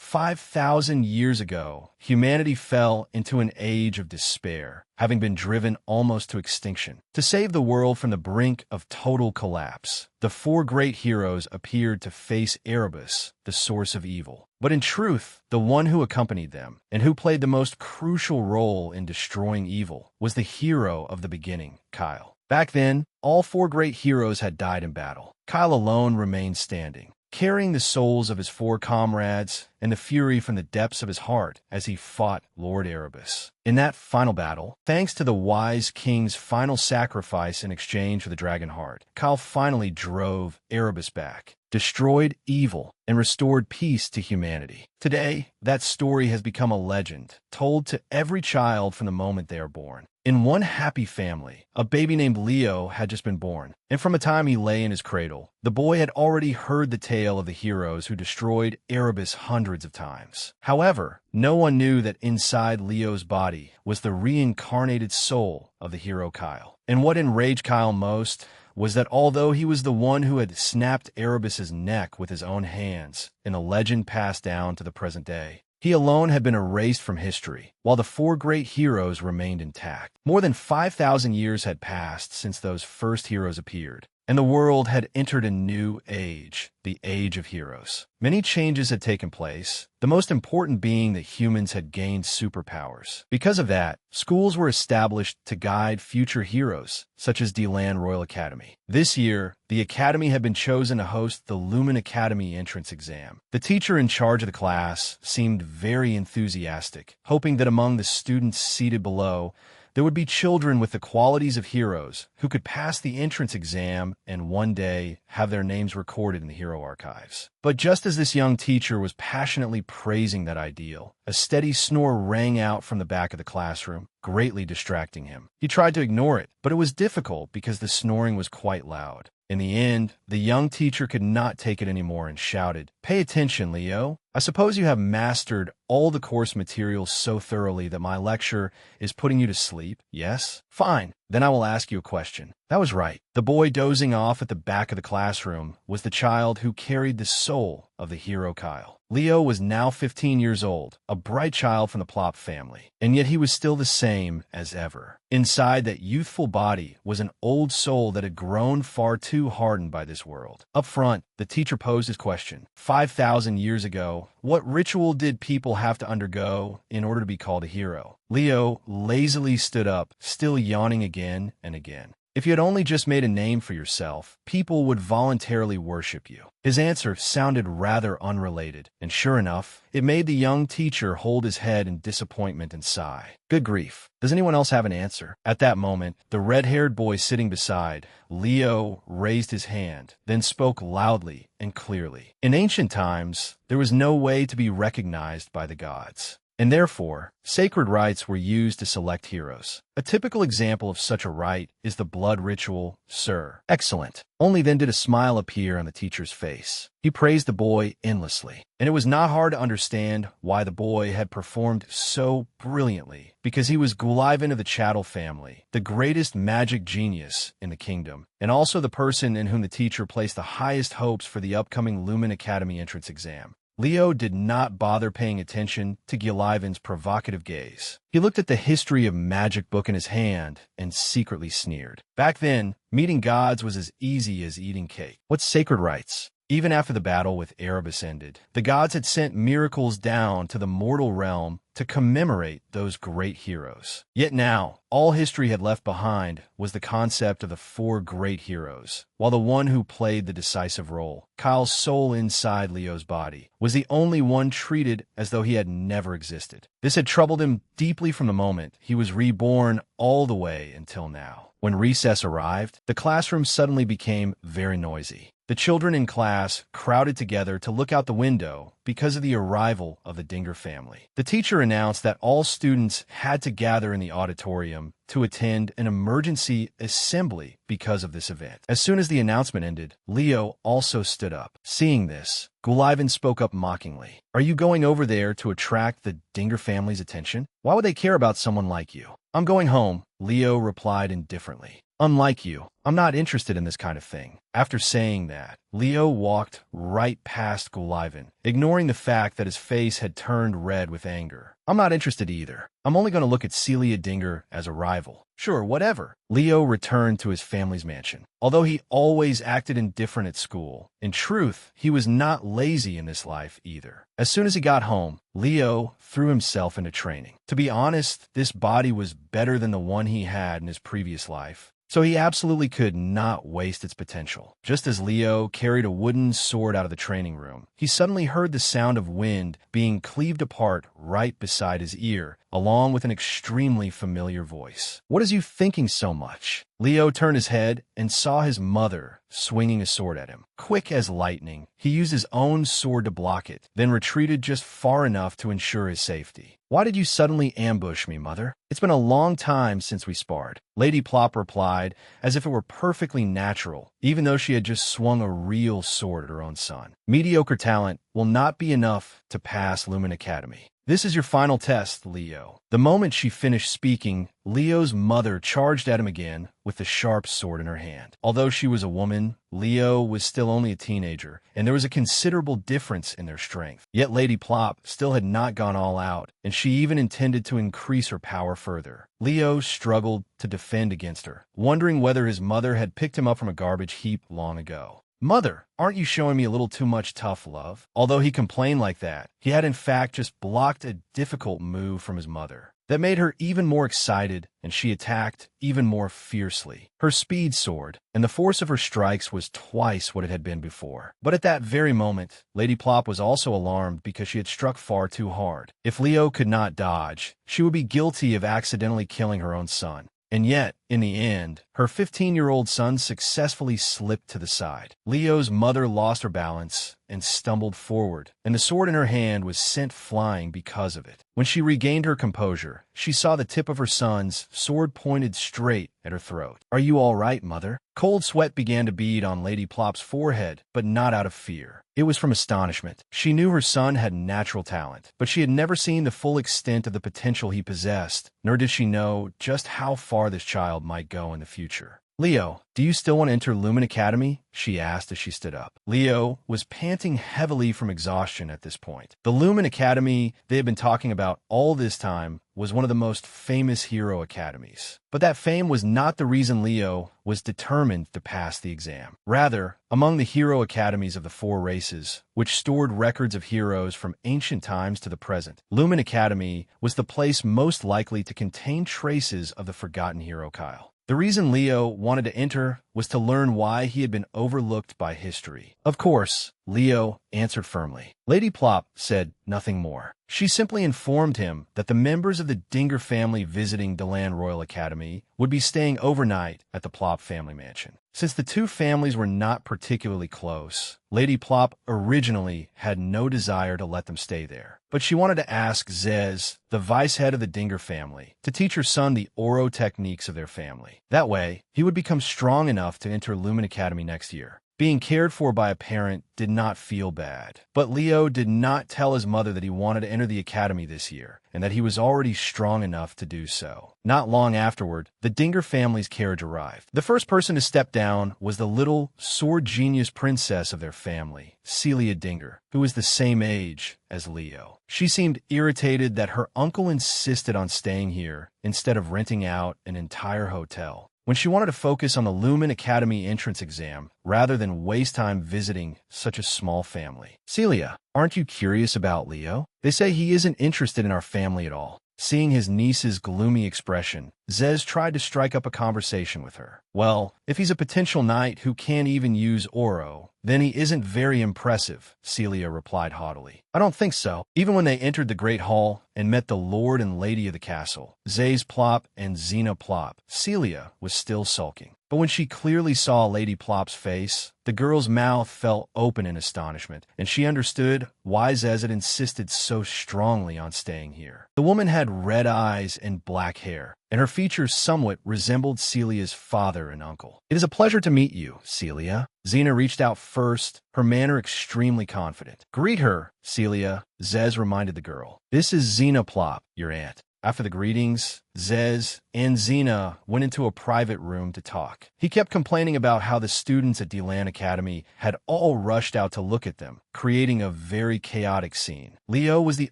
5,000 years ago, humanity fell into an age of despair, having been driven almost to extinction. To save the world from the brink of total collapse, the four great heroes appeared to face Erebus, the source of evil. But in truth, the one who accompanied them, and who played the most crucial role in destroying evil, was the hero of the beginning, Kyle. Back then, all four great heroes had died in battle. Kyle alone remained standing, carrying the souls of his four comrades and the fury from the depths of his heart as he fought Lord Erebus. In that final battle, thanks to the wise king's final sacrifice in exchange for the dragon heart, Kyle finally drove Erebus back, destroyed evil, and restored peace to humanity. Today, that story has become a legend, told to every child from the moment they are born. In one happy family, a baby named Leo had just been born, and from the time he lay in his cradle, the boy had already heard the tale of the heroes who destroyed Erebus hundreds of times. However, no one knew that inside Leo's body was the reincarnated soul of the hero Kyle. And what enraged Kyle most was that although he was the one who had snapped Erebus's neck with his own hands, in a legend passed down to the present day, he alone had been erased from history, while the four great heroes remained intact. More than 5,000 years had passed since those first heroes appeared, and the world had entered a new age, the Age of Heroes. Many changes had taken place, the most important being that humans had gained superpowers. Because of that, schools were established to guide future heroes, such as Deland Royal Academy. This year, the academy had been chosen to host the Lumen Academy entrance exam. The teacher in charge of the class seemed very enthusiastic, hoping that among the students seated below, there would be children with the qualities of heroes who could pass the entrance exam and one day have their names recorded in the hero archives. But just as this young teacher was passionately praising that ideal, a steady snore rang out from the back of the classroom, greatly distracting him. He tried to ignore it, but it was difficult because the snoring was quite loud. In the end, the young teacher could not take it anymore and shouted, "Pay attention, Leo. I suppose you have mastered all the course materials so thoroughly that my lecture is putting you to sleep, yes? Fine, then I will ask you a question." That was right. The boy dozing off at the back of the classroom was the child who carried the soul of the hero Kyle. Leo was now 15 years old, a bright child from the Plop family, and yet he was still the same as ever. Inside that youthful body was an old soul that had grown far too hardened by this world. Up front, the teacher posed his question. 5,000 years ago, what ritual did people have to undergo in order to be called a hero? Leo lazily stood up, still yawning again and again. If you had only just made a name for yourself, people would voluntarily worship you. His answer sounded rather unrelated, and sure enough, it made the young teacher hold his head in disappointment and sigh. Good grief. Does anyone else have an answer? At that moment, the red-haired boy sitting beside Leo raised his hand, then spoke loudly and clearly. In ancient times, there was no way to be recognized by the gods, and therefore, sacred rites were used to select heroes. A typical example of such a rite is the blood ritual, sir. Excellent. Only then did a smile appear on the teacher's face. He praised the boy endlessly, and it was not hard to understand why the boy had performed so brilliantly, because he was Gullivan of the Chattel family, the greatest magic genius in the kingdom, and also the person in whom the teacher placed the highest hopes for the upcoming Lumen Academy entrance exam. Leo did not bother paying attention to Gullivan's provocative gaze. He looked at the history of magic book in his hand and secretly sneered. Back then, meeting gods was as easy as eating cake. What sacred rites? Even after the battle with Erebus ended, the gods had sent miracles down to the mortal realm to commemorate those great heroes. Yet now, all history had left behind was the concept of the four great heroes, while the one who played the decisive role, Kyle's soul inside Leo's body, was the only one treated as though he had never existed. This had troubled him deeply from the moment he was reborn all the way until now. When recess arrived, the classroom suddenly became very noisy. The children in class crowded together to look out the window because of the arrival of the Dinger family. The teacher announced that all students had to gather in the auditorium to attend an emergency assembly because of this event. As soon as the announcement ended, Leo also stood up. Seeing this, Gullivan spoke up mockingly. "Are you going over there to attract the Dinger family's attention? Why would they care about someone like you?" "I'm going home," Leo replied indifferently. "Unlike you, I'm not interested in this kind of thing. After saying that, Leo walked right past Gullivan, ignoring the fact that his face had turned red with anger. I'm not interested either. I'm only going to look at Celia Dinger as a rival. Sure, whatever. Leo returned to his family's mansion. Although he always acted indifferent at school, in truth, he was not lazy in this life either. As soon as he got home, Leo threw himself into training. To be honest, this body was better than the one he had in his previous life, so he absolutely could not waste its potential. Just as Leo carried a wooden sword out of the training room, he suddenly heard the sound of wind being cleaved apart right beside his ear, along with an extremely familiar voice. "What is you thinking so much?" Leo turned his head and saw his mother swinging a sword at him. Quick as lightning, he used his own sword to block it, then retreated just far enough to ensure his safety. "Why did you suddenly ambush me, Mother? It's been a long time since we sparred." Lady Plop replied, as if it were perfectly natural, even though she had just swung a real sword at her own son. "Mediocre talent will not be enough to pass Lumen Academy. This is your final test, Leo." The moment she finished speaking, Leo's mother charged at him again with the sharp sword in her hand. Although she was a woman, Leo was still only a teenager, and there was a considerable difference in their strength. Yet Lady Plop still had not gone all out, and she even intended to increase her power further. Leo struggled to defend against her, wondering whether his mother had picked him up from a garbage heap long ago. "Mother, aren't you showing me a little too much tough love?" Although he complained like that, he had in fact just blocked a difficult move from his mother. That made her even more excited, and she attacked even more fiercely. Her speed soared, and the force of her strikes was twice what it had been before. But at that very moment, Lady Plop was also alarmed because she had struck far too hard. If Leo could not dodge, she would be guilty of accidentally killing her own son. And yet, in the end, her 15-year-old son successfully slipped to the side. Leo's mother lost her balance and stumbled forward, and the sword in her hand was sent flying because of it. When she regained her composure, she saw the tip of her son's sword pointed straight at her throat. "Are you all right, Mother?" Cold sweat began to bead on Lady Plop's forehead, but not out of fear. It was from astonishment. She knew her son had natural talent, but she had never seen the full extent of the potential he possessed, nor did she know just how far this child might go in the future. "Leo, do you still want to enter Lumen Academy?" she asked as she stood up. Leo was panting heavily from exhaustion at this point. The Lumen Academy they had been talking about all this time was one of the most famous hero academies. But that fame was not the reason Leo was determined to pass the exam. Rather, among the hero academies of the four races, which stored records of heroes from ancient times to the present, Lumen Academy was the place most likely to contain traces of the forgotten hero Kyle. The reason Leo wanted to enter was to learn why he had been overlooked by history. Of course, Leo answered firmly. Lady Plop said nothing more. She simply informed him that the members of the Dinger family visiting Deland Royal Academy would be staying overnight at the Plop family mansion. Since the two families were not particularly close, Lady Plop originally had no desire to let them stay there. But she wanted to ask Zez, the vice head of the Dinger family, to teach her son the Oro techniques of their family. That way, he would become strong enough to enter Lumen Academy next year. Being cared for by a parent did not feel bad. But Leo did not tell his mother that he wanted to enter the academy this year, and that he was already strong enough to do so. Not long afterward, the Dinger family's carriage arrived. The first person to step down was the little sword genius princess of their family, Celia Dinger, who was the same age as Leo. She seemed irritated that her uncle insisted on staying here instead of renting out an entire hotel, when she wanted to focus on the Lumen Academy entrance exam rather than waste time visiting such a small family. "Celia, aren't you curious about Leo? They say he isn't interested in our family at all." Seeing his niece's gloomy expression, Zez tried to strike up a conversation with her. "Well, if he's a potential knight who can't even use Oro, then he isn't very impressive," Celia replied haughtily. "I don't think so." Even when they entered the Great Hall and met the Lord and Lady of the castle, Zez Plop and Xena Plop, Celia was still sulking. But when she clearly saw Lady Plop's face, the girl's mouth fell open in astonishment, and she understood why Zez had insisted so strongly on staying here. The woman had red eyes and black hair, and her features somewhat resembled Celia's father and uncle. "It is a pleasure to meet you, Celia." Xena reached out first, her manner extremely confident. "Greet her, Celia," Zez reminded the girl. "This is Xena Plop, your aunt." After the greetings, Zez and Xena went into a private room to talk. He kept complaining about how the students at Delan Academy had all rushed out to look at them, creating a very chaotic scene. Leo was the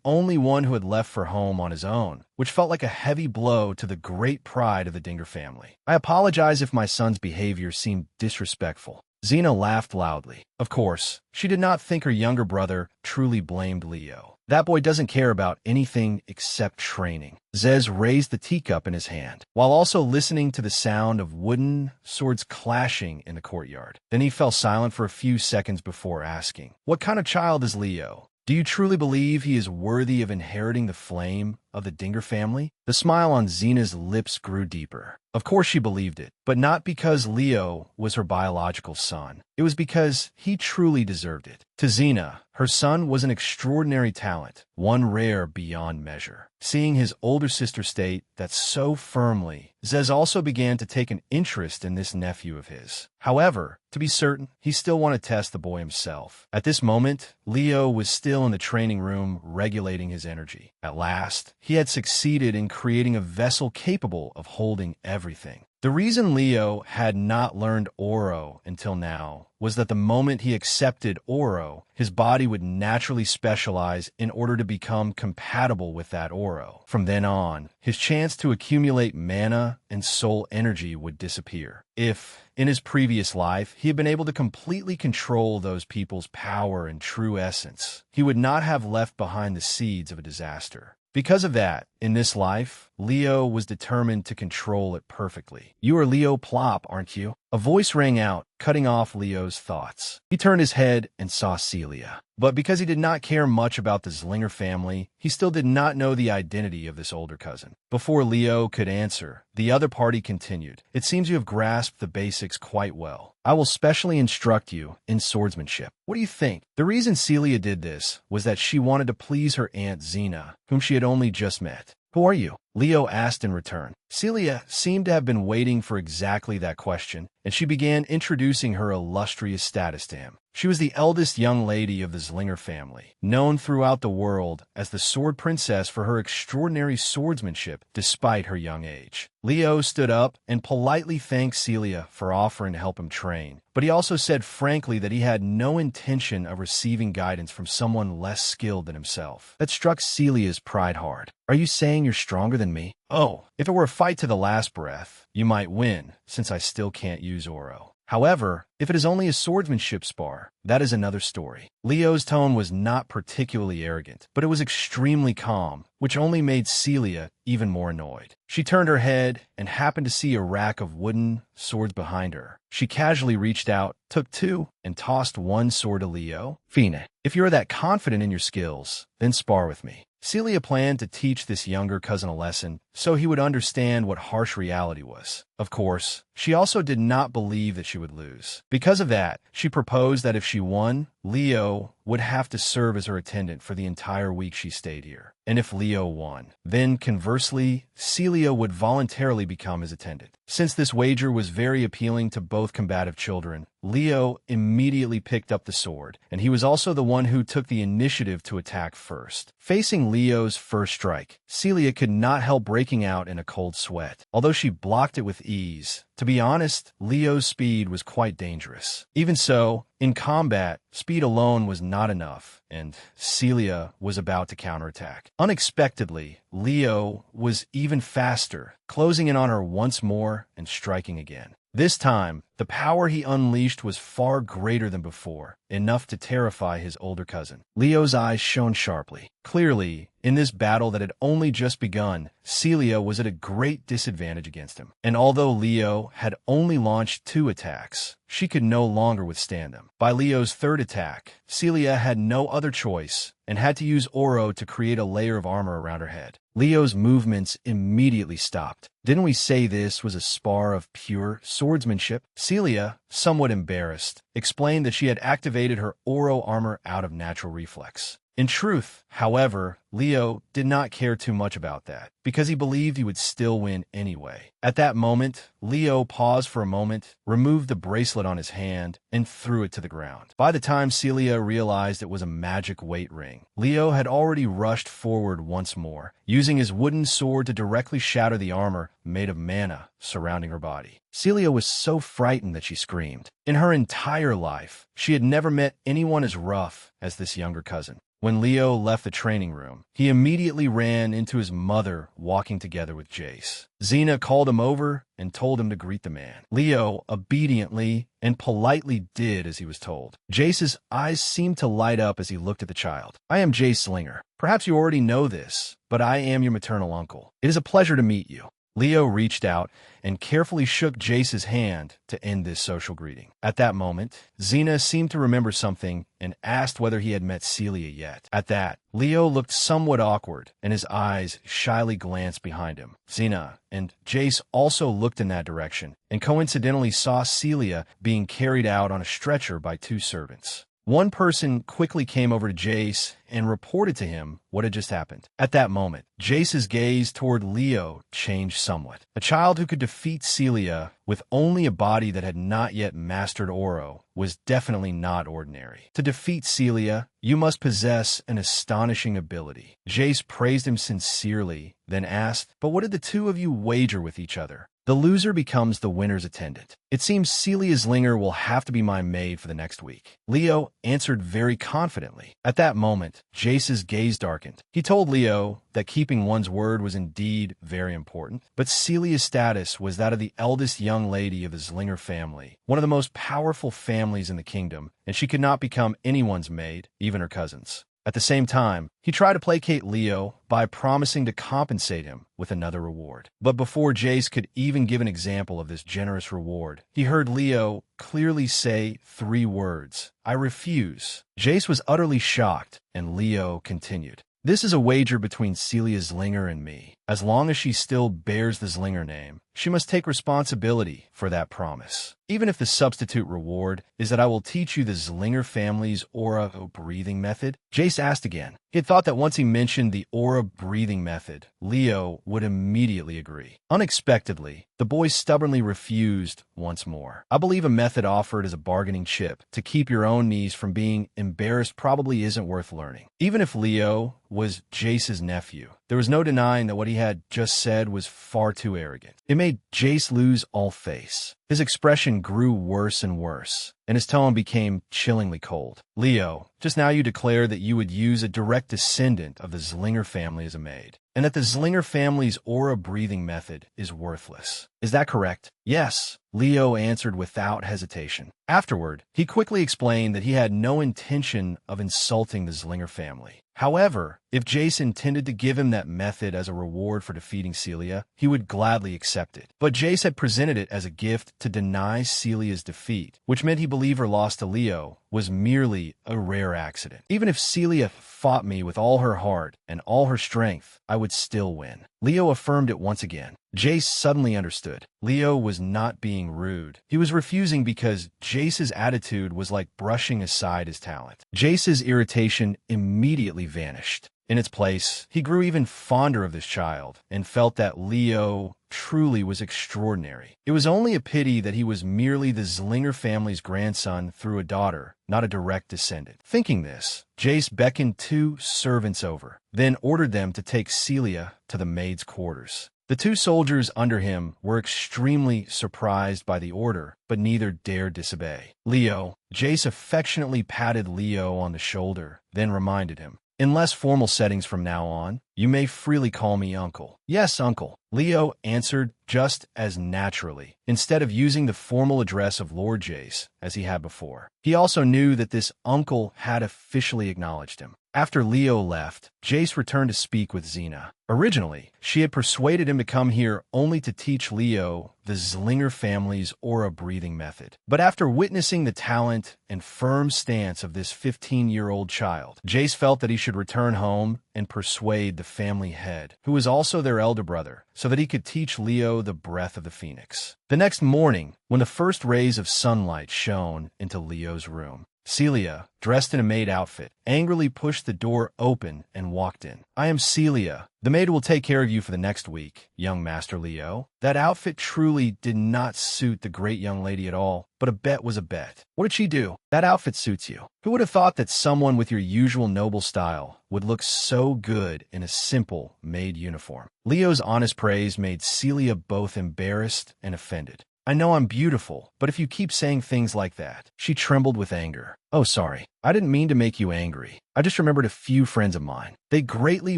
only one who had left for home on his own, which felt like a heavy blow to the great pride of the Dinger family. I apologize if my son's behavior seemed disrespectful. Xena laughed loudly. Of course, she did not think her younger brother truly blamed Leo. That boy doesn't care about anything except training. Zez raised the teacup in his hand, while also listening to the sound of wooden swords clashing in the courtyard. Then he fell silent for a few seconds before asking, "What kind of child is Leo? Do you truly believe he is worthy of inheriting the flame of the Dinger family?" The smile on Xena's lips grew deeper. Of course she believed it, but not because Leo was her biological son. It was because he truly deserved it. To Xena, her son was an extraordinary talent, one rare beyond measure. Seeing his older sister state that so firmly, Zez also began to take an interest in this nephew of his. However, to be certain, he still wanted to test the boy himself. At this moment, Leo was still in the training room regulating his energy. At last, he had succeeded in creating a vessel capable of holding everything. The reason Leo had not learned Oro until now was that the moment he accepted Oro, his body would naturally specialize in order to become compatible with that Oro. From then on, his chance to accumulate mana and soul energy would disappear. If, in his previous life, he had been able to completely control those people's power and true essence, he would not have left behind the seeds of a disaster. Because of that, in this life, Leo was determined to control it perfectly. "You are Leo Plop, aren't you?" A voice rang out, cutting off Leo's thoughts. He turned his head and saw Celia. But because he did not care much about the Zlinger family, he still did not know the identity of this older cousin. Before Leo could answer, the other party continued. "It seems you have grasped the basics quite well. I will specially instruct you in swordsmanship. What do you think?" The reason Celia did this was that she wanted to please her Aunt Xena, whom she had only just met. "Who are you?" Leo asked in return. Celia seemed to have been waiting for exactly that question, and she began introducing her illustrious status to him. She was the eldest young lady of the Zlinger family, known throughout the world as the Sword Princess for her extraordinary swordsmanship despite her young age. Leo stood up and politely thanked Celia for offering to help him train, but he also said frankly that he had no intention of receiving guidance from someone less skilled than himself. That struck Celia's pride hard. "Are you saying you're stronger than me?" "Oh, if it were a fight to the last breath, you might win, since I still can't use Oro. However, if it is only a swordsmanship spar, that is another story." Leo's tone was not particularly arrogant, but it was extremely calm, which only made Celia even more annoyed. She turned her head and happened to see a rack of wooden swords behind her. She casually reached out, took two, and tossed one sword to Leo. "Fine, if you are that confident in your skills, then spar with me." Celia planned to teach this younger cousin a lesson so he would understand what harsh reality was. Of course, she also did not believe that she would lose. Because of that, she proposed that if she won, Leo would have to serve as her attendant for the entire week she stayed here. And if Leo won, then conversely, Celia would voluntarily become his attendant. Since this wager was very appealing to both combative children, Leo immediately picked up the sword, and he was also the one who took the initiative to attack first. Facing Leo's first strike, Celia could not help breaking out in a cold sweat, although she blocked it with ease. To be honest, Leo's speed was quite dangerous. Even so, in combat, speed alone was not enough, and Celia was about to counterattack. Unexpectedly, Leo was even faster, closing in on her once more and striking again. This time, the power he unleashed was far greater than before, enough to terrify his older cousin. Leo's eyes shone sharply. Clearly, in this battle that had only just begun, Celia was at a great disadvantage against him. And although Leo had only launched 2 attacks, she could no longer withstand them. By Leo's third attack, Celia had no other choice and had to use Oro to create a layer of armor around her head. Leo's movements immediately stopped. Didn't we say this was a spar of pure swordsmanship? Celia, somewhat embarrassed, explained that she had activated her Oro armor out of natural reflex. In truth, however, Leo did not care too much about that, because he believed he would still win anyway. At that moment, Leo paused for a moment, removed the bracelet on his hand, and threw it to the ground. By the time Celia realized it was a magic weight ring, Leo had already rushed forward once more, using his wooden sword to directly shatter the armor made of mana surrounding her body. Celia was so frightened that she screamed. In her entire life, she had never met anyone as rough as this younger cousin. When Leo left the training room, he immediately ran into his mother walking together with Jace. Xena called him over and told him to greet the man. Leo obediently and politely did as he was told. Jace's eyes seemed to light up as he looked at the child. "I am Jace Slinger. Perhaps you already know this, but I am your maternal uncle. It is a pleasure to meet you." Leo reached out and carefully shook Jace's hand to end this social greeting. At that moment, Xena seemed to remember something and asked whether he had met Celia yet. At that, Leo looked somewhat awkward, and his eyes shyly glanced behind him. Xena and Jace also looked in that direction, and coincidentally saw Celia being carried out on a stretcher by two servants. One person quickly came over to Jace and reported to him what had just happened. At that moment, Jace's gaze toward Leo changed somewhat. A child who could defeat Celia with only a body that had not yet mastered Oro was definitely not ordinary. To defeat Celia, you must possess an astonishing ability. Jace praised him sincerely, then asked, "But what did the two of you wager with each other?" "The loser becomes the winner's attendant. It seems Celia Slinger will have to be my maid for the next week." Leo answered very confidently. At that moment, Jace's gaze darkened. He told Leo that keeping one's word was indeed very important, but Celia's status was that of the eldest young lady of the Slinger family, one of the most powerful families in the kingdom, and she could not become anyone's maid, even her cousin's. At the same time, he tried to placate Leo by promising to compensate him with another reward. But before Jace could even give an example of this generous reward, he heard Leo clearly say 3 words, "I refuse." Jace was utterly shocked, and Leo continued, "This is a wager between Celia Slinger and me. As long as she still bears the Slinger name, she must take responsibility for that promise. Even if the substitute reward is that I will teach you the Slinger family's aura breathing method." Jace asked again. He had thought that once he mentioned the aura breathing method, Leo would immediately agree. Unexpectedly, the boy stubbornly refused once more. "I believe a method offered as a bargaining chip to keep your own niece from being embarrassed probably isn't worth learning." Even if Leo was Jace's nephew, there was no denying that what he had just said was far too arrogant. It made Jace lose all face. His expression grew worse and worse, and his tone became chillingly cold. "Leo, just now you declared that you would use a direct descendant of the Slinger family as a maid, and that the Slinger family's aura-breathing method is worthless. Is that correct?" "Yes," Leo answered without hesitation. Afterward, he quickly explained that he had no intention of insulting the Slinger family. However, if Jace intended to give him that method as a reward for defeating Celia, he would gladly accept it. But Jace had presented it as a gift to deny Celia's defeat, which meant he believed her loss to Leo was merely a rare accident. "Even if Celia fought me with all her heart and all her strength, I would still win." Leo affirmed it once again. Jace suddenly understood. Leo was not being rude. He was refusing because Jace's attitude was like brushing aside his talent. Jace's irritation immediately vanished. In its place, he grew even fonder of this child and felt that Leo truly was extraordinary. It was only a pity that he was merely the Slinger family's grandson through a daughter, not a direct descendant. Thinking this, Jace beckoned 2 servants over, then ordered them to take Celia to the maid's quarters. The 2 soldiers under him were extremely surprised by the order, but neither dared disobey. "Leo," Jace affectionately patted Leo on the shoulder, then reminded him, "In less formal settings from now on, you may freely call me Uncle." "Yes, Uncle," Leo answered just as naturally, instead of using the formal address of Lord Jace as he had before. He also knew that this uncle had officially acknowledged him. After Leo left, Jace returned to speak with Xena. Originally, she had persuaded him to come here only to teach Leo the Slinger family's aura-breathing method. But after witnessing the talent and firm stance of this 15-year-old child, Jace felt that he should return home and persuade the family head, who was also their elder brother, so that he could teach Leo the breath of the phoenix. The next morning, when the first rays of sunlight shone into Leo's room, Celia, dressed in a maid outfit, angrily pushed the door open and walked in. "I am Celia. The maid will take care of you for the next week, young Master Leo." That outfit truly did not suit the great young lady at all, but a bet was a bet. What did she do? "That outfit suits you." Who would have thought that someone with your usual noble style would look so good in a simple maid uniform? Leo's honest praise made Celia both embarrassed and offended. "I know I'm beautiful, but if you keep saying things like that." She trembled with anger. "Oh, sorry. I didn't mean to make you angry. I just remembered a few friends of mine. They greatly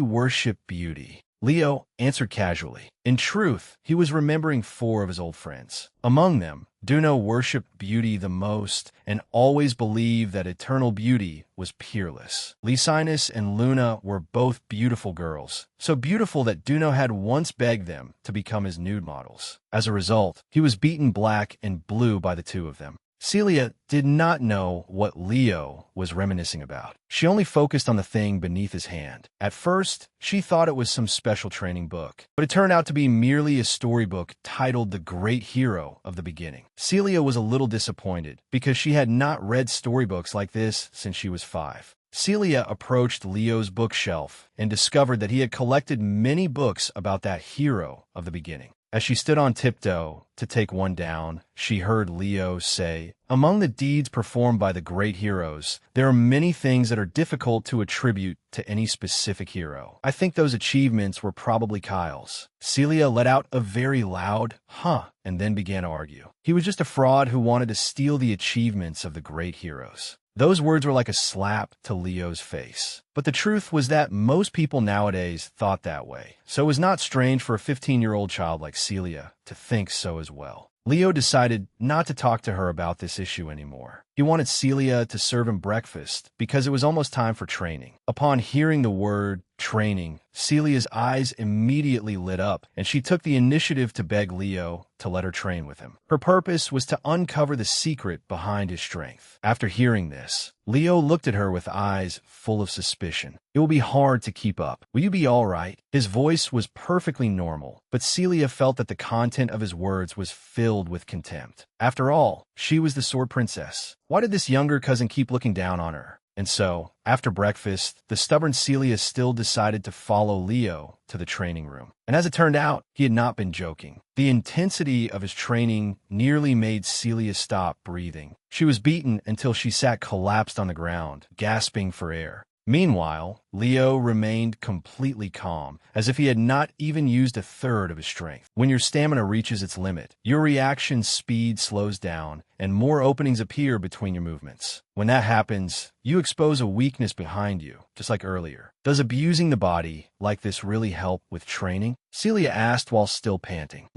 worship beauty." Leo answered casually. In truth, he was remembering 4 of his old friends. Among them, Duno worshipped beauty the most and always believed that eternal beauty was peerless. Lysinus and Luna were both beautiful girls, so beautiful that Duno had once begged them to become his nude models. As a result, he was beaten black and blue by the 2 of them. Celia did not know what Leo was reminiscing about. She only focused on the thing beneath his hand. At first, she thought it was some special training book, but it turned out to be merely a storybook titled The Great Hero of the Beginning. Celia was a little disappointed because she had not read storybooks like this since she was 5. Celia approached Leo's bookshelf and discovered that he had collected many books about that hero of the beginning. As she stood on tiptoe to take one down, she heard Leo say, "Among the deeds performed by the great heroes, there are many things that are difficult to attribute to any specific hero. I think those achievements were probably Kyle's." Celia let out a very loud, "Huh," and then began to argue. He was just a fraud who wanted to steal the achievements of the great heroes. Those words were like a slap to Leo's face. But the truth was that most people nowadays thought that way, so it was not strange for a 15-year-old child like Celia to think so as well. Leo decided not to talk to her about this issue anymore. He wanted Celia to serve him breakfast because it was almost time for training. Upon hearing the word training, Celia's eyes immediately lit up, and she took the initiative to beg Leo to let her train with him. Her purpose was to uncover the secret behind his strength. After hearing this, Leo looked at her with eyes full of suspicion. "It will be hard to keep up. Will you be all right?" His voice was perfectly normal, but Celia felt that the content of his words was filled with contempt. After all, she was the sword princess. Why did this younger cousin keep looking down on her? And so, after breakfast, the stubborn Celia still decided to follow Leo to the training room. And as it turned out, he had not been joking. The intensity of his training nearly made Celia stop breathing. She was beaten until she sat collapsed on the ground, gasping for air. Meanwhile, Leo remained completely calm, as if he had not even used a third of his strength. When your stamina reaches its limit, your reaction speed slows down, and more openings appear between your movements. When that happens, you expose a weakness behind you, just like earlier. Does abusing the body like this really help with training? Celia asked while still panting.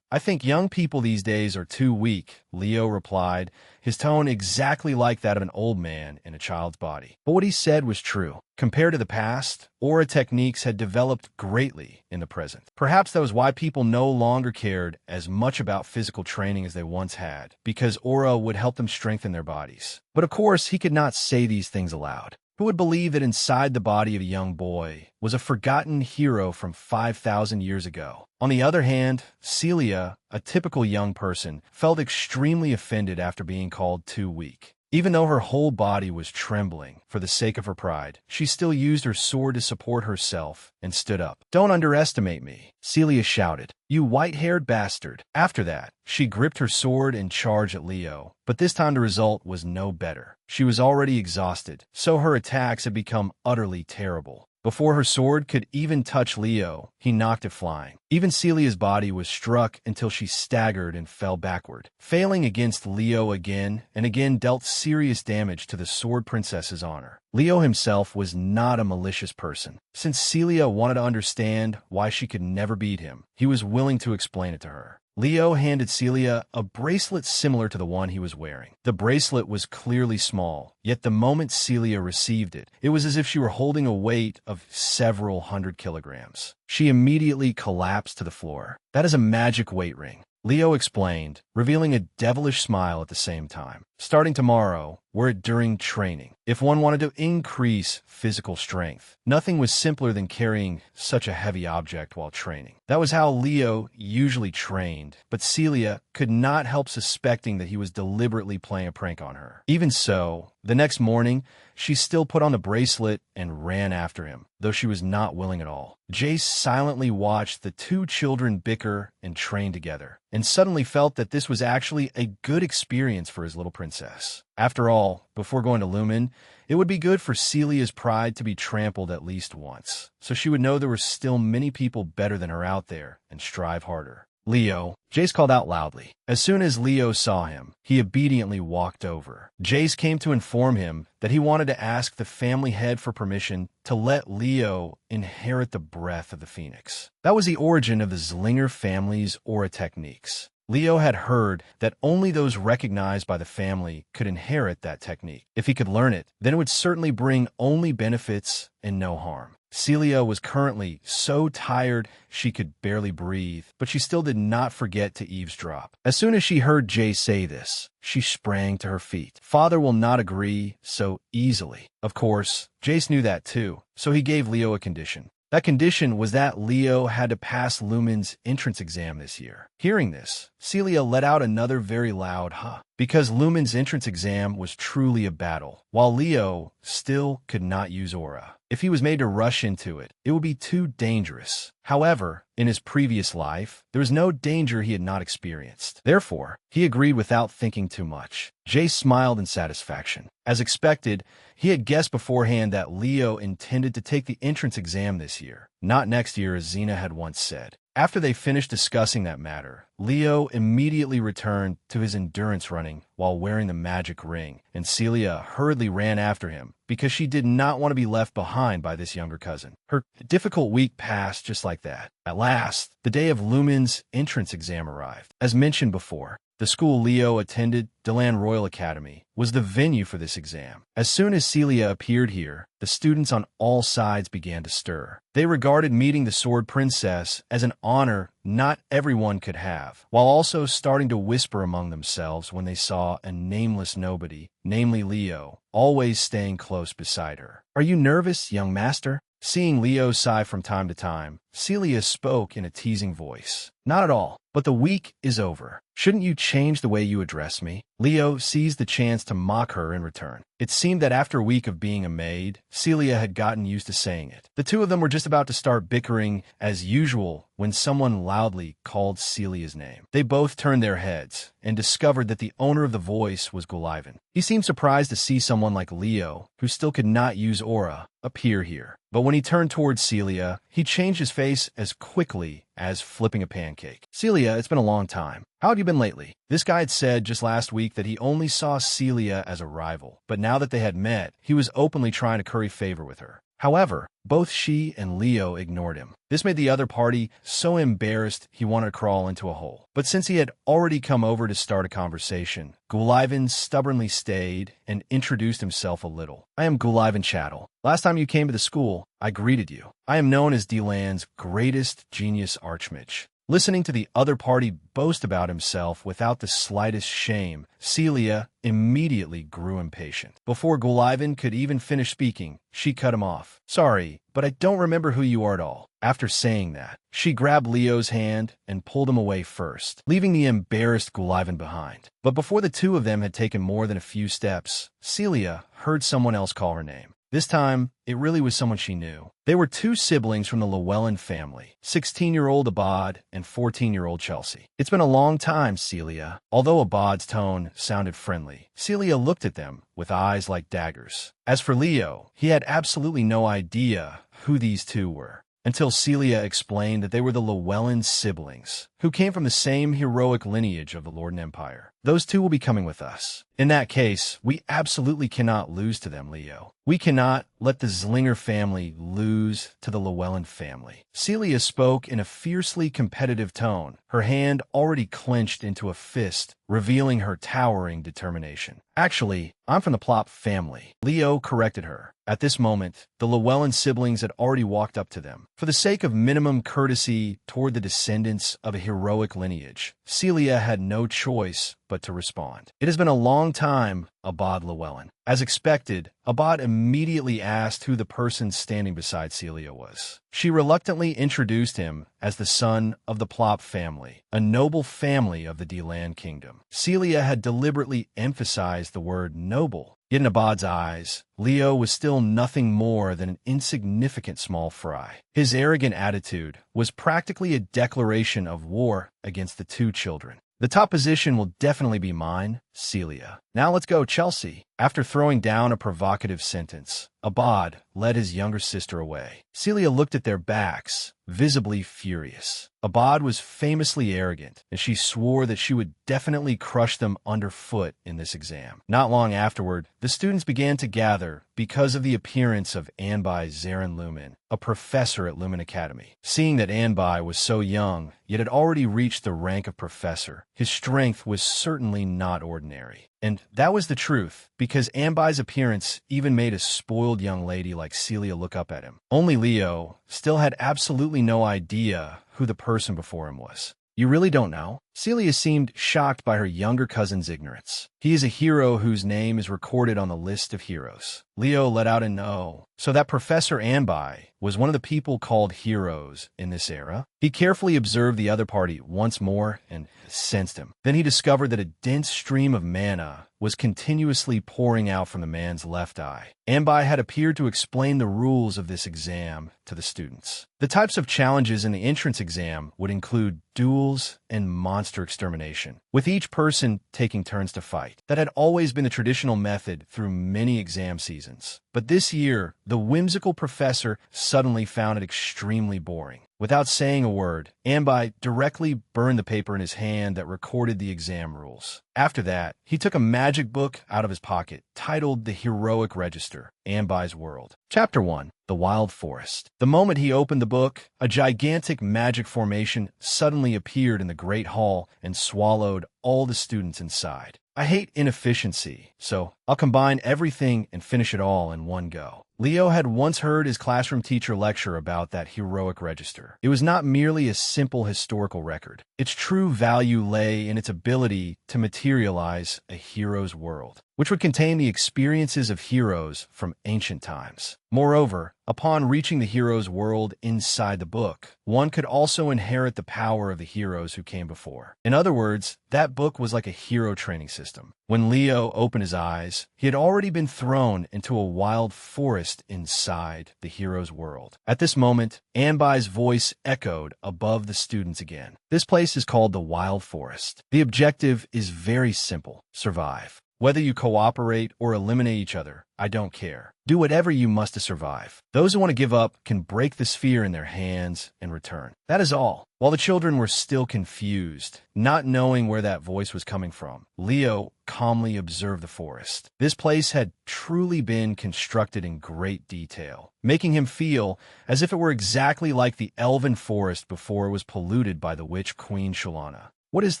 I think young people these days are too weak, Leo replied, his tone exactly like that of an old man in a child's body. But what he said was true. Compared to the past, aura techniques had developed greatly in the present. Perhaps that was why people no longer cared as much about physical training as they once had, because aura would help them strengthen their bodies. But of course, he could not say these things aloud. Who would believe that inside the body of a young boy was a forgotten hero from 5,000 years ago? On the other hand, Celia, a typical young person, felt extremely offended after being called too weak. Even though her whole body was trembling for the sake of her pride, she still used her sword to support herself and stood up. "Don't underestimate me," Celia shouted. "You white-haired bastard." After that, she gripped her sword and charged at Leo, but this time the result was no better. She was already exhausted, so her attacks had become utterly terrible. Before her sword could even touch Leo, he knocked it flying. Even Celia's body was struck until she staggered and fell backward. Failing against Leo again and again dealt serious damage to the sword princess's honor. Leo himself was not a malicious person. Since Celia wanted to understand why she could never beat him, he was willing to explain it to her. Leo handed Celia a bracelet similar to the one he was wearing. The bracelet was clearly small, yet the moment Celia received it, it was as if she were holding a weight of several hundred kilograms. She immediately collapsed to the floor. "That is a magic weight ring," Leo explained, revealing a devilish smile at the same time. Starting tomorrow, we're during training. If one wanted to increase physical strength, nothing was simpler than carrying such a heavy object while training. That was how Leo usually trained, but Celia could not help suspecting that he was deliberately playing a prank on her. Even so, the next morning, she still put on the bracelet and ran after him, though she was not willing at all. Jace silently watched the two children bicker and train together, and suddenly felt that this was actually a good experience for his little princess. After all, before going to Lumen, it would be good for Celia's pride to be trampled at least once, so she would know there were still many people better than her out there and strive harder. Leo, Jace called out loudly. As soon as Leo saw him, he obediently walked over. Jace came to inform him that he wanted to ask the family head for permission to let Leo inherit the breath of the Phoenix. That was the origin of the Zlinger family's aura techniques. Leo had heard that only those recognized by the family could inherit that technique. If he could learn it, then it would certainly bring only benefits and no harm. Celia was currently so tired she could barely breathe, but she still did not forget to eavesdrop. As soon as she heard Jay say this, she sprang to her feet. Father will not agree so easily. Of course, Jace knew that too, so he gave Leo a condition. That condition was that Leo had to pass Lumen's entrance exam this year. Hearing this, Celia let out another very loud huh, because Lumen's entrance exam was truly a battle, while Leo still could not use aura. If he was made to rush into it, it would be too dangerous. However, in his previous life, there was no danger he had not experienced. Therefore, he agreed without thinking too much. Jace smiled in satisfaction. As expected, he had guessed beforehand that Leo intended to take the entrance exam this year, not next year as Xena had once said. After they finished discussing that matter, Leo immediately returned to his endurance running while wearing the magic ring, and Celia hurriedly ran after him because she did not want to be left behind by this younger cousin. Her difficult week passed just like that. At last, the day of Lumen's entrance exam arrived. As mentioned before, the school Leo attended, Delan Royal Academy, was the venue for this exam. As soon as Celia appeared here, the students on all sides began to stir. They regarded meeting the Sword Princess as an honor not everyone could have, while also starting to whisper among themselves when they saw a nameless nobody, namely Leo, always staying close beside her. "Are you nervous, young master?" Seeing Leo sigh from time to time, Celia spoke in a teasing voice. "Not at all, but the week is over. Shouldn't you change the way you address me?" Leo seized the chance to mock her in return. It seemed that after a week of being a maid, Celia had gotten used to saying it. The two of them were just about to start bickering as usual when someone loudly called Celia's name. They both turned their heads and discovered that the owner of the voice was Gullivan. He seemed surprised to see someone like Leo, who still could not use aura, appear here. But when he turned towards Celia, he changed his face as quickly as flipping a pancake. "Celia, it's been a long time. How have you been lately?" This guy had said just last week that he only saw Celia as a rival, but now that they had met, he was openly trying to curry favor with her. However, both she and Leo ignored him. This made the other party so embarrassed he wanted to crawl into a hole. But since he had already come over to start a conversation, Gullivan stubbornly stayed and introduced himself a little. "I am Gullivan Chattel. Last time you came to the school, I greeted you. I am known as Delan's greatest genius archmage." Listening to the other party boast about himself without the slightest shame, Celia immediately grew impatient. Before Gullivan could even finish speaking, she cut him off. "Sorry, but I don't remember who you are at all." After saying that, she grabbed Leo's hand and pulled him away first, leaving the embarrassed Gullivan behind. But before the two of them had taken more than a few steps, Celia heard someone else call her name. This time, it really was someone she knew. They were two siblings from the Llewellyn family, 16-year-old Abad and 14-year-old Chelsea. "It's been a long time, Celia." Although Abad's tone sounded friendly, Celia looked at them with eyes like daggers. As for Leo, he had absolutely no idea who these two were, until Celia explained that they were the Llewellyn siblings, who came from the same heroic lineage of the Lorden Empire. "Those two will be coming with us. In that case, we absolutely cannot lose to them, Leo. We cannot let the Zlinger family lose to the Llewellyn family." Celia spoke in a fiercely competitive tone, her hand already clenched into a fist, revealing her towering determination. "Actually, I'm from the Plop family," Leo corrected her. At this moment, the Llewellyn siblings had already walked up to them. For the sake of minimum courtesy toward the descendants of a heroic lineage, Celia had no choice but to respond. "It has been a long time, Abad Llewellyn." As expected, Abad immediately asked who the person standing beside Celia was. She reluctantly introduced him as the son of the Plop family, a noble family of the Deland Kingdom. Celia had deliberately emphasized the word noble. Yet in Abad's eyes, Leo was still nothing more than an insignificant small fry. His arrogant attitude was practically a declaration of war against the two children. "The top position will definitely be mine, Celia. Now let's go, Chelsea." After throwing down a provocative sentence, Abad led his younger sister away. Celia looked at their backs, visibly furious. Abad was famously arrogant, and she swore that she would definitely crush them underfoot in this exam. Not long afterward, the students began to gather because of the appearance of Anbai Zarin Lumen, a professor at Lumen Academy. Seeing that Anbai was so young, yet had already reached the rank of professor, his strength was certainly not ordinary. And that was the truth, because Anbai's appearance even made a spoiled young lady like Celia look up at him. Only Leo still had absolutely no idea who the person before him was. "You really don't know?" Celia seemed shocked by her younger cousin's ignorance. "He is a hero whose name is recorded on the list of heroes." Leo let out a no. So that Professor Anbai was one of the people called heroes in this era? He carefully observed the other party once more and sensed him. Then he discovered that a dense stream of mana was continuously pouring out from the man's left eye. Anbai had appeared to explain the rules of this exam to the students. The types of challenges in the entrance exam would include duels and monster extermination, with each person taking turns to fight. That had always been the traditional method through many exam seasons. But this year, the whimsical professor suddenly found it extremely boring. Without saying a word, Anbai directly burned the paper in his hand that recorded the exam rules. After that, he took a magic book out of his pocket, titled The Heroic Register, Anbai's World. Chapter 1. The Wild Forest. The moment he opened the book, a gigantic magic formation suddenly appeared in the great hall and swallowed all the students inside. I hate inefficiency, so I'll combine everything and finish it all in one go. Leo had once heard his classroom teacher lecture about that heroic register. It was not merely a simple historical record. Its true value lay in its ability to materialize a hero's world, which would contain the experiences of heroes from ancient times. Moreover, upon reaching the hero's world inside the book, one could also inherit the power of the heroes who came before. In other words, that book was like a hero training system. When Leo opened his eyes, he had already been thrown into a wild forest inside the hero's world. At this moment, Anbai's voice echoed above the students again. This place is called the Wild Forest. The objective is very simple: survive. Whether you cooperate or eliminate each other, I don't care. Do whatever you must to survive. Those who want to give up can break the sphere in their hands and return. That is all. While the children were still confused, not knowing where that voice was coming from, Leo calmly observed the forest. This place had truly been constructed in great detail, making him feel as if it were exactly like the elven forest before it was polluted by the witch Queen Shalana. What is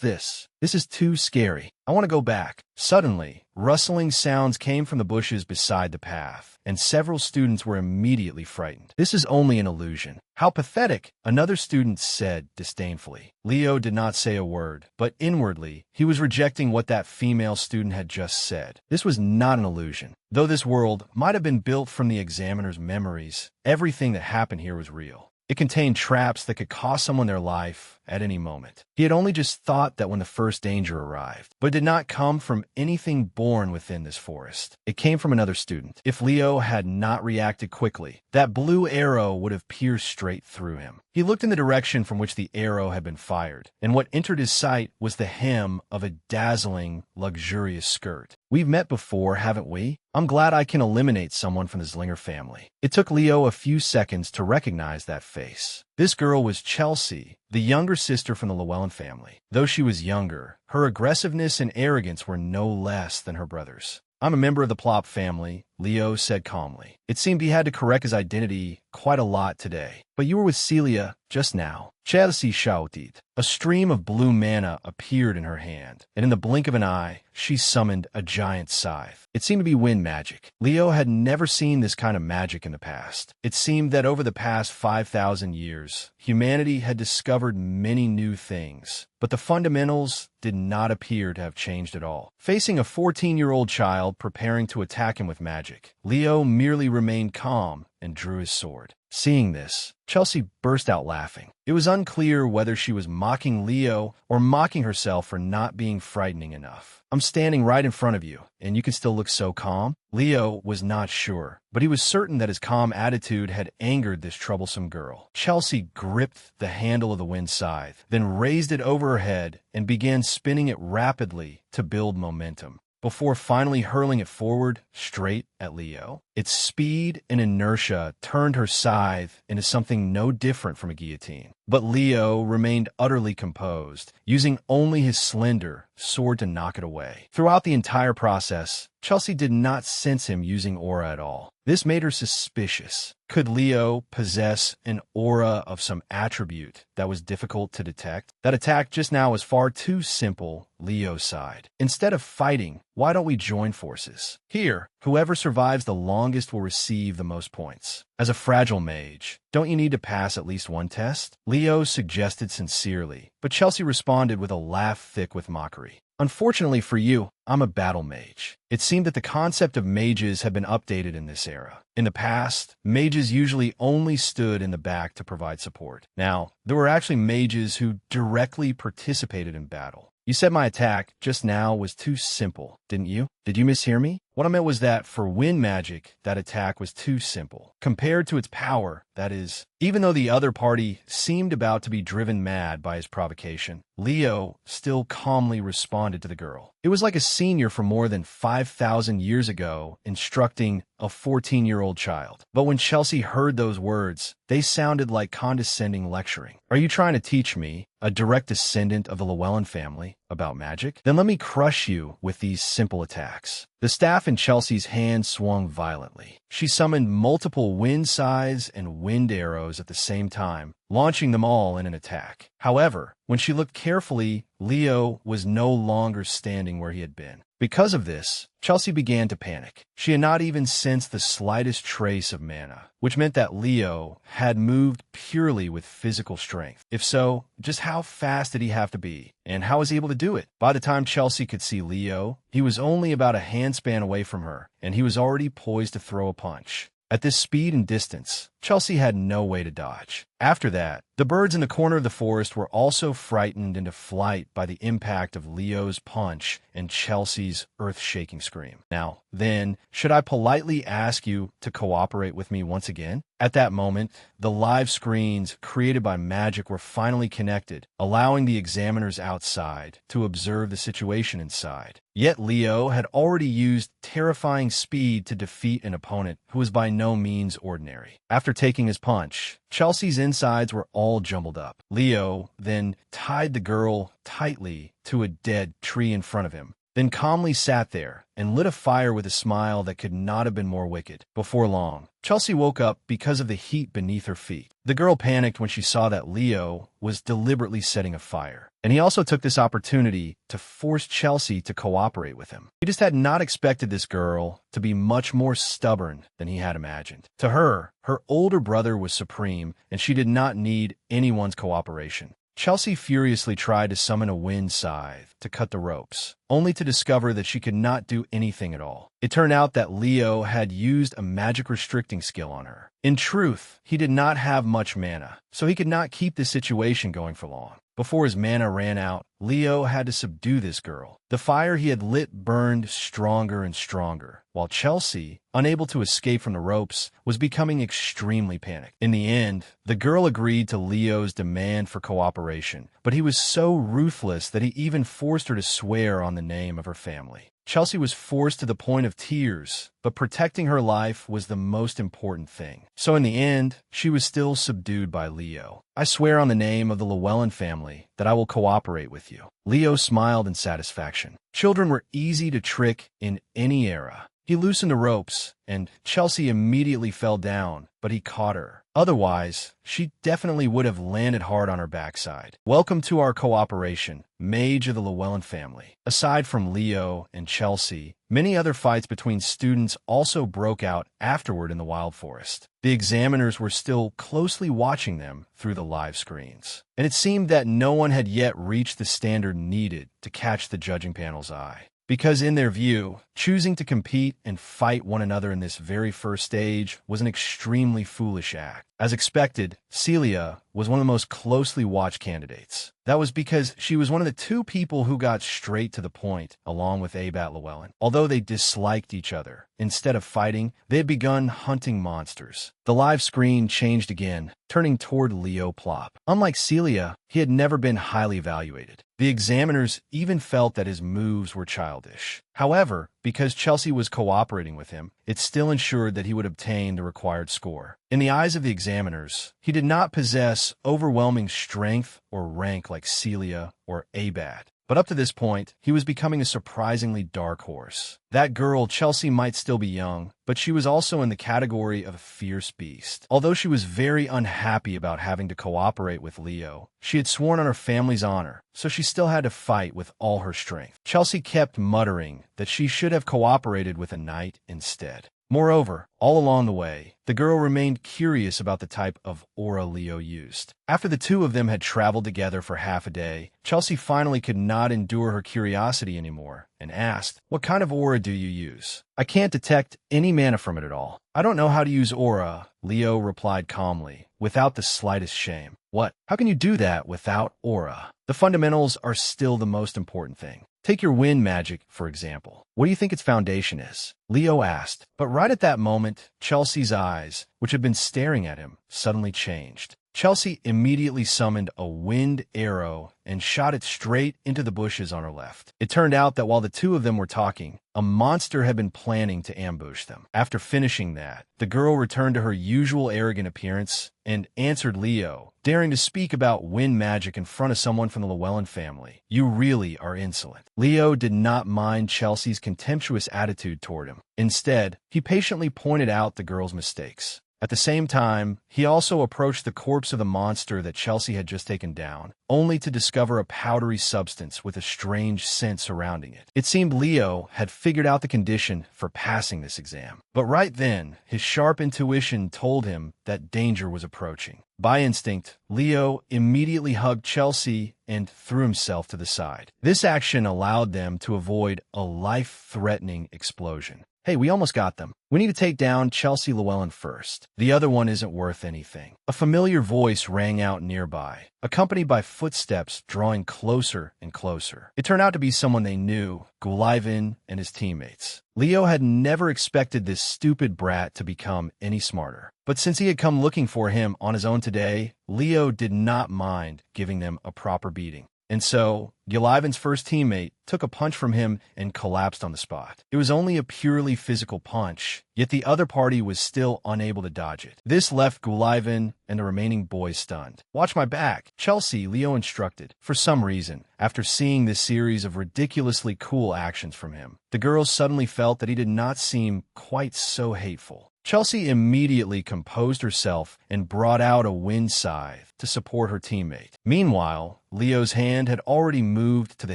this? This is too scary. I want to go back. Suddenly, rustling sounds came from the bushes beside the path, and several students were immediately frightened. This is only an illusion. How pathetic, another student said disdainfully. Leo did not say a word, but inwardly, he was rejecting what that female student had just said. This was not an illusion. Though this world might have been built from the examiner's memories, everything that happened here was real. It contained traps that could cost someone their life at any moment. He had only just thought that when the first danger arrived, but it did not come from anything born within this forest. It came from another student. If Leo had not reacted quickly, that blue arrow would have pierced straight through him. He looked in the direction from which the arrow had been fired, and what entered his sight was the hem of a dazzling, luxurious skirt. We've met before, haven't we? I'm glad I can eliminate someone from the Zlinger family. It took Leo a few seconds to recognize that face. This girl was Chelsea, the younger sister from the Llewellyn family. Though she was younger, her aggressiveness and arrogance were no less than her brother's. I'm a member of the Plop family, Leo said calmly. It seemed he had to correct his identity quite a lot today. But you were with Celia just now. Chelsea shouted. A stream of blue mana appeared in her hand, and in the blink of an eye, she summoned a giant scythe. It seemed to be wind magic. Leo had never seen this kind of magic in the past. It seemed that over the past 5,000 years, humanity had discovered many new things, but the fundamentals did not appear to have changed at all. Facing a 14-year-old child preparing to attack him with magic, Leo merely remained calm and drew his sword. Seeing this, Chelsea burst out laughing. It was unclear whether she was mocking Leo or mocking herself for not being frightening enough. I'm standing right in front of you, and you can still look so calm? Leo was not sure, but he was certain that his calm attitude had angered this troublesome girl. Chelsea gripped the handle of the wind scythe, then raised it over her head and began spinning it rapidly to build momentum, before finally hurling it forward straight at Leo. Its speed and inertia turned her scythe into something no different from a guillotine. But Leo remained utterly composed, using only his slender sword to knock it away. Throughout the entire process, Chelsea did not sense him using aura at all. This made her suspicious. Could Leo possess an aura of some attribute that was difficult to detect? That attack just now was far too simple, Leo sighed. Instead of fighting, why don't we join forces? Here, whoever survives the longest will receive the most points. As a fragile mage, don't you need to pass at least one test? Leo suggested sincerely, but Chelsea responded with a laugh thick with mockery. Unfortunately for you, I'm a battle mage. It seemed that the concept of mages had been updated in this era. In the past, mages usually only stood in the back to provide support. Now, there were actually mages who directly participated in battle. You said my attack just now was too simple, didn't you? Did you mishear me? What I meant was that for wind magic, that attack was too simple. Compared to its power, that is, even though the other party seemed about to be driven mad by his provocation, Leo still calmly responded to the girl. It was like a senior from more than 5,000 years ago instructing a 14-year-old child. But when Chelsea heard those words, they sounded like condescending lecturing. Are you trying to teach me, a direct descendant of the Llewellyn family, about magic? Then let me crush you with these simple attacks. The staff in Chelsea's hand swung violently. She summoned multiple wind scythes and wind arrows at the same time, launching them all in an attack. However, when she looked carefully, Leo was no longer standing where he had been. Because of this, Chelsea began to panic. She had not even sensed the slightest trace of mana, which meant that Leo had moved purely with physical strength. If so, just how fast did he have to be? And how was he able to do it? By the time Chelsea could see Leo, he was only about a handspan away from her, and he was already poised to throw a punch. At this speed and distance, Chelsea had no way to dodge. After that, the birds in the corner of the forest were also frightened into flight by the impact of Leo's punch and Chelsea's earth-shaking scream. Now, then, should I politely ask you to cooperate with me once again? At that moment, the live screens created by magic were finally connected, allowing the examiners outside to observe the situation inside. Yet Leo had already used terrifying speed to defeat an opponent who was by no means ordinary. After taking his punch, Chelsea's insides were all jumbled up. Leo then tied the girl tightly to a dead tree in front of him, then calmly sat there and lit a fire with a smile that could not have been more wicked. Before long, Chelsea woke up because of the heat beneath her feet. The girl panicked when she saw that Leo was deliberately setting a fire, and he also took this opportunity to force Chelsea to cooperate with him. He just had not expected this girl to be much more stubborn than he had imagined. To her, her older brother was supreme, and she did not need anyone's cooperation. Chelsea furiously tried to summon a wind scythe to cut the ropes, only to discover that she could not do anything at all. It turned out that Leo had used a magic restricting skill on her. In truth, he did not have much mana, so he could not keep the situation going for long. Before his mana ran out, Leo had to subdue this girl. The fire he had lit burned stronger and stronger, while Chelsea, unable to escape from the ropes, was becoming extremely panicked. In the end, the girl agreed to Leo's demand for cooperation, but he was so ruthless that he even forced her to swear on the name of her family. Chelsea was forced to the point of tears, but protecting her life was the most important thing. So in the end, she was still subdued by Leo. I swear on the name of the Llewellyn family that I will cooperate with you. Leo smiled in satisfaction. Children were easy to trick in any era. He loosened the ropes, and Chelsea immediately fell down, but he caught her. Otherwise, she definitely would have landed hard on her backside. Welcome to our cooperation, Mage of the Llewellyn family. Aside from Leo and Chelsea, many other fights between students also broke out afterward in the wild forest. The examiners were still closely watching them through the live screens, and it seemed that no one had yet reached the standard needed to catch the judging panel's eye. Because in their view, choosing to compete and fight one another in this very first stage was an extremely foolish act. As expected, Celia was one of the most closely watched candidates. That was because she was one of the two people who got straight to the point, along with Abat Llewellyn. Although they disliked each other, instead of fighting, they had begun hunting monsters. The live screen changed again, turning toward Leo Plop. Unlike Celia, he had never been highly evaluated. The examiners even felt that his moves were childish. However, because Chelsea was cooperating with him, it still ensured that he would obtain the required score. In the eyes of the examiners, he did not possess overwhelming strength or rank like Celia or Abat. But up to this point, he was becoming a surprisingly dark horse. That girl, Chelsea, might still be young, but she was also in the category of a fierce beast. Although she was very unhappy about having to cooperate with Leo, she had sworn on her family's honor, so she still had to fight with all her strength. Chelsea kept muttering that she should have cooperated with a knight instead. Moreover, all along the way, the girl remained curious about the type of aura Leo used. After the two of them had traveled together for half a day, Chelsea finally could not endure her curiosity anymore and asked, "What kind of aura do you use?" "I can't detect any mana from it at all. I don't know how to use aura," Leo replied calmly, without the slightest shame. "What? How can you do that without aura? The fundamentals are still the most important thing. Take your wind magic, for example. What do you think its foundation is?" Leo asked. But right at that moment, Chelsea's eyes, which had been staring at him, suddenly changed. Chelsea immediately summoned a wind arrow and shot it straight into the bushes on her left. It turned out that while the two of them were talking, a monster had been planning to ambush them. After finishing that, the girl returned to her usual arrogant appearance and answered Leo, daring to speak about wind magic in front of someone from the Llewellyn family. "You really are insolent." Leo did not mind Chelsea's contemptuous attitude toward him. Instead, he patiently pointed out the girl's mistakes. At the same time, he also approached the corpse of the monster that Chelsea had just taken down, only to discover a powdery substance with a strange scent surrounding it. It seemed Leo had figured out the condition for passing this exam. But right then, his sharp intuition told him that danger was approaching. By instinct, Leo immediately hugged Chelsea and threw himself to the side. This action allowed them to avoid a life-threatening explosion. "Hey, we almost got them. We need to take down Chelsea Llewellyn first. The other one isn't worth anything." A familiar voice rang out nearby, accompanied by footsteps drawing closer and closer. It turned out to be someone they knew, Gulivan and his teammates. Leo had never expected this stupid brat to become any smarter. But since he had come looking for him on his own today, Leo did not mind giving them a proper beating. And so, Gulivan's first teammate took a punch from him and collapsed on the spot. It was only a purely physical punch, yet the other party was still unable to dodge it. This left Gulivan and the remaining boys stunned. "Watch my back, Chelsea," Leo instructed. For some reason, after seeing this series of ridiculously cool actions from him, the girls suddenly felt that he did not seem quite so hateful. Chelsea immediately composed herself and brought out a wind scythe to support her teammate. Meanwhile, Leo's hand had already moved to the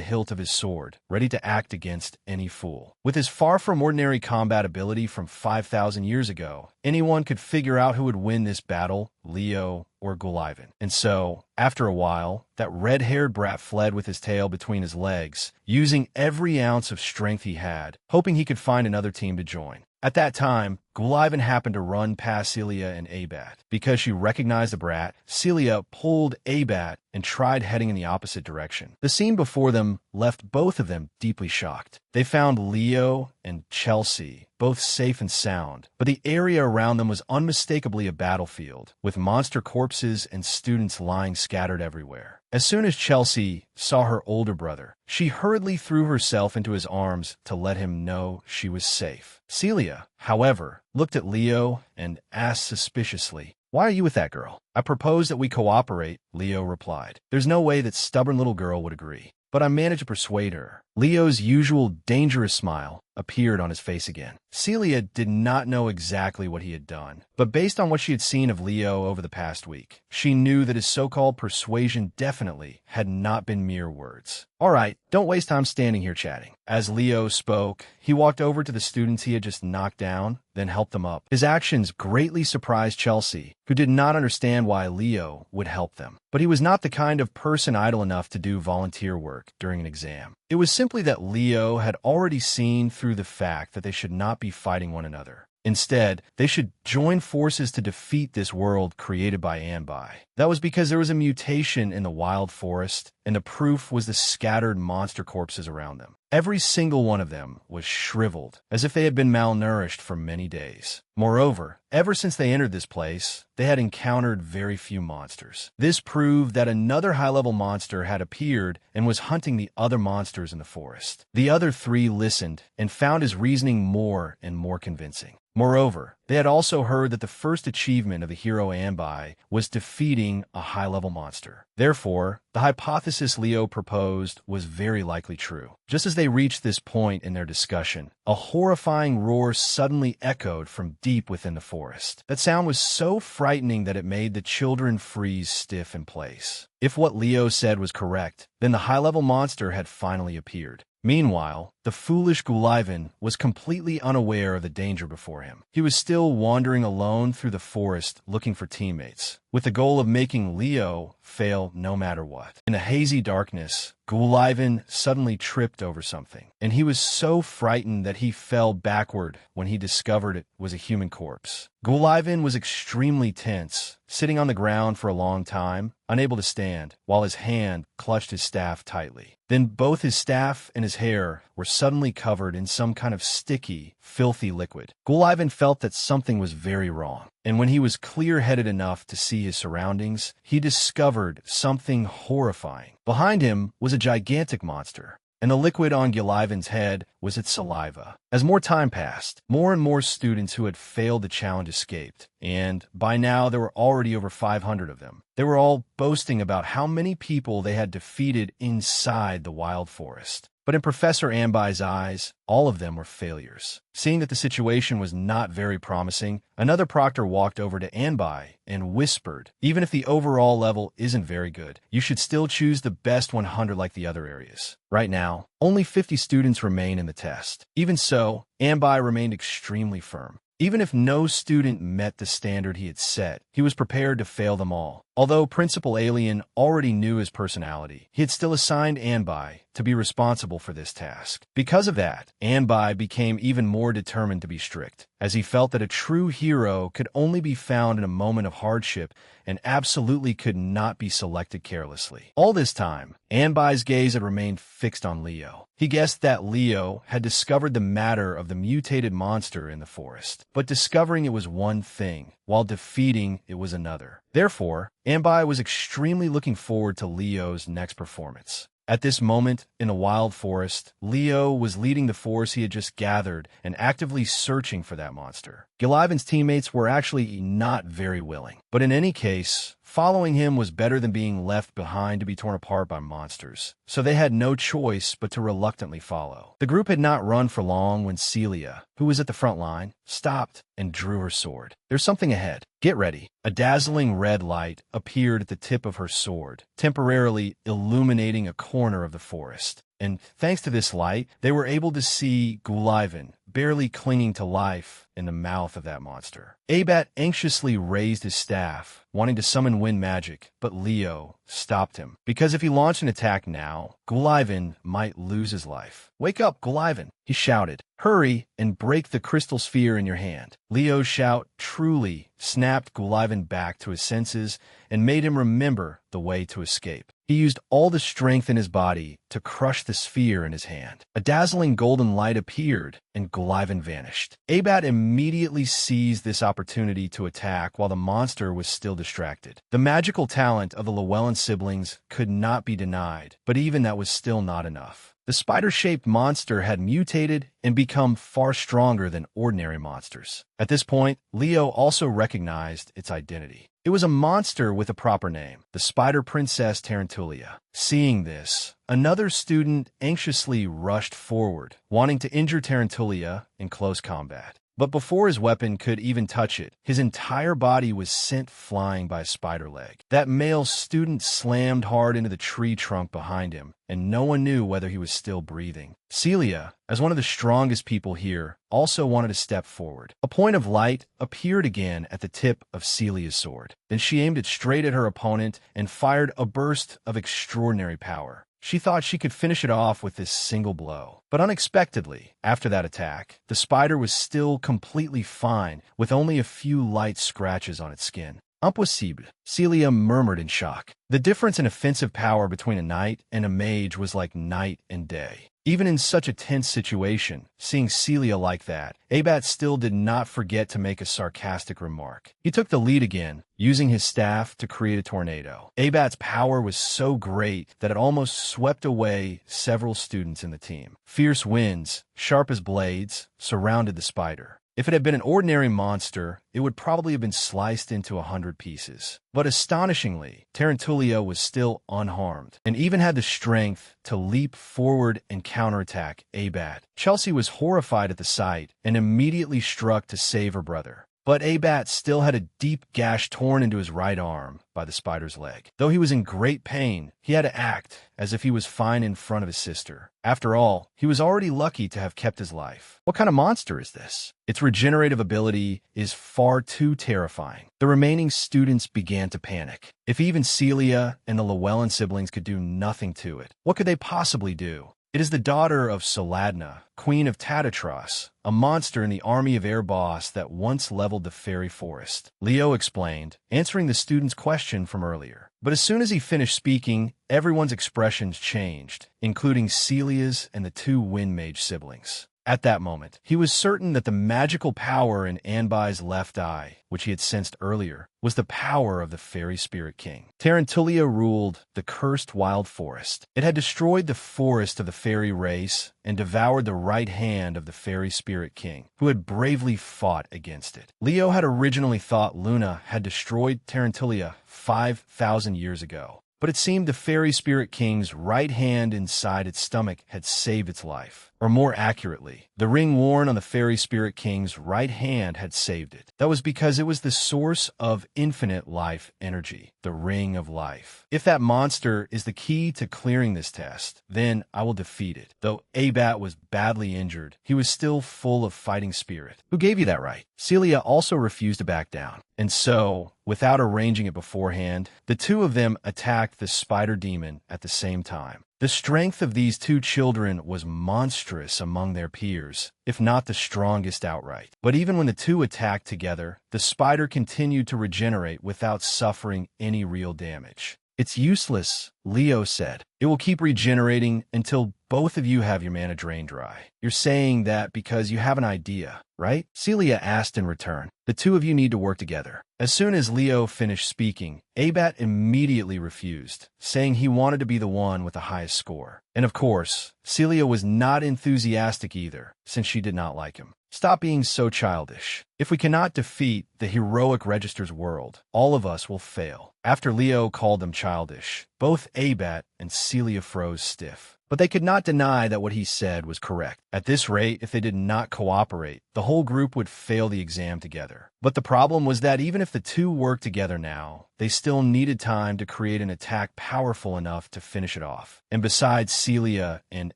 hilt of his sword, ready to act against any fool. With his far from ordinary combat ability from 5,000 years ago, anyone could figure out who would win this battle, Leo or Gulivan. And so, after a while, that red-haired brat fled with his tail between his legs, using every ounce of strength he had, hoping he could find another team to join. At that time, Gulivan happened to run past Celia and Abat. Because she recognized the brat, Celia pulled Abat and tried heading in the opposite direction. The scene before them left both of them deeply shocked. They found Leo and Chelsea both safe and sound, but the area around them was unmistakably a battlefield, with monster corpses and students lying scattered everywhere. As soon as Chelsea saw her older brother, she hurriedly threw herself into his arms to let him know she was safe. Celia, however, looked at Leo and asked suspiciously, "Why are you with that girl?" "I propose that we cooperate," Leo replied. "There's no way that stubborn little girl would agree. But I managed to persuade her. Leo's usual dangerous smile appeared on his face again. Celia did not know exactly what he had done, but based on what she had seen of Leo over the past week, she knew that his so-called persuasion definitely had not been mere words. All right, don't waste time standing here chatting. As Leo spoke, he walked over to the students he had just knocked down, then helped them up. His actions greatly surprised Chelsea, who did not understand why Leo would help them. But he was not the kind of person idle enough to do volunteer work during an exam. It was simply that Leo had already seen through the fact that they should not be fighting one another. Instead, they should join forces to defeat this world created by Anbai. That was because there was a mutation in the wild forest, and the proof was the scattered monster corpses around them. Every single one of them was shriveled, as if they had been malnourished for many days. Moreover, ever since they entered this place, they had encountered very few monsters. This proved that another high-level monster had appeared and was hunting the other monsters in the forest. The other three listened and found his reasoning more and more convincing. Moreover, they had also heard that the first achievement of the hero Anbai was defeating a high-level monster. Therefore, the hypothesis Leo proposed was very likely true. Just as they reached this point in their discussion, a horrifying roar suddenly echoed from deep within the forest. That sound was so frightening that it made the children freeze stiff in place. If what Leo said was correct, then the high-level monster had finally appeared. Meanwhile, the foolish Gullivan was completely unaware of the danger before him. He was still wandering alone through the forest looking for teammates, with the goal of making Leo fail no matter what. In the hazy darkness, Gullivan suddenly tripped over something, and he was so frightened that he fell backward when he discovered it was a human corpse. Gullivan was extremely tense, sitting on the ground for a long time, unable to stand, while his hand clutched his staff tightly. Then both his staff and his hair were suddenly covered in some kind of sticky, filthy liquid. Gullivan felt that something was very wrong, and when he was clear-headed enough to see his surroundings, he discovered something horrifying. Behind him was a gigantic monster, and the liquid on Gullivan's head was its saliva. As more time passed, more and more students who had failed the challenge escaped, and by now there were already over 500 of them. They were all boasting about how many people they had defeated inside the wild forest. But in Professor Anbai's eyes, all of them were failures. Seeing that the situation was not very promising, another proctor walked over to Anbai and whispered, "Even if the overall level isn't very good, you should still choose the best 100 like the other areas." Right now, only 50 students remain in the test. Even so, Anbai remained extremely firm. Even if no student met the standard he had set, he was prepared to fail them all. Although Principal Alien already knew his personality, he had still assigned Anbai to be responsible for this task. Because of that, Anbai became even more determined to be strict, as he felt that a true hero could only be found in a moment of hardship and absolutely could not be selected carelessly. All this time, Anbai's gaze had remained fixed on Leo. He guessed that Leo had discovered the matter of the mutated monster in the forest, but discovering it was one thing, while defeating it was another. Therefore, Anbai was extremely looking forward to Leo's next performance. At this moment, in the wild forest, Leo was leading the force he had just gathered and actively searching for that monster. Gullivan's teammates were actually not very willing, but in any case, following him was better than being left behind to be torn apart by monsters, so they had no choice but to reluctantly follow. The group had not run for long when Celia, who was at the front line, stopped and drew her sword. "There's something ahead. Get ready." A dazzling red light appeared at the tip of her sword, temporarily illuminating a corner of the forest. And thanks to this light, they were able to see Gullivan barely clinging to life in the mouth of that monster. Abat anxiously raised his staff, wanting to summon wind magic, but Leo stopped him, because if he launched an attack now, Gullivan might lose his life. "Wake up, Gullivan," he shouted. "Hurry and break the crystal sphere in your hand." Leo's shout truly snapped Gullivan back to his senses and made him remember the way to escape. He used all the strength in his body to crush the sphere in his hand. A dazzling golden light appeared, and Gullivan vanished. Abat immediately seized this opportunity to attack while the monster was still distracted. The magical talent of the Llewellyn siblings could not be denied, but even that was still not enough. The spider-shaped monster had mutated and become far stronger than ordinary monsters. At this point, Leo also recognized its identity. It was a monster with a proper name, the Spider Princess Tarantulia. Seeing this, another student anxiously rushed forward, wanting to injure Tarantulia in close combat. But before his weapon could even touch it, his entire body was sent flying by a spider leg. That male student slammed hard into the tree trunk behind him, and no one knew whether he was still breathing. Celia, as one of the strongest people here, also wanted to step forward. A point of light appeared again at the tip of Celia's sword. Then she aimed it straight at her opponent and fired a burst of extraordinary power. She thought she could finish it off with this single blow. But unexpectedly, after that attack, the spider was still completely fine, with only a few light scratches on its skin. Impossible, Celia murmured in shock. The difference in offensive power between a knight and a mage was like night and day. Even in such a tense situation, seeing Celia like that, Abat still did not forget to make a sarcastic remark. He took the lead again, using his staff to create a tornado. Abat's power was so great that it almost swept away several students in the team. Fierce winds, sharp as blades, surrounded the spider. If it had been an ordinary monster, it would probably have been sliced into 100 pieces. But astonishingly, Tarantulia was still unharmed, and even had the strength to leap forward and counterattack Abat. Chelsea was horrified at the sight, and immediately struck to save her brother. But Abat still had a deep gash torn into his right arm by the spider's leg. Though he was in great pain, he had to act as if he was fine in front of his sister. After all, he was already lucky to have kept his life. What kind of monster is this? Its regenerative ability is far too terrifying. The remaining students began to panic. If even Celia and the Llewellyn siblings could do nothing to it, what could they possibly do? It is the daughter of Saladna, queen of Tatatros, a monster in the army of Air Boss that once leveled the fairy forest. Leo explained, answering the student's question from earlier. But as soon as he finished speaking, everyone's expressions changed, including Celia's and the two Wind Mage siblings. At that moment, he was certain that the magical power in Anbai's left eye, which he had sensed earlier, was the power of the Fairy Spirit King. Tarantulia ruled the cursed wild forest. It had destroyed the forest of the fairy race and devoured the right hand of the Fairy Spirit King, who had bravely fought against it. Leo had originally thought Luna had destroyed Tarantulia 5,000 years ago. But it seemed the Fairy Spirit King's right hand inside its stomach had saved its life. Or more accurately, the ring worn on the Fairy Spirit King's right hand had saved it. That was because it was the source of infinite life energy, the Ring of Life. If that monster is the key to clearing this test, then I will defeat it. Though Abat was badly injured, he was still full of fighting spirit. Who gave you that right? Celia also refused to back down. And so, without arranging it beforehand, the two of them attacked the spider demon at the same time. The strength of these two children was monstrous among their peers, if not the strongest outright. But even when the two attacked together, the spider continued to regenerate without suffering any real damage. It's useless, Leo said. It will keep regenerating until both of you have your mana drain dry. You're saying that because you have an idea, right? Celia asked in return. The two of you need to work together. As soon as Leo finished speaking, Abat immediately refused, saying he wanted to be the one with the highest score. And of course, Celia was not enthusiastic either, since she did not like him. Stop being so childish. If we cannot defeat the heroic Register's world, all of us will fail. After Leo called them childish, both Abat and Celia froze stiff. But they could not deny that what he said was correct. At this rate, if they did not cooperate, the whole group would fail the exam together. But the problem was that even if the two worked together now, they still needed time to create an attack powerful enough to finish it off. And besides Celia and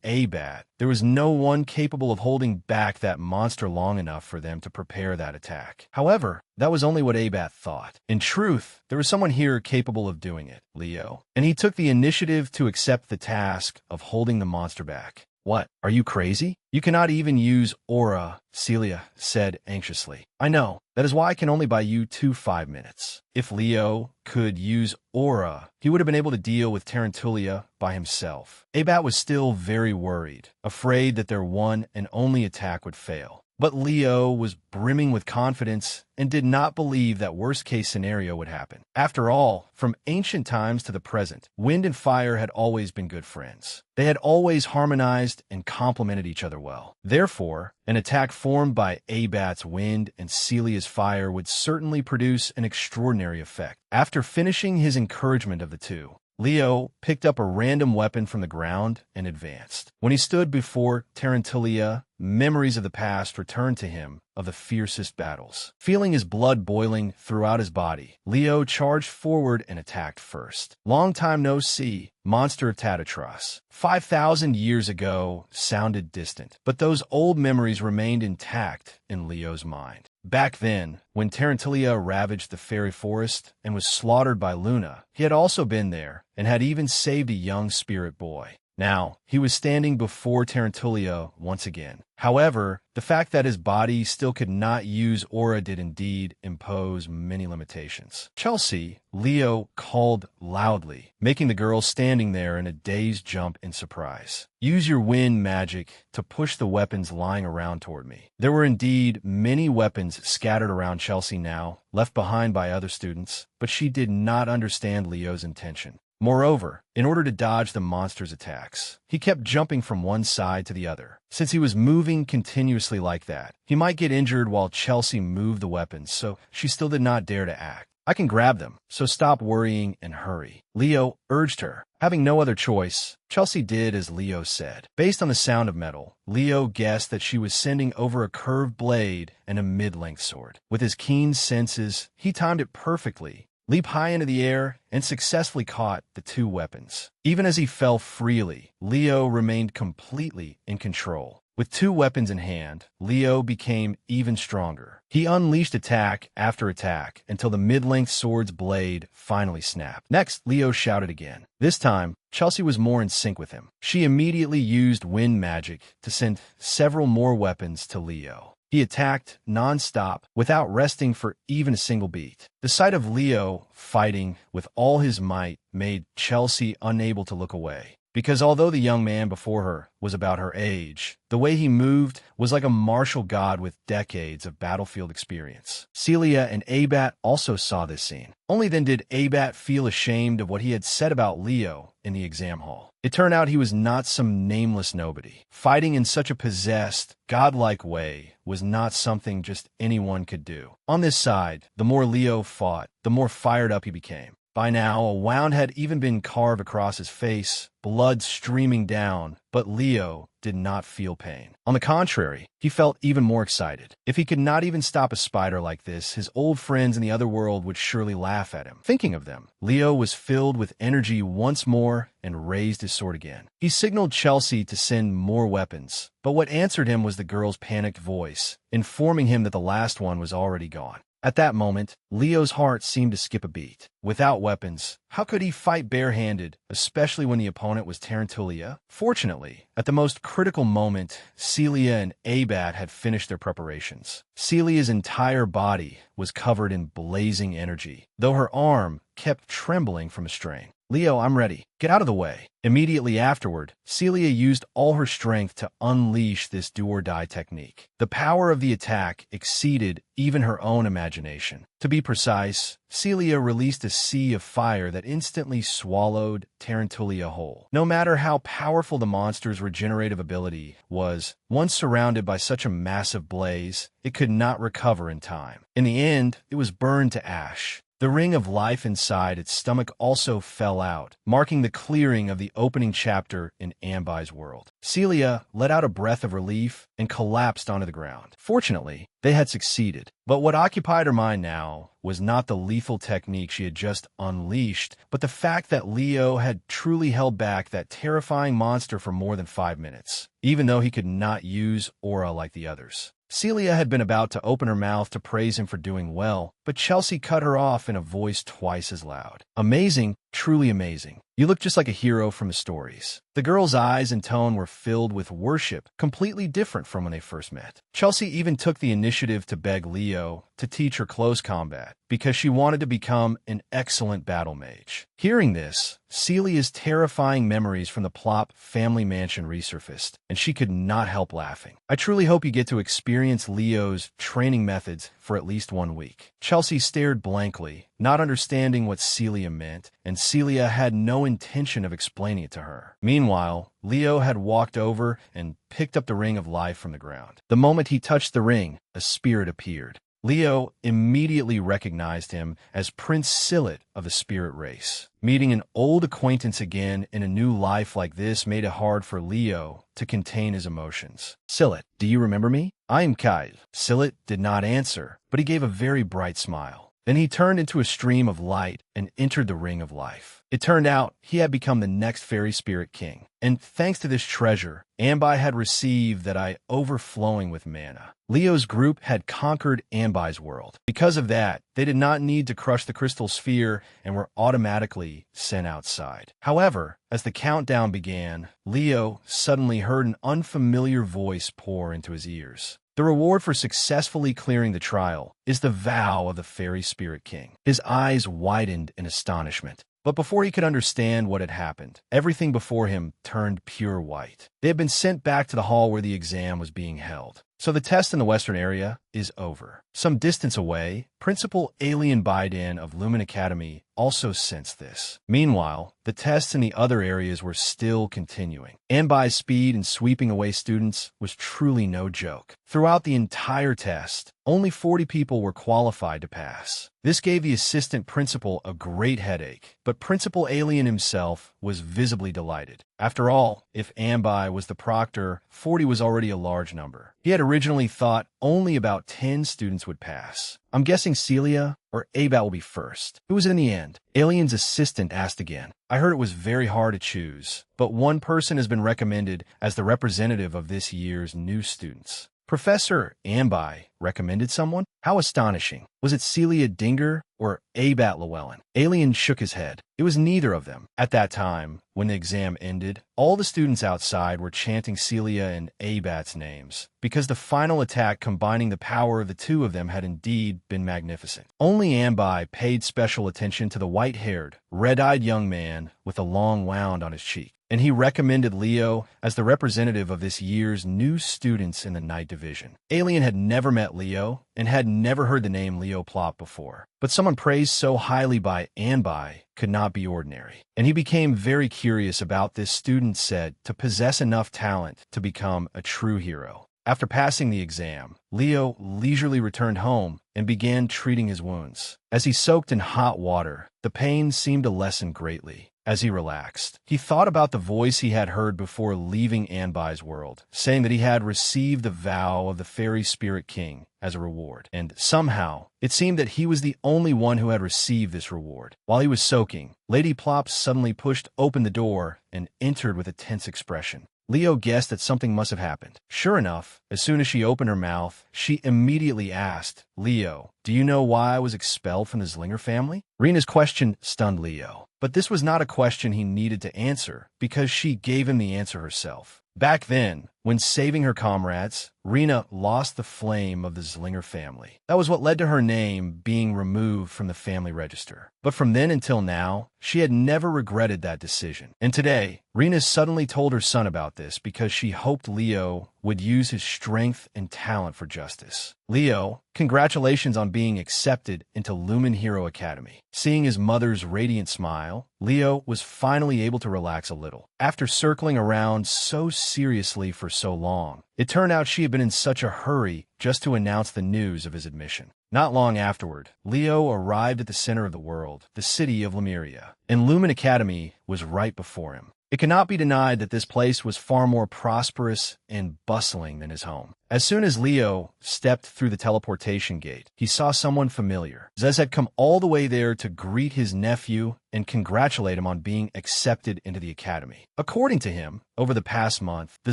Abat, there was no one capable of holding back that monster long enough for them to prepare that attack. However, that was only what Abat thought. In truth, there was someone here capable of doing it, Leo. And he took the initiative to accept the task of holding the monster back. What? Are you crazy? You cannot even use aura, Celia said anxiously. I know. That is why I can only buy you 5 minutes. If Leo could use aura, he would have been able to deal with Tarantulia by himself. Abat was still very worried, afraid that their one and only attack would fail. But Leo was brimming with confidence and did not believe that worst-case scenario would happen. After all, from ancient times to the present, wind and fire had always been good friends. They had always harmonized and complemented each other well. Therefore, an attack formed by Abat's wind and Celia's fire would certainly produce an extraordinary effect. After finishing his encouragement of the two, Leo picked up a random weapon from the ground and advanced. When he stood before Tarantulia, memories of the past returned to him of the fiercest battles. Feeling his blood boiling throughout his body, Leo charged forward and attacked first. Long time no see, monster of Tatatros. 5,000 years ago sounded distant, but those old memories remained intact in Leo's mind. Back then, when Tarantulia ravaged the fairy forest and was slaughtered by Luna, he had also been there and had even saved a young spirit boy. Now, he was standing before Tarantulia once again. However, the fact that his body still could not use aura did indeed impose many limitations. "Chelsea," Leo called loudly, making the girl standing there in a dazed jump in surprise. "Use your wind magic to push the weapons lying around toward me." There were indeed many weapons scattered around Chelsea now, left behind by other students, but she did not understand Leo's intention. Moreover, in order to dodge the monster's attacks, he kept jumping from one side to the other. Since he was moving continuously like that, he might get injured while Chelsea moved the weapons, so she still did not dare to act. "I can grab them, so stop worrying and hurry," Leo urged her. Having no other choice, Chelsea did as Leo said. Based on the sound of metal, Leo guessed that she was sending over a curved blade and a mid-length sword. With his keen senses, he timed it perfectly, leaped high into the air, and successfully caught the two weapons. Even as he fell freely, Leo remained completely in control. With two weapons in hand, Leo became even stronger. He unleashed attack after attack until the mid-length sword's blade finally snapped. Next, Leo shouted again. This time, Chelsea was more in sync with him. She immediately used wind magic to send several more weapons to Leo. He attacked non-stop without resting for even a single beat. The sight of Leo fighting with all his might made Chelsea unable to look away. Because although the young man before her was about her age, the way he moved was like a martial god with decades of battlefield experience. Celia and Abat also saw this scene. Only then did Abat feel ashamed of what he had said about Leo in the exam hall. It turned out he was not some nameless nobody. Fighting in such a possessed, godlike way was not something just anyone could do. On this side, the more Leo fought, the more fired up he became. By now, a wound had even been carved across his face, blood streaming down, but Leo did not feel pain. On the contrary, he felt even more excited. If he could not even stop a spider like this, his old friends in the other world would surely laugh at him. Thinking of them, Leo was filled with energy once more and raised his sword again. He signaled Chelsea to send more weapons, but what answered him was the girl's panicked voice, informing him that the last one was already gone. At that moment, Leo's heart seemed to skip a beat. Without weapons, how could he fight barehanded, especially when the opponent was Tarantulia? Fortunately, at the most critical moment, Celia and Abat had finished their preparations. Celia's entire body was covered in blazing energy, though her arm kept trembling from a strain. "Leo, I'm ready. Get out of the way." Immediately afterward, Celia used all her strength to unleash this do-or-die technique. The power of the attack exceeded even her own imagination. To be precise, Celia released a sea of fire that instantly swallowed Tarantulia whole. No matter how powerful the monster's regenerative ability was, once surrounded by such a massive blaze, it could not recover in time. In the end, it was burned to ash. The ring of life inside its stomach also fell out, marking the clearing of the opening chapter in Ambai's world. Celia let out a breath of relief and collapsed onto the ground. Fortunately, they had succeeded. But what occupied her mind now was not the lethal technique she had just unleashed, but the fact that Leo had truly held back that terrifying monster for more than 5 minutes, even though he could not use aura like the others. Celia had been about to open her mouth to praise him for doing well, but Chelsea cut her off in a voice twice as loud. "Amazing, Truly amazing. You look just like a hero from the stories." The girl's eyes and tone were filled with worship, completely different from when they first met. Chelsea even took the initiative to beg Leo to teach her close combat because she wanted to become an excellent battle mage. Hearing this, Celia's terrifying memories from the Plop family mansion resurfaced, and she could not help laughing. "I truly hope you get to experience Leo's training methods for at least 1 week." Chelsea stared blankly, not understanding what Celia meant, and Celia had no intention of explaining it to her. Meanwhile, Leo had walked over and picked up the Ring of Life from the ground. The moment he touched the ring, a spirit appeared. Leo immediately recognized him as Prince Sillet of the spirit race. Meeting an old acquaintance again in a new life like this made it hard for Leo to contain his emotions. "Sillet, do you remember me? I am Kyle." Sillet did not answer, but he gave a very bright smile. Then he turned into a stream of light and entered the Ring of Life. It turned out he had become the next fairy spirit king. And thanks to this treasure, Ambai had received that eye overflowing with mana. Leo's group had conquered Ambai's world. Because of that, they did not need to crush the crystal sphere and were automatically sent outside. However, as the countdown began, Leo suddenly heard an unfamiliar voice pour into his ears. The reward for successfully clearing the trial is the vow of the Fairy Spirit King. His eyes widened in astonishment. But before he could understand what had happened, everything before him turned pure white. They had been sent back to the hall where the exam was being held. So the test in the western area is over. Some distance away, Principal Alien Biden of Lumen Academy also sensed this. Meanwhile, the tests in the other areas were still continuing. Ambai's speed in sweeping away students was truly no joke. Throughout the entire test, only 40 people were qualified to pass. This gave the assistant principal a great headache, but Principal Alien himself was visibly delighted. After all, if Ambai was the proctor, 40 was already a large number. He had originally thought only about 10 students would pass. "I'm guessing Celia or Abat will be first. Who was it in the end?" Alien's assistant asked again. "I heard it was very hard to choose, but one person has been recommended as the representative of this year's new students." Professor Ambai recommended someone? How astonishing. Was it Celia Dinger or Abat Llewellyn? Alien shook his head. It was neither of them. At that time, when the exam ended, all the students outside were chanting Celia and Abat's names, because the final attack combining the power of the two of them had indeed been magnificent. Only Ambai paid special attention to the white-haired, red-eyed young man with a long wound on his cheek, and he recommended Leo as the representative of this year's new students in the Night Division. Alien had never met Leo and had never heard the name Leo Plop before, but someone praised so highly by Ambai could not be ordinary, and he became very curious about this student said to possess enough talent to become a true hero. After passing the exam, Leo leisurely returned home and began treating his wounds. As he soaked in hot water, the pain seemed to lessen greatly. As he relaxed, he thought about the voice he had heard before leaving Ambai's world, saying that he had received the vow of the Fairy Spirit King as a reward, and somehow it seemed that he was the only one who had received this reward. While he was soaking, Lady Plop suddenly pushed open the door and entered with a tense expression. Leo guessed that something must have happened. Sure enough, as soon as she opened her mouth, she immediately asked, "Leo, do you know why I was expelled from the Zlinger family?" Rena's question stunned Leo, but this was not a question he needed to answer because she gave him the answer herself. Back then, when saving her comrades, Rena lost the flame of the Zlinger family. That was what led to her name being removed from the family register. But from then until now, she had never regretted that decision. And today, Rena suddenly told her son about this because she hoped Leo would use his strength and talent for justice. "Leo, congratulations on being accepted into Lumen Hero Academy." Seeing his mother's radiant smile, Leo was finally able to relax a little. After circling around so seriously for so long, it turned out she had been in such a hurry just to announce the news of his admission. Not long afterward, Leo arrived at the center of the world, the city of Lemuria, and Lumen Academy was right before him. It cannot be denied that this place was far more prosperous and bustling than his home. As soon as Leo stepped through the teleportation gate, he saw someone familiar. Zez had come all the way there to greet his nephew and congratulate him on being accepted into the academy. According to him, over the past month, the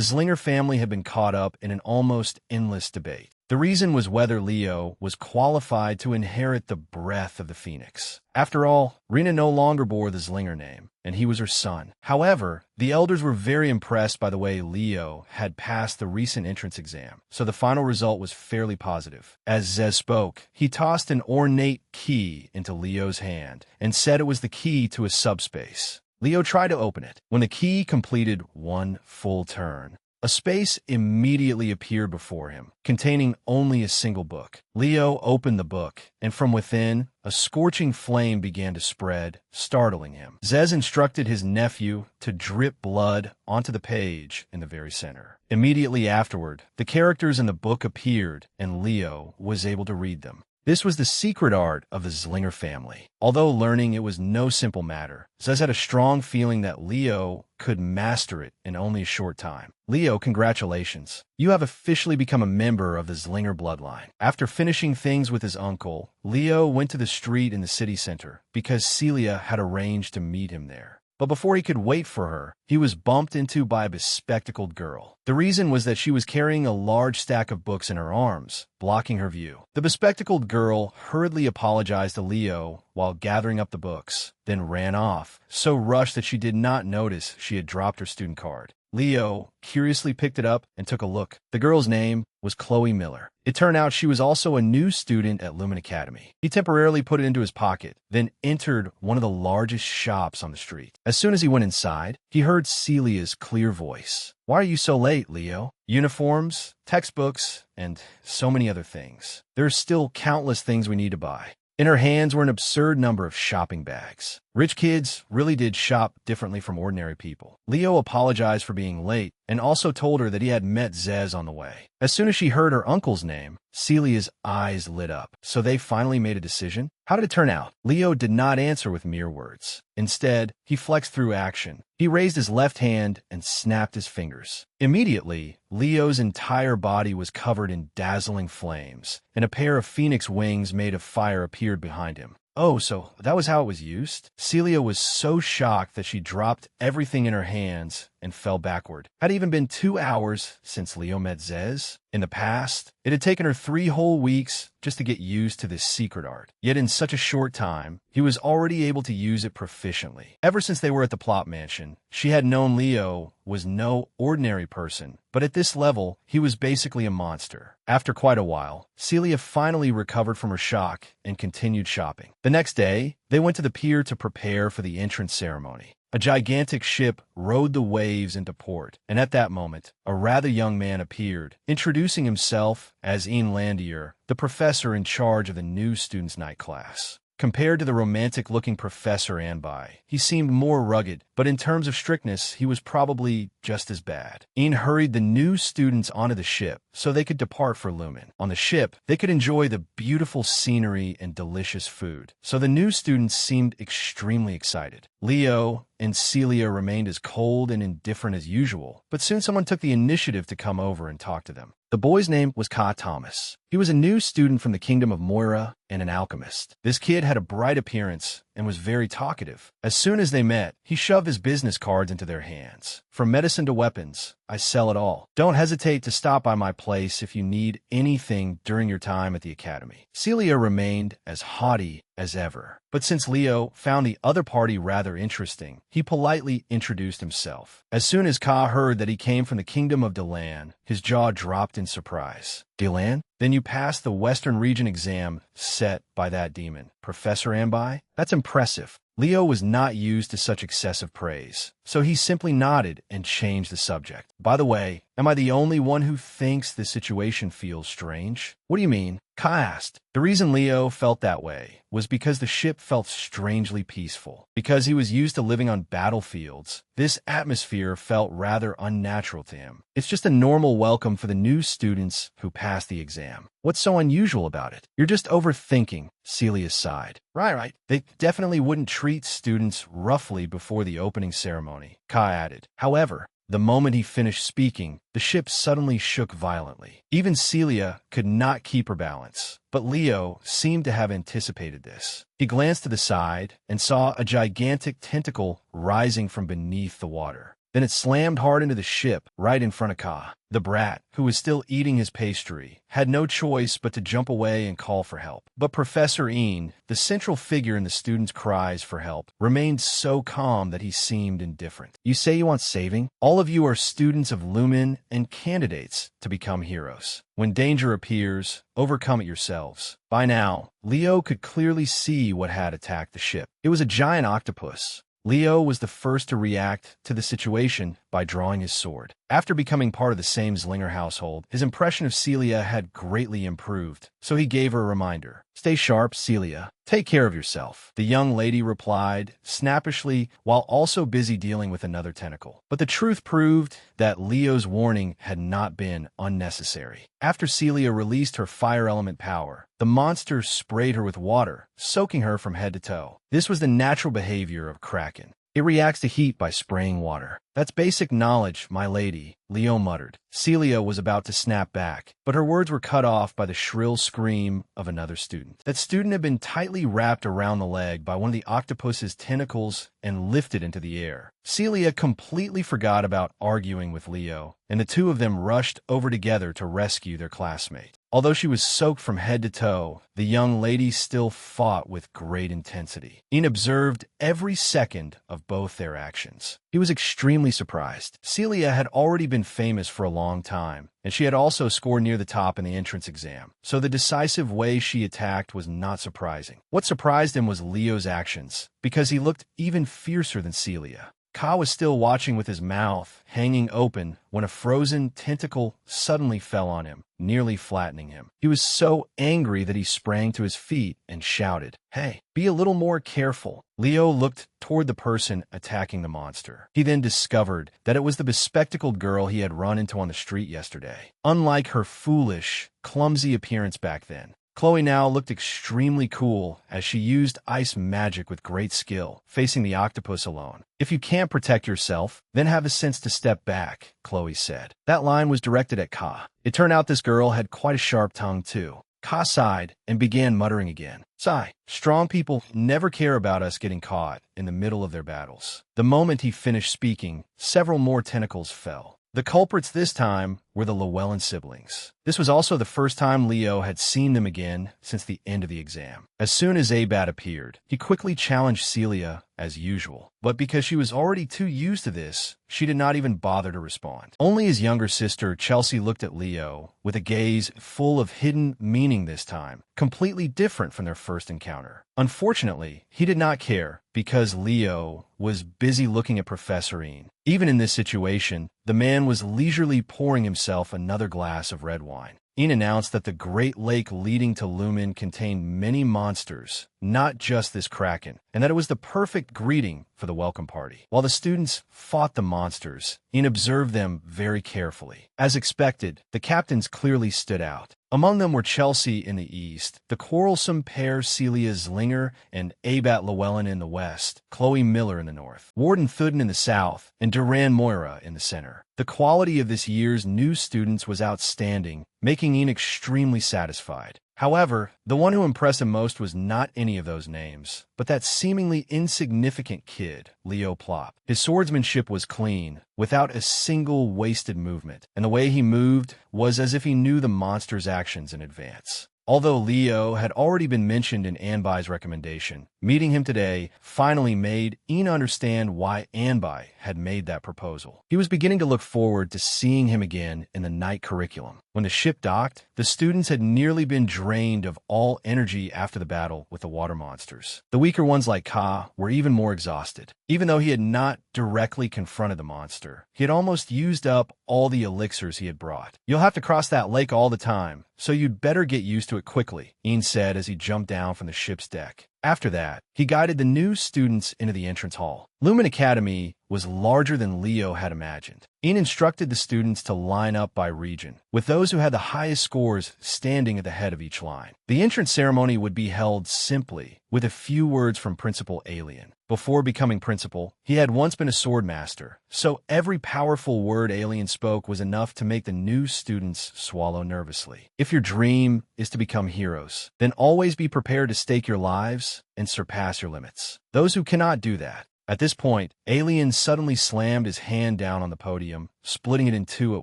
Zlinger family had been caught up in an almost endless debate. The reason was whether Leo was qualified to inherit the breath of the phoenix. After all, Rena no longer bore the Zlinger name, and he was her son. However, the elders were very impressed by the way Leo had passed the recent entrance exam, so the final result was fairly positive. As Zez spoke, he tossed an ornate key into Leo's hand and said it was the key to a subspace. Leo tried to open it. When the key completed one full turn, a space immediately appeared before him, containing only a single book. Leo opened the book, and from within, a scorching flame began to spread, startling him. Zez instructed his nephew to drip blood onto the page in the very center. Immediately afterward, the characters in the book appeared, and Leo was able to read them. This was the secret art of the Zlinger family. Although learning it was no simple matter, Zez had a strong feeling that Leo could master it in only a short time. Leo, congratulations. You have officially become a member of the Zlinger bloodline. After finishing things with his uncle, Leo went to the street in the city center because Celia had arranged to meet him there. But before he could wait for her, he was bumped into by a bespectacled girl. The reason was that she was carrying a large stack of books in her arms, blocking her view. The bespectacled girl hurriedly apologized to Leo while gathering up the books, then ran off, so rushed that she did not notice she had dropped her student card. Leo curiously picked it up and took a look. The girl's name was Chloe Miller. It turned out she was also a new student at Lumen Academy. He temporarily put it into his pocket, then entered one of the largest shops on the street. As soon as he went inside, he heard Celia's clear voice. "Why are you so late, Leo? Uniforms, textbooks, and so many other things. There's still countless things we need to buy." In her hands were an absurd number of shopping bags. Rich kids really did shop differently from ordinary people. Leo apologized for being late and also told her that he had met Zez on the way. As soon as she heard her uncle's name, Celia's eyes lit up. So they finally made a decision? How did it turn out? Leo did not answer with mere words. Instead, he flexed through action. He raised his left hand and snapped his fingers. Immediately, Leo's entire body was covered in dazzling flames, and a pair of phoenix wings made of fire appeared behind him. Oh, so that was how it was used? Celia was so shocked that she dropped everything in her hands and fell backward. Had it even been 2 hours since Leo met Zez? In the past, it had taken her 3 whole weeks just to get used to this secret art. Yet in such a short time, he was already able to use it proficiently. Ever since they were at the plot mansion, she had known Leo was no ordinary person, but at this level, he was basically a monster. After quite a while, Celia finally recovered from her shock and continued shopping. The next day, they went to the pier to prepare for the entrance ceremony. A gigantic ship rode the waves into port, and at that moment, a rather young man appeared, introducing himself as Ian Landier, the professor in charge of the new students' night class. Compared to the romantic-looking Professor Anbai, he seemed more rugged, but in terms of strictness, he was probably just as bad. Ian hurried the new students onto the ship so they could depart for Lumen. On the ship, they could enjoy the beautiful scenery and delicious food, so the new students seemed extremely excited. Leo and Celia remained as cold and indifferent as usual, but soon someone took the initiative to come over and talk to them. The boy's name was Ka Thomas. He was a new student from the kingdom of Moira and an alchemist. This kid had a bright appearance and was very talkative. As soon as they met, he shoved his business cards into their hands. From medicine to weapons, I sell it all. Don't hesitate to stop by my place if you need anything during your time at the academy. Celia remained as haughty as ever. But since Leo found the other party rather interesting, he politely introduced himself. As soon as Ka heard that he came from the kingdom of Delan, his jaw dropped in surprise. Delan? Then you passed the Western Region exam set by that demon, Professor Anbai? That's impressive. Leo was not used to such excessive praise, so he simply nodded and changed the subject. By the way, am I the only one who thinks this situation feels strange? What do you mean? Ka asked. The reason Leo felt that way was because the ship felt strangely peaceful. Because he was used to living on battlefields, this atmosphere felt rather unnatural to him. It's just a normal welcome for the new students who passed the exam. What's so unusual about it? You're just overthinking, Celia sighed. Right. They definitely wouldn't treat students roughly before the opening ceremony, Ka added. However, the moment he finished speaking, the ship suddenly shook violently. Even Celia could not keep her balance, but Leo seemed to have anticipated this. He glanced to the side and saw a gigantic tentacle rising from beneath the water. Then it slammed hard into the ship right in front of Ka. The brat, who was still eating his pastry, had no choice but to jump away and call for help. But Professor Een, the central figure in the students' cries for help, remained so calm that he seemed indifferent. You say you want saving? All of you are students of Lumen and candidates to become heroes. When danger appears, overcome it yourselves. By now, Leo could clearly see what had attacked the ship. It was a giant octopus. Leo was the first to react to the situation by drawing his sword. After becoming part of the same Zlinger household, his impression of Celia had greatly improved, so he gave her a reminder. "Stay sharp, Celia. Take care of yourself," the young lady replied, snappishly, while also busy dealing with another tentacle. But the truth proved that Leo's warning had not been unnecessary. After Celia released her fire element power, the monster sprayed her with water, soaking her from head to toe. This was the natural behavior of Kraken. It reacts to heat by spraying water. "That's basic knowledge, my lady," Leo muttered. Celia was about to snap back, but her words were cut off by the shrill scream of another student. That student had been tightly wrapped around the leg by one of the octopus's tentacles and lifted into the air. Celia completely forgot about arguing with Leo, and the two of them rushed over together to rescue their classmate. Although she was soaked from head to toe, the young lady still fought with great intensity. Ian observed every second of both their actions. He was extremely surprised. Celia had already been famous for a long time, and she had also scored near the top in the entrance exam, so the decisive way she attacked was not surprising. What surprised him was Leo's actions, because he looked even fiercer than Celia. Ka was still watching with his mouth hanging open when a frozen tentacle suddenly fell on him, nearly flattening him. He was so angry that he sprang to his feet and shouted, "Hey, be a little more careful." Leo looked toward the person attacking the monster. He then discovered that it was the bespectacled girl he had run into on the street yesterday. Unlike her foolish, clumsy appearance back then, Chloe now looked extremely cool as she used ice magic with great skill, facing the octopus alone. "If you can't protect yourself, then have the sense to step back," Chloe said. That line was directed at Ka. It turned out this girl had quite a sharp tongue, too. Ka sighed and began muttering again. "Sigh, strong people never care about us getting caught in the middle of their battles." The moment he finished speaking, several more tentacles fell. The culprits this time were the Llewellyn siblings. This was also the first time Leo had seen them again since the end of the exam. As soon as Abad appeared, he quickly challenged Celia as usual. But because she was already too used to this, she did not even bother to respond. Only his younger sister, Chelsea, looked at Leo with a gaze full of hidden meaning this time, completely different from their first encounter. Unfortunately, he did not care because Leo was busy looking at Professor Een. Even in this situation, the man was leisurely pouring himself another glass of red wine. Een announced that the Great Lake leading to Lumen contained many monsters, not just this kraken, and that it was the perfect greeting for the welcome party. While the students fought the monsters, Een observed them very carefully. As expected, the captains clearly stood out. Among them were Chelsea in the east, the quarrelsome pair Celia Zlinger and Abat Llewellyn in the west, Chloe Miller in the north, Warden Thuden in the south, and Duran Moira in the center. The quality of this year's new students was outstanding, making Ian extremely satisfied. However, the one who impressed him most was not any of those names, but that seemingly insignificant kid, Leo Plop. His swordsmanship was clean, without a single wasted movement, and the way he moved was as if he knew the monster's actions in advance. Although Leo had already been mentioned in Anbai's recommendation, meeting him today finally made Ian understand why Anbai had made that proposal. He was beginning to look forward to seeing him again in the night curriculum. When the ship docked, the students had nearly been drained of all energy after the battle with the water monsters. The weaker ones like Ka were even more exhausted. Even though he had not directly confronted the monster, he had almost used up all the elixirs he had brought. "You'll have to cross that lake all the time, so you'd better get used to it quickly," Ian said as he jumped down from the ship's deck. After that, he guided the new students into the entrance hall. Lumen Academy was larger than Leo had imagined. Ian instructed the students to line up by region, with those who had the highest scores standing at the head of each line. The entrance ceremony would be held simply, with a few words from Principal Alien. Before becoming principal, he had once been a sword master, so every powerful word Alien spoke was enough to make the new students swallow nervously. If your dream is to become heroes, then always be prepared to stake your lives and surpass your limits. Those who cannot do that At this point, Alien suddenly slammed his hand down on the podium, splitting it in two at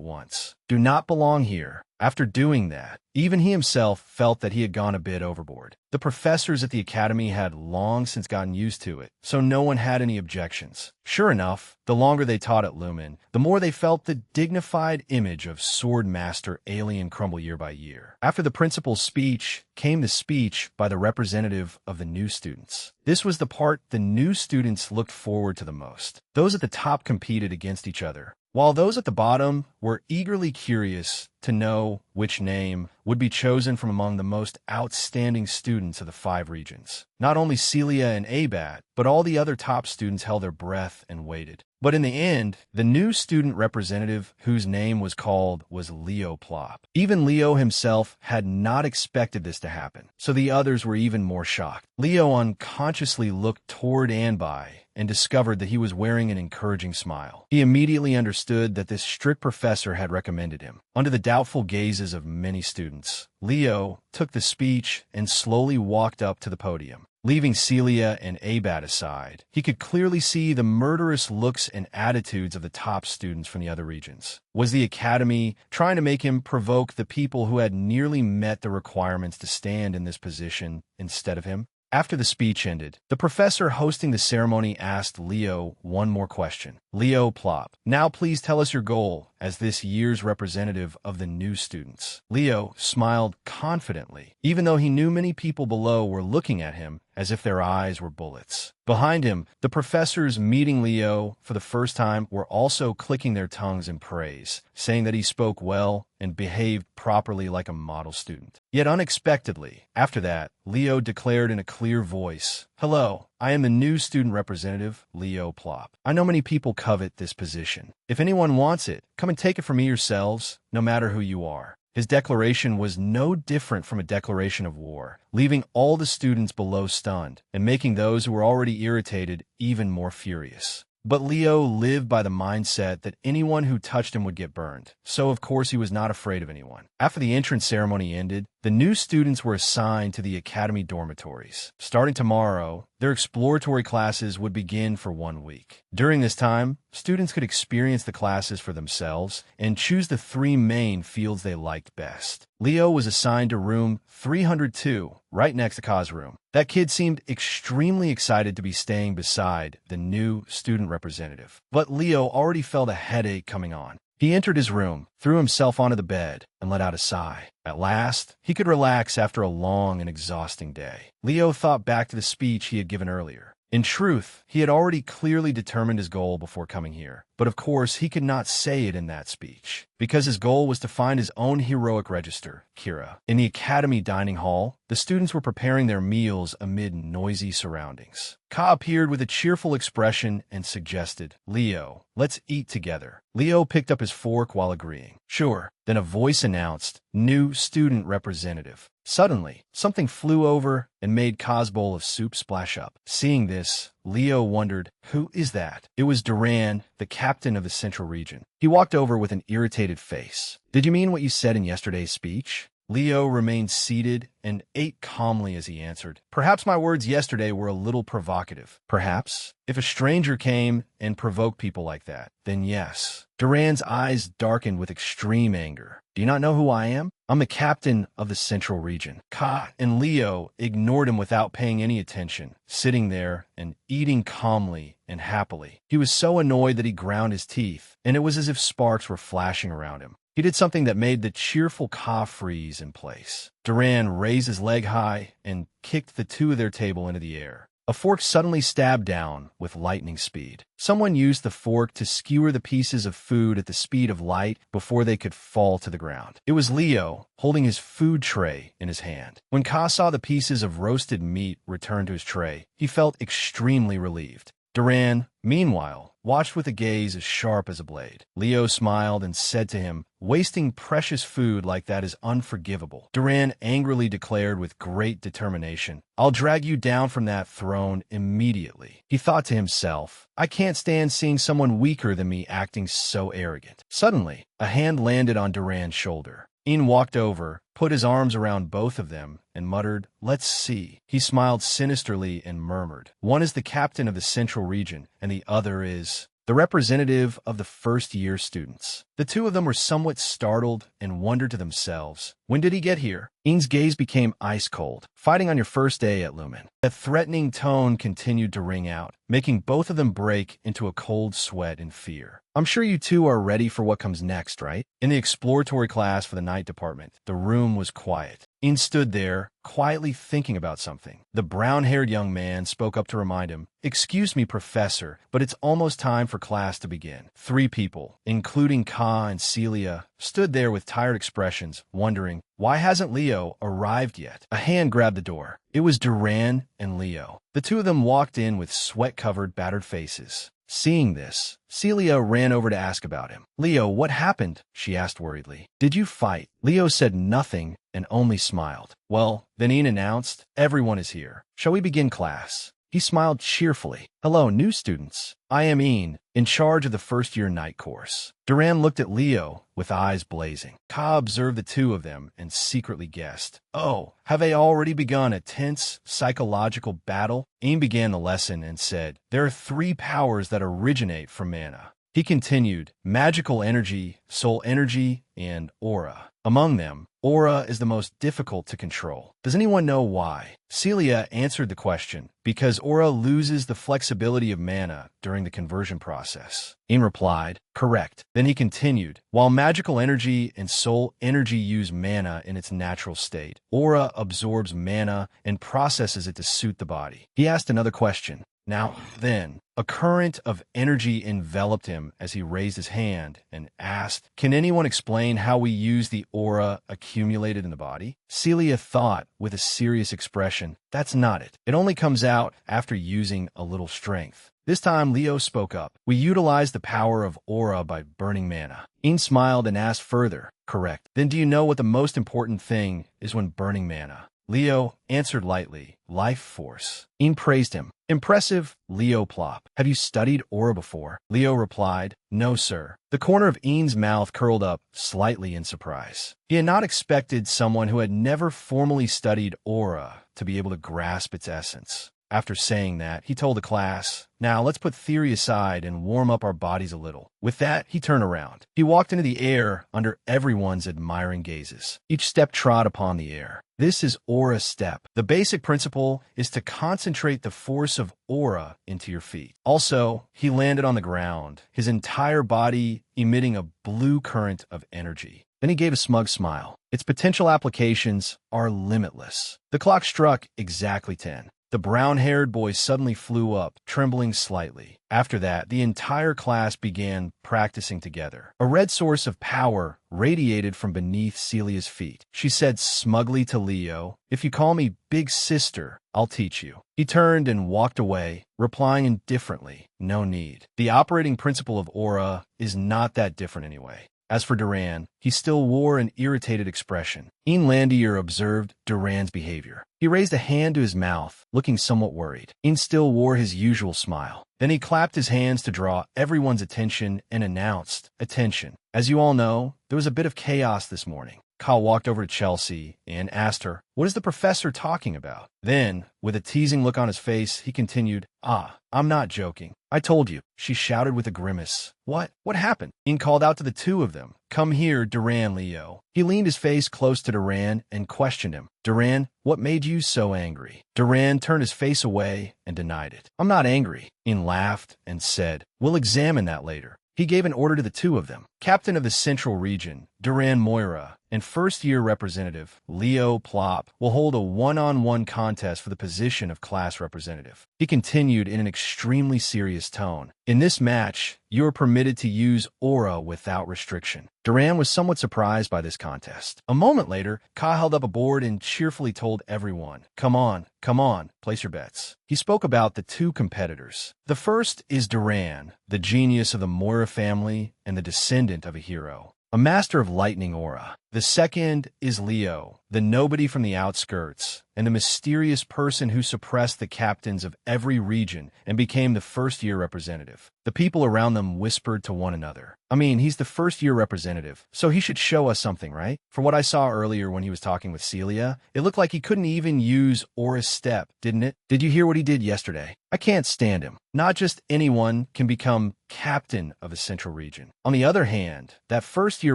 once. Do not belong here. After doing that, even he himself felt that he had gone a bit overboard. The professors at the academy had long since gotten used to it, so no one had any objections. Sure enough, the longer they taught at Lumen, the more they felt the dignified image of Sword Master Alien crumble year by year. After the principal's speech came the speech by the representative of the new students. This was the part the new students looked forward to the most. Those at the top competed against each other, while those at the bottom were eagerly curious to know which name would be chosen from among the most outstanding students of the 5 regions. Not only Celia and Abad, but all the other top students held their breath and waited. But in the end, the new student representative whose name was called was Leo Plop. Even Leo himself had not expected this to happen, so the others were even more shocked. Leo unconsciously looked toward Anbai and discovered that he was wearing an encouraging smile. He immediately understood that this strict professor had recommended him. Under the doubtful gazes of many students, Leo took the speech and slowly walked up to the podium. Leaving Celia and Abad aside, he could clearly see the murderous looks and attitudes of the top students from the other regions. Was the academy trying to make him provoke the people who had nearly met the requirements to stand in this position instead of him? After the speech ended, the professor hosting the ceremony asked Leo one more question. Leo Plop, now please tell us your goal as this year's representative of the new students. Leo smiled confidently, even though he knew many people below were looking at him as if their eyes were bullets. Behind him, the professors meeting Leo for the first time were also clicking their tongues in praise, saying that he spoke well and behaved properly like a model student. Yet unexpectedly, after that, Leo declared in a clear voice, "Hello, I am the new student representative, Leo Plop. I know many people covet this position. If anyone wants it, come and take it from me yourselves, no matter who you are." His declaration was no different from a declaration of war, leaving all the students below stunned and making those who were already irritated even more furious. But Leo lived by the mindset that anyone who touched him would get burned, so of course he was not afraid of anyone. After the entrance ceremony ended, the new students were assigned to the academy dormitories. Starting tomorrow, their exploratory classes would begin for 1 week. During this time, students could experience the classes for themselves and choose the 3 main fields they liked best. Leo was assigned to room 302, right next to Ka's room. That kid seemed extremely excited to be staying beside the new student representative. But Leo already felt a headache coming on. He entered his room, threw himself onto the bed, and let out a sigh. At last, he could relax after a long and exhausting day. Leo thought back to the speech he had given earlier. In truth, he had already clearly determined his goal before coming here, but of course he could not say it in that speech, because his goal was to find his own heroic register, Kira. In the academy dining hall, the students were preparing their meals amid noisy surroundings. Ka appeared with a cheerful expression and suggested, "Leo, let's eat together." Leo picked up his fork while agreeing. "Sure." Then a voice announced, "New student representative." Suddenly, something flew over and made Ka's bowl of soup splash up. Seeing this, Leo wondered, who is that? It was Duran, the captain of the Central Region. He walked over with an irritated face. "Did you mean what you said in yesterday's speech?" Leo remained seated and ate calmly as he answered, "Perhaps my words yesterday were a little provocative. Perhaps. If a stranger came and provoked people like that, then yes." Duran's eyes darkened with extreme anger. "Do you not know who I am? I'm the captain of the Central Region." Ka and Leo ignored him without paying any attention, sitting there and eating calmly and happily. He was so annoyed that he ground his teeth, and it was as if sparks were flashing around him. He did something that made the cheerful Ka freeze in place. Duran raised his leg high and kicked the 2 of their table into the air. A fork suddenly stabbed down with lightning speed. Someone used the fork to skewer the pieces of food at the speed of light before they could fall to the ground. It was Leo, holding his food tray in his hand. When Ka saw the pieces of roasted meat return to his tray, he felt extremely relieved. Duran, meanwhile, watched with a gaze as sharp as a blade. Leo smiled and said to him, "Wasting precious food like that is unforgivable." Duran angrily declared with great determination, "I'll drag you down from that throne immediately." He thought to himself, "I can't stand seeing someone weaker than me acting so arrogant." Suddenly, a hand landed on Duran's shoulder. Ian walked over, put his arms around both of them, and muttered, "Let's see." He smiled sinisterly and murmured, "One is the captain of the Central Region, and the other is the representative of the first-year students." The two of them were somewhat startled and wondered to themselves, when did he get here? Ian's gaze became ice-cold. Fighting on your first day at Lumen. A threatening tone continued to ring out, making both of them break into a cold sweat in fear. "I'm sure you two are ready for what comes next, right?" In the exploratory class for the night department, the room was quiet. Ian stood there, quietly thinking about something. The brown-haired young man spoke up to remind him, "Excuse me, Professor, but it's almost time for class to begin." Three people, including Ka and Celia, stood there with tired expressions, wondering, why hasn't Leo arrived yet? A hand grabbed the door. It was Duran and Leo. The two of them walked in with sweat-covered, battered faces. Seeing this, Celia ran over to ask about him. "Leo, what happened?" she asked worriedly. "Did you fight?" Leo said nothing and only smiled. "Well," then Ian announced, "everyone is here. Shall we begin class?" He smiled cheerfully. "Hello, new students. I am Ian, in charge of the first-year night course." Duran looked at Leo with eyes blazing. Ka observed the two of them and secretly guessed, "Oh, have they already begun a tense psychological battle?" Ian began the lesson and said, "There are three powers that originate from mana." He continued, magical energy, soul energy, and aura. Among them, aura is the most difficult to control. Does anyone know why? Celia answered the question, because aura loses the flexibility of mana during the conversion process. Ian replied, correct. Then he continued, while magical energy and soul energy use mana in its natural state, aura absorbs mana and processes it to suit the body. He asked another question. Now, then, a current of energy enveloped him as he raised his hand and asked, "Can anyone explain how we use the aura accumulated in the body?" Celia thought with a serious expression, "That's not it. It only comes out after using a little strength." This time, Leo spoke up. "We utilize the power of aura by burning mana." Ian smiled and asked further, "Correct. Then do you know what the most important thing is when burning mana?" Leo answered lightly, "Life force." Ian praised him. "Impressive, Leo Plop. Have you studied aura before?" Leo replied, "No, sir." The corner of Ian's mouth curled up slightly in surprise. He had not expected someone who had never formally studied aura to be able to grasp its essence. After saying that, he told the class, "Now let's put theory aside and warm up our bodies a little." With that, he turned around. He walked into the air under everyone's admiring gazes. Each step trod upon the air. This is aura step. The basic principle is to concentrate the force of aura into your feet. Also, he landed on the ground, his entire body emitting a blue current of energy. Then he gave a smug smile. Its potential applications are limitless. The clock struck exactly 10. The brown-haired boy suddenly flew up, trembling slightly. After that, the entire class began practicing together. A red source of power radiated from beneath Celia's feet. She said smugly to Leo, "If you call me Big Sister, I'll teach you." He turned and walked away, replying indifferently, "No need. The operating principle of aura is not that different anyway." As for Duran, he still wore an irritated expression. Ian Landier observed Duran's behavior. He raised a hand to his mouth, looking somewhat worried. Ian still wore his usual smile. Then he clapped his hands to draw everyone's attention and announced, "Attention. As you all know, there was a bit of chaos this morning." Kyle walked over to Chelsea and asked her, "What is the professor talking about?" Then, with a teasing look on his face, he continued, I'm not joking. I told you." She shouted with a grimace. What happened?" Ian called out to the two of them. "Come here, Duran, Leo." He leaned his face close to Duran and questioned him. "Duran, what made you so angry?" Duran turned his face away and denied it. "I'm not angry." Ian laughed and said, "We'll examine that later." He gave an order to the two of them. Captain of the Central Region, Duran Moira, and first-year representative, Leo Plop, will hold a one-on-one contest for the position of class representative. He continued in an extremely serious tone. "In this match, you are permitted to use aura without restriction." Duran was somewhat surprised by this contest. A moment later, Ka held up a board and cheerfully told everyone, come on, place your bets." He spoke about the two competitors. The first is Duran, the genius of the Moira family and the descendant of a hero. A master of lightning aura. The second is Leo, the nobody from the outskirts, and the mysterious person who suppressed the captains of every region and became the first-year representative. The people around them whispered to one another. I mean, he's the first-year representative, so he should show us something, right? For what I saw earlier when he was talking with Celia, it looked like he couldn't even use Aura's step, didn't it? Did you hear what he did yesterday? I can't stand him. Not just anyone can become captain of a central region. On the other hand, that first-year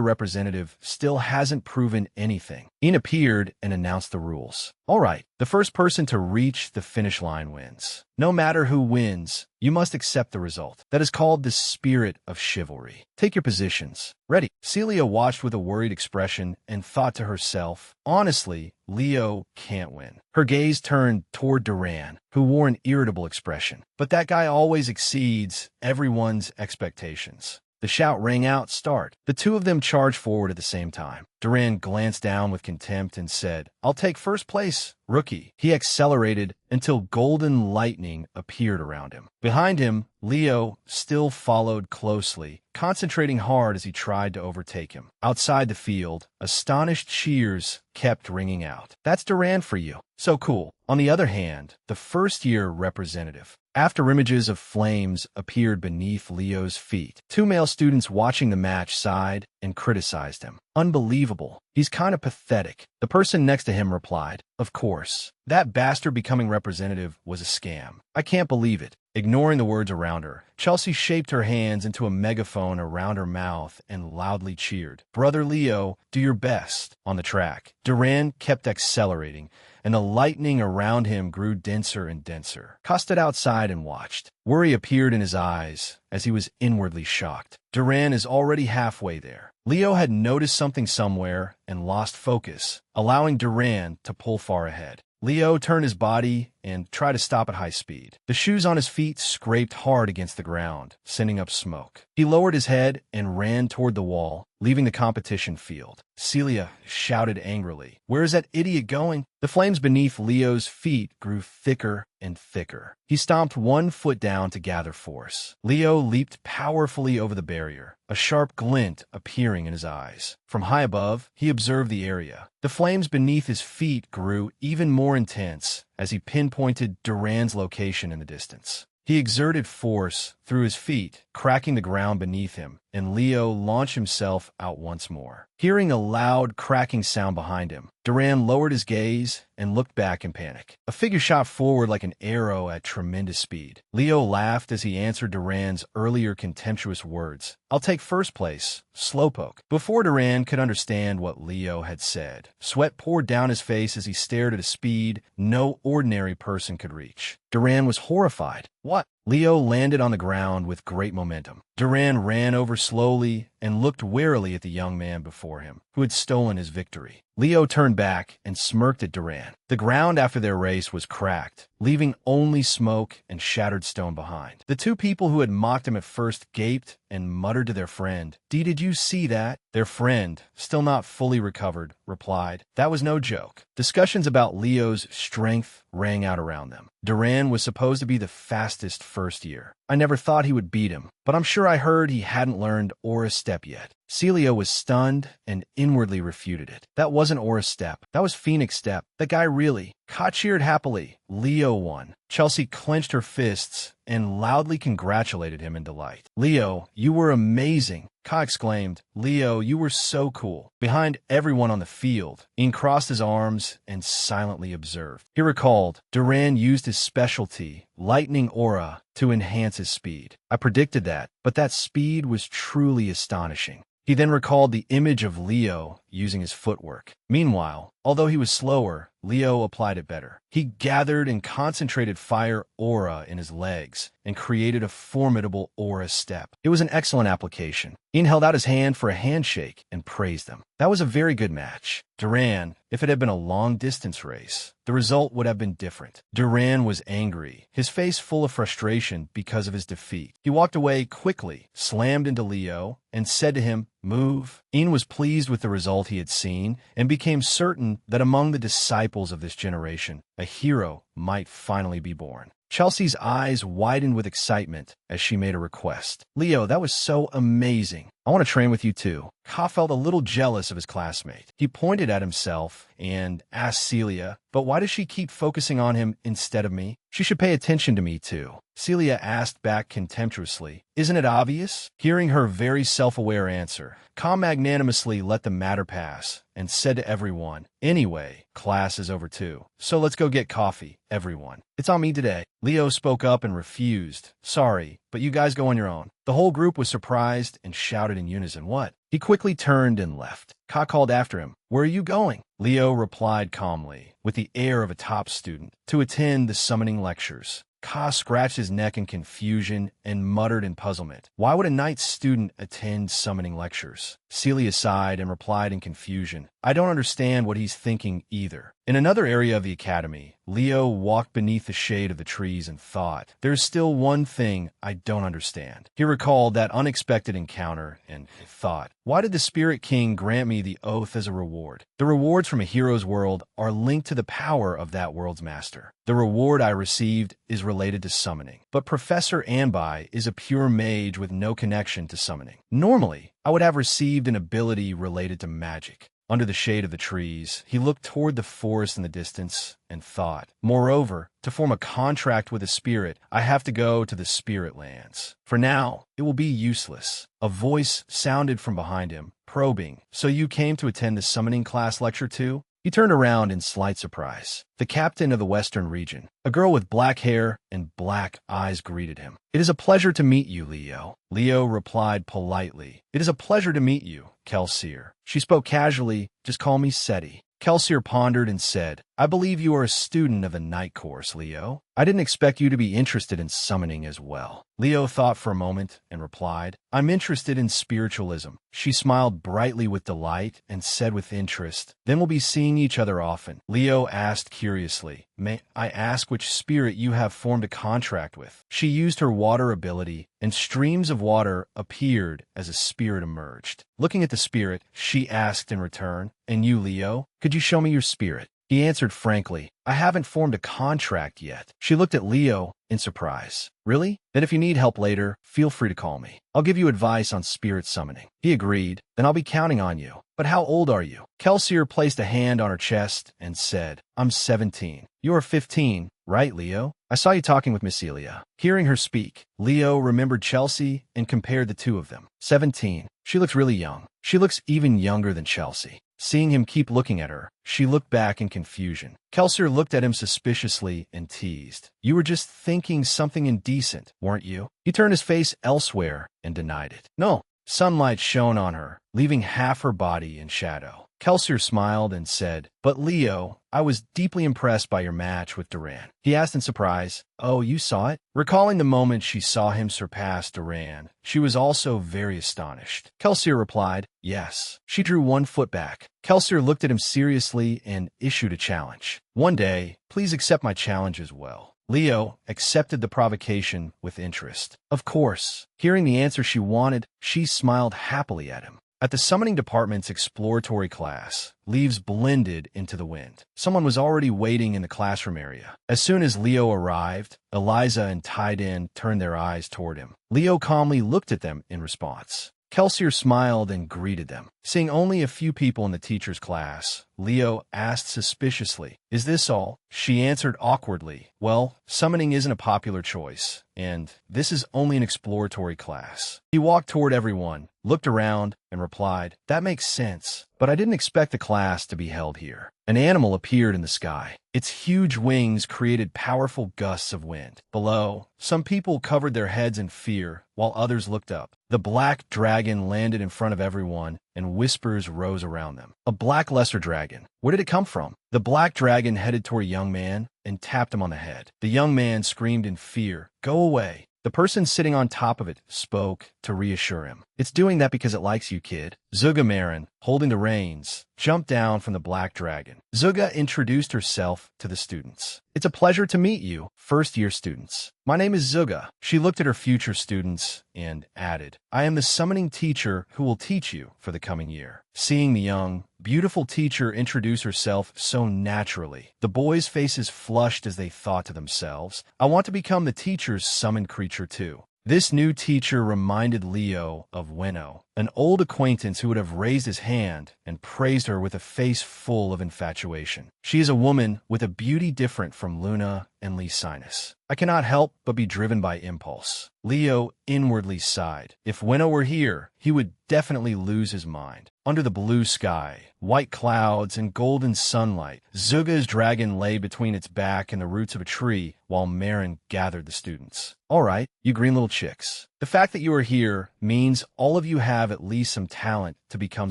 representative still hasn't proven anything. Ian appeared and announced the rules. All right, the first person to reach the finish line wins. No matter who wins, you must accept the result. That is called the spirit of chivalry. Take your positions. Ready. Celia watched with a worried expression and thought to herself, honestly, Leo can't win. Her gaze turned toward Duran, who wore an irritable expression. But that guy always exceeds everyone's expectations. The shout rang out, "Start." The two of them charged forward at the same time. Duran glanced down with contempt and said, "I'll take first place, rookie." He accelerated until golden lightning appeared around him. Behind him, Leo still followed closely, concentrating hard as he tried to overtake him. Outside the field, astonished cheers kept ringing out. "That's Duran for you. So cool." On the other hand, the first-year representative. After images of flames appeared beneath Leo's feet, two male students watching the match sighed and criticized him. "Unbelievable. He's kind of pathetic." The person next to him replied, "Of course. That bastard becoming representative was a scam. I can't believe it." Ignoring the words around her, Chelsea shaped her hands into a megaphone around her mouth and loudly cheered, "Brother Leo, do your best." On the track, Duran kept accelerating, and the lightning around him grew denser and denser. Ka stood outside and watched. Worry appeared in his eyes as he was inwardly shocked. Duran is already halfway there. Leo had noticed something somewhere and lost focus, allowing Duran to pull far ahead. Leo turned his body and tried to stop at high speed. The shoes on his feet scraped hard against the ground, sending up smoke. He lowered his head and ran toward the wall, leaving the competition field. Celia shouted angrily, "Where is that idiot going?" The flames beneath Leo's feet grew thicker and thicker. He stomped one foot down to gather force. Leo leaped powerfully over the barrier, a sharp glint appearing in his eyes. From high above, he observed the area. The flames beneath his feet grew even more intense as he pinpointed Duran's location in the distance. He exerted force through his feet, cracking the ground beneath him, and Leo launched himself out once more. Hearing a loud cracking sound behind him, Duran lowered his gaze and looked back in panic. A figure shot forward like an arrow at tremendous speed. Leo laughed as he answered Duran's earlier contemptuous words, "I'll take first place, slowpoke." Before Duran could understand what Leo had said, sweat poured down his face as he stared at a speed no ordinary person could reach. Duran was horrified. "What?" Leo landed on the ground with great momentum. Duran ran over slowly and looked warily at the young man before him, who had stolen his victory. Leo turned back and smirked at Duran. The ground after their race was cracked, leaving only smoke and shattered stone behind. The two people who had mocked him at first gaped and muttered to their friend, Did you see that?" Their friend, still not fully recovered, replied, "That was no joke." Discussions about Leo's strength rang out around them. Duran was supposed to be the fastest first year. "I never thought he would beat him, but I'm sure I heard he hadn't learned Aura's step yet." Celia was stunned and inwardly refuted it. That wasn't Aura's step. That was Phoenix step. The guy really. Ka cheered happily. Leo won. Chelsea clenched her fists and loudly congratulated him in delight. "Leo, you were amazing." Ka exclaimed, "Leo, you were so cool." Behind everyone on the field, Ian crossed his arms and silently observed. He recalled, Duran used his specialty, lightning aura, to enhance his speed. "I predicted that, but that speed was truly astonishing." He then recalled the image of Leo using his footwork. Meanwhile, although he was slower, Leo applied it better. He gathered and concentrated fire aura in his legs and created a formidable aura step. It was an excellent application. Ian held out his hand for a handshake and praised them. That was a very good match. Duran, if it had been a long-distance race, the result would have been different. Duran was angry, his face full of frustration because of his defeat. He walked away quickly, slammed into Leo, and said to him, "Move." Ian was pleased with the result he had seen and became certain that among the disciples of this generation, a hero might finally be born. Chelsea's eyes widened with excitement as she made a request. Leo, that was so amazing. I want to train with you too. Ka felt a little jealous of his classmate. He pointed at himself and asked Celia, but why does she keep focusing on him instead of me? She should pay attention to me too. Celia asked back contemptuously. Isn't it obvious? Hearing her very self-aware answer, Ka magnanimously let the matter pass and said to everyone, anyway, class is over too. So let's go get coffee, everyone. It's on me today. Leo spoke up and refused. Sorry, but you guys go on your own. The whole group was surprised and shouted in unison, what? He quickly turned and left. Ka called after him, where are you going? Leo replied calmly, with the air of a top student, to attend the summoning lectures. Ka scratched his neck in confusion and muttered in puzzlement. Why would a night student attend summoning lectures? Celia sighed and replied in confusion. I don't understand what he's thinking either. In another area of the academy, Leo walked beneath the shade of the trees and thought, there's still one thing I don't understand. He recalled that unexpected encounter and thought, why did the Spirit King grant me the oath as a reward? The rewards from a hero's world are linked to the power of that world's master. The reward I received is related to summoning, but Professor Anbai is a pure mage with no connection to summoning. Normally, I would have received an ability related to magic. Under the shade of the trees, he looked toward the forest in the distance and thought, moreover, to form a contract with a spirit, I have to go to the spirit lands. For now, it will be useless. A voice sounded from behind him, probing, so you came to attend the summoning class lecture too? He turned around in slight surprise. The captain of the Western region, a girl with black hair and black eyes, greeted him. It is a pleasure to meet you, Leo. Leo replied politely. It is a pleasure to meet you, Kelsier. She spoke casually, just call me Seti. Kelsier pondered and said, I believe you are a student of the night course, Leo. I didn't expect you to be interested in summoning as well. Leo thought for a moment and replied, I'm interested in spiritualism. She smiled brightly with delight and said with interest, then we'll be seeing each other often. Leo asked curiously, may I ask which spirit you have formed a contract with? She used her water ability, and streams of water appeared as a spirit emerged. Looking at the spirit, she asked in return, and you, Leo, could you show me your spirit? He answered frankly, I haven't formed a contract yet. She looked at Leo in surprise. Really? Then if you need help later, feel free to call me. I'll give you advice on spirit summoning. He agreed. Then I'll be counting on you. But how old are you? Kelsier placed a hand on her chest and said, I'm 17. You are 15, right, Leo? I saw you talking with Miss Celia. Hearing her speak, Leo remembered Chelsea and compared the two of them. 17. She looks really young. She looks even younger than Chelsea. Seeing him keep looking at her, she looked back in confusion. Kelsier looked at him suspiciously and teased. You were just thinking something indecent, weren't you? He turned his face elsewhere and denied it. No. Sunlight shone on her, leaving half her body in shadow. Kelsier smiled and said, but Leo, I was deeply impressed by your match with Duran. He asked in surprise, oh, you saw it? Recalling the moment she saw him surpass Duran, she was also very astonished. Kelsier replied, yes. She drew one foot back. Kelsier looked at him seriously and issued a challenge. One day, please accept my challenge as well. Leo accepted the provocation with interest. Of course. Hearing the answer she wanted, she smiled happily at him. At the summoning department's exploratory class, leaves blended into the wind. Someone was already waiting in the classroom area. As soon as Leo arrived, Eliza and Tyden turned their eyes toward him. Leo calmly looked at them in response. Kelsier smiled and greeted them. Seeing only a few people in the teacher's class, Leo asked suspiciously, is this all? She answered awkwardly, well, summoning isn't a popular choice, and this is only an exploratory class. He walked toward everyone, looked around, and replied, that makes sense, but I didn't expect the class to be held here. An animal appeared in the sky. Its huge wings created powerful gusts of wind. Below, some people covered their heads in fear, while others looked up. The black dragon landed in front of everyone, and whispers rose around them. A black lesser dragon. Where did it come from? The black dragon headed toward a young man and tapped him on the head. The young man screamed in fear, go away. The person sitting on top of it spoke to reassure him. It's doing that because it likes you, kid. Zugamarin, holding the reins, jumped down from the black dragon. Zuga introduced herself to the students. "It's a pleasure to meet you, first-year students. My name is Zuga." She looked at her future students and added, "I am the summoning teacher who will teach you for the coming year." Seeing the young, beautiful teacher introduce herself so naturally, the boys' faces flushed as they thought to themselves, "I want to become the teacher's summoned creature too." This new teacher reminded Leo of Weno, an old acquaintance who would have raised his hand and praised her with a face full of infatuation. "She is a woman with a beauty different from Luna and Licinus. I cannot help but be driven by impulse." Leo inwardly sighed. If Weno were here, he would definitely lose his mind. Under the blue sky, white clouds, and golden sunlight, Zuga's dragon lay between its back and the roots of a tree while Marin gathered the students. "All right, you green little chicks. The fact that you are here means all of you have at least some talent to become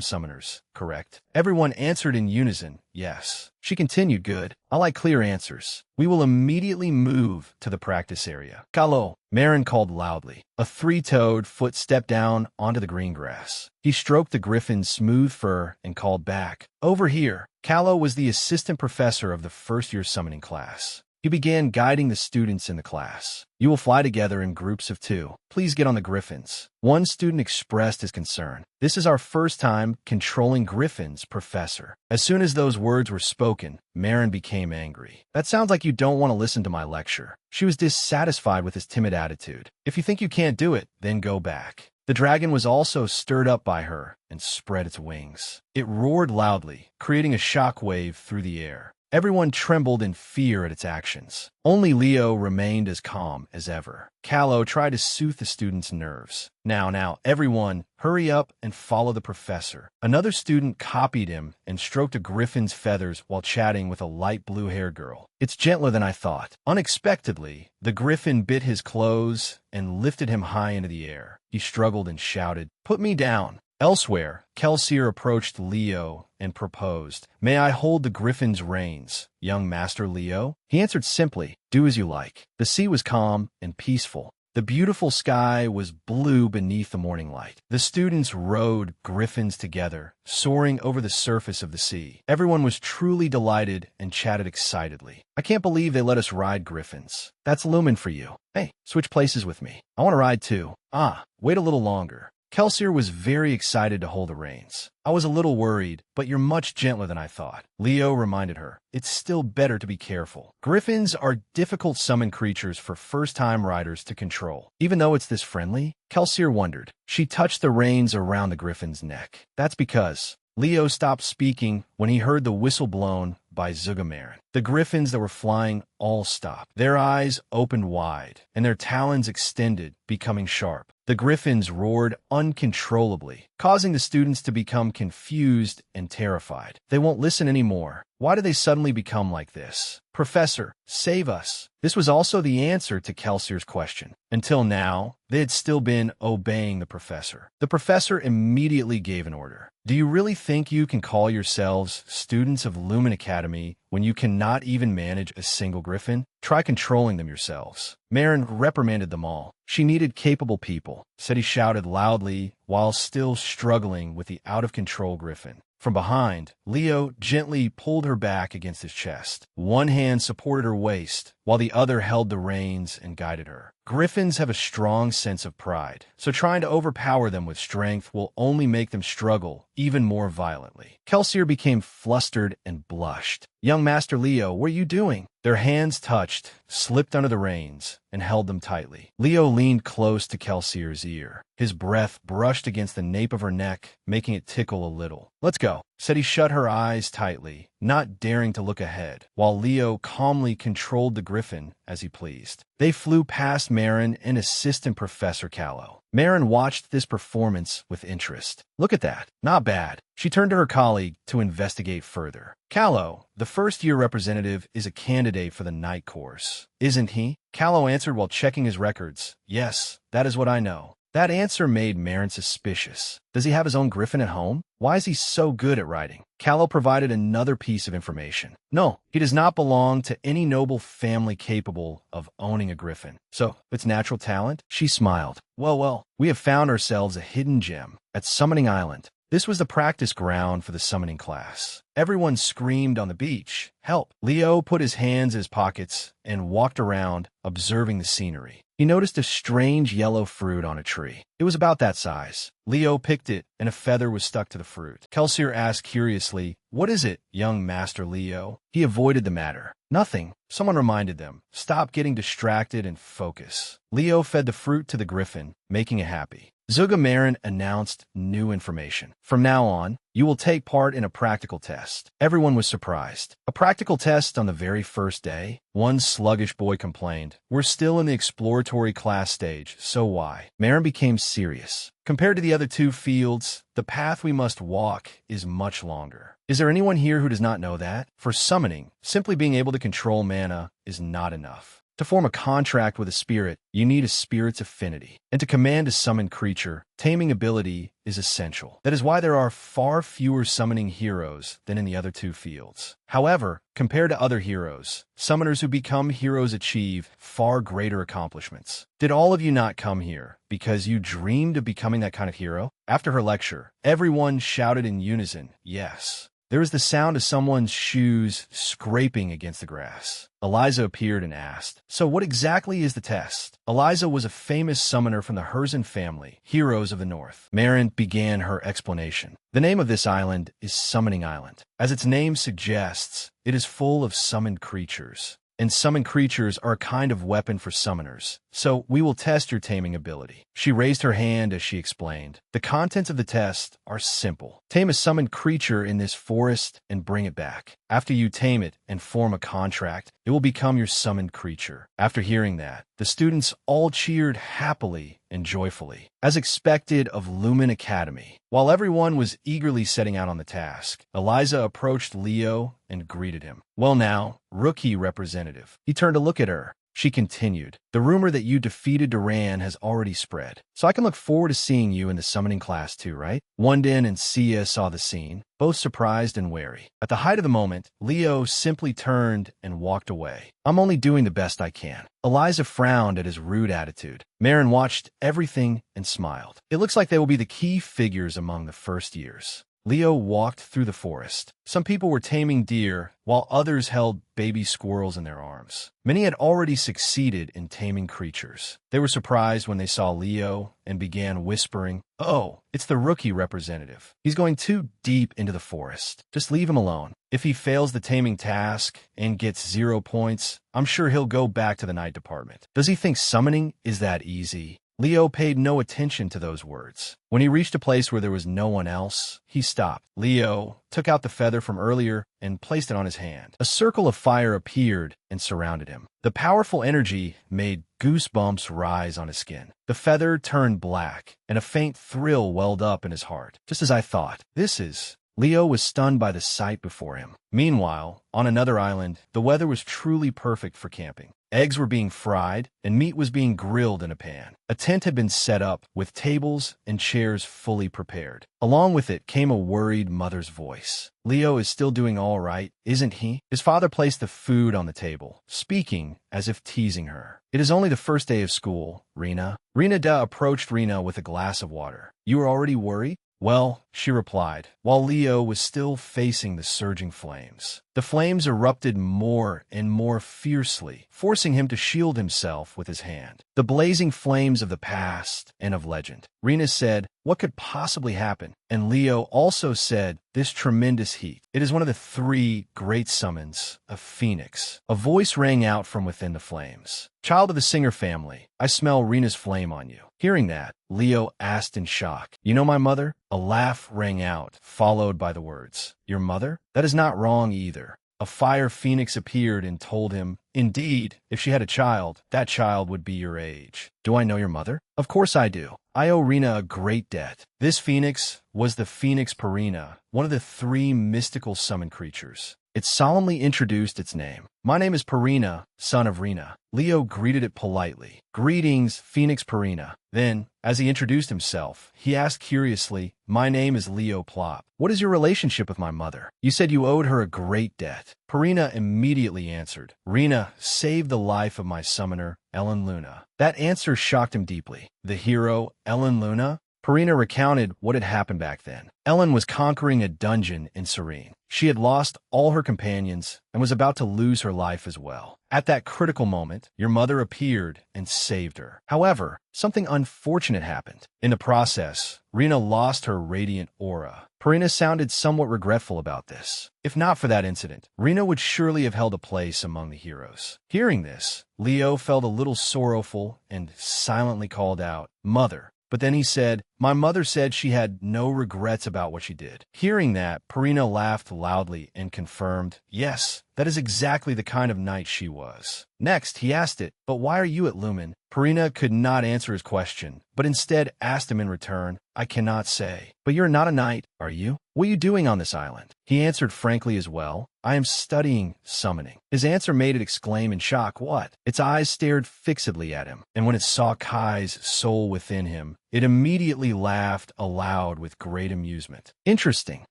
summoners, correct?" Everyone answered in unison, yes. She continued, "Good. I like clear answers. We will immediately move to the practice area." "Kalo," Marin called loudly. A three-toed foot stepped down onto the green grass. He stroked the griffin's smooth fur and called back, "Over here." Kalo was the assistant professor of the first-year summoning class. He began guiding the students in the class. "You will fly together in groups of 2. Please get on the griffins." One student expressed his concern. "This is our first time controlling griffins, Professor." As soon as those words were spoken, Marin became angry. "That sounds like you don't want to listen to my lecture." She was dissatisfied with his timid attitude. "If you think you can't do it, then go back." The dragon was also stirred up by her and spread its wings. It roared loudly, creating a shock wave through the air. Everyone trembled in fear at its actions. Only Leo remained as calm as ever. Kalo tried to soothe the students' nerves. Now, everyone, hurry up and follow the professor." Another student copied him and stroked a griffin's feathers while chatting with a light blue-haired girl. "It's gentler than I thought." Unexpectedly, the griffin bit his clothes and lifted him high into the air. He struggled and shouted, "Put me down." Elsewhere, Kelsier approached Leo and proposed, "May I hold the griffin's reins, young Master Leo?" He answered simply, "Do as you like." The sea was calm and peaceful. The beautiful sky was blue beneath the morning light. The students rode griffins together, soaring over the surface of the sea. Everyone was truly delighted and chatted excitedly. "I can't believe they let us ride griffins. That's Lumen for you. Hey, switch places with me. I want to ride too." "Ah, wait a little longer." Kelsier was very excited to hold the reins. "I was a little worried, but you're much gentler than I thought." Leo reminded her, "It's still better to be careful. Griffins are difficult summon creatures for first-time riders to control. Even though it's this friendly?" Kelsier wondered. She touched the reins around the griffin's neck. "That's because..." Leo stopped speaking when he heard the whistle blown by Zugamarin. The griffins that were flying all stopped. Their eyes opened wide, and their talons extended, becoming sharp. The griffins roared uncontrollably, causing the students to become confused and terrified. "They won't listen anymore. Why do they suddenly become like this? Professor, save us." This was also the answer to Kelsier's question. Until now, they had still been obeying the professor. The professor immediately gave an order. "Do you really think you can call yourselves students of Lumen Academy when you cannot even manage a single griffin? Try controlling them yourselves." Marin reprimanded them all. She needed capable people, said he shouted loudly while still struggling with the out-of-control griffin. From behind, Leo gently pulled her back against his chest. One hand supported her waist, while the other held the reins and guided her. Griffins have a strong sense of pride, so trying to overpower them with strength will only make them struggle even more violently. Kelsier became flustered and blushed. "Young Master Leo, what are you doing?" Their hands touched, slipped under the reins, and held them tightly. Leo leaned close to Kelsier's ear. His breath brushed against the nape of her neck, making it tickle a little. "Let's go," said he. Shut her eyes tightly, not daring to look ahead, while Leo calmly controlled the griffin as he pleased. They flew past Marin and Assistant Professor Callow. Marin watched this performance with interest. "Look at that. Not bad." She turned to her colleague to investigate further. "Callow, the first-year representative, is a candidate for the night course, isn't he?" Callow answered while checking his records. "Yes, that is what I know." That answer made Marin suspicious. Does he have his own griffin at home? Why is he so good at riding? Callow provided another piece of information. "No, he does not belong to any noble family capable of owning a griffin. So, it's natural talent?" She smiled. Well, we have found ourselves a hidden gem at Summoning Island. This was the practice ground for the summoning class. Everyone screamed on the beach, "Help!" Leo put his hands in his pockets and walked around, observing the scenery. He noticed a strange yellow fruit on a tree. It was about that size. Leo picked it, and a feather was stuck to the fruit. Kelsier asked curiously, "What is it, young Master Leo?" He avoided the matter. "Nothing." Someone reminded them, "Stop getting distracted and focus." Leo fed the fruit to the griffin, making it happy. Zugamarin announced new information. "From now on, you will take part in a practical test." Everyone was surprised. A practical test on the very first day? One sluggish boy complained, "We're still in the exploratory class stage, so why?" Marin became serious. "Compared to the other two fields, the path we must walk is much longer. Is there anyone here who does not know that? For summoning, simply being able to control mana is not enough. To form a contract with a spirit, you need a spirit's affinity. And to command a summoned creature, taming ability is essential. That is why there are far fewer summoning heroes than in the other two fields. However, compared to other heroes, summoners who become heroes achieve far greater accomplishments. Did all of you not come here because you dreamed of becoming that kind of hero? After her lecture, everyone shouted in unison, "Yes." There was the sound of someone's shoes scraping against the grass. Eliza appeared and asked, "So what exactly is the test?" Eliza was a famous summoner from the Herzen family, heroes of the North. Marin began her explanation. "The name of this island is Summoning Island. As its name suggests, it is full of summoned creatures. And summoned creatures are a kind of weapon for summoners. So we will test your taming ability." She raised her hand as she explained. "The contents of the test are simple. Tame a summoned creature in this forest and bring it back. After you tame it and form a contract, it will become your summoned creature." After hearing that, the students all cheered happily and joyfully, as expected of Lumen Academy. While everyone was eagerly setting out on the task, Eliza approached Leo and greeted him. "Well now, rookie representative." He turned to look at her. She continued, "The rumor that you defeated Duran has already spread, so I can look forward to seeing you in the summoning class too, right?" Wondin and Sia saw the scene, both surprised and wary. At the height of the moment, Leo simply turned and walked away. "I'm only doing the best I can." Eliza frowned at his rude attitude. Marin watched everything and smiled. "It looks like they will be the key figures among the first years." Leo walked through the forest. Some people were taming deer, while others held baby squirrels in their arms. Many had already succeeded in taming creatures. They were surprised when they saw Leo and began whispering, "Oh, it's the rookie representative. He's going too deep into the forest. Just leave him alone. If he fails the taming task and gets 0 points, I'm sure he'll go back to the night department. Does he think summoning is that easy?" Leo paid no attention to those words. When he reached a place where there was no one else, he stopped. Leo took out the feather from earlier and placed it on his hand. A circle of fire appeared and surrounded him. The powerful energy made goosebumps rise on his skin. The feather turned black, and a faint thrill welled up in his heart. "Just as I thought. This is..." Leo was stunned by the sight before him. Meanwhile, on another island, the weather was truly perfect for camping. Eggs were being fried, and meat was being grilled in a pan. A tent had been set up, with tables and chairs fully prepared. Along with it came a worried mother's voice. "Leo is still doing all right, isn't he?" His father placed the food on the table, speaking as if teasing her. "It is only the first day of school, Rena." Rena approached Rena with a glass of water. "You are already worried?" "Well," she replied, while Leo was still facing the surging flames. The flames erupted more and more fiercely, forcing him to shield himself with his hand. The blazing flames of the past and of legend. Rena said, "What could possibly happen?" And Leo also said, "This tremendous heat. It is one of the 3 great summons of Phoenix." A voice rang out from within the flames. "Child of the Singer family, I smell Rena's flame on you." Hearing that, Leo asked in shock, "You know my mother?" A laugh rang out, followed by the words, "Your mother? That is not wrong either." A fire phoenix appeared and told him, "Indeed, if she had a child, that child would be your age." "Do I know your mother?" "Of course I do. I owe Rena a great debt." This phoenix was the Phoenix Perina, one of the 3 mystical summon creatures. It solemnly introduced its name. "My name is Perina, son of Rena." Leo greeted it politely. "Greetings, Phoenix Perina." Then, as he introduced himself, he asked curiously, "My name is Leo Plop. What is your relationship with my mother? You said you owed her a great debt." Perina immediately answered, "Rena saved the life of my summoner, Ellen Luna." That answer shocked him deeply. The hero, Ellen Luna? Purina recounted what had happened back then. Ellen was conquering a dungeon in Serene. She had lost all her companions and was about to lose her life as well. At that critical moment, your mother appeared and saved her. However, something unfortunate happened. In the process, Rena lost her radiant aura. Purina sounded somewhat regretful about this. If not for that incident, Rena would surely have held a place among the heroes. Hearing this, Leo felt a little sorrowful and silently called out, "Mother." But then he said, "My mother said she had no regrets about what she did." Hearing that, Purina laughed loudly and confirmed, "Yes, that is exactly the kind of knight she was." Next, he asked it, "But why are you at Lumen?" Purina could not answer his question, but instead asked him in return, "I cannot say." "But you're not a knight, are you? What are you doing on this island?" He answered frankly as well, "I am studying summoning." His answer made it exclaim in shock, "What?" Its eyes stared fixedly at him, and when it saw Kai's soul within him, it immediately laughed aloud with great amusement. "Interesting.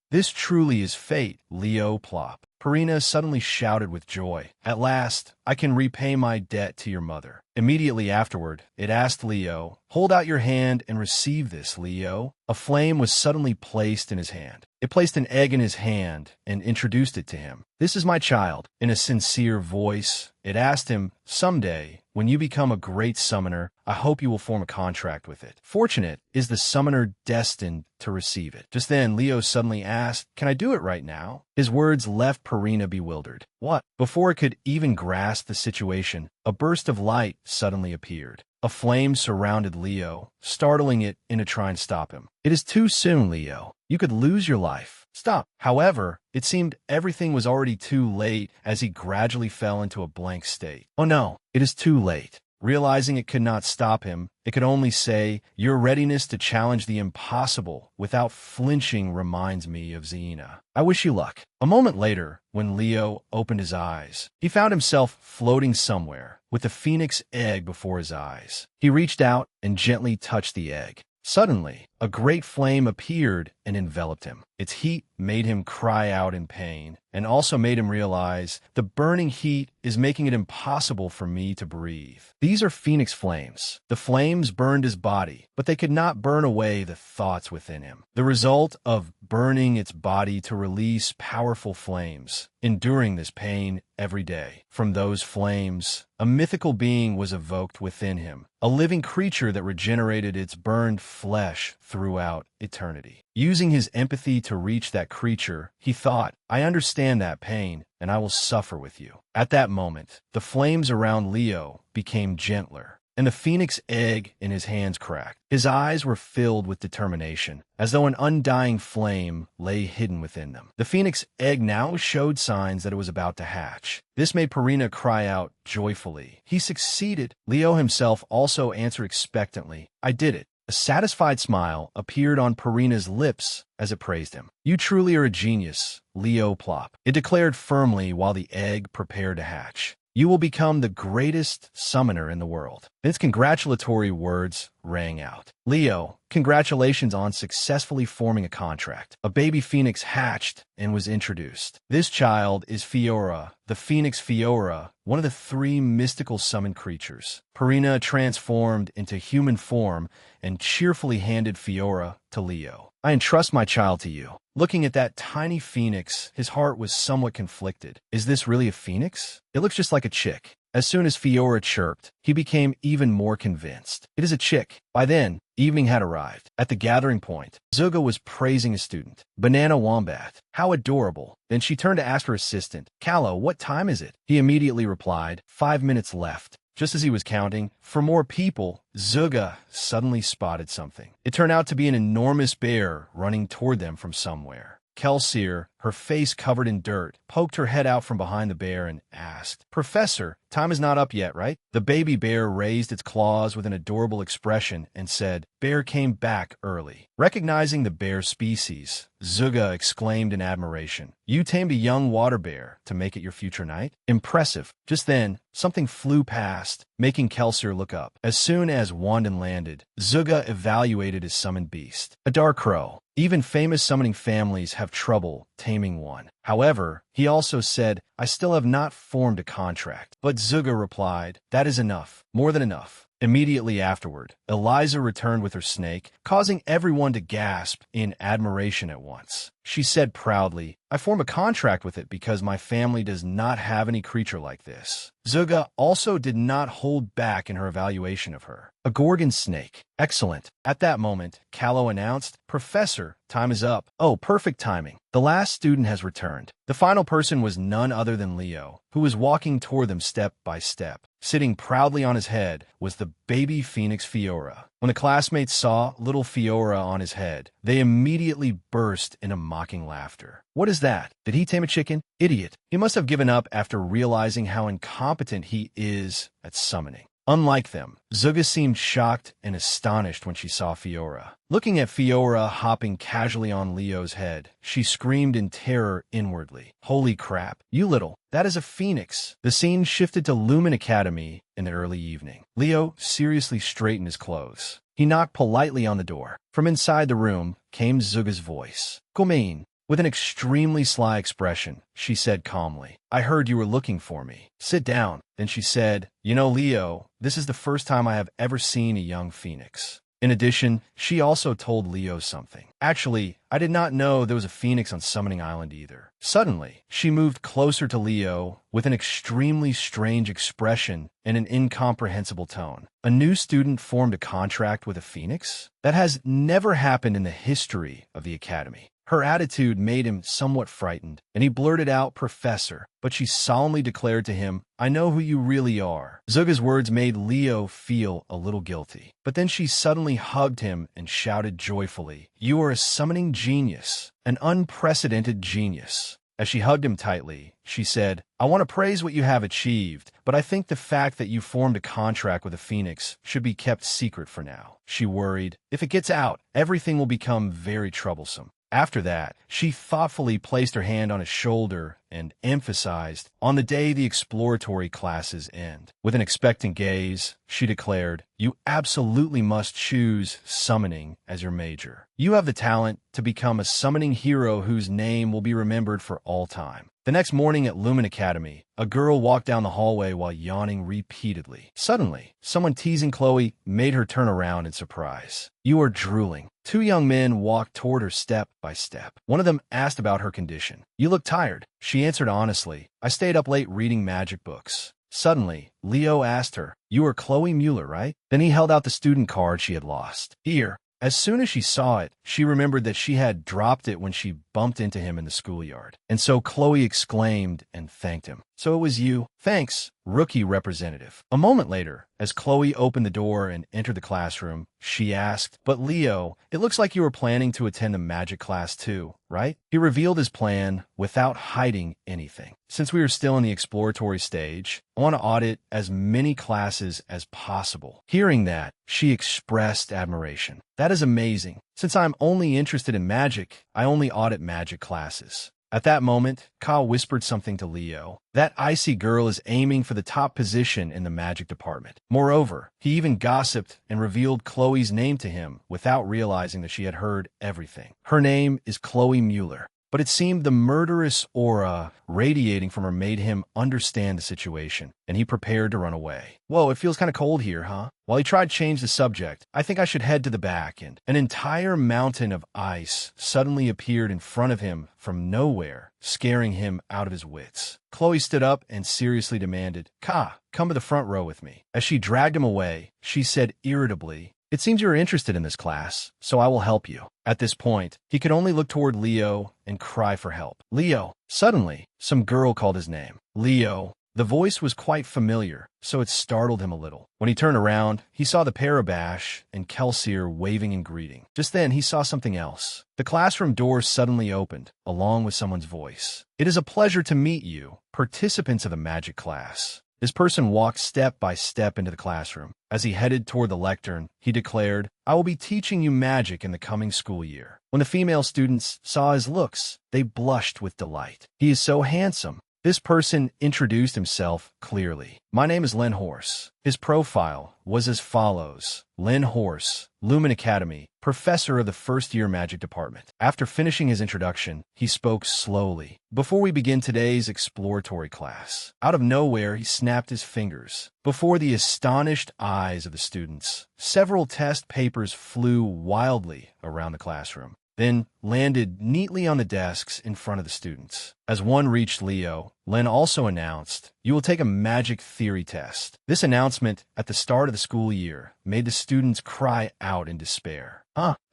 This truly is fate, Leo Plop." Purina suddenly shouted with joy, "At last, I can repay my debt to your mother." Immediately afterward, it asked Leo, "Hold out your hand and receive this, Leo." A flame was suddenly placed in his hand. It placed an egg in his hand and introduced it to him. "This is my child." In a sincere voice, it asked him, "Someday, when you become a great summoner, I hope you will form a contract with it. Fortunate is the summoner destined to receive it." Just then, Leo suddenly asked, "Can I do it right now?" His words left Purina bewildered. "What?" Before it could even grasp the situation, a burst of light suddenly appeared. A flame surrounded Leo, startling it into trying to stop him. "It is too soon, Leo. You could lose your life. Stop." However, it seemed everything was already too late as he gradually fell into a blank state. "Oh no, it is too late." Realizing it could not stop him, it could only say, "Your readiness to challenge the impossible without flinching reminds me of Xena. I wish you luck." A moment later, when Leo opened his eyes, he found himself floating somewhere with the phoenix egg before his eyes. He reached out and gently touched the egg. Suddenly, a great flame appeared and enveloped him. Its heat made him cry out in pain, and also made him realize the burning heat is making it impossible for me to breathe. These are phoenix flames. The flames burned his body, but they could not burn away the thoughts within him. The result of burning its body to release powerful flames, enduring this pain every day. From those flames, a mythical being was evoked within him, a living creature that regenerated its burned flesh throughout eternity. Using his empathy to reach that creature, he thought, "I understand that pain, and I will suffer with you." At that moment, the flames around Leo became gentler, and the phoenix egg in his hands cracked. His eyes were filled with determination, as though an undying flame lay hidden within them. The phoenix egg now showed signs that it was about to hatch. This made Purina cry out joyfully. He succeeded. Leo himself also answered expectantly, "I did it." A satisfied smile appeared on Purina's lips as it praised him. "You truly are a genius, Leo Plop," it declared firmly while the egg prepared to hatch. "You will become the greatest summoner in the world." Its congratulatory words rang out. "Leo, congratulations on successfully forming a contract." A baby phoenix hatched and was introduced. This child is Fiora, the phoenix Fiora, one of the 3 mystical summoned creatures. Purina transformed into human form and cheerfully handed Fiora to Leo. "I entrust my child to you." Looking at that tiny phoenix, his heart was somewhat conflicted. Is this really a phoenix? It looks just like a chick. As soon as Fiora chirped, he became even more convinced. It is a chick. By then, evening had arrived. At the gathering point, Zuga was praising a student. "Banana Wombat. How adorable." Then she turned to ask her assistant, "Callow, what time is it?" He immediately replied, 5 minutes left." Just as he was counting for more people, Zuga suddenly spotted something. It turned out to be an enormous bear running toward them from somewhere. Kelsier, her face covered in dirt, poked her head out from behind the bear and asked, "Professor, time is not up yet, right?" The baby bear raised its claws with an adorable expression and said, "Bear came back early." Recognizing the bear species, Zuga exclaimed in admiration, "You tamed a young water bear to make it your future knight? Impressive." Just then, something flew past, making Kelsier look up. As soon as Wandon landed, Zuga evaluated his summoned beast. A dark crow. Even famous summoning families have trouble taming one. However, he also said, "I still have not formed a contract." But Zuga replied, "That is enough, more than enough. Immediately afterward, Eliza returned with her snake, causing everyone to gasp in admiration at once. She said proudly, I form a contract with it because my family does not have any creature like this. Zuga also did not hold back in her evaluation of her. A Gorgon snake. Excellent. At that moment, Callow announced, Professor, time is up. Oh, perfect timing. The last student has returned. The final person was none other than Leo, who was walking toward them step by step. Sitting proudly on his head was the baby phoenix Fiora. When the classmates saw little Fiora on his head, they immediately burst into mocking laughter. What is that? Did he tame a chicken? Idiot. He must have given up after realizing how incompetent he is at summoning. Unlike them, Zuga seemed shocked and astonished when she saw Fiora. Looking at Fiora hopping casually on Leo's head, she screamed in terror inwardly. Holy crap, you little, that is a phoenix. The scene shifted to Lumen Academy in the early evening. Leo seriously straightened his clothes. He knocked politely on the door. From inside the room came Zuga's voice. Gomain. With an extremely sly expression, she said calmly, I heard you were looking for me. Sit down. Then she said, You know, Leo, this is the first time I have ever seen a young phoenix. In addition, she also told Leo something. Actually, I did not know there was a phoenix on Summoning Island either. Suddenly, she moved closer to Leo with an extremely strange expression and an incomprehensible tone. A new student formed a contract with a phoenix? That has never happened in the history of the Academy. Her attitude made him somewhat frightened, and he blurted out, Professor, but she solemnly declared to him, I know who you really are. Zuga's words made Leo feel a little guilty, but then she suddenly hugged him and shouted joyfully, You are a summoning genius, an unprecedented genius. As she hugged him tightly, she said, I want to praise what you have achieved, but I think the fact that you formed a contract with a phoenix should be kept secret for now. She worried, If it gets out, everything will become very troublesome. After that, she thoughtfully placed her hand on his shoulder and emphasized, On the day the exploratory classes end. With an expectant gaze, she declared, You absolutely must choose summoning as your major. You have the talent to become a summoning hero whose name will be remembered for all time. The next morning at Lumen Academy, a girl walked down the hallway while yawning repeatedly. Suddenly, someone teasing Chloe made her turn around in surprise. You are drooling. Two young men walked toward her step by step. One of them asked about her condition. You look tired. She answered honestly, I stayed up late reading magic books. Suddenly, Leo asked her, You are Chloe Mueller, right? Then he held out the student card she had lost. Here. As soon as she saw it, she remembered that she had dropped it when she bumped into him in the schoolyard. And so Chloe exclaimed and thanked him. So it was you. Thanks, rookie representative. A moment later, as Chloe opened the door and entered the classroom, she asked, But Leo, it looks like you were planning to attend the magic class too, right? He revealed his plan without hiding anything. Since we are still in the exploratory stage, I want to audit as many classes as possible. Hearing that, she expressed admiration. That is amazing. Since I'm only interested in magic, I only audit magic classes. At that moment, Ka whispered something to Leo. That icy girl is aiming for the top position in the magic department. Moreover, he even gossiped and revealed Chloe's name to him without realizing that she had heard everything. Her name is Chloe Mueller. But it seemed the murderous aura radiating from her made him understand the situation, and he prepared to run away. Whoa, it feels kind of cold here, huh? While he tried to change the subject, I think I should head to the back, and an entire mountain of ice suddenly appeared in front of him from nowhere, scaring him out of his wits. Chloe stood up and seriously demanded, Ka, come to the front row with me. As she dragged him away, she said irritably, It seems you're interested in this class, so I will help you. At this point, he could only look toward Leo and cry for help. Leo! Suddenly, some girl called his name. Leo! The voice was quite familiar, so it startled him a little. When he turned around, he saw the Parabash and Kelsier waving in greeting. Just then, he saw something else. The classroom door suddenly opened, along with someone's voice. It is a pleasure to meet you, participants of the magic class. This person walked step by step into the classroom. As he headed toward the lectern, he declared, I will be teaching you magic in the coming school year. When the female students saw his looks, they blushed with delight. He is so handsome. This person introduced himself clearly. My name is Lin Horse. His profile was as follows. Lin Horse, Lumen Academy, professor of the first-year magic department. After finishing his introduction, he spoke slowly. Before we begin today's exploratory class, out of nowhere he snapped his fingers. Before the astonished eyes of the students, several test papers flew wildly around the classroom, then landed neatly on the desks in front of the students. As one reached Leo, Lin also announced, "You will take a magic theory test." This announcement at the start of the school year made the students cry out in despair.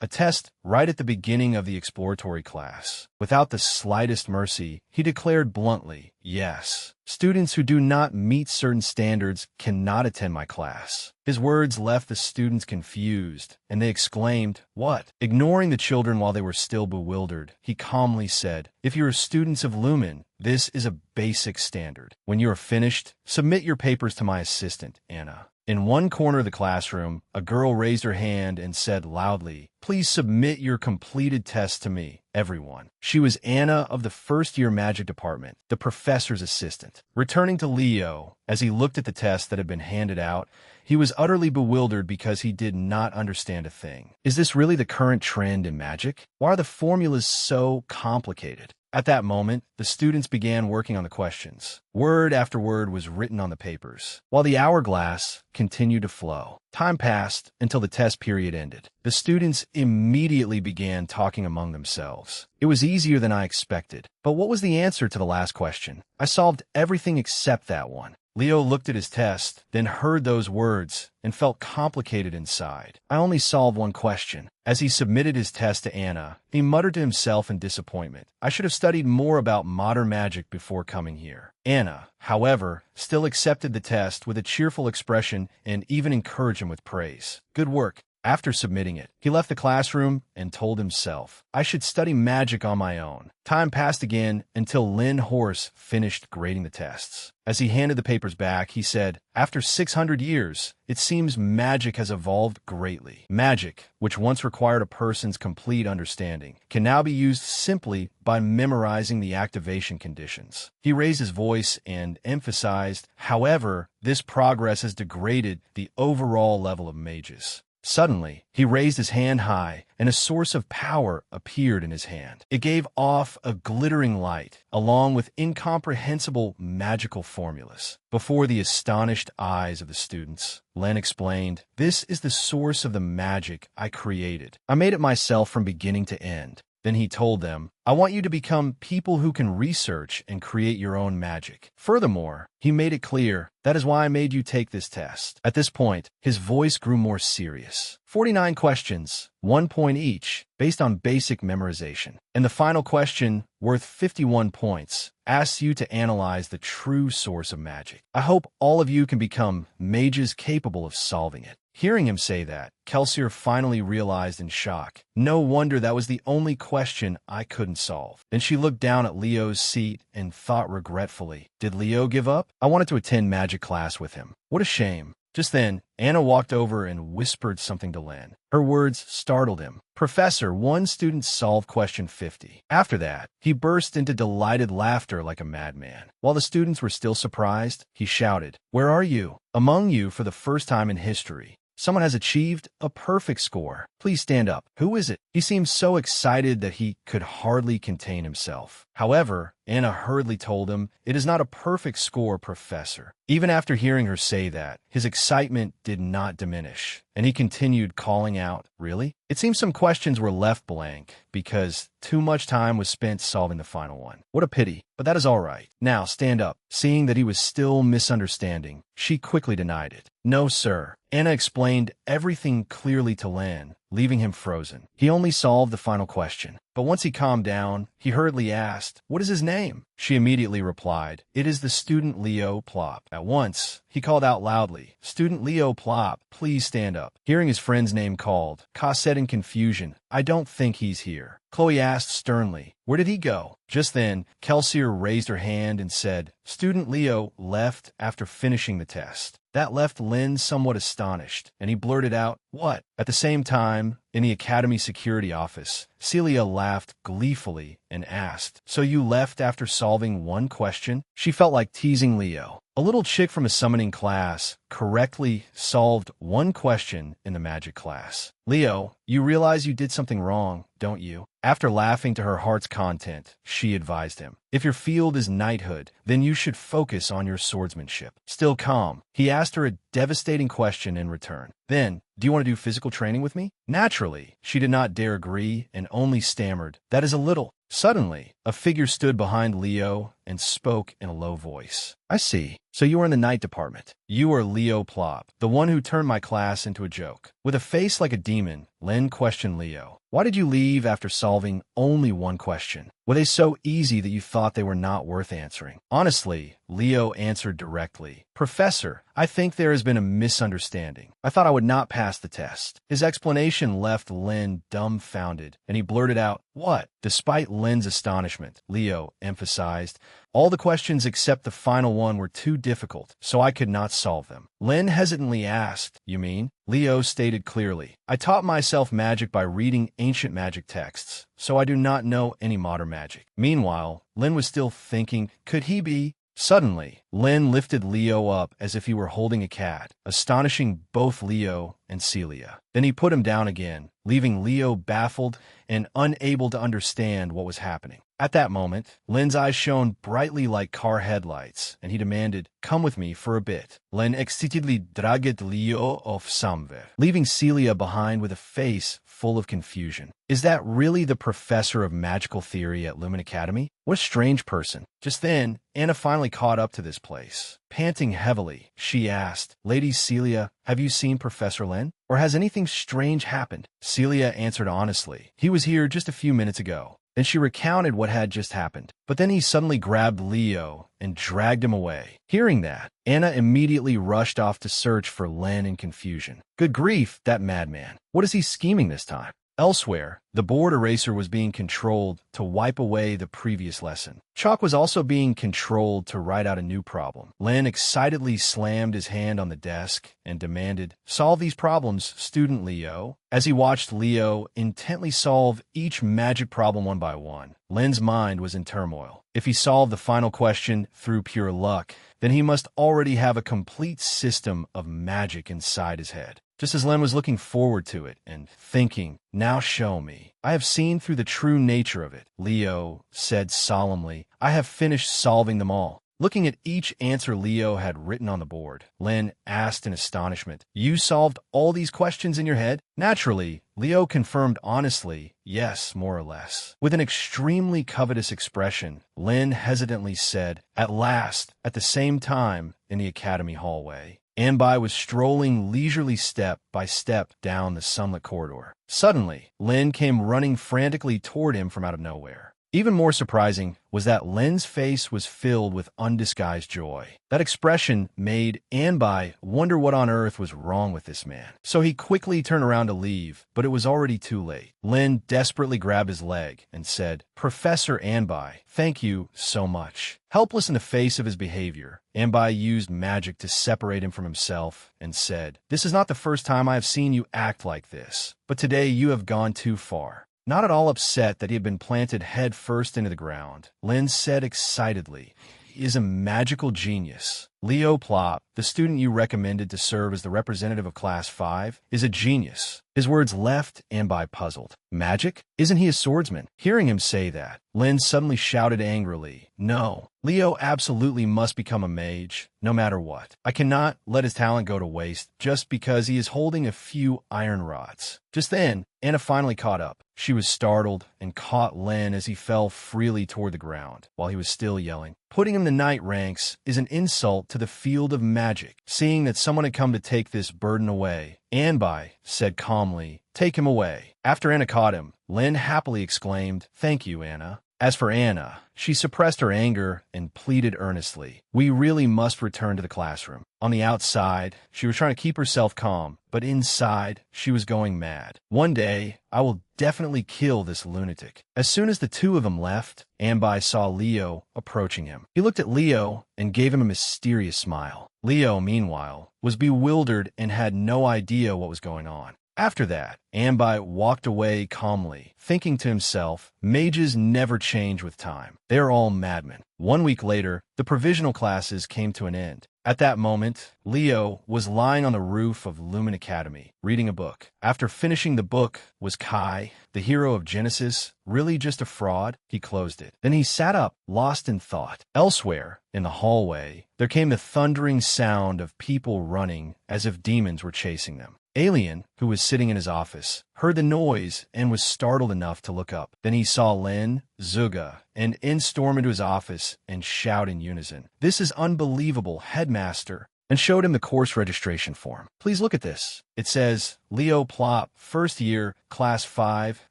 A test right at the beginning of the exploratory class. Without the slightest mercy, he declared bluntly, "Yes, students who do not meet certain standards cannot attend my class." His words left the students confused, and they exclaimed, "What?" Ignoring the children while they were still bewildered, he calmly said, "If you are students of Lumen, this is a basic standard. When you are finished, submit your papers to my assistant, Anna." In one corner of the classroom, a girl raised her hand and said loudly, "Please submit your completed test to me, everyone." She was Anna of the first-year magic department, the professor's assistant. Returning to Leo, as he looked at the test that had been handed out, he was utterly bewildered because he did not understand a thing. Is this really the current trend in magic? Why are the formulas so complicated? At that moment, the students began working on the questions. Word after word was written on the papers, while the hourglass continued to flow. Time passed until the test period ended. The students immediately began talking among themselves. It was easier than I expected. But what was the answer to the last question? I solved everything except that one. Leo looked at his test, then heard those words, and felt complicated inside. I only solved one question. As he submitted his test to Anna, he muttered to himself in disappointment, "I should have studied more about modern magic before coming here." Anna, however, still accepted the test with a cheerful expression and even encouraged him with praise. "Good work." After submitting it, he left the classroom and told himself, "I should study magic on my own." Time passed again until Lin Horse finished grading the tests. As he handed the papers back, he said, "After 600 years, it seems magic has evolved greatly. Magic, which once required a person's complete understanding, can now be used simply by memorizing the activation conditions." He raised his voice and emphasized, "However, this progress has degraded the overall level of mages." Suddenly, he raised his hand high, and a source of power appeared in his hand. It gave off a glittering light, along with incomprehensible magical formulas. Before the astonished eyes of the students, Len explained, "This is the source of the magic I created. I made it myself from beginning to end." Then he told them, "I want you to become people who can research and create your own magic." Furthermore, he made it clear, "That is why I made you take this test." At this point, his voice grew more serious. 49 questions, 1 point each, based on basic memorization. And the final question, worth 51 points, asks you to analyze the true source of magic. I hope all of you can become mages capable of solving it. Hearing him say that, Kelsier finally realized in shock. No wonder that was the only question I couldn't solve. Then she looked down at Leo's seat and thought regretfully, did Leo give up? I wanted to attend magic class with him. What a shame. Just then, Anna walked over and whispered something to Len. Her words startled him. "Professor, one student solved question 50. After that, he burst into delighted laughter like a madman. While the students were still surprised, he shouted, "Where are you? Among you, for the first time in history, someone has achieved a perfect score. Please stand up." Who is it? He seemed so excited that he could hardly contain himself. However, Anna hurriedly told him, "It is not a perfect score, Professor." Even after hearing her say that, his excitement did not diminish, and he continued calling out, "Really?" It seems some questions were left blank because too much time was spent solving the final one. What a pity, but that is all right. Now stand up. Seeing that he was still misunderstanding, she quickly denied it. "No, sir." Anna explained everything clearly to Lan, leaving him frozen. He only solved the final question. But once he calmed down, he hurriedly asked, "What is his name?" She immediately replied, "It is the student Leo Plop." At once, he called out loudly, "Student Leo Plop, please stand up." Hearing his friend's name called, Ka said in confusion, "I don't think he's here." Chloe asked sternly, "Where did he go?" Just then, Kelsier raised her hand and said, "Student Leo left after finishing the test." That left Lin somewhat astonished, and he blurted out, "What?" At the same time, in the Academy security office, Celia laughed gleefully and asked, "So you left after solving one question?" She felt like teasing Leo. A little chick from a summoning class correctly solved one question in the magic class. "Leo, you realize you did something wrong, don't you?" After laughing to her heart's content, she advised him, "If your field is knighthood, then you should focus on your swordsmanship." Still calm, he asked her a devastating question in return. "Then, do you want to do physical training with me?" Naturally, she did not dare agree and only stammered, "That is a little." Suddenly, a figure stood behind Leo and spoke in a low voice. "I see. So you are in the night department. You are Leo Plop, the one who turned my class into a joke." With a face like a demon, Lin questioned Leo. "Why did you leave after solving only one question? Were they so easy that you thought they were not worth answering?" Honestly, Leo answered directly, "Professor, I think there has been a misunderstanding. I thought I would not pass the test." His explanation left Lin dumbfounded, and he blurted out, "What?" Despite Lin's astonishment, Leo emphasized, "All the questions except the final one were too difficult, so I could not solve them." Lin hesitantly asked, "You mean?" Leo stated clearly, "I taught myself magic by reading ancient magic texts, so I do not know any modern magic." Meanwhile, Lin was still thinking, could he be? Suddenly, Lin lifted Leo up as if he were holding a cat, astonishing both Leo and Celia. Then he put him down again, leaving Leo baffled and unable to understand what was happening. At that moment, Lin's eyes shone brightly like car headlights, and he demanded, "Come with me for a bit." Lin excitedly dragged Leo off somewhere, leaving Celia behind with a face full of confusion. Is that really the professor of magical theory at Lumen Academy? What a strange person. Just then, Anna finally caught up to this place. Panting heavily, she asked, "Lady Celia, have you seen Professor Lin? Or has anything strange happened?" Celia answered honestly, "He was here just a few minutes ago." Then she recounted what had just happened. But then he suddenly grabbed Leo and dragged him away. Hearing that, Anna immediately rushed off to search for Len in confusion. Good grief, that madman. What is he scheming this time? Elsewhere, the board eraser was being controlled to wipe away the previous lesson. Chalk was also being controlled to write out a new problem. Len excitedly slammed his hand on the desk and demanded, "Solve these problems, student Leo." As he watched Leo intently solve each magic problem one by one, Len's mind was in turmoil. If he solved the final question through pure luck, then he must already have a complete system of magic inside his head. Just as Len was looking forward to it and thinking, "Now show me. I have seen through the true nature of it," Leo said solemnly, "I have finished solving them all." Looking at each answer Leo had written on the board, Len asked in astonishment, "You solved all these questions in your head?" Naturally, Leo confirmed honestly, "Yes, more or less." With an extremely covetous expression, Len hesitantly said, "At last," at the same time in the academy hallway. Anbai was strolling leisurely step by step down the sunlit corridor. Suddenly, Lin came running frantically toward him from out of nowhere. Even more surprising was that Len's face was filled with undisguised joy. That expression made Anbai wonder what on earth was wrong with this man. So he quickly turned around to leave, but it was already too late. Len desperately grabbed his leg and said, "Professor Anbai, thank you so much." Helpless in the face of his behavior, Anbai used magic to separate him from himself and said, "This is not the first time I have seen you act like this, but today you have gone too far." Not at all upset that he had been planted head first into the ground, Lin said excitedly, "He is a magical genius. Leo Plop, the student you recommended to serve as the representative of Class 5, is a genius." His words left Anbai puzzled. Magic? Isn't he a swordsman? Hearing him say that, Lin suddenly shouted angrily, "No, Leo absolutely must become a mage, no matter what. I cannot let his talent go to waste just because he is holding a few iron rods." Just then, Anna finally caught up. She was startled and caught Len as he fell freely toward the ground, while he was still yelling. Putting him in the knight ranks is an insult to the field of magic. Seeing that someone had come to take this burden away, Anbai said calmly, "Take him away." After Anna caught him, Len happily exclaimed, "Thank you, Anna." As for Anna, she suppressed her anger and pleaded earnestly, "We really must return to the classroom." On the outside, she was trying to keep herself calm, but inside, she was going mad. "One day, I will definitely kill this lunatic." As soon as the two of them left, Anbai saw Leo approaching him. He looked at Leo and gave him a mysterious smile. Leo, meanwhile, was bewildered and had no idea what was going on. After that, Anbai walked away calmly, thinking to himself, mages never change with time. They are all madmen. 1 week later, the provisional classes came to an end. At that moment, Leo was lying on the roof of Lumen Academy, reading a book. After finishing the book, was Kai, the hero of Genesis, really just a fraud? He closed it. Then he sat up, lost in thought. Elsewhere, in the hallway, there came the thundering sound of people running as if demons were chasing them. Alien, who was sitting in his office, heard the noise and was startled enough to look up. Then he saw Len, Zuga, and In storm into his office and shout in unison, "This is unbelievable, headmaster," and showed him the course registration form. "Please look at this." It says, Leo Plop, first year, class 5,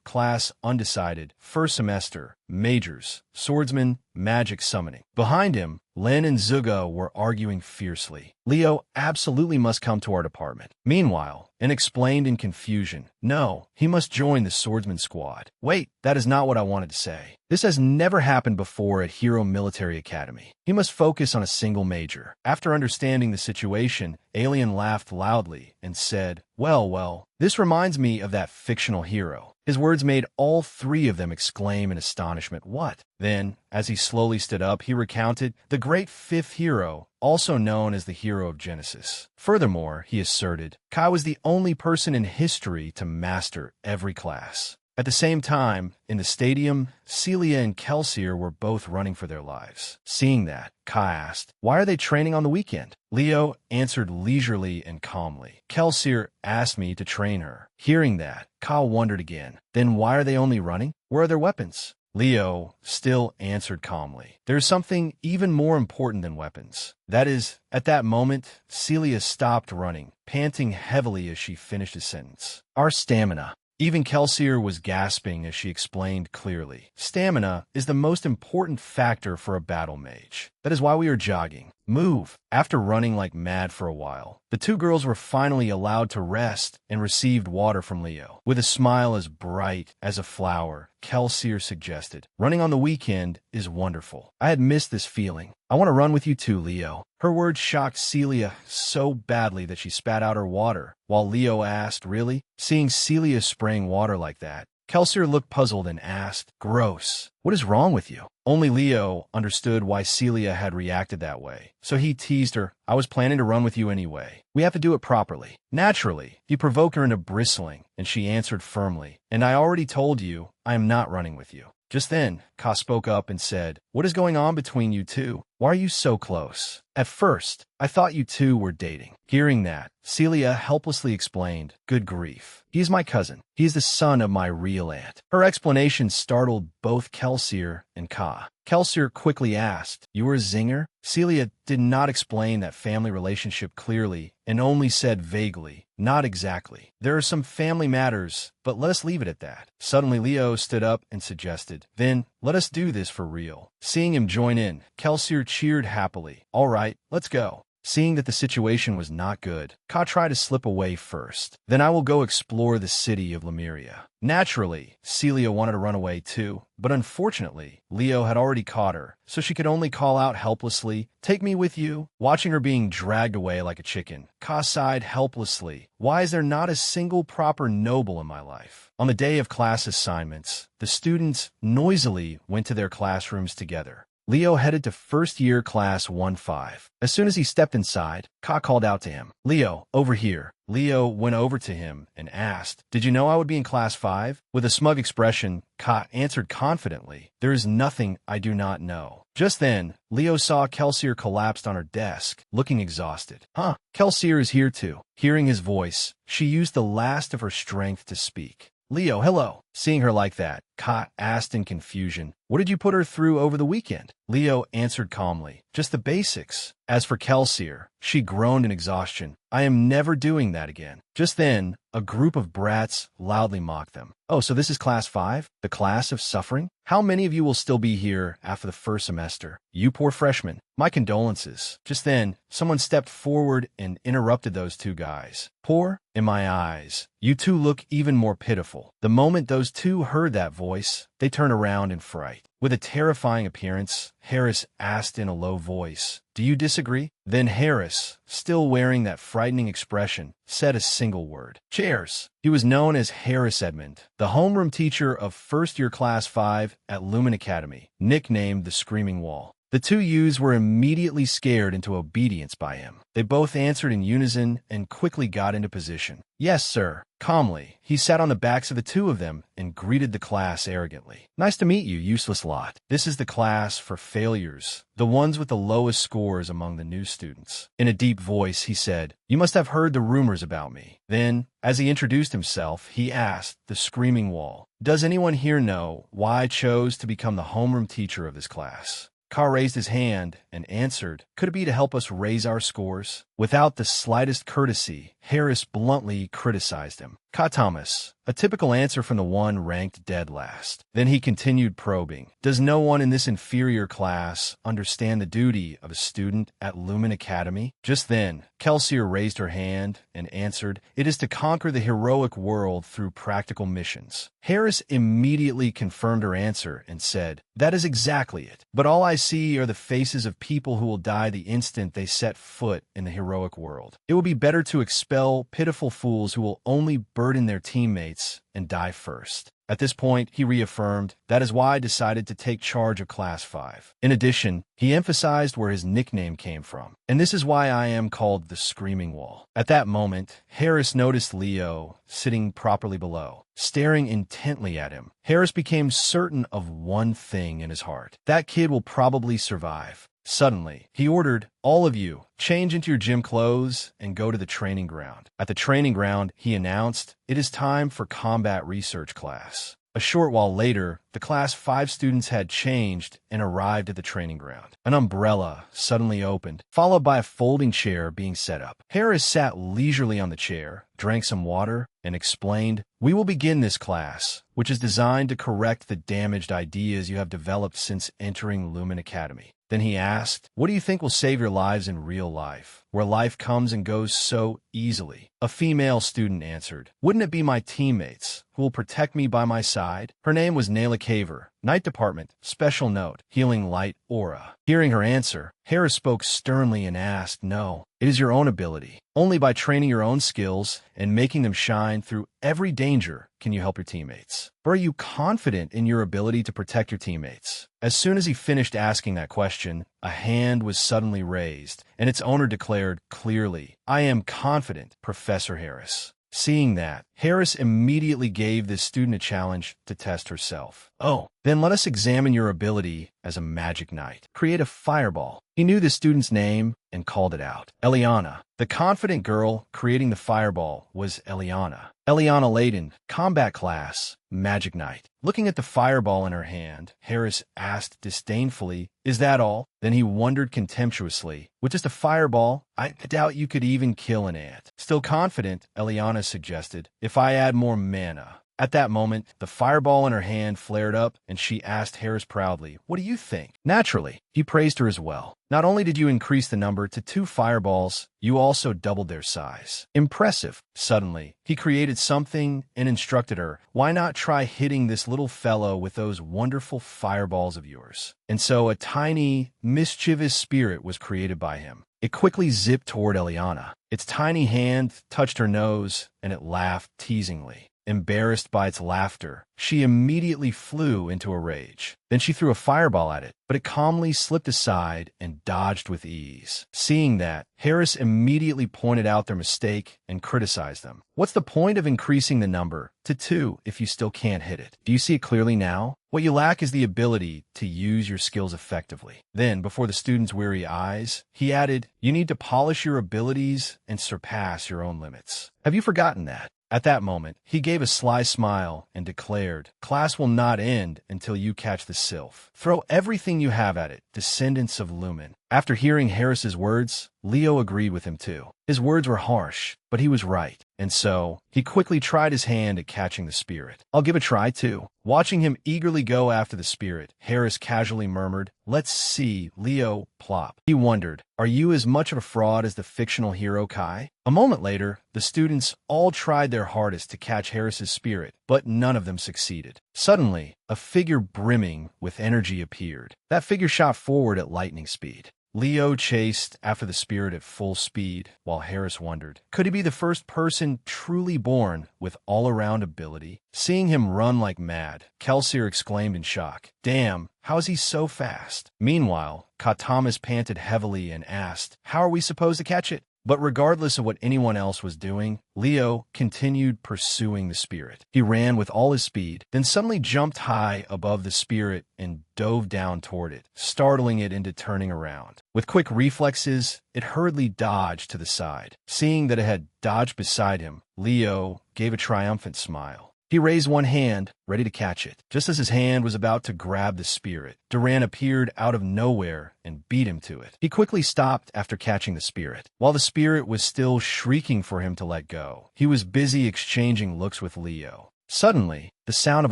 class undecided, first semester, majors, swordsman, magic summoning. Behind him, Len and Zuga were arguing fiercely. Leo absolutely must come to our department. Meanwhile, N explained in confusion, "No, he must join the swordsman squad." "Wait, that is not what I wanted to say. This has never happened before at Hero Military Academy. He must focus on a single major." After understanding the situation, Alien laughed loudly and said, well, this reminds me of that fictional hero." His words made all three of them exclaim in astonishment, "What?" Then, as he slowly stood up, he recounted the great fifth hero, also known as the hero of Genesis. Furthermore, he asserted, Kai was the only person in history to master every class. At the same time, in the stadium, Celia and Kelsier were both running for their lives. Seeing that, Kai asked, "Why are they training on the weekend?" Leo answered leisurely and calmly, "Kelsier asked me to train her." Hearing that, Kai wondered again, "Then why are they only running? Where are their weapons?" Leo still answered calmly, "There's something even more important than weapons." That is, at that moment, Celia stopped running, panting heavily as she finished his sentence. "Our stamina." Even Kelsier was gasping as she explained clearly. "Stamina is the most important factor for a battle mage. That is why we are jogging. Move." After running like mad for a while, the two girls were finally allowed to rest and received water from Leo. With a smile as bright as a flower, Kelsier suggested, "Running on the weekend is wonderful. I had missed this feeling. I want to run with you too, Leo." Her words shocked Celia so badly that she spat out her water, while Leo asked, "Really?" Seeing Celia spraying water like that, Kelsier looked puzzled and asked, "Gross. What is wrong with you?" Only Leo understood why Celia had reacted that way, so he teased her, "I was planning to run with you anyway. We have to do it properly." Naturally, he provoked her into bristling, and she answered firmly, "And I already told you, I am not running with you." Just then, Ka spoke up and said, "What is going on between you two? Why are you so close? At first, I thought you two were dating." Hearing that, Celia helplessly explained, "Good grief. He is my cousin. He is the son of my real aunt." Her explanation startled both Kelsier and Ka. Kelsier quickly asked, "You were a zinger?" Celia did not explain that family relationship clearly and only said vaguely, "Not exactly. There are some family matters, but let us leave it at that." Suddenly Leo stood up and suggested, "Then let us do this for real." Seeing him join in, Kelsier cheered happily. "All right, let's go." Seeing that the situation was not good, Ka tried to slip away first. "Then I will go explore the city of Lemuria." Naturally, Celia wanted to run away too, but unfortunately, Leo had already caught her, so she could only call out helplessly, "Take me with you." Watching her being dragged away like a chicken, Ka sighed helplessly. "Why is there not a single proper noble in my life?" On the day of class assignments, the students noisily went to their classrooms together. Leo headed to first year class 1-5. As soon as he stepped inside, Ka called out to him, "Leo, over here." Leo went over to him and asked, "Did you know I would be in class 5? With a smug expression, Ka answered confidently, "There is nothing I do not know." Just then, Leo saw Kelsier collapsed on her desk, looking exhausted. Kelsier is here too." Hearing his voice, she used the last of her strength to speak. "Leo, hello." Seeing her like that, Ka asked in confusion. What did you put her through over the weekend? Leo answered calmly. Just the basics. As for Kelsier, she groaned in exhaustion. I am never doing that again. Just then, a group of brats loudly mocked them. Oh, so this is Class 5? The class of suffering? How many of you will still be here after the first semester? You poor freshmen. My condolences. Just then, someone stepped forward and interrupted those two guys. Poor? In my eyes, you two look even more pitiful. The moment those two heard that voice, they turned around in fright. With a terrifying appearance, Harris asked in a low voice, Do you disagree? Then Harris, still wearing that frightening expression, said a single word. Chairs. He was known as Harris Edmond, the homeroom teacher of first-year Class 5 at Lumen Academy, nicknamed the Screaming Wall. The two youths were immediately scared into obedience by him. They both answered in unison and quickly got into position. Yes, sir. Calmly, he sat on the backs of the two of them and greeted the class arrogantly. Nice to meet you, useless lot. This is the class for failures, the ones with the lowest scores among the new students. In a deep voice, he said, You must have heard the rumors about me. Then, as he introduced himself, he asked the Screaming Wall, Does anyone here know why I chose to become the homeroom teacher of this class? Carr raised his hand and answered, Could it be to help us raise our scores? Without the slightest courtesy, Harris bluntly criticized him. Ka Thomas, a typical answer from the one ranked dead last. Then he continued probing. Does no one in this inferior class understand the duty of a student at Lumen Academy? Just then, Kelsier raised her hand and answered, It is to conquer the heroic world through practical missions. Harris immediately confirmed her answer and said, That is exactly it. But all I see are the faces of people who will die the instant they set foot in the heroic world. It will be better to expel pitiful fools who will only burden their teammates and die first. At this point, he reaffirmed, That is why I decided to take charge of Class 5. In addition, he emphasized where his nickname came from. And this is why I am called the Screaming Wall. At that moment, Harris noticed Leo sitting properly below, staring intently at him. Harris became certain of one thing in his heart. That kid will probably survive. Suddenly, he ordered, All of you, change into your gym clothes and go to the training ground. At the training ground, he announced, It is time for combat research class. A short while later, the Class 5 students had changed and arrived at the training ground. An umbrella suddenly opened, followed by a folding chair being set up. Harris sat leisurely on the chair, drank some water, and explained, We will begin this class, which is designed to correct the damaged ideas you have developed since entering Lumen Academy. Then he asked, What do you think will save your lives in real life, where life comes and goes so easily? A female student answered, Wouldn't it be my teammates who will protect me by my side? Her name was Nayla Caver, Night Department, Special Note, Healing Light Aura. Hearing her answer, Harris spoke sternly and asked, No, it is your own ability. Only by training your own skills and making them shine through every danger can you help your teammates. Or are you confident in your ability to protect your teammates? As soon as he finished asking that question, a hand was suddenly raised, and its owner declared clearly, I am confident, Professor Harris. Seeing that, Harris immediately gave this student a challenge to test herself. Oh, then let us examine your ability as a magic knight. Create a fireball. He knew the student's name and called it out. Eliana. The confident girl creating the fireball was Eliana. Eliana Layden, combat class, magic knight. Looking at the fireball in her hand, Harris asked disdainfully, Is that all? Then he wondered contemptuously, With just a fireball, I doubt you could even kill an ant. Still confident, Eliana suggested, If I add more mana. At that moment, the fireball in her hand flared up, and she asked Harris proudly, What do you think? Naturally, he praised her as well. Not only did you increase the number to 2 fireballs, you also doubled their size. Impressive. Suddenly, he created something and instructed her, Why not try hitting this little fellow with those wonderful fireballs of yours? And so a tiny, mischievous spirit was created by him. It quickly zipped toward Eliana. Its tiny hand touched her nose, and it laughed teasingly. Embarrassed by its laughter, she immediately flew into a rage. Then she threw a fireball at it, but it calmly slipped aside and dodged with ease. Seeing that, Harris immediately pointed out their mistake and criticized them. What's the point of increasing the number to 2 if you still can't hit it? Do you see it clearly now? What you lack is the ability to use your skills effectively. Then, before the students' weary eyes, he added, You need to polish your abilities and surpass your own limits. Have you forgotten that? At that moment, he gave a sly smile and declared, "Class will not end until you catch the sylph. Throw everything you have at it, descendants of Lumen." After hearing Harris's words, Leo agreed with him too. His words were harsh, but he was right, and so he quickly tried his hand at catching the spirit. "I'll give a try too." Watching him eagerly go after the spirit, Harris casually murmured, "Let's see, Leo, plop." He wondered, "Are you as much of a fraud as the fictional hero Kai?" A moment later, the students all tried their hardest to catch Harris's spirit, but none of them succeeded. Suddenly, a figure brimming with energy appeared. That figure shot forward at lightning speed. Leo chased after the spirit at full speed, while Harris wondered, could he be the first person truly born with all-around ability? Seeing him run like mad, Kelsier exclaimed in shock, "Damn, how is he so fast?" Meanwhile, Thomas panted heavily and asked, "How are we supposed to catch it?" But regardless of what anyone else was doing, Leo continued pursuing the spirit. He ran with all his speed, then suddenly jumped high above the spirit and dove down toward it, startling it into turning around. With quick reflexes, it hurriedly dodged to the side. Seeing that it had dodged beside him, Leo gave a triumphant smile. He raised one hand, ready to catch it. Just as his hand was about to grab the spirit, Duran appeared out of nowhere and beat him to it. He quickly stopped after catching the spirit. While the spirit was still shrieking for him to let go, he was busy exchanging looks with Leo. Suddenly, the sound of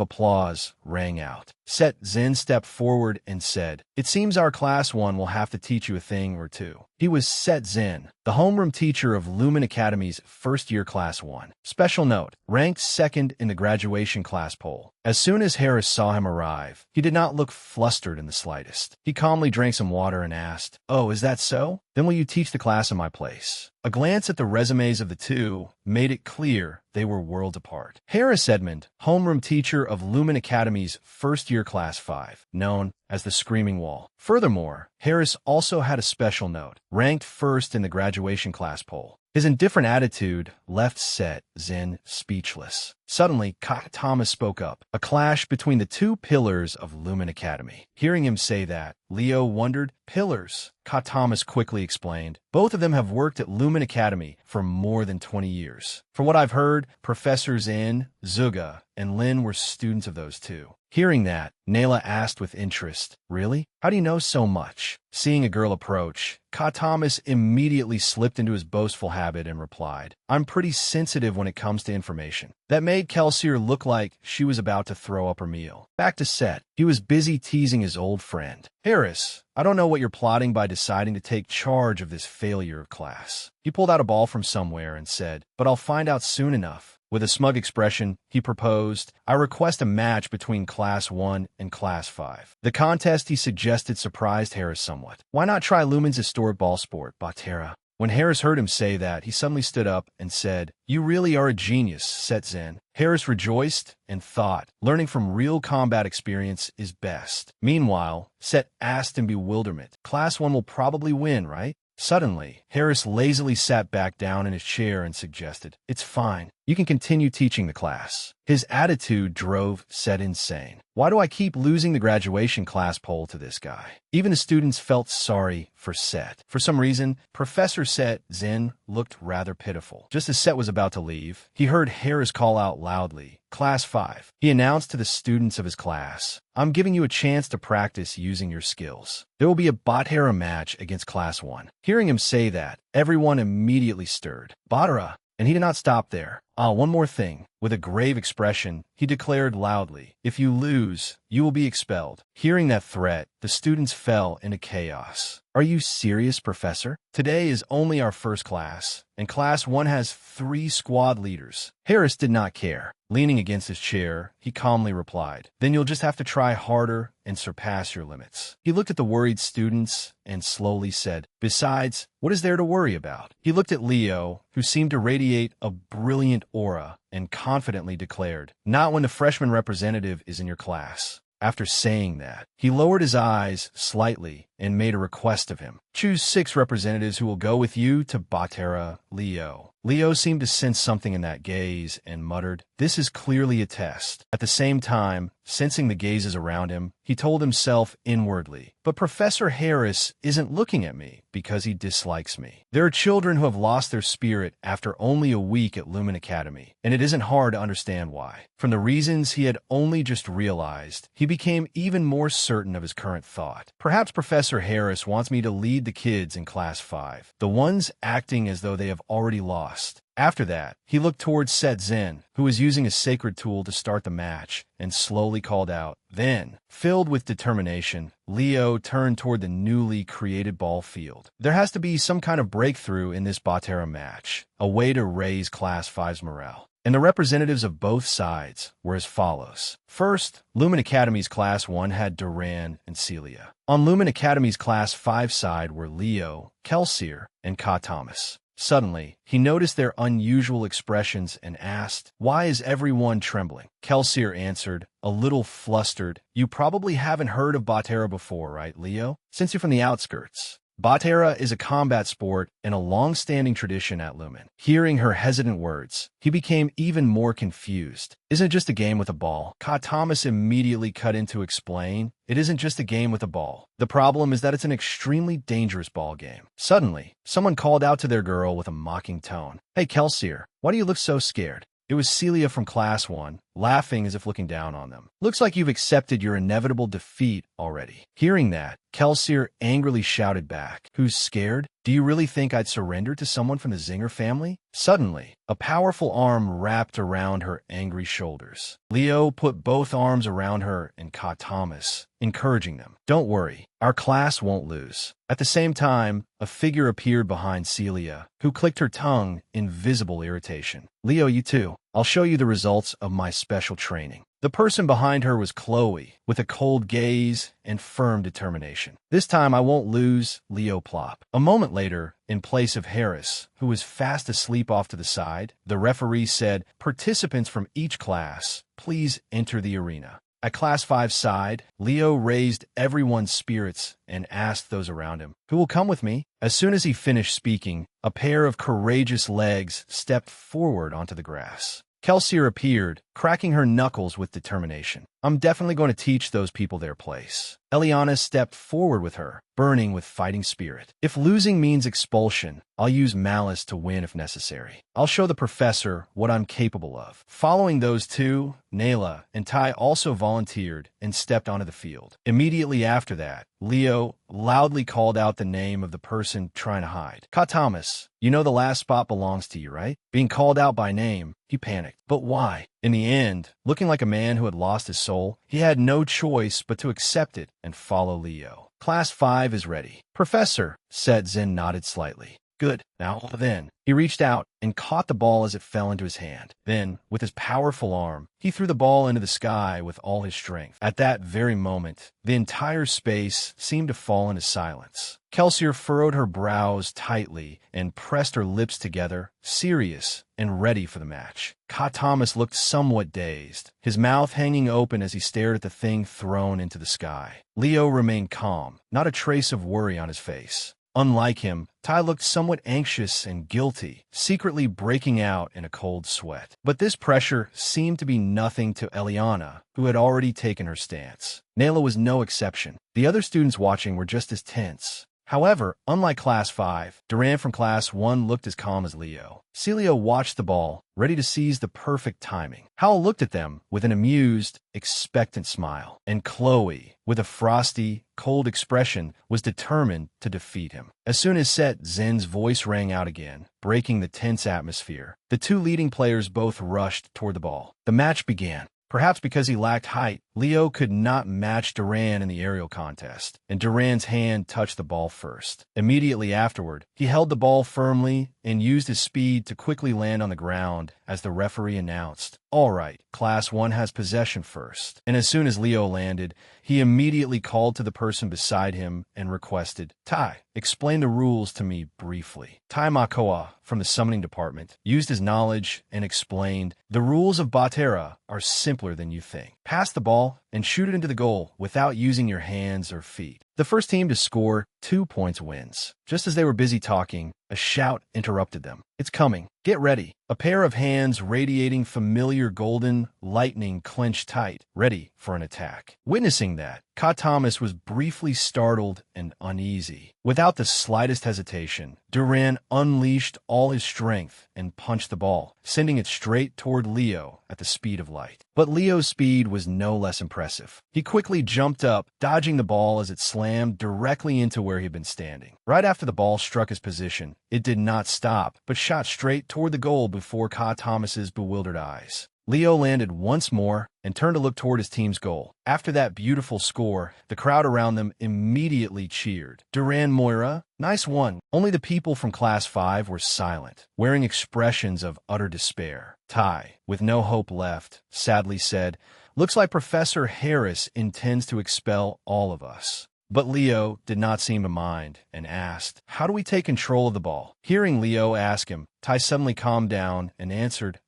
applause rang out. Set Zen stepped forward and said, "It seems our Class 1 will have to teach you a thing or two." He was Set Zen, the homeroom teacher of Lumen Academy's first-year Class 1. Special note, ranked second in the graduation class poll. As soon as Harris saw him arrive, he did not look flustered in the slightest. He calmly drank some water and asked, "Oh, is that so? Then will you teach the class in my place?" A glance at the resumes of the two made it clear they were worlds apart. Harris Edmond, homeroom teacher of Lumen Academy's first-year Class 5, known as the Screaming Wall. Furthermore, Harris also had a special note, ranked first in the graduation class poll. His indifferent attitude left Set Zen speechless. Suddenly, Thomas spoke up, a clash between the two pillars of Lumen Academy. Hearing him say that, Leo wondered, "Pillars?" Thomas quickly explained, "Both of them have worked at Lumen Academy for more than 20 years. From what I've heard, Professors In, Zuga, and Lin were students of those two." Hearing that, Nayla asked with interest, "Really? How do you know so much?" Seeing a girl approach, Thomas immediately slipped into his boastful habit and replied, "I'm pretty sensitive when it comes to information." That made Kelsier look like she was about to throw up her meal. Back to Set. He was busy teasing his old friend. "Harris, I don't know what you're plotting by deciding to take charge of this failure of class." He pulled out a ball from somewhere and said, "But I'll find out soon enough." With a smug expression, he proposed, "I request a match between Class 1 and Class 5. The contest he suggested surprised Harris somewhat. Why not try Lumen's historic ball sport, Batera? When Harris heard him say that, he suddenly stood up and said, "You really are a genius, Set Zen." Harris rejoiced and thought, learning from real combat experience is best. Meanwhile, Set asked in bewilderment, "Class 1 will probably win, right?" Suddenly, Harris lazily sat back down in his chair and suggested, "It's fine. You can continue teaching the class." His attitude drove Set insane. Why do I keep losing the graduation class poll to this guy? Even the students felt sorry for Set. For some reason, Professor Set Zen looked rather pitiful. Just as Set was about to leave, he heard Harris call out loudly, "Class 5. He announced to the students of his class, "I'm giving you a chance to practice using your skills. There will be a Batera match against Class 1. Hearing him say that, everyone immediately stirred. Batera! And he did not stop there. One more thing. With a grave expression, he declared loudly, "If you lose, you will be expelled." Hearing that threat, the students fell into chaos. "Are you serious, Professor? Today is only our first class, and Class 1 has 3 squad leaders." Harris did not care. Leaning against his chair, he calmly replied, "Then you'll just have to try harder and surpass your limits." He looked at the worried students and slowly said, "Besides, what is there to worry about?" He looked at Leo, who seemed to radiate a brilliant aura, and confidently declared, "Not when the freshman representative is in your class." After saying that, he lowered his eyes slightly and made a request of him. Choose 6 representatives who will go with you to Batera, Leo. Leo seemed to sense something in that gaze and muttered, "This is clearly a test." At the same time, sensing the gazes around him, he told himself inwardly, "But Professor Harris isn't looking at me because he dislikes me." There are children who have lost their spirit after only a week at Lumen Academy, and it isn't hard to understand why. From the reasons he had only just realized, he became even more certain of his current thought. Perhaps Professor Harris wants me to lead the kids in Class 5, the ones acting as though they have already lost. After that, he looked towards Set Zen, who was using a sacred tool to start the match, and slowly called out. Then, filled with determination, Leo turned toward the newly created ball field. There has to be some kind of breakthrough in this Batera match, a way to raise Class 5's morale. And the representatives of both sides were as follows. First, Lumen Academy's Class 1 had Duran and Celia. On Lumen Academy's Class 5 side were Leo, Kelsier, and Ka Thomas. Suddenly, he noticed their unusual expressions and asked, "Why is everyone trembling?" Kelsier answered, a little flustered, "You probably haven't heard of Batera before, right, Leo? Since you're from the outskirts." Batera is a combat sport and a long-standing tradition at Lumen. Hearing her hesitant words, he became even more confused. "Isn't it just a game with a ball?" Ka Thomas immediately cut in to explain, "It isn't just a game with a ball. The problem is that it's an extremely dangerous ball game." Suddenly, someone called out to their girl with a mocking tone, "Hey, Kelsier, why do you look so scared?" It was Celia from Class 1, laughing as if looking down on them. "Looks like you've accepted your inevitable defeat already." Hearing that, Kelsier angrily shouted back, "Who's scared? Do you really think I'd surrender to someone from the Zinger family?" Suddenly, a powerful arm wrapped around her angry shoulders. Leo put both arms around her and Ka Thomas, encouraging them. "Don't worry, our class won't lose." At the same time, a figure appeared behind Celia, who clicked her tongue in visible irritation. "Leo, you too. I'll show you the results of my special training." The person behind her was Chloe, with a cold gaze and firm determination. "This time I won't lose," Leo plopped. A moment later, in place of Harris, who was fast asleep off to the side, the referee said, "Participants from each class, please enter the arena." At Class 5's side, Leo raised everyone's spirits and asked those around him, "Who will come with me?" As soon as he finished speaking, a pair of courageous legs stepped forward onto the grass. Kelsier appeared, cracking her knuckles with determination. "I'm definitely going to teach those people their place." Eliana stepped forward with her, burning with fighting spirit. "If losing means expulsion, I'll use malice to win if necessary. I'll show the professor what I'm capable of." Following those two, Nayla and Ty also volunteered and stepped onto the field. Immediately after that, Leo loudly called out the name of the person trying to hide. "Ka Thomas, you know the last spot belongs to you, right?" Being called out by name, he panicked. But why? In the end, looking like a man who had lost his soul, he had no choice but to accept it and follow Leo. "Class 5 is ready." "Professor," said Zen nodded slightly. "Good. Now then." He reached out and caught the ball as it fell into his hand. Then, with his powerful arm, he threw the ball into the sky with all his strength. At that very moment, the entire space seemed to fall into silence. Kelsier furrowed her brows tightly and pressed her lips together, serious and ready for the match. Ka Thomas looked somewhat dazed, his mouth hanging open as he stared at the thing thrown into the sky. Leo remained calm, not a trace of worry on his face. Unlike him, Ty looked somewhat anxious and guilty, secretly breaking out in a cold sweat. But this pressure seemed to be nothing to Eliana, who had already taken her stance. Nayla was no exception. The other students watching were just as tense. However, unlike Class 5, Duran from Class 1 looked as calm as Leo. Celia watched the ball, ready to seize the perfect timing. Howell looked at them with an amused, expectant smile. And Chloe, with a frosty, cold expression, was determined to defeat him. As soon as Set Zen's voice rang out again, breaking the tense atmosphere, the two leading players both rushed toward the ball. The match began. Perhaps because he lacked height, Leo could not match Duran in the aerial contest, and Duran's hand touched the ball first. Immediately afterward, he held the ball firmly and used his speed to quickly land on the ground as the referee announced, "All right, Class 1 has possession first." And as soon as Leo landed, he immediately called to the person beside him and requested, "Ty, explain the rules to me briefly." Tai Makoa, from the summoning department, used his knowledge and explained, "The rules of Batera are simpler than you think. Pass the ball and shoot it into the goal without using your hands or feet. The first team to score 2 points wins. Just as they were busy talking, a shout interrupted them. It's coming. Get ready. A pair of hands radiating familiar golden lightning clenched tight, ready for an attack. Witnessing that, Ka Thomas was briefly startled and uneasy. Without the slightest hesitation, Duran unleashed all his strength and punched the ball, sending it straight toward Leo at the speed of light. But Leo's speed was no less impressive. He quickly jumped up, dodging the ball as it slammed directly into where he'd been standing. Right after the ball struck his position, it did not stop, but shot straight toward the goal before Ka Thomas's bewildered eyes. Leo landed once more and turned to look toward his team's goal. After that beautiful score, the crowd around them immediately cheered. Duran Moira, nice one. Only the people from Class 5 were silent, wearing expressions of utter despair. Tai, with no hope left, sadly said, "Looks like Professor Harris intends to expel all of us." But Leo did not seem to mind and asked, "How do we take control of the ball?" Hearing Leo ask him, Tai suddenly calmed down and answered,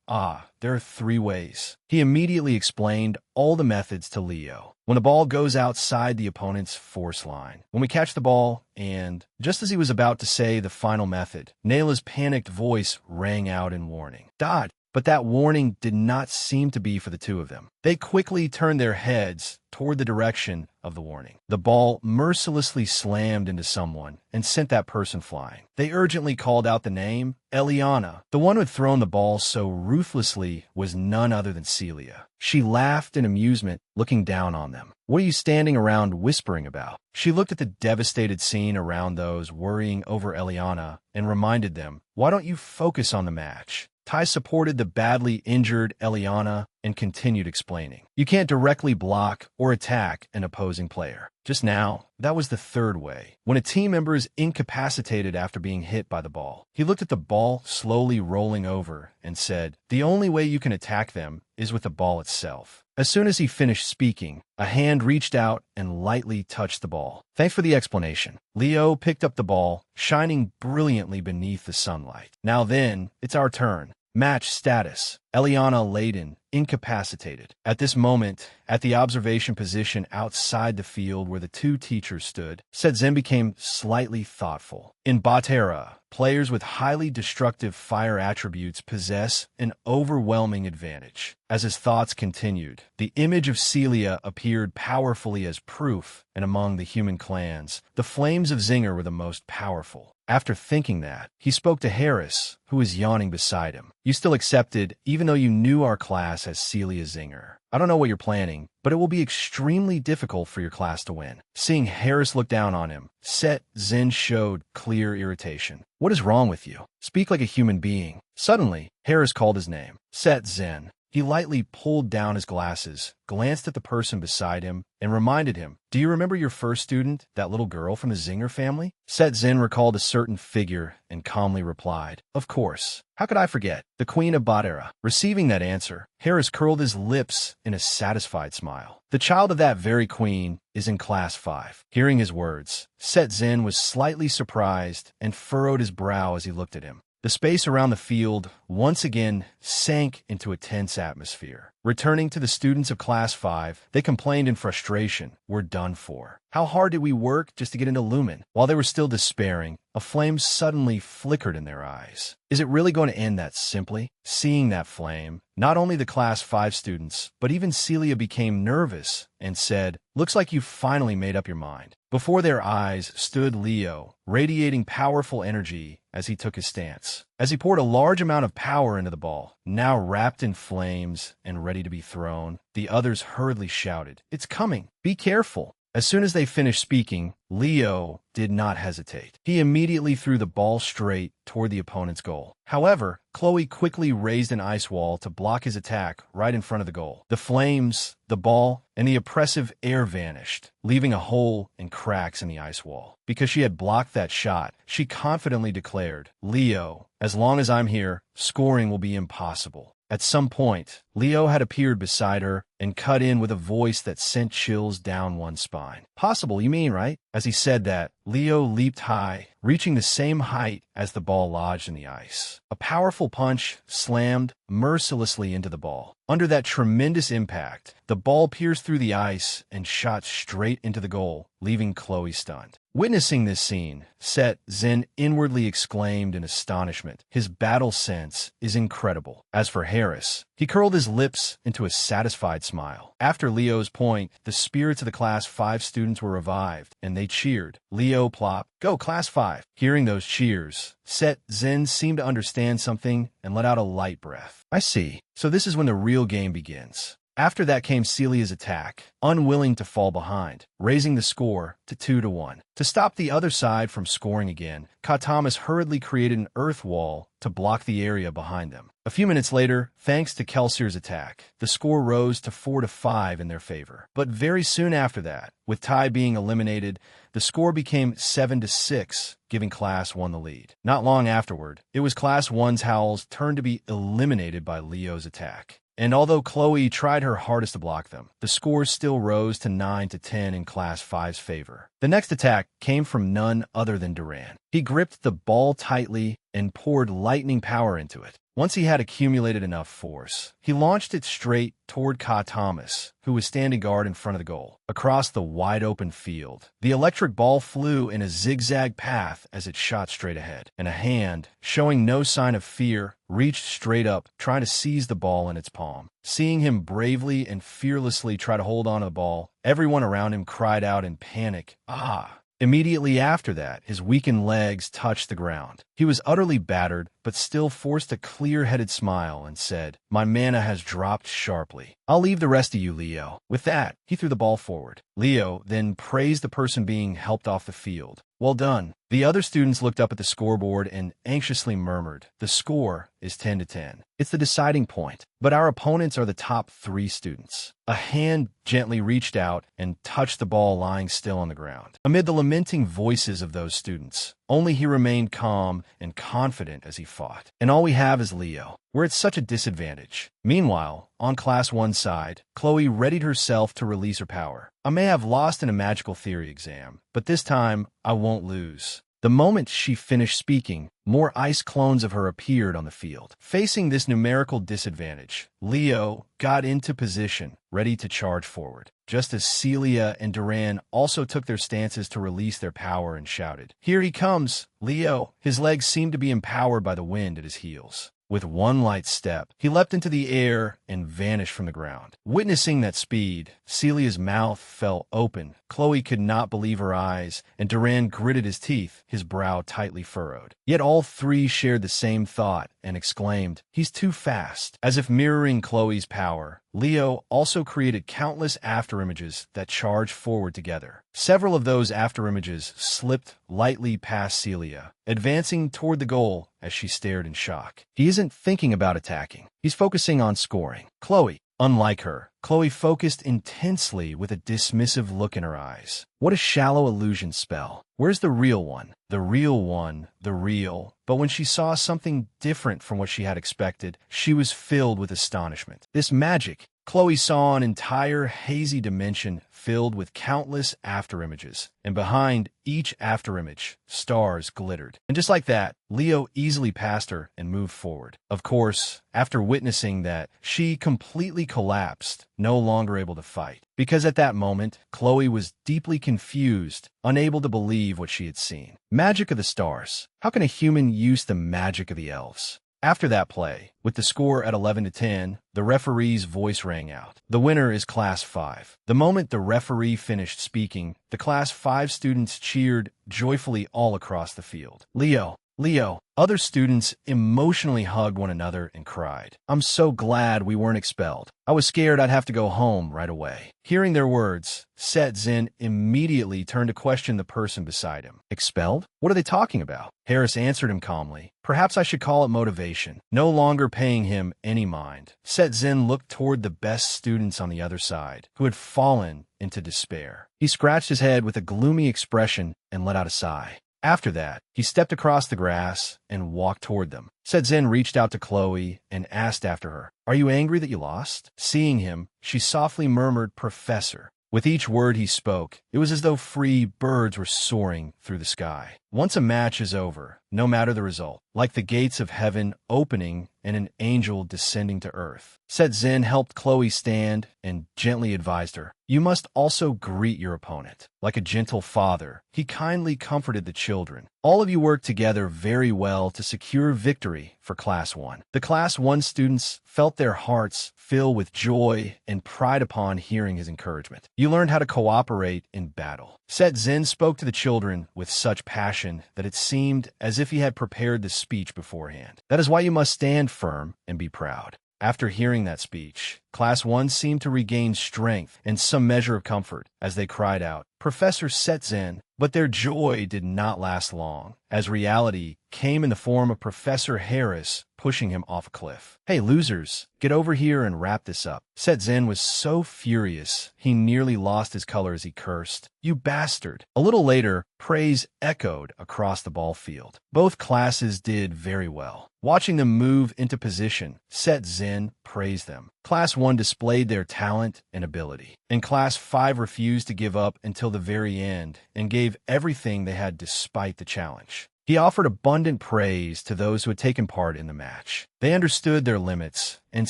"There are 3 ways." He immediately explained all the methods to Leo. When the ball goes outside the opponent's force line, when we catch the ball, and just as he was about to say the final method, Nayla's panicked voice rang out in warning. Dot! But that warning did not seem to be for the two of them. They quickly turned their heads toward the direction of the warning. The ball mercilessly slammed into someone and sent that person flying. They urgently called out the name, Eliana. The one who had thrown the ball so ruthlessly was none other than Celia. She laughed in amusement, looking down on them. "What are you standing around whispering about?" She looked at the devastated scene around those worrying over Eliana and reminded them, "Why don't you focus on the match?" Tai supported the badly injured Eliana and continued explaining. "You can't directly block or attack an opposing player." Just now, that was the 3rd way. When a team member is incapacitated after being hit by the ball, he looked at the ball slowly rolling over and said, "The only way you can attack them is with the ball itself." As soon as he finished speaking, a hand reached out and lightly touched the ball. "Thanks for the explanation." Leo picked up the ball, shining brilliantly beneath the sunlight. "Now then, it's our turn. Match status. Eliana Layden, incapacitated." At this moment, at the observation position outside the field where the 2 teachers stood, Setzen became slightly thoughtful. In Batera, players with highly destructive fire attributes possess an overwhelming advantage. As his thoughts continued, the image of Celia appeared powerfully as proof, and among the human clans, the flames of Zinger were the most powerful. After thinking that, he spoke to Harris, who was yawning beside him. "You still accepted, even though you knew our class as Celia Zinger. I don't know what you're planning, but it will be extremely difficult for your class to win." Seeing Harris look down on him, Set Zen showed clear irritation. "What is wrong with you? Speak like a human being." Suddenly, Harris called his name. Set Zen. He lightly pulled down his glasses, glanced at the person beside him, and reminded him, "Do you remember your first student, that little girl from the Zinger family?" Set Zen recalled a certain figure and calmly replied, "Of course. How could I forget? The Queen of Batera." Receiving that answer, Harris curled his lips in a satisfied smile. "The child of that very queen is in Class 5. Hearing his words, Set Zen was slightly surprised and furrowed his brow as he looked at him. The space around the field once again sank into a tense atmosphere. Returning to the students of Class 5, they complained in frustration, "We're done for. How hard did we work just to get into Lumen?" While they were still despairing, a flame suddenly flickered in their eyes. Is it really going to end that simply? Seeing that flame, not only the Class 5 students, but even Celia became nervous and said, "Looks like you've finally made up your mind." Before their eyes stood Leo, radiating powerful energy as he took his stance. As he poured a large amount of power into the ball, now wrapped in flames and ready to be thrown, the others hurriedly shouted, "It's coming! Be careful!" As soon as they finished speaking, Leo did not hesitate. He immediately threw the ball straight toward the opponent's goal. However, Chloe quickly raised an ice wall to block his attack right in front of the goal. The flames, the ball, and the oppressive air vanished, leaving a hole and cracks in the ice wall. Because she had blocked that shot, she confidently declared, "Leo, as long as I'm here, scoring will be impossible." At some point, Leo had appeared beside her and cut in with a voice that sent chills down one's spine. Possible, you mean, right? As he said that, Leo leaped high, reaching the same height as the ball lodged in the ice. A powerful punch slammed mercilessly into the ball. Under that tremendous impact, the ball pierced through the ice and shot straight into the goal, leaving Chloe stunned. Witnessing this scene, Set Zen inwardly exclaimed in astonishment. His battle sense is incredible. As for Harris, he curled his lips into a satisfied smile. After Leo's point, the spirits of the Class 5 students were revived, and they cheered. Leo plop, go Class 5. Hearing those cheers, Set Zen seemed to understand something and let out a light breath. I see. So this is when the real game begins. After that came Celia's attack, unwilling to fall behind, raising the score to 2-1. To stop the other side from scoring again, Ka Thomas hurriedly created an earth wall to block the area behind them. A few minutes later, thanks to Kelsier's attack, the score rose to 4-5 in their favor. But very soon after that, with Tai being eliminated, the score became 7-6, giving Class 1 the lead. Not long afterward, it was Class 1's Howl's turn to be eliminated by Leo's attack. And although Chloe tried her hardest to block them, the score still rose to 9-10 in Class 5's favor. The next attack came from none other than Duran. He gripped the ball tightly and poured lightning power into it. Once he had accumulated enough force, he launched it straight toward Ka Thomas, who was standing guard in front of the goal. Across the wide-open field, the electric ball flew in a zigzag path as it shot straight ahead, and a hand, showing no sign of fear, reached straight up, trying to seize the ball in its palm. Seeing him bravely and fearlessly try to hold on to the ball, everyone around him cried out in panic, "Ah!" Immediately after that, his weakened legs touched the ground. He was utterly battered, but still forced a clear-headed smile and said, "My mana has dropped sharply. I'll leave the rest of you, Leo." With that, he threw the ball forward. Leo then praised the person being helped off the field. "Well done." The other students looked up at the scoreboard and anxiously murmured, "The score is 10-10. It's the deciding point, but our opponents are the top 3 students." A hand gently reached out and touched the ball lying still on the ground. Amid the lamenting voices of those students, only he remained calm and confident as he fought. And all we have is Leo. We're at such a disadvantage. Meanwhile, on Class 1's side, Chloe readied herself to release her power. "I may have lost in a magical theory exam, but this time I won't lose." The moment she finished speaking, more ice clones of her appeared on the field. Facing this numerical disadvantage, Leo got into position, ready to charge forward, just as Celia and Duran also took their stances to release their power and shouted, "Here he comes, Leo!" His legs seemed to be empowered by the wind at his heels. With one light step, he leapt into the air and vanished from the ground. Witnessing that speed, Celia's mouth fell open. Chloe could not believe her eyes, and Duran gritted his teeth, his brow tightly furrowed. Yet all 3 shared the same thought and exclaimed, "He's too fast." As if mirroring Chloe's power, Leo also created countless afterimages that charged forward together. Several of those afterimages slipped lightly past Celia, advancing toward the goal as she stared in shock. He isn't thinking about attacking. He's focusing on scoring. Chloe, unlike her, Chloe focused intensely with a dismissive look in her eyes. What a shallow illusion spell. Where's the real one? The real one, the real. But when she saw something different from what she had expected, she was filled with astonishment. This magic. Chloe saw an entire hazy dimension filled with countless afterimages, and behind each afterimage, stars glittered. And just like that, Leo easily passed her and moved forward. Of course, after witnessing that, she completely collapsed, no longer able to fight. Because at that moment, Chloe was deeply confused, unable to believe what she had seen. Magic of the stars. How can a human use the magic of the elves? After that play, with the score at 11-10, the referee's voice rang out. The winner is Class 5. The moment the referee finished speaking, the Class 5 students cheered joyfully all across the field. "Leo! Leo!" Other students emotionally hugged one another and cried, "I'm so glad we weren't expelled. I was scared I'd have to go home right away." Hearing their words, Set Zen immediately turned to question the person beside him. "Expelled? What are they talking about?" Harris answered him calmly, "Perhaps I should call it motivation." No longer paying him any mind, Set Zen looked toward the best students on the other side, who had fallen into despair. He scratched his head with a gloomy expression and let out a sigh. After that, he stepped across the grass and walked toward them. Sedzin reached out to Chloe and asked after her, "Are you angry that you lost?" Seeing him, she softly murmured, "Professor." With each word he spoke, it was as though free birds were soaring through the sky. Once a match is over, no matter the result, like the gates of heaven opening and an angel descending to earth. Sedzin helped Chloe stand and gently advised her, "You must also greet your opponent." Like a gentle father, he kindly comforted the children. All of you worked together very well to secure victory for Class 1. The Class 1 students felt their hearts fill with joy and pride upon hearing his encouragement. You learned how to cooperate in battle. Sedzin spoke to the children with such passion that it seemed as if he had prepared the speech beforehand. That is why you must stand firm and be proud. After hearing that speech, Class 1 seemed to regain strength and some measure of comfort as they cried out, "Professor Sedzin!" But their joy did not last long, as reality came in the form of Professor Harris pushing him off a cliff. "Hey, losers, get over here and wrap this up." Sedzin was so furious, he nearly lost his color as he cursed, "You bastard!" A little later, praise echoed across the ball field. Both classes did very well. Watching them move into position, Sedzin praised them. Class 1 displayed their talent and ability, and Class 5 refused to give up until the very end and gave everything they had despite the challenge. He offered abundant praise to those who had taken part in the match. They understood their limits and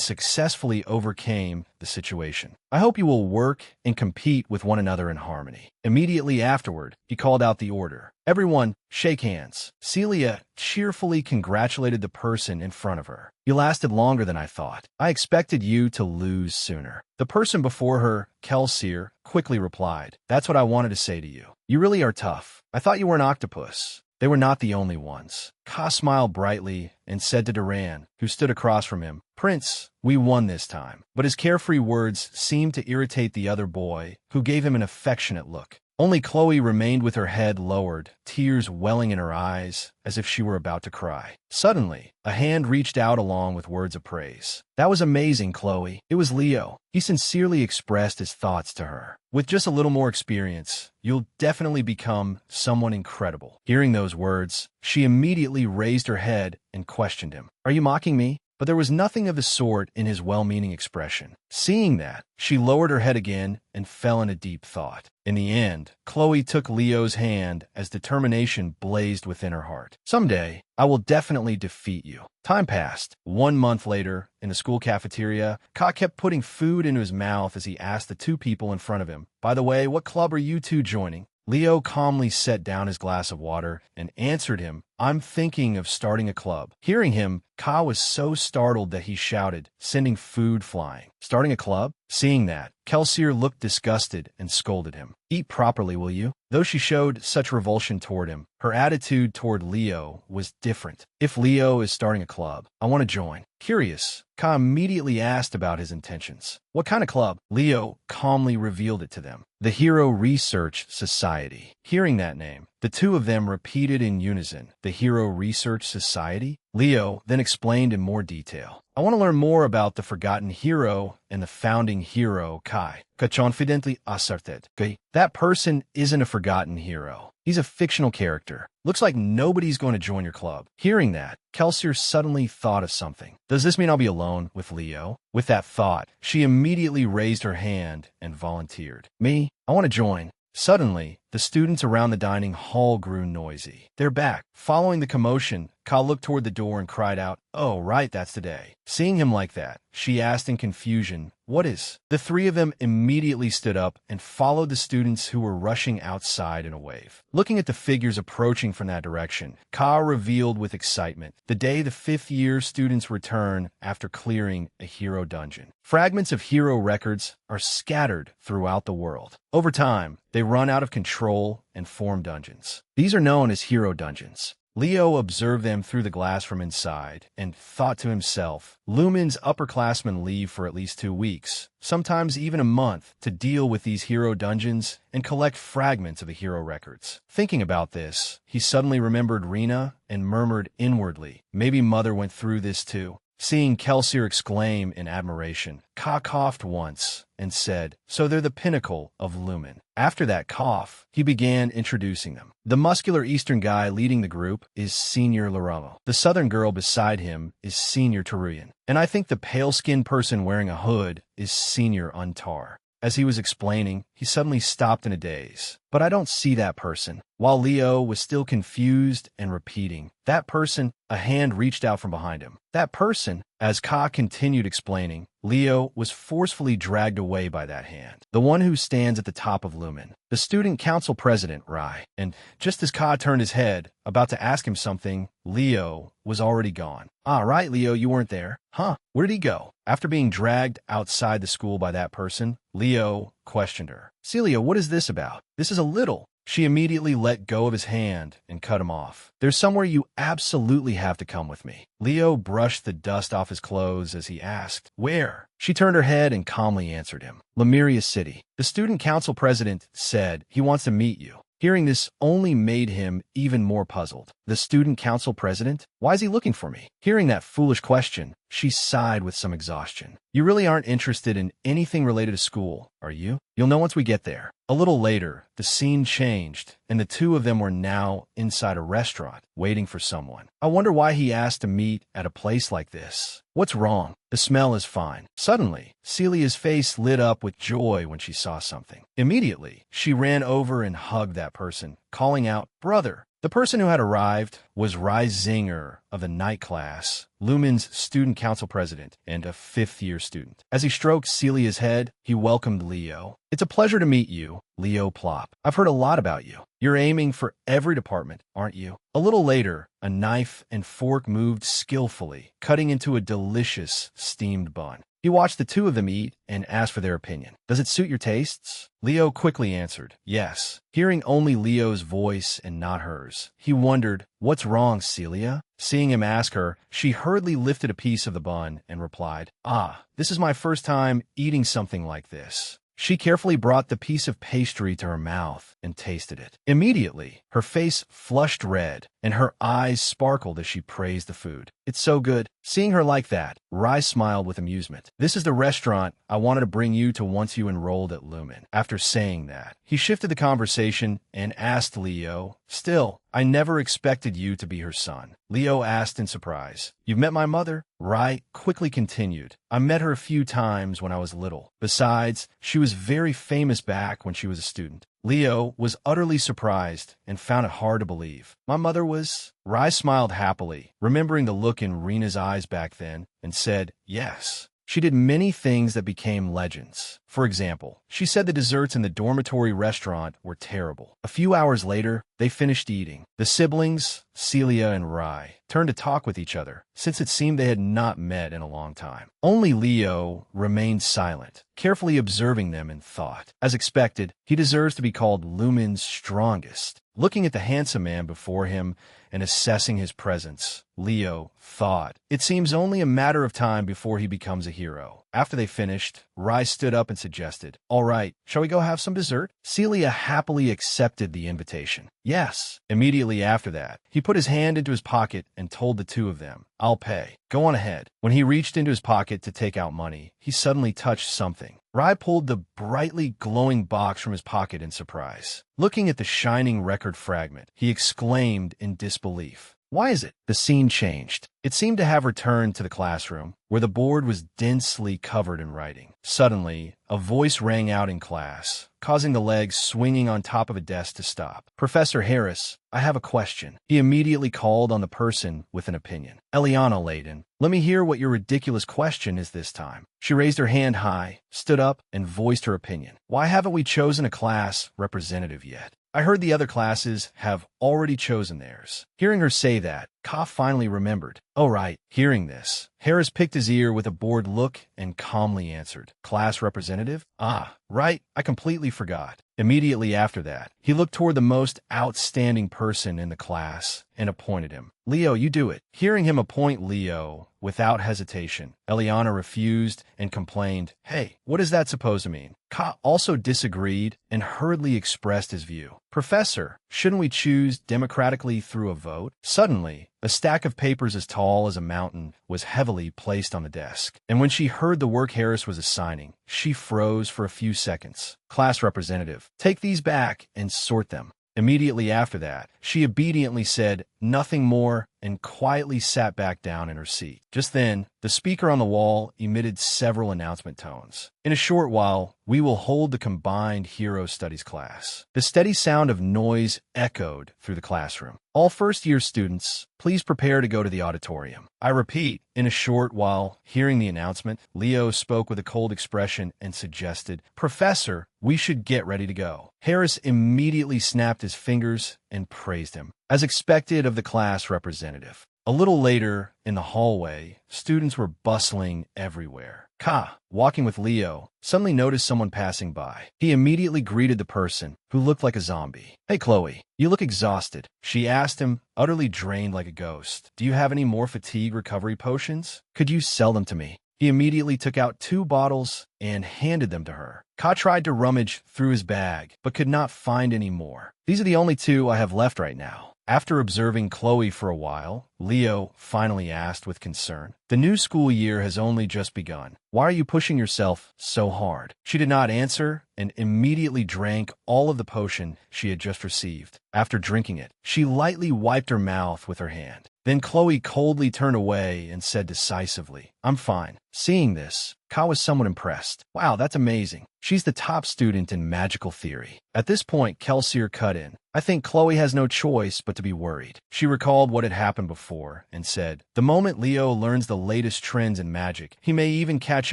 successfully overcame the situation. "I hope you will work and compete with one another in harmony." Immediately afterward, he called out the order. "Everyone, shake hands." Celia cheerfully congratulated the person in front of her. "You lasted longer than I thought. I expected you to lose sooner." The person before her, Kelsier, quickly replied, "That's what I wanted to say to you. You really are tough. I thought you were an octopus." They were not the only ones. Ka smiled brightly and said to Duran, who stood across from him, "Prince, we won this time." But his carefree words seemed to irritate the other boy, who gave him an affectionate look. Only Chloe remained with her head lowered, tears welling in her eyes, as if she were about to cry. Suddenly, a hand reached out along with words of praise. "That was amazing, Chloe." It was Leo. He sincerely expressed his thoughts to her. "With just a little more experience, you'll definitely become someone incredible." Hearing those words, she immediately raised her head and questioned him. "Are you mocking me?" But there was nothing of the sort in his well-meaning expression. Seeing that, she lowered her head again and fell in a deep thought. In the end, Chloe took Leo's hand as determination blazed within her heart. "Someday, I will definitely defeat you." Time passed. 1 month later, in the school cafeteria, Ka kept putting food into his mouth as he asked the two people in front of him, "By the way, what club are you two joining?" Leo calmly set down his glass of water and answered him, "I'm thinking of starting a club." Hearing him, Ka was so startled that he shouted, sending food flying. "Starting a club?" Seeing that, Kelsier looked disgusted and scolded him. "Eat properly, will you?" Though she showed such revulsion toward him, her attitude toward Leo was different. "If Leo is starting a club, I want to join." Curious, Ka immediately asked about his intentions. "What kind of club?" Leo calmly revealed it to them. "The Hero Research Society." Hearing that name, the two of them repeated in unison, "The Hero Research Society?" Leo then explained in more detail. "I want to learn more about the forgotten hero and the founding hero, Kai. Confidently asserted. That person isn't a forgotten hero. He's a fictional character. Looks like nobody's going to join your club." Hearing that, Kelsier suddenly thought of something. "Does this mean I'll be alone with Leo?" With that thought, she immediately raised her hand and volunteered. "Me? I want to join." Suddenly, the students around the dining hall grew noisy. "They're back." Following the commotion, Ka looked toward the door and cried out, "Oh, right, that's today." Seeing him like that, she asked in confusion, "What is?" The three of them immediately stood up and followed the students who were rushing outside in a wave. Looking at the figures approaching from that direction, Ka revealed with excitement, "The day the 5th-year students return after clearing a hero dungeon. Fragments of hero records are scattered throughout the world. Over time, they run out of control and form dungeons. These are known as hero dungeons." Leo observed them through the glass from inside and thought to himself, Lumen's upperclassmen leave for at least 2 weeks, sometimes even a month, to deal with these hero dungeons and collect fragments of the hero records. Thinking about this, he suddenly remembered Rena and murmured inwardly, maybe Mother went through this too. Seeing Kelsier exclaim in admiration, Ka coughed once and said, "So they're the pinnacle of Lumen." After that cough, he began introducing them. The muscular Eastern guy leading the group is Senior Laromo. The Southern girl beside him is Senior Teruyan. And I think the pale-skinned person wearing a hood is Senior Untar. As he was explaining, he suddenly stopped in a daze. But I don't see that person. While Leo was still confused and repeating, "That person," a hand reached out from behind him. That person, as Ka continued explaining, Leo was forcefully dragged away by that hand. The one who stands at the top of Lumen. The student council president, Rai. And just as Ka turned his head, about to ask him something, Leo was already gone. "Ah, right, Leo, you weren't there. Huh, where did he go?" After being dragged outside the school by that person, Leo questioned her. "Celia, what is this about? This is a little." She immediately let go of his hand and cut him off. "There's somewhere you absolutely have to come with me." Leo brushed the dust off his clothes as he asked, "Where?" She turned her head and calmly answered him, "Lemuria City." The student council president said he wants to meet you. Hearing this only made him even more puzzled. The student council president? Why is he looking for me? Hearing that foolish question, she sighed with some exhaustion. "You really aren't interested in anything related to school, are you? You'll know once we get there." A little later, the scene changed, and the two of them were now inside a restaurant, waiting for someone. I wonder why he asked to meet at a place like this. What's wrong? The smell is fine. Suddenly, Celia's face lit up with joy when she saw something. Immediately, she ran over and hugged that person, calling out, "Brother." The person who had arrived was Rai Zinger of the night class, Lumen's student council president, and a fifth-year student. As he stroked Celia's head, he welcomed Leo. "It's a pleasure to meet you, Leo Plop. I've heard a lot about you. You're aiming for every department, aren't you?" A little later, a knife and fork moved skillfully, cutting into a delicious steamed bun. He watched the two of them eat and asked for their opinion. "Does it suit your tastes?" Leo quickly answered, "Yes." Hearing only Leo's voice and not hers, he wondered, "What's wrong, Celia?" Seeing him ask her, she hurriedly lifted a piece of the bun and replied, "Ah, this is my first time eating something like this." She carefully brought the piece of pastry to her mouth and tasted it. Immediately, her face flushed red, and her eyes sparkled as she praised the food. "It's so good." Seeing her like that, Rai smiled with amusement. "This is the restaurant I wanted to bring you to once you enrolled at Lumen." After saying that, he shifted the conversation and asked Leo, "Still, I never expected you to be her son." Leo asked in surprise, "You've met my mother?" Rai quickly continued, "I met her a few times when I was little. Besides, she was very famous back when she was a student." Leo was utterly surprised and found it hard to believe. "My mother was—" Rai smiled happily, remembering the look in Rena's eyes back then, and said, "Yes." She did many things that became legends. For example, she said the desserts in the dormitory restaurant were terrible. A few hours later, they finished eating. The siblings, Celia and Rai, turned to talk with each other, since it seemed they had not met in a long time. Only Leo remained silent, carefully observing them in thought. As expected, he deserves to be called Lumen's strongest. Looking at the handsome man before him and assessing his presence, Leo thought, it seems only a matter of time before he becomes a hero. After they finished, Rai stood up and suggested, "All right, shall we go have some dessert?" Celia happily accepted the invitation. "Yes." Immediately after that, he put his hand into his pocket and told the two of them, "I'll pay. Go on ahead." When he reached into his pocket to take out money, he suddenly touched something. Rai pulled the brightly glowing box from his pocket in surprise. Looking at the shining record fragment, he exclaimed in disbelief, "Why is it?" The scene changed. It seemed to have returned to the classroom, where the board was densely covered in writing. Suddenly, a voice rang out in class, causing the legs swinging on top of a desk to stop. "Professor Harris, I have a question." He immediately called on the person with an opinion. "Eliana Layden, let me hear what your ridiculous question is this time." She raised her hand high, stood up, and voiced her opinion. "Why haven't we chosen a class representative yet? I heard the other classes have already chosen theirs." Hearing her say that, Ka finally remembered. "Oh, right." Hearing this, Harris picked his ear with a bored look and calmly answered, "Class representative? Ah, right, I completely forgot." Immediately after that, he looked toward the most outstanding person in the class and appointed him. "Leo, you do it." Hearing him appoint Leo, without hesitation. Eliana refused and complained, "Hey, what is that supposed to mean?" Ka also disagreed and hurriedly expressed his view. "Professor, shouldn't we choose democratically through a vote?" Suddenly, a stack of papers as tall as a mountain was heavily placed on the desk. And when she heard the work Harris was assigning, she froze for a few seconds. "Class representative, take these back and sort them." Immediately after that, she obediently said nothing more and quietly sat back down in her seat. Just then, the speaker on the wall emitted several announcement tones. "In a short while, we will hold the combined Hero Studies class." The steady sound of noise echoed through the classroom. "All first-year students, please prepare to go to the auditorium." I repeat, in a short while. Hearing the announcement, Leo spoke with a cold expression and suggested, "Professor, we should get ready to go." Harris immediately snapped his fingers and praised him, as expected of the class representative. A little later, in the hallway, students were bustling everywhere. Ka, walking with Leo, suddenly noticed someone passing by. He immediately greeted the person, who looked like a zombie. "Hey, Chloe, you look exhausted," she asked him, utterly drained like a ghost. "Do you have any more fatigue recovery potions? Could you sell them to me?" He immediately took out 2 bottles and handed them to her. Ka tried to rummage through his bag, but could not find any more. "These are the only 2 I have left right now." After observing Chloe for a while, Leo finally asked with concern, "The new school year has only just begun. Why are you pushing yourself so hard?" She did not answer and immediately drank all of the potion she had just received. After drinking it, she lightly wiped her mouth with her hand. Then Chloe coldly turned away and said decisively, "I'm fine." Seeing this, Ka was somewhat impressed. "Wow, that's amazing. She's the top student in magical theory." At this point, Kelsier cut in. "I think Chloe has no choice but to be worried." She recalled what had happened before and said, "The moment Leo learns the latest trends in magic, he may even catch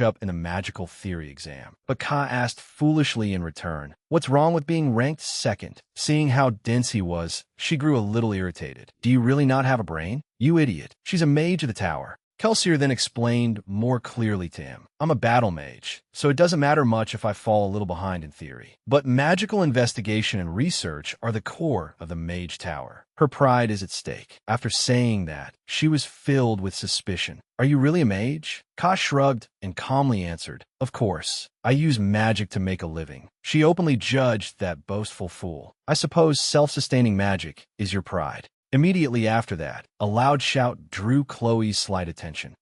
up in the magical theory exam." But Ka asked foolishly in return, "What's wrong with being ranked second?" Seeing how dense he was, she grew a little irritated. "Do you really not have a brain? You idiot. She's a mage of the tower." Kelsier then explained more clearly to him, "I'm a battle mage, so it doesn't matter much if I fall a little behind in theory. But magical investigation and research are the core of the mage tower. Her pride is at stake." After saying that, she was filled with suspicion. "Are you really a mage?" Ka shrugged and calmly answered, "Of course. I use magic to make a living." She openly judged that boastful fool. "I suppose self-sustaining magic is your pride." Immediately after that, a loud shout drew Chloe's slight attention.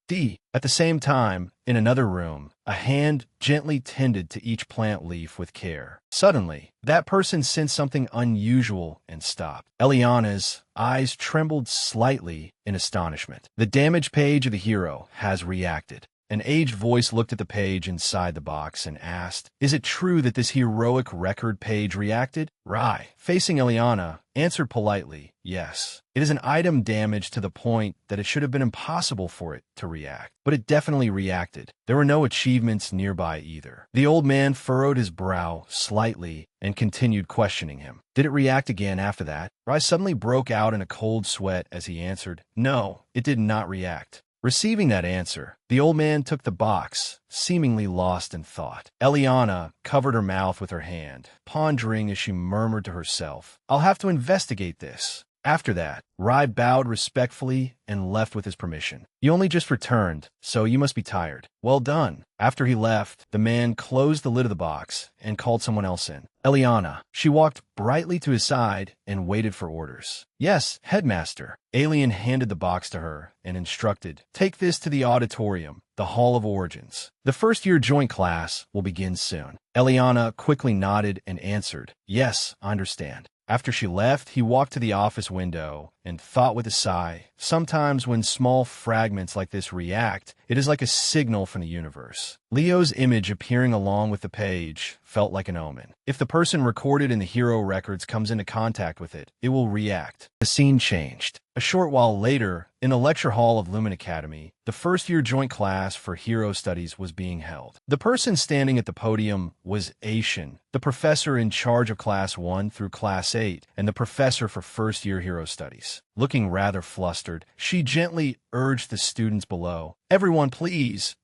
At the same time, in another room, a hand gently tended to each plant leaf with care. Suddenly, that person sensed something unusual and stopped. Eliana's eyes trembled slightly in astonishment. "The damage page of the hero has reacted." An aged voice looked at the page inside the box and asked, "Is it true that this heroic record page reacted?" Rai, facing Eliana, answered politely, "Yes. It is an item damaged to the point that it should have been impossible for it to react. But it definitely reacted. There were no achievements nearby either." The old man furrowed his brow slightly and continued questioning him. "Did it react again after that?" Rai suddenly broke out in a cold sweat as he answered, "No, it did not react." Receiving that answer, the old man took the box, seemingly lost in thought. Eliana covered her mouth with her hand, pondering as she murmured to herself, "I'll have to investigate this." After that, Rai bowed respectfully and left with his permission. "You only just returned, so you must be tired." "Well done." After he left, the man closed the lid of the box and called someone else in. "Eliana." She walked brightly to his side and waited for orders. "Yes, headmaster." Alien handed the box to her and instructed, "Take this to the auditorium, the Hall of Origins. The first-year joint class will begin soon." Eliana quickly nodded and answered, "Yes, I understand." After she left, he walked to the office window and thought with a sigh, "Sometimes when small fragments like this react, it is like a signal from the universe." Leo's image appearing along with the page felt like an omen. If the person recorded in the hero records comes into contact with it, it will react. The scene changed. A short while later, in the lecture hall of Lumen Academy, the first-year joint class for Hero Studies was being held. The person standing at the podium was Aishin, the professor in charge of Class 1 through Class 8, and the professor for first-year Hero Studies. Looking rather flustered, she gently urged the students below, "Everyone Everyone,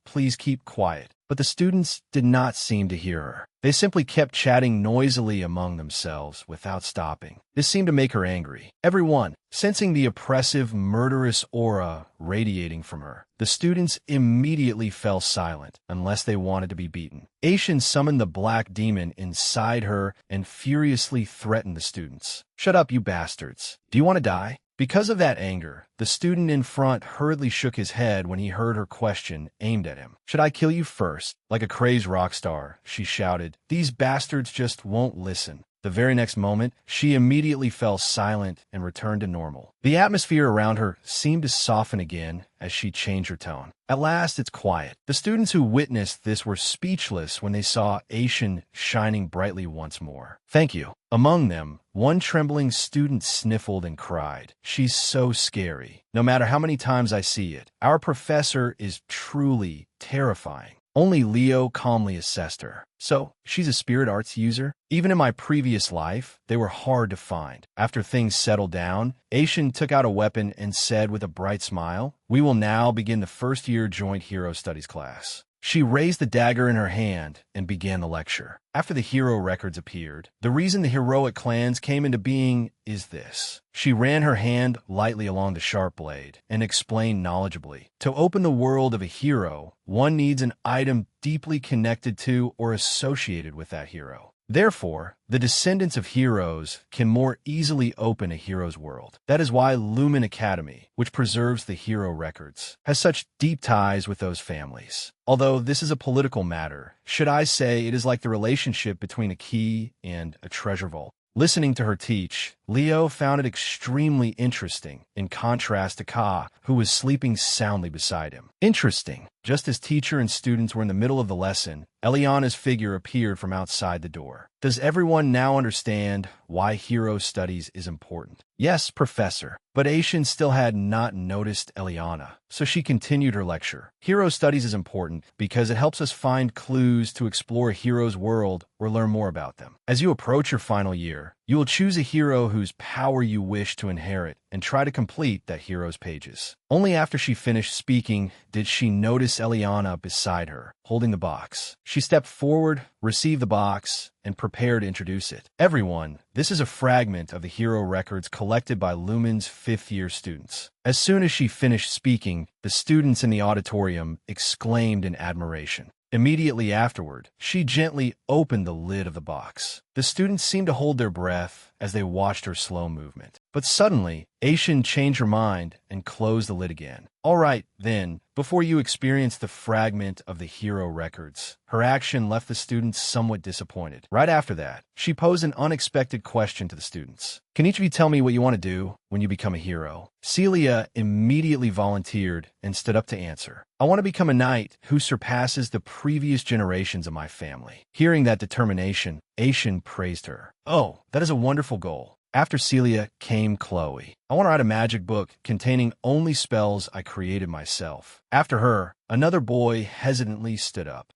please keep quiet. But the students did not seem to hear her. They simply kept chatting noisily among themselves without stopping. This seemed to make her angry. Everyone, sensing the oppressive, murderous aura radiating from her, the students immediately fell silent unless they wanted to be beaten. Aishin summoned the black demon inside her and furiously threatened the students. "Shut up, you bastards. Do you want to die?" Because of that anger, the student in front hurriedly shook his head when he heard her question aimed at him. "Should I kill you first?" Like a crazed rock star, she shouted. "These bastards just won't listen." The very next moment, she immediately fell silent and returned to normal. The atmosphere around her seemed to soften again as she changed her tone. At last, it's quiet. The students who witnessed this were speechless when they saw Aishin shining brightly once more. "Thank you." Among them, one trembling student sniffled and cried, "She's so scary. No matter how many times I see it, our professor is truly terrifying." Only Leo calmly assessed her. "So, she's a spirit arts user?" Even in my previous life, they were hard to find. After things settled down, Aishin took out a weapon and said with a bright smile, "We will now begin the first-year joint hero studies class." She raised the dagger in her hand and began the lecture. After the hero records appeared, the reason the heroic clans came into being is this. She ran her hand lightly along the sharp blade and explained knowledgeably. To open the world of a hero, one needs an item deeply connected to or associated with that hero. Therefore, the descendants of heroes can more easily open a hero's world. That is why Lumen Academy, which preserves the hero records, has such deep ties with those families. Although this is a political matter, should I say it is like the relationship between a key and a treasure vault. Listening to her teach, Leo found it extremely interesting, in contrast to Ka, who was sleeping soundly beside him. Interesting. Just as teacher and students were in the middle of the lesson, Eliana's figure appeared from outside the door. "Does everyone now understand why hero studies is important?" "Yes, Professor." But Aishin still had not noticed Eliana, so she continued her lecture. "Hero studies is important because it helps us find clues to explore a hero's world or learn more about them. As you approach your final year, you will choose a hero whose power you wish to inherit and try to complete that hero's pages." Only after she finished speaking did she notice Eliana beside her, holding the box. She stepped forward, received the box, and prepared to introduce it. "Everyone, this is a fragment of the hero records collected by Lumen's fifth-year students." As soon as she finished speaking, the students in the auditorium exclaimed in admiration. Immediately afterward, she gently opened the lid of the box. The students seemed to hold their breath as they watched her slow movement. But suddenly, Aishin changed her mind and closed the lid again. "All right, then, before you experience the fragment of the hero records." Her action left the students somewhat disappointed. Right after that, she posed an unexpected question to the students. "Can each of you tell me what you want to do when you become a hero?" Celia immediately volunteered and stood up to answer. "I want to become a knight who surpasses the previous generations of my family." Hearing that determination, Aishin praised her. "Oh, that is a wonderful goal." After Celia came Chloe. "I want to write a magic book containing only spells I created myself." After her, another boy hesitantly stood up.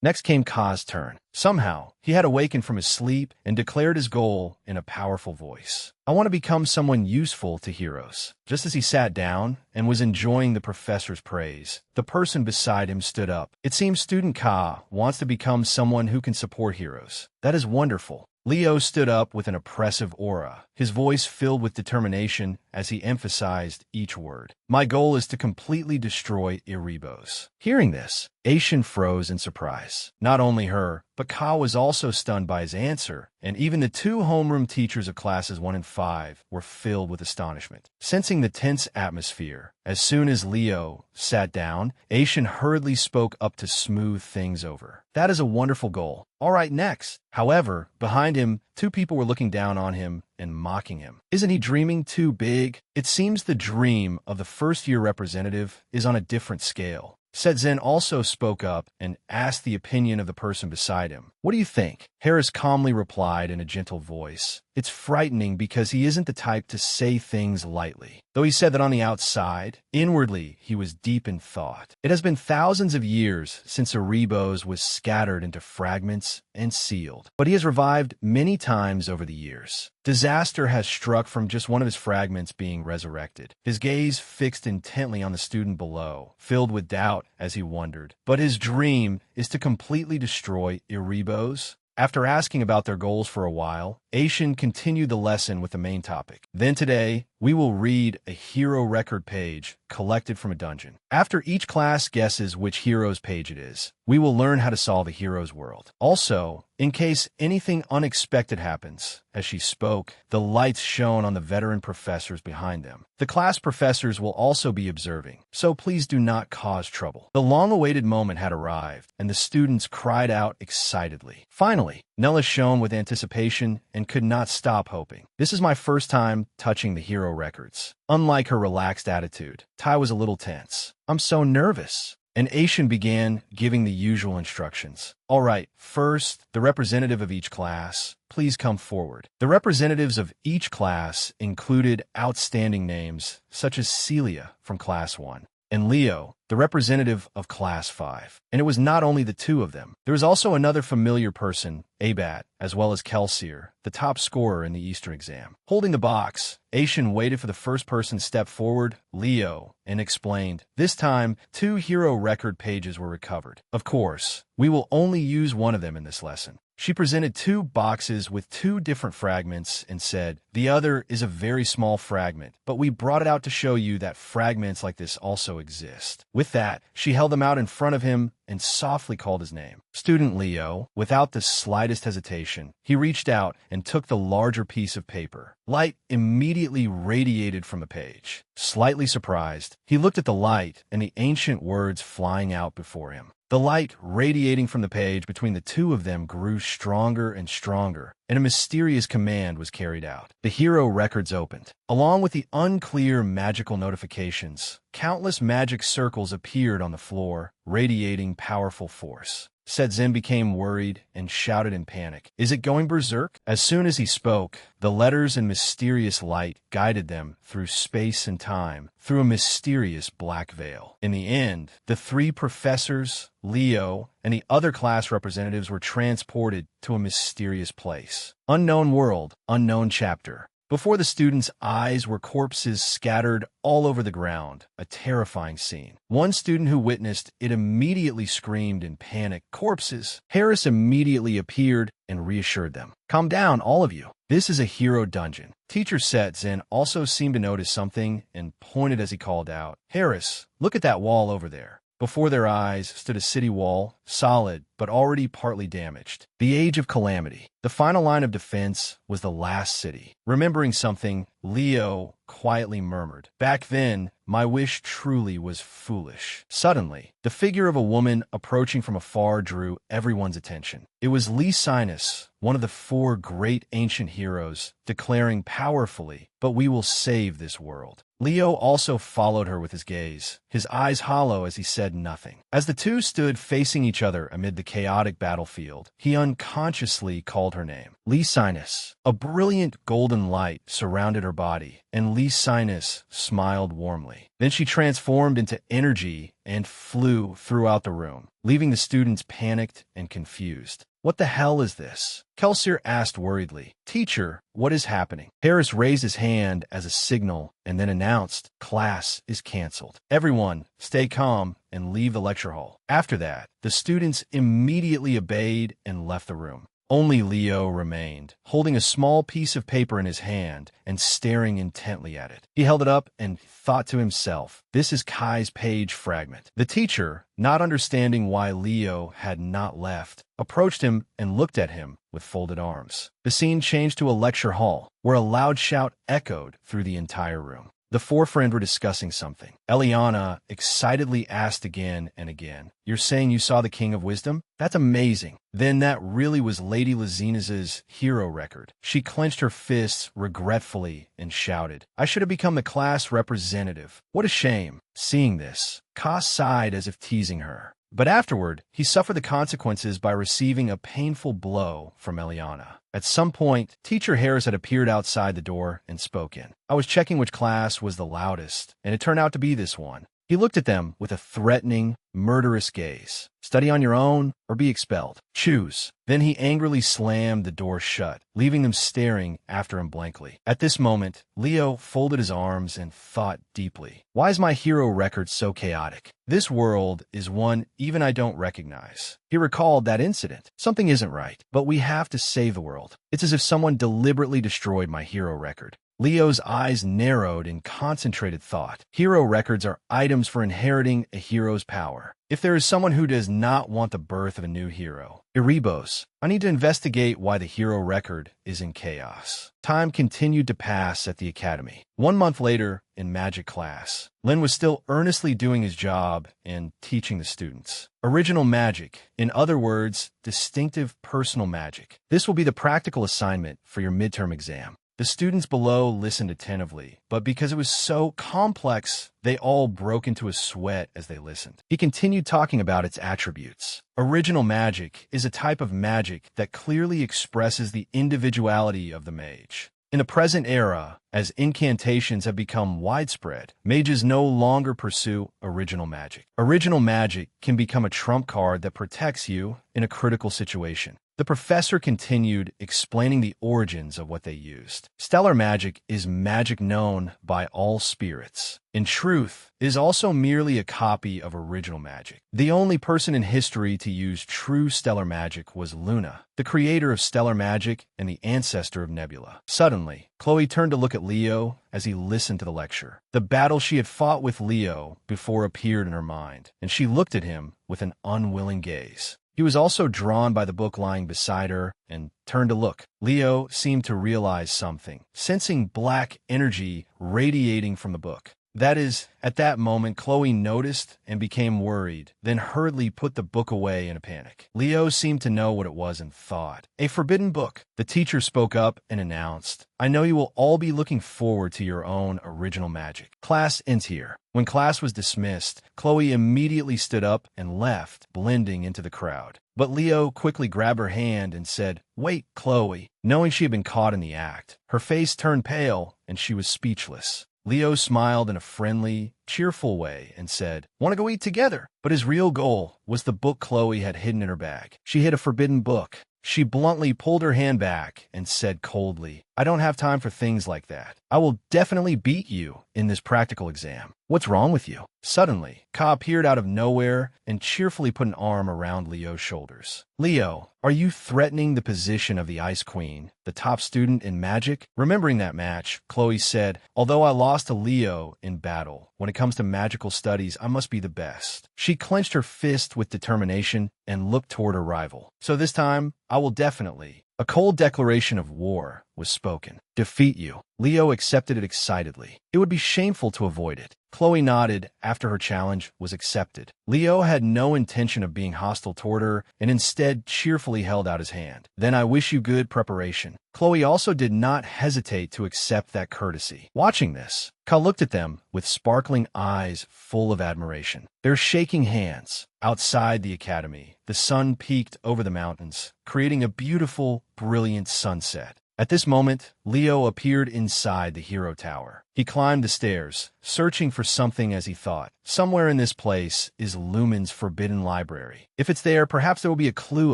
Next came Ka's turn. Somehow, he had awakened from his sleep and declared his goal in a powerful voice. "I want to become someone useful to heroes." Just as he sat down and was enjoying the professor's praise, the person beside him stood up. "It seems student Ka wants to become someone who can support heroes." "That is wonderful." Leo stood up with an oppressive aura, his voice filled with determination as he emphasized each word. "My goal is to completely destroy Erebos." Hearing this, Aishin froze in surprise. Not only her, but Ka was also stunned by his answer, and even the two homeroom teachers of classes 1 and 5 were filled with astonishment. Sensing the tense atmosphere, as soon as Leo sat down, Aishin hurriedly spoke up to smooth things over. "That is a wonderful goal. All right, next." However, behind him, two people were looking down on him and mocking him. "Isn't he dreaming too big?" It seems the dream of the first-year representative is on a different scale. Setzen also spoke up and asked the opinion of the person beside him. What do you think? Harris calmly replied in a gentle voice. It's frightening because he isn't the type to say things lightly. Though he said that on the outside, inwardly he was deep in thought. It has been thousands of years since Erebos was scattered into fragments and sealed, but he has revived many times over the years. Disaster has struck from just one of his fragments being resurrected. His gaze fixed intently on the student below, filled with doubt as he wondered. But his dream is to completely destroy Erebos. After asking about their goals for a while, Aishin continued the lesson with the main topic. Then today, we will read a hero record page collected from a dungeon. After each class guesses which hero's page it is, we will learn how to solve a hero's world. Also, in case anything unexpected happens, as she spoke, the lights shone on the veteran professors behind them. The class professors will also be observing, so please do not cause trouble. The long-awaited moment had arrived, and the students cried out excitedly. Finally, Nella shone with anticipation and could not stop hoping. This is my first time touching the hero records. Unlike her relaxed attitude, Tai was a little tense. I'm so nervous. And Aishin began giving the usual instructions. All right, first, the representative of each class, please come forward. The representatives of each class included outstanding names, such as Celia from Class 1, and Leo, the representative of Class 5. And it was not only the two of them. There was also another familiar person, Abat, as well as Kelsier, the top scorer in the Eastern exam. Holding the box, Aishin waited for the first person to step forward, Leo, and explained. This time, 2 hero record pages were recovered. Of course, we will only use one of them in this lesson. She presented 2 boxes with 2 different fragments and said, the other is a very small fragment, but we brought it out to show you that fragments like this also exist. With that, she held them out in front of him and softly called his name. Student Leo, without the slightest hesitation, he reached out and took the larger piece of paper. Light immediately radiated from the page. Slightly surprised, he looked at the light and the ancient words flying out before him. The light radiating from the page between the two of them grew stronger and stronger, and a mysterious command was carried out. The hero records opened. Along with the unclear magical notifications, countless magic circles appeared on the floor, radiating powerful force. Sedzin became worried and shouted in panic. Is it going berserk? As soon as he spoke, the letters and mysterious light guided them through space and time, through a mysterious black veil. In the end, the 3 professors, Leo, and the other class representatives were transported to a mysterious place. Unknown world, unknown chapter. Before the students' eyes were corpses scattered all over the ground, a terrifying scene. One student who witnessed it immediately screamed in panic, "Corpses!" Harris immediately appeared and reassured them. Calm down, all of you. This is a hero dungeon. Teacher Setzin also seemed to notice something and pointed as he called out, Harris, look at that wall over there. Before their eyes stood a city wall, solid but already partly damaged. The age of calamity. The final line of defense was the last city. Remembering something, Leo quietly murmured, "Back then, my wish truly was foolish." Suddenly, the figure of a woman approaching from afar drew everyone's attention. It was Lee Sinus, one of the 4 great ancient heroes, declaring powerfully, "But we will save this world." Leo also followed her with his gaze, his eyes hollow as he said nothing. As the two stood facing each other amid the chaotic battlefield, he unconsciously called her name. Lee Sinus. A brilliant golden light surrounded her body, and Lee Sinus smiled warmly. Then she transformed into energy and flew throughout the room, leaving the students panicked and confused. What the hell is this? Kelsier asked worriedly. Teacher, what is happening? Harris raised his hand as a signal and then announced, class is canceled. Everyone, stay calm and leave the lecture hall. After that, the students immediately obeyed and left the room. Only Leo remained, holding a small piece of paper in his hand and staring intently at it. He held it up and thought to himself, this is Kai's page fragment. The teacher, not understanding why Leo had not left, approached him and looked at him with folded arms. The scene changed to a lecture hall, where a loud shout echoed through the entire room. The 4 friends were discussing something. Eliana excitedly asked again and again, "You're saying you saw the King of Wisdom? That's amazing." Then that really was Lady Lazina's hero record. She clenched her fists regretfully and shouted, "I should have become the class representative. What a shame." Seeing this, Ka sighed as if teasing her. But afterward, he suffered the consequences by receiving a painful blow from Eliana. At some point, Teacher Harris had appeared outside the door and spoken. I was checking which class was the loudest, and it turned out to be this one. He looked at them with a threatening, murderous gaze. Study on your own or be expelled. Choose. Then he angrily slammed the door shut, leaving them staring after him blankly. At this moment, Leo folded his arms and thought deeply. Why is my hero record so chaotic? This world is one even I don't recognize. He recalled that incident. Something isn't right, but we have to save the world. It's as if someone deliberately destroyed my hero record. Leo's eyes narrowed in concentrated thought. Hero records are items for inheriting a hero's power. If there is someone who does not want the birth of a new hero, Erebos, I need to investigate why the hero record is in chaos. Time continued to pass at the academy. 1 month later, in magic class, Lin was still earnestly doing his job and teaching the students. Original magic, in other words, distinctive personal magic. This will be the practical assignment for your midterm exam. The students below listened attentively, but because it was so complex, they all broke into a sweat as they listened. He continued talking about its attributes. Original magic is a type of magic that clearly expresses the individuality of the mage. In the present era, as incantations have become widespread, mages no longer pursue original magic. Original magic can become a trump card that protects you in a critical situation. The professor continued explaining the origins of what they used. Stellar magic is magic known by all spirits. In truth, it is also merely a copy of original magic. The only person in history to use true stellar magic was Luna, the creator of stellar magic and the ancestor of Nebula. Suddenly, Chloe turned to look at Leo as he listened to the lecture. The battle she had fought with Leo before appeared in her mind, and she looked at him with an unwilling gaze. He was also drawn by the book lying beside her and turned to look. Leo seemed to realize something, sensing black energy radiating from the book. That is, at that moment, Chloe noticed and became worried, then hurriedly put the book away in a panic. Leo seemed to know what it was and thought. A forbidden book. The teacher spoke up and announced, I know you will all be looking forward to your own original magic. Class ends here. When class was dismissed, Chloe immediately stood up and left, blending into the crowd. But Leo quickly grabbed her hand and said, Wait, Chloe, knowing she had been caught in the act. Her face turned pale and she was speechless. Leo smiled in a friendly, cheerful way and said, Want to go eat together? But his real goal was the book Chloe had hidden in her bag. She hid a forbidden book. She bluntly pulled her hand back and said coldly, I don't have time for things like that. I will definitely beat you in this practical exam. What's wrong with you? Suddenly, Ka appeared out of nowhere and cheerfully put an arm around Leo's shoulders. Leo, are you threatening the position of the Ice Queen, the top student in magic? Remembering that match, Chloe said, Although I lost to Leo in battle, when it comes to magical studies, I must be the best. She clenched her fist with determination and looked toward her rival. So this time, I will definitely. A cold declaration of war was spoken. Defeat you. Leo accepted it excitedly. It would be shameful to avoid it. Chloe nodded after her challenge was accepted. Leo had no intention of being hostile toward her and instead cheerfully held out his hand. Then I wish you good preparation. Chloe also did not hesitate to accept that courtesy. Watching this, Ka looked at them with sparkling eyes full of admiration. Their shaking hands. Outside the academy, the sun peeked over the mountains, creating a beautiful, brilliant sunset. At this moment, Leo appeared inside the hero tower. He climbed the stairs, searching for something as he thought. Somewhere in this place is Lumen's forbidden library. If it's there, perhaps there will be a clue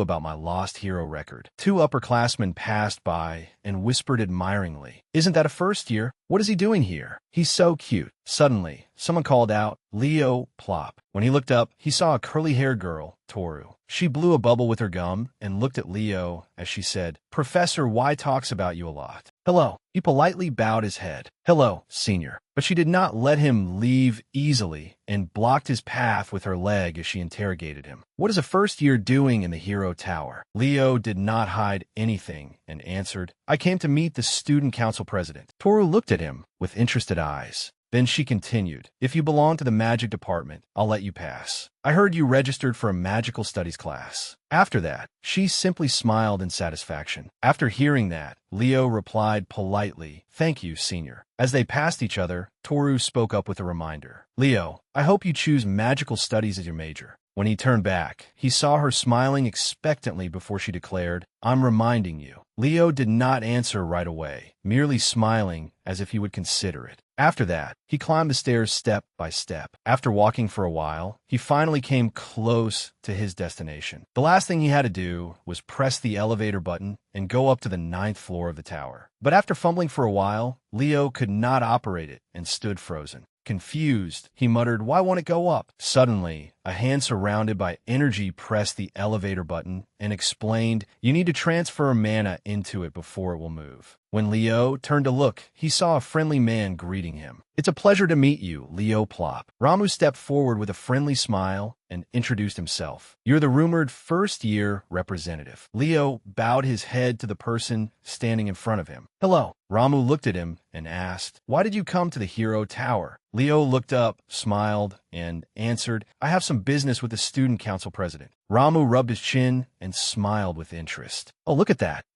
about my lost hero record. 2 upperclassmen passed by and whispered admiringly, Isn't that a first year? What is he doing here? He's so cute. Suddenly, someone called out, Leo, plop. When he looked up, he saw a curly-haired girl, Toru. She blew a bubble with her gum and looked at Leo as she said, Professor Y talks about you a lot. Hello. He politely bowed his head. Hello, senior. But she did not let him leave easily and blocked his path with her leg as she interrogated him. What is a first year doing in the hero tower? Leo did not hide anything and answered, I came to meet the student council president. Toru looked at him with interested eyes. Then she continued, If you belong to the magic department, I'll let you pass. I heard you registered for a magical studies class. After that, she simply smiled in satisfaction. After hearing that, Leo replied politely, Thank you, senior. As they passed each other, Toru spoke up with a reminder. Leo, I hope you choose magical studies as your major. When he turned back, he saw her smiling expectantly before she declared, "I'm reminding you." Leo did not answer right away, merely smiling as if he would consider it. After that, he climbed the stairs step by step. After walking for a while, he finally came close to his destination. The last thing he had to do was press the elevator button and go up to the 9th floor of the tower. But after fumbling for a while, Leo could not operate it and stood frozen. Confused, he muttered, "Why won't it go up?" Suddenly, a hand surrounded by energy pressed the elevator button and explained, "You need to transfer mana into it before it will move." When Leo turned to look, he saw a friendly man greeting him. "It's a pleasure to meet you, Leo Plop." Ramu stepped forward with a friendly smile and introduced himself. "You're the rumored first-year representative." Leo bowed his head to the person standing in front of him. "Hello." Ramu looked at him and asked, "Why did you come to the Hero Tower?" Leo looked up, smiled, and answered, "I have some business with the student council president." Ramu rubbed his chin and smiled with interest. "Oh, look at that.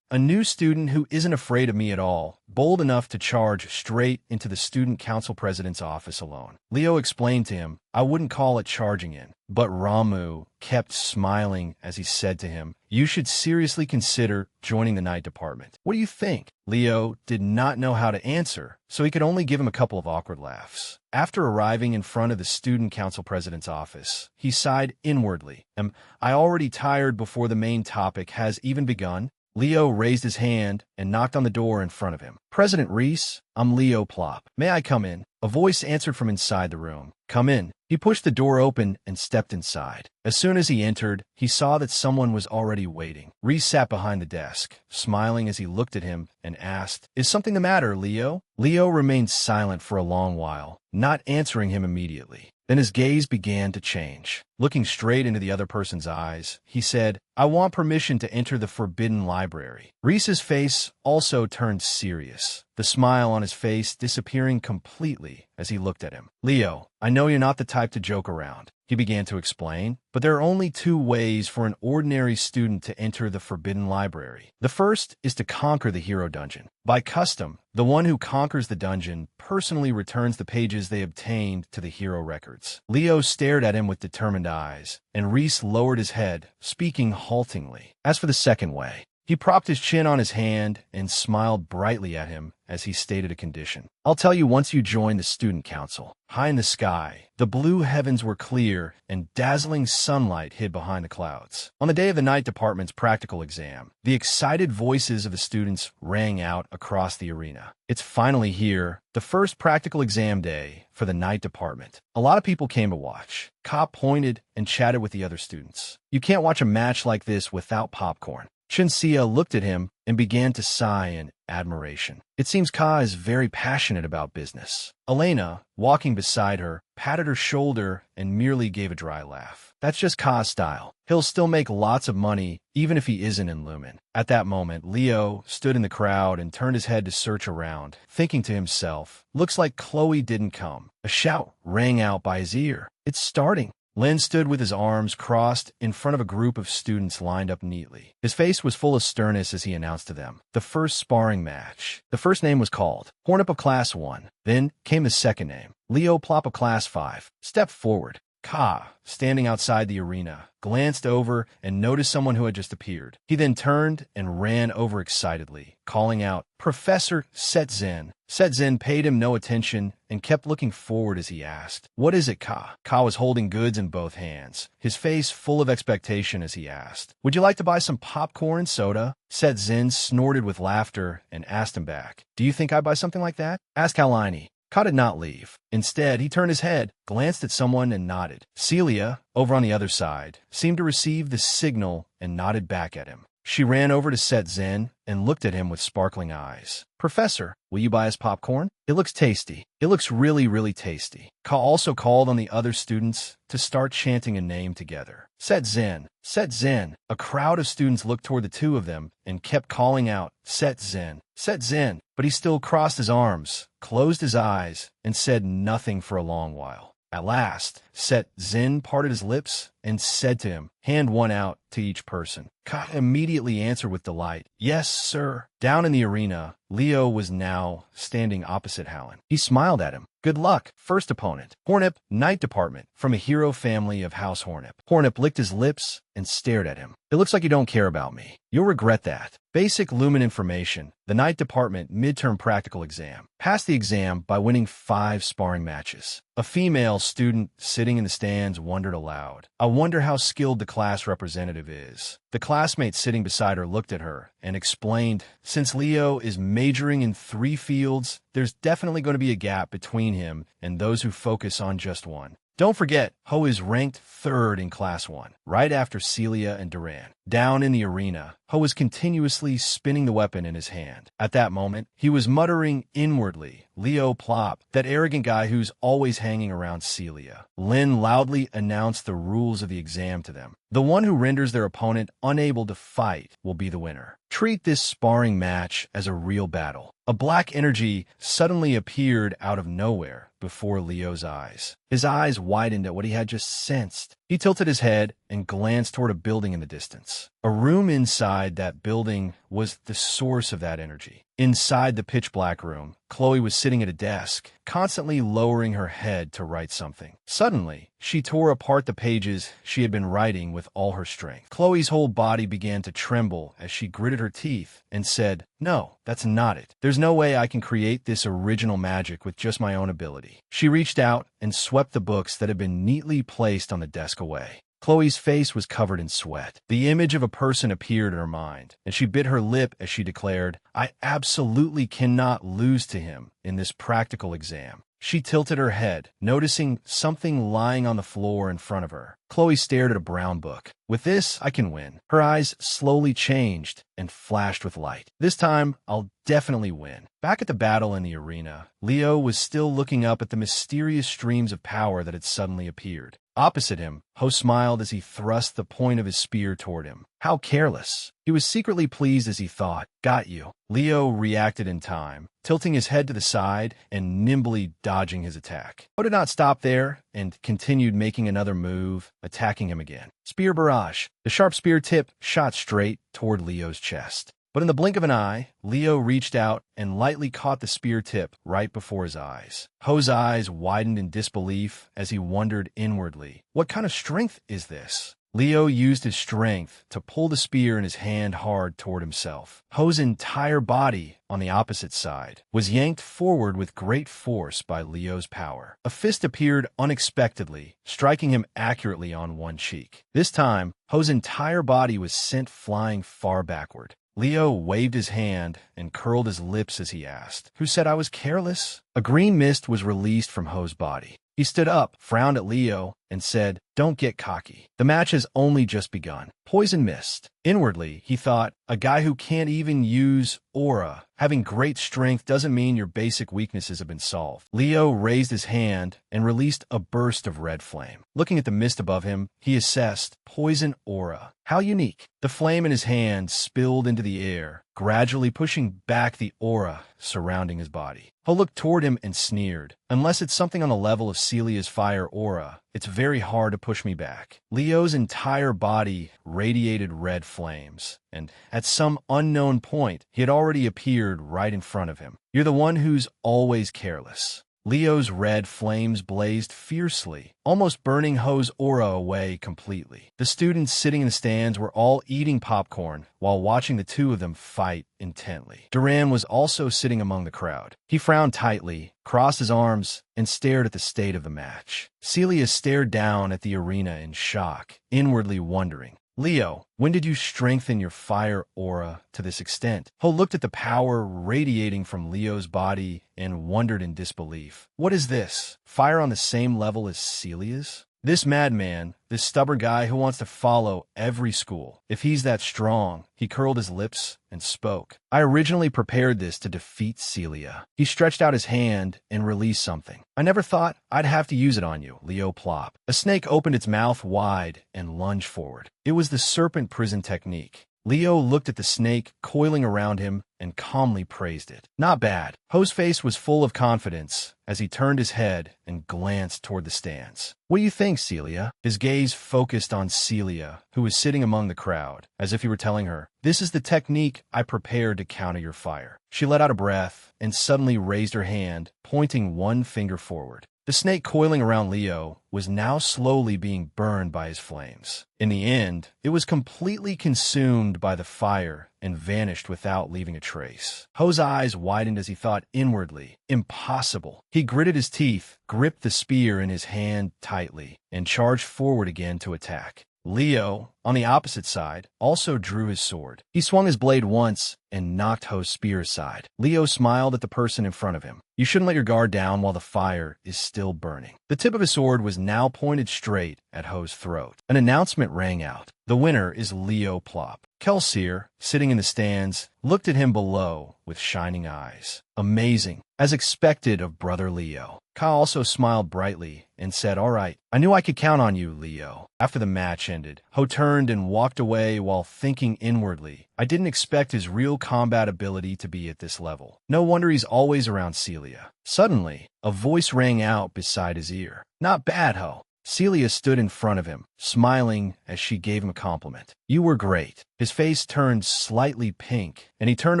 A new student who isn't afraid of me at all, bold enough to charge straight into the student council president's office alone." Leo explained to him, "I wouldn't call it charging in." But Ramu kept smiling as he said to him, "You should seriously consider joining the night department. What do you think?" Leo did not know how to answer, so he could only give him a couple of awkward laughs. After arriving in front of the student council president's office, he sighed inwardly. "Am I already tired before the main topic has even begun?" Leo raised his hand and knocked on the door in front of him. "President Reese, I'm Leo Plop. May I come in?" A voice answered from inside the room. "Come in." He pushed the door open and stepped inside. As soon as he entered, he saw that someone was already waiting. Reese sat behind the desk, smiling as he looked at him and asked, "Is something the matter, Leo?" Leo remained silent for a long while, not answering him immediately. Then his gaze began to change. Looking straight into the other person's eyes, he said, "I want permission to enter the Forbidden Library." Reese's face also turned serious, the smile on his face disappearing completely as he looked at him. "Leo, I know you're not the type to joke around," he began to explain, "but there are only two ways for an ordinary student to enter the Forbidden Library. The first is to conquer the Hero Dungeon. By custom, the one who conquers the dungeon personally returns the pages they obtained to the Hero Records." Leo stared at him with determined eyes, and Reese lowered his head, speaking haltingly. As for the second way, he propped his chin on his hand and smiled brightly at him as he stated a condition. "I'll tell you once you join the student council." High in the sky, the blue heavens were clear and dazzling sunlight hid behind the clouds. On the day of the night department's practical exam, the excited voices of the students rang out across the arena. "It's finally here, the first practical exam day for the night department." A lot of people came to watch. Ka pointed and chatted with the other students. "You can't watch a match like this without popcorn." Shinsia looked at him and began to sigh in admiration. "It seems Ka is very passionate about business." Elena, walking beside her, patted her shoulder and merely gave a dry laugh. "That's just Ka's style. He'll still make lots of money even if he isn't in Lumen." At that moment, Leo stood in the crowd and turned his head to search around, thinking to himself, "Looks like Chloe didn't come." A shout rang out by his ear. "It's starting." Lin stood with his arms crossed in front of a group of students lined up neatly. His face was full of sternness as he announced to them, "The first sparring match." The first name was called, Hornup of Class 1. Then came the second name, Leo Plop of Class 5. Step forward. Ka, standing outside the arena, glanced over and noticed someone who had just appeared. He then turned and ran over excitedly, calling out, "Professor Setzin." Setzin paid him no attention and kept looking forward as he asked, "What is it, Ka?" Ka was holding goods in both hands, his face full of expectation as he asked, "Would you like to buy some popcorn and soda?" Setzin snorted with laughter and asked him back, "Do you think I'd buy something like that?" Ask Halini. Ka did not leave. Instead, he turned his head, glanced at someone, and nodded. Celia, over on the other side, seemed to receive the signal and nodded back at him. She ran over to Set Zen and looked at him with sparkling eyes. "Professor, will you buy us popcorn? It looks tasty. It looks really, really tasty." Ka also called on the other students to start chanting a name together. Set Zen, Set Zen. A crowd of students looked toward the two of them and kept calling out, "Set Zen, Set Zen." But he still crossed his arms, closed his eyes, and said nothing for a long while. At last, Set Zin parted his lips and said to him, "Hand one out to each person." Ka immediately answered with delight, "Yes, sir." Down in the arena, Leo was now standing opposite Howland. He smiled at him. "Good luck, first opponent. Hornip, Knight Department, from a hero family of House Hornip." Hornip licked his lips and stared at him. "It looks like you don't care about me. You'll regret that." Basic Lumen information. The Knight Department midterm practical exam. Passed the exam by winning 5 sparring matches. A female student sitting in the stands wondered aloud, "I wonder how skilled the class representative is." The classmate sitting beside her looked at her and explained, "Since Leo is majoring in 3 fields, there's definitely going to be a gap between him and those who focus on just one. Don't forget, Ho is ranked 3rd in Class 1, right after Celia and Duran." Down in the arena, Ho was continuously spinning the weapon in his hand. At that moment, he was muttering inwardly, "Leo Plop, that arrogant guy who's always hanging around Celia." Lin loudly announced the rules of the exam to them. The one who renders their opponent unable to fight will be the winner. Treat this sparring match as a real battle. A black energy suddenly appeared out of nowhere before Leo's eyes. His eyes widened at what he had just sensed. He tilted his head and glanced toward a building in the distance. A room inside that building was the source of that energy. Inside the pitch-black room, Chloe was sitting at a desk, constantly lowering her head to write something. Suddenly, she tore apart the pages she had been writing with all her strength. Chloe's whole body began to tremble as she gritted her teeth and said, "No, that's not it. There's no way I can create this original magic with just my own ability." She reached out and swept the books that had been neatly placed on the desk away. Chloe's face was covered in sweat. The image of a person appeared in her mind, and she bit her lip as she declared, "I absolutely cannot lose to him in this practical exam." She tilted her head, noticing something lying on the floor in front of her. Chloe stared at a brown book. "With this, I can win." Her eyes slowly changed and flashed with light. "This time, I'll definitely win." Back at the battle in the arena, Leo was still looking up at the mysterious streams of power that had suddenly appeared. Opposite him, Ho smiled as he thrust the point of his spear toward him. How careless. He was secretly pleased as he thought, "Got you." Leo reacted in time, tilting his head to the side and nimbly dodging his attack. Ho did not stop there and continued making another move, attacking him again. Spear barrage. The sharp spear tip shot straight toward Leo's chest. But in the blink of an eye, Leo reached out and lightly caught the spear tip right before his eyes. Ho's eyes widened in disbelief as he wondered inwardly, "What kind of strength is this?" Leo used his strength to pull the spear in his hand hard toward himself. Ho's entire body, on the opposite side, was yanked forward with great force by Leo's power. A fist appeared unexpectedly, striking him accurately on one cheek. This time, Ho's entire body was sent flying far backward. Leo waved his hand and curled his lips as he asked, "Who said I was careless?" A green mist was released from Ho's body. He stood up, frowned at Leo, and said, "Don't get cocky. The match has only just begun." Poison mist. Inwardly, he thought, a guy who can't even use aura. Having great strength doesn't mean your basic weaknesses have been solved. Leo raised his hand and released a burst of red flame. Looking at the mist above him, he assessed poison aura. How unique. The flame in his hand spilled into the air, gradually pushing back the aura surrounding his body. Ho looked toward him and sneered, "Unless it's something on the level of Celia's fire aura, it's very hard to push me back." Leo's entire body radiated red flames, and at some unknown point, he had already appeared right in front of him. "You're the one who's always careless." Leo's red flames blazed fiercely, almost burning Ho's aura away completely. The students sitting in the stands were all eating popcorn while watching the two of them fight intently. Duran was also sitting among the crowd. He frowned tightly, crossed his arms, and stared at the state of the match. Celia stared down at the arena in shock, inwardly wondering, "Leo, when did you strengthen your fire aura to this extent?" Ho looked at the power radiating from Leo's body and wondered in disbelief. "What is this? Fire on the same level as Celia's?" This madman, this stubborn guy who wants to follow every school. If he's that strong, he curled his lips and spoke. "I originally prepared this to defeat Celia." He stretched out his hand and released something. "I never thought I'd have to use it on you, Leo Plop." A snake opened its mouth wide and lunged forward. It was the serpent prison technique. Leo looked at the snake coiling around him and calmly praised it. Not bad. Ho's face was full of confidence as he turned his head and glanced toward the stands. What do you think, Celia? His gaze focused on Celia, who was sitting among the crowd, as if he were telling her, "This is the technique I prepared to counter your fire." She let out a breath and suddenly raised her hand, pointing one finger forward. The snake coiling around Leo was now slowly being burned by his flames. In the end, it was completely consumed by the fire and vanished without leaving a trace. Ho's eyes widened as he thought inwardly, impossible. He gritted his teeth, gripped the spear in his hand tightly, and charged forward again to attack. Leo, on the opposite side, also drew his sword. He swung his blade once and knocked Ho's spear aside. Leo smiled at the person in front of him. You shouldn't let your guard down while the fire is still burning. The tip of his sword was now pointed straight at Ho's throat. An announcement rang out. The winner is Leo Plop. Kelsier, sitting in the stands, looked at him below with shining eyes. Amazing, as expected of brother Leo. Ka also smiled brightly and said, "All right, I knew I could count on you, Leo." After the match ended, Ho turned and walked away while thinking inwardly, I didn't expect his real combat ability to be at this level. No wonder he's always around Celia. Suddenly, a voice rang out beside his ear. Not bad, Ho. Celia stood in front of him, smiling as she gave him a compliment. You were great. His face turned slightly pink, and he turned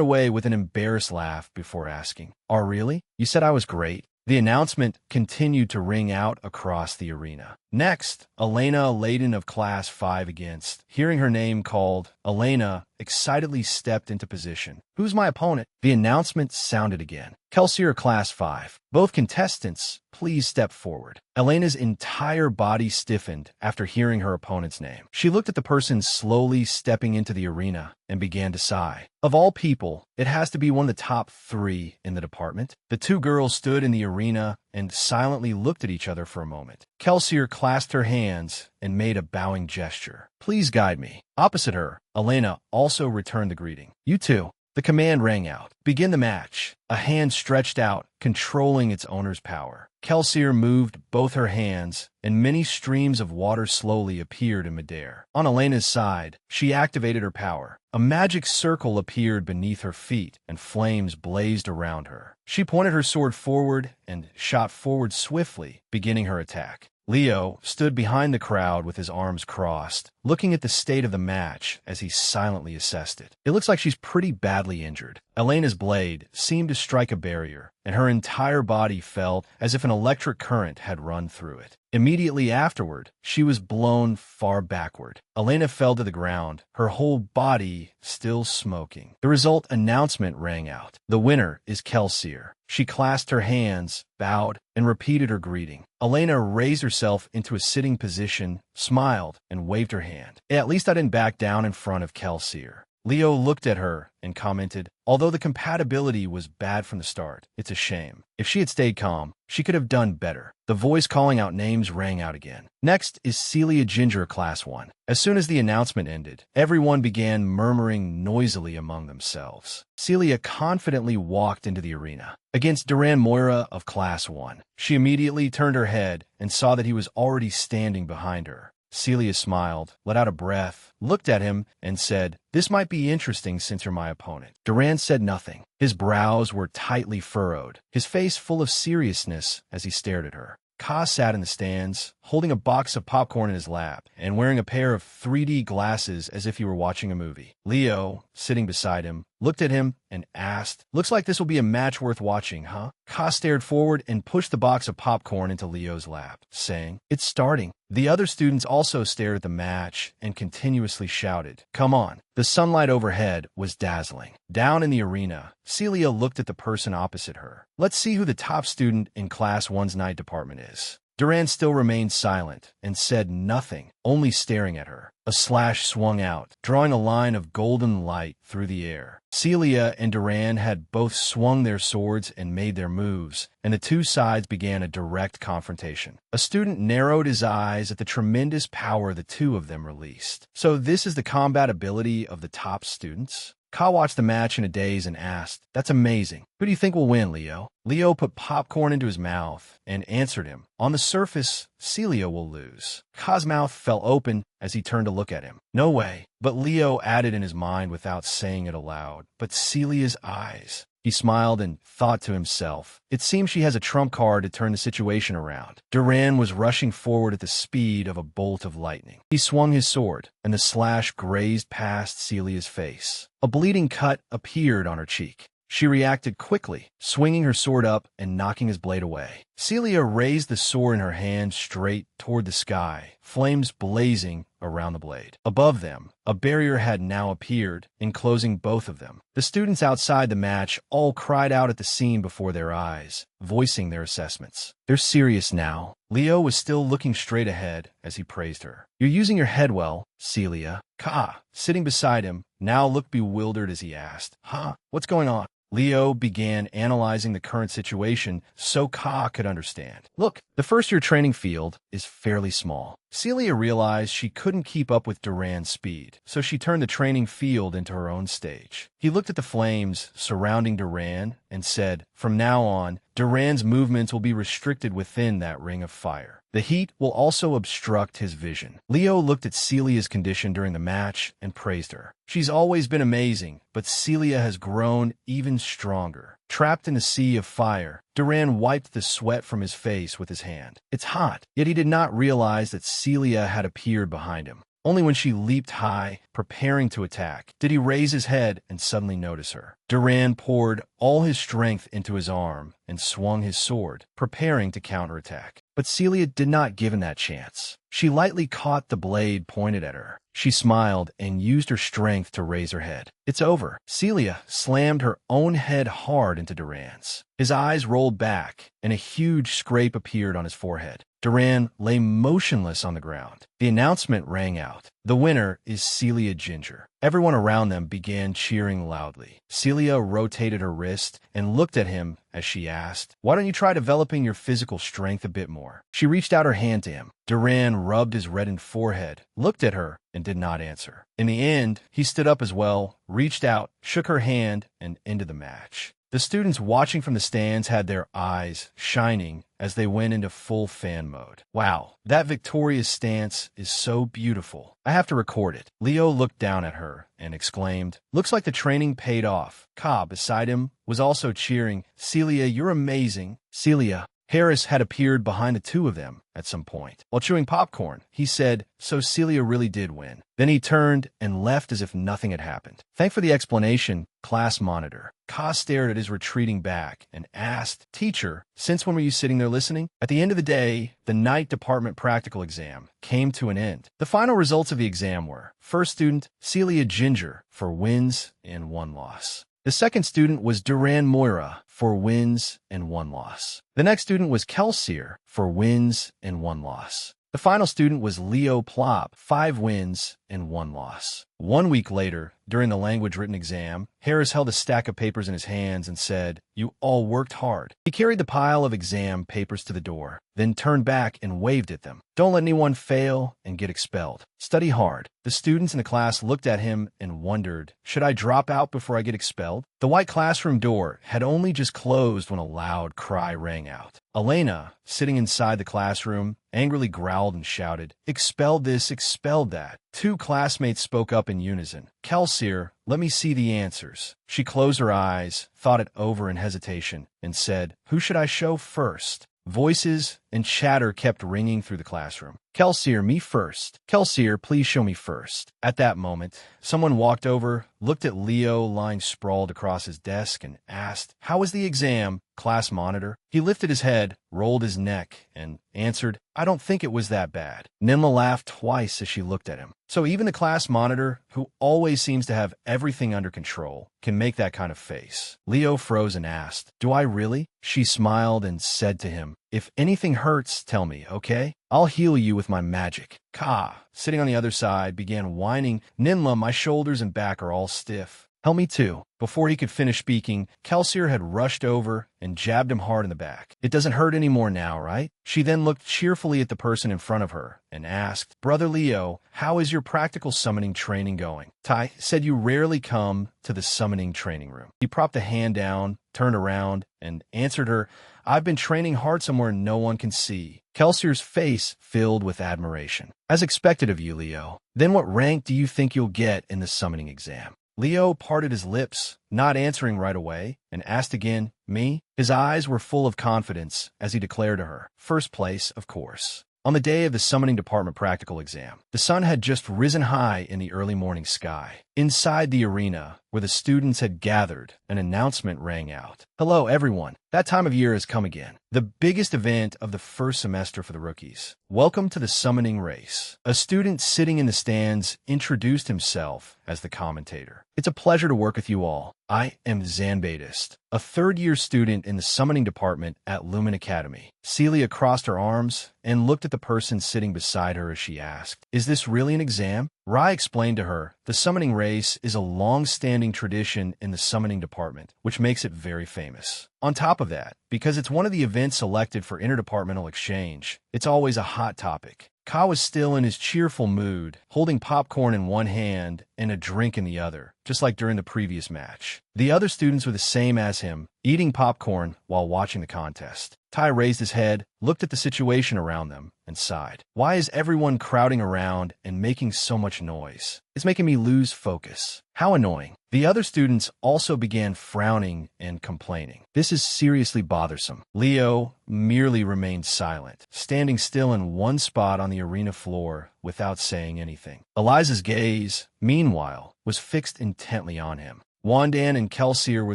away with an embarrassed laugh before asking, "Oh, really? You said I was great?" The announcement continued to ring out across the arena. Next, Elena Layden of Class 5 against. Hearing her name called, Elena excitedly stepped into position. Who's my opponent? The announcement sounded again. Kelsier Class 5. Both contestants, please step forward. Elena's entire body stiffened after hearing her opponent's name. She looked at the person slowly stepping into the arena and began to sigh. Of all people, it has to be one of the top 3 in the department. The two girls stood in the arena and silently looked at each other for a moment. Kelsier clasped her hands and made a bowing gesture. Please guide me. Opposite her, Elena also returned the greeting. You two. The command rang out. Begin the match. A hand stretched out, controlling its owner's power. Kelsier moved both her hands, and many streams of water slowly appeared in midair. On Elena's side, she activated her power. A magic circle appeared beneath her feet, and flames blazed around her. She pointed her sword forward and shot forward swiftly, beginning her attack. Leo stood behind the crowd with his arms crossed, looking at the state of the match as he silently assessed it. It looks like she's pretty badly injured. Elena's blade seemed to strike a barrier, and her entire body felt as if an electric current had run through it. Immediately afterward, she was blown far backward. Elena fell to the ground, her whole body still smoking. The result announcement rang out. The winner is Kelsier. She clasped her hands, bowed, and repeated her greeting. Elena raised herself into a sitting position, smiled, and waved her hand. At least I didn't back down in front of Kelsier. Leo looked at her and commented, although the compatibility was bad from the start, it's a shame. If she had stayed calm, she could have done better. The voice calling out names rang out again. Next is Celia Ginger Class 1. As soon as the announcement ended, everyone began murmuring noisily among themselves. Celia confidently walked into the arena. Against Duran Moira of Class 1. She immediately turned her head and saw that he was already standing behind her. Celia smiled, let out a breath, looked at him, and said, this might be interesting since you're my opponent. Duran said nothing. His brows were tightly furrowed, his face full of seriousness as he stared at her. Ka sat in the stands, holding a box of popcorn in his lap and wearing a pair of 3D glasses as if he were watching a movie. Leo, sitting beside him, looked at him and asked, looks like this will be a match worth watching, huh? Ka stared forward and pushed the box of popcorn into Leo's lap, saying, it's starting. The other students also stared at the match and continuously shouted, come on. The sunlight overhead was dazzling. Down in the arena, Celia looked at the person opposite her. Let's see who the top student in Class 1's night department is. Duran still remained silent and said nothing, only staring at her. A slash swung out, drawing a line of golden light through the air. Celia and Duran had both swung their swords and made their moves, and the two sides began a direct confrontation. A student narrowed his eyes at the tremendous power the two of them released. So this is the combat ability of the top students? Ka watched the match in a daze and asked, "That's amazing. Who do you think will win, Leo?" Leo put popcorn into his mouth and answered him, "On the surface, Celia will lose." Ka's mouth fell open as he turned to look at him. "No way." But Leo added in his mind without saying it aloud, "But Celia's eyes." He smiled and thought to himself, "It seems she has a trump card to turn the situation around." Duran was rushing forward at the speed of a bolt of lightning. He swung his sword, and the slash grazed past Celia's face. A bleeding cut appeared on her cheek. She reacted quickly, swinging her sword up and knocking his blade away. Celia raised the sword in her hand straight toward the sky, flames blazing around the blade. Above them, a barrier had now appeared, enclosing both of them. The students outside the match all cried out at the scene before their eyes, voicing their assessments. "They're serious now." Leo was still looking straight ahead as he praised her. "You're using your head well, Celia." Ka, sitting beside him, now looked bewildered as he asked, "Huh? What's going on?" Leo began analyzing the current situation so Ka could understand. "Look, the first-year training field is fairly small." Celia realized she couldn't keep up with Duran's speed, so she turned the training field into her own stage. He looked at the flames surrounding Duran and said, "From now on, Duran's movements will be restricted within that ring of fire. The heat will also obstruct his vision." Leo looked at Celia's condition during the match and praised her. "She's always been amazing, but Celia has grown even stronger." Trapped in a sea of fire, Duran wiped the sweat from his face with his hand. It's hot, yet he did not realize that Celia had appeared behind him. Only when she leaped high, preparing to attack, did he raise his head and suddenly notice her. Duran poured all his strength into his arm and swung his sword, preparing to counterattack. But Celia did not give him that chance. She lightly caught the blade pointed at her. She smiled and used her strength to raise her head. "It's over." Celia slammed her own head hard into Duran's. His eyes rolled back, and a huge scrape appeared on his forehead. Duran lay motionless on the ground. The announcement rang out. "The winner is Celia Ginger." Everyone around them began cheering loudly. Celia rotated her wrist and looked at him as she asked, "Why don't you try developing your physical strength a bit more?" She reached out her hand to him. Duran rubbed his reddened forehead, looked at her, and did not answer. In the end, he stood up as well, reached out, shook her hand, and ended the match. The students watching from the stands had their eyes shining as they went into full fan mode. "Wow, that victorious stance is so beautiful. I have to record it." Leo looked down at her and exclaimed, "Looks like the training paid off." Ka, beside him, was also cheering, "Celia, you're amazing." Celia. Harris had appeared behind the two of them at some point. While chewing popcorn, he said, "So Celia really did win." Then he turned and left as if nothing had happened. "Thanks for the explanation, class monitor." Ka stared at his retreating back and asked, "Teacher, since when were you sitting there listening?" At the end of the day, the night department practical exam came to an end. The final results of the exam were: first student, Celia Ginger, for wins and 1 loss. The second student was Duran Moira for wins and 1 loss. The next student was Kelsier for wins and 1 loss. The final student was Leo Plop, 5 wins and 1 loss. 1 week later, during the language written exam, Harris held a stack of papers in his hands and said, "You all worked hard." He carried the pile of exam papers to the door, then turned back and waved at them. "Don't let anyone fail and get expelled. Study hard." The students in the class looked at him and wondered, should I drop out before I get expelled? The white classroom door had only just closed when a loud cry rang out. Elena, sitting inside the classroom, angrily growled and shouted, "Expelled this, expelled that." 2 classmates spoke up in unison. "Kelsier, let me see the answers." She closed her eyes, thought it over in hesitation, and said, "Who should I show first?" Voices and chatter kept ringing through the classroom. "Kelsier, me first. Kelsier, please show me first." At that moment, someone walked over, looked at Leo lying sprawled across his desk, and asked, "How was the exam, class monitor?" He lifted his head, rolled his neck, and answered, "I don't think it was that bad." Nimla laughed twice as she looked at him. So even the class monitor, who always seems to have everything under control, can make that kind of face. Leo froze and asked, "Do I really?" She smiled and said to him, "If anything hurts, tell me, okay? I'll heal you with my magic." Ka, sitting on the other side, began whining, "Ninla, my shoulders and back are all stiff." Help me too. Before he could finish speaking, Kelsier had rushed over and jabbed him hard in the back. It doesn't hurt anymore now, right? She then looked cheerfully at the person in front of her and asked, Brother Leo, how is your practical summoning training going? Tai said you rarely come to the summoning training room. He propped a hand down, turned around, and answered her, I've been training hard somewhere no one can see. Kelsier's face filled with admiration. As expected of you, Leo. Then what rank do you think you'll get in the summoning exam? Leo parted his lips, not answering right away, and asked again, me? His eyes were full of confidence as he declared to her, first place, of course. On the day of the summoning department practical exam, the sun had just risen high in the early morning sky. Inside the arena, where the students had gathered, an announcement rang out. Hello, everyone. That time of year has come again. The biggest event of the first semester for the rookies. Welcome to the summoning race. A student sitting in the stands introduced himself as the commentator. It's a pleasure to work with you all. I am Zanbatist, a third-year student in the summoning department at Lumen Academy. Celia crossed her arms and looked at the person sitting beside her as she asked, Is this really an exam? Rai explained to her, the summoning race is a long-standing tradition in the summoning department, which makes it very famous. On top of that, because it's one of the events selected for interdepartmental exchange, it's always a hot topic. Ka was still in his cheerful mood, holding popcorn in one hand and a drink in the other, just like during the previous match. The other students were the same as him, eating popcorn while watching the contest. Tai raised his head, looked at the situation around them, and sighed. Why is everyone crowding around and making so much noise? It's making me lose focus. How annoying. The other students also began frowning and complaining. This is seriously bothersome. Leo merely remained silent, standing still in one spot on the arena floor without saying anything. Eliza's gaze, meanwhile, was fixed intently on him. Wandan and Kelsier were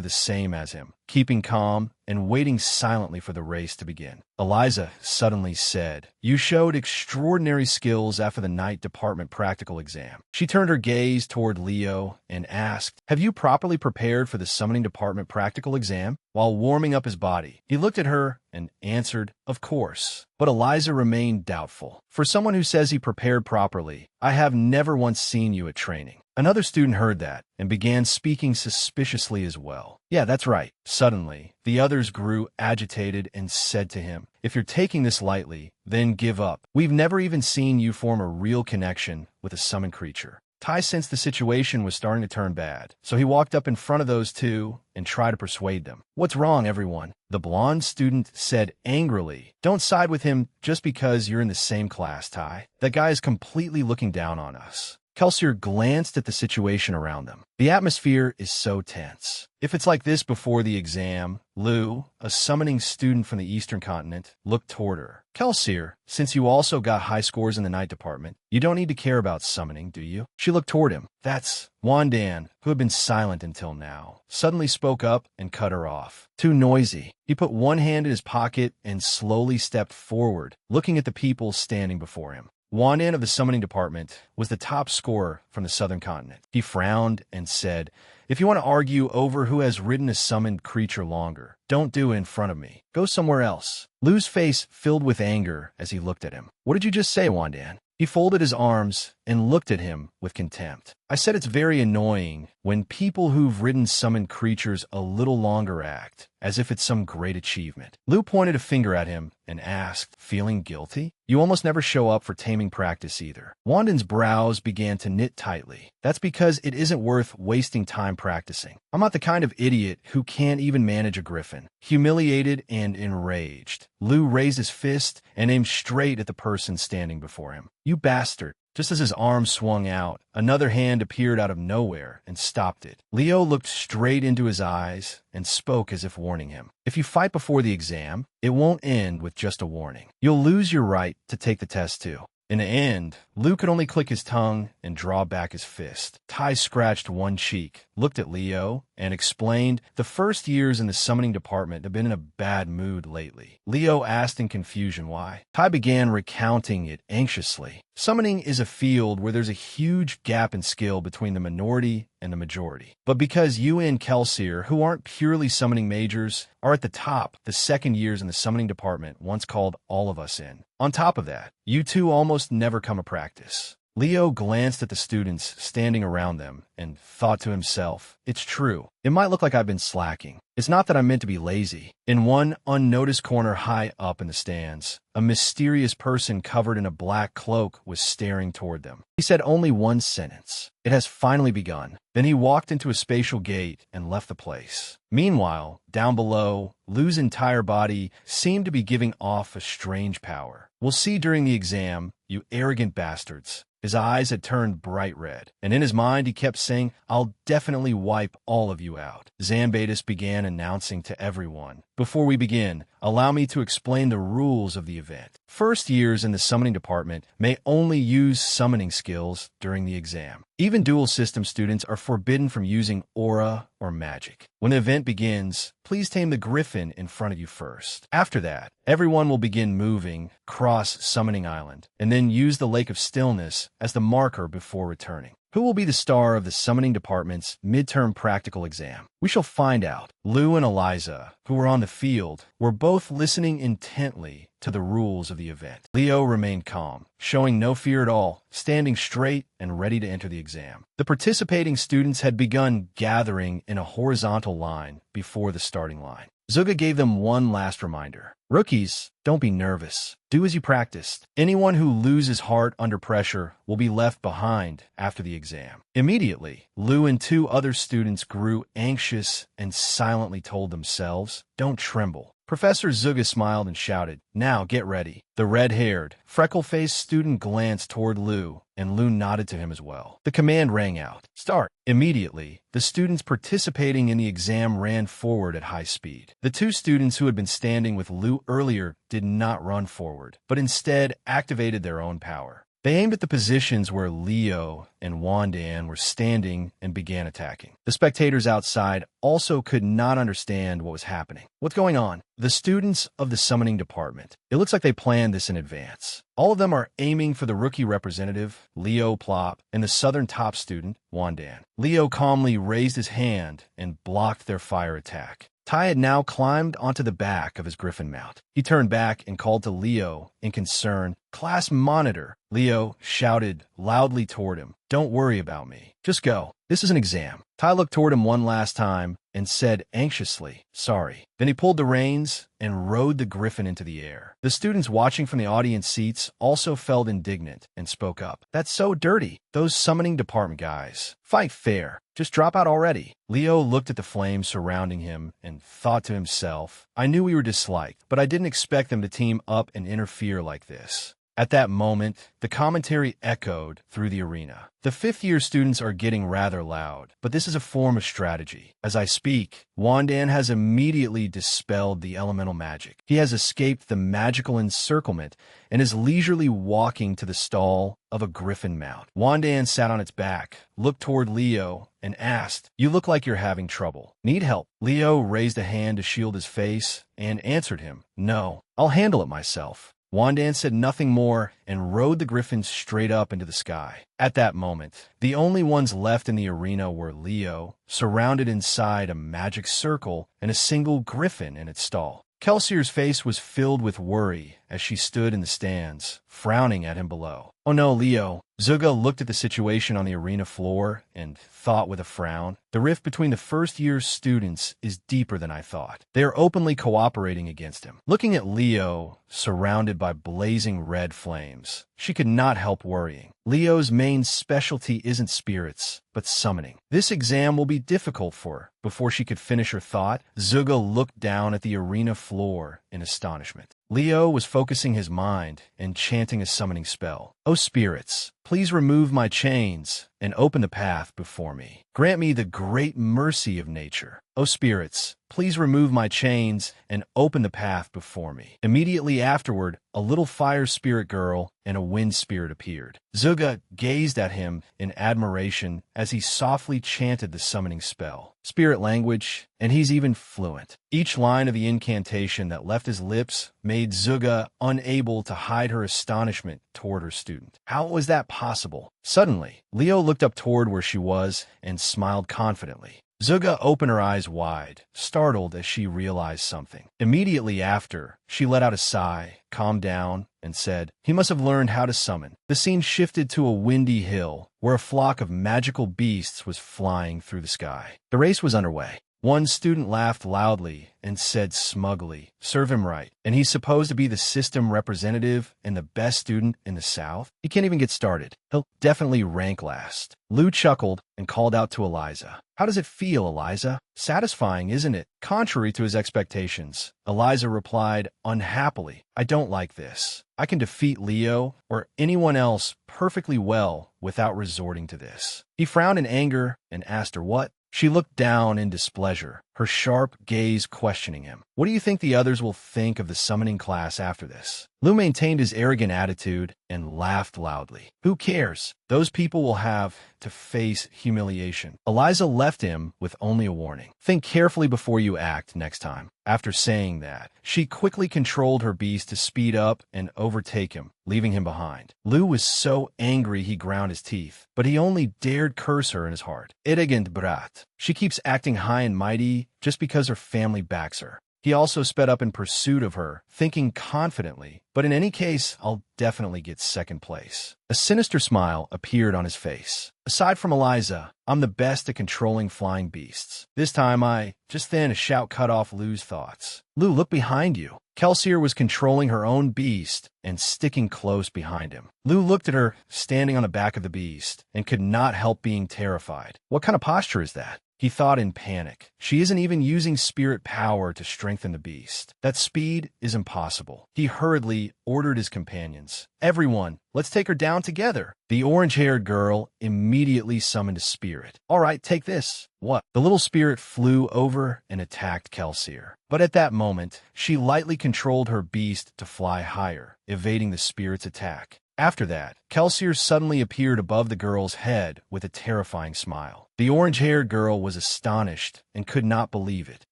the same as him, keeping calm and waiting silently for the race to begin. Eliza suddenly said, You showed extraordinary skills after the night department practical exam. She turned her gaze toward Leo and asked, Have you properly prepared for the summoning department practical exam? While warming up his body, he looked at her and answered, Of course. But Eliza remained doubtful. For someone who says he prepared properly, I have never once seen you at training. Another student heard that and began speaking suspiciously as well. Yeah, that's right. Suddenly, the others grew agitated and said to him, If you're taking this lightly, then give up. We've never even seen you form a real connection with a summoned creature. Tai sensed the situation was starting to turn bad, so he walked up in front of those two and tried to persuade them. What's wrong, everyone? The blonde student said angrily, Don't side with him just because you're in the same class, Tai. That guy is completely looking down on us. Kelsier glanced at the situation around them. The atmosphere is so tense. If it's like this before the exam, Lu, a summoning student from the Eastern continent, looked toward her. Kelsier, since you also got high scores in the night department, you don't need to care about summoning, do you? She looked toward him. That's Wandan, who had been silent until now, suddenly spoke up and cut her off. Too noisy. He put one hand in his pocket and slowly stepped forward, looking at the people standing before him. Wandan of the summoning department was the top scorer from the southern continent. He frowned and said, If you want to argue over who has ridden a summoned creature longer, don't do it in front of me. Go somewhere else. Lu's face filled with anger as he looked at him. What did you just say, Wandan? He folded his arms and looked at him with contempt. I said it's very annoying when people who've ridden summoned creatures a little longer act as if it's some great achievement. Lu pointed a finger at him and asked, Feeling guilty? You almost never show up for taming practice either. Wandan's brows began to knit tightly. That's because it isn't worth wasting time practicing. I'm not the kind of idiot who can't even manage a griffin. Humiliated and enraged, Lu raised his fist and aimed straight at the person standing before him. You bastard. Just as his arm swung out, another hand appeared out of nowhere and stopped it. Leo looked straight into his eyes and spoke as if warning him. If you fight before the exam, it won't end with just a warning. You'll lose your right to take the test too. In the end, Lu could only click his tongue and draw back his fist. Tai scratched one cheek, looked at Leo, and explained the first years in the summoning department have been in a bad mood lately. Leo asked in confusion why. Tai began recounting it anxiously. Summoning is a field where there's a huge gap in skill between the minority and the majority. But because you and Kelsier, who aren't purely summoning majors, are at the top, the second years in the summoning department once called all of us in. On top of that, you two almost never come to practice. Leo glanced at the students standing around them and thought to himself, it's true. It might look like I've been slacking. It's not that I'm meant to be lazy. In one unnoticed corner high up in the stands, a mysterious person covered in a black cloak was staring toward them. He said only one sentence. It has finally begun. Then he walked into a spatial gate and left the place. Meanwhile, down below, Lu's entire body seemed to be giving off a strange power. We'll see during the exam, you arrogant bastards. His eyes had turned bright red, and in his mind he kept saying, I'll definitely wipe all of you out. Zambatus began announcing to everyone, before we begin, allow me to explain the rules of the event. First years in the summoning department may only use summoning skills during the exam. Even dual system students are forbidden from using aura or magic. When the event begins, please tame the griffin in front of you first. After that, everyone will begin moving cross Summoning Island, and then use the Lake of Stillness as the marker before returning. Who will be the star of the summoning department's midterm practical exam? We shall find out. Lu and Eliza, who were on the field, were both listening intently to the rules of the event. Leo remained calm, showing no fear at all, standing straight and ready to enter the exam. The participating students had begun gathering in a horizontal line before the starting line. Zuga gave them one last reminder. Rookies, don't be nervous. Do as you practiced. Anyone who loses heart under pressure will be left behind after the exam. Immediately, Lu and two other students grew anxious and silently told themselves, don't tremble. Professor Zuga smiled and shouted, now get ready. The red-haired, freckle-faced student glanced toward Lu, and Lu nodded to him as well. The command rang out. Start. Immediately, the students participating in the exam ran forward at high speed. The two students who had been standing with Lu earlier did not run forward, but instead activated their own power. They aimed at the positions where Leo and Wandan were standing and began attacking. The spectators outside also could not understand what was happening. What's going on? The students of the summoning department. It looks like they planned this in advance. All of them are aiming for the rookie representative, Leo Plop, and the southern top student, Wandan. Leo calmly raised his hand and blocked their fire attack. Tai had now climbed onto the back of his griffin mount. He turned back and called to Leo in concern, Class monitor. Leo shouted loudly toward him, don't worry about me. Just go. This is an exam. Tai looked toward him one last time and said anxiously, sorry. Then he pulled the reins and rode the griffin into the air. The students watching from the audience seats also felt indignant and spoke up. That's so dirty. Those summoning department guys. Fight fair. Just drop out already. Leo looked at the flames surrounding him and thought to himself, I knew we were disliked, but I didn't expect them to team up and interfere like this. At that moment, the commentary echoed through the arena. The fifth-year students are getting rather loud, but this is a form of strategy. As I speak, Wandan has immediately dispelled the elemental magic. He has escaped the magical encirclement and is leisurely walking to the stall of a griffin mount. Wandan sat on its back, looked toward Leo, and asked, you look like you're having trouble. Need help? Leo raised a hand to shield his face and answered him, no, I'll handle it myself. Wandan said nothing more and rode the griffin straight up into the sky. At that moment, the only ones left in the arena were Leo, surrounded inside a magic circle, and a single griffin in its stall. Kelsier's face was filled with worry as she stood in the stands, frowning at him below. Oh no, Leo. Zuga looked at the situation on the arena floor and thought with a frown, the rift between the first-year students is deeper than I thought. They are openly cooperating against him. Looking at Leo, surrounded by blazing red flames, she could not help worrying. Leo's main specialty isn't spirits, but summoning. This exam will be difficult for her. Before she could finish her thought, Zuga looked down at the arena floor in astonishment. Leo was focusing his mind and chanting a summoning spell. O spirits, please remove my chains and open the path before me. Grant me the great mercy of nature. O spirits, please remove my chains and open the path before me. Immediately afterward, a little fire spirit girl and a wind spirit appeared. Zuga gazed at him in admiration as he softly chanted the summoning spell. Spirit language, and he's even fluent. Each line of the incantation that left his lips made Zuga unable to hide her astonishment toward her student. How was that possible? Suddenly, Leo looked up toward where she was and smiled confidently. Zuga opened her eyes wide, startled as she realized something. Immediately after, she let out a sigh, calmed down, and said, "He must have learned how to summon." The scene shifted to a windy hill, where a flock of magical beasts was flying through the sky. The race was underway. One student laughed loudly and said smugly, "Serve him right. And he's supposed to be the system representative and the best student in the South? He can't even get started. He'll definitely rank last." Lou chuckled and called out to Eliza. "How does it feel, Eliza?" "Satisfying, isn't it?" Contrary to his expectations, Eliza replied unhappily, "I don't like this. I can defeat Leo or anyone else perfectly well without resorting to this." He frowned in anger and asked her what. She looked down in displeasure, her sharp gaze questioning him. "What do you think the others will think of the summoning class after this?" Lou maintained his arrogant attitude and laughed loudly. "Who cares? Those people will have to face humiliation." Eliza left him with only a warning. "Think carefully before you act next time." After saying that, she quickly controlled her beast to speed up and overtake him, leaving him behind. Lou was so angry he ground his teeth, but he only dared curse her in his heart. "Arrogant brat. She keeps acting high and mighty just because her family backs her." He also sped up in pursuit of her, thinking confidently, "But in any case, I'll definitely get second place." A sinister smile appeared on his face. "Aside from Eliza, I'm the best at controlling flying beasts." This time Just then a shout cut off Lou's thoughts. "Lou, look behind you." Kelsier was controlling her own beast and sticking close behind him. Lou looked at her, standing on the back of the beast, and could not help being terrified. What kind of posture is that? He thought in panic. She isn't even using spirit power to strengthen the beast. That speed is impossible. He hurriedly ordered his companions. "Everyone, let's take her down together." The orange-haired girl immediately summoned a spirit. "All right, take this." "What?" The little spirit flew over and attacked Kelsier. But at that moment, she lightly controlled her beast to fly higher, evading the spirit's attack. After that, Kelsier suddenly appeared above the girl's head with a terrifying smile. The orange-haired girl was astonished and could not believe it.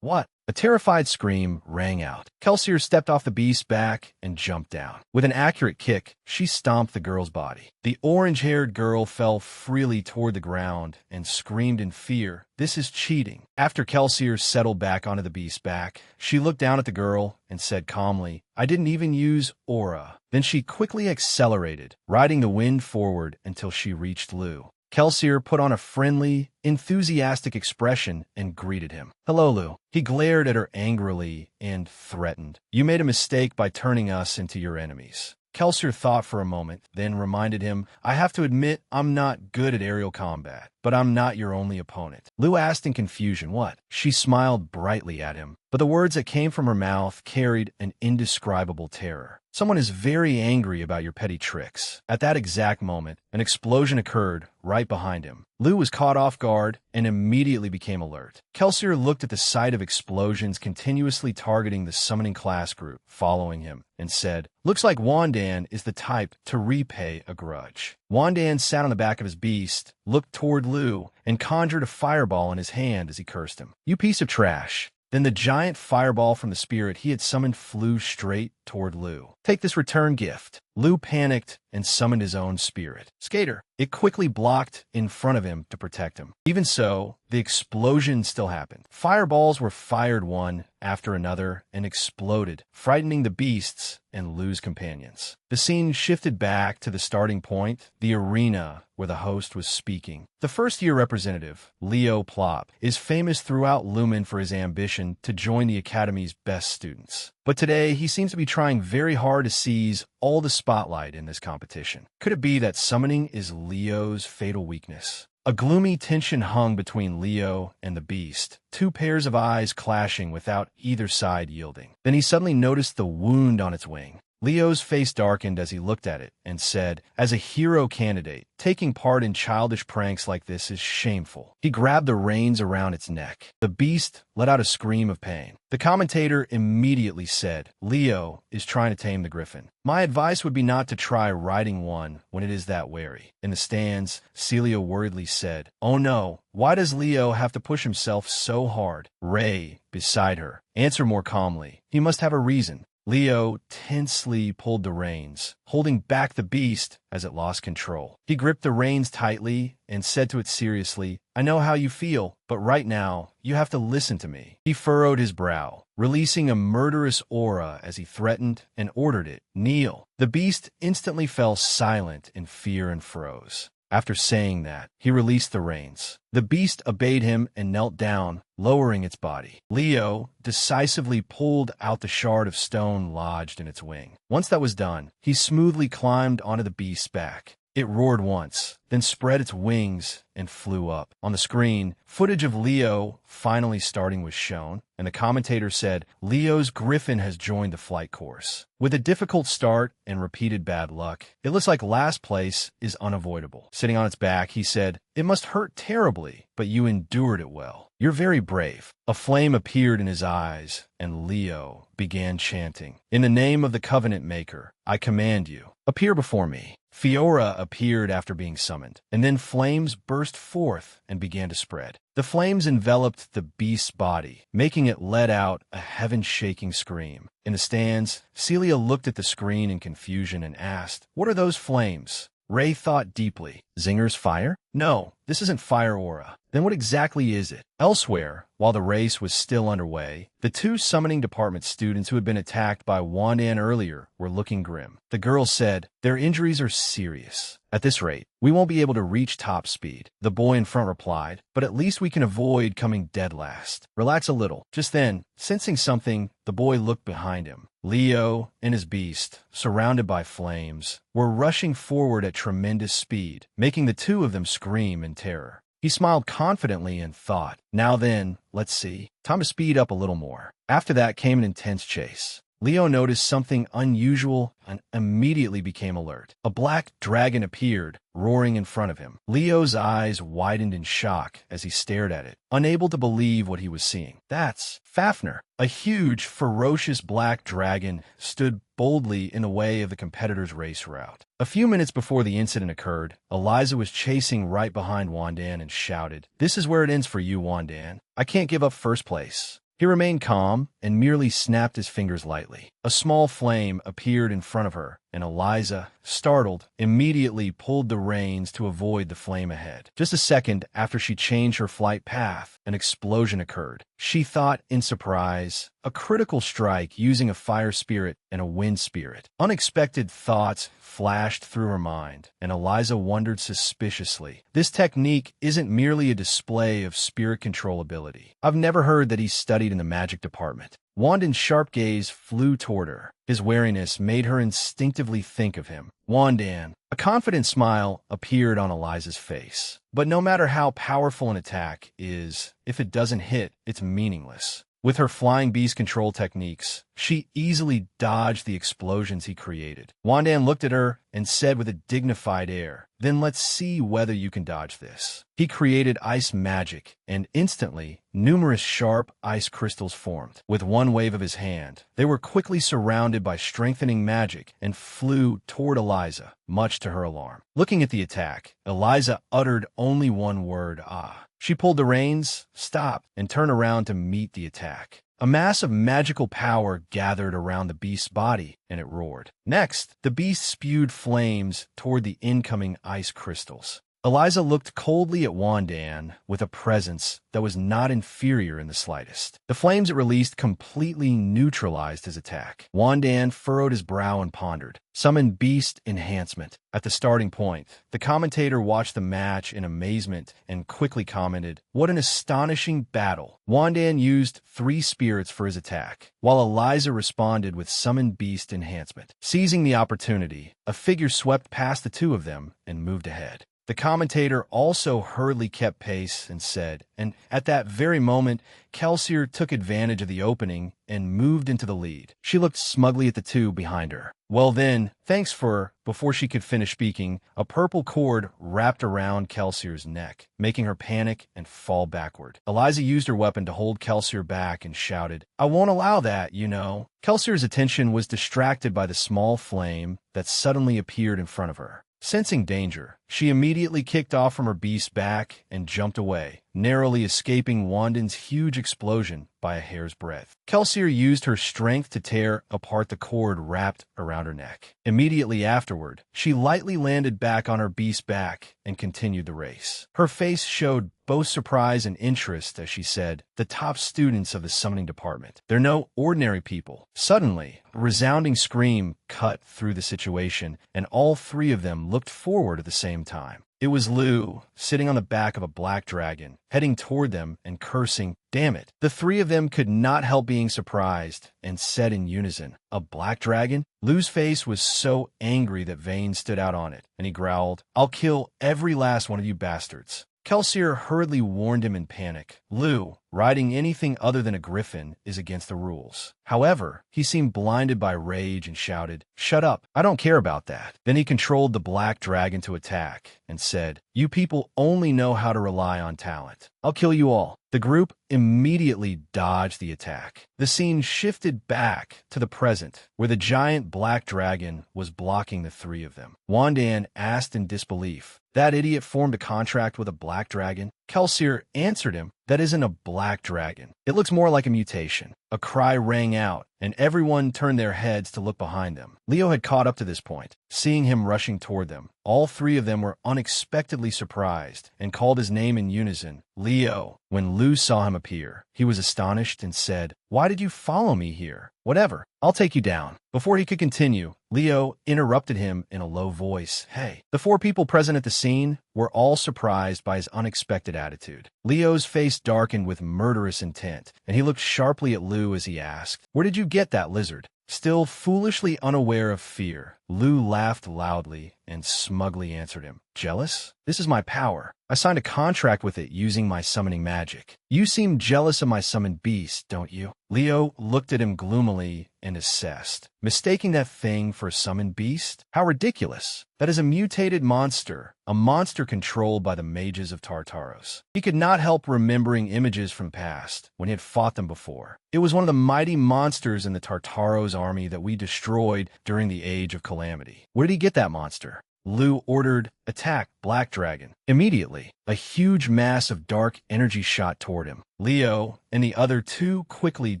"What?" A terrified scream rang out. Kelsier stepped off the beast's back and jumped down. With an accurate kick, she stomped the girl's body. The orange-haired girl fell freely toward the ground and screamed in fear. "This is cheating." After Kelsier settled back onto the beast's back, she looked down at the girl and said calmly, "I didn't even use aura." Then she quickly accelerated, riding the wind forward until she reached Lou. Kelsier put on a friendly, enthusiastic expression and greeted him. "Hello, Lou." He glared at her angrily and threatened. "You made a mistake by turning us into your enemies." Kelsier thought for a moment, then reminded him, "I have to admit I'm not good at aerial combat, but I'm not your only opponent." Lou asked in confusion, "What?" She smiled brightly at him, but the words that came from her mouth carried an indescribable terror. "Someone is very angry about your petty tricks." At that exact moment, an explosion occurred right behind him. Lou was caught off guard and immediately became alert. Kelsier looked at the sight of explosions continuously targeting the summoning class group following him and said, "Looks like Wandan is the type to repay a grudge." Wandan sat on the back of his beast, looked toward Lou, and conjured a fireball in his hand as he cursed him. "You piece of trash." Then the giant fireball from the spirit he had summoned flew straight toward Lou. "Take this return gift." Lou panicked and summoned his own spirit, Skater. It quickly blocked in front of him to protect him. Even so, the explosion still happened. Fireballs were fired one after another and exploded, frightening the beasts and Lou's companions. The scene shifted back to the starting point, the arena where the host was speaking. The first-year representative, Leo Plop, is famous throughout Lumen for his ambition to join the Academy's best students. But today, he seems to be trying very hard to seize all the spotlight in this competition. Could it be that summoning is Leo's fatal weakness? A gloomy tension hung between Leo and the beast, two pairs of eyes clashing without either side yielding. Then he suddenly noticed the wound on its wing. Leo's face darkened as he looked at it and said, "As a hero candidate, taking part in childish pranks like this is shameful." He grabbed the reins around its neck. The beast let out a scream of pain. The commentator immediately said, "Leo is trying to tame the griffin. My advice would be not to try riding one when it is that wary." In the stands, Celia worriedly said, "Oh no, why does Leo have to push himself so hard?" Ray, beside her, answered more calmly, "He must have a reason." Leo tensely pulled the reins, holding back the beast as it lost control. He gripped the reins tightly and said to it seriously, "I know how you feel, but right now, you have to listen to me." He furrowed his brow, releasing a murderous aura as he threatened and ordered it, "Kneel." The beast instantly fell silent in fear and froze. After saying that, he released the reins. The beast obeyed him and knelt down, lowering its body. Leo decisively pulled out the shard of stone lodged in its wing. Once that was done, he smoothly climbed onto the beast's back. It roared once, then spread its wings and flew up. On the screen, footage of Leo finally starting was shown, and the commentator said, "Leo's griffin has joined the flight course. With a difficult start and repeated bad luck, it looks like last place is unavoidable." Sitting on its back, he said, "It must hurt terribly, but you endured it well. You're very brave." A flame appeared in his eyes, and Leo began chanting, "In the name of the Covenant Maker, I command you, appear before me." Fiora appeared after being summoned, and then flames burst forth and began to spread. The flames enveloped the beast's body, making it let out a heaven-shaking scream. In the stands, Celia looked at the screen in confusion and asked, "What are those flames?" Ray thought deeply. Zinger's fire? No, this isn't fire aura. Then what exactly is it? Elsewhere, while the race was still underway, the two summoning department students who had been attacked by Wandan earlier were looking grim. The girl said, "Their injuries are serious. At this rate, we won't be able to reach top speed." The boy in front replied, "But at least we can avoid coming dead last. Relax a little." Just then, sensing something, the boy looked behind him. Leo and his beast, surrounded by flames, were rushing forward at tremendous speed, making the two of them scream in terror. He smiled confidently and thought, "Now then, let's see. Time to speed up a little more." After that came an intense chase. Leo noticed something unusual and immediately became alert. A black dragon appeared, roaring in front of him. Leo's eyes widened in shock as he stared at it, unable to believe what he was seeing. That's Fafnir. A huge, ferocious black dragon stood boldly in the way of the competitor's race route. A few minutes before the incident occurred, Eliza was chasing right behind Wandan and shouted, "This is where it ends for you, Wandan. I can't give up first place." He remained calm and merely snapped his fingers lightly. A small flame appeared in front of her, and Eliza, startled, immediately pulled the reins to avoid the flame ahead. Just a second after she changed her flight path, an explosion occurred. She thought in surprise, a critical strike using a fire spirit and a wind spirit. Unexpected thoughts flashed through her mind, and Eliza wondered suspiciously. This technique isn't merely a display of spirit control ability. I've never heard that he studied in the magic department. Wandan's sharp gaze flew toward her. His wariness made her instinctively think of him. Wandan. A confident smile appeared on Eliza's face. But no matter how powerful an attack is, if it doesn't hit, it's meaningless. With her flying beast control techniques, she easily dodged the explosions he created. Wandan looked at her and said with a dignified air, "Then let's see whether you can dodge this." He created ice magic, and instantly, numerous sharp ice crystals formed. With one wave of his hand, they were quickly surrounded by strengthening magic and flew toward Eliza, much to her alarm. Looking at the attack, Eliza uttered only one word, "Ah." She pulled the reins, stopped, and turned around to meet the attack. A mass of magical power gathered around the beast's body, and it roared. Next, the beast spewed flames toward the incoming ice crystals. Eliza looked coldly at Wandan with a presence that was not inferior in the slightest. The flames it released completely neutralized his attack. Wandan furrowed his brow and pondered. Summon Beast Enhancement. At the starting point, the commentator watched the match in amazement and quickly commented, "What an astonishing battle." Wandan used 3 spirits for his attack, while Eliza responded with Summon Beast Enhancement. Seizing the opportunity, a figure swept past the two of them and moved ahead. The commentator also hurriedly kept pace and said, and at that very moment, Kelsier took advantage of the opening and moved into the lead. She looked smugly at the two behind her. "Well then, thanks for..." Before she could finish speaking, a purple cord wrapped around Kelsier's neck, making her panic and fall backward. Eliza used her weapon to hold Kelsier back and shouted, "I won't allow that, you know." Kelsier's attention was distracted by the small flame that suddenly appeared in front of her. Sensing danger, she immediately kicked off from her beast's back and jumped away, narrowly escaping Wandan's huge explosion by a hair's breadth. Kelsier used her strength to tear apart the cord wrapped around her neck. Immediately afterward, she lightly landed back on her beast's back and continued the race. Her face showed both surprise and interest as she said, "The top students of the summoning department. They're no ordinary people." Suddenly, a resounding scream cut through the situation, and all three of them looked forward at the same time. It was Lu, sitting on the back of a black dragon, heading toward them and cursing, "Damn it." The three of them could not help being surprised and said in unison, "A black dragon?" Lu's face was so angry that veins stood out on it, and he growled, "I'll kill every last one of you bastards." Kelsier hurriedly warned him in panic, "Lu, riding anything other than a griffin is against the rules." However, he seemed blinded by rage and shouted, "Shut up, I don't care about that." Then he controlled the black dragon to attack and said, "You people only know how to rely on talent. I'll kill you all." The group immediately dodged the attack. The scene shifted back to the present, where the giant black dragon was blocking the three of them. Wandan asked in disbelief, "That idiot formed a contract with a black dragon?" Kelsier answered him, "That isn't a black dragon. It looks more like a mutation." A cry rang out, and everyone turned their heads to look behind them. Leo had caught up to this point. Seeing him rushing toward them, all three of them were unexpectedly surprised and called his name in unison, "Leo." When Lu saw him appear, he was astonished and said, "Why did you follow me here?" "Whatever, I'll take you down." Before he could continue, Leo interrupted him in a low voice, "Hey." The four people present at the scene were all surprised by his unexpected attitude. Leo's face darkened with murderous intent, and he looked sharply at Lu as he asked, "Where did you get that lizard?" Still foolishly unaware of fear, Lu laughed loudly and smugly answered him, "Jealous? This is my power. I signed a contract with it using my summoning magic. You seem jealous of my summoned beast, don't you?" Leo looked at him gloomily and assessed. Mistaking that thing for a summoned beast? How ridiculous. That is a mutated monster, a monster controlled by the mages of Tartaros. He could not help remembering images from past, when he had fought them before. It was one of the mighty monsters in the Tartaros army that we destroyed during the Age of Calamity. Where did he get that monster? Lu ordered, "Attack, Black Dragon." Immediately, a huge mass of dark energy shot toward him. Leo and the other two quickly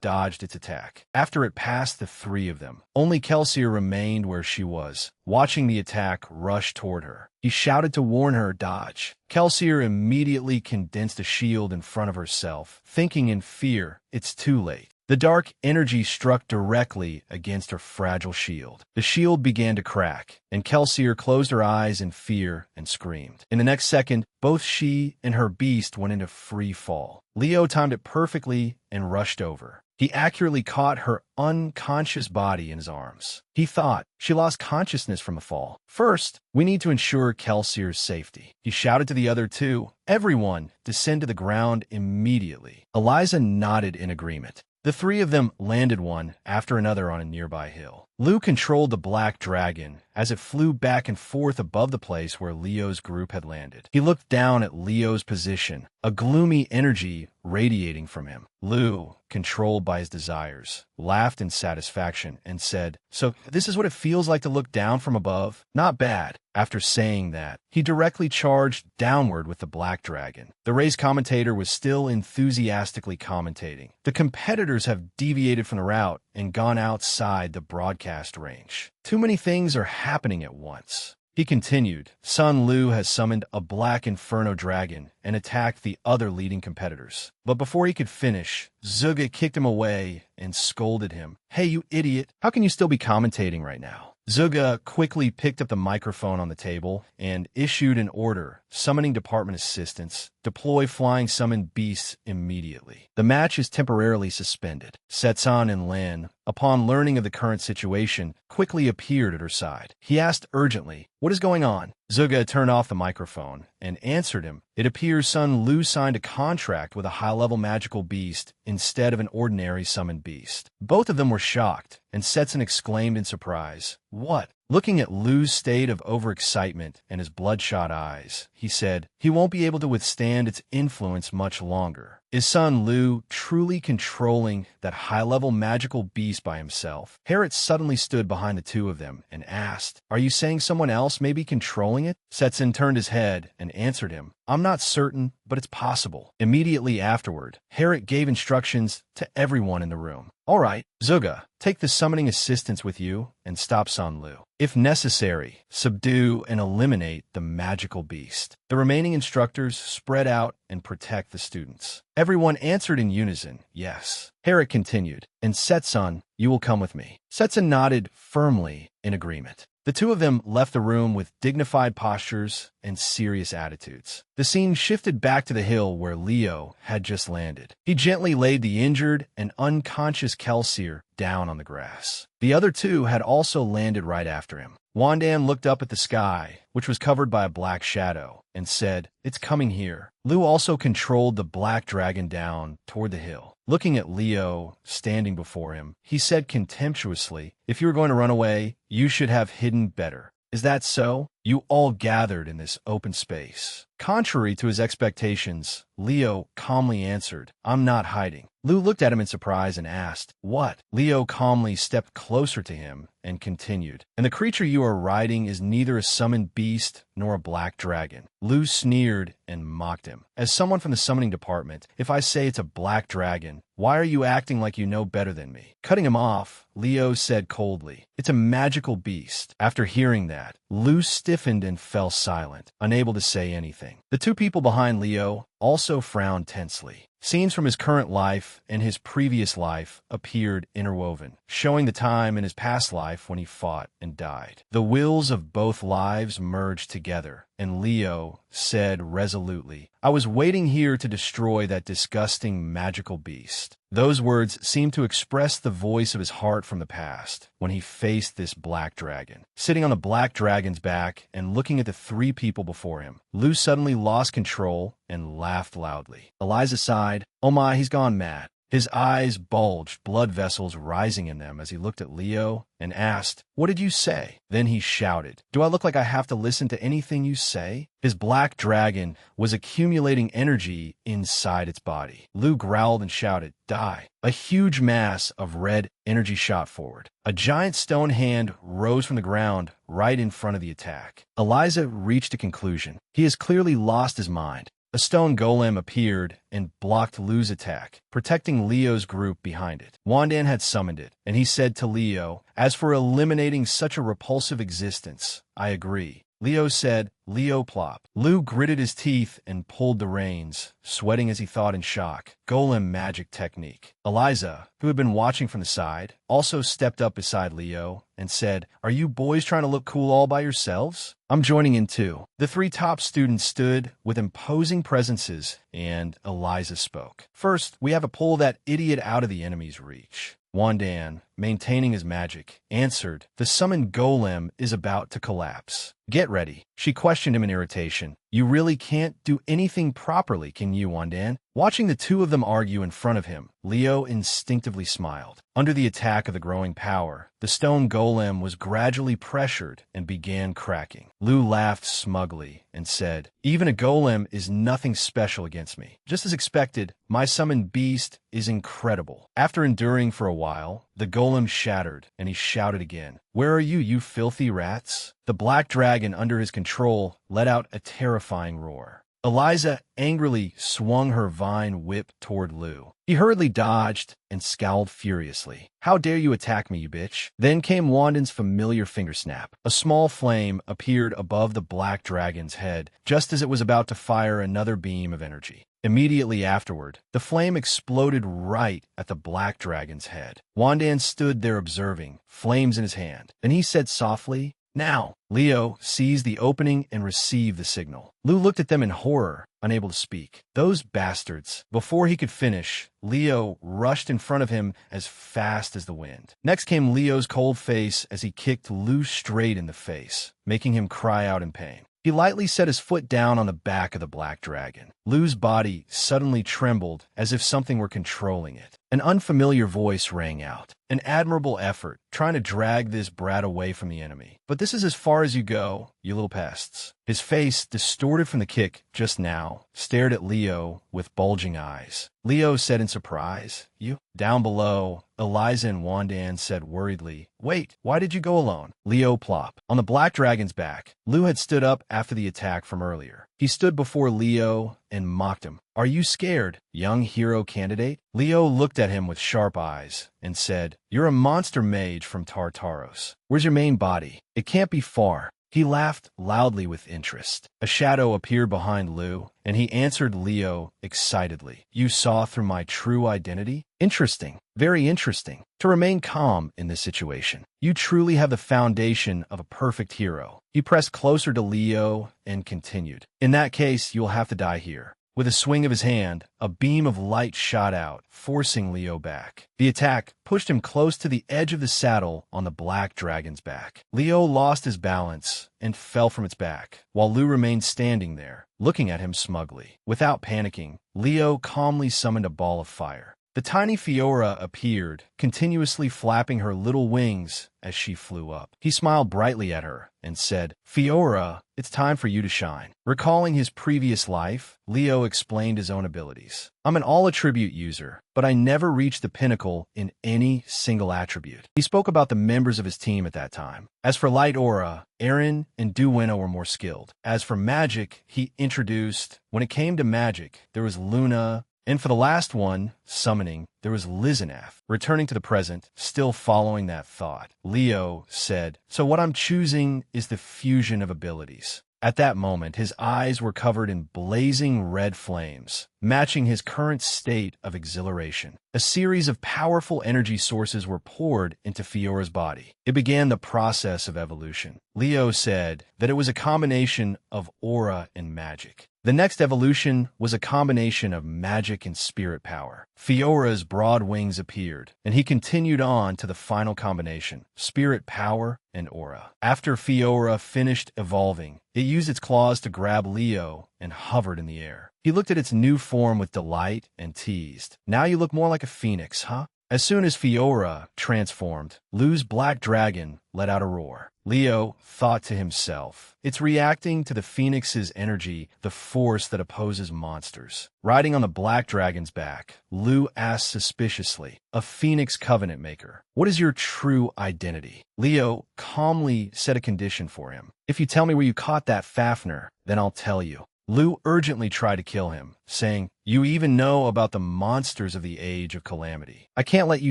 dodged its attack. After it passed the three of them, only Kelsier remained where she was, watching the attack rush toward her. He shouted to warn her, "Dodge." Kelsier immediately condensed a shield in front of herself, thinking in fear, "It's too late." The dark energy struck directly against her fragile shield. The shield began to crack, and Kelsier closed her eyes in fear and screamed. In the next second, both she and her beast went into free fall. Leo timed it perfectly and rushed over. He accurately caught her unconscious body in his arms. He thought, "She lost consciousness from the fall. First, we need to ensure Kelsier's safety." He shouted to the other two, "Everyone, descend to the ground immediately." Eliza nodded in agreement. The three of them landed one after another on a nearby hill. Lu controlled the black dragon as it flew back and forth above the place where Leo's group had landed. He looked down at Leo's position, a gloomy energy radiating from him. Lu, controlled by his desires, laughed in satisfaction and said, "So this is what it feels like to look down from above? Not bad." After saying that, he directly charged downward with the black dragon. The race commentator was still enthusiastically commentating. "The competitors have deviated from the route and gone outside the broadcast range. Too many things are happening at once." He continued, "Sun Lu has summoned a black inferno dragon and attacked the other leading competitors." But before he could finish, Zuga kicked him away and scolded him. "Hey, you idiot, how can you still be commentating right now?" Zuga quickly picked up the microphone on the table and issued an order, summoning department assistants, "Deploy flying summoned beasts immediately." The match is temporarily suspended. Setsan and Lan, upon learning of the current situation, quickly appeared at her side. He asked urgently, "What is going on?" Zuga turned off the microphone and answered him, "It appears Sun Lu signed a contract with a high-level magical beast instead of an ordinary summoned beast." Both of them were shocked, and Setsan exclaimed in surprise, "What? Looking at Lu's state of overexcitement and his bloodshot eyes, he said, he won't be able to withstand its influence much longer. Is son Lu truly controlling that high-level magical beast by himself? Harriet suddenly stood behind the two of them and asked, "Are you saying someone else may be controlling it?" Setsun turned his head and answered him, "I'm not certain, but it's possible." Immediately afterward, Harriet gave instructions to everyone in the room. "All right, Zuga, take the summoning assistants with you and stop San Lu. If necessary, subdue and eliminate the magical beast. The remaining instructors spread out and protect the students." Everyone answered in unison, "Yes." Harriet continued, "And Setsun, you will come with me." Setsun nodded firmly in agreement. The two of them left the room with dignified postures and serious attitudes. The scene shifted back to the hill where Leo had just landed. He gently laid the injured and unconscious Kelsier down on the grass. The other two had also landed right after him. Wandan looked up at the sky, which was covered by a black shadow, and said, "It's coming here." Lu also controlled the black dragon down toward the hill. Looking at Leo standing before him, he said contemptuously, "If you were going to run away, you should have hidden better. Is that so? You all gathered in this open space." Contrary to his expectations, Leo calmly answered, "I'm not hiding." Lu looked at him in surprise and asked, "What?" Leo calmly stepped closer to him and continued, "And the creature you are riding is neither a summoned beast nor a black dragon." Lu sneered and mocked him. "As someone from the summoning department, if I say it's a black dragon, why are you acting like you know better than me?" Cutting him off, Leo said coldly, "It's a magical beast." After hearing that, Lu stiffened and fell silent, unable to say anything. The two people behind Leo also frowned tensely. Scenes from his current life and his previous life appeared interwoven, showing the time in his past life when he fought and died. The wills of both lives merged together, and Leo said resolutely, "I was waiting here to destroy that disgusting magical beast." Those words seemed to express the voice of his heart from the past, when he faced this black dragon. Sitting on the black dragon's back and looking at the three people before him, Lu suddenly lost control and laughed loudly. Eliza sighed, "Oh my, he's gone mad." His eyes bulged, blood vessels rising in them as he looked at Leo and asked, "What did you say?" Then he shouted, "Do I look like I have to listen to anything you say?" His black dragon was accumulating energy inside its body. Lu growled and shouted, "Die!" A huge mass of red energy shot forward. A giant stone hand rose from the ground right in front of the attack. Eliza reached a conclusion. He has clearly lost his mind. A stone golem appeared and blocked Lu's attack, protecting Leo's group behind it. Wandan had summoned it, and he said to Leo, "As for eliminating such a repulsive existence, I agree." Leo said, "Leo plop." Lu gritted his teeth and pulled the reins, sweating as he thought in shock. Golem magic technique. Eliza, who had been watching from the side, also stepped up beside Leo and said, "Are you boys trying to look cool all by yourselves? I'm joining in too." The three top students stood with imposing presences, and Eliza spoke. "First, we have to pull that idiot out of the enemy's reach." Wandan, maintaining his magic, answered, "The summoned golem is about to collapse. Get ready." She questioned him in irritation. "You really can't do anything properly, can you, Wandan?" Watching the two of them argue in front of him, Leo instinctively smiled. Under the attack of the growing power, the stone golem was gradually pressured and began cracking. Lu laughed smugly and said, "Even a golem is nothing special against me. Just as expected, my summoned beast is incredible." After enduring for a while, the golem shattered, and he shouted again, "Where are you, you filthy rats?" The black dragon under his control let out a terrifying roar. Eliza angrily swung her vine whip toward Lu. He hurriedly dodged and scowled furiously. "How dare you attack me, you bitch?" Then came Wandan's familiar finger snap. A small flame appeared above the black dragon's head, just as it was about to fire another beam of energy. Immediately afterward, the flame exploded right at the black dragon's head. Wandan stood there observing, flames in his hand. Then he said softly, "Now." Leo seized the opening and received the signal. Lu looked at them in horror, unable to speak. Those bastards. Before he could finish, Leo rushed in front of him as fast as the wind. Next came Leo's cold face as he kicked Lu straight in the face, making him cry out in pain. He lightly set his foot down on the back of the black dragon. Lu's body suddenly trembled as if something were controlling it. An unfamiliar voice rang out. An admirable effort, trying to drag this brat away from the enemy. But this is as far as you go, you little pests. His face, distorted from the kick just now, stared at Leo with bulging eyes. Leo said in surprise, "You?" Down below, Eliza and Wandan said worriedly, "Wait, why did you go alone?" Leo plop. On the black dragon's back, Lu had stood up after the attack from earlier. He stood before Leo and mocked him. "Are you scared, young hero candidate?" Leo looked at him with sharp eyes and said, "You're a monster mage from Tartaros. Where's your main body? It can't be far." He laughed loudly with interest. A shadow appeared behind Lu, and he answered Leo excitedly. "You saw through my true identity? Interesting. Very interesting. To remain calm in this situation. You truly have the foundation of a perfect hero." He pressed closer to Leo and continued. "In that case, you'll have to die here." With a swing of his hand, a beam of light shot out, forcing Leo back. The attack pushed him close to the edge of the saddle on the black dragon's back. Leo lost his balance and fell from its back, while Lu remained standing there, looking at him smugly. Without panicking, Leo calmly summoned a ball of fire. The tiny Fiora appeared, continuously flapping her little wings as she flew up. He smiled brightly at her and said, "Fiora, it's time for you to shine." Recalling his previous life, Leo explained his own abilities. "I'm an all-attribute user, but I never reached the pinnacle in any single attribute." He spoke about the members of his team at that time. As for Light Aura, Aaron and Duwena were more skilled. As for magic, he introduced, when it came to magic, there was Luna, and for the last one, summoning, there was Lizenaf. Returning to the present, still following that thought, Leo said, "So what I'm choosing is the fusion of abilities." At that moment, his eyes were covered in blazing red flames, matching his current state of exhilaration. A series of powerful energy sources were poured into Fiora's body. It began the process of evolution. Leo said that it was a combination of aura and magic. The next evolution was a combination of magic and spirit power. Fiora's broad wings appeared, and he continued on to the final combination, spirit power and aura. After Fiora finished evolving, it used its claws to grab Leo and hovered in the air. He looked at its new form with delight and teased. "Now you look more like a phoenix, huh?" As soon as Fiora transformed, Lu's black dragon let out a roar. Leo thought to himself, "It's reacting to the phoenix's energy, the force that opposes monsters." Riding on the black dragon's back, Lu asked suspiciously, "A phoenix covenant maker, what is your true identity?" Leo calmly set a condition for him. "If you tell me where you caught that Fafnir, then I'll tell you." Lu urgently tried to kill him, saying, "You even know about the monsters of the Age of Calamity. I can't let you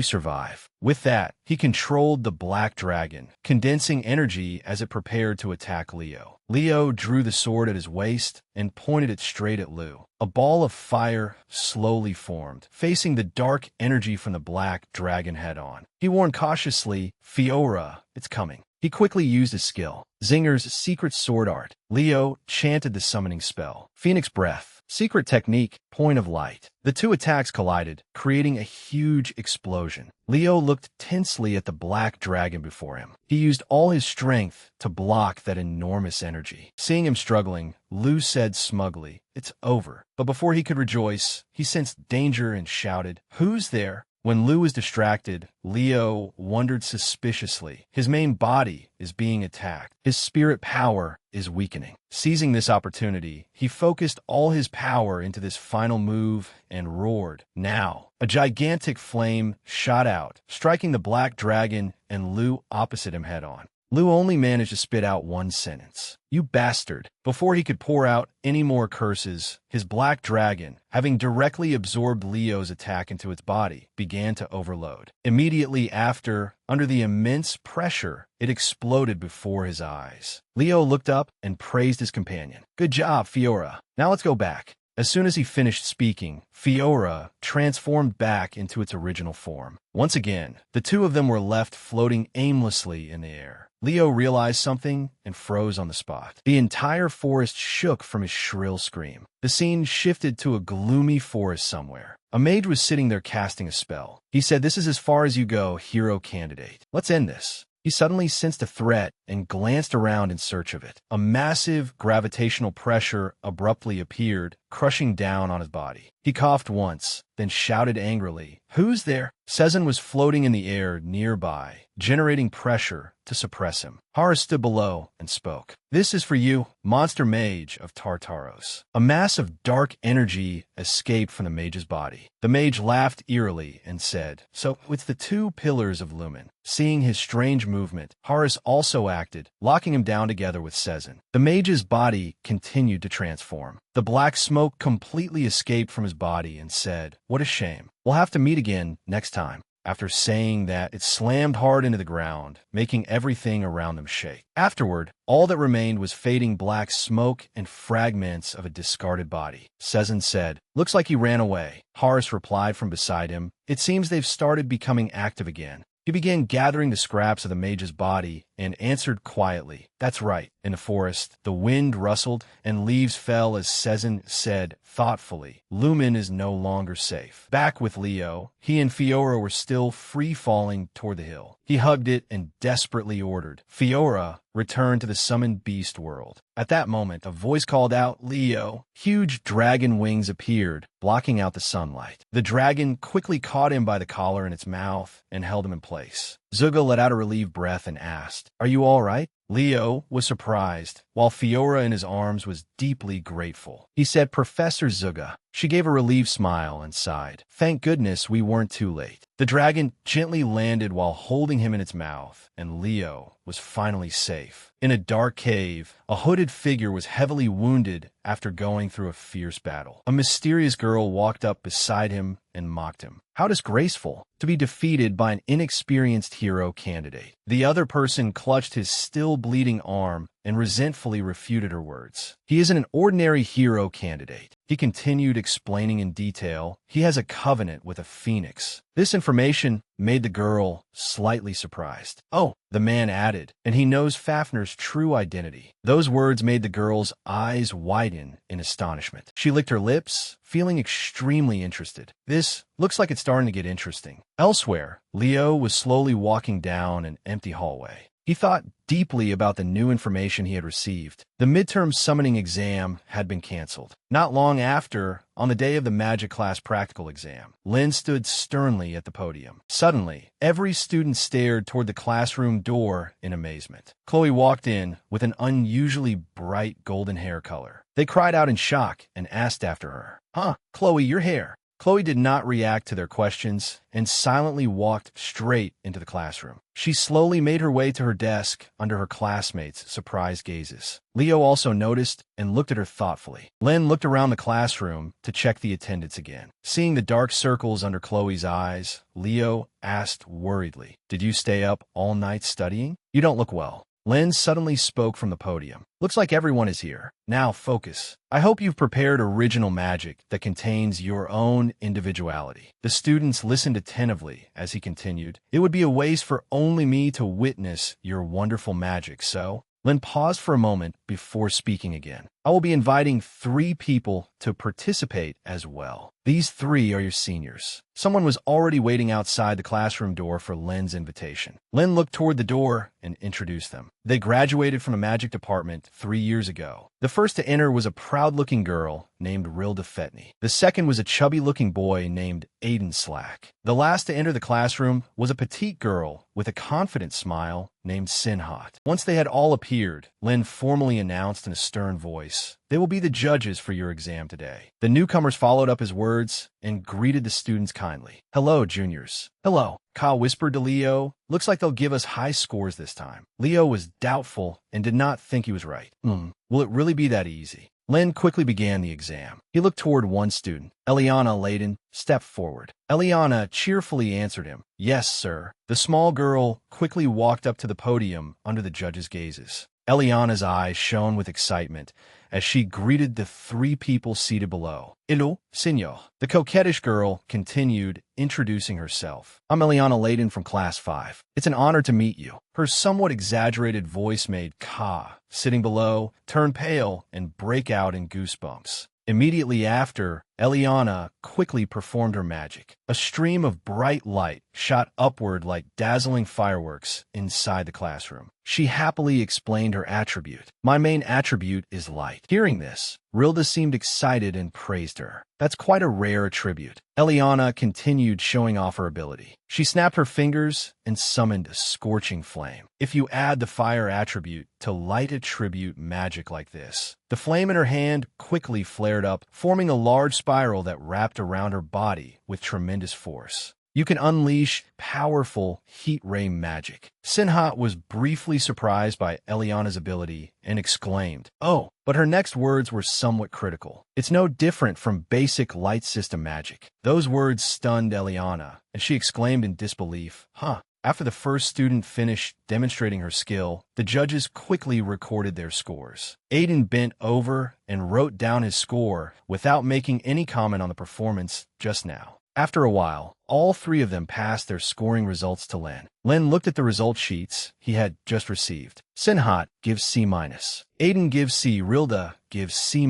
survive." With that, he controlled the black dragon, condensing energy as it prepared to attack Leo. Leo drew the sword at his waist and pointed it straight at Lu. A ball of fire slowly formed, facing the dark energy from the black dragon head-on. He warned cautiously, "Fiora, it's coming." He quickly used his skill, Zinger's secret sword art. Leo chanted the summoning spell, Phoenix Breath, secret technique, point of light. The two attacks collided, creating a huge explosion. Leo looked tensely at the black dragon before him. He used all his strength to block that enormous energy. Seeing him struggling, Lu said smugly, "It's over." But before he could rejoice, he sensed danger and shouted, "Who's there?" When Lu was distracted, Leo wondered suspiciously. His main body is being attacked. His spirit power is weakening. Seizing this opportunity, he focused all his power into this final move and roared. Now, a gigantic flame shot out, striking the black dragon and Lu opposite him head-on. Lu only managed to spit out one sentence. "You bastard." Before he could pour out any more curses, his black dragon, having directly absorbed Leo's attack into its body, began to overload. Immediately after, under the immense pressure, it exploded before his eyes. Leo looked up and praised his companion. "Good job, Fiora. Now let's go back." As soon as he finished speaking, Fiora transformed back into its original form. Once again, the two of them were left floating aimlessly in the air. Leo realized something and froze on the spot. The entire forest shook from his shrill scream. The scene shifted to a gloomy forest somewhere. A mage was sitting there casting a spell. He said, "This is as far as you go, hero candidate. Let's end this." He suddenly sensed a threat and glanced around in search of it. A massive gravitational pressure abruptly appeared, crushing down on his body. He coughed once, then shouted angrily, "Who's there?" Sezin was floating in the air nearby, generating pressure to suppress him. Horus stood below and spoke. "This is for you, monster mage of Tartaros." A mass of dark energy escaped from the mage's body. The mage laughed eerily and said, "So it's the two pillars of Lumen." Seeing his strange movement, Horus also acted, locking him down together with Sezin. The mage's body continued to transform. The black smoke completely escaped from his body and said, "What a shame. We'll have to meet again next time." After saying that, it slammed hard into the ground, making everything around them shake. Afterward, all that remained was fading black smoke and fragments of a discarded body. Sezin said, "Looks like he ran away." Horus replied from beside him, "It seems they've started becoming active again." He began gathering the scraps of the mage's body and answered quietly, "That's right." In the forest, the wind rustled and leaves fell as Sezin said thoughtfully, "Lumen is no longer safe." Back with Leo, he and Fiora were still free-falling toward the hill. He hugged it and desperately ordered, "Fiora, return to the summoned beast world." At that moment, a voice called out, "Leo." Huge dragon wings appeared, blocking out the sunlight. The dragon quickly caught him by the collar in its mouth and held him in place. Zuga let out a relieved breath and asked, "Are you all right?" Leo was surprised, while Fiora in his arms was deeply grateful. He said, "Professor Zuga." She gave a relieved smile and sighed. "Thank goodness we weren't too late." The dragon gently landed while holding him in its mouth, and Leo was finally safe. In a dark cave, a hooded figure was heavily wounded after going through a fierce battle. A mysterious girl walked up beside him and mocked him. How disgraceful to be defeated by an inexperienced hero candidate. The other person clutched his still bleeding arm and resentfully refuted her words. "He isn't an ordinary hero candidate." He continued explaining in detail, "He has a covenant with a phoenix." This information made the girl slightly surprised. "Oh," the man added, "and he knows Fafnir's true identity." Those words made the girl's eyes widen in astonishment. She licked her lips, feeling extremely interested. This looks like it's starting to get interesting. Elsewhere, Leo was slowly walking down an empty hallway. He thought deeply about the new information he had received. The midterm summoning exam had been canceled. Not long after, on the day of the magic class practical exam, Lin stood sternly at the podium. Suddenly, every student stared toward the classroom door in amazement. Chloe walked in with an unusually bright golden hair color. They cried out in shock and asked after her. "Huh, Chloe, your hair." Chloe did not react to their questions and silently walked straight into the classroom. She slowly made her way to her desk under her classmates' surprised gazes. Leo also noticed and looked at her thoughtfully. Len looked around the classroom to check the attendance again. Seeing the dark circles under Chloe's eyes, Leo asked worriedly, "Did you stay up all night studying? You don't look well." Len suddenly spoke from the podium. "Looks like everyone is here. Now focus. I hope you've prepared original magic that contains your own individuality." The students listened attentively as he continued. "It would be a waste for only me to witness your wonderful magic, so..." Len paused for a moment before speaking again. "I will be inviting 3 people to participate as well. These 3 are your seniors." Someone was already waiting outside the classroom door for Len's invitation. Len looked toward the door and introduced them. They graduated from the magic department 3 years ago. The first to enter was a proud-looking girl named Rilda Fetney. The second was a chubby-looking boy named Aiden Slack. The last to enter the classroom was a petite girl with a confident smile named Sinhot. Once they had all appeared, Len formally announced in a stern voice, "They will be the judges for your exam today." The newcomers followed up his words and greeted the students kindly. "Hello, juniors." "Hello," Ka whispered to Leo. "Looks like they'll give us high scores this time." Leo was doubtful and did not think he was right. Will it really be that easy?" Len quickly began the exam. He looked toward one student. Eliana Layden stepped forward. Eliana cheerfully answered him, "Yes, sir." The small girl quickly walked up to the podium under the judge's gazes. Eliana's eyes shone with excitement as she greeted the 3 people seated below. "Hello, senor." The coquettish girl continued, introducing herself. "I'm Eliana Layden from Class 5. It's an honor to meet you." Her somewhat exaggerated voice made Ka, sitting below, turn pale and break out in goosebumps. Immediately after, Eliana quickly performed her magic. A stream of bright light shot upward like dazzling fireworks inside the classroom. She happily explained her attribute. My main attribute is light. Hearing this, Rilda seemed excited and praised her. That's quite a rare attribute. Eliana continued showing off her ability. She snapped her fingers and summoned a scorching flame. If you add the fire attribute to light attribute magic like this, the flame in her hand quickly flared up, forming a large spiral that wrapped around her body with tremendous force. You can unleash powerful heat ray magic. Sinhat was briefly surprised by Eliana's ability and exclaimed, "Oh," but her next words were somewhat critical. It's no different from basic light system magic. Those words stunned Eliana, and she exclaimed in disbelief, "Huh." After the first student finished demonstrating her skill, the judges quickly recorded their scores. Aiden bent over and wrote down his score without making any comment on the performance just now. After a while, all three of them passed their scoring results to Len. Len looked at the result sheets he had just received. Sinhat gives C-. Aiden gives C. Rilda gives C-.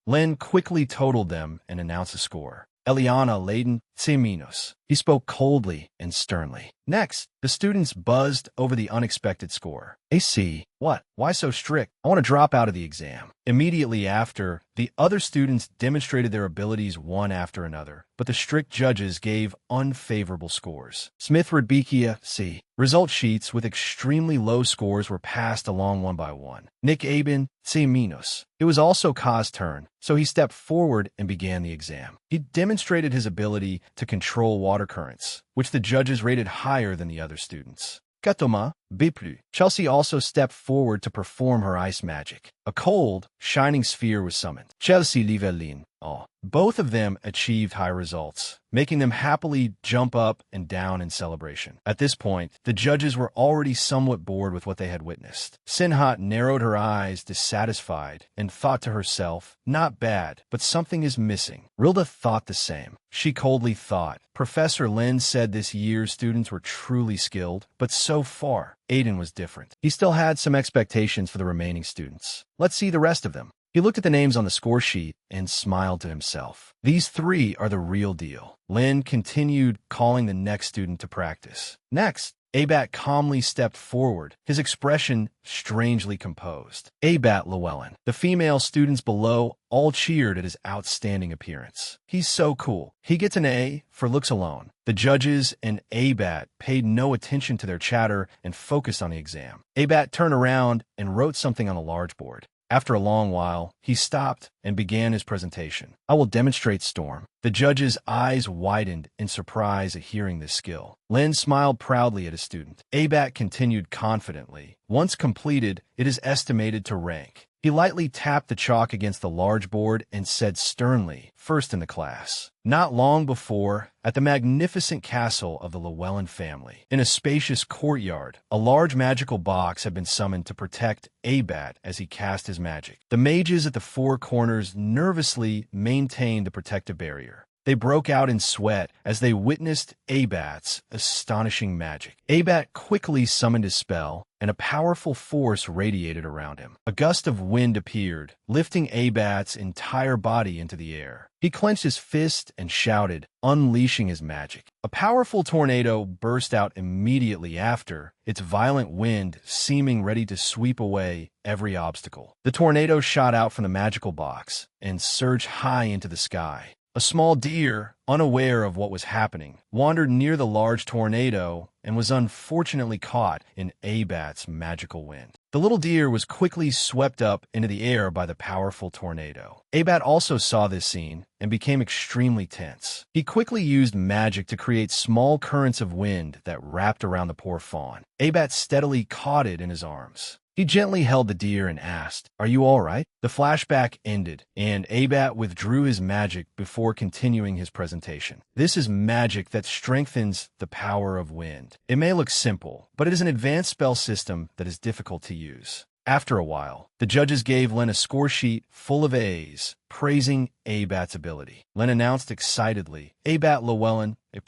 Len quickly totaled them and announced the score. Eliana Layden, C-. He spoke coldly and sternly. Next, the students buzzed over the unexpected score. A C. What? Why so strict? I want to drop out of the exam. Immediately after, the other students demonstrated their abilities one after another, but the strict judges gave unfavorable scores. Smith Radbikia, C. Result sheets with extremely low scores were passed along one by one. Nick Aben, C-. It was also Ka's turn, so he stepped forward and began the exam. He demonstrated his ability to control water currents, which the judges rated higher than the other students. Katoma, B+. Chelsea also stepped forward to perform her ice magic. A cold, shining sphere was summoned. Chelsea Livelin. Both of them achieved high results, making them happily jump up and down in celebration. At this point, the judges were already somewhat bored with what they had witnessed. Sinhat narrowed her eyes, dissatisfied, and thought to herself, "Not bad, but something is missing." Rilda thought the same. She coldly thought, "Professor Lin said this year's students were truly skilled, but so far, Aiden was different." He still had some expectations for the remaining students. Let's see the rest of them. He looked at the names on the score sheet and smiled to himself. These three are the real deal. Lin continued calling the next student to practice. Next, Abat calmly stepped forward, his expression strangely composed. Abat Llewellyn. The female students below all cheered at his outstanding appearance. "He's so cool. He gets an A for looks alone." The judges and Abat paid no attention to their chatter and focused on the exam. Abat turned around and wrote something on a large board. After a long while, he stopped and began his presentation. "I will demonstrate Storm." The judge's eyes widened in surprise at hearing this skill. Len smiled proudly at his student. Abat continued confidently. Once completed, it is estimated to rank. He lightly tapped the chalk against the large board and said sternly, "First in the class." Not long before, at the magnificent castle of the Llewellyn family, in a spacious courtyard, a large magical box had been summoned to protect Abat as he cast his magic. The mages at the four corners nervously maintained the protective barrier. They broke out in sweat as they witnessed Abat's astonishing magic. Abat quickly summoned his spell, and a powerful force radiated around him. A gust of wind appeared, lifting Abat's entire body into the air. He clenched his fist and shouted, unleashing his magic. A powerful tornado burst out immediately after, its violent wind seeming ready to sweep away every obstacle. The tornado shot out from the magical box and surged high into the sky. A small deer, unaware of what was happening, wandered near the large tornado and was unfortunately caught in Abat's magical wind. The little deer was quickly swept up into the air by the powerful tornado. Abat also saw this scene and became extremely tense. He quickly used magic to create small currents of wind that wrapped around the poor fawn. Abat steadily caught it in his arms. He gently held the deer and asked, "Are you all right?" The flashback ended, and Abat withdrew his magic before continuing his presentation. This is magic that strengthens the power of wind. It may look simple, but it is an advanced spell system that is difficult to use. After a while, the judges gave Len a score sheet full of A's, praising Abat's ability. Len announced excitedly, "Abat Llewellyn, A+."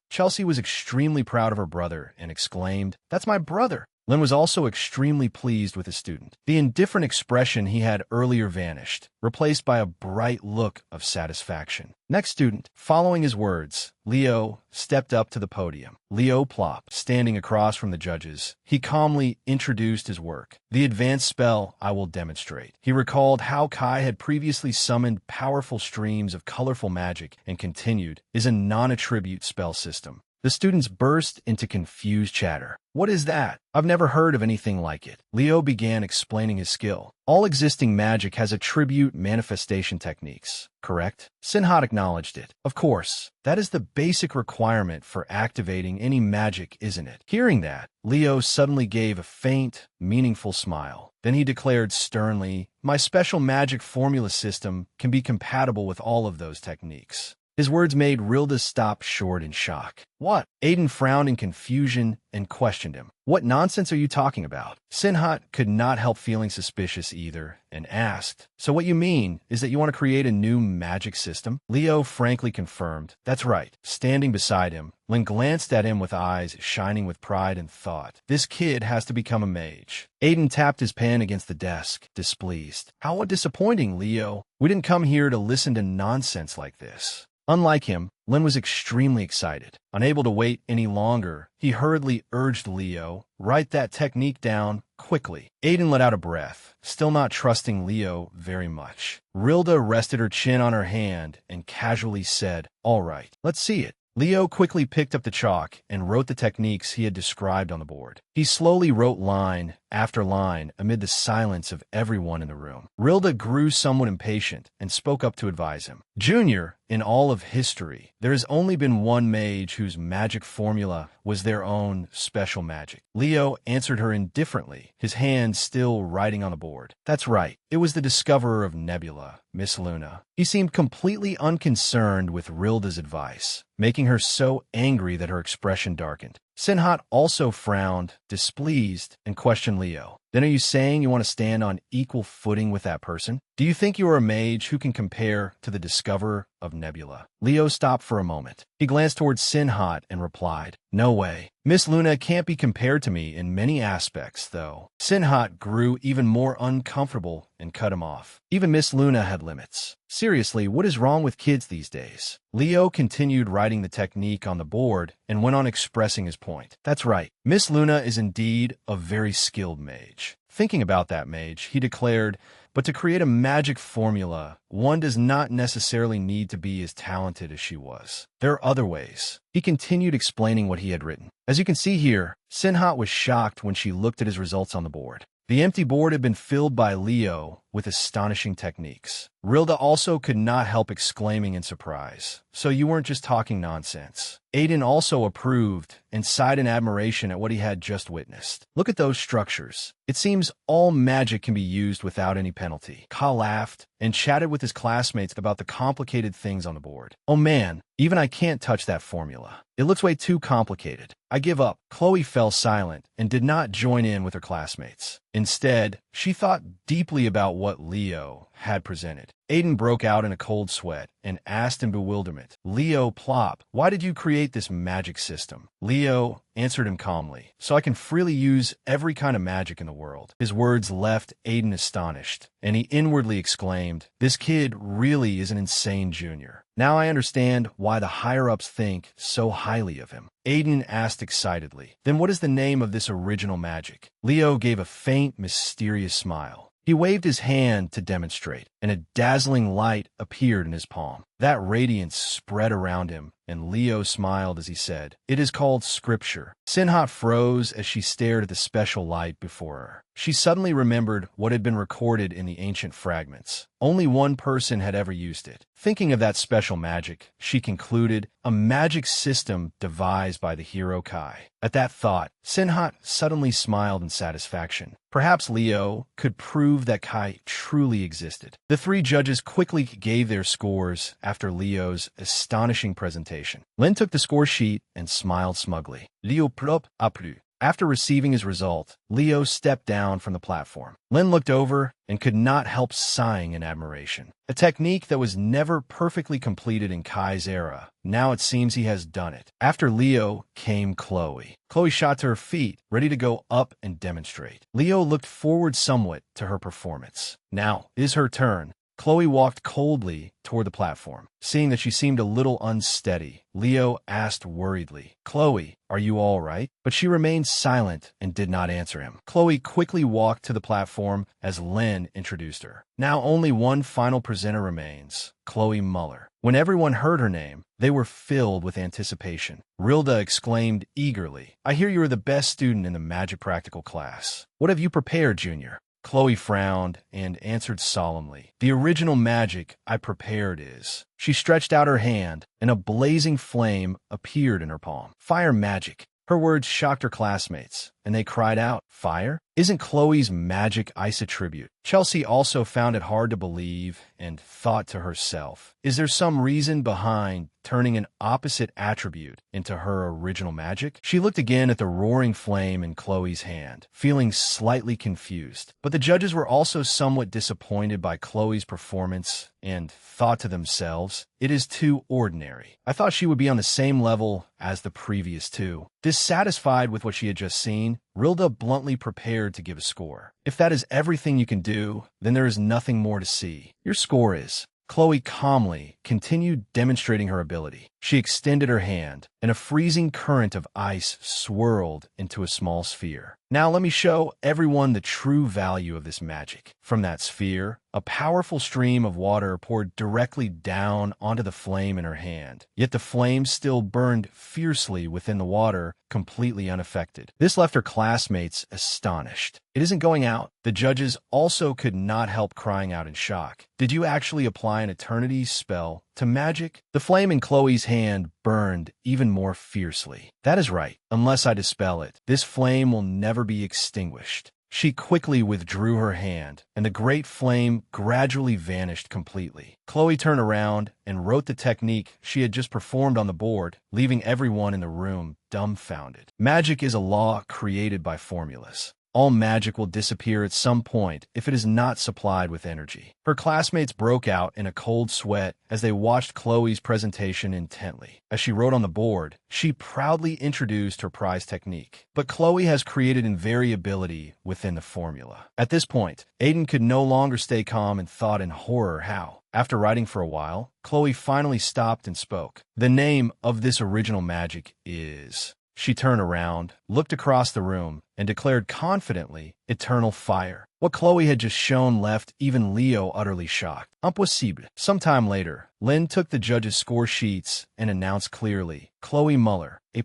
Chelsea was extremely proud of her brother and exclaimed, "That's my brother." Lin was also extremely pleased with his student. The indifferent expression he had earlier vanished, replaced by a bright look of satisfaction. Next student, following his words, Leo stepped up to the podium. Leo Plop, standing across from the judges, he calmly introduced his work. The advanced spell I will demonstrate. He recalled how Kai had previously summoned powerful streams of colorful magic and continued, is a non-attribute spell system. The students burst into confused chatter. What is that? I've never heard of anything like it. Leo began explaining his skill. All existing magic has attribute manifestation techniques, correct? Sinhat acknowledged it. Of course, that is the basic requirement for activating any magic, isn't it? Hearing that, Leo suddenly gave a faint, meaningful smile. Then he declared sternly, my special magic formula system can be compatible with all of those techniques. His words made Rilda stop short in shock. What? Aiden frowned in confusion and questioned him. What nonsense are you talking about? Sinhat could not help feeling suspicious either and asked, so what you mean is that you want to create a new magic system? Leo frankly confirmed, that's right. Standing beside him, Lin glanced at him with eyes shining with pride and thought, this kid has to become a mage. Aiden tapped his pen against the desk, displeased. How disappointing, Leo. We didn't come here to listen to nonsense like this. Unlike him, Lin was extremely excited. Unable to wait any longer, he hurriedly urged Leo, write that technique down quickly. Aiden let out a breath, still not trusting Leo very much. Rilda rested her chin on her hand and casually said, all right, let's see it. Leo quickly picked up the chalk and wrote the techniques he had described on the board. He slowly wrote line after line amid the silence of everyone in the room. Rilda grew somewhat impatient and spoke up to advise him. Junior, in all of history, there has only been one mage whose magic formula was their own special magic. Leo answered her indifferently, his hand still writing on the board. That's right. It was the discoverer of Nebula, Miss Luna. He seemed completely unconcerned with Rilda's advice, making her so angry that her expression darkened. Sinhat also frowned, displeased, and questioned Leo. Then are you saying you want to stand on equal footing with that person? Do you think you are a mage who can compare to the discoverer of Nebula? Leo stopped for a moment. He glanced towards Sinhat and replied, no way. Miss Luna can't be compared to me in many aspects, though. Sinhat grew even more uncomfortable and cut him off. Even Miss Luna had limits. Seriously, what is wrong with kids these days? Leo continued writing the technique on the board and went on expressing his point. That's right. Miss Luna is indeed a very skilled mage. Thinking about that mage, he declared, but to create a magic formula, one does not necessarily need to be as talented as she was. There are other ways. He continued explaining what he had written. As you can see here, Sinhat was shocked when she looked at his results on the board. The empty board had been filled by Leo with astonishing techniques. Rilda also could not help exclaiming in surprise. So you weren't just talking nonsense. Aiden also approved and sighed in admiration at what he had just witnessed. Look at those structures. It seems all magic can be used without any penalty. Ka laughed and chatted with his classmates about the complicated things on the board. Oh man, even I can't touch that formula. It looks way too complicated. I give up. Chloe fell silent and did not join in with her classmates. Instead, she thought deeply about what Leo had presented. Aiden broke out in a cold sweat and asked in bewilderment, Leo Plop, why did you create this magic system? Leo answered him calmly, so I can freely use every kind of magic in the world. His words left Aiden astonished, and he inwardly exclaimed, this kid really is an insane junior. Now I understand why the higher-ups think so highly of him. Aiden asked excitedly, then what is the name of this original magic? Leo gave a faint, mysterious smile. He waved his hand to demonstrate, and a dazzling light appeared in his palm. That radiance spread around him, and Leo smiled as he said, it is called Scripture. Sinhat froze as she stared at the special light before her. She suddenly remembered what had been recorded in the ancient fragments. Only one person had ever used it. Thinking of that special magic, she concluded, a magic system devised by the hero Kai. At that thought, Sinhat suddenly smiled in satisfaction. Perhaps Leo could prove that Kai truly existed. The three judges quickly gave their scores after Leo's astonishing presentation. Lin took the score sheet and smiled smugly. Leo Plop a plu. After receiving his result, Leo stepped down from the platform. Lin looked over and could not help sighing in admiration. A technique that was never perfectly completed in Kai's era. Now it seems he has done it. After Leo came Chloe. Chloe shot to her feet, ready to go up and demonstrate. Leo looked forward somewhat to her performance. Now it is her turn. Chloe walked coldly toward the platform. Seeing that she seemed a little unsteady, Leo asked worriedly, "Chloe, are you all right?" But she remained silent and did not answer him. Chloe quickly walked to the platform as Lin introduced her. Now only one final presenter remains, Chloe Muller. When everyone heard her name, they were filled with anticipation. Rilda exclaimed eagerly, "I hear you are the best student in the magic practical class. What have you prepared, Junior?" Chloe frowned and answered solemnly, "The original magic I prepared is..." She stretched out her hand, and a blazing flame appeared in her palm. "Fire magic." Her words shocked her classmates, and they cried out, "Fire? Isn't Chloe's magic ice attribute?" Chelsea also found it hard to believe and thought to herself, is there some reason behind turning an opposite attribute into her original magic? She looked again at the roaring flame in Chloe's hand, feeling slightly confused. But the judges were also somewhat disappointed by Chloe's performance and thought to themselves, it is too ordinary. I thought she would be on the same level as the previous two. Dissatisfied with what she had just seen, Rilda bluntly prepared to give a score. If that is everything you can do, then there is nothing more to see. Your score is... Chloe calmly continued demonstrating her ability. She extended her hand, and a freezing current of ice swirled into a small sphere. Now let me show everyone the true value of this magic. From that sphere, a powerful stream of water poured directly down onto the flame in her hand. Yet the flame still burned fiercely within the water, completely unaffected. This left her classmates astonished. It isn't going out. The judges also could not help crying out in shock. Did you actually apply an eternity spell to magic? The flame in Chloe's hand burned even more fiercely. That is right. Unless I dispel it, this flame will never be extinguished. She quickly withdrew her hand, and the great flame gradually vanished completely. Chloe turned around and wrote the technique she had just performed on the board, leaving everyone in the room dumbfounded. Magic is a law created by formulas. All magic will disappear at some point if it is not supplied with energy. Her classmates broke out in a cold sweat as they watched Chloe's presentation intently. As she wrote on the board, she proudly introduced her prize technique. But Chloe has created invariability within the formula. At this point, Aiden could no longer stay calm and thought in horror how. After writing for a while, Chloe finally stopped and spoke. The name of this original magic is... She turned around, looked across the room, and declared confidently, "Eternal fire." What Chloe had just shown left even Leo utterly shocked. Impossible. Sometime later, Lin took the judges' score sheets and announced clearly, "Chloe Muller, A+."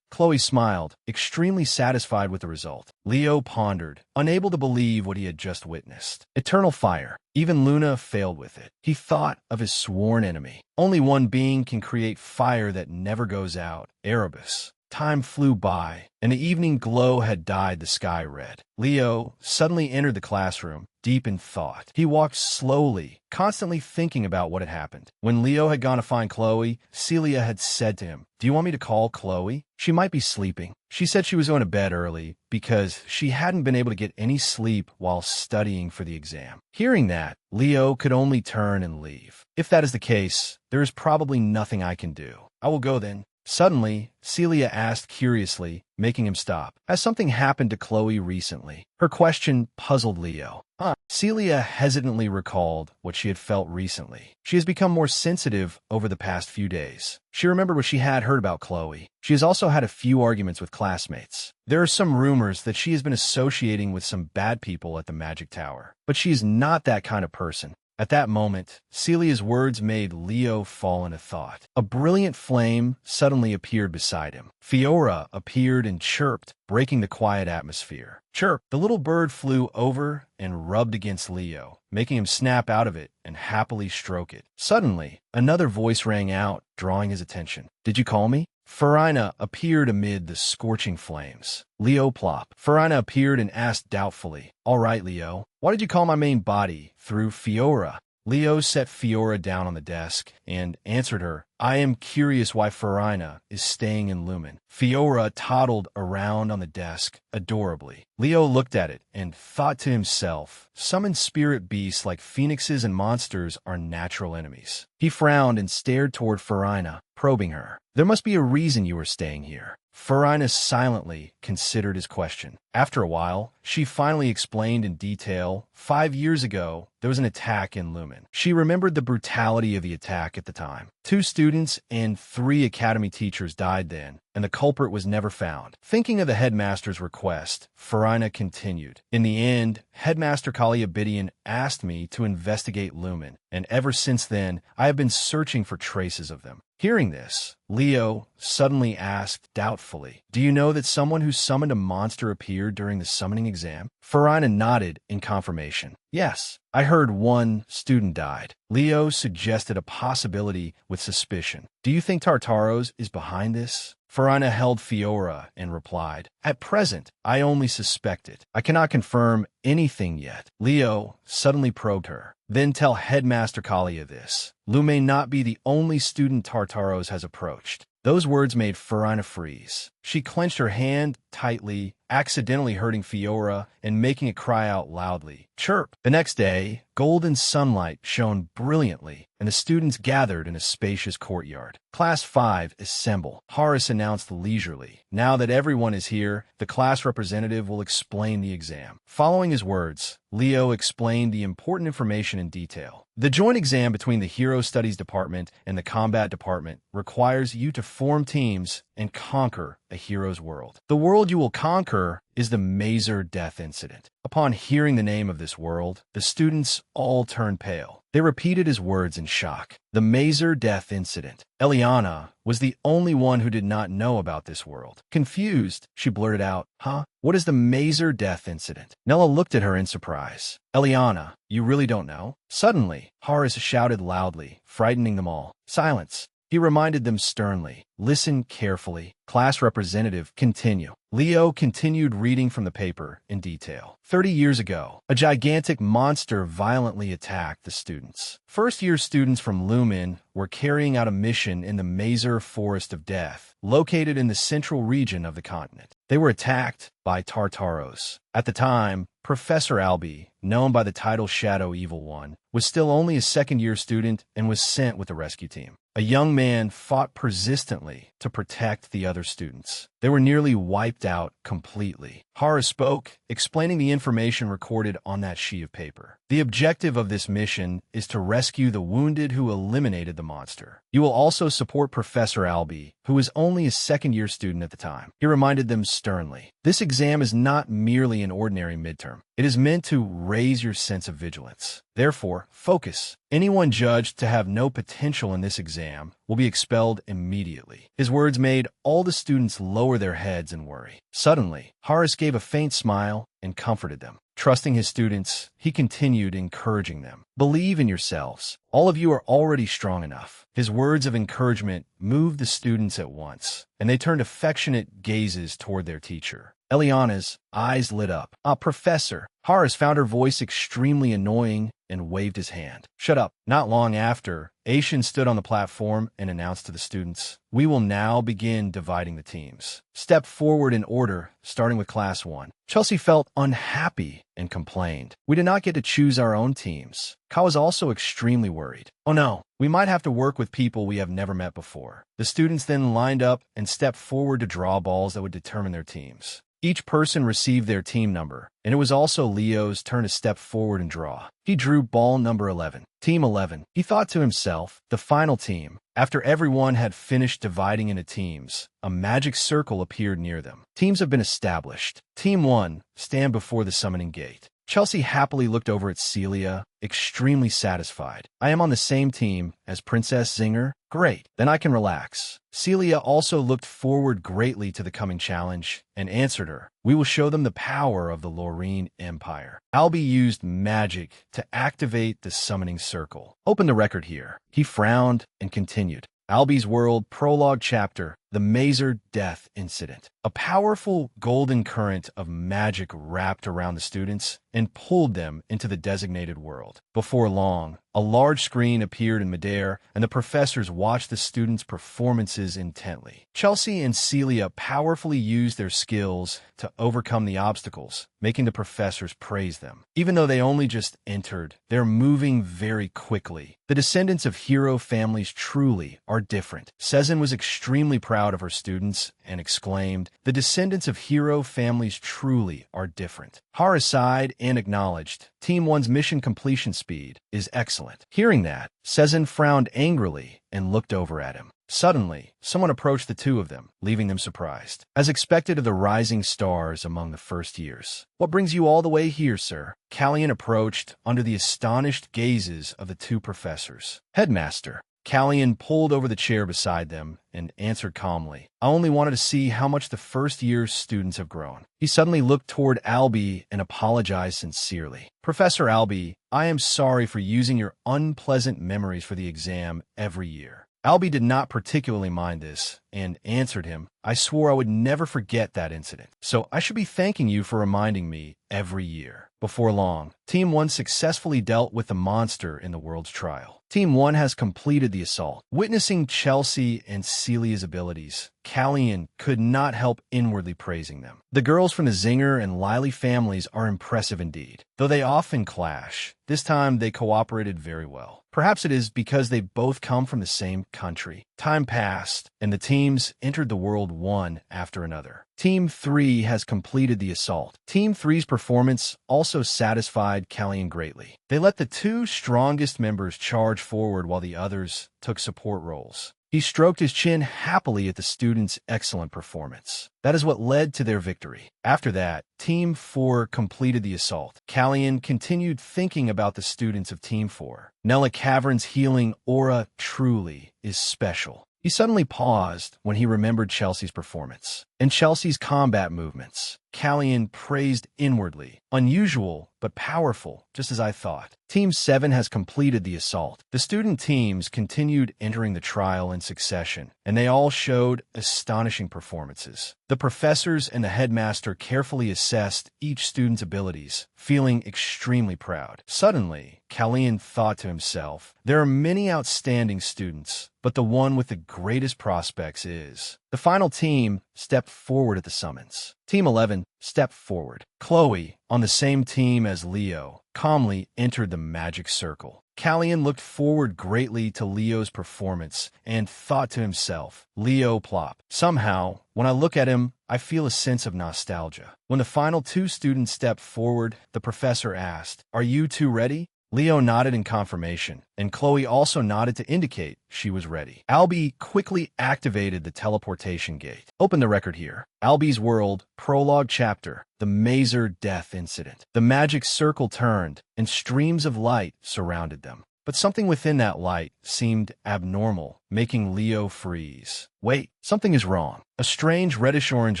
Chloe smiled, extremely satisfied with the result. Leo pondered, unable to believe what he had just witnessed. Eternal fire. Even Luna failed with it. He thought of his sworn enemy. Only one being can create fire that never goes out. Erebus. Time flew by, and the evening glow had dyed the sky red. Leo suddenly entered the classroom, deep in thought. He walked slowly, constantly thinking about what had happened. When Leo had gone to find Chloe, Celia had said to him, "Do you want me to call Chloe? She might be sleeping." She said she was going to bed early because she hadn't been able to get any sleep while studying for the exam. Hearing that, Leo could only turn and leave. If that is the case, there is probably nothing I can do. I will go then. Suddenly, Celia asked curiously, making him stop. Has something happened to Chloe recently? Her question puzzled Leo. Celia hesitantly recalled what she had felt recently. She has become more sensitive over the past few days. She remembered what she had heard about Chloe. She has also had a few arguments with classmates. There are some rumors that she has been associating with some bad people at the Magic Tower. But she is not that kind of person. At that moment, Celia's words made Leo fall into thought. A brilliant flame suddenly appeared beside him. Fiora appeared and chirped, breaking the quiet atmosphere. Chirp! The little bird flew over and rubbed against Leo, making him snap out of it and happily stroke it. Suddenly, another voice rang out, drawing his attention. "Did you call me?" Farina appeared amid the scorching flames. Leo plop. Farina appeared and asked doubtfully, "All right, Leo, why did you call my main body through Fiora?" Leo set Fiora down on the desk and answered her, I am curious why Farina is staying in Lumen. Fiora toddled around on the desk adorably. Leo looked at it and thought to himself, summoned spirit beasts like phoenixes and monsters are natural enemies. He frowned and stared toward Farina, probing her. There must be a reason you are staying here. Farina silently considered his question. After a while, she finally explained in detail, 5 years ago, there was an attack in Lumen. She remembered the brutality of the attack at the time. 2 students and 3 academy teachers died then, and the culprit was never found. Thinking of the headmaster's request, Farina continued. In the end, Headmaster Kaliabidian asked me to investigate Lumen, and ever since then, I have been searching for traces of them. Hearing this, Leo suddenly asked doubtfully, do you know that someone who summoned a monster appeared during the summoning exam? Farina nodded in confirmation. Yes, I heard 1 student died. Leo suggested a possibility with suspicion. Do you think Tartaros is behind this? Farina held Fiora and replied, at present, I only suspect it. I cannot confirm anything yet. Leo suddenly probed her. Then tell Headmaster Kalia this. Lu may not be the only student Tartaros has approached. Those words made Farina freeze. She clenched her hand tightly, accidentally hurting Fiora and making it cry out loudly. Chirp! The next day, golden sunlight shone brilliantly, and the students gathered in a spacious courtyard. Class 5, assemble. Horace announced leisurely. Now that everyone is here, the class representative will explain the exam. Following his words, Leo explained the important information in detail. The joint exam between the Hero Studies Department and the Combat Department requires you to form teams and conquer a hero's world. The world you will conquer is the Mazer Death Incident. Upon hearing the name of this world, the students all turned pale. They repeated his words in shock. The Mazer Death Incident. Eliana was the only one who did not know about this world. Confused, she blurted out, huh? What is the Mazer Death Incident? Nella looked at her in surprise. Eliana, you really don't know? Suddenly, Horace shouted loudly, frightening them all. Silence. He reminded them sternly. Listen carefully. Class representative, continue. Leo continued reading from the paper in detail. 30 years ago, a gigantic monster violently attacked the students. First-year students from Lumen were carrying out a mission in the Mazer Forest of Death, located in the central region of the continent. They were attacked by Tartaros. At the time, Professor Albi, known by the title Shadow Evil One, was still only a second-year student and was sent with the rescue team. A young man fought persistently to protect the other students. They were nearly wiped out completely. Horace spoke, explaining the information recorded on that sheet of paper. The objective of this mission is to rescue the wounded who eliminated the monster. You will also support Professor Albi, who was only a second-year student at the time. He reminded them sternly. This exam is not merely an ordinary midterm. It is meant to raise your sense of vigilance. Therefore, focus. Anyone judged to have no potential in this exam will be expelled immediately. His words made all the students lower their heads in worry. Suddenly, Horace gave a faint smile and comforted them. Trusting his students, he continued encouraging them. Believe in yourselves. All of you are already strong enough. His words of encouragement moved the students at once, and they turned affectionate gazes toward their teacher. Eliana's eyes lit up. Professor. Horace found her voice extremely annoying and waved his hand. Shut up. Not long after, Aishin stood on the platform and announced to the students, we will now begin dividing the teams. Step forward in order, starting with Class 1. Chelsea felt unhappy and complained. We did not get to choose our own teams. Ka was also extremely worried. Oh no, we might have to work with people we have never met before. The students then lined up and stepped forward to draw balls that would determine their teams. Each person received their team number, and it was also Leo's turn to step forward and draw. He drew ball number 11. Team 11. He thought to himself, the final team. After everyone had finished dividing into teams, a magic circle appeared near them. Teams have been established. Team 1, stand before the summoning gate. Chelsea happily looked over at Celia, extremely satisfied. I am on the same team as Princess Zinger. Great, then I can relax. Celia also looked forward greatly to the coming challenge and answered her. We will show them the power of the Lorene Empire. Albi used magic to activate the summoning circle. Open the record here. He frowned and continued. Albi's World Prologue Chapter the Mazer death incident. A powerful golden current of magic wrapped around the students and pulled them into the designated world. Before long, a large screen appeared in midair, and the professors watched the students' performances intently. Chelsea and Celia powerfully used their skills to overcome the obstacles, making the professors praise them. Even though they only just entered, they're moving very quickly. The descendants of hero families truly are different. Sezin was extremely proud of her students and exclaimed, "The descendants of hero families truly are different." Hara sighed and acknowledged, Team 1's mission completion speed is excellent. Hearing that, Sezin frowned angrily and looked over at him. Suddenly, someone approached the two of them, leaving them surprised. As expected of the rising stars among the first years. "What brings you all the way here, sir?" Callian approached under the astonished gazes of the two professors. "Headmaster." Callian pulled over the chair beside them and answered calmly, "I only wanted to see how much the first year's students have grown." He suddenly looked toward Albie and apologized sincerely. "Professor Albie, I am sorry for using your unpleasant memories for the exam every year." Albie did not particularly mind this and answered him, "I swore I would never forget that incident, so I should be thanking you for reminding me every year." Before long, Team 1 successfully dealt with the monster in the world's trial. Team 1 has completed the assault. Witnessing Chelsea and Celia's abilities, Callian could not help inwardly praising them. The girls from the Zinger and Liley families are impressive indeed. Though they often clash, this time they cooperated very well. Perhaps it is because they both come from the same country. Time passed, and the teams entered the world one after another. Team 3 has completed the assault. Team 3's performance also satisfied Callian greatly. They let the two strongest members charge forward while the others took support roles. He stroked his chin happily at the students' excellent performance. That is what led to their victory. After that, Team 4 completed the assault. Callian continued thinking about the students of Team 4. Nella Cavern's healing aura truly is special. He suddenly paused when he remembered Chelsea's performance and Chelsea's combat movements. Callian praised inwardly. "Unusual, but powerful, just as I thought." Team 7 has completed the assault. The student teams continued entering the trial in succession, and they all showed astonishing performances. The professors and the headmaster carefully assessed each student's abilities, feeling extremely proud. Suddenly, Callian thought to himself, "There are many outstanding students, but the one with the greatest prospects is..." The final team stepped forward at the summons. Team 11 stepped forward. Chloe, on the same team as Leo, calmly entered the magic circle. Callian looked forward greatly to Leo's performance and thought to himself, "Leo plop." Somehow, when I look at him, I feel a sense of nostalgia. When the final two students stepped forward, the professor asked, "Are you two ready?" Leo nodded in confirmation, and Chloe also nodded to indicate she was ready. Albie quickly activated the teleportation gate. Open the record here. Albie's World, Prologue Chapter, The Mazer Death Incident. The magic circle turned, and streams of light surrounded them. But something within that light seemed abnormal, making Leo freeze. Wait, something is wrong. A strange reddish-orange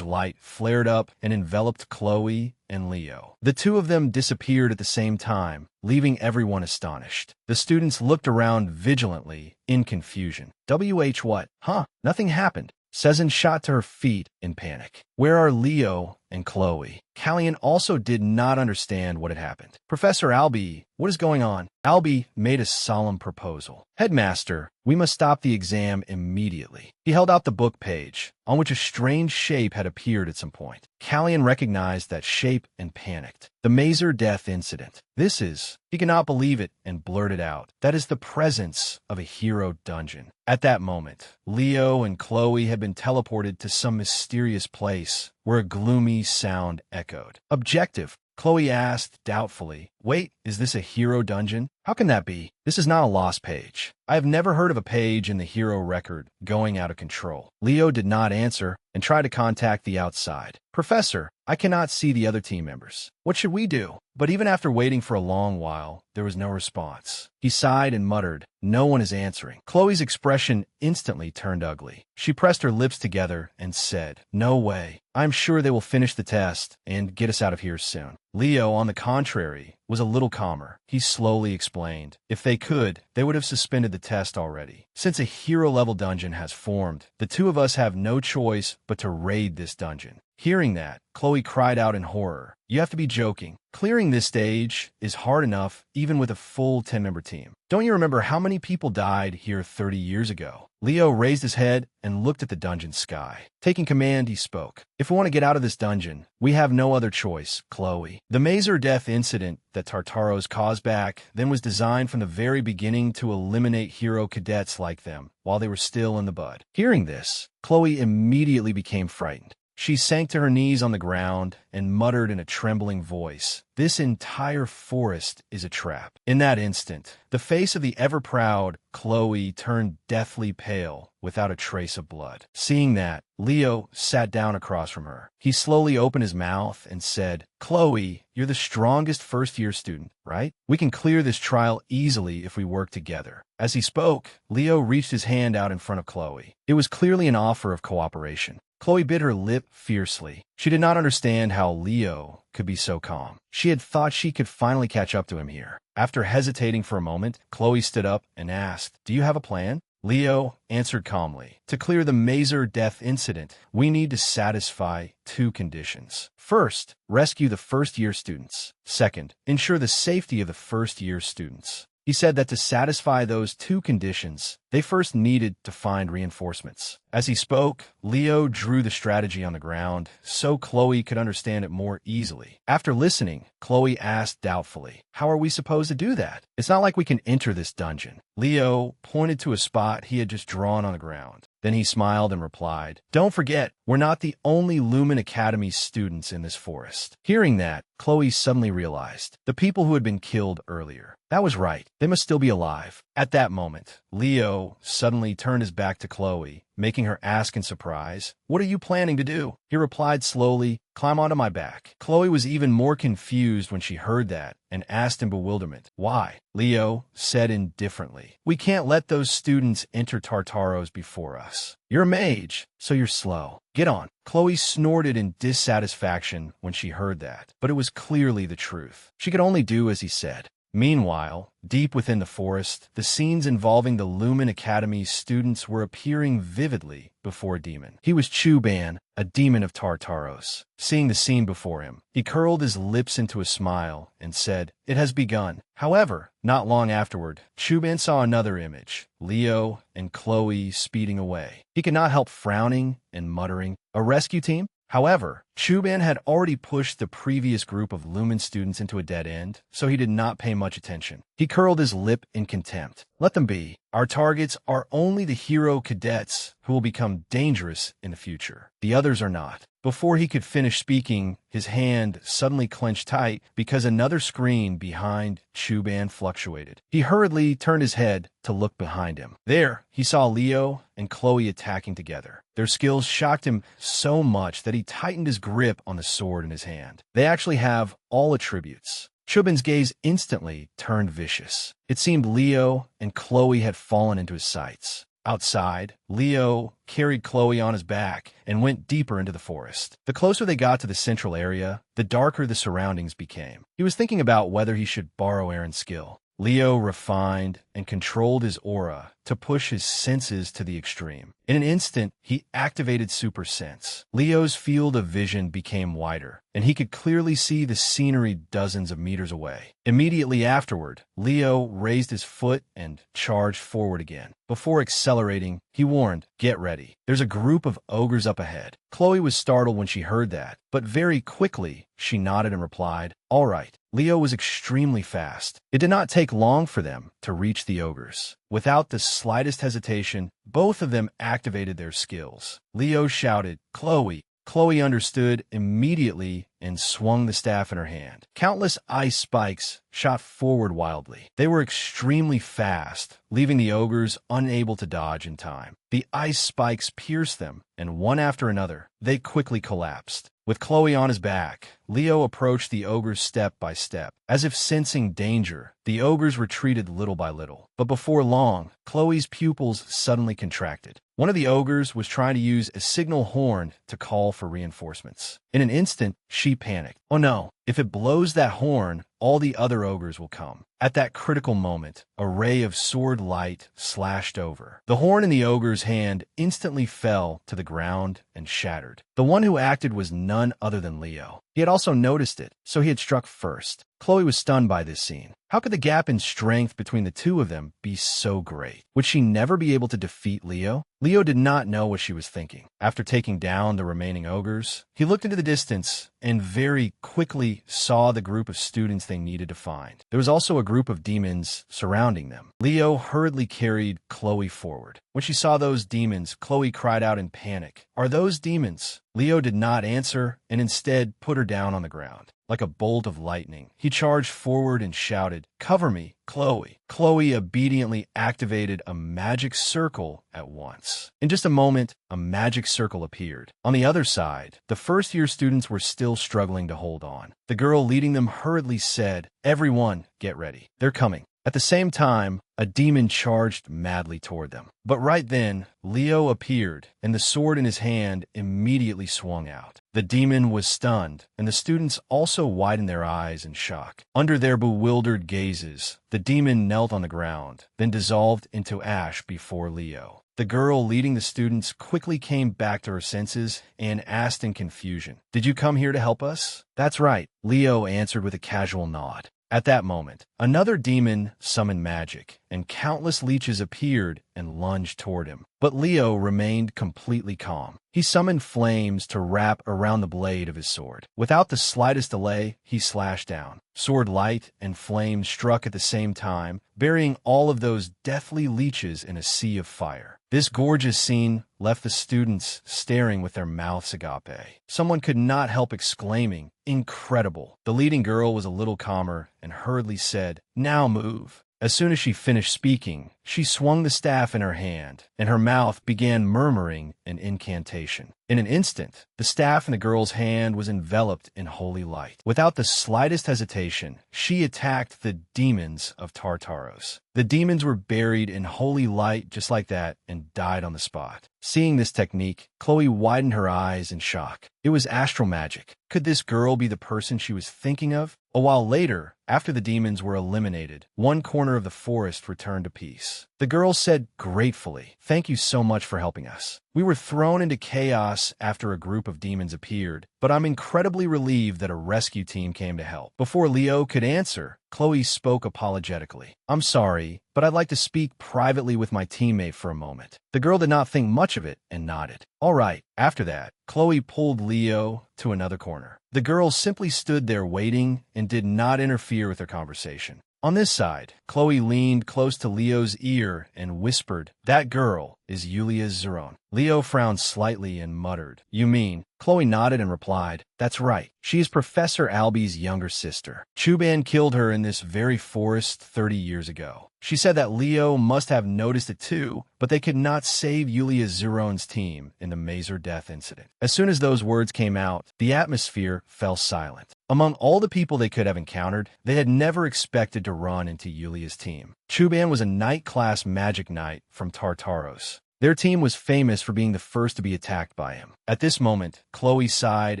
light flared up and enveloped Chloe and Leo. The two of them disappeared at the same time, leaving everyone astonished. The students looked around vigilantly, in confusion. What? Huh? Nothing happened. Sezin shot to her feet in panic. Where are Leo and Chloe? Callian also did not understand what had happened. "Professor Albie, what is going on?" Albie made a solemn proposal. "Headmaster, we must stop the exam immediately." He held out the book page, on which a strange shape had appeared at some point. Callian recognized that shape and panicked. The Mazer Death Incident. This is... He could not believe it and blurted out, "That is the presence of a hero dungeon." At that moment, Leo and Chloe had been teleported to some mysterious place where a gloomy sound echoed. "Objective," Chloe asked doubtfully. "Wait, is this a hero dungeon? How can that be? This is not a lost page. I have never heard of a page in the hero record going out of control." Leo did not answer and tried to contact the outside. "Professor, I cannot see the other team members. What should we do?" But even after waiting for a long while, there was no response. He sighed and muttered, "No one is answering." Chloe's expression instantly turned ugly. She pressed her lips together and said, "No way. I'm sure they will finish the test and get us out of here soon." Leo, on the contrary, was a little calmer. He slowly explained. If they could, they would have suspended the test already. Since a hero-level dungeon has formed, the two of us have no choice but to raid this dungeon. Hearing that, Chloe cried out in horror. You have to be joking. Clearing this stage is hard enough even with a full 10-member team. Don't you remember how many people died here 30 years ago? Leo raised his head and looked at the dungeon sky. Taking command, he spoke. If we want to get out of this dungeon, we have no other choice, Chloe. The Mazer death incident that Tartaros caused back then was designed from the very beginning to eliminate hero cadets like them while they were still in the bud. Hearing this, Chloe immediately became frightened. She sank to her knees on the ground and muttered in a trembling voice, "This entire forest is a trap." In that instant, the face of the ever-proud Chloe turned deathly pale without a trace of blood. Seeing that, Leo sat down across from her. He slowly opened his mouth and said, "Chloe, you're the strongest first-year student, right? We can clear this trial easily if we work together." As he spoke, Leo reached his hand out in front of Chloe. It was clearly an offer of cooperation. Chloe bit her lip fiercely. She did not understand how Leo could be so calm. She had thought she could finally catch up to him here. After hesitating for a moment, Chloe stood up and asked, "Do you have a plan?" Leo answered calmly. "To clear the Mazer death incident, we need to satisfy two conditions. First, rescue the first-year students. Second, ensure the safety of the first-year students." He said that to satisfy those two conditions, they first needed to find reinforcements. As he spoke, Leo drew the strategy on the ground so Chloe could understand it more easily. After listening, Chloe asked doubtfully, "How are we supposed to do that? It's not like we can enter this dungeon." Leo pointed to a spot he had just drawn on the ground. Then he smiled and replied, "Don't forget, we're not the only Lumen Academy students in this forest." Hearing that, Chloe suddenly realized the people who had been killed earlier. That was right. They must still be alive. At that moment, Leo suddenly turned his back to Chloe, making her ask in surprise, "What are you planning to do?" He replied slowly, "Climb onto my back." Chloe was even more confused when she heard that and asked in bewilderment, "Why?" Leo said indifferently, "We can't let those students enter Tartaros before us. You're a mage, so you're slow. Get on." Chloe snorted in dissatisfaction when she heard that, but it was clearly the truth. She could only do as he said. Meanwhile, deep within the forest, the scenes involving the Lumen Academy's students were appearing vividly before a demon. He was Chuban, a demon of Tartaros. Seeing the scene before him, he curled his lips into a smile and said, "It has begun." However, not long afterward, Chuban saw another image, Leo and Chloe speeding away. He could not help frowning and muttering, "A rescue team?" However, Chuban had already pushed the previous group of Lumen students into a dead end, so he did not pay much attention. He curled his lip in contempt. "Let them be. Our targets are only the hero cadets who will become dangerous in the future. The others are not." Before he could finish speaking, his hand suddenly clenched tight because another screen behind Chuban fluctuated. He hurriedly turned his head to look behind him. There, he saw Leo and Chloe attacking together. Their skills shocked him so much that he tightened his grip on the sword in his hand. They actually have all attributes. Chuban's gaze instantly turned vicious. It seemed Leo and Chloe had fallen into his sights. Outside, Leo carried Chloe on his back and went deeper into the forest. The closer they got to the central area, the darker the surroundings became. He was thinking about whether he should borrow Aaron's skill. Leo refined and controlled his aura to push his senses to the extreme. In an instant, he activated Super Sense. Leo's field of vision became wider, and he could clearly see the scenery dozens of meters away. Immediately afterward, Leo raised his foot and charged forward again. Before accelerating, he warned, "Get ready. There's a group of ogres up ahead." Chloe was startled when she heard that, but very quickly she nodded and replied, "All right." Leo was extremely fast. It did not take long for them to reach the ogres. Without the slightest hesitation, both of them activated their skills. Leo shouted, "Chloe." Chloe understood immediately and swung the staff in her hand. Countless ice spikes shot forward wildly. They were extremely fast, leaving the ogres unable to dodge in time. The ice spikes pierced them, and one after another, they quickly collapsed. With Chloe on his back, Leo approached the ogres step by step. As if sensing danger, the ogres retreated little by little. But before long, Chloe's pupils suddenly contracted. One of the ogres was trying to use a signal horn to call for reinforcements. In an instant, she panicked. "Oh no, If it blows that horn, all the other ogres will come. At that critical moment, a ray of sword light slashed over. The horn in the ogre's hand instantly fell to the ground and shattered. The one who acted was none other than Leo. He had also noticed it, so he had struck first. Chloe was stunned by this scene. How could the gap in strength between the two of them be so great? Would she never be able to defeat Leo? Leo did not know what she was thinking. After taking down the remaining ogres, he looked into the distance and very quickly saw the group of students they needed to find. There was also a group of demons surrounding them. Leo hurriedly carried Chloe forward. When she saw those demons, Chloe cried out in panic, "Are those demons?" Leo did not answer and instead put her down on the ground. Like a bolt of lightning, he charged forward and shouted, "Cover me, Chloe." Chloe obediently activated a magic circle at once. In just a moment, a magic circle appeared. On the other side, the first-year students were still struggling to hold on. The girl leading them hurriedly said, "Everyone, get ready. They're coming." At the same time, a demon charged madly toward them. But right then, Leo appeared, and the sword in his hand immediately swung out. The demon was stunned, and the students also widened their eyes in shock. Under their bewildered gazes, the demon knelt on the ground, then dissolved into ash before Leo. The girl leading the students quickly came back to her senses and asked in confusion, "Did you come here to help us?" "That's right," Leo answered with a casual nod. At that moment, another demon summoned magic, and countless leeches appeared and lunged toward him. But Leo remained completely calm. He summoned flames to wrap around the blade of his sword. Without the slightest delay, he slashed down. Sword light and flame struck at the same time, burying all of those deathly leeches in a sea of fire. This gorgeous scene left the students staring with their mouths agape. Someone could not help exclaiming, "Incredible!" The leading girl was a little calmer and hurriedly said, "Now move." As soon as she finished speaking, she swung the staff in her hand, and her mouth began murmuring an incantation. In an instant, the staff in the girl's hand was enveloped in holy light. Without the slightest hesitation, she attacked the demons of Tartaros. The demons were buried in holy light just like that and died on the spot. Seeing this technique, Chloe widened her eyes in shock. It was astral magic. Could this girl be the person she was thinking of? A while later, after the demons were eliminated, one corner of the forest returned to peace. The girl said gratefully, "Thank you so much for helping us. We were thrown into chaos after a group of demons appeared, but I'm incredibly relieved that a rescue team came to help." Before Leo could answer, Chloe spoke apologetically. "I'm sorry, but I'd like to speak privately with my teammate for a moment." The girl did not think much of it and nodded. "All right." After that, Chloe pulled Leo to another corner. The girl simply stood there waiting and did not interfere with their conversation. On this side, Chloe leaned close to Leo's ear and whispered, "That girl is Yulia Zeron." Leo frowned slightly and muttered, "You mean?" Chloe nodded and replied, "That's right. She is Professor Alby's younger sister. Chuban killed her in this very forest 30 years ago." She said that Leo must have noticed it too, but they could not save Yulia Zeron's team in the Mazer death incident. As soon as those words came out, the atmosphere fell silent. Among all the people they could have encountered, they had never expected to run into Yulia's team. Chuban was a Knight-class magic knight from Tartaros. Their team was famous for being the first to be attacked by him. At this moment, Chloe sighed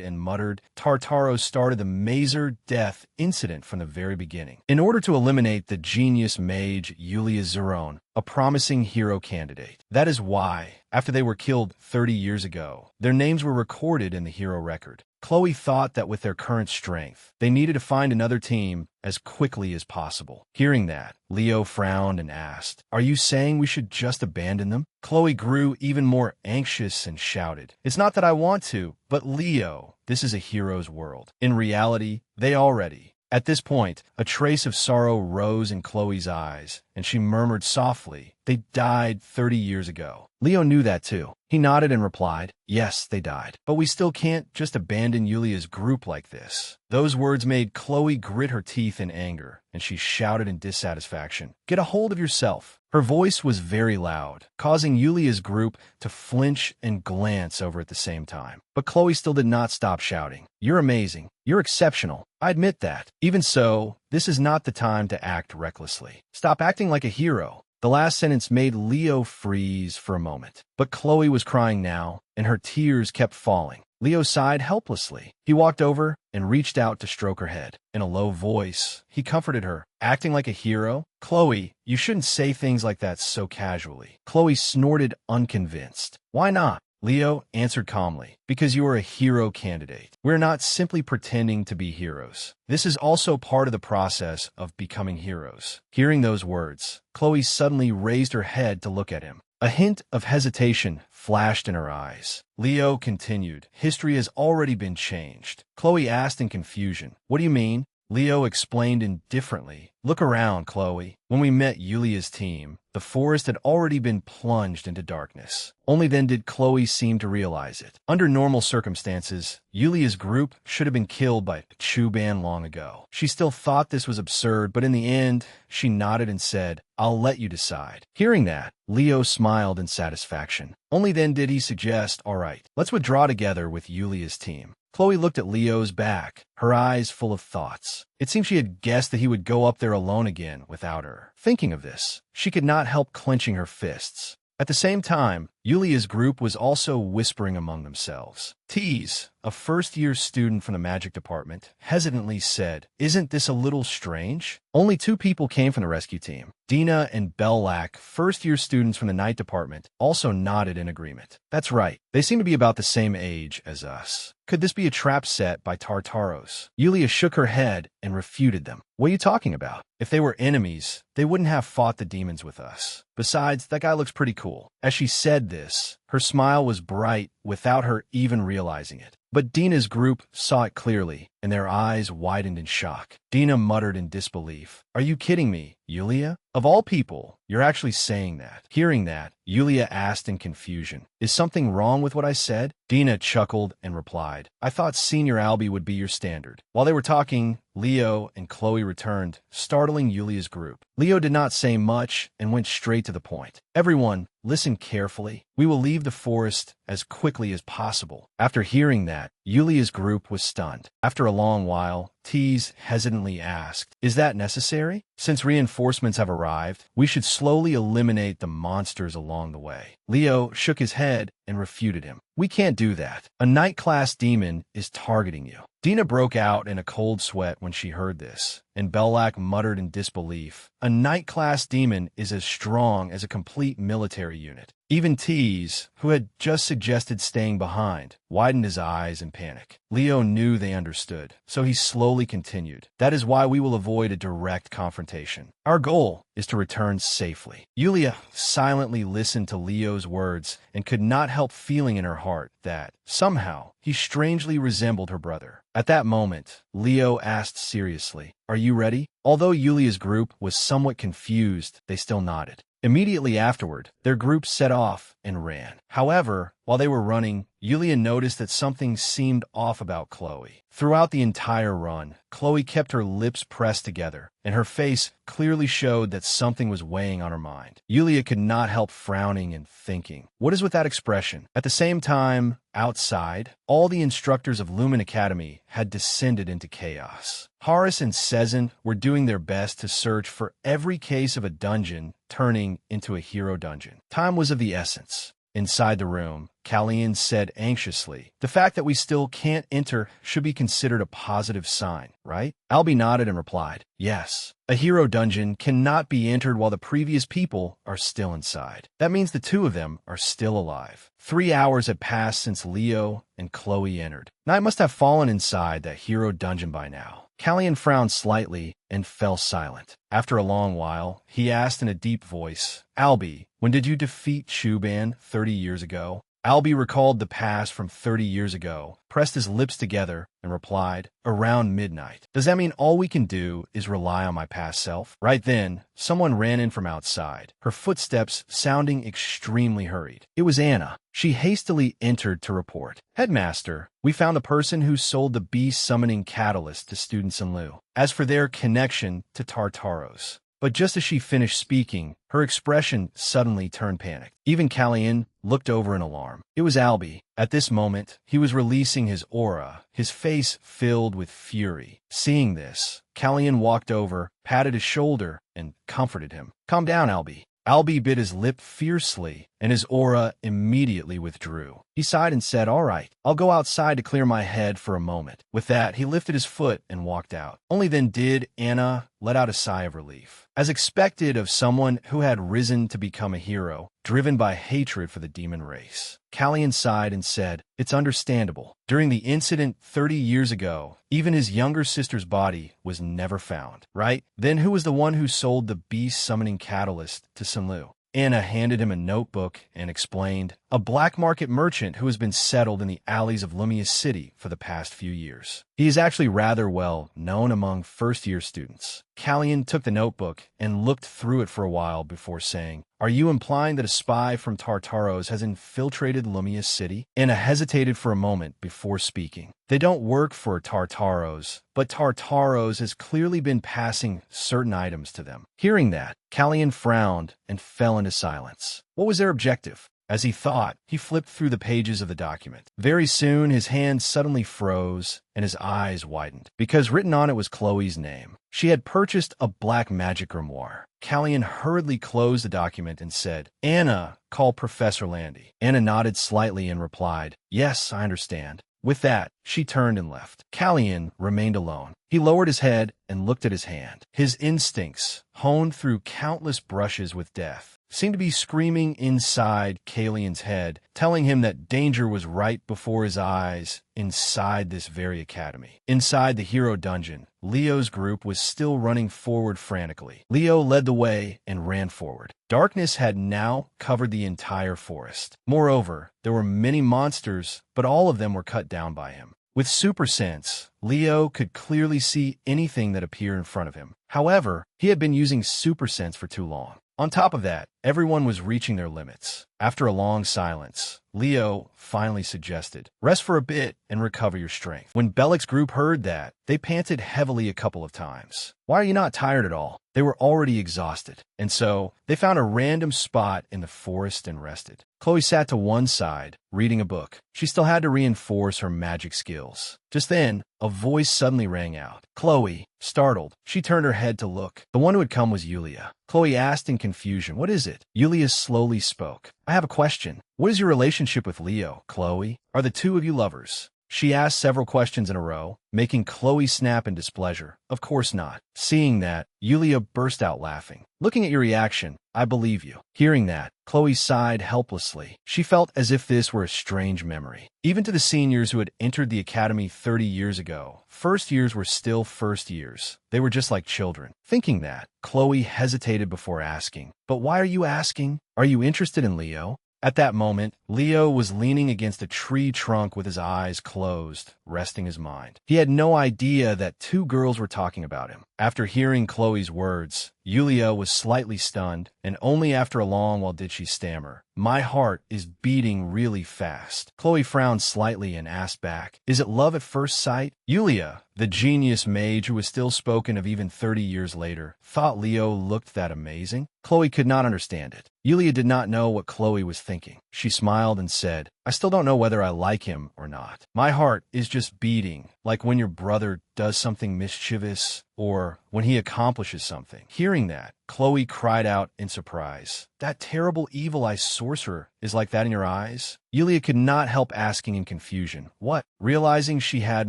and muttered, "Tartaros started the Mazer death incident from the very beginning. In order to eliminate the genius mage Yulia Zeron, a promising hero candidate. That is why, after they were killed 30 years ago, their names were recorded in the hero record." Chloe thought that with their current strength, they needed to find another team as quickly as possible. Hearing that, Leo frowned and asked, "Are you saying we should just abandon them?" Chloe grew even more anxious and shouted, "It's not that I want to, but Leo, this is a hero's world. In reality, they already..." At this point, a trace of sorrow rose in Chloe's eyes, and she murmured softly, "They died 30 years ago." Leo knew that too. He nodded and replied, "Yes, they died. But we still can't just abandon Yulia's group like this." Those words made Chloe grit her teeth in anger, and she shouted in dissatisfaction, "Get a hold of yourself." Her voice was very loud, causing Yulia's group to flinch and glance over at the same time. But Chloe still did not stop shouting, "You're amazing. You're exceptional. I admit that. Even so, this is not the time to act recklessly. Stop acting like a hero." The last sentence made Leo freeze for a moment. But Chloe was crying now, and her tears kept falling. Leo sighed helplessly. He walked over and reached out to stroke her head. In a low voice, he comforted her, acting like a hero. Chloe, you shouldn't say things like that so casually. Chloe snorted, unconvinced. Why not? Leo answered calmly, because you are a hero candidate. We're not simply pretending to be heroes. This is also part of the process of becoming heroes. Hearing those words, Chloe suddenly raised her head to look at him. A hint of hesitation flashed in her eyes. Leo continued, history has already been changed. Chloe asked in confusion, what do you mean? Leo explained indifferently. Look around, Chloe. When we met Yulia's team, the forest had already been plunged into darkness. Only then did Chloe seem to realize it. Under normal circumstances, Yulia's group should have been killed by Chuban long ago. She still thought this was absurd, but in the end, she nodded and said, I'll let you decide. Hearing that, Leo smiled in satisfaction. Only then did he suggest, all right, let's withdraw together with Yulia's team. Chloe looked at Leo's back, her eyes full of thoughts. It seemed she had guessed that he would go up there alone again without her. Thinking of this, she could not help clenching her fists. At the same time, Yulia's group was also whispering among themselves. Tease, a first-year student from the magic department, hesitantly said, isn't this a little strange? Only 2 people came from the rescue team. Dina and Bellac, first-year students from the night department, also nodded in agreement. That's right. They seem to be about the same age as us. Could this be a trap set by Tartaros? Yulia shook her head and refuted them. What are you talking about? If they were enemies, they wouldn't have fought the demons with us. Besides, that guy looks pretty cool. As she said this, her smile was bright without her even realizing it. But Dina's group saw it clearly, and their eyes widened in shock. Dina muttered in disbelief. Are you kidding me, Yulia? Of all people, you're actually saying that. Hearing that, Yulia asked in confusion, is something wrong with what I said? Dina chuckled and replied, I thought Senior Albie would be your standard. While they were talking, Leo and Chloe returned, startling Yulia's group. Leo did not say much and went straight to the point. Everyone, listen carefully. We will leave the forest as quickly as possible. After hearing that, Yulia's group was stunned. After a long while, Tease hesitantly asked, is that necessary? Since reinforcements have arrived, we should slowly eliminate the monsters along the way. Leo shook his head and refuted him. We can't do that. A night-class demon is targeting you. Dina broke out in a cold sweat when she heard this, and Bellac muttered in disbelief. A night-class demon is as strong as a complete military unit. Even Tease, who had just suggested staying behind, widened his eyes in panic. Leo knew they understood, so he slowly continued. That is why we will avoid a direct confrontation. Our goal is to return safely. Yulia silently listened to Leo's words and could not help feeling in her heart that, somehow, he strangely resembled her brother. At that moment, Leo asked seriously, are you ready? Although Yulia's group was somewhat confused, they still nodded. Immediately afterward, their group set off and ran. However, while they were running, Yulia noticed that something seemed off about Chloe. Throughout the entire run, Chloe kept her lips pressed together, and her face clearly showed that something was weighing on her mind. Yulia could not help frowning and thinking, what is with that expression? At the same time, outside, all the instructors of Lumen Academy had descended into chaos. Horace and Cezanne were doing their best to search for every case of a dungeon turning into a hero dungeon. Time was of the essence. Inside the room, Callian said anxiously, the fact that we still can't enter should be considered a positive sign, right? Albie nodded and replied, yes. A hero dungeon cannot be entered while the previous people are still inside. That means the 2 of them are still alive. 3 hours had passed since Leo and Chloe entered. Night must have fallen inside that hero dungeon by now. Callian frowned slightly and fell silent. After a long while, he asked in a deep voice, Albie, when did you defeat Chuban 30 years ago? Albie recalled the past from 30 years ago, pressed his lips together, and replied, around midnight. Does that mean all we can do is rely on my past self? Right then, someone ran in from outside, her footsteps sounding extremely hurried. It was Anna. She hastily entered to report. Headmaster, we found the person who sold the beast-summoning catalyst to students in Liu. As for their connection to Tartaros. But just as she finished speaking, her expression suddenly turned panicked. Even Callian looked over in alarm. It was Albie. At this moment, he was releasing his aura, his face filled with fury. Seeing this, Callian walked over, patted his shoulder, and comforted him. Calm down, Albie. Albie bit his lip fiercely and his aura immediately withdrew. He sighed and said, "All right, I'll go outside to clear my head for a moment." With that, he lifted his foot and walked out. Only then did Anna let out a sigh of relief. As expected of someone who had risen to become a hero, driven by hatred for the demon race, Callian sighed and said, "It's understandable. During the incident 30 years ago, even his younger sister's body was never found, right? Then who was the one who sold the beast-summoning catalyst to Sunlu?" Anna handed him a notebook and explained, "A black market merchant who has been settled in the alleys of Lumia City for the past few years. He is actually rather well known among first-year students." Callian took the notebook and looked through it for a while before saying, "Are you implying that a spy from Tartaros has infiltrated Lumia City?" Anna hesitated for a moment before speaking. "They don't work for Tartaros, but Tartaros has clearly been passing certain items to them." Hearing that, Callian frowned and fell into silence. What was their objective? As he thought, he flipped through the pages of the document. Very soon, his hand suddenly froze and his eyes widened, because written on it was Chloe's name. She had purchased a black magic grimoire. Callian hurriedly closed the document and said, "Anna, call Professor Landy." Anna nodded slightly and replied, "Yes, I understand." With that, she turned and left. Callian remained alone. He lowered his head and looked at his hand. His instincts, honed through countless brushes with death, seemed to be screaming inside Callian's head, telling him that danger was right before his eyes inside this very academy. Inside the hero dungeon, Leo's group was still running forward frantically. Leo led the way and ran forward. Darkness had now covered the entire forest. Moreover, there were many monsters, but all of them were cut down by him. With super sense, Leo could clearly see anything that appeared in front of him. However, he had been using super sense for too long. On top of that, everyone was reaching their limits. After a long silence, Leo finally suggested, "Rest for a bit and recover your strength." When Bellic's group heard that, they panted heavily a couple of times. "Why are you not tired at all?" They were already exhausted, and so they found a random spot in the forest and rested. Chloe sat to one side, reading a book. She still had to reinforce her magic skills. Just then, a voice suddenly rang out. Chloe, startled, she turned her head to look. The one who had come was Yulia. Chloe asked in confusion, "What is it?" Yulia slowly spoke. "I have a question. What is your relationship with Leo, Chloe? Are the two of you lovers?" She asked several questions in a row, making Chloe snap in displeasure. "Of course not." Seeing that, Yulia burst out laughing. "Looking at your reaction, I believe you." Hearing that, Chloe sighed helplessly. She felt as if this were a strange memory. Even to the seniors who had entered the academy 30 years ago, first years were still first years. They were just like children. Thinking that, Chloe hesitated before asking, "But why are you asking? Are you interested in Leo?" At that moment, Leo was leaning against a tree trunk with his eyes closed, resting his mind. He had no idea that two girls were talking about him. After hearing Chloe's words, Yulia was slightly stunned, and only after a long while did she stammer, "My heart is beating really fast." Chloe frowned slightly and asked back, "Is it love at first sight?" Yulia, the genius mage who was still spoken of even 30 years later, thought Leo looked that amazing. Chloe could not understand it. Yulia did not know what Chloe was thinking. She smiled and said, "I still don't know whether I like him or not. My heart is just beating, like when your brother does something mischievous or when he accomplishes something." Hearing that, Chloe cried out in surprise, "That terrible evil-eye sorcerer is like that in your eyes?" Yulia could not help asking in confusion, "What?" Realizing she had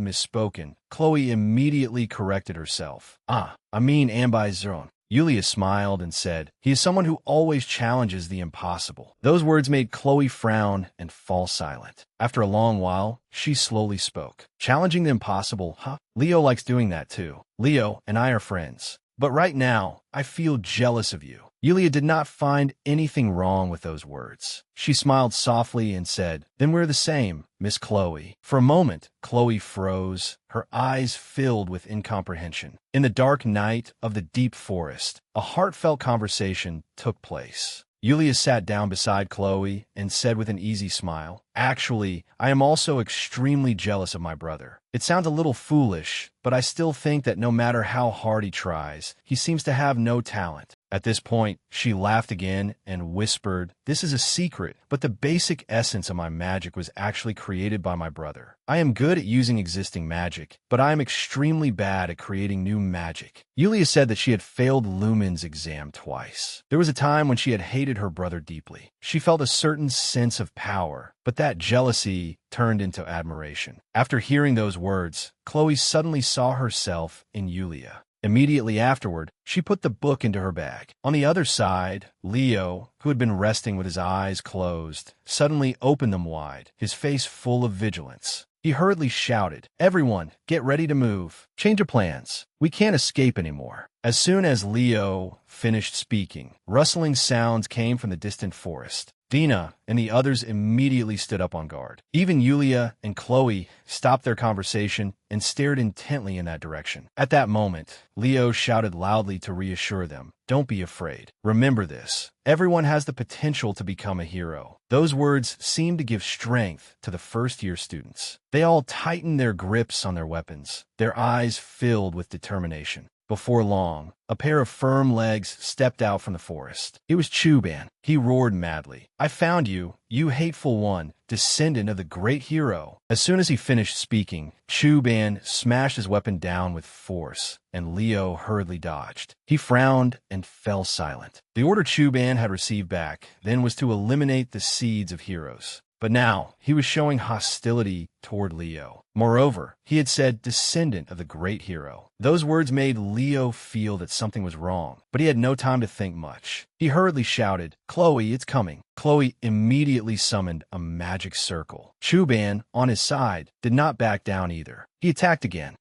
misspoken, Chloe immediately corrected herself. I mean Ambai. Yulia smiled and said, "He is someone who always challenges the impossible." Those words made Chloe frown and fall silent. After a long while, she slowly spoke. "Challenging the impossible, huh? Leo likes doing that too. Leo and I are friends. But right now, I feel jealous of you." Yulia did not find anything wrong with those words. She smiled softly and said, "Then we're the same, Miss Chloe." For a moment, Chloe froze, her eyes filled with incomprehension. In the dark night of the deep forest, a heartfelt conversation took place. Yulia sat down beside Chloe and said with an easy smile, Actually, I am also extremely jealous of my brother. It sounds a little foolish, but I still think that no matter how hard he tries, he seems to have no talent. At this point, she laughed again and whispered, "This is a secret, but the basic essence of my magic was actually created by my brother. I am good at using existing magic, but I am extremely bad at creating new magic." Yulia said that she had failed Lumen's exam twice. There was a time when she had hated her brother deeply. She felt a certain sense of power, but that jealousy turned into admiration. After hearing those words, Chloe suddenly saw herself in Yulia. Immediately afterward, she put the book into her bag. On the other side, Leo, who had been resting with his eyes closed, suddenly opened them wide, his face full of vigilance. He hurriedly shouted, "Everyone, get ready to move. Change of plans. We can't escape anymore." As soon as Leo finished speaking, rustling sounds came from the distant forest. Dina and the others immediately stood up on guard. Even Yulia and Chloe stopped their conversation and stared intently in that direction. At that moment, Leo shouted loudly to reassure them, "Don't be afraid. Remember this. Everyone has the potential to become a hero." Those words seemed to give strength to the first-year students. They all tightened their grips on their weapons, their eyes filled with determination. Before long, a pair of firm legs stepped out from the forest. It was Chuban. He roared madly, "I found you, you hateful one, descendant of the great hero." As soon as he finished speaking, Chuban smashed his weapon down with force, and Leo hurriedly dodged. He frowned and fell silent. The order Chuban had received back then was to eliminate the seeds of heroes. But now, he was showing hostility toward Leo. Moreover, he had said descendant of the great hero. Those words made Leo feel that something was wrong, but he had no time to think much. He hurriedly shouted, "Chloe, it's coming." Chloe immediately summoned a magic circle. Chuban, on his side, did not back down either. He attacked again.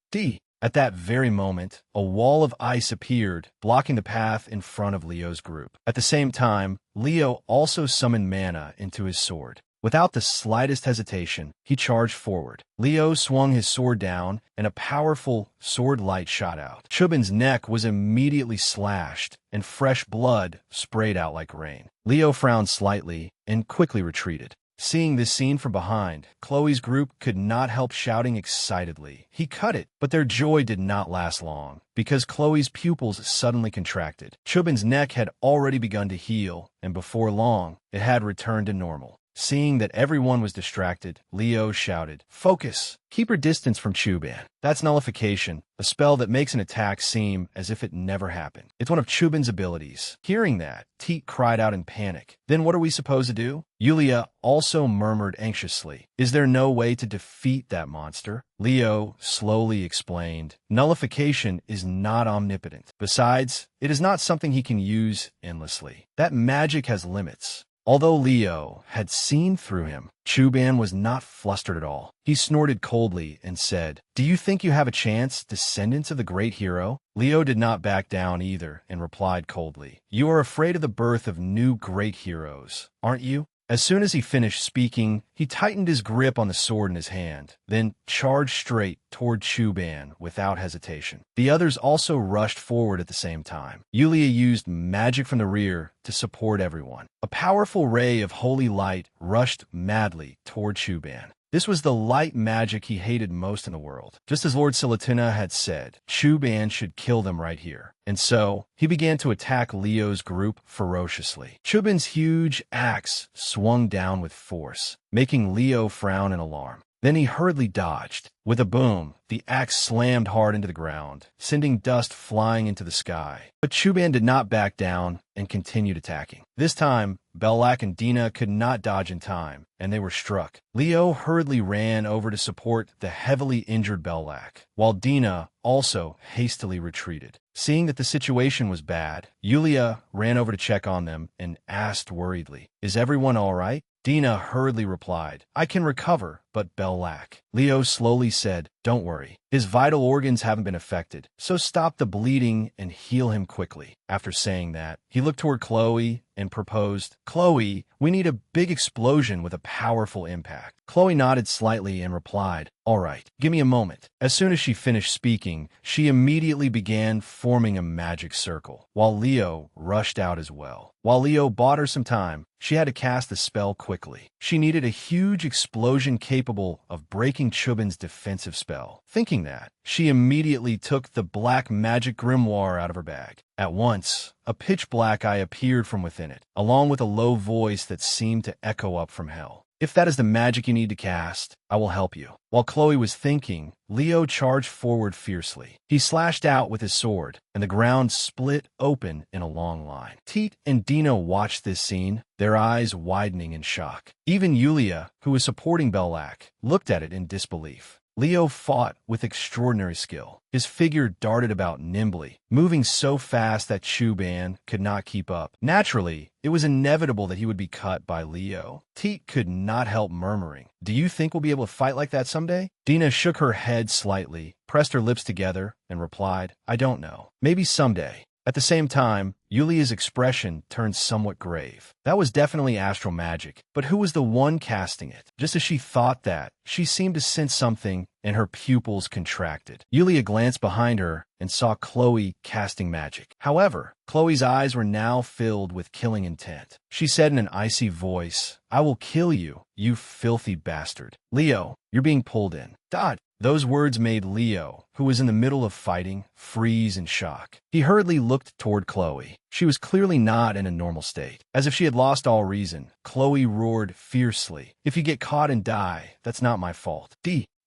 At that very moment, a wall of ice appeared, blocking the path in front of Leo's group. At the same time, Leo also summoned mana into his sword. Without the slightest hesitation, he charged forward. Leo swung his sword down, and a powerful sword light shot out. Chuban's neck was immediately slashed, and fresh blood sprayed out like rain. Leo frowned slightly and quickly retreated. Seeing this scene from behind, Chloe's group could not help shouting excitedly, "He cut it!" But their joy did not last long, because Chloe's pupils suddenly contracted. Chuban's neck had already begun to heal, and before long, it had returned to normal. Seeing that everyone was distracted, Leo shouted, "Focus! Keep your distance from Chuban." That's nullification, a spell that makes an attack seem as if it never happened. It's one of Chuban's abilities. Hearing that, Teet cried out in panic. "Then what are we supposed to do?" Yulia also murmured anxiously, "Is there no way to defeat that monster?" Leo slowly explained, "Nullification is not omnipotent. Besides, it is not something he can use endlessly. That magic has limits." Although Leo had seen through him, Chuban was not flustered at all. He snorted coldly and said, "Do you think you have a chance, descendants of the great hero?" Leo did not back down either and replied coldly, "You are afraid of the birth of new great heroes, aren't you?" As soon as he finished speaking, he tightened his grip on the sword in his hand, then charged straight toward Chuban without hesitation. The others also rushed forward at the same time. Yulia used magic from the rear to support everyone. A powerful ray of holy light rushed madly toward Chuban. This was the light magic he hated most in the world. Just as Lord Silatina had said, Chuban should kill them right here. And so, he began to attack Leo's group ferociously. Chuban's huge axe swung down with force, making Leo frown in alarm. Then he hurriedly dodged. With a boom, the axe slammed hard into the ground, sending dust flying into the sky. But Chuban did not back down and continued attacking. This time, Belak and Dina could not dodge in time, and they were struck. Leo hurriedly ran over to support the heavily injured Belak, while Dina also hastily retreated. Seeing that the situation was bad, Yulia ran over to check on them and asked worriedly, "Is everyone all right?" Dina hurriedly replied, "I can recover, but Belak. Leo slowly said, "Don't worry. His vital organs haven't been affected, so stop the bleeding and heal him quickly." After saying that, he looked toward Chloe and proposed, "Chloe, we need a big explosion with a powerful impact." Chloe nodded slightly and replied, "All right, give me a moment." As soon as she finished speaking, she immediately began forming a magic circle, while Leo rushed out as well. While Leo bought her some time, she had to cast the spell quickly. She needed a huge explosion capable of breaking Chubin's defensive spell. Thinking that, she immediately took the black magic grimoire out of her bag. At once, a pitch-black eye appeared from within it, along with a low voice that seemed to echo up from hell. "If that is the magic you need to cast, I will help you." While Chloe was thinking, Leo charged forward fiercely. He slashed out with his sword, and the ground split open in a long line. Teet and Dina watched this scene, their eyes widening in shock. Even Yulia, who was supporting Belak, looked at it in disbelief. Leo fought with extraordinary skill. His figure darted about nimbly, moving so fast that Chuban could not keep up. Naturally, it was inevitable that he would be cut by Leo. Teet could not help murmuring, "Do you think we'll be able to fight like that someday?" Dina shook her head slightly, pressed her lips together, and replied, "I don't know. Maybe someday." At the same time, Yulia's expression turned somewhat grave. That was definitely astral magic, but who was the one casting it? Just as she thought that, she seemed to sense something, and her pupils contracted. Yulia glanced behind her and saw Chloe casting magic. However, Chloe's eyes were now filled with killing intent. She said in an icy voice, "I will kill you, you filthy bastard. Leo, you're being pulled in." Dot. Those words made Leo, who was in the middle of fighting, freeze in shock. He hurriedly looked toward Chloe. She was clearly not in a normal state. As if she had lost all reason, Chloe roared fiercely, "If you get caught and die, that's not my fault."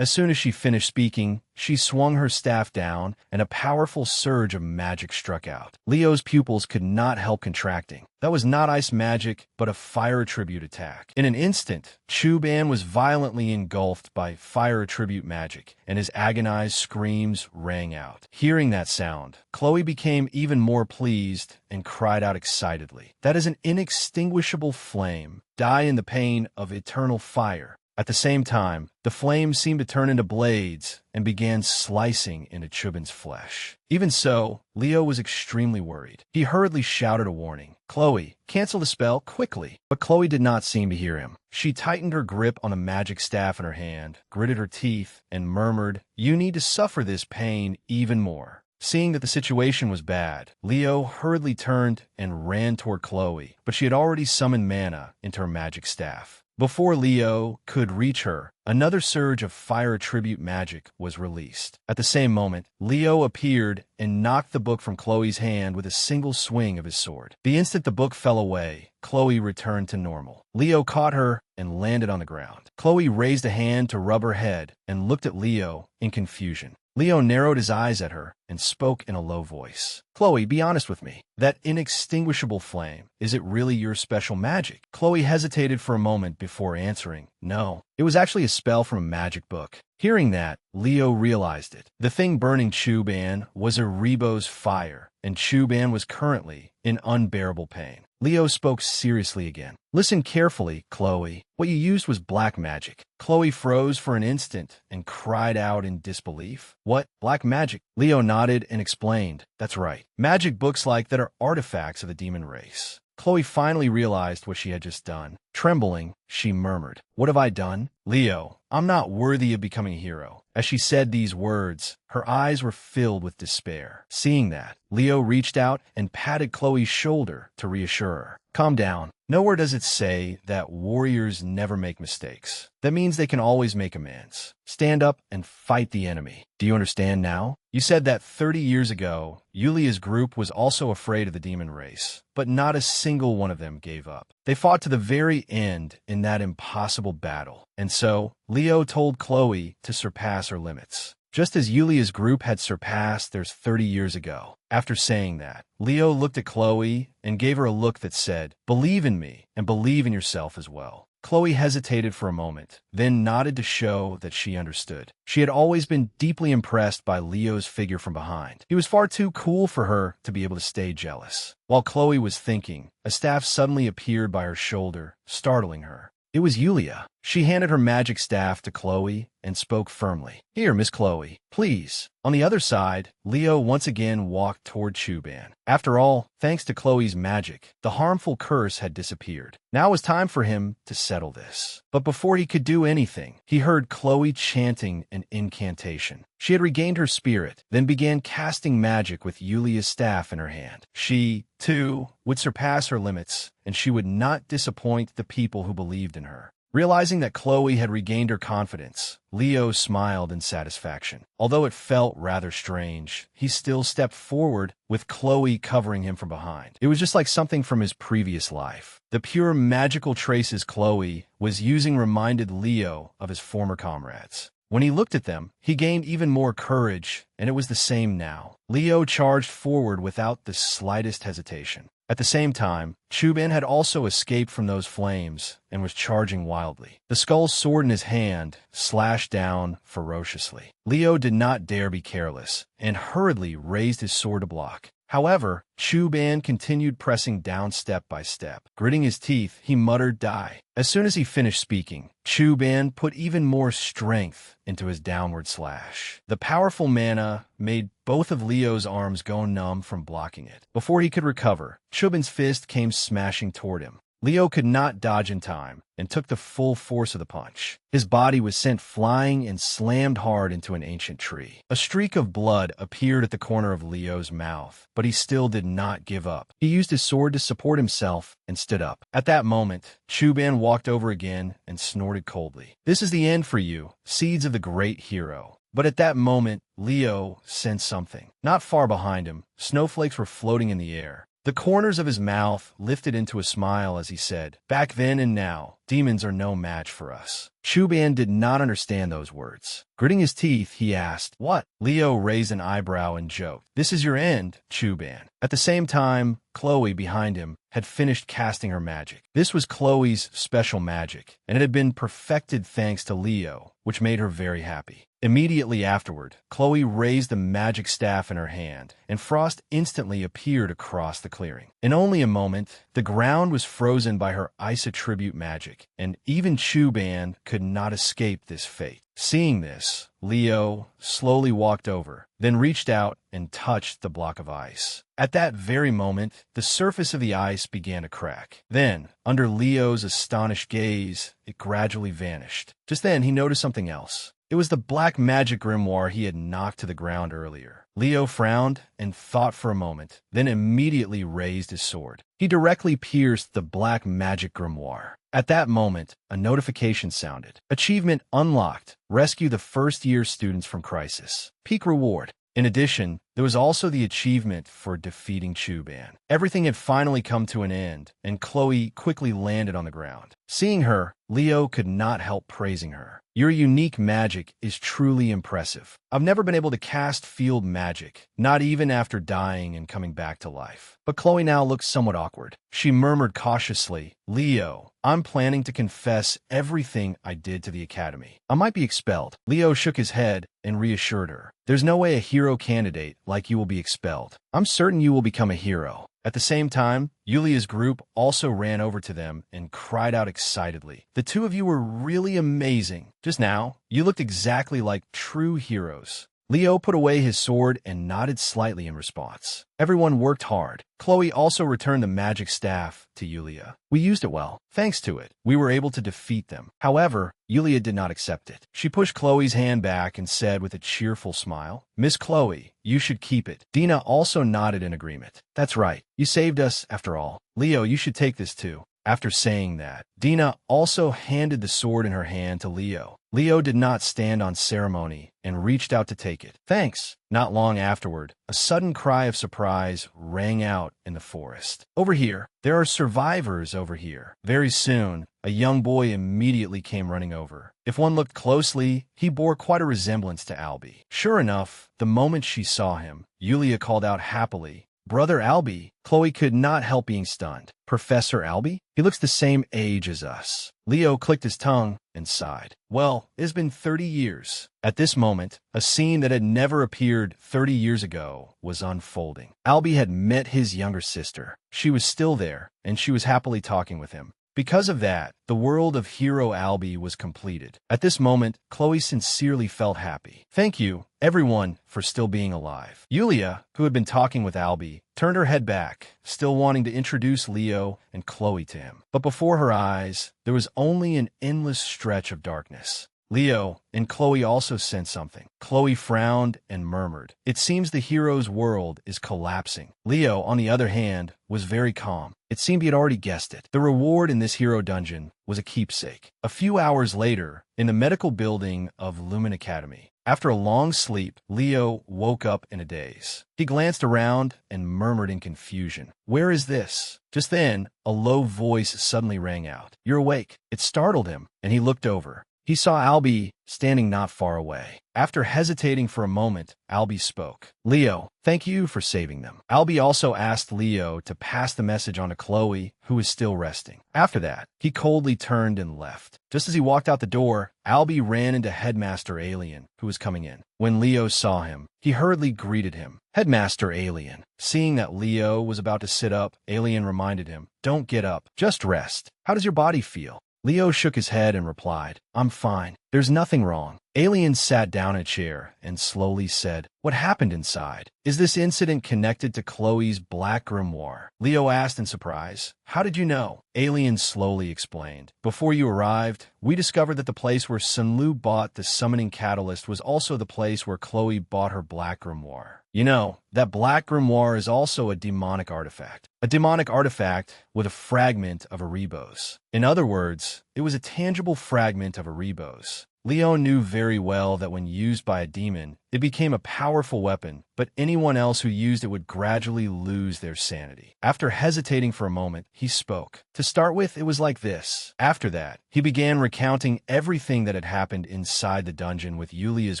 As soon as she finished speaking, she swung her staff down, and a powerful surge of magic struck out. Leo's pupils could not help contracting. That was not ice magic, but a fire attribute attack. In an instant, Chuban was violently engulfed by fire attribute magic, and his agonized screams rang out. Hearing that sound, Chloe became even more pleased and cried out excitedly, "That is an inextinguishable flame. Die in the pain of eternal fire." At the same time, the flames seemed to turn into blades and began slicing into Chubin's flesh. Even so, Leo was extremely worried. He hurriedly shouted a warning, "Chloe, cancel the spell quickly." But Chloe did not seem to hear him. She tightened her grip on the magic staff in her hand, gritted her teeth, and murmured, "You need to suffer this pain even more." Seeing that the situation was bad, Leo hurriedly turned and ran toward Chloe, but she had already summoned mana into her magic staff. Before Leo could reach her, another surge of fire attribute magic was released. At the same moment, Leo appeared and knocked the book from Chloe's hand with a single swing of his sword. The instant the book fell away, Chloe returned to normal. Leo caught her and landed on the ground. Chloe raised a hand to rub her head and looked at Leo in confusion. Leo narrowed his eyes at her and spoke in a low voice. "Chloe, be honest with me. That inextinguishable flame, is it really your special magic?" Chloe hesitated for a moment before answering, "No. It was actually a spell from a magic book." Hearing that, Leo realized it. The thing burning Chuban was a Rebo's fire, and Chuban was currently in unbearable pain. Leo spoke seriously again. "Listen carefully, Chloe. What you used was black magic." Chloe froze for an instant and cried out in disbelief. "What? Black magic?" Leo nodded and explained, "That's right. Magic books like that are artifacts of the demon race." Chloe finally realized what she had just done. Trembling, she murmured, "What have I done? Leo, I'm not worthy of becoming a hero." As she said these words, her eyes were filled with despair. Seeing that, Leo reached out and patted Chloe's shoulder to reassure her. "Calm down. Nowhere does it say that warriors never make mistakes. That means they can always make amends. Stand up and fight the enemy. Do you understand now? You said that 30 years ago, Yulia's group was also afraid of the demon race, but not a single one of them gave up. They fought to the very end in that impossible battle. And so, Leo told Chloe to surpass her limits, just as Yulia's group had surpassed theirs 30 years ago. After saying that, Leo looked at Chloe and gave her a look that said, "Believe in me and believe in yourself as well." Chloe hesitated for a moment, then nodded to show that she understood. She had always been deeply impressed by Leo's figure from behind. He was far too cool for her to be able to stay jealous. While Chloe was thinking, a staff suddenly appeared by her shoulder, startling her. It was Yulia. She handed her magic staff to Chloe and spoke firmly. "Here, Miss Chloe, please." On the other side, Leo once again walked toward Chuban. After all, thanks to Chloe's magic, the harmful curse had disappeared. Now it was time for him to settle this. But before he could do anything, he heard Chloe chanting an incantation. She had regained her spirit, then began casting magic with Yulia's staff in her hand. She, too, would surpass her limits, and she would not disappoint the people who believed in her. Realizing that Chloe had regained her confidence, Leo smiled in satisfaction. Although it felt rather strange, he still stepped forward with Chloe covering him from behind. It was just like something from his previous life. The pure magical traces Chloe was using reminded Leo of his former comrades. When he looked at them, he gained even more courage, and it was the same now. Leo charged forward without the slightest hesitation. At the same time, Chuban had also escaped from those flames and was charging wildly. The skull sword in his hand slashed down ferociously. Leo did not dare be careless and hurriedly raised his sword to block. However, Chuban continued pressing down step by step. Gritting his teeth, he muttered, "Die." As soon as he finished speaking, Chuban put even more strength into his downward slash. The powerful mana made both of Leo's arms go numb from blocking it. Before he could recover, Chuban's fist came smashing toward him. Leo could not dodge in time and took the full force of the punch. His body was sent flying and slammed hard into an ancient tree. A streak of blood appeared at the corner of Leo's mouth, but he still did not give up. He used his sword to support himself and stood up. At that moment, Chuban walked over again and snorted coldly. "This is the end for you, seeds of the great hero." But at that moment, Leo sensed something. Not far behind him, snowflakes were floating in the air. The corners of his mouth lifted into a smile as he said, "Back then and now, demons are no match for us." Chuban did not understand those words. Gritting his teeth, he asked, "What?" Leo raised an eyebrow and joked, "This is your end, Chuban." At the same time, Chloe, behind him, had finished casting her magic. This was Chloe's special magic, and it had been perfected thanks to Leo, which made her very happy. Immediately afterward, Chloe raised the magic staff in her hand, and frost instantly appeared across the clearing. In only a moment, the ground was frozen by her ice attribute magic, and even Chuban could not escape this fate. Seeing this, Leo slowly walked over, then reached out and touched the block of ice. At that very moment, the surface of the ice began to crack. Then, under Leo's astonished gaze, it gradually vanished. Just then, he noticed something else. It was the black magic grimoire he had knocked to the ground earlier. Leo frowned and thought for a moment, then immediately raised his sword. He directly pierced the black magic grimoire. At that moment, a notification sounded. Achievement unlocked. Rescue the first-year students from crisis. Peak reward. In addition, there was also the achievement for defeating Chuban. Everything had finally come to an end, and Chloe quickly landed on the ground. Seeing her, Leo could not help praising her. "Your unique magic is truly impressive. I've never been able to cast field magic, not even after dying and coming back to life." But Chloe now looked somewhat awkward. She murmured cautiously, "Leo, I'm planning to confess everything I did to the academy. I might be expelled." Leo shook his head and reassured her. "There's no way a hero candidate like you will be expelled. I'm certain you will become a hero." At the same time, Yulia's group also ran over to them and cried out excitedly, "The two of you were really amazing. Just now, you looked exactly like true heroes." Leo put away his sword and nodded slightly in response. Everyone worked hard. Chloe also returned the magic staff to Yulia. "We used it well. Thanks to it, we were able to defeat them." However, Yulia did not accept it. She pushed Chloe's hand back and said with a cheerful smile, "Miss Chloe, you should keep it." Dina also nodded in agreement. "That's right. You saved us after all. Leo, you should take this too." After saying that, Dina also handed the sword in her hand to Leo. Leo did not stand on ceremony and reached out to take it. "Thanks." Not long afterward, a sudden cry of surprise rang out in the forest. "Over here! There are survivors over here!" Very soon, a young boy immediately came running over. If one looked closely, he bore quite a resemblance to Albie. Sure enough, the moment she saw him, Yulia called out happily, "Brother Albie." Chloe could not help being stunned. "Professor Albie? He looks the same age as us." Leo clicked his tongue and sighed. "Well, it's been 30 years. At this moment, a scene that had never appeared 30 years ago was unfolding. Albie had met his younger sister. She was still there, and she was happily talking with him. Because of that, the world of Hero Albie was completed. At this moment, Chloe sincerely felt happy. Thank you, everyone, for still being alive. Yulia, who had been talking with Albie, turned her head back, still wanting to introduce Leo and Chloe to him. But before her eyes, there was only an endless stretch of darkness. Leo and Chloe also sensed something. Chloe frowned and murmured, "It seems the hero's world is collapsing." Leo, on the other hand, was very calm. It seemed he had already guessed it. The reward in this hero dungeon was a keepsake. A few hours later, in the medical building of Lumen Academy, after a long sleep, Leo woke up in a daze. He glanced around and murmured in confusion, "Where is this?" Just then, a low voice suddenly rang out, "You're awake." It startled him, and he looked over. He saw Albie standing not far away. After hesitating for a moment, Albie spoke. "Leo, thank you for saving them." Albie also asked Leo to pass the message on to Chloe, who was still resting. After that, he coldly turned and left. Just as he walked out the door, Albie ran into Headmaster Alien, who was coming in. When Leo saw him, he hurriedly greeted him. "Headmaster Alien." Seeing that Leo was about to sit up, Alien reminded him, "Don't get up, just rest. How does your body feel?" Leo shook his head and replied, "I'm fine. There's nothing wrong." Alien sat down in a chair and slowly said, "What happened inside? Is this incident connected to Chloe's black grimoire?" Leo asked in surprise, "How did you know?" Alien slowly explained, "Before you arrived, we discovered that the place where Sunlu bought the summoning catalyst was also the place where Chloe bought her black grimoire. You know, that black grimoire is also a demonic artifact. A demonic artifact with a fragment of Erebos. In other words, it was a tangible fragment of Erebos. Leo knew very well that when used by a demon, it became a powerful weapon, but anyone else who used it would gradually lose their sanity. After hesitating for a moment, he spoke. To start with, it was like this. After that, he began recounting everything that had happened inside the dungeon with Yulia's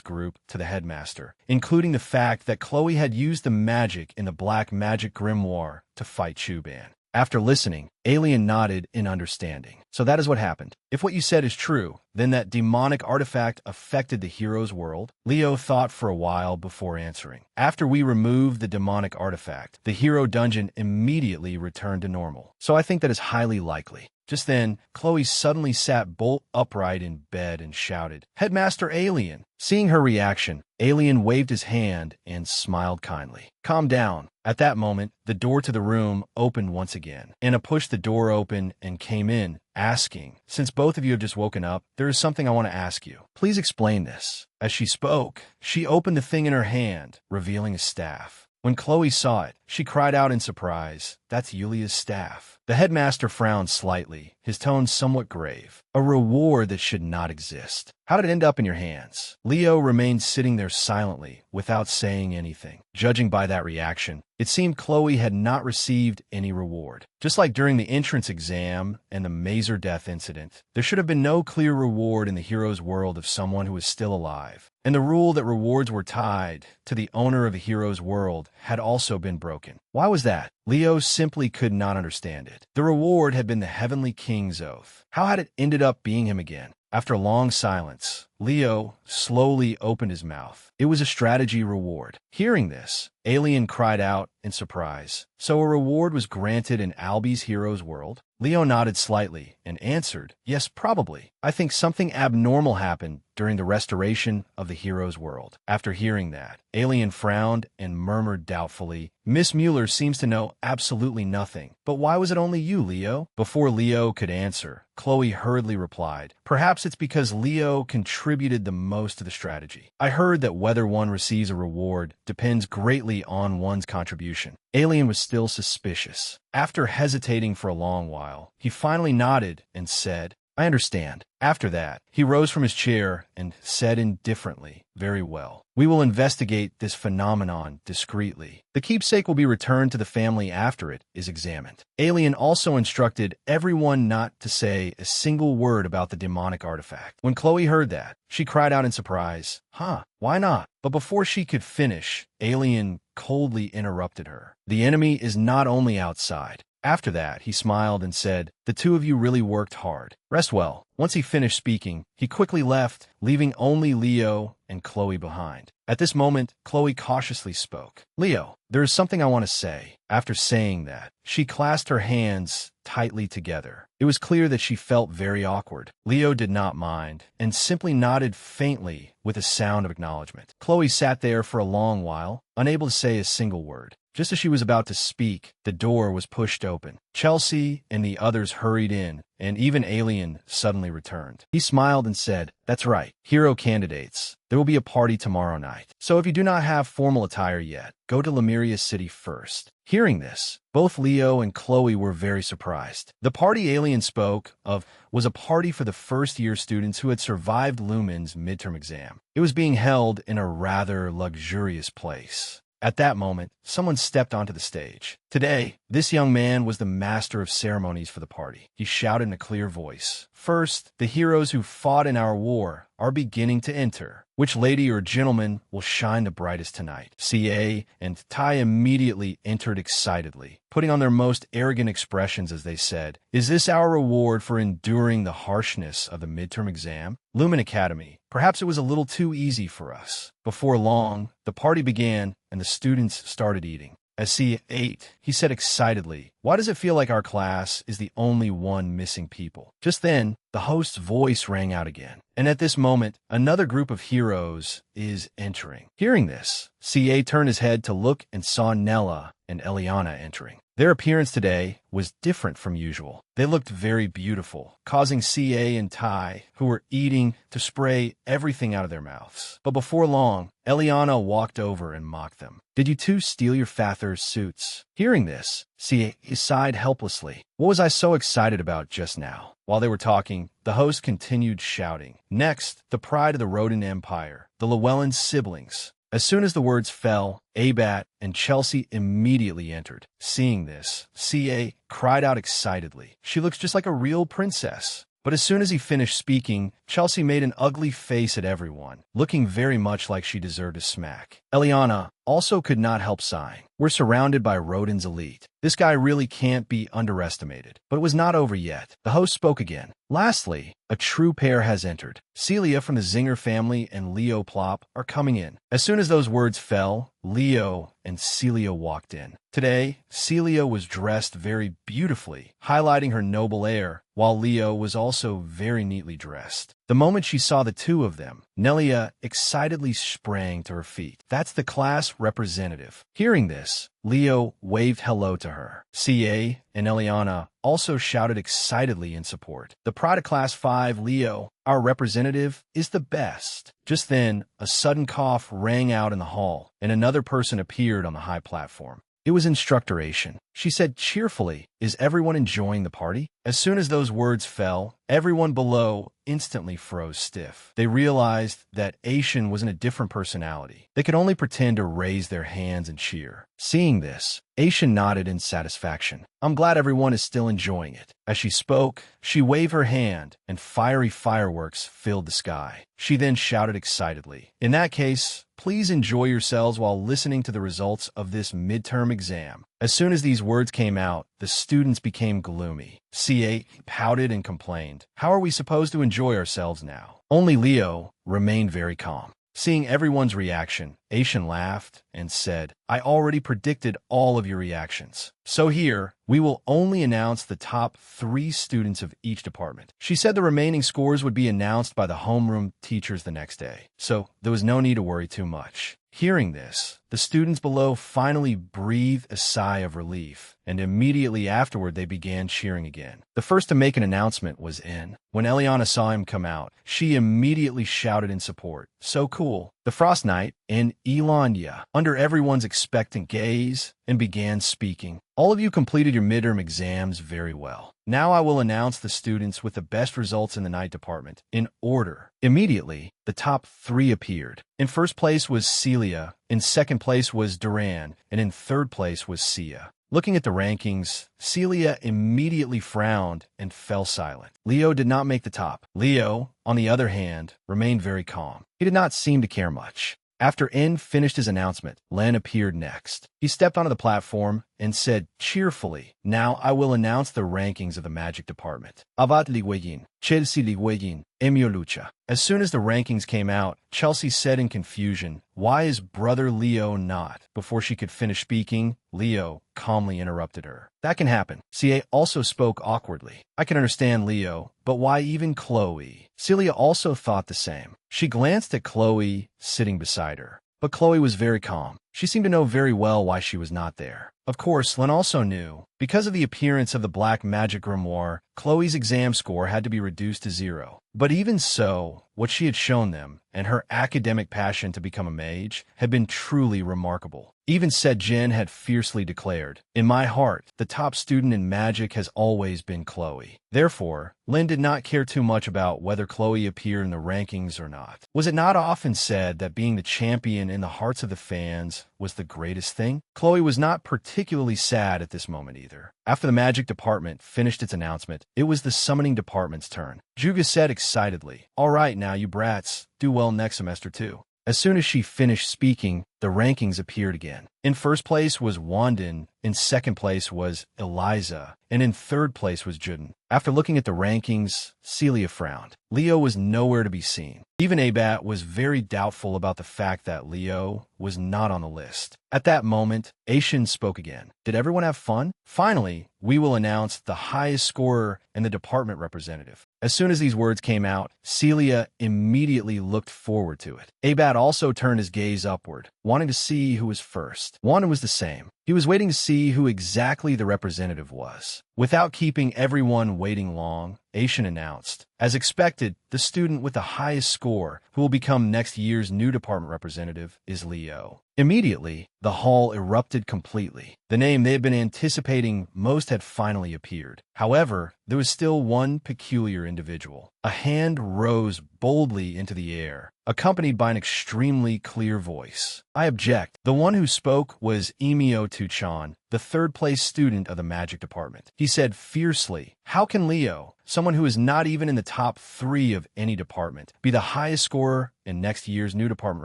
group to the headmaster, including the fact that Chloe had used the magic in the black magic grimoire to fight Chuban. After listening, Alien nodded in understanding. "So that is what happened. If what you said is true, then that demonic artifact affected the hero's world?" Leo thought for a while before answering. "After we removed the demonic artifact, the hero dungeon immediately returned to normal. So I think that is highly likely." Just then, Chloe suddenly sat bolt upright in bed and shouted, "Headmaster Alien!" Seeing her reaction, Alien waved his hand and smiled kindly. "Calm down." At that moment, the door to the room opened once again. Anna pushed the door open and came in, asking, "Since both of you have just woken up, there is something I want to ask you. Please explain this." As she spoke, she opened the thing in her hand, revealing a staff. When Chloe saw it, she cried out in surprise, "That's Yulia's staff." The headmaster frowned slightly, his tone somewhat grave. "A reward that should not exist. How did it end up in your hands?" Leo remained sitting there silently, without saying anything. Judging by that reaction, it seemed Chloe had not received any reward. Just like during the entrance exam and the Mazer death incident, there should have been no clear reward in the hero's world of someone who is still alive. And the rule that rewards were tied to the owner of a hero's world had also been broken. Why was that? Leo simply could not understand it. The reward had been the Heavenly King's oath. How had it ended up being him again? After a long silence, Leo slowly opened his mouth. It was a strategy reward. Hearing this, Alien cried out in surprise. "So a reward was granted in Albie's hero's world?" Leo nodded slightly and answered, "Yes, probably. I think something abnormal happened during the restoration of the hero's world." After hearing that, Alien frowned and murmured doubtfully, "Miss Mueller seems to know absolutely nothing. But why was it only you, Leo?" Before Leo could answer, Chloe hurriedly replied, "Perhaps it's because Leo contributed the most to the strategy. I heard that whether one receives a reward depends greatly on one's contribution." Alien was still suspicious. After hesitating for a long while, he finally nodded and said, "I understand." After that, he rose from his chair and said indifferently, "Very well. We will investigate this phenomenon discreetly. The keepsake will be returned to the family after it is examined." Alien also instructed everyone not to say a single word about the demonic artifact. When Chloe heard that, she cried out in surprise, "Huh, why not?" But before she could finish, Alien coldly interrupted her. "The enemy is not only outside. After that, he smiled and said, "The two of you really worked hard. Rest well." Once he finished speaking, he quickly left, leaving only Leo and Chloe behind. At this moment, Chloe cautiously spoke. "Leo, there is something I want to say." After saying that, she clasped her hands tightly together. It was clear that she felt very awkward. Leo did not mind, and simply nodded faintly with a sound of acknowledgement. Chloe sat there for a long while, unable to say a single word. Just as she was about to speak, the door was pushed open. Chelsea and the others hurried in, and even Alien suddenly returned. He smiled and said, "That's right, hero candidates. There will be a party tomorrow night. So if you do not have formal attire yet, go to Lemuria City first." Hearing this, both Leo and Chloe were very surprised. The party Alien spoke of was a party for the first-year students who had survived Lumen's midterm exam. It was being held in a rather luxurious place. At that moment, someone stepped onto the stage. Today, this young man was the master of ceremonies for the party. He shouted in a clear voice, "First, the heroes who fought in our war are beginning to enter. Which lady or gentleman will shine the brightest tonight?" CA and Tai immediately entered excitedly, putting on their most arrogant expressions as they said, "Is this our reward for enduring the harshness of the midterm exam? Lumen Academy, perhaps it was a little too easy for us." Before long, the party began and the students started eating. As C ate, he said excitedly, "Why does it feel like our class is the only one missing people?" Just then, the host's voice rang out again. And at this moment, another group of heroes is entering. Hearing this, CA turned his head to look and saw Nella and Eliana entering. Their appearance today was different from usual. They looked very beautiful, causing CA and Tai, who were eating, to spray everything out of their mouths. But before long, Eliana walked over and mocked them. "Did you two steal your father's suits?" Hearing this, CA sighed helplessly. "What was I so excited about just now?" While they were talking, the host continued shouting. Next, the pride of the Rodent Empire, the Llewellyn siblings. As soon as the words fell, Abat and Chelsea immediately entered. Seeing this, CA cried out excitedly. "She looks just like a real princess." But as soon as he finished speaking, Chelsea made an ugly face at everyone, looking very much like she deserved a smack. Eliana also could not help sighing. "We're surrounded by Rodin's elite. This guy really can't be underestimated." But it was not over yet. The host spoke again. "Lastly, a true pair has entered. Celia from the Zinger family and Leo Plop are coming in." As soon as those words fell, Leo and Celia walked in. Today, Celia was dressed very beautifully, highlighting her noble air, while Leo was also very neatly dressed. The moment she saw the two of them, Nelia excitedly sprang to her feet. "That's the class representative." Hearing this, Leo waved hello to her. CA and Eliana also shouted excitedly in support. "The pride of Class 5, Leo, our representative, is the best." Just then, a sudden cough rang out in the hall, and another person appeared on the high platform. It was Instructor Aishin. She said cheerfully, "Is everyone enjoying the party?" As soon as those words fell, everyone below instantly froze stiff. They realized that Aishin was in a different personality. They could only pretend to raise their hands and cheer. Seeing this, Aishin nodded in satisfaction. "I'm glad everyone is still enjoying it." As she spoke, she waved her hand, and fiery fireworks filled the sky. She then shouted excitedly, "In that case, please enjoy yourselves while listening to the results of this midterm exam." As soon as these words came out, the students became gloomy. CA pouted and complained, "How are we supposed to enjoy ourselves now?" Only Leo remained very calm. Seeing everyone's reaction, Aishin laughed and said, "I already predicted all of your reactions. So here, we will only announce the top 3 students of each department." She said the remaining scores would be announced by the homeroom teachers the next day, so there was no need to worry too much. Hearing this, the students below finally breathed a sigh of relief, and immediately afterward they began cheering again. The first to make an announcement was In. When Eliana saw him come out, she immediately shouted in support, "So cool." The Frost Knight and Elandia, under everyone's expectant gaze, and began speaking. "All of you completed your midterm exams very well. Now I will announce the students with the best results in the night department, in order." Immediately, the top 3 appeared. In first place was Celia, in second place was Duran, and in third place was Sia. Looking at the rankings, Celia immediately frowned and fell silent. Leo did not make the top. Leo, on the other hand, remained very calm. He did not seem to care much. After N finished his announcement, Len appeared next. He stepped onto the platform and said cheerfully, "Now I will announce the rankings of the Magic Department. Avat Ligüeyin, Chelsea Ligüeyin, Emio Lucha." As soon as the rankings came out, Chelsea said in confusion, "Why is brother Leo not?" Before she could finish speaking, Leo calmly interrupted her. "That can happen." CA also spoke awkwardly. "I can understand Leo, but why even Chloe?" Celia also thought the same. She glanced at Chloe sitting beside her. But Chloe was very calm. She seemed to know very well why she was not there. Of course, Len also knew. Because of the appearance of the black magic grimoire, Chloe's exam score had to be reduced to 0. But even so, what she had shown them, and her academic passion to become a mage, had been truly remarkable. Even said Jin had fiercely declared, "In my heart, the top student in magic has always been Chloe." Therefore, Lin did not care too much about whether Chloe appeared in the rankings or not. Was it not often said that being the champion in the hearts of the fans was the greatest thing? Chloe was not particularly sad at this moment either. After the magic department finished its announcement, it was the summoning department's turn. Juga said excitedly, "All right now, you brats, do well next semester too." As soon as she finished speaking, the rankings appeared again. In first place was Wandin, in second place was Eliza, and in third place was Juden. After looking at the rankings, Celia frowned. Leo was nowhere to be seen. Even Abat was very doubtful about the fact that Leo was not on the list. At that moment, Aishin spoke again. "Did everyone have fun? Finally, we will announce the highest scorer and the department representative." As soon as these words came out, Celia immediately looked forward to it. Abat also turned his gaze upward, wanting to see who was first. Wanda was the same. He was waiting to see who exactly the representative was. Without keeping everyone waiting long, Aishin announced, "As expected, the student with the highest score, who will become next year's new department representative, is Leo." Immediately, the hall erupted completely. The name they had been anticipating most had finally appeared. However, there was still one peculiar individual. A hand rose boldly into the air, accompanied by an extremely clear voice. "I object." The one who spoke was Emio Tuchan, the third-place student of the magic department. He said fiercely, "How can Leo, someone who is not even in the top 3 of any department, be the highest scorer and next year's new department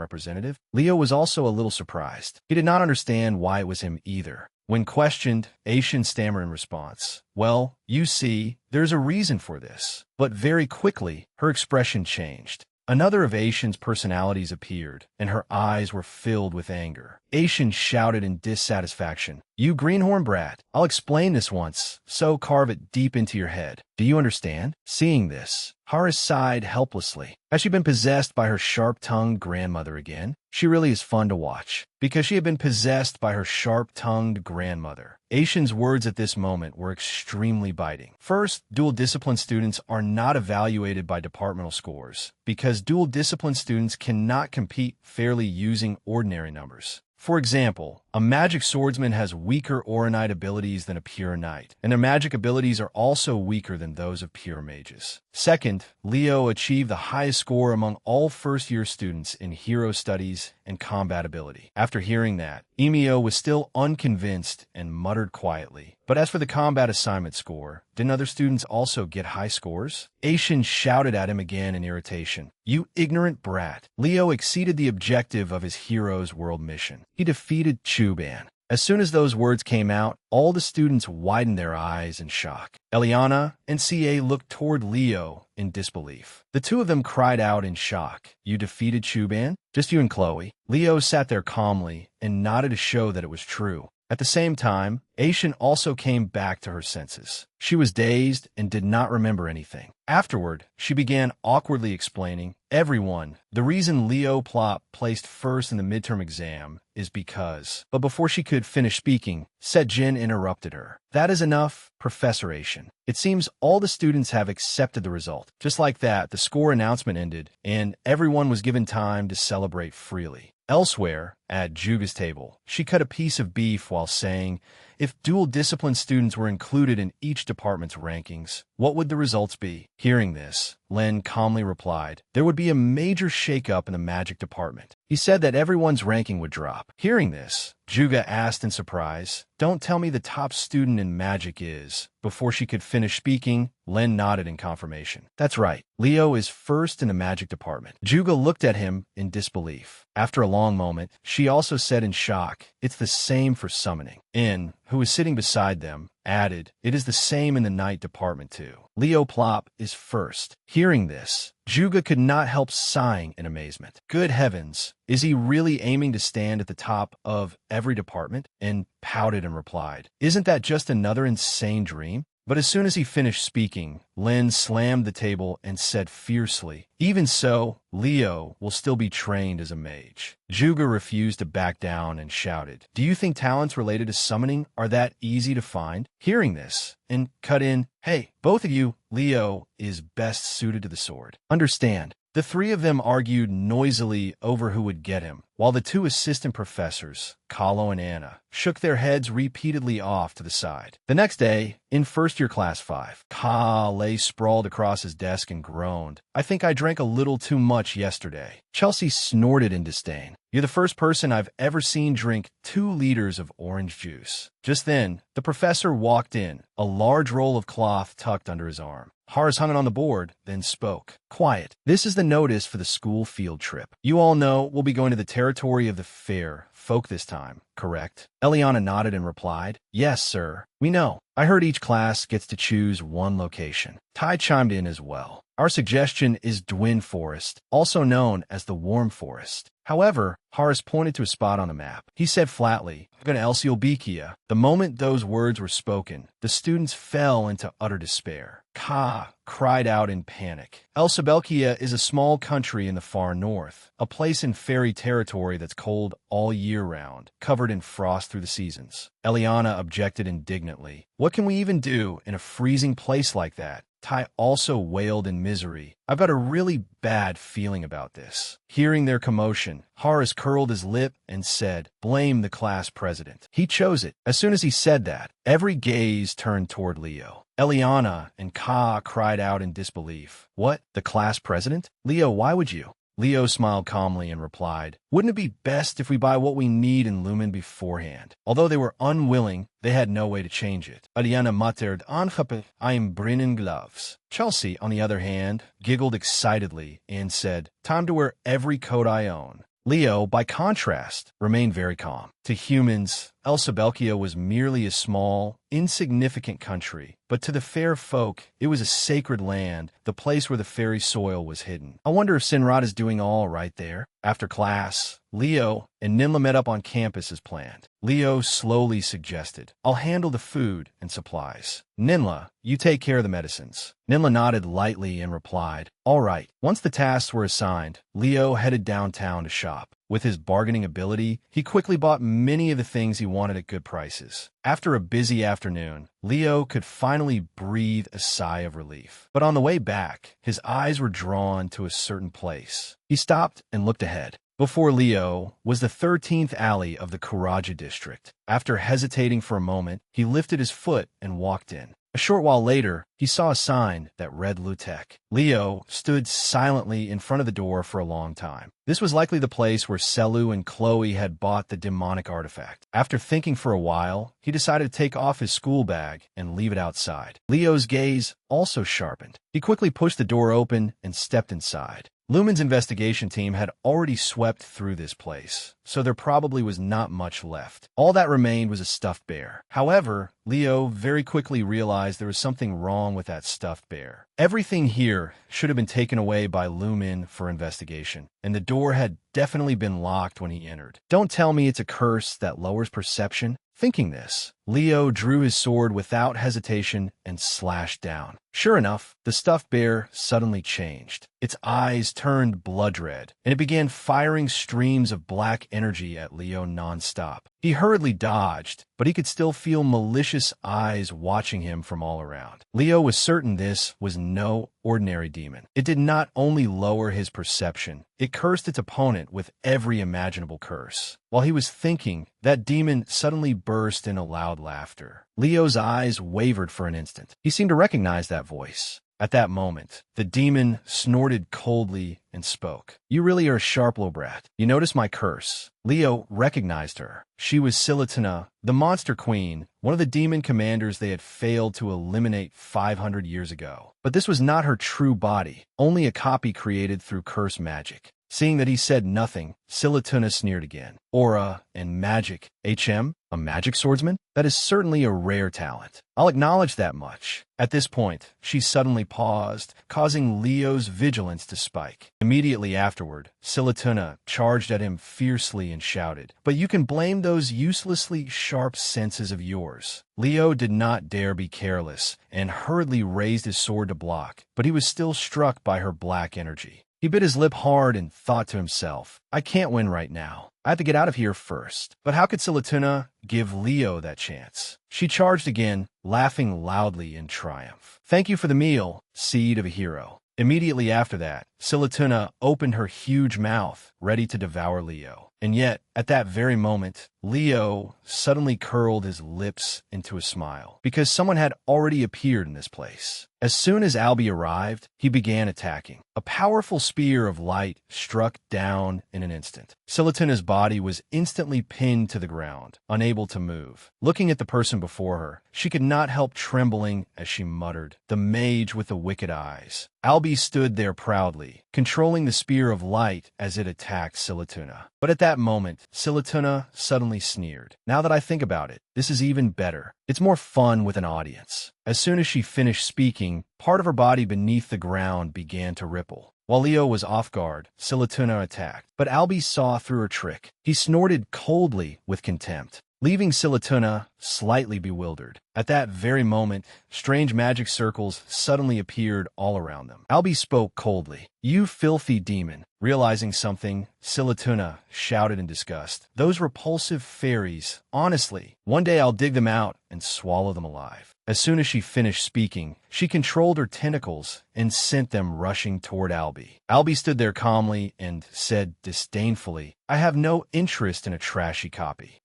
representative?" Leo was also a little surprised. He did not understand why it was him either. When questioned, Aishin stammered in response, "Well, you see, there's a reason for this." But very quickly, her expression changed. Another of Aishin's personalities appeared, and her eyes were filled with anger. Aishin shouted in dissatisfaction, "You greenhorn brat, I'll explain this once, so carve it deep into your head. Do you understand?" Seeing this, Haris sighed helplessly. Has she been possessed by her sharp-tongued grandmother again? She really is fun to watch, because she had been possessed by her sharp-tongued grandmother. Aishin's words at this moment were extremely biting. First, dual discipline students are not evaluated by departmental scores, because dual discipline students cannot compete fairly using ordinary numbers. For example, a magic swordsman has weaker Oronite abilities than a pure knight, and their magic abilities are also weaker than those of pure mages. Second, Leo achieved the highest score among all first-year students in hero studies and combat ability. After hearing that, Emio was still unconvinced and muttered quietly, "But as for the combat assignment score, didn't other students also get high scores?" Aishin shouted at him again in irritation, "You ignorant brat." Leo exceeded the objective of his hero's world mission. He defeated Chuban. As soon as those words came out, all the students widened their eyes in shock. Eliana and CA looked toward Leo in disbelief. The two of them cried out in shock, "You defeated Chuban? Just you and Chloe?" Leo sat there calmly and nodded to show that it was true. At the same time, Aishin also came back to her senses. She was dazed and did not remember anything. Afterward, she began awkwardly explaining, "Everyone, the reason Leo Plop placed first in the midterm exam is because..." But before she could finish speaking, said Jin interrupted her. "That is enough, Professor Aishin. It seems all the students have accepted the result." Just like that, the score announcement ended, and everyone was given time to celebrate freely. Elsewhere, at Juga's table, she cut a piece of beef while saying, "If dual discipline students were included in each department's rankings, what would the results be?" Hearing this, Len calmly replied, "There would be a major shakeup in the magic department." He said that everyone's ranking would drop. Hearing this, Juga asked in surprise, "Don't tell me the top student in magic is..." Before she could finish speaking, Len nodded in confirmation. "That's right. Leo is first in the magic department." Juga looked at him in disbelief. After a long moment, She also said in shock, "It's the same for summoning." In, who was sitting beside them, added, "It is the same in the night department too." Leo Plop is first. Hearing this, Juga could not help sighing in amazement. Good heavens, is he really aiming to stand at the top of every department? And pouted and replied, "Isn't that just another insane dream?" But as soon as he finished speaking, Lin slammed the table and said fiercely, "Even so, Leo will still be trained as a mage." Juga refused to back down and shouted, "Do you think talents related to summoning are that easy to find?" Hearing this, and cut in, "Hey, both of you, Leo is best suited to the sword. Understand." The three of them argued noisily over who would get him, while the two assistant professors, Kahlo and Anna, shook their heads repeatedly off to the side. The next day, in first-year class 5, Ka lay sprawled across his desk and groaned, "I think I drank a little too much yesterday." Chelsea snorted in disdain. "You're the first person I've ever seen drink 2 liters of orange juice." Just then, the professor walked in, a large roll of cloth tucked under his arm. Horace hung it on the board, then spoke. "Quiet. This is the notice for the school field trip. You all know we'll be going to the territory of the fair folk this time, correct?" Eliana nodded and replied, "Yes, sir. We know. I heard each class gets to choose one location." Tai chimed in as well. "Our suggestion is Dwin Forest, also known as the Warm Forest." However, Horace pointed to a spot on the map. He said flatly, "I'm going to Elsiobekia." The moment those words were spoken, the students fell into utter despair. Ka cried out in panic. Elsibelkia is a small country in the far north, a place in fairy territory that's cold all year round, covered in frost through the seasons. Eliana objected indignantly. "What can we even do in a freezing place like that?" Tai also wailed in misery. "I've got a really bad feeling about this." Hearing their commotion, Horace curled his lip and said, "Blame the class president. He chose it." As soon as he said that, every gaze turned toward Leo. Eliana and Ka cried out in disbelief. "What? The class president? Leo, why would you?" Leo smiled calmly and replied, "Wouldn't it be best if we buy what we need in Lumen beforehand?" Although they were unwilling, they had no way to change it. Ariana muttered, "Angepe, I am bringing gloves." Chelsea, on the other hand, giggled excitedly and said, "Time to wear every coat I own." Leo, by contrast, remained very calm. To humans, Elsibelkia was merely a small, insignificant country, but to the fair folk, it was a sacred land, the place where the fairy soil was hidden. "I wonder if Sinrad is doing all right there." After class, Leo and Ninla met up on campus as planned. Leo slowly suggested, "I'll handle the food and supplies. Ninla, you take care of the medicines." Ninla nodded lightly and replied, "All right." Once the tasks were assigned, Leo headed downtown to shop. With his bargaining ability, he quickly bought many of the things he wanted at good prices. After a busy afternoon, Leo could finally breathe a sigh of relief. But on the way back, his eyes were drawn to a certain place. He stopped and looked ahead. Before Leo was the 13th alley of the Kuraja district. After hesitating for a moment, he lifted his foot and walked in. A short while later, he saw a sign that read Lutek. Leo stood silently in front of the door for a long time. This was likely the place where Selu and Chloe had bought the demonic artifact. After thinking for a while, he decided to take off his school bag and leave it outside. Leo's gaze also sharpened. He quickly pushed the door open and stepped inside. Lumen's investigation team had already swept through this place, so there probably was not much left. All that remained was a stuffed bear. However, Leo very quickly realized there was something wrong with that stuffed bear. Everything here should have been taken away by Lumen for investigation, and the door had definitely been locked when he entered. Don't tell me it's a curse that lowers perception. Thinking this, Leo drew his sword without hesitation and slashed down. Sure enough, the stuffed bear suddenly changed. Its eyes turned blood red, and it began firing streams of black energy at Leo nonstop. He hurriedly dodged, but he could still feel malicious eyes watching him from all around. Leo was certain this was no ordinary demon. It did not only lower his perception, it cursed its opponent with every imaginable curse. While he was thinking, that demon suddenly burst into loud laughter. Leo's eyes wavered for an instant. He seemed to recognize that voice. At that moment, the demon snorted coldly and spoke. "You really are a sharp little brat. You noticed my curse." Leo recognized her. She was Silatana, the monster queen, one of the demon commanders they had failed to eliminate 500 years ago. But this was not her true body, only a copy created through curse magic. Seeing that he said nothing, Silituna sneered again. Aura and magic. A magic swordsman? That is certainly a rare talent. I'll acknowledge that much. At this point, she suddenly paused, causing Leo's vigilance to spike. Immediately afterward, Silituna charged at him fiercely and shouted, "But you can blame those uselessly sharp senses of yours." Leo did not dare be careless and hurriedly raised his sword to block, but he was still struck by her black energy. He bit his lip hard and thought to himself, I can't win right now. I have to get out of here first. But how could Silituna give Leo that chance? She charged again, laughing loudly in triumph. Thank you for the meal, seed of a hero. Immediately after that, Silituna opened her huge mouth, ready to devour Leo. And yet, at that very moment, Leo suddenly curled his lips into a smile, because someone had already appeared in this place. As soon as Albie arrived, he began attacking. A powerful spear of light struck down in an instant. Silituna's body was instantly pinned to the ground, unable to move. Looking at the person before her, she could not help trembling as she muttered, "The mage with the wicked eyes." Albie stood there proudly, controlling the spear of light as it attacked Silituna. But at that moment, Silituna suddenly sneered. Now that I think about it, this is even better. It's more fun with an audience. As soon as she finished speaking, part of her body beneath the ground began to ripple. While Leo was off guard, Silituna attacked, but Albie saw through her trick. He snorted coldly with contempt, leaving Silituna slightly bewildered. At that very moment, strange magic circles suddenly appeared all around them. Albie spoke coldly. "You filthy demon." Realizing something, Silituna shouted in disgust. "Those repulsive fairies. Honestly, one day I'll dig them out and swallow them alive." As soon as she finished speaking, she controlled her tentacles and sent them rushing toward Albie. Albie stood there calmly and said disdainfully, "I have no interest in a trashy copy."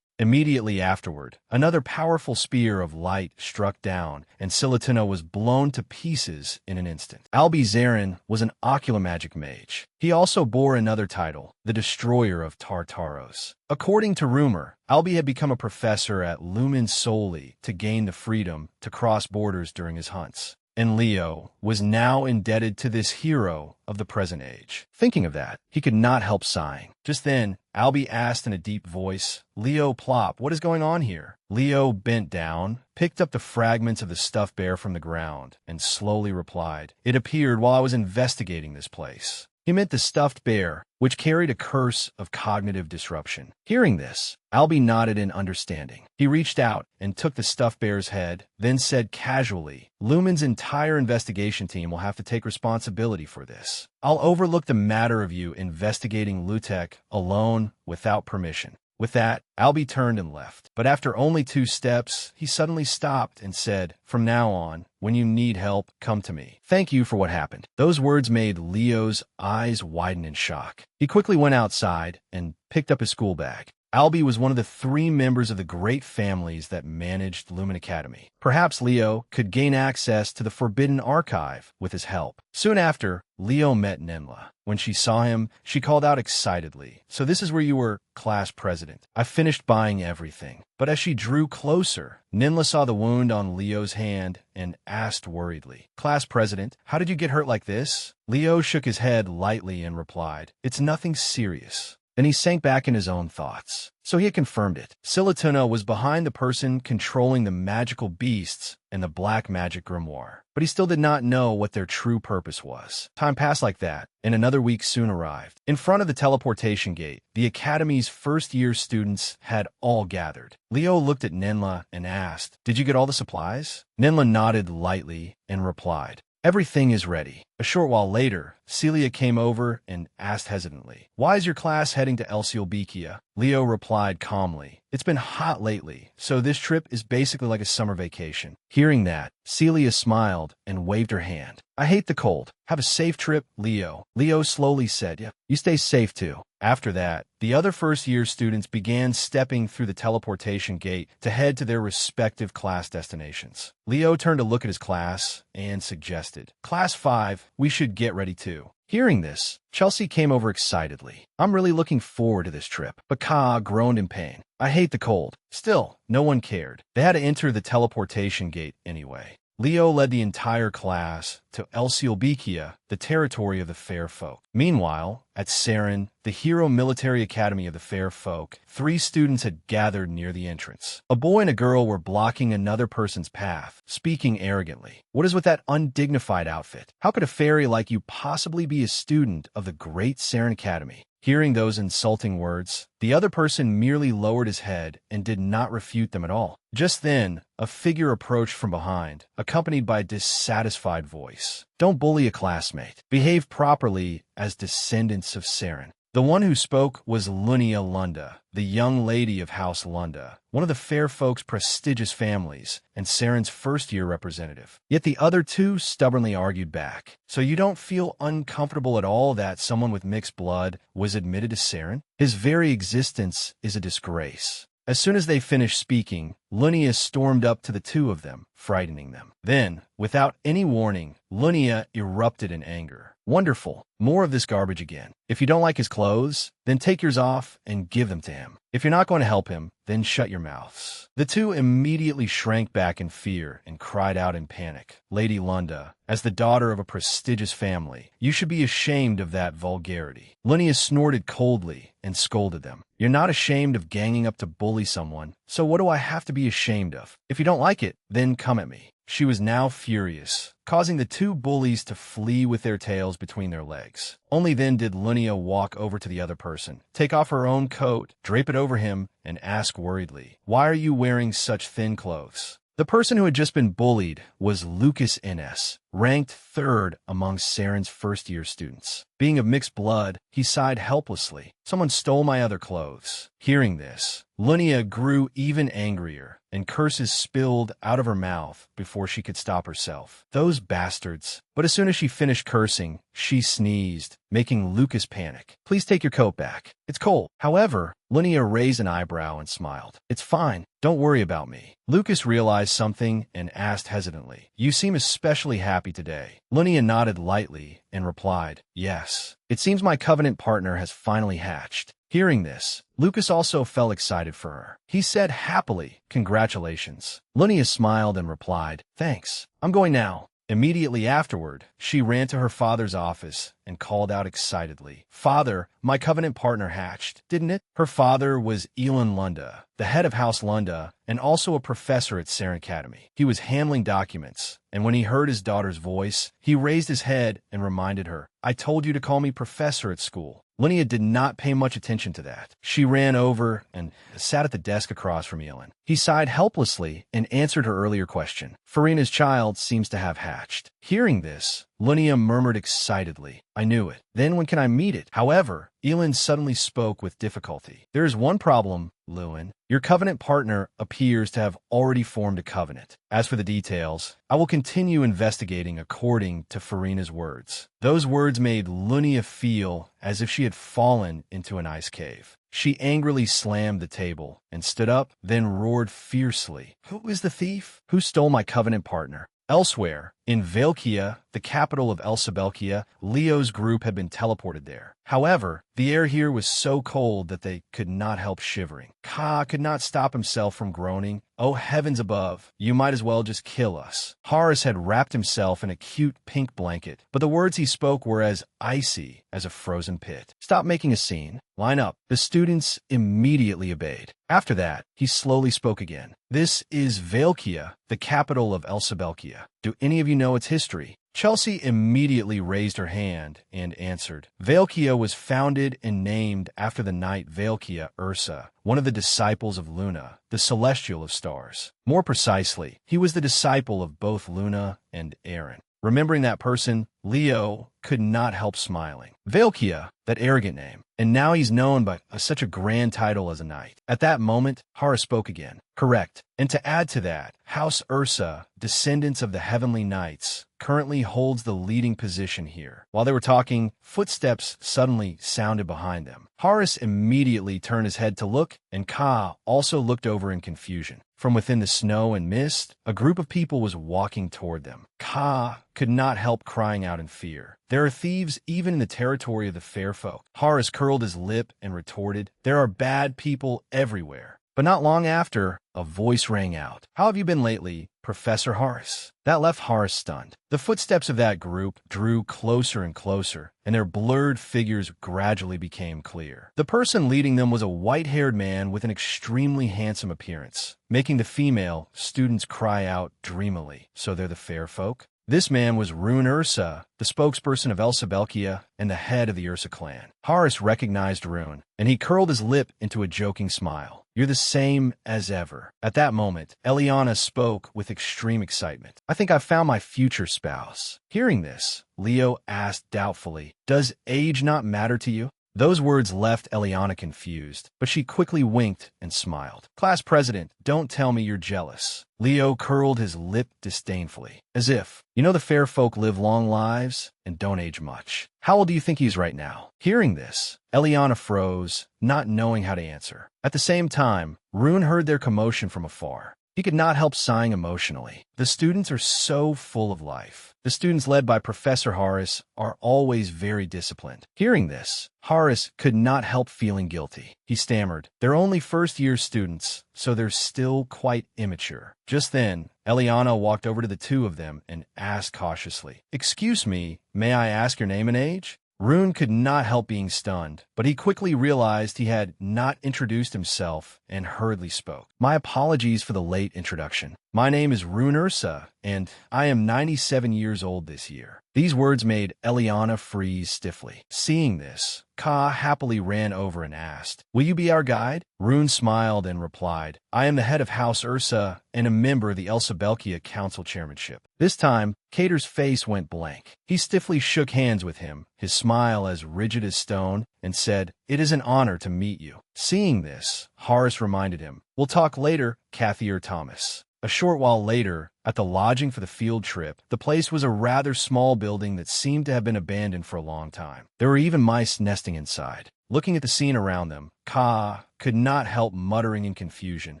Immediately afterward, another powerful spear of light struck down, and Silituna was blown to pieces in an instant. Albie Zarin was an oculomagic mage. He also bore another title, the Destroyer of Tartaros. According to rumor, Albie had become a professor at Lumen solely to gain the freedom to cross borders during his hunts. And Leo was now indebted to this hero of the present age. Thinking of that, he could not help sighing. Just then, Albie asked in a deep voice, "Leo Plop, what is going on here?" Leo bent down, picked up the fragments of the stuffed bear from the ground, and slowly replied, "It appeared while I was investigating this place." He meant the stuffed bear, which carried a curse of cognitive disruption. Hearing this, Albie nodded in understanding. He reached out and took the stuffed bear's head, then said casually, "Lumen's entire investigation team will have to take responsibility for this. I'll overlook the matter of you investigating Lutek alone without permission." With that, Albie turned and left. But after only 2 steps, he suddenly stopped and said, "From now on, when you need help, come to me. Thank you for what happened." Those words made Leo's eyes widen in shock. He quickly went outside and picked up his school bag. Albie was one of the 3 members of the great families that managed Lumen Academy. Perhaps Leo could gain access to the Forbidden Archive with his help. Soon after, Leo met Ninla. When she saw him, she called out excitedly, "So this is where you were class president. I finished buying everything." But as she drew closer, Ninla saw the wound on Leo's hand and asked worriedly, "Class president, how did you get hurt like this?" Leo shook his head lightly and replied, "It's nothing serious." Then he sank back in his own thoughts. So he had confirmed it. Silituna was behind the person controlling the magical beasts and the black magic grimoire. But he still did not know what their true purpose was. Time passed like that, and another week soon arrived. In front of the teleportation gate, the Academy's first-year students had all gathered. Leo looked at Ninla and asked, "Did you get all the supplies?" Ninla nodded lightly and replied, "Everything is ready." A short while later, Celia came over and asked hesitantly, "Why is your class heading to Elsiolbikia?" Leo replied calmly, "It's been hot lately, so this trip is basically like a summer vacation." Hearing that, Celia smiled and waved her hand. "I hate the cold. Have a safe trip, Leo." Leo slowly said, "Yeah, you stay safe too." After that, the other first-year students began stepping through the teleportation gate to head to their respective class destinations. Leo turned to look at his class and suggested, "Class 5, we should get ready too." Hearing this, Chelsea came over excitedly. "I'm really looking forward to this trip." But Ka groaned in pain. "I hate the cold." Still, no one cared. They had to enter the teleportation gate anyway. Leo led the entire class to Elsielbekia, the territory of the fair folk. Meanwhile, at Saren, the hero military academy of the fair folk, 3 students had gathered near the entrance. A boy and a girl were blocking another person's path, speaking arrogantly. "What is with that undignified outfit? How could a fairy like you possibly be a student of the great Saren Academy?" Hearing those insulting words, the other person merely lowered his head and did not refute them at all. Just then, a figure approached from behind, accompanied by a dissatisfied voice. "Don't bully a classmate. Behave properly as descendants of Saren." The one who spoke was Lunia Lunda, the young lady of House Lunda, one of the fair folk's prestigious families, and Saren's first-year representative. Yet the other 2 stubbornly argued back. "So you don't feel uncomfortable at all that someone with mixed blood was admitted to Saren? His very existence is a disgrace." As soon as they finished speaking, Lunia stormed up to the 2 of them, frightening them. Then, without any warning, Lunia erupted in anger. "Wonderful. More of this garbage again. If you don't like his clothes, then take yours off and give them to him. If you're not going to help him, then shut your mouths." The 2 immediately shrank back in fear and cried out in panic. "Lady Lunda, as the daughter of a prestigious family, you should be ashamed of that vulgarity." Lunia snorted coldly and scolded them. "You're not ashamed of ganging up to bully someone, so what do I have to be ashamed of? If you don't like it, then come at me." She was now furious, causing the 2 bullies to flee with their tails between their legs. Only then did Lunia walk over to the other person, take off her own coat, drape it over him, and ask worriedly, "Why are you wearing such thin clothes?" The person who had just been bullied was Lucas Ines, ranked 3rd among Saren's first-year students. Being of mixed blood, he sighed helplessly. "Someone stole my other clothes." Hearing this, Lunia grew even angrier, and curses spilled out of her mouth before she could stop herself. "Those bastards." But as soon as she finished cursing, she sneezed, making Lucas panic. "Please take your coat back. It's cold." However, Lunia raised an eyebrow and smiled. "It's fine. Don't worry about me." Lucas realized something and asked hesitantly, "You seem especially happy today." Lunia nodded lightly and replied, "Yes. It seems my covenant partner has finally hatched." Hearing this, Lucas also felt excited for her. He said happily, "Congratulations." Lunia smiled and replied, "Thanks. I'm going now." Immediately afterward, she ran to her father's office and called out excitedly, "Father, my covenant partner hatched, didn't it?" Her father was Elin Lunda, the head of House Lunda, and also a professor at Saren Academy. He was handling documents, and when he heard his daughter's voice, he raised his head and reminded her, "I told you to call me professor at school." Lunia did not pay much attention to that. She ran over and sat at the desk across from Elin. He sighed helplessly and answered her earlier question. "Farina's child seems to have hatched." Hearing this, Lunia murmured excitedly, "I knew it. Then when can I meet it?" However, Elin suddenly spoke with difficulty. "There is one problem, Lewin. Your covenant partner appears to have already formed a covenant. As for the details, I will continue investigating according to Farina's words." Those words made Lunia feel as if she had fallen into an ice cave. She angrily slammed the table and stood up, then roared fiercely, "Who is the thief? Who stole my covenant partner?" Elsewhere, in Velkia, the capital of Elsabelkia, Leo's group had been teleported there. However, the air here was so cold that they could not help shivering. Ka could not stop himself from groaning, "Oh heavens above, you might as well just kill us." Horace had wrapped himself in a cute pink blanket, but the words he spoke were as icy as a frozen pit. "Stop making a scene. Line up." The students immediately obeyed. After that, he slowly spoke again. "This is Velkia, the capital of Elsabelkia. Do any of you know its history?" Chelsea immediately raised her hand and answered. Velkia was founded and named after the knight Velkia Ursa, one of the disciples of Luna, the celestial of stars. More precisely, he was the disciple of both Luna and Aaron. Remembering that person, Leo could not help smiling. Velkia, that arrogant name, and now he's known by such a grand title as a knight. At that moment, Hara spoke again. "Correct. And to add to that, House Ursa, descendants of the Heavenly Knights, currently holds the leading position here." While they were talking, footsteps suddenly sounded behind them. Horace immediately turned his head to look, and Ka also looked over in confusion. From within the snow and mist, a group of people was walking toward them. Ka could not help crying out in fear. "There are thieves even in the territory of the fair folk." Horace curled his lip and retorted, "There are bad people everywhere. But not long after, a voice rang out. "How have you been lately, Professor Horace?" That left Horace stunned. The footsteps of that group drew closer and closer, and their blurred figures gradually became clear. The person leading them was a white-haired man with an extremely handsome appearance, making the female students cry out dreamily. "So they're the fair folk?" This man was Rune Ursa, the spokesperson of Elsa Belkia and the head of the Ursa clan. Horace recognized Rune, and he curled his lip into a joking smile. "You're the same as ever." At that moment, Eliana spoke with extreme excitement. "I think I've found my future spouse." Hearing this, Leo asked doubtfully, "Does age not matter to you?" Those words left Eliana confused, but she quickly winked and smiled. "Class president, don't tell me you're jealous." Leo curled his lip disdainfully, as if, "You know the fair folk live long lives and don't age much. How old do you think he's right now?" Hearing this, Eliana froze, not knowing how to answer. At the same time, Rune heard their commotion from afar. He could not help sighing emotionally. The students are so full of life. The students led by Professor Horace are always very disciplined. Hearing this, Horace could not help feeling guilty. He stammered, "They're only first-year students, so they're still quite immature." Just then, Eliana walked over to the two of them and asked cautiously, "Excuse me, may I ask your name and age?" Rune could not help being stunned, but he quickly realized he had not introduced himself and hurriedly spoke. "My apologies for the late introduction. My name is Rune Ursa, and I am 97 years old this year." These words made Eliana freeze stiffly. Seeing this, Ka happily ran over and asked, "Will you be our guide?" Rune smiled and replied, "I am the head of House Ursa and a member of the Elsa Belkia Council Chairmanship." This time, Cater's face went blank. He stiffly shook hands with him, his smile as rigid as stone, and said, "It is an honor to meet you." Seeing this, Horace reminded him, "We'll talk later, Kathy or Thomas." A short while later, at the lodging for the field trip, the place was a rather small building that seemed to have been abandoned for a long time. There were even mice nesting inside. Looking at the scene around them, Ka could not help muttering in confusion,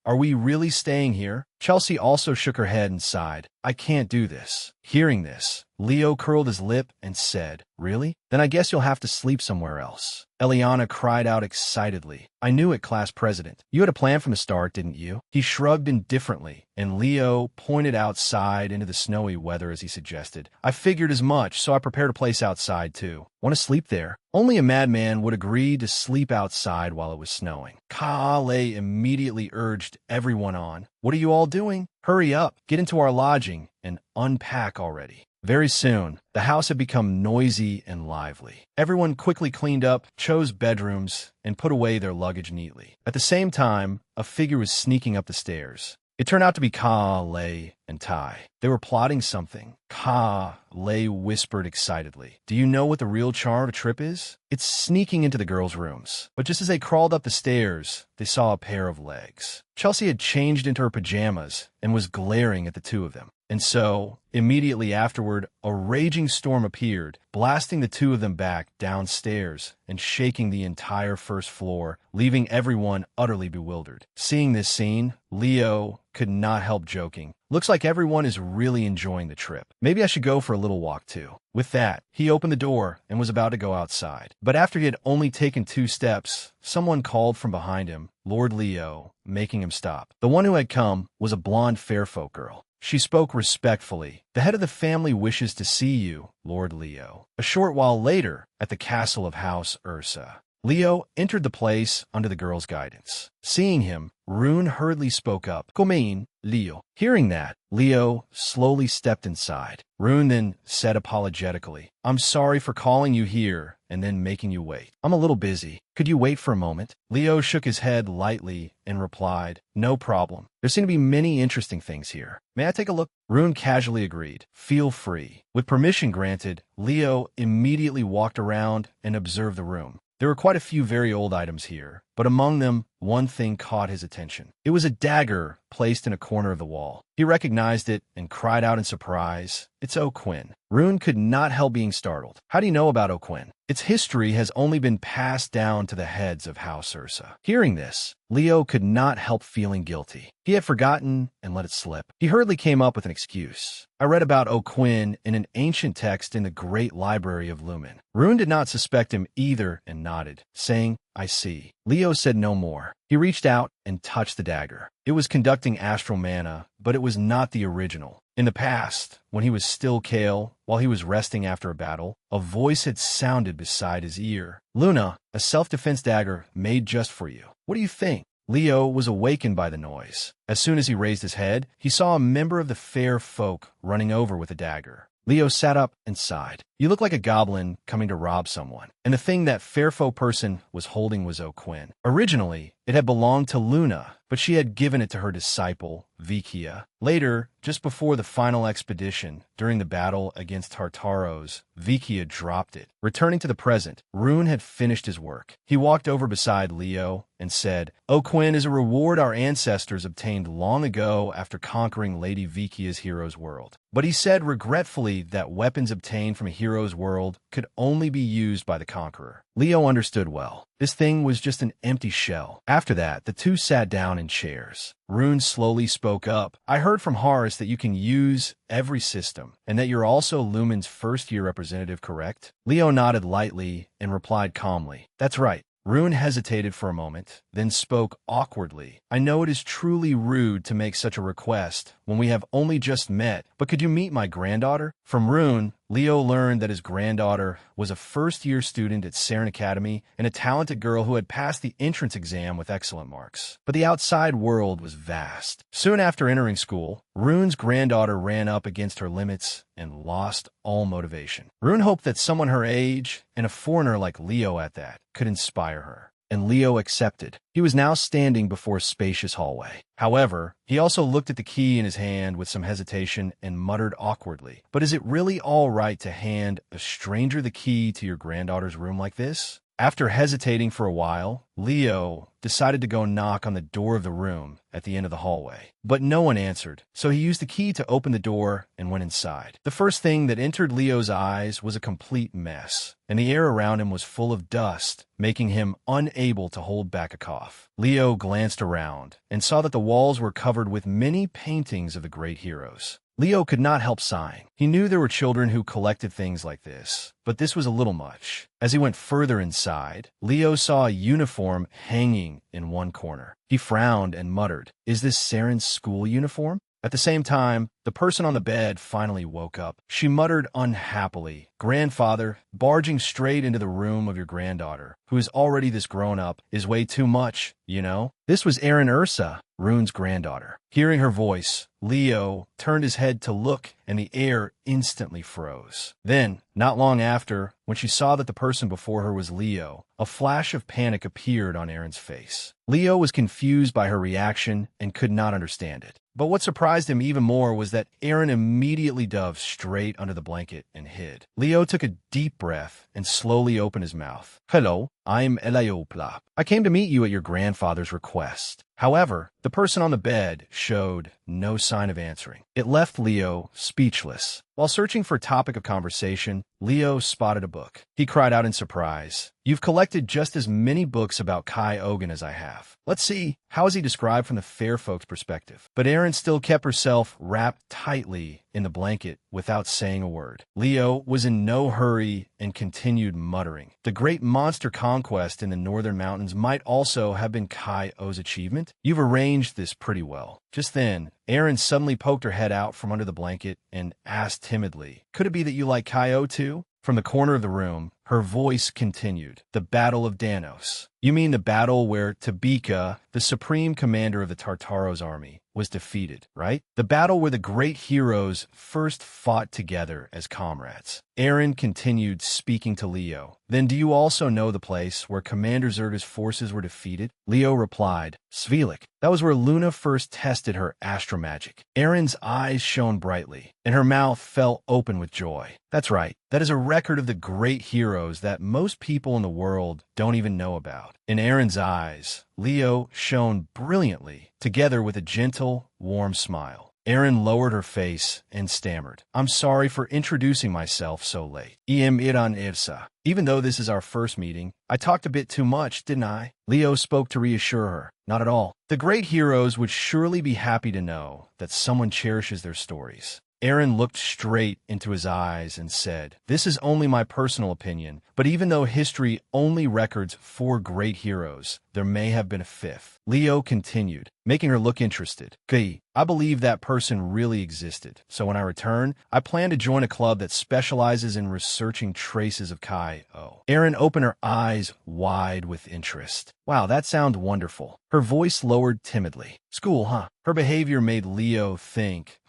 "Are we really staying here?" Chelsea also shook her head and sighed, "I can't do this." Hearing this, Leo curled his lip and said, "Really? Then I guess you'll have to sleep somewhere else." Eliana cried out excitedly, "I knew it, class president. You had a plan from the start, didn't you?" He shrugged indifferently, and Leo pointed outside into the snowy weather as he suggested, "I figured as much, so I prepared a place outside too. Want to sleep there?" Only a madman would agree to sleep outside while it was snowing. Kaale immediately urged everyone on. "What are you all doing? Hurry up, get into our lodging, and unpack already." Very soon, the house had become noisy and lively. Everyone quickly cleaned up, chose bedrooms, and put away their luggage neatly. At the same time, a figure was sneaking up the stairs. It turned out to be Ka-Lei and Tai. They were plotting something. Ka-Lei whispered excitedly, "Do you know what the real charm of a trip is? It's sneaking into the girls' rooms." But just as they crawled up the stairs, they saw a pair of legs. Chelsea had changed into her pajamas and was glaring at the two of them. And so, immediately afterward, a raging storm appeared, blasting the two of them back downstairs and shaking the entire first floor, leaving everyone utterly bewildered. Seeing this scene, Leo could not help joking. "Looks like everyone is really enjoying the trip. Maybe I should go for a little walk too." With that, he opened the door and was about to go outside. But after he had only taken 2 steps, someone called from behind him, Lord Leo, making him stop. The one who had come was a blonde fairfolk girl. She spoke respectfully. "The head of the family wishes to see you, Lord Leo." A short while later, at the castle of House Ursa, Leo entered the place under the girl's guidance. Seeing him, Rune hurriedly spoke up, "Come in, Leo." Hearing that, Leo slowly stepped inside. Rune then said apologetically, "I'm sorry for calling you here and then making you wait. I'm a little busy. Could you wait for a moment?" Leo shook his head lightly and replied, "No problem. There seem to be many interesting things here. May I take a look?" Rune casually agreed, "Feel free." With permission granted, Leo immediately walked around and observed the room. There were quite a few very old items here, but among them, one thing caught his attention. It was a dagger placed in a corner of the wall. He recognized it and cried out in surprise, "It's O'Quinn." Rune could not help being startled. "How do you know about O'Quinn?" "Its history has only been passed down to the heads of House Ursa." Hearing this, Leo could not help feeling guilty. He had forgotten and let it slip. He hurriedly came up with an excuse. "I read about O'Quinn in an ancient text in the Great Library of Lumen." Rune did not suspect him either and nodded, saying, I see. Leo said no more. He reached out and touched the dagger. It was conducting astral mana, but it was not the original. In the past, when he was still Kale, while he was resting after a battle, a voice had sounded beside his ear. Luna, a self-defense dagger made just for you. What do you think? Leo was awakened by the noise. As soon as he raised his head, he saw a member of the fair folk running over with a dagger. Leo sat up and sighed. You look like a goblin coming to rob someone. And the thing that fairfolk person was holding was O'Quinn. Originally, it had belonged to Luna, but she had given it to her disciple, Vikia. Later, just before the final expedition, during the battle against Tartaros, Vikia dropped it. Returning to the present, Rune had finished his work. He walked over beside Leo and said, O'Quinn is a reward our ancestors obtained long ago after conquering Lady Vikia's hero's world. But he said regretfully that weapons obtained from a hero's world could only be used by the conqueror. Leo understood well. This thing was just an empty shell. After that, the two sat down in chairs. Rune slowly spoke up. I heard from Horace that you can use every system, and that you're also Lumen's first-year representative, correct? Leo nodded lightly and replied calmly, That's right. Rune hesitated for a moment, then spoke awkwardly. I know it is truly rude to make such a request when we have only just met, but could you meet my granddaughter? From Rune, Leo learned that his granddaughter was a first-year student at Saren Academy and a talented girl who had passed the entrance exam with excellent marks. But the outside world was vast. Soon after entering school, Rune's granddaughter ran up against her limits and lost all motivation. Rune hoped that someone her age, and a foreigner like Leo at that, could inspire her. And Leo accepted. He was now standing before a spacious hallway. However, he also looked at the key in his hand with some hesitation and muttered awkwardly, But is it really all right to hand a stranger the key to your granddaughter's room like this? After hesitating for a while, Leo decided to go knock on the door of the room at the end of the hallway. But no one answered, so he used the key to open the door and went inside. The first thing that entered Leo's eyes was a complete mess, and the air around him was full of dust, making him unable to hold back a cough. Leo glanced around and saw that the walls were covered with many paintings of the great heroes. Leo could not help sighing. He knew there were children who collected things like this, but this was a little much. As he went further inside, Leo saw a uniform hanging in one corner. He frowned and muttered, Is this Saren's school uniform? At the same time, the person on the bed finally woke up. She muttered unhappily, Grandfather, barging straight into the room of your granddaughter, who is already this grown-up, is way too much, you know? This was Erin Ursa, Rune's granddaughter. Hearing her voice, Leo turned his head to look, and the air instantly froze. Then, not long after, when she saw that the person before her was Leo, a flash of panic appeared on Erin's face. Leo was confused by her reaction and could not understand it. But what surprised him even more was that Erin immediately dove straight under the blanket and hid. Leo took a deep breath and slowly opened his mouth. Hello, I'm Eliopla. I came to meet you at your grandfather's request. However, the person on the bed showed no sign of answering. It left Leo speechless. While searching for a topic of conversation, Leo spotted a book. He cried out in surprise. You've collected just as many books about Kai Ogan as I have. Let's see, how is he described from the fair folks' perspective? But Erin still kept herself wrapped tightly in the blanket without saying a word. Leo was in no hurry and continued muttering. The great monster conquest in the northern mountains might also have been Kai O's achievement. You've arranged this pretty well. Just then, Erin suddenly poked her head out from under the blanket and asked timidly, Could it be that you like Kai O too? From the corner of the room, her voice continued, The Battle of Danos. You mean the battle where Tabika, the supreme commander of the Tartaros army, was defeated, right? The battle where the great heroes first fought together as comrades. Erin continued speaking to Leo. Then do you also know the place where Commander Zerga's forces were defeated? Leo replied, Svilik. That was where Luna first tested her astromagic. Erin's eyes shone brightly, and her mouth fell open with joy. That's right. That is a record of the great heroes that most people in the world don't even know about. In Erin's eyes, Leo shone brilliantly, together with a gentle, warm smile. Erin lowered her face and stammered, I'm sorry for introducing myself so late. Iem Iran Irsa. Even though this is our first meeting, I talked a bit too much, didn't I? Leo spoke to reassure her. Not at all. The great heroes would surely be happy to know that someone cherishes their stories. Aaron looked straight into his eyes and said, "This is only my personal opinion, but even though history only records 4 great heroes, there may have been a 5th. Leo continued, making her look interested. "Gee, I believe that person really existed, so when I return, I plan to join a club that specializes in researching traces of Kai-O." Aaron opened her eyes wide with interest. Wow, that sounds wonderful. Her voice lowered timidly. School, huh? Her behavior made Leo think,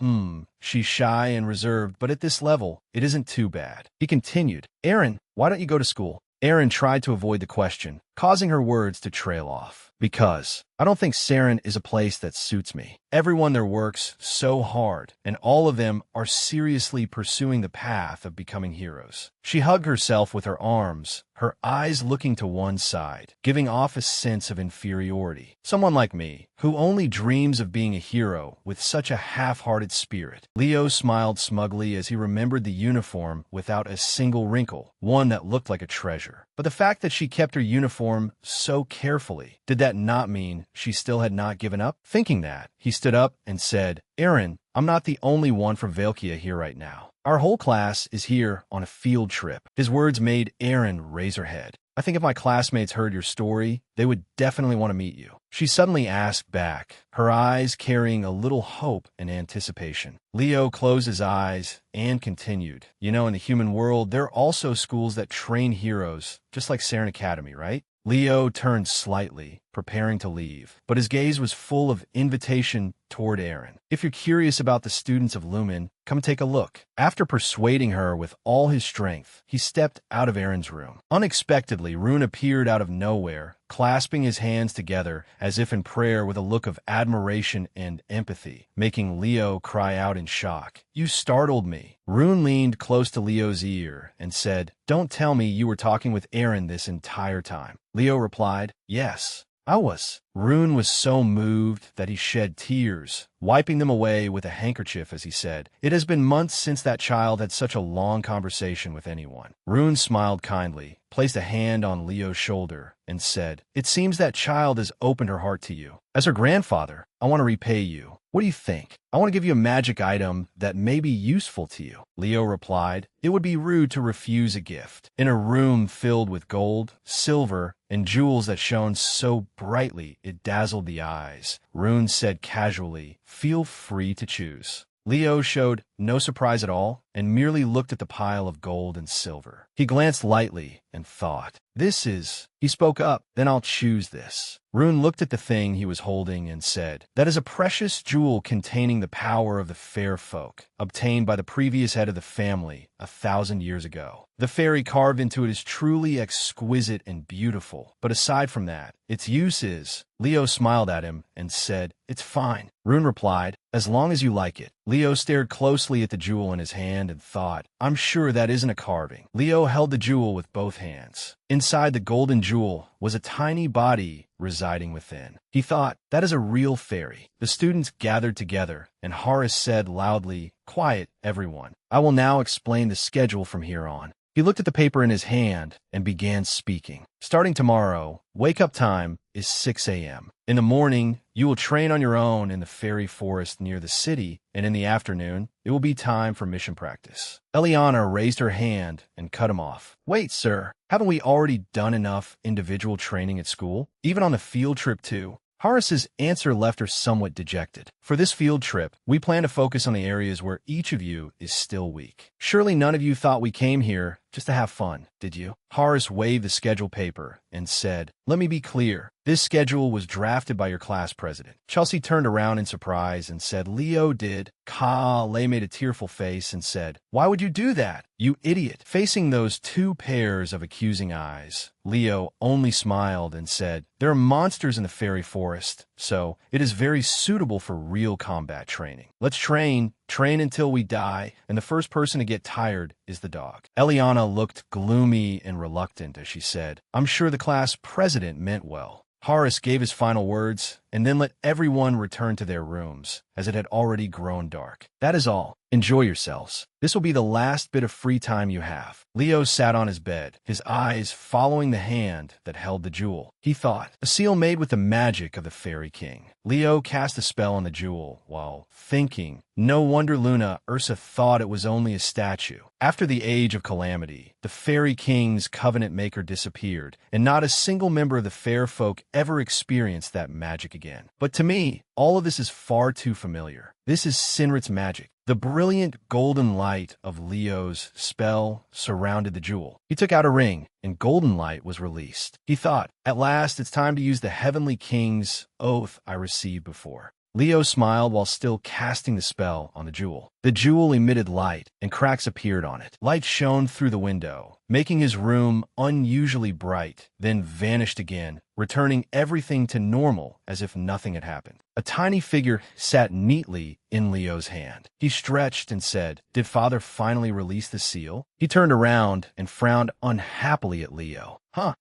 she's shy and reserved, but at this level, it isn't too bad. He continued, "Aaron, why don't you go to school?" Aaron tried to avoid the question, causing her words to trail off. "Because I don't think Saren is a place that suits me. Everyone there works so hard, and all of them are seriously pursuing the path of becoming heroes." She hugged herself with her arms, her eyes looking to one side, giving off a sense of inferiority. Someone like me, who only dreams of being a hero with such a half-hearted spirit. Leo smiled smugly as he remembered the uniform without a single wrinkle, one that looked like a treasure. But the fact that she kept her uniform so carefully, did that not mean she still had not given up? Thinking that, he stood up and said, "Aaron, I'm not the only one from Velkia here right now. Our whole class is here on a field trip." His words made Aaron raise her head. "I think if my classmates heard your story, they would definitely want to meet you." She suddenly asked back, her eyes carrying a little hope and anticipation. Leo closed his eyes and continued, "You know, in the human world, there are also schools that train heroes, just like Saren Academy, right?" Leo turned slightly, preparing to leave, but his gaze was full of invitation toward Aaron. "If you're curious about the students of Lumen, come take a look." After persuading her with all his strength, he stepped out of Aaron's room. Unexpectedly, Rune appeared out of nowhere, clasping his hands together as if in prayer with a look of admiration and empathy, making Leo cry out in shock. "You startled me." Rune leaned close to Leo's ear and said, "Don't tell me you were talking with Aaron this entire time." Leo replied, "Yes, I was." Rune was so moved that he shed tears, wiping them away with a handkerchief as he said, "It has been months since that child had such a long conversation with anyone." Rune smiled kindly, placed a hand on Leo's shoulder, and said, "It seems that child has opened her heart to you. As her grandfather, I want to repay you. What do you think? I want to give you a magic item that may be useful to you." Leo replied, "It would be rude to refuse a gift." In a room filled with gold, silver, and jewels that shone so brightly it dazzled the eyes, Rune said casually, "Feel free to choose." Leo showed no surprise at all and merely looked at the pile of gold and silver. He glanced lightly and thought, "This is..." He spoke up, "Then I'll choose this." Rune looked at the thing he was holding and said, "That is a precious jewel containing the power of the fair folk, obtained by the previous head of the family 1,000 years ago. The fairy carved into it is truly exquisite and beautiful, but aside from that, its use is..." Leo smiled at him and said, "It's fine." Rune replied, "As long as you like it." Leo stared closely at the jewel in his hand and thought, "I'm sure that isn't a carving." Leo held the jewel with both hands. Inside the golden jewel was a tiny body residing within. He thought, "That is a real fairy." The students gathered together, and Horace said loudly, "Quiet, everyone. I will now explain the schedule from here on." He looked at the paper in his hand and began speaking. "Starting tomorrow, wake-up time is 6 a.m. In the morning, you will train on your own in the fairy forest near the city, and in the afternoon, it will be time for mission practice." Eliana raised her hand and cut him off. "Wait, sir. Haven't we already done enough individual training at school? Even on the field trip, too?" Horace's answer left her somewhat dejected. "For this field trip, we plan to focus on the areas where each of you is still weak. Surely none of you thought we came here just to have fun, did you?" Horace waved the schedule paper and said, "Let me be clear. This schedule was drafted by your class president." Chelsea turned around in surprise and said, "Leo did." Lei made a tearful face and said, "Why would you do that, you idiot?" Facing those two pairs of accusing eyes, Leo only smiled and said, "There are monsters in the fairy forest, so it is very suitable for real combat training. Let's train until we die, and the first person to get tired is the dog." Eliana looked gloomy and reluctant as she said, "I'm sure the class president meant well." Horace gave his final words and then let everyone return to their rooms, as it had already grown dark. "That is all. Enjoy yourselves. This will be the last bit of free time you have. Leo sat on his bed, his eyes following the hand that held the jewel. He thought, a seal made with the magic of the Fairy King. Leo cast a spell on the jewel while thinking, no wonder Luna Ursa thought it was only a statue. After the Age of Calamity, the Fairy King's covenant maker disappeared, and not a single member of the fair folk ever experienced that magic again. But to me, all of this is far too familiar. This is Sinrit's magic. The brilliant golden light of Leo's spell surrounded the jewel. He took out a ring, and golden light was released. He thought, at last it's time to use the Heavenly King's oath I received before. Leo smiled while still casting the spell on the jewel. The jewel emitted light, and cracks appeared on it. Light shone through the window, making his room unusually bright, then vanished again, returning everything to normal as if nothing had happened. A tiny figure sat neatly in Leo's hand. He stretched and said, did Father finally release the seal? He turned around and frowned unhappily at Leo.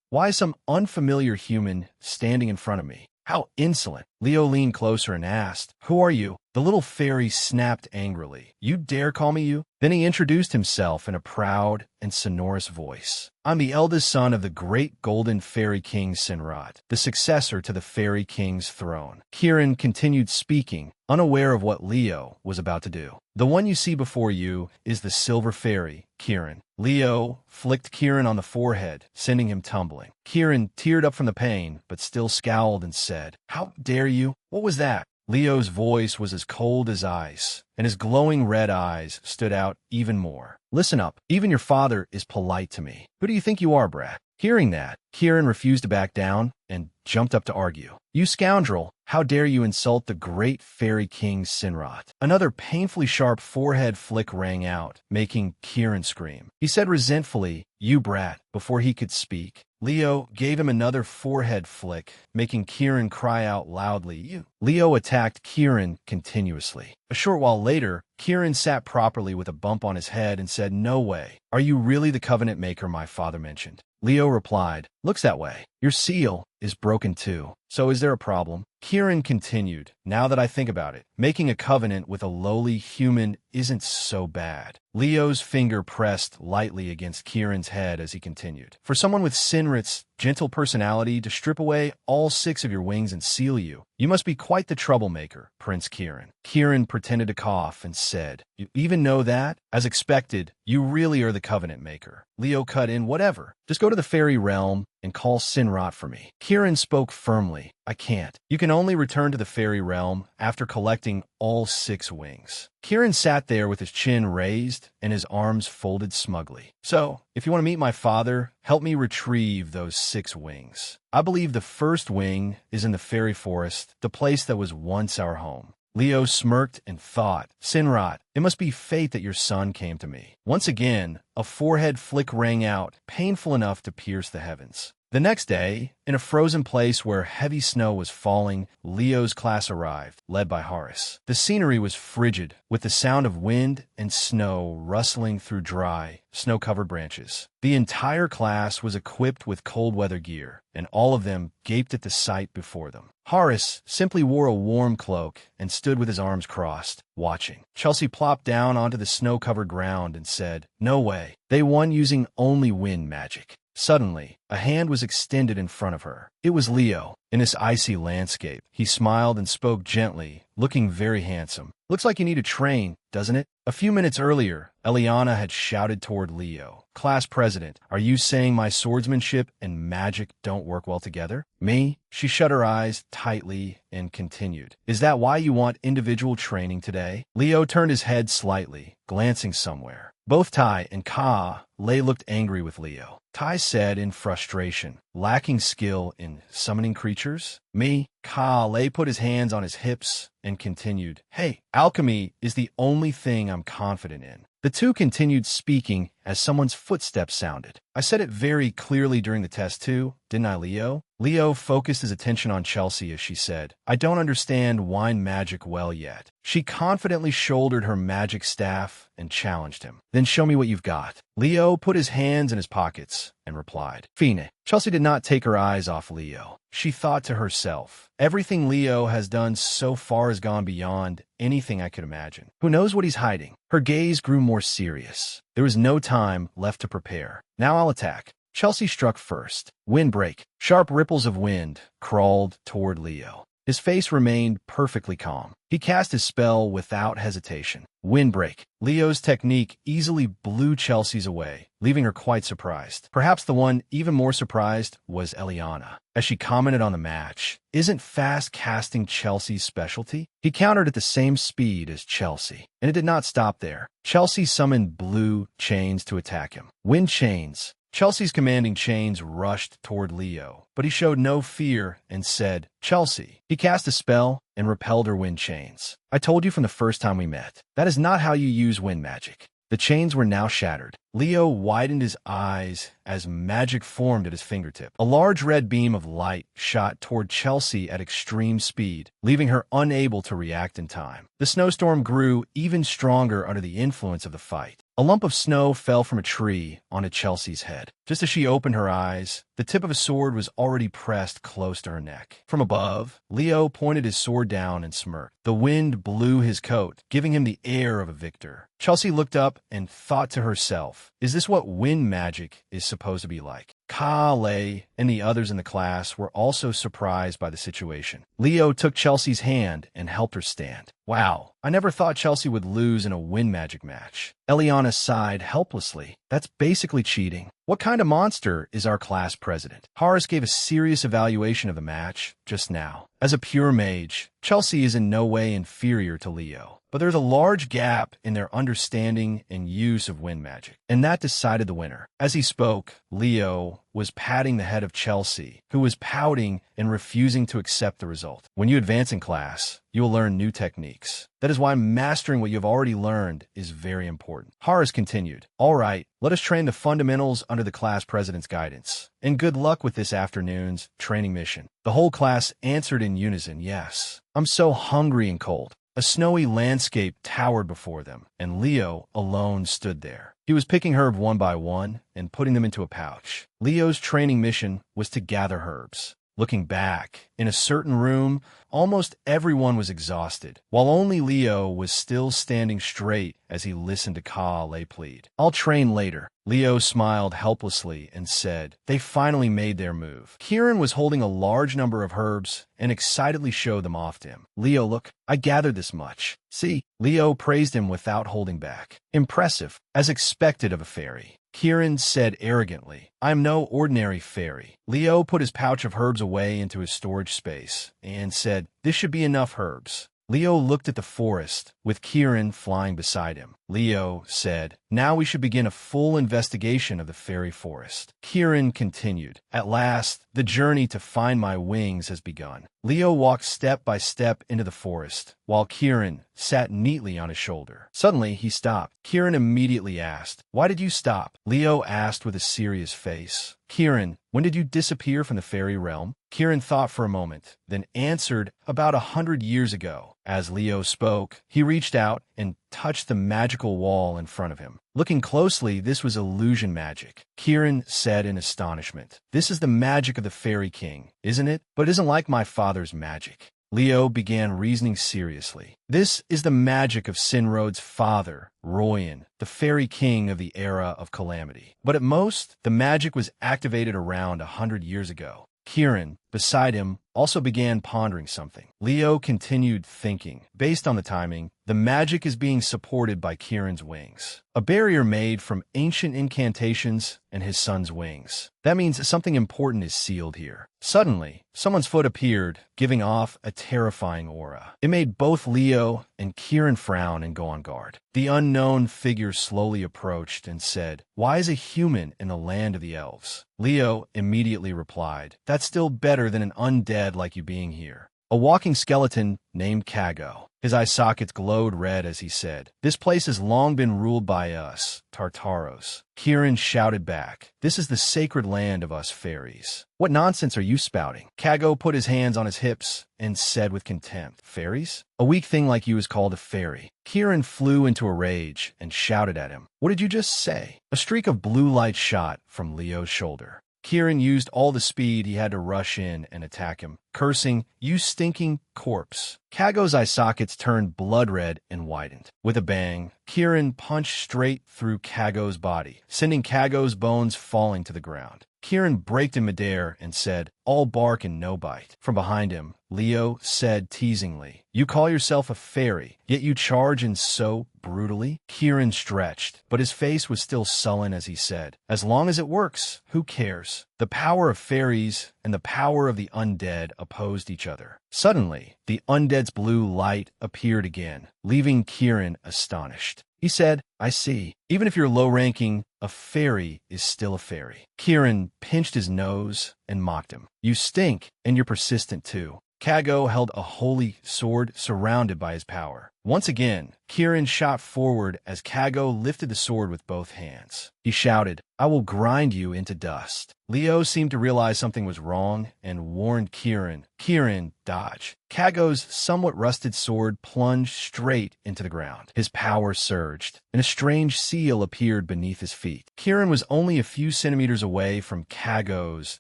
Why is some unfamiliar human standing in front of me? How insolent. Leo leaned closer and asked, who are you? The little fairy snapped angrily. You dare call me you? Then he introduced himself in a proud and sonorous voice. I'm the eldest son of the great golden fairy king Sinrat, the successor to the fairy king's throne. Kieran continued speaking, unaware of what Leo was about to do. The one you see before you is the silver fairy, Kieran. Leo flicked Kieran on the forehead, sending him tumbling. Kieran teared up from the pain, but still scowled and said, how dare you? What was that? Leo's voice was as cold as ice, and his glowing red eyes stood out even more. Listen up, even your father is polite to me. Who do you think you are, brat? Hearing that, Kieran refused to back down and jumped up to argue. You scoundrel, how dare you insult the great fairy king Sinrat? Another painfully sharp forehead flick rang out, making Kieran scream. He said resentfully, you brat, before he could speak. Leo gave him another forehead flick, making Kieran cry out loudly, you. Leo attacked Kieran continuously. A short while later, Kieran sat properly with a bump on his head and said, no way. Are you really the covenant maker my father mentioned? Leo replied, looks that way. Your seal is broken too. So is there a problem? Kieran continued, now that I think about it, making a covenant with a lowly human isn't so bad. Leo's finger pressed lightly against Kieran's head as he continued. For someone with Sinrit's gentle personality to strip away all 6 of your wings and seal you, you must be quite the troublemaker, Prince Kieran. Kieran pretended to cough and said, you even know that? As expected, you really are the covenant maker. Leo cut in, whatever. Just go to the fairy realm and call Sinrat for me. Kieran spoke firmly. I can't. You can only return to the fairy realm after collecting all 6 wings. Kieran sat there with his chin raised and his arms folded smugly. So, if you want to meet my father, help me retrieve those 6 wings. I believe the first wing is in the fairy forest, the place that was once our home. Leo smirked and thought, Sinrat, it must be fate that your son came to me. Once again, a forehead flick rang out, painful enough to pierce the heavens. The next day, in a frozen place where heavy snow was falling, Leo's class arrived, led by Horace. The scenery was frigid, with the sound of wind and snow rustling through dry, snow-covered branches. The entire class was equipped with cold-weather gear, and all of them gaped at the sight before them. Horace simply wore a warm cloak and stood with his arms crossed, watching. Chelsea plopped down onto the snow-covered ground and said, no way. They won using only wind magic. Suddenly, a hand was extended in front of her. It was Leo. In this icy landscape, he smiled and spoke gently, looking very handsome. Looks like you need to train, doesn't it? A few minutes earlier, Eliana had shouted toward Leo. Class president, are you saying my swordsmanship and magic don't work well together? Me? She shut her eyes tightly and continued. Is that why you want individual training today? Leo turned his head slightly, glancing somewhere. Both Tai and Ka Lei looked angry with Leo. Tai said in frustration, lacking skill in summoning creatures? Me? Ka Lei put his hands on his hips and continued, hey, alchemy is the only thing I'm confident in. The two continued speaking as someone's footsteps sounded. I said it very clearly during the test too, didn't I, Leo? Leo focused his attention on Chelsea as she said, I don't understand wine magic well yet. She confidently shouldered her magic staff and challenged him. Then show me what you've got. Leo put his hands in his pockets and replied, Fine. Chelsea did not take her eyes off Leo. she thought to herself. Everything Leo has done so far has gone beyond anything I could imagine. Who knows what he's hiding? Her gaze grew more serious. There was no time left to prepare. Now I'll attack. Chelsea struck first. Windbreak. Sharp ripples of wind crawled toward Leo. His face remained perfectly calm. He cast his spell without hesitation. Windbreak. Leo's technique easily blew Chelsea's away, leaving her quite surprised. Perhaps the one even more surprised was Eliana, as she commented on the match. Isn't fast casting Chelsea's specialty? He countered at the same speed as Chelsea, and it did not stop there. Chelsea summoned blue chains to attack him. Wind chains. Chelsea's commanding chains rushed toward Leo, but he showed no fear and said, Chelsea. He cast a spell and repelled her wind chains. I told you from the first time we met. That is not how you use wind magic. The chains were now shattered. Leo widened his eyes as magic formed at his fingertip. A large red beam of light shot toward Chelsea at extreme speed, leaving her unable to react in time. The snowstorm grew even stronger under the influence of the fight. A lump of snow fell from a tree onto Chelsea's head. Just as she opened her eyes, the tip of a sword was already pressed close to her neck. From above, Leo pointed his sword down and smirked. The wind blew his coat, giving him the air of a victor. Chelsea looked up and thought to herself, is this what wind magic is supposed to be like? Ka-lei and the others in the class were also surprised by the situation. Leo took Chelsea's hand and helped her stand. Wow, I never thought Chelsea would lose in a wind magic match. Eliana sighed helplessly. That's basically cheating. What kind of monster is our class president? Horace gave a serious evaluation of the match just now. As a pure mage, Chelsea is in no way inferior to Leo, but there's a large gap in their understanding and use of wind magic, and that decided the winner. As he spoke, Leo was patting the head of Chelsea, who was pouting and refusing to accept the result. When you advance in class, you will learn new techniques. That is why mastering what you have already learned is very important. Horace continued, all right, let us train the fundamentals under the class president's guidance. And good luck with this afternoon's training mission. The whole class answered in unison, yes. I'm so hungry and cold. A snowy landscape towered before them, and Leo alone stood there. He was picking herbs one by one and putting them into a pouch. Leo's training mission was to gather herbs. Looking back, in a certain room, almost everyone was exhausted, while only Leo was still standing straight as he listened to Ka-lei plead. I'll train later. Leo smiled helplessly and said, they finally made their move. Kieran was holding a large number of herbs and excitedly showed them off to him. Leo, look, I gathered this much. See? Leo praised him without holding back. Impressive, as expected of a fairy. Kieran said arrogantly, I'm no ordinary fairy. Leo put his pouch of herbs away into his storage space and said, this should be enough herbs. Leo looked at the forest, with Kieran flying beside him. Leo said, now we should begin a full investigation of the fairy forest. Kieran continued, at last, the journey to find my wings has begun. Leo walked step by step into the forest, while Kieran sat neatly on his shoulder. Suddenly, he stopped. Kieran immediately asked, why did you stop? Leo asked with a serious face. Kieran, when did you disappear from the fairy realm? Kieran thought for a moment, then answered, about 100 years ago. As Leo spoke, he reached out and touched the magical wall in front of him. Looking closely, this was illusion magic. Kieran said in astonishment, this is the magic of the Fairy King, isn't it? But it isn't like my father's magic. Leo began reasoning seriously. This is the magic of Sinrod's father, Royan, the Fairy King of the Era of Calamity. But at most, the magic was activated around 100 years ago. Kieran, beside him, also began pondering something. Leo continued thinking. Based on the timing, the magic is being supported by Kieran's wings. A barrier made from ancient incantations and his son's wings. That means something important is sealed here. Suddenly, someone's foot appeared, giving off a terrifying aura. It made both Leo and Kieran frown and go on guard. The unknown figure slowly approached and said, why is a human in the land of the elves? Leo immediately replied, that's still better than an undead like you being here. A walking skeleton named Kago. His eye sockets glowed red as he said, this place has long been ruled by us, Tartaros. Kieran shouted back, this is the sacred land of us fairies. What nonsense are you spouting? Kago put his hands on his hips and said with contempt, fairies? A weak thing like you is called a fairy. Kieran flew into a rage and shouted at him, what did you just say? A streak of blue light shot from Leo's shoulder. Kieran used all the speed he had to rush in and attack him, cursing, "You stinking corpse." Kago's eye sockets turned blood red and widened. With a bang, Kieran punched straight through Kago's body, sending Kago's bones falling to the ground. Kieran braked in midair and said, "All bark and no bite." From behind him, Leo said teasingly, "You call yourself a fairy, yet you charge in so brutally?" Kieran stretched, but his face was still sullen as he said, "As long as it works, who cares?" The power of fairies and the power of the undead opposed each other. Suddenly, the undead's blue light appeared again, leaving Kieran astonished. He said, "I see. Even if you're low-ranking, a fairy is still a fairy." Kieran pinched his nose and mocked him. "You stink, and you're persistent too." Kago held a holy sword surrounded by his power. Once again, Kieran shot forward as Kago lifted the sword with both hands. He shouted, "I will grind you into dust." Leo seemed to realize something was wrong and warned Kieran. Kieran dodged. Kago's somewhat rusted sword plunged straight into the ground. His power surged, and a strange seal appeared beneath his feet. Kieran was only a few centimeters away from Kago's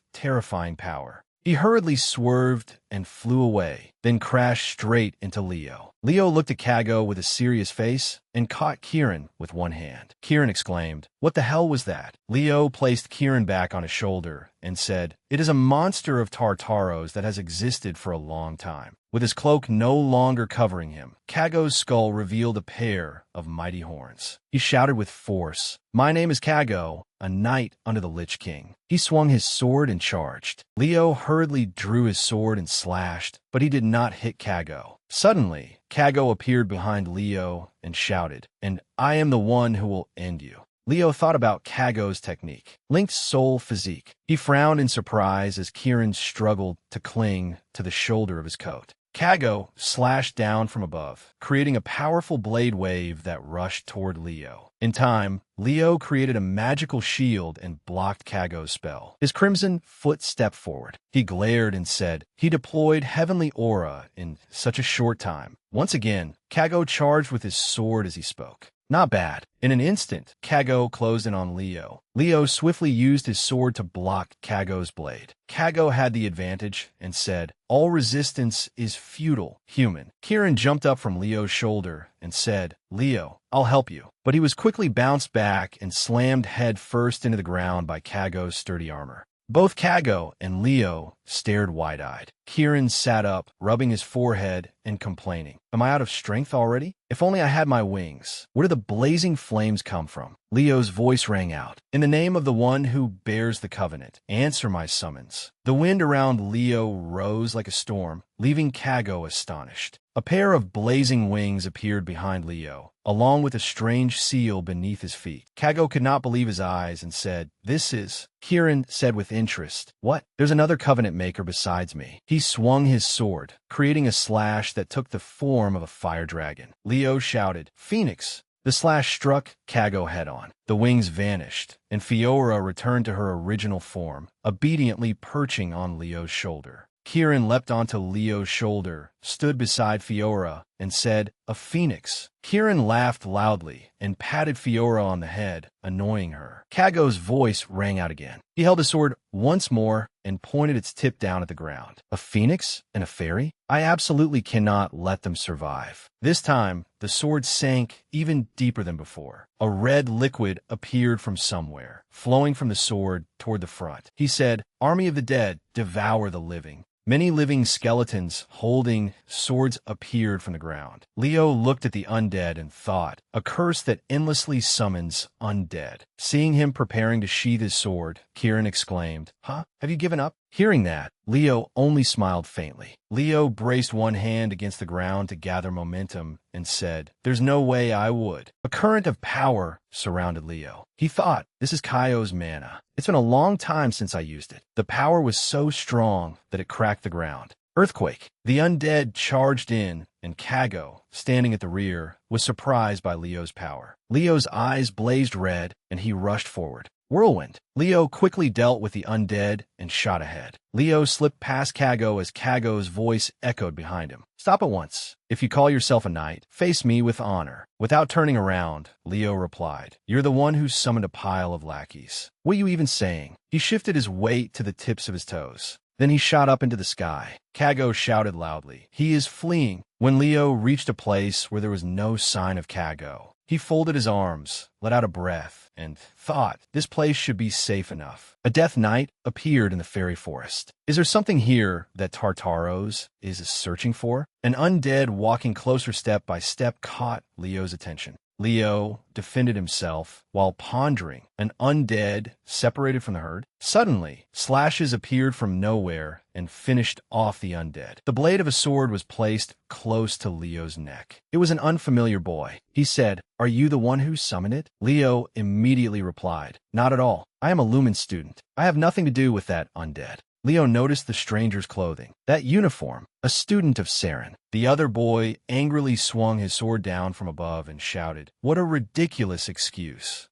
terrifying power. He hurriedly swerved and flew away, then crashed straight into Leo. Leo looked at Kago with a serious face and caught Kieran with one hand. Kieran exclaimed, "What the hell was that?" Leo placed Kieran back on his shoulder and said, "It is a monster of Tartaros that has existed for a long time." With his cloak no longer covering him, Kago's skull revealed a pair of mighty horns. He shouted with force, "My name is Kago, a knight under the Lich King." He swung his sword and charged. Leo hurriedly drew his sword and slashed, but he did not hit Kago. Suddenly, Kago appeared behind Leo and shouted, "And I am the one who will end you." Leo thought about Kago's technique, Link's soul physique. He frowned in surprise as Kieran struggled to cling to the shoulder of his coat. Kago slashed down from above, creating a powerful blade wave that rushed toward Leo. In time, Leo created a magical shield and blocked Kago's spell. His crimson foot stepped forward. He glared and said, "He deployed heavenly aura in such a short time." Once again, Kago charged with his sword as he spoke. Not bad. In an instant, Kago closed in on Leo. Leo swiftly used his sword to block Kago's blade. Kago had the advantage and said, "All resistance is futile, human." Kieran jumped up from Leo's shoulder and said, "Leo, I'll help you." But he was quickly bounced back and slammed head first into the ground by Kago's sturdy armor. Both Kago and Leo stared wide-eyed. Kieran sat up, rubbing his forehead and complaining, "Am I out of strength already? If only I had my wings. Where do the blazing flames come from?" Leo's voice rang out, "In the name of the one who bears the covenant, answer my summons." The wind around Leo rose like a storm, leaving Kago astonished. A pair of blazing wings appeared behind Leo, along with a strange seal beneath his feet. Kago could not believe his eyes and said, "This is..." Kieran said with interest, "What? There's another covenant maker besides me." He swung his sword, creating a slash that took the form of a fire dragon. Leo shouted, "Phoenix!" The slash struck Kago head-on. The wings vanished, and Fiora returned to her original form, obediently perching on Leo's shoulder. Kieran leapt onto Leo's shoulder, stood beside Fiora, and said, "A phoenix." Kieran laughed loudly and patted Fiora on the head, annoying her. Kago's voice rang out again. He held his sword once more and pointed its tip down at the ground. "A phoenix and a fairy? I absolutely cannot let them survive." This time, the sword sank even deeper than before. A red liquid appeared from somewhere, flowing from the sword toward the front. He said, "Army of the dead, devour the living." Many living skeletons holding swords appeared from the ground. Leo looked at the undead and thought, a curse that endlessly summons undead. Seeing him preparing to sheath his sword, Kieran exclaimed, "Huh? Have you given up?" Hearing that, Leo only smiled faintly. Leo braced one hand against the ground to gather momentum and said, "There's no way I would." A current of power surrounded Leo. He thought, "This is Kaio's mana. It's been a long time since I used it." The power was so strong that it cracked the ground. Earthquake. The undead charged in, and Kago, standing at the rear, was surprised by Leo's power. Leo's eyes blazed red, and he rushed forward. Whirlwind. Leo quickly dealt with the undead and shot ahead. Leo slipped past Kago as Kago's voice echoed behind him. Stop at once. If you call yourself a knight, face me with honor. Without turning around, Leo replied, You're the one who summoned a pile of lackeys. What are you even saying? He shifted his weight to the tips of his toes. Then he shot up into the sky. Kago shouted loudly, He is fleeing. When Leo reached a place where there was no sign of Kago, he folded his arms, let out a breath, and thought, this place should be safe enough. A death knight appeared in the fairy forest. Is there something here that Tartaros is searching for? An undead walking closer step by step caught Leo's attention. Leo defended himself while pondering. An undead separated from the herd. Suddenly, slashes appeared from nowhere and finished off the undead. The blade of a sword was placed close to Leo's neck. It was an unfamiliar boy. He said, Are you the one who summoned it? Leo immediately replied, Not at all. I am a Lumen student. I have nothing to do with that undead. Leo noticed the stranger's clothing. That uniform, a student of Saren. The other boy angrily swung his sword down from above and shouted, What a ridiculous excuse.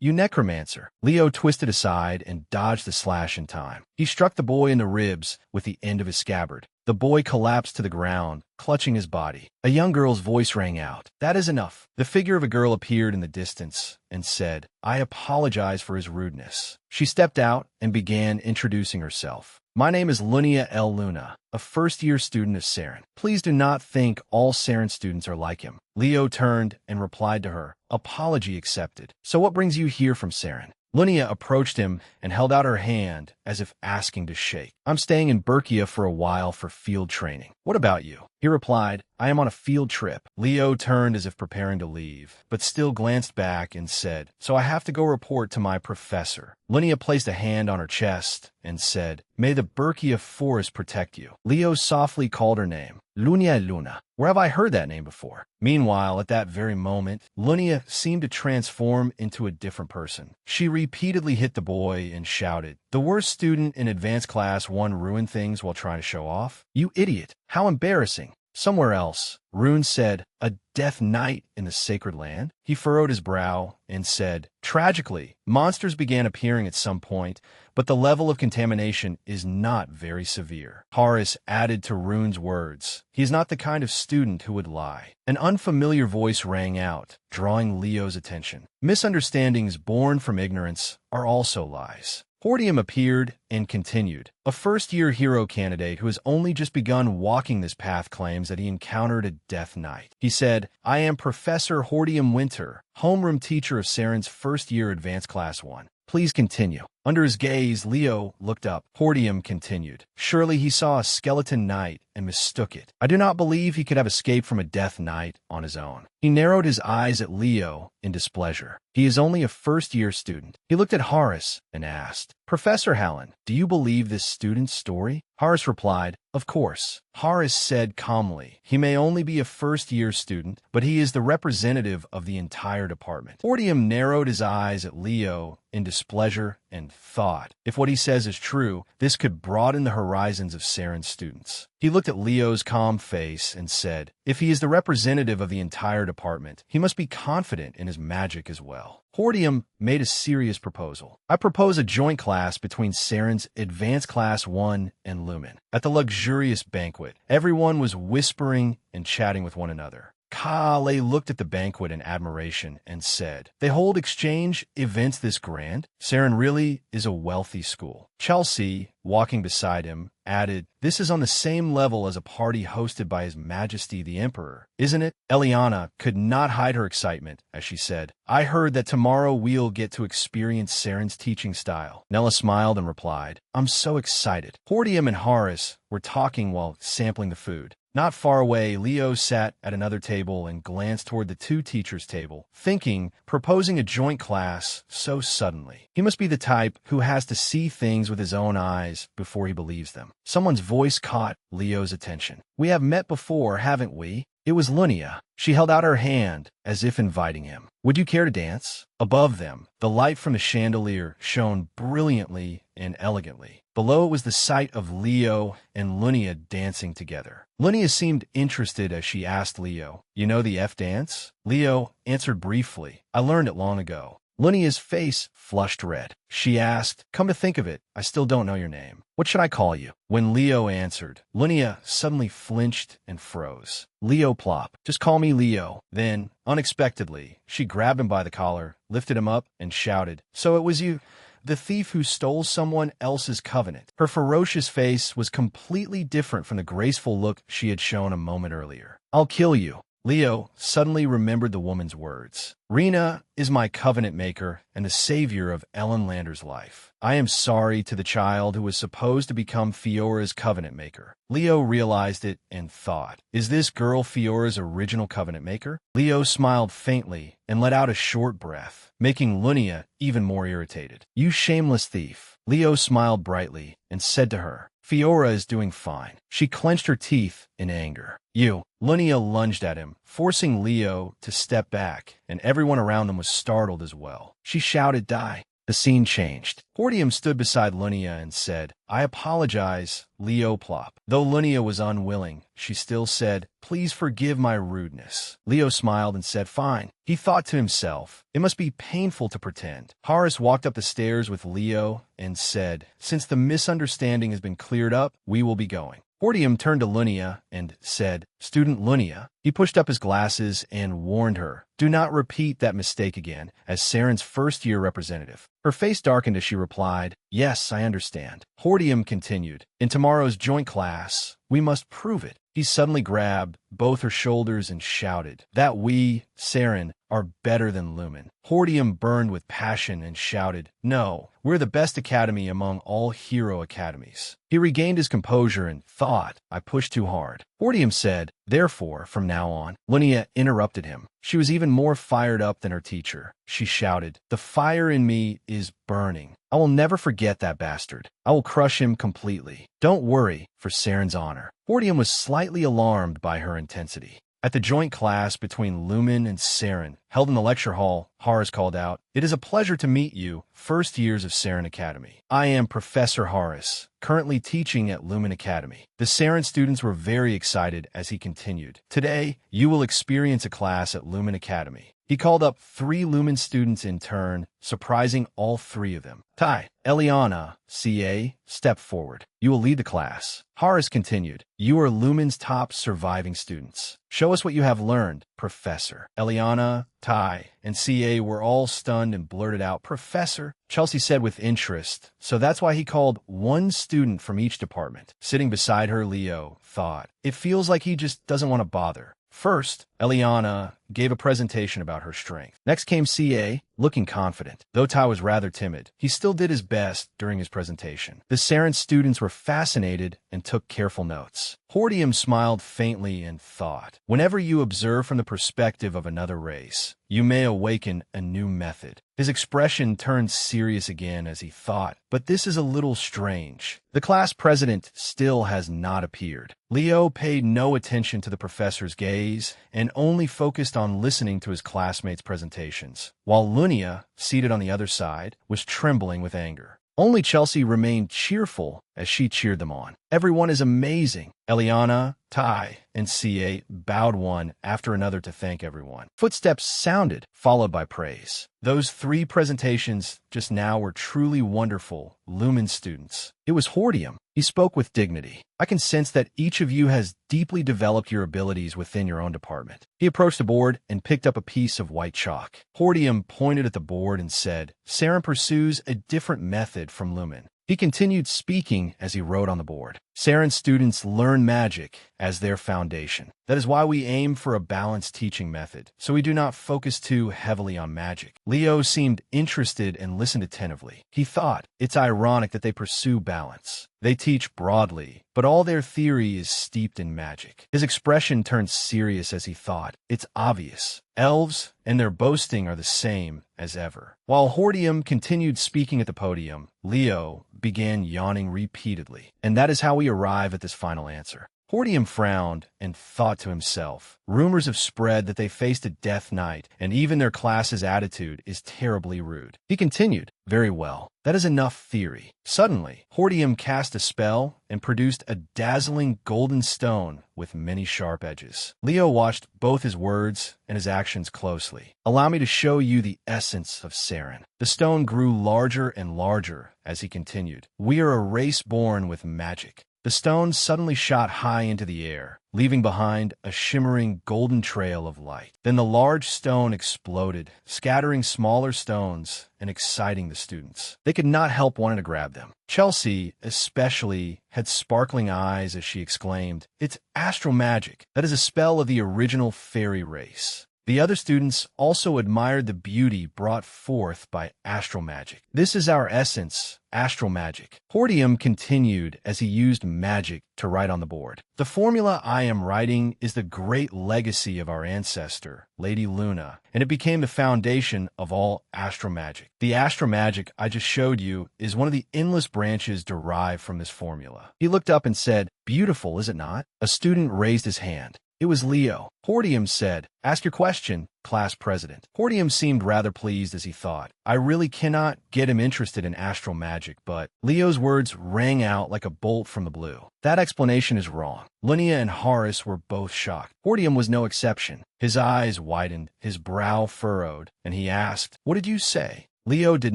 You necromancer. Leo twisted aside and dodged the slash in time. He struck the boy in the ribs with the end of his scabbard. The boy collapsed to the ground, clutching his body. A young girl's voice rang out. That is enough. The figure of a girl appeared in the distance and said, I apologize for his rudeness. She stepped out and began introducing herself. My name is Lunia El Luna, a first-year student of Saren. Please do not think all Saren students are like him. Leo turned and replied to her, Apology accepted. So what brings you here from Saren? Lunia approached him and held out her hand as if asking to shake. I'm staying in Berkia for a while for field training. What about you? He replied, I am on a field trip. Leo turned as if preparing to leave, but still glanced back and said, So I have to go report to my professor. Lunia placed a hand on her chest and said, May the Berkia forest protect you. Leo softly called her name, Lunia Luna. Where have I heard that name before? Meanwhile, at that very moment, Lunia seemed to transform into a different person. She repeatedly hit the boy and shouted, The worst student in advanced class 1 ruined things while trying to show off? You idiot! How embarrassing! Somewhere else, Rune said, A death knight in the sacred land? He furrowed his brow and said, Tragically, monsters began appearing at some point, but the level of contamination is not very severe. Horace added to Rune's words, He is not the kind of student who would lie. An unfamiliar voice rang out, drawing Leo's attention. Misunderstandings born from ignorance are also lies. Hordium appeared and continued. A first-year hero candidate who has only just begun walking this path claims that he encountered a death knight. He said, I am Professor Hordium Winter, homeroom teacher of Saren's first-year advanced class 1. Please continue. Under his gaze, Leo looked up. Hordium continued. Surely he saw a skeleton knight and mistook it. I do not believe he could have escaped from a death knight on his own. He narrowed his eyes at Leo in displeasure. He is only a first-year student. He looked at Horace and asked, Professor Hallen, do you believe this student's story? Horace replied, Of course. Horace said calmly, He may only be a first-year student, but he is the representative of the entire department. Hordium narrowed his eyes at Leo in displeasure and thought, if what he says is true, this could broaden the horizons of Saren's students. He looked at Leo's calm face and said, if he is the representative of the entire department, he must be confident in his magic as well. Hordium made a serious proposal. I propose a joint class between Saren's Advanced Class 1 and Lumen. At the luxurious banquet, everyone was whispering and chatting with one another. Kale looked at the banquet in admiration and said, They hold exchange events this grand? Saren really is a wealthy school. Chelsea, walking beside him, added, This is on the same level as a party hosted by His Majesty the Emperor, isn't it? Eliana could not hide her excitement as she said, I heard that tomorrow we'll get to experience Saren's teaching style. Nella smiled and replied, I'm so excited. Hordium and Horace were talking while sampling the food. Not far away, Leo sat at another table and glanced toward the two teachers' table, thinking, proposing a joint class so suddenly. He must be the type who has to see things with his own eyes before he believes them. Someone's voice caught Leo's attention. We have met before, haven't we? It was Lunia. She held out her hand as if inviting him. Would you care to dance? Above them, the light from the chandelier shone brilliantly and elegantly. Below it was the sight of Leo and Lunia dancing together. Lunia seemed interested as she asked Leo, You know the F dance? Leo answered briefly, I learned it long ago. Lunia's face flushed red. She asked, "Come to think of it, I still don't know your name. What should I call you?" When Leo answered, Lunia suddenly flinched and froze. "Leo Plop. Just call me Leo." Then, unexpectedly, she grabbed him by the collar, lifted him up, and shouted, "So it was you, the thief who stole someone else's covenant." Her ferocious face was completely different from the graceful look she had shown a moment earlier. "I'll kill you." Leo suddenly remembered the woman's words. "Rena is my covenant maker and the savior of Ellen Lander's life. I am sorry to the child who was supposed to become Fiora's covenant maker." Leo realized it and thought, "Is this girl Fiora's original covenant maker?" Leo smiled faintly and let out a short breath, making Lunia even more irritated. "You shameless thief." Leo smiled brightly and said to her, "Fiora is doing fine." She clenched her teeth in anger. "You." Lunia lunged at him, forcing Leo to step back, and everyone around them was startled as well. She shouted, "Die." The scene changed. Hordium stood beside Lunia and said, "I apologize, Leo Plop." Though Lunia was unwilling, she still said, "Please forgive my rudeness." Leo smiled and said, "Fine." He thought to himself, "It must be painful to pretend." Horace walked up the stairs with Leo and said, "Since the misunderstanding has been cleared up, we will be going." Hordium turned to Lunia and said, "Student Lunia." He pushed up his glasses and warned her, "Do not repeat that mistake again as Saren's first-year representative." Her face darkened as she replied, "Yes, I understand." Hordium continued, "In tomorrow's joint class, we must prove it." He suddenly grabbed both her shoulders and shouted, "That we, Saren, are better than Lumen." Hordium burned with passion and shouted, "No, we're the best academy among all hero academies." He regained his composure and thought, "I pushed too hard." Hordium said, "Therefore, from now on." Lunia interrupted him. She was even more fired up than her teacher. She shouted, "The fire in me is burning. I will never forget that bastard. I will crush him completely. Don't worry, for Saren's honor." Hordium was slightly alarmed by her intensity. At the joint class between Lumen and Saren, held in the lecture hall, Horace called out, "It is a pleasure to meet you, first years of Saren Academy. I am Professor Horace, currently teaching at Lumen Academy." The Saren students were very excited as he continued, "Today, you will experience a class at Lumen Academy." He called up 3 Lumen students in turn, surprising all 3 of them. "Tai, Eliana, CA, step forward. You will lead the class." Horace continued, "You are Lumen's top surviving students. Show us what you have learned, Professor." Eliana, Tai, and CA were all stunned and blurted out, "Professor?" Chelsea said with interest, "So that's why he called one student from each department." Sitting beside her, Leo thought, "It feels like he just doesn't want to bother." First, Eliana gave a presentation about her strength. Next came CA, looking confident. Though Tai was rather timid, he still did his best during his presentation. The Saren students were fascinated and took careful notes. Hordium smiled faintly and thought, "Whenever you observe from the perspective of another race, you may awaken a new method." His expression turned serious again as he thought, "But this is a little strange." The class president still has not appeared. Leo paid no attention to the professor's gaze and only focused on listening to his classmates' presentations, while Lunia, seated on the other side, was trembling with anger. Only Chelsea remained cheerful as she cheered them on. "Everyone is amazing." Eliana, Tai, and CA bowed one after another to thank everyone. Footsteps sounded, followed by praise. Those 3 presentations just now were truly wonderful, Lumen students. It was Hordium. He spoke with dignity. "I can sense that each of you has deeply developed your abilities within your own department." He approached the board and picked up a piece of white chalk. Hordium pointed at the board and said, "Saren pursues a different method from Lumen." He continued speaking as he wrote on the board. "Saren students learn magic as their foundation. That is why we aim for a balanced teaching method, so we do not focus too heavily on magic." Leo seemed interested and listened attentively. He thought, "It's ironic that they pursue balance. They teach broadly, but all their theory is steeped in magic." His expression turned serious as he thought, "It's obvious. Elves and their boasting are the same as ever." While Hordium continued speaking at the podium, Leo began yawning repeatedly. And that is how we arrive at this final answer. Hordium frowned and thought to himself, rumors have spread that they faced a death knight, and even their class's attitude is terribly rude. He continued, very well. That is enough theory. Suddenly, Hordium cast a spell and produced a dazzling golden stone with many sharp edges. Leo watched both his words and his actions closely. Allow me to show you the essence of Saren. The stone grew larger and larger as he continued. We are a race born with magic. The stone suddenly shot high into the air, leaving behind a shimmering golden trail of light. Then the large stone exploded, scattering smaller stones and exciting the students. They could not help wanting to grab them. Chelsea, especially, had sparkling eyes as she exclaimed, "It's astral magic. That is a spell of the original fairy race." The other students also admired the beauty brought forth by astral magic. This is our essence, astral magic. Hordium continued as he used magic to write on the board. The formula I am writing is the great legacy of our ancestor, Lady Luna, and it became the foundation of all astral magic. The astral magic I just showed you is one of the endless branches derived from this formula. He looked up and said, "Beautiful, is it not?" A student raised his hand. It was Leo. Hordium said, "Ask your question, class president." Hordium seemed rather pleased as he thought, I really cannot get him interested in astral magic, but Leo's words rang out like a bolt from the blue. That explanation is wrong. Linnea and Horace were both shocked. Hordium was no exception. His eyes widened, his brow furrowed, and he asked, "What did you say?" Leo did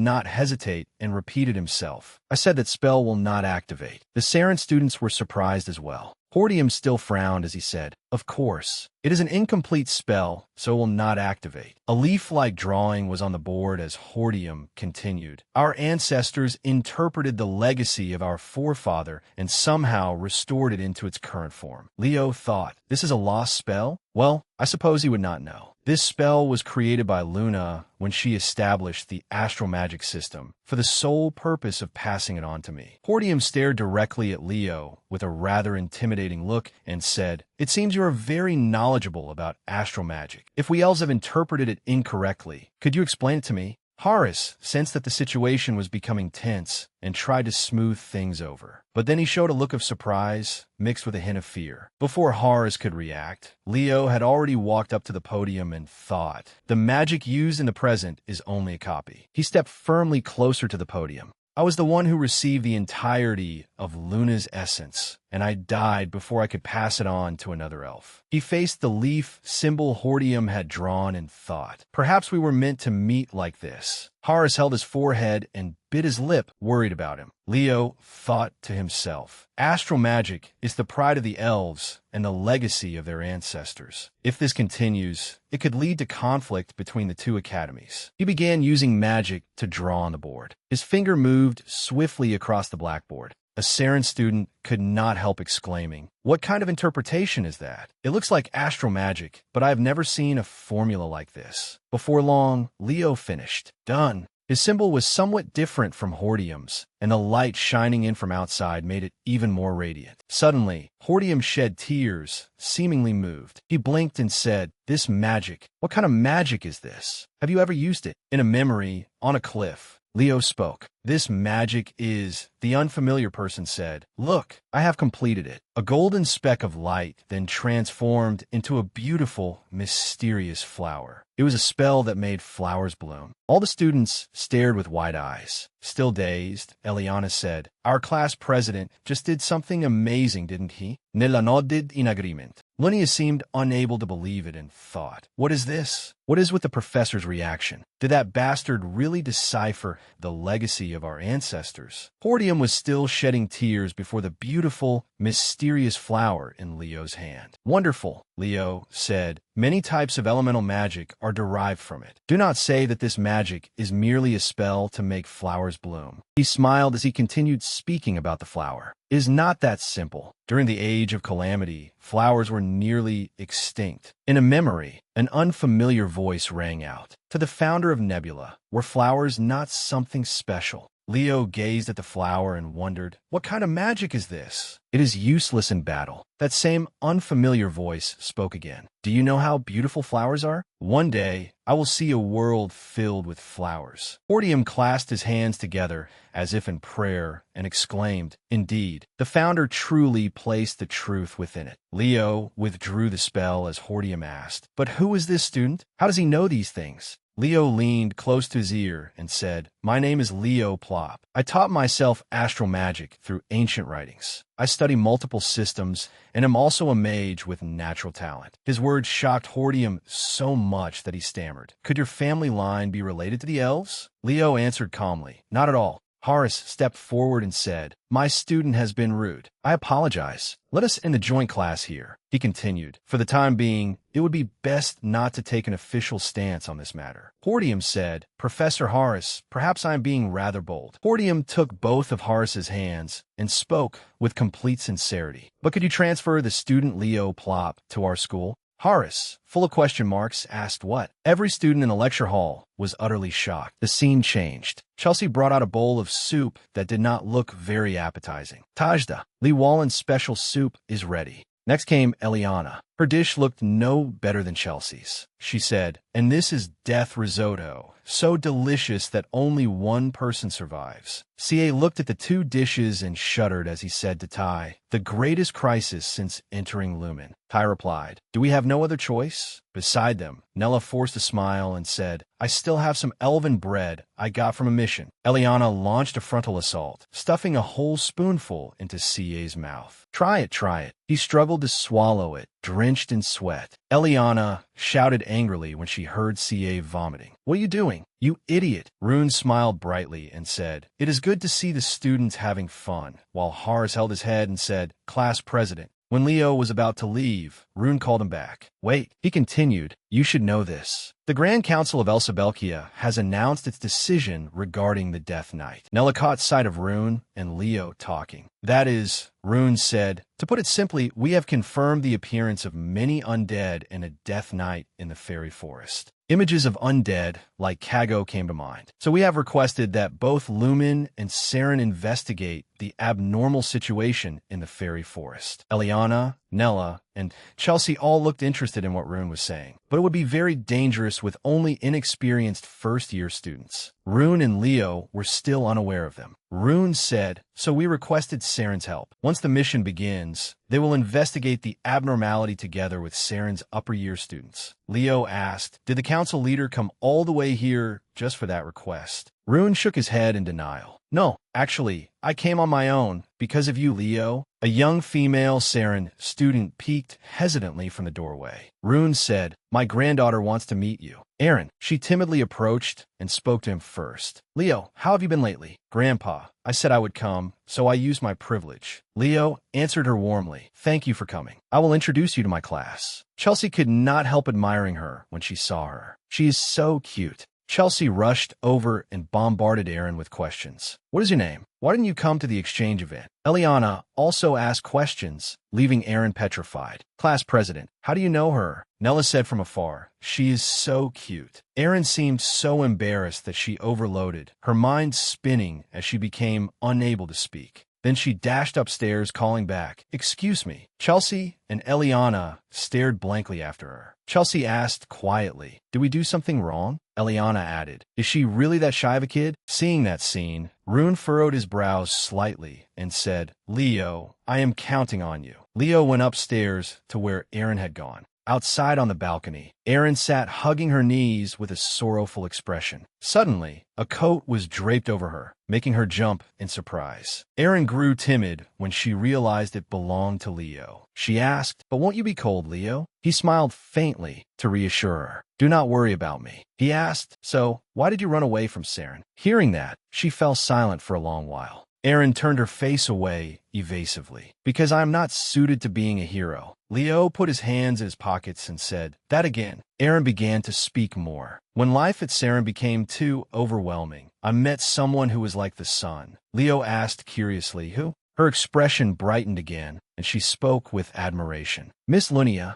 not hesitate and repeated himself. "I said that spell will not activate." The Saren students were surprised as well. Hordium still frowned as he said, "Of course. It is an incomplete spell, so it will not activate." A leaf-like drawing was on the board as Hordium continued. Our ancestors interpreted the legacy of our forefather and somehow restored it into its current form. Leo thought, this is a lost spell? Well, I suppose he would not know. This spell was created by Luna when she established the astral magic system for the sole purpose of passing it on to me. Hordium stared directly at Leo with a rather intimidating look and said, "It seems you are very knowledgeable about astral magic. If we elves have interpreted it incorrectly, could you explain it to me?" Horace sensed that the situation was becoming tense and tried to smooth things over. But then he showed a look of surprise mixed with a hint of fear. Before Horace could react, Leo had already walked up to the podium and thought, "The magic used in the present is only a copy." He stepped firmly closer to the podium. "I was the one who received the entirety of Luna's essence, and I died before I could pass it on to another elf." He faced the leaf symbol Hordium had drawn and thought, perhaps we were meant to meet like this. Horace held his forehead and bit his lip, worried about him. Leo thought to himself, astral magic is the pride of the elves and the legacy of their ancestors. If this continues, it could lead to conflict between the two academies. He began using magic to draw on the board. His finger moved swiftly across the blackboard. A Saren student could not help exclaiming, "What kind of interpretation is that? It looks like astral magic, but I have never seen a formula like this." Before long, Leo finished. Done. His symbol was somewhat different from Hordium's, and the light shining in from outside made it even more radiant. Suddenly, Hordium shed tears, seemingly moved. He blinked and said, "This magic, what kind of magic is this? Have you ever used it?" In a memory, on a cliff, Leo spoke. "This magic is," the unfamiliar person said. "Look, I have completed it." A golden speck of light then transformed into a beautiful, mysterious flower. It was a spell that made flowers bloom. All the students stared with wide eyes. Still dazed, Eliana said, "Our class president just did something amazing, didn't he?" Nella nodded in agreement. Linnea seemed unable to believe it and thought, "What is this? What is with the professor's reaction? Did that bastard really decipher the legacy of our ancestors?" Hordium was still shedding tears before the beautiful, mysterious flower in Leo's hand. "Wonderful," Leo said. "Many types of elemental magic are derived from it. Do not say that this magic is merely a spell to make flowers bloom." He smiled as he continued speaking about the flower. "It is not that simple. During the Age of Calamity, flowers were nearly extinct. In a memory, an unfamiliar voice rang out. To the founder of Nebula, were flowers not something special? Leo gazed at the flower and wondered, what kind of magic is this? It is useless in battle. That same unfamiliar voice spoke again. Do you know how beautiful flowers are? One day, I will see a world filled with flowers. Hortium clasped his hands together as if in prayer and exclaimed, indeed, the founder truly placed the truth within it. Leo withdrew the spell as Hortium asked, but who is this student? How does he know these things? Leo leaned close to his ear and said, my name is Leo Plop. I taught myself astral magic through ancient writings. I study multiple systems and am also a mage with natural talent. His words shocked Hortium so much that he stammered. Could your family line be related to the elves? Leo answered calmly, not at all. Horace stepped forward and said, my student has been rude. I apologize. Let us end the joint class here. He continued, for the time being, it would be best not to take an official stance on this matter. Hortium said, Professor Horace, perhaps I am being rather bold. Hortium took both of Horace's hands and spoke with complete sincerity. But could you transfer the student Leo Plop to our school? Horace, full of question marks, asked what? Every student in the lecture hall was utterly shocked. The scene changed. Chelsea brought out a bowl of soup that did not look very appetizing. Tajda, Lee Wallen's special soup is ready. Next came Eliana. Her dish looked no better than Chelsea's. She said, and this is death risotto, so delicious that only one person survives. CA looked at the two dishes and shuddered as he said to Tai, the greatest crisis since entering Lumen. Tai replied, do we have no other choice? Beside them, Nella forced a smile and said, I still have some elven bread I got from a mission. Eliana launched a frontal assault, stuffing a whole spoonful into CA's mouth. Try it, try it. He struggled to swallow it, drenched in sweat. Eliana shouted angrily when she heard CA vomiting. What are you doing? You idiot! Rune smiled brightly and said, it is good to see the students having fun, while Horace held his head and said, Class President. When Leo was about to leave, Rune called him back. Wait, he continued, you should know this. The Grand Council of Elsabelkia has announced its decision regarding the Death Knight. Nella caught sight of Rune and Leo talking. That is, Rune said, to put it simply, we have confirmed the appearance of many undead and a Death Knight in the fairy forest. Images of undead, like Kago, came to mind. So we have requested that both Lumen and Saren investigate the abnormal situation in the fairy forest. Eliana, Nella, and Chelsea all looked interested in what Rune was saying, but it would be very dangerous with only inexperienced first-year students. Rune and Leo were still unaware of them. Rune said, so we requested Saren's help. Once the mission begins, they will investigate the abnormality together with Saren's upper-year students. Leo asked, did the council leader come all the way here just for that request? Rune shook his head in denial. No, actually, I came on my own because of you, Leo. A young female Saren student peeked hesitantly from the doorway. Rune said, my granddaughter wants to meet you. Aaron, she timidly approached and spoke to him first. Leo, how have you been lately? Grandpa, I said I would come, so I used my privilege. Leo answered her warmly. Thank you for coming. I will introduce you to my class. Chelsea could not help admiring her when she saw her. She is so cute. Chelsea rushed over and bombarded Aaron with questions. What is your name? Why didn't you come to the exchange event? Eliana also asked questions, leaving Aaron petrified. Class president, how do you know her? Nella said from afar, she is so cute. Aaron seemed so embarrassed that she overloaded, her mind spinning as she became unable to speak. Then she dashed upstairs, calling back, excuse me. Chelsea and Eliana stared blankly after her. Chelsea asked quietly, did we do something wrong? Eliana added, is she really that shy of a kid? Seeing that scene, Rune furrowed his brows slightly and said, Leo, I am counting on you. Leo went upstairs to where Aaron had gone. Outside on the balcony, Aaron sat hugging her knees with a sorrowful expression. Suddenly, a coat was draped over her, making her jump in surprise. Aaron grew timid when she realized it belonged to Leo. She asked, but won't you be cold, Leo? He smiled faintly to reassure her. Do not worry about me. He asked, so, why did you run away from Saren? Hearing that, she fell silent for a long while. Aaron turned her face away evasively. Because I am not suited to being a hero. Leo put his hands in his pockets and said, that again. Aaron began to speak more. When life at Saren became too overwhelming, I met someone who was like the sun. Leo asked curiously, who? Her expression brightened again, and she spoke with admiration. Miss Lunia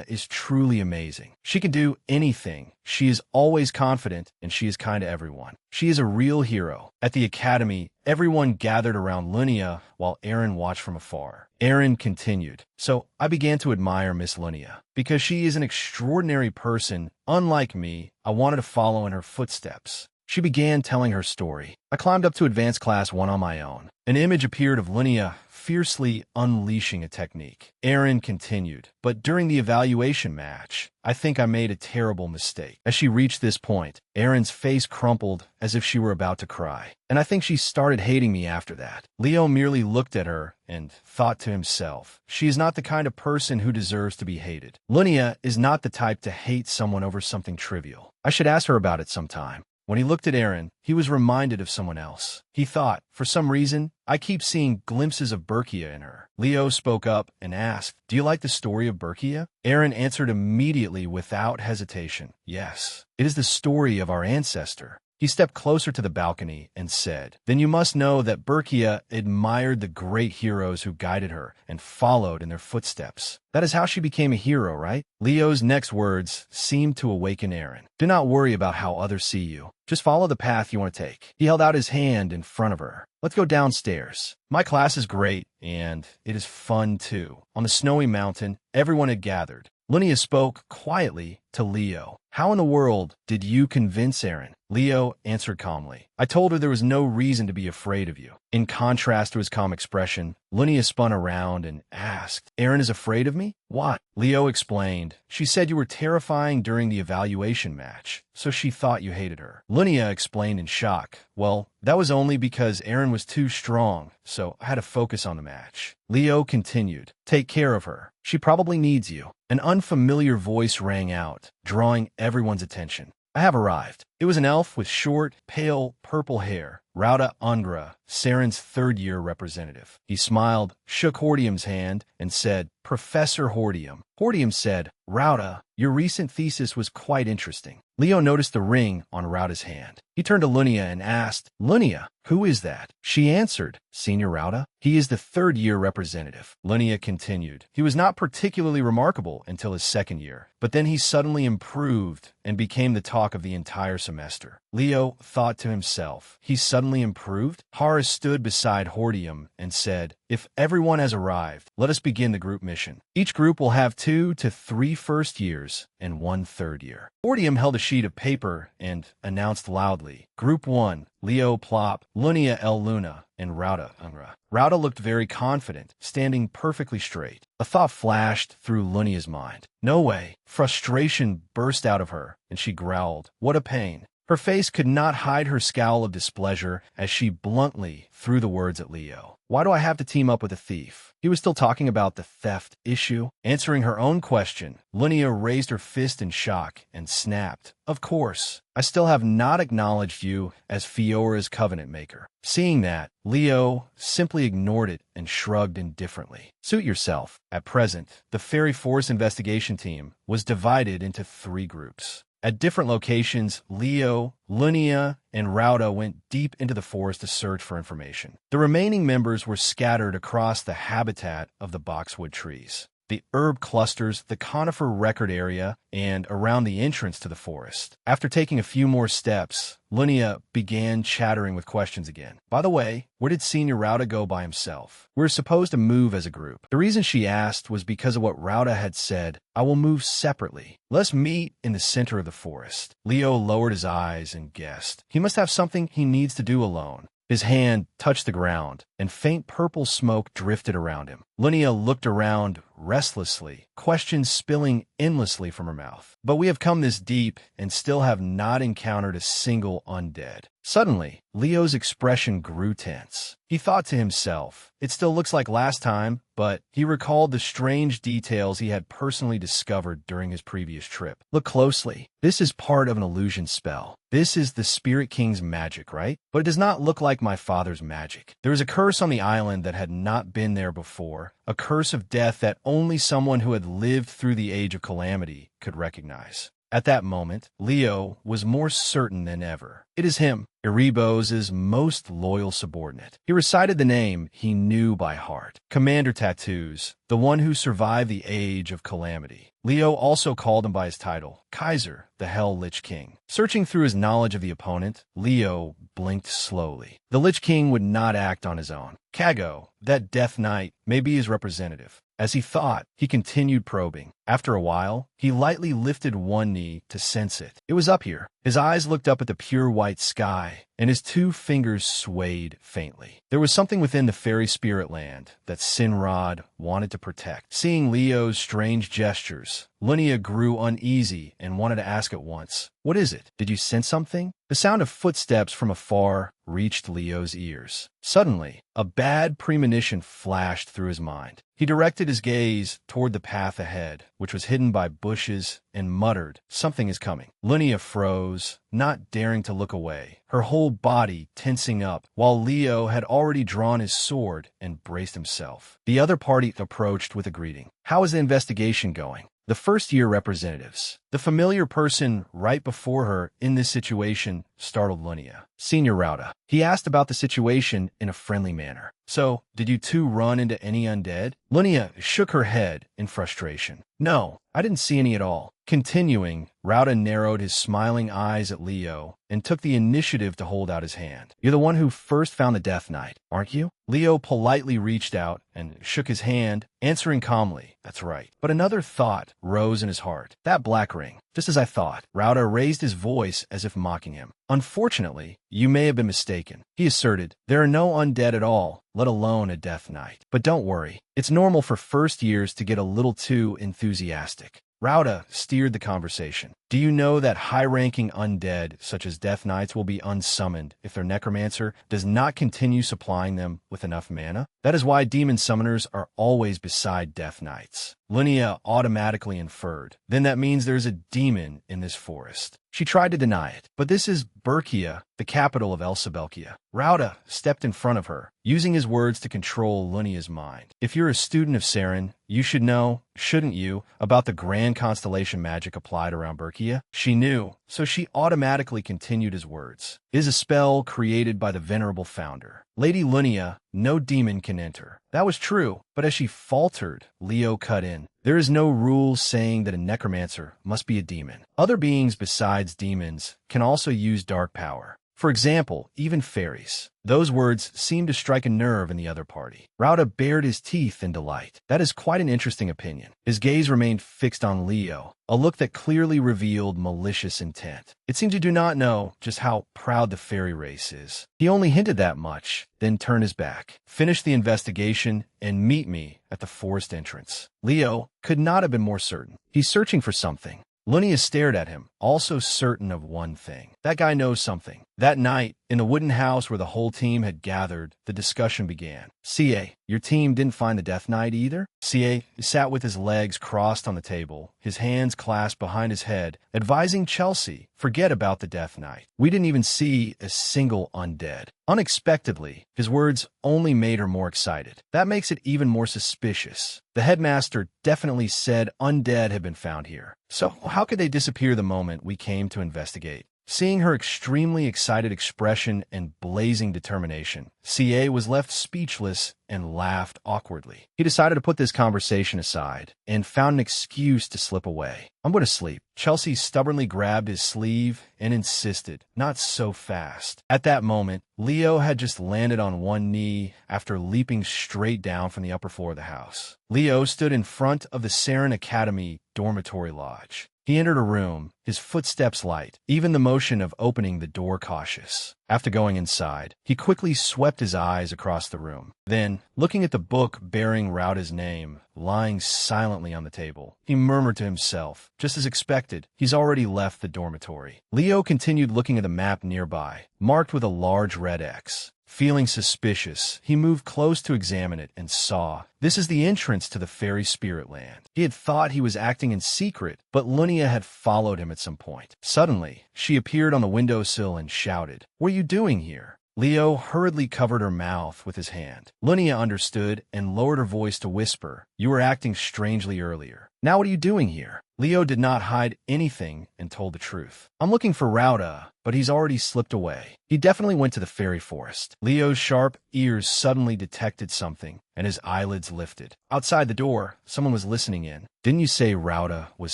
is truly amazing. She can do anything. She is always confident, and she is kind to everyone. She is a real hero. At the academy, everyone gathered around Lunia while Aaron watched from afar. Aaron continued, "So I began to admire Miss Lunia. Because she is an extraordinary person, unlike me, I wanted to follow in her footsteps." She began telling her story. "I climbed up to advanced class 1 on my own. An image appeared of Lunia fiercely unleashing a technique." Aaron continued, "But during the evaluation match, I think I made a terrible mistake." As she reached this point, Aaron's face crumpled as if she were about to cry. "And I think she started hating me after that." Leo merely looked at her and thought to himself, "She is not the kind of person who deserves to be hated. Lunia is not the type to hate someone over something trivial. I should ask her about it sometime." When he looked at Aaron, he was reminded of someone else. He thought, "For some reason, I keep seeing glimpses of Berkia in her." Leo spoke up and asked, "Do you like the story of Berkia?" Aaron answered immediately without hesitation, "Yes, it is the story of our ancestor." He stepped closer to the balcony and said, "Then you must know that Berkia admired the great heroes who guided her and followed in their footsteps. That is how she became a hero, right?" Leo's next words seemed to awaken Aaron. "Do not worry about how others see you. Just follow the path you want to take." He held out his hand in front of her. "Let's go downstairs. My class is great, and it is fun too." On the snowy mountain, everyone had gathered. Lunia spoke quietly to Leo. "How in the world did you convince Aaron?" Leo answered calmly, "I told her there was no reason to be afraid of you." In contrast to his calm expression, Lunia spun around and asked, "Aaron is afraid of me? Why?" Leo explained, "She said you were terrifying during the evaluation match, so she thought you hated her." Lunia explained in shock, "Well, that was only because Aaron was too strong, so I had to focus on the match." Leo continued, "Take care of her. She probably needs you." An unfamiliar voice rang out, drawing everyone's attention. "I have arrived." It was an elf with short, pale, purple hair, Rauda Ungra, Saren's third-year representative. He smiled, shook Hordium's hand, and said, "Professor Hordium." Hordium said, "Rauda, your recent thesis was quite interesting." Leo noticed the ring on Rauda's hand. He turned to Lunia and asked, "Lunia, who is that?" She answered, "Senior Rauda. He is the third-year representative." Lunia continued, "He was not particularly remarkable until his second year, but then he suddenly improved and became the talk of the entire semester." Leo thought to himself, "He suddenly improved?" Horace stood beside Hordium and said, "If everyone has arrived, let us begin the group mission. Each group will have 2 to 3 first years and 1 third year." Hordium held a sheet of paper and announced loudly, "Group 1, Leo Plop, Lunia El Luna, and Rauda Ungra." Rauda looked very confident, standing perfectly straight. A thought flashed through Lunia's mind. "No way." Frustration burst out of her, and she growled, "What a pain." Her face could not hide her scowl of displeasure as she bluntly threw the words at Leo. "Why do I have to team up with a thief?" He was still talking about the theft issue. Answering her own question, Lunia raised her fist in shock and snapped, "Of course. I still have not acknowledged you as Fiora's covenant maker." Seeing that, Leo simply ignored it and shrugged indifferently. "Suit yourself." At present, the Fairy Forest investigation team was divided into 3 groups. At different locations, Leo, Lunia, and Rauda went deep into the forest to search for information. The remaining members were scattered across the habitat of the boxwood trees, the herb clusters, the conifer record area, and around the entrance to the forest. After taking a few more steps, Lunia began chattering with questions again. "By the way, where did Senior Rauda go by himself? We're supposed to move as a group." The reason she asked was because of what Rauda had said, "I will move separately. Let's meet in the center of the forest." Leo lowered his eyes and guessed. He must have something he needs to do alone. His hand touched the ground, and faint purple smoke drifted around him. Lunia looked around restlessly, questions spilling endlessly from her mouth. "But we have come this deep and still have not encountered a single undead." Suddenly, Leo's expression grew tense. He thought to himself, "It still looks like last time," but he recalled the strange details he had personally discovered during his previous trip. "Look closely. This is part of an illusion spell. This is the Spirit King's magic, right? But it does not look like my father's magic. There is a curse on the island that had not been there before, a curse of death that only someone who had lived through the Age of Calamity could recognize." At that moment, Leo was more certain than ever. It is him, Erebos' most loyal subordinate. He recited the name he knew by heart. Commander Tattoos, the one who survived the age of calamity. Leo also called him by his title, Kaiser, the Hell Lich King. Searching through his knowledge of the opponent, Leo blinked slowly. The Lich King would not act on his own. Kago, that Death Knight, may be his representative. As he thought, he continued probing. After a while, he lightly lifted one knee to sense it. It was up here. His eyes looked up at the pure white sky, and his two fingers swayed faintly. There was something within the fairy spirit land that Sinrod wanted to protect. Seeing Leo's strange gestures, Lunia grew uneasy and wanted to ask at once, "What is it? Did you sense something?" The sound of footsteps from afar reached Leo's ears. Suddenly, a bad premonition flashed through his mind. He directed his gaze toward the path ahead, which was hidden by bushes, and muttered, "Something is coming." Lunia froze, not daring to look away, her whole body tensing up, while Leo had already drawn his sword and braced himself. The other party approached with a greeting. "How is the investigation going?" The first-year representatives. The familiar person right before her in this situation startled Lunia. "Senior Rauda." He asked about the situation in a friendly manner. "So, did you two run into any undead?" Lunia shook her head in frustration. "No, I didn't see any at all." Continuing, Rauda narrowed his smiling eyes at Leo and took the initiative to hold out his hand. "You're the one who first found the Death Knight, aren't you?" Leo politely reached out and shook his hand, answering calmly, "That's right." But another thought rose in his heart. "That black ring. Just as I thought." Rauda raised his voice as if mocking him. "Unfortunately, you may have been mistaken," he asserted. "There are no undead at all, let alone a Death Knight. But don't worry. It's normal for first years to get a little too enthusiastic." Rauda steered the conversation. "Do you know that high-ranking undead, such as Death Knights, will be unsummoned if their necromancer does not continue supplying them with enough mana? That is why demon summoners are always beside Death Knights." Lunia automatically inferred. "Then that means there's a demon in this forest." She tried to deny it. "But this is Berkia, the capital of Elsabelkia." Rauda stepped in front of her, using his words to control Lunia's mind. "If you're a student of Saren, you should know, shouldn't you, about the grand constellation magic applied around Berkia?" She knew, so she automatically continued his words. "It is a spell created by the venerable founder. Lady Lunia, no demon can enter." That was true, but as she faltered, Leo cut in. "There is no rule saying that a necromancer must be a demon. Other beings besides demons can also use dark power. For example, even fairies." Those words seemed to strike a nerve in the other party. Rauda bared his teeth in delight. "That is quite an interesting opinion." His gaze remained fixed on Leo, a look that clearly revealed malicious intent. "It seems you do not know just how proud the fairy race is." He only hinted that much, then turned his back. "Finish the investigation and meet me at the forest entrance." Leo could not have been more certain. He's searching for something. Lunia stared at him, also certain of one thing. That guy knows something. That night, in the wooden house where the whole team had gathered, the discussion began. "CA, your team didn't find the Death Knight either?" CA sat with his legs crossed on the table, his hands clasped behind his head, advising Chelsea, "Forget about the Death Knight. We didn't even see a single undead." Unexpectedly, his words only made her more excited. "That makes it even more suspicious. The headmaster definitely said undead had been found here. So how could they disappear the moment we came to investigate?" Seeing her extremely excited expression and blazing determination, CA was left speechless and laughed awkwardly. He decided to put this conversation aside and found an excuse to slip away. "I'm going to sleep." Chelsea stubbornly grabbed his sleeve and insisted, "Not so fast." At that moment, Leo had just landed on one knee after leaping straight down from the upper floor of the house. Leo stood in front of the Saren Academy dormitory lodge. He entered a room, his footsteps light, even the motion of opening the door cautious. After going inside, he quickly swept his eyes across the room. Then, looking at the book bearing Rauda's name, lying silently on the table, he murmured to himself, just as expected, he's already left the dormitory. Leo continued looking at the map nearby, marked with a large red X. Feeling suspicious, he moved close to examine it and saw, this is the entrance to the fairy spirit land. He had thought he was acting in secret, but Lunia had followed him at some point. Suddenly, she appeared on the windowsill and shouted, "What are you doing here?" Leo hurriedly covered her mouth with his hand. Lunia understood and lowered her voice to whisper, "You were acting strangely earlier. Now what are you doing here?" Leo did not hide anything and told the truth. I'm looking for Rauda, but he's already slipped away. He definitely went to the fairy forest. Leo's sharp ears suddenly detected something, and his eyelids lifted. Outside the door, someone was listening in. Didn't you say Rauda was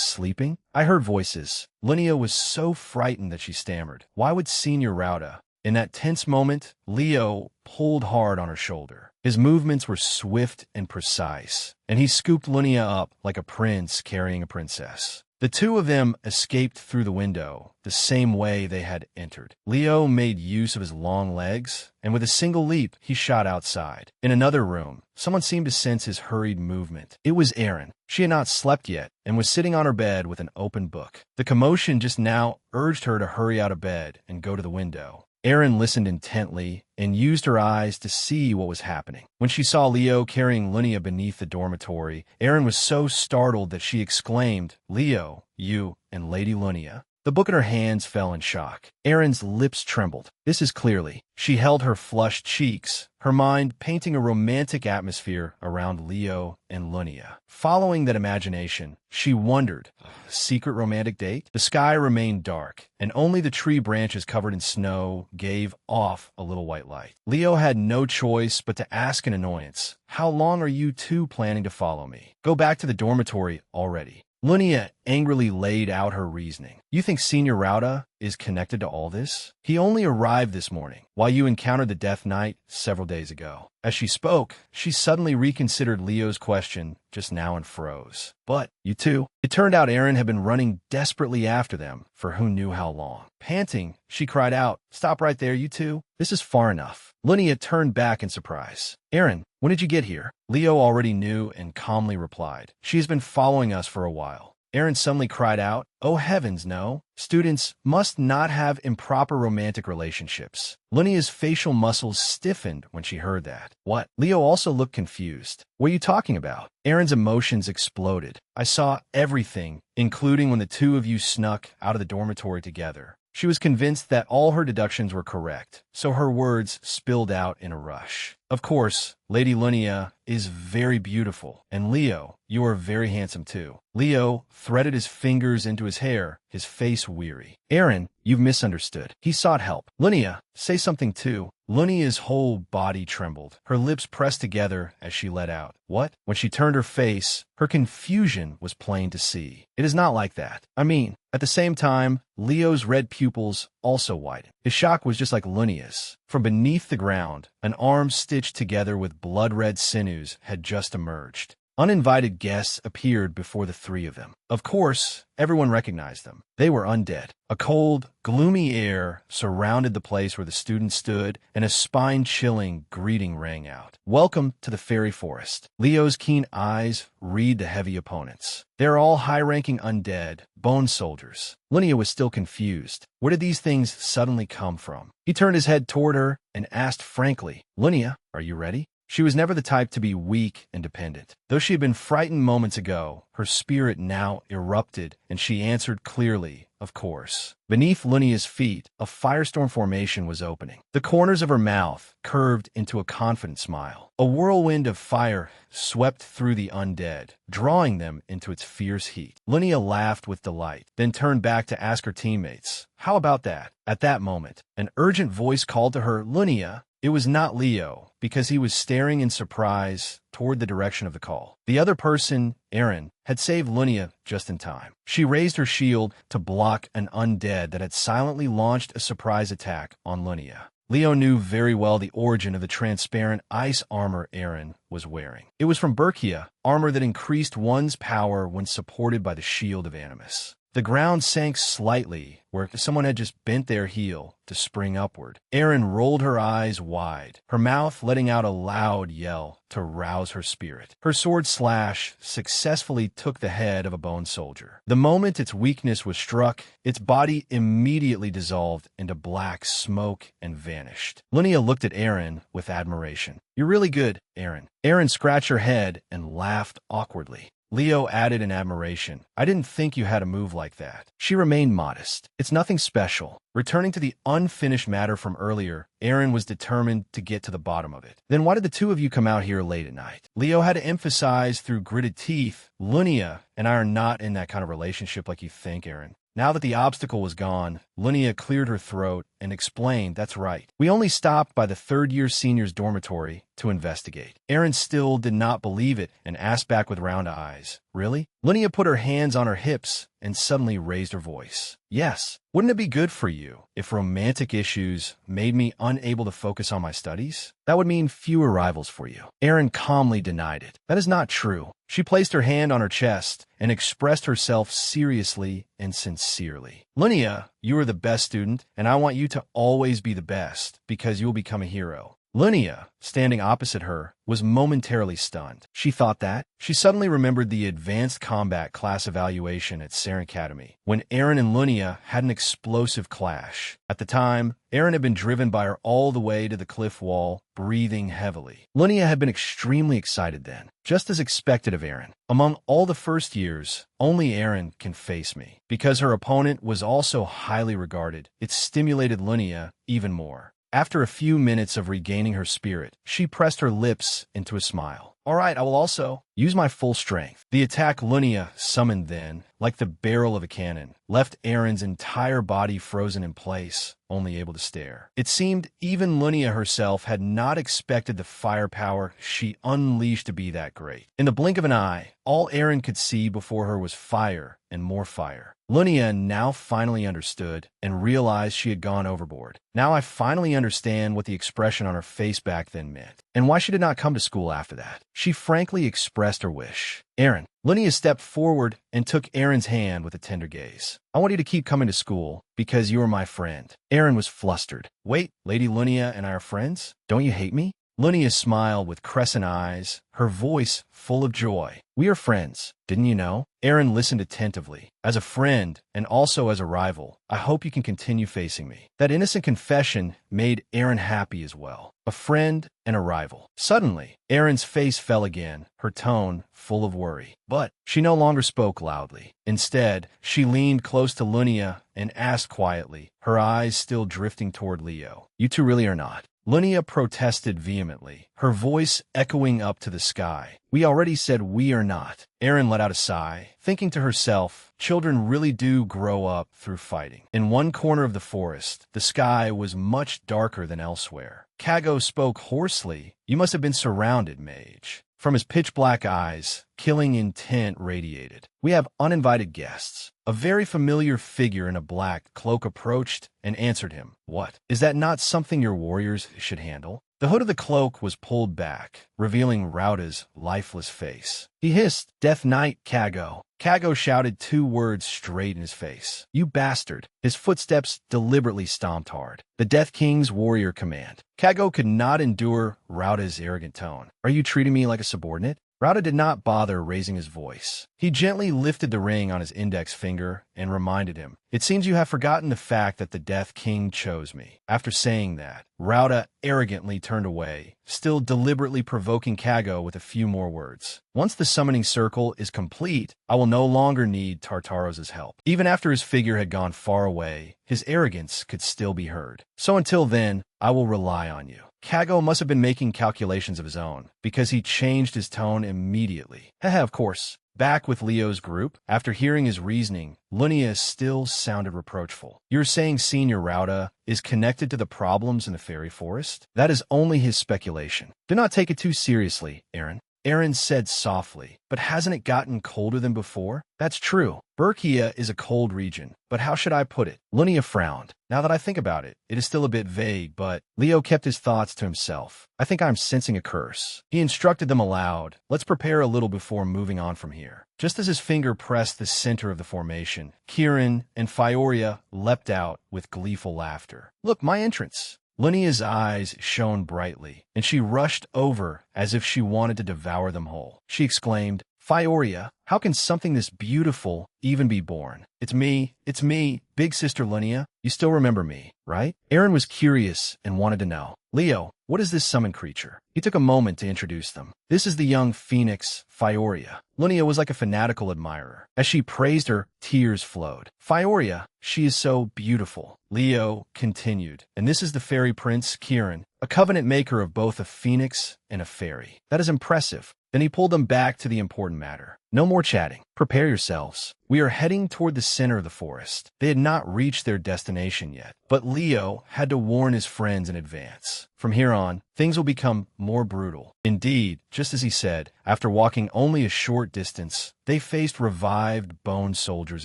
sleeping? I heard voices. Linnea was so frightened that she stammered. Why would Senior Rauda? In that tense moment, Leo pulled hard on her shoulder. His movements were swift and precise, and he scooped Linnea up like a prince carrying a princess. The two of them escaped through the window, the same way they had entered. Leo made use of his long legs, and with a single leap, he shot outside. In another room, someone seemed to sense his hurried movement. It was Erin. She had not slept yet, and was sitting on her bed with an open book. The commotion just now urged her to hurry out of bed and go to the window. Erin listened intently and used her eyes to see what was happening. When she saw Leo carrying Linnea beneath the dormitory, Erin was so startled that she exclaimed, "Leo, you and Lady Linnea." The book in her hands fell in shock. Erin's lips trembled. This is clearly. She held her flushed cheeks, her mind painting a romantic atmosphere around Leo and Linnea. Following that imagination, she wondered, secret romantic date? The sky remained dark, and only the tree branches covered in snow gave off a little white light. Leo had no choice but to ask in annoyance, "How long are you two planning to follow me? Go back to the dormitory already." Linnea angrily laid out her reasoning. "You think Senior Rauda is connected to all this? He only arrived this morning, while you encountered the Death Knight several days ago." As she spoke, she suddenly reconsidered Leo's question just now and froze. "But, you two?" It turned out Erin had been running desperately after them for who knew how long. Panting, she cried out, "Stop right there, you two. This is far enough." Linnea turned back in surprise. "Erin, when did you get here?" Leo already knew and calmly replied, "She has been following us for a while." Erin suddenly cried out, "Oh heavens, no. Students must not have improper romantic relationships." Linnea's facial muscles stiffened when she heard that. "What?" Leo also looked confused. "What are you talking about?" Erin's emotions exploded. "I saw everything, including when the two of you snuck out of the dormitory together." She was convinced that all her deductions were correct, so her words spilled out in a rush. "Of course, Lady Linnea is very beautiful, and Leo, you are very handsome too." Leo threaded his fingers into his hair, his face weary. "Erin, you've misunderstood." He sought help. "Linnea, say something too." Linnea's whole body trembled. Her lips pressed together as she let out, "What?" When she turned her face, her confusion was plain to see. "It is not like that. I mean," at the same time, Leo's red pupils also widened. His shock was just like Linnea's. From beneath the ground, an arm stitched together with blood-red sinews had just emerged. Uninvited guests appeared before the three of them. Of course, everyone recognized them. They were undead. A cold, gloomy air surrounded the place where the students stood, and a spine-chilling greeting rang out. "Welcome to the fairy forest." Leo's keen eyes read the heavy opponents. "They're all high-ranking undead, bone soldiers." Linnea was still confused. Where did these things suddenly come from? He turned his head toward her and asked frankly, "Linnea, are you ready?" She was never the type to be weak and dependent. Though she had been frightened moments ago, her spirit now erupted, and she answered clearly, "Of course." Beneath Linnea's feet, a firestorm formation was opening. The corners of her mouth curved into a confident smile. A whirlwind of fire swept through the undead, drawing them into its fierce heat. Linnea laughed with delight, then turned back to ask her teammates, "How about that?" At that moment, an urgent voice called to her, "Linnea." It was not Leo, because he was staring in surprise toward the direction of the call. The other person, Erin, had saved Linnea just in time. She raised her shield to block an undead that had silently launched a surprise attack on Linnea. Leo knew very well the origin of the transparent ice armor Erin was wearing. It was from Berkia, armor that increased one's power when supported by the shield of Animus. The ground sank slightly, where someone had just bent their heel to spring upward. Erin rolled her eyes wide, her mouth letting out a loud yell to rouse her spirit. Her sword slash successfully took the head of a bone soldier. The moment its weakness was struck, its body immediately dissolved into black smoke and vanished. Linnea looked at Erin with admiration. "You're really good, Erin." Erin scratched her head and laughed awkwardly. Leo added in admiration. I didn't think you had a move like that. She remained modest. It's nothing special. Returning to the unfinished matter from earlier, Aaron was determined to get to the bottom of it. Then why did the two of you come out here late at night? Leo had to emphasize through gritted teeth, Lunia and I are not in that kind of relationship like you think, Aaron. Now that the obstacle was gone, Lunia cleared her throat and explained, that's right. We only stopped by the third-year seniors' dormitory to investigate. Aaron still did not believe it and asked back with round eyes, really? Lunia put her hands on her hips and suddenly raised her voice. Yes. Wouldn't it be good for you if romantic issues made me unable to focus on my studies? That would mean fewer rivals for you. Aaron calmly denied it. That is not true. She placed her hand on her chest and expressed herself seriously and sincerely. Lunia, you are the best student, and I want you to always be the best because you will become a hero. Lunia, standing opposite her, was momentarily stunned. She thought that. She suddenly remembered the advanced combat class evaluation at Saren Academy, when Aaron and Lunia had an explosive clash. At the time, Aaron had been driven by her all the way to the cliff wall, breathing heavily. Lunia had been extremely excited then, just as expected of Aaron. Among all the first years, only Aaron can face me. Because her opponent was also highly regarded, it stimulated Lunia even more. After a few minutes of regaining her spirit, she pressed her lips into a smile. All right, I will also use my full strength. The attack Lunia summoned then, like the barrel of a cannon, left Aaron's entire body frozen in place, only able to stare. It seemed even Lunia herself had not expected the firepower she unleashed to be that great. In the blink of an eye, all Aaron could see before her was fire and more fire. Lunia now finally understood and realized she had gone overboard. Now I finally understand what the expression on her face back then meant, and why she did not come to school after that. She frankly expressed her wish. Aaron. Lunia stepped forward and took Aaron's hand with a tender gaze. I want you to keep coming to school because you are my friend. Aaron was flustered. Wait, Lady Lunia and I are friends? Don't you hate me? Lunia smiled with crescent eyes, her voice full of joy. We are friends, didn't you know? Aaron listened attentively. As a friend, and also as a rival, I hope you can continue facing me. That innocent confession made Aaron happy as well. A friend and a rival. Suddenly, Aaron's face fell again, her tone full of worry. But she no longer spoke loudly. Instead, she leaned close to Lunia and asked quietly, her eyes still drifting toward Leo. You two really are not. Lunia protested vehemently, her voice echoing up to the sky. We already said we are not. Aaron let out a sigh, thinking to herself, children really do grow up through fighting. In one corner of the forest, the sky was much darker than elsewhere. Kago spoke hoarsely. You must have been surrounded, mage. From his pitch-black eyes, killing intent radiated. We have uninvited guests. A very familiar figure in a black cloak approached and answered him. What? Is that not something your warriors should handle? The hood of the cloak was pulled back, revealing Rauda's lifeless face. He hissed, Death Knight, Kago. Kago shouted 2 words straight in his face. You bastard. His footsteps deliberately stomped hard. The Death King's warrior command. Kago could not endure Rauda's arrogant tone. Are you treating me like a subordinate? Rauda did not bother raising his voice. He gently lifted the ring on his index finger and reminded him, It seems you have forgotten the fact that the Death King chose me. After saying that, Rauda arrogantly turned away, still deliberately provoking Kago with a few more words. Once the summoning circle is complete, I will no longer need Tartaros' help. Even after his figure had gone far away, his arrogance could still be heard. So until then, I will rely on you. Kago must have been making calculations of his own, because he changed his tone immediately. Of course. Back with Leo's group, after hearing his reasoning, Lunia still sounded reproachful. You're saying Senior Rauda is connected to the problems in the fairy forest? That is only his speculation. Do not take it too seriously, Aaron. Aaron said softly, but hasn't it gotten colder than before? That's true. Berkia is a cold region, but how should I put it? Lunia frowned. Now that I think about it, it is still a bit vague, but Leo kept his thoughts to himself. I think I'm sensing a curse. He instructed them aloud. Let's prepare a little before moving on from here. Just as his finger pressed the center of the formation, Kieran and Fioria leapt out with gleeful laughter. Look, my entrance. Lunia's eyes shone brightly, and she rushed over as if she wanted to devour them whole. She exclaimed, Fioria, how can something this beautiful even be born? It's me, big sister Linnea. You still remember me, right? Aaron was curious and wanted to know. Leo, what is this summoned creature? He took a moment to introduce them. This is the young phoenix, Fioria. Linnea was like a fanatical admirer. As she praised her, tears flowed. Fioria, she is so beautiful. Leo continued. And this is the fairy prince, Kieran, a covenant maker of both a phoenix and a fairy. That is impressive. Then he pulled them back to the important matter. No more chatting. Prepare yourselves. We are heading toward the center of the forest. They had not reached their destination yet, but Leo had to warn his friends in advance. From here on, things will become more brutal. Indeed, just as he said, after walking only a short distance, they faced revived bone soldiers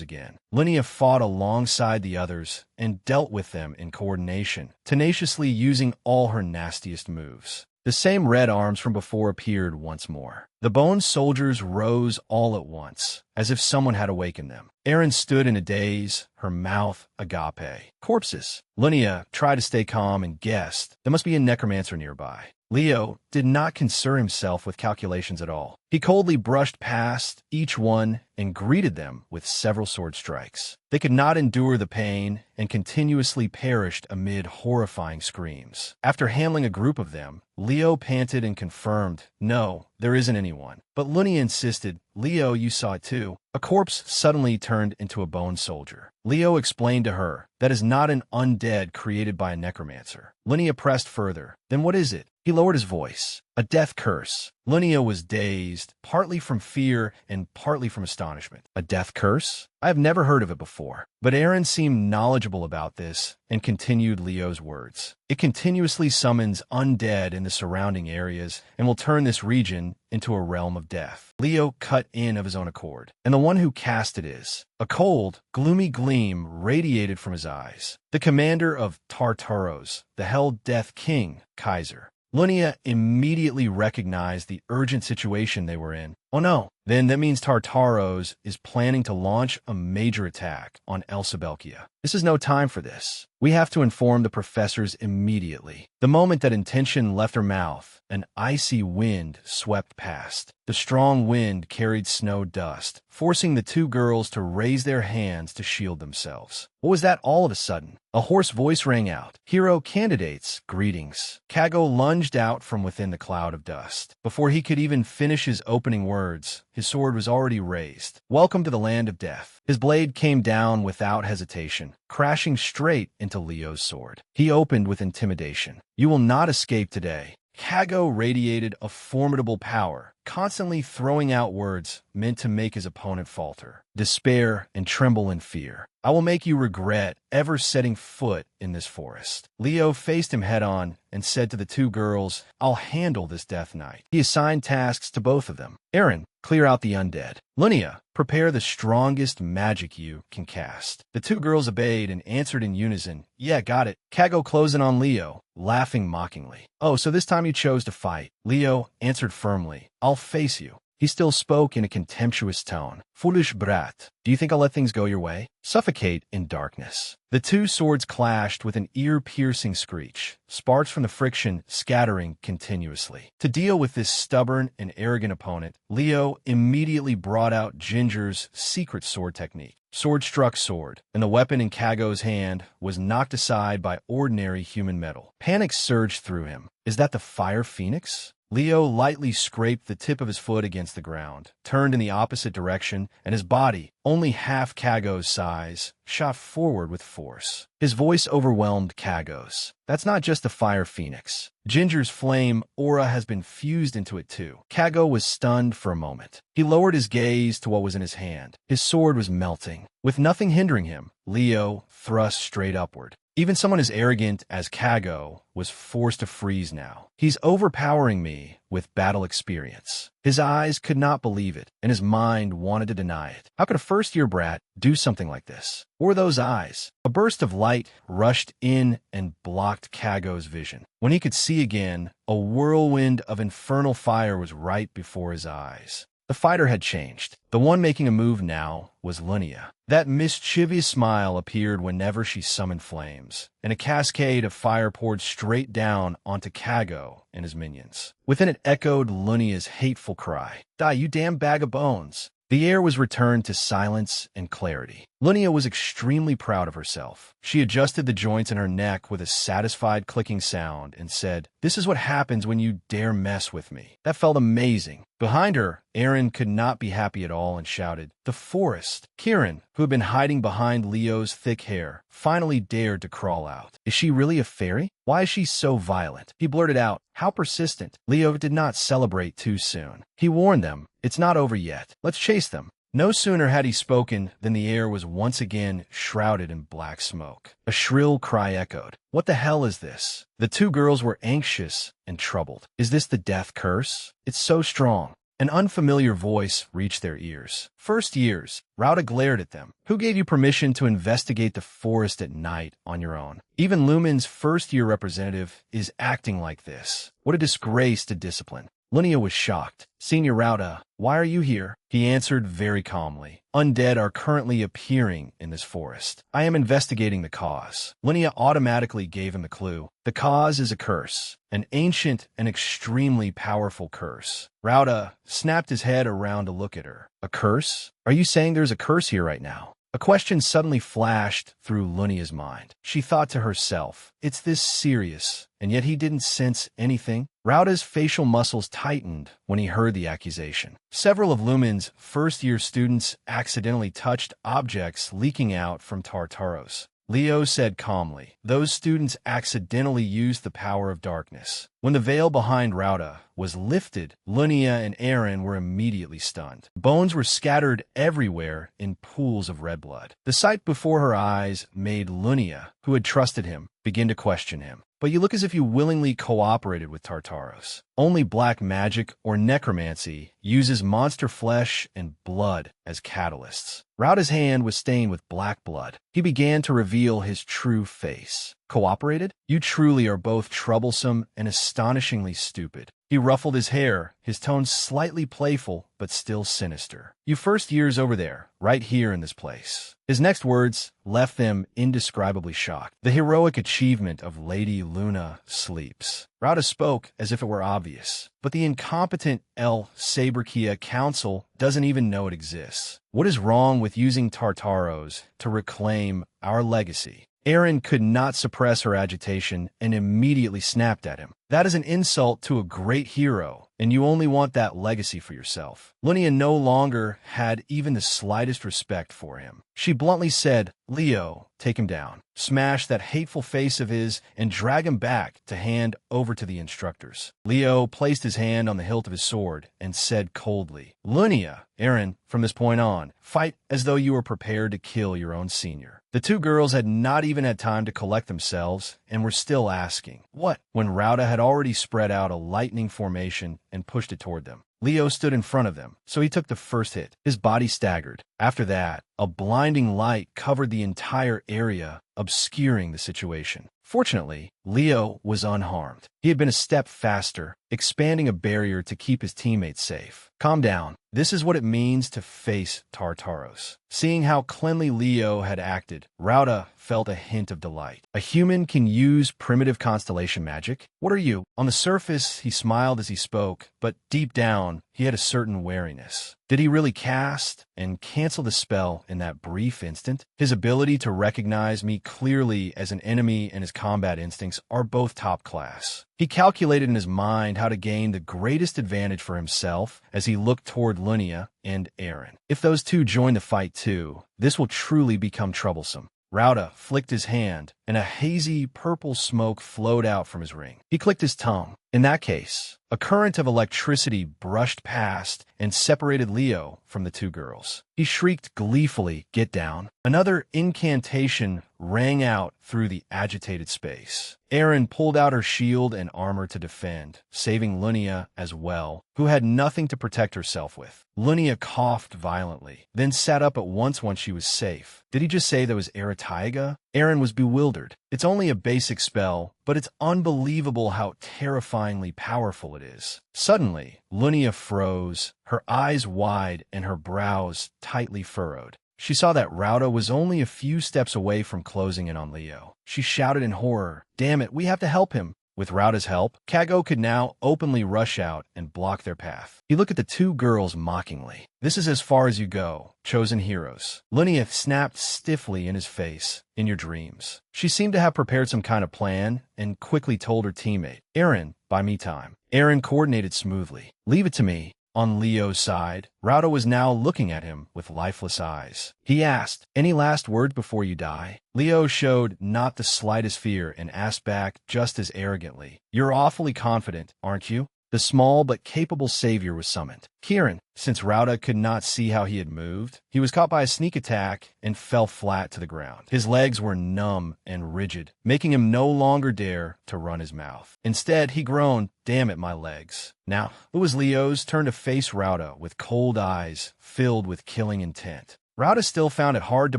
again. Linnea fought alongside the others and dealt with them in coordination, tenaciously using all her nastiest moves. The same red arms from before appeared once more. The bone soldiers rose all at once, as if someone had awakened them. Erin stood in a daze, her mouth agape. Corpses. Linnea tried to stay calm and guessed there must be a necromancer nearby. Leo did not concern himself with calculations at all. He coldly brushed past each one and greeted them with several sword strikes. They could not endure the pain and continuously perished amid horrifying screams. After handling a group of them, Leo panted and confirmed, "No, there isn't anyone." But Linnea insisted, "Leo, you saw it too." A corpse suddenly turned into a bone soldier. Leo explained to her, "That is not an undead created by a necromancer." Linnea pressed further. "Then what is it?" He lowered his voice. "A death curse." Linnea was dazed, partly from fear and partly from astonishment. "A death curse? I have never heard of it before." But Aaron seemed knowledgeable about this and continued Leo's words. "It continuously summons undead in the surrounding areas and will turn this region into a realm of death." Leo cut in of his own accord. "And the one who cast it is." A cold, gloomy gleam radiated from his eyes. "The commander of Tartaros, the Hell Death King, Kaiser." Linnea immediately recognized the urgent situation they were in. "Oh no, then that means Tartaros is planning to launch a major attack on Elsabelkia. This is no time for this. We have to inform the professors immediately." The moment that intention left her mouth, an icy wind swept past. The strong wind carried snow dust, forcing the two girls to raise their hands to shield themselves. What was that all of a sudden? A hoarse voice rang out. "Hero candidates, greetings." Kago lunged out from within the cloud of dust. Before he could even finish his opening words, his sword was already raised. "Welcome to the land of death." His blade came down without hesitation, crashing straight into Leo's sword. He opened with intimidation. "You will not escape today." Kago radiated a formidable power, constantly throwing out words meant to make his opponent falter, despair, and tremble in fear. "I will make you regret ever setting foot in this forest." Leo faced him head-on and said to the two girls, "I'll handle this death knight." He assigned tasks to both of them. "Aaron, clear out the undead. Linnea, prepare the strongest magic you can cast." The two girls obeyed and answered in unison, "Yeah, got it." Kago closed in on Leo, laughing mockingly. "Oh, so this time you chose to fight." Leo answered firmly, "I'll face you." He still spoke in a contemptuous tone. "Foolish brat, do you think I'll let things go your way? Suffocate in darkness." The two swords clashed with an ear-piercing screech, sparks from the friction scattering continuously. To deal with this stubborn and arrogant opponent, Leo immediately brought out Ginger's secret sword technique. Sword struck sword, and the weapon in Kago's hand was knocked aside by ordinary human metal. Panic surged through him. "Is that the Fire Phoenix?" Leo lightly scraped the tip of his foot against the ground, turned in the opposite direction, and his body, only half Kago's size, shot forward with force. His voice overwhelmed Kago's. "That's not just the Fire Phoenix. Ginger's flame aura has been fused into it too." Kago was stunned for a moment. He lowered his gaze to what was in his hand. His sword was melting. With nothing hindering him, Leo thrust straight upward. Even someone as arrogant as Kago was forced to freeze now. "He's overpowering me with battle experience." His eyes could not believe it, and his mind wanted to deny it. How could a first-year brat do something like this? Or those eyes? A burst of light rushed in and blocked Kago's vision. When he could see again, a whirlwind of infernal fire was right before his eyes. The fighter had changed. The one making a move now was Lunia. That mischievous smile appeared whenever she summoned flames, and a cascade of fire poured straight down onto Kago and his minions. Within it echoed Lunia's hateful cry, "Die, you damn bag of bones!" The air was returned to silence and clarity. Lunia was extremely proud of herself. She adjusted the joints in her neck with a satisfied clicking sound and said, "This is what happens when you dare mess with me." That felt amazing. Behind her, Aaron could not be happy at all and shouted, "The forest!" Kieran, who had been hiding behind Leo's thick hair, finally dared to crawl out. "Is she really a fairy? Why is she so violent?" He blurted out. How persistent. Leo did not celebrate too soon. He warned them, "It's not over yet. Let's chase them." No sooner had he spoken than the air was once again shrouded in black smoke. A shrill cry echoed. "What the hell is this?" The two girls were anxious and troubled. "Is this the death curse? It's so strong." An unfamiliar voice reached their ears. "First years." Rauda glared at them. "Who gave you permission to investigate the forest at night on your own? Even Lumen's first-year representative is acting like this. What a disgrace to discipline." Lunia was shocked. "Senior Rauda, why are you here?" He answered very calmly. "Undead are currently appearing in this forest. I am investigating the cause." Lunia automatically gave him the clue. The cause is a curse, an ancient and extremely powerful curse. Rauda snapped his head around to look at her. "A curse? Are you saying there's a curse here right now?" A question suddenly flashed through Lunia's mind. She thought to herself, "It's this serious," and yet he didn't sense anything. Rauda's facial muscles tightened when he heard the accusation. Several of Lumen's first-year students accidentally touched objects leaking out from Tartaros. Leo said calmly, "Those students accidentally used the power of darkness." When the veil behind Rauda was lifted, Lunia and Aaron were immediately stunned. Bones were scattered everywhere in pools of red blood. The sight before her eyes made Lunia, who had trusted him, begin to question him. "But you look as if you willingly cooperated with Tartaros." Only black magic or necromancy uses monster flesh and blood as catalysts. Rauda's hand was stained with black blood. He began to reveal his true face. "Cooperated? You truly are both troublesome and astonishingly stupid." He ruffled his hair, his tone slightly playful but still sinister. "You first years over there, right here in this place." His next words left them indescribably shocked. "The heroic achievement of Lady Luna sleeps." Rauda spoke as if it were obvious, but the incompetent El Saberkia Council doesn't even know it exists. What is wrong with using Tartaros to reclaim our legacy? Aaron could not suppress her agitation and immediately snapped at him. "That is an insult to a great hero, and you only want that legacy for yourself." Lunia no longer had even the slightest respect for him. She bluntly said, "Leo, take him down. Smash that hateful face of his and drag him back to hand over to the instructors." Leo placed his hand on the hilt of his sword and said coldly, "Lunia, Aaron, from this point on, fight as though you were prepared to kill your own senior." The two girls had not even had time to collect themselves and were still asking, "What?" when Rauda had already spread out a lightning formation and pushed it toward them. Leo stood in front of them, so he took the first hit. His body staggered. After that, a blinding light covered the entire area, obscuring the situation. Fortunately, Leo was unharmed. He had been a step faster, expanding a barrier to keep his teammates safe. "Calm down. This is what it means to face Tartaros." Seeing how cleanly Leo had acted, Rauda felt a hint of delight. "A human can use primitive constellation magic? What are you?" On the surface, he smiled as he spoke, but deep down, he had a certain wariness. Did he really cast and cancel the spell in that brief instant? His ability to recognize me clearly as an enemy and his combat instincts are both top class. He calculated in his mind how to gain the greatest advantage for himself as he looked toward Lunia and Aaron. If those two join the fight too, this will truly become troublesome. Rauda flicked his hand, and a hazy purple smoke flowed out from his ring. He clicked his tongue. In that case, a current of electricity brushed past and separated Leo from the two girls. He shrieked gleefully, "Get down!" Another incantation rang out through the agitated space. Eren pulled out her shield and armor to defend, saving Lunia as well, who had nothing to protect herself with. Lunia coughed violently, then sat up at once she was safe. Did he just say that was Eretaiga? Eren was bewildered. It's only a basic spell, but it's unbelievable how terrifyingly powerful it is. Suddenly, Lunia froze, her eyes wide and her brows tightly furrowed. She saw that Rauda was only a few steps away from closing in on Leo. She shouted in horror, "Damn it, we have to help him!" With Rauda's help, Kago could now openly rush out and block their path. He looked at the two girls mockingly. "This is as far as you go, chosen heroes." Lunia snapped stiffly in his face. "In your dreams." She seemed to have prepared some kind of plan and quickly told her teammate, "Eren, buy me time." Eren coordinated smoothly. "Leave it to me." On Leo's side, Rauda was now looking at him with lifeless eyes. He asked, "Any last words before you die?" Leo showed not the slightest fear and asked back just as arrogantly, "You're awfully confident, aren't you?" The small but capable savior was summoned. Kirin, since Rauda could not see how he had moved, he was caught by a sneak attack and fell flat to the ground. His legs were numb and rigid, making him no longer dare to run his mouth. Instead, he groaned, "Damn it, my legs." Now, it was Leo's turn to face Rauda with cold eyes filled with killing intent. Rauda still found it hard to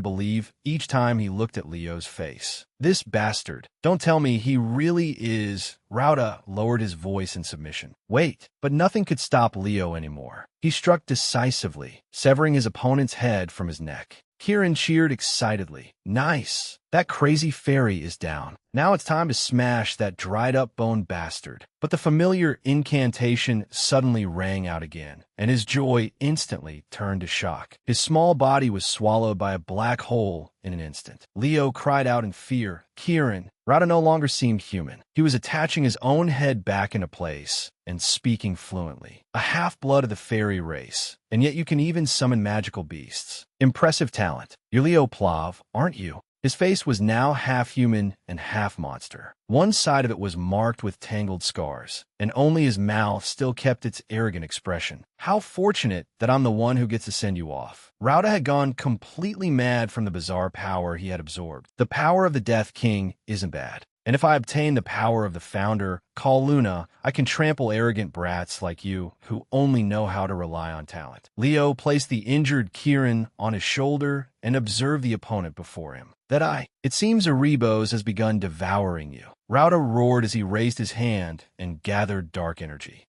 believe each time he looked at Leo's face. "This bastard. Don't tell me he really is." Rauda lowered his voice in submission. "Wait." But nothing could stop Leo anymore. He struck decisively, severing his opponent's head from his neck. Kirin cheered excitedly. "Nice. That crazy fairy is down. Now it's time to smash that dried-up bone bastard." But the familiar incantation suddenly rang out again, and his joy instantly turned to shock. His small body was swallowed by a black hole in an instant. Leo cried out in fear. "Kirin!" Rauda no longer seemed human. He was attaching his own head back into place and speaking fluently. "A half-blood of the fairy race, and yet you can even summon magical beasts. Impressive talent. You're Leo Plav, aren't you?" His face was now half human and half monster. One side of it was marked with tangled scars, and only his mouth still kept its arrogant expression. "How fortunate that I'm the one who gets to send you off." Rauda had gone completely mad from the bizarre power he had absorbed. The power of the Death King isn't bad. And if I obtain the power of the founder, Call Luna, I can trample arrogant brats like you who only know how to rely on talent. Leo placed the injured Kirin on his shoulder and observed the opponent before him. It seems Erebos has begun devouring you." Rauda roared as he raised his hand and gathered dark energy.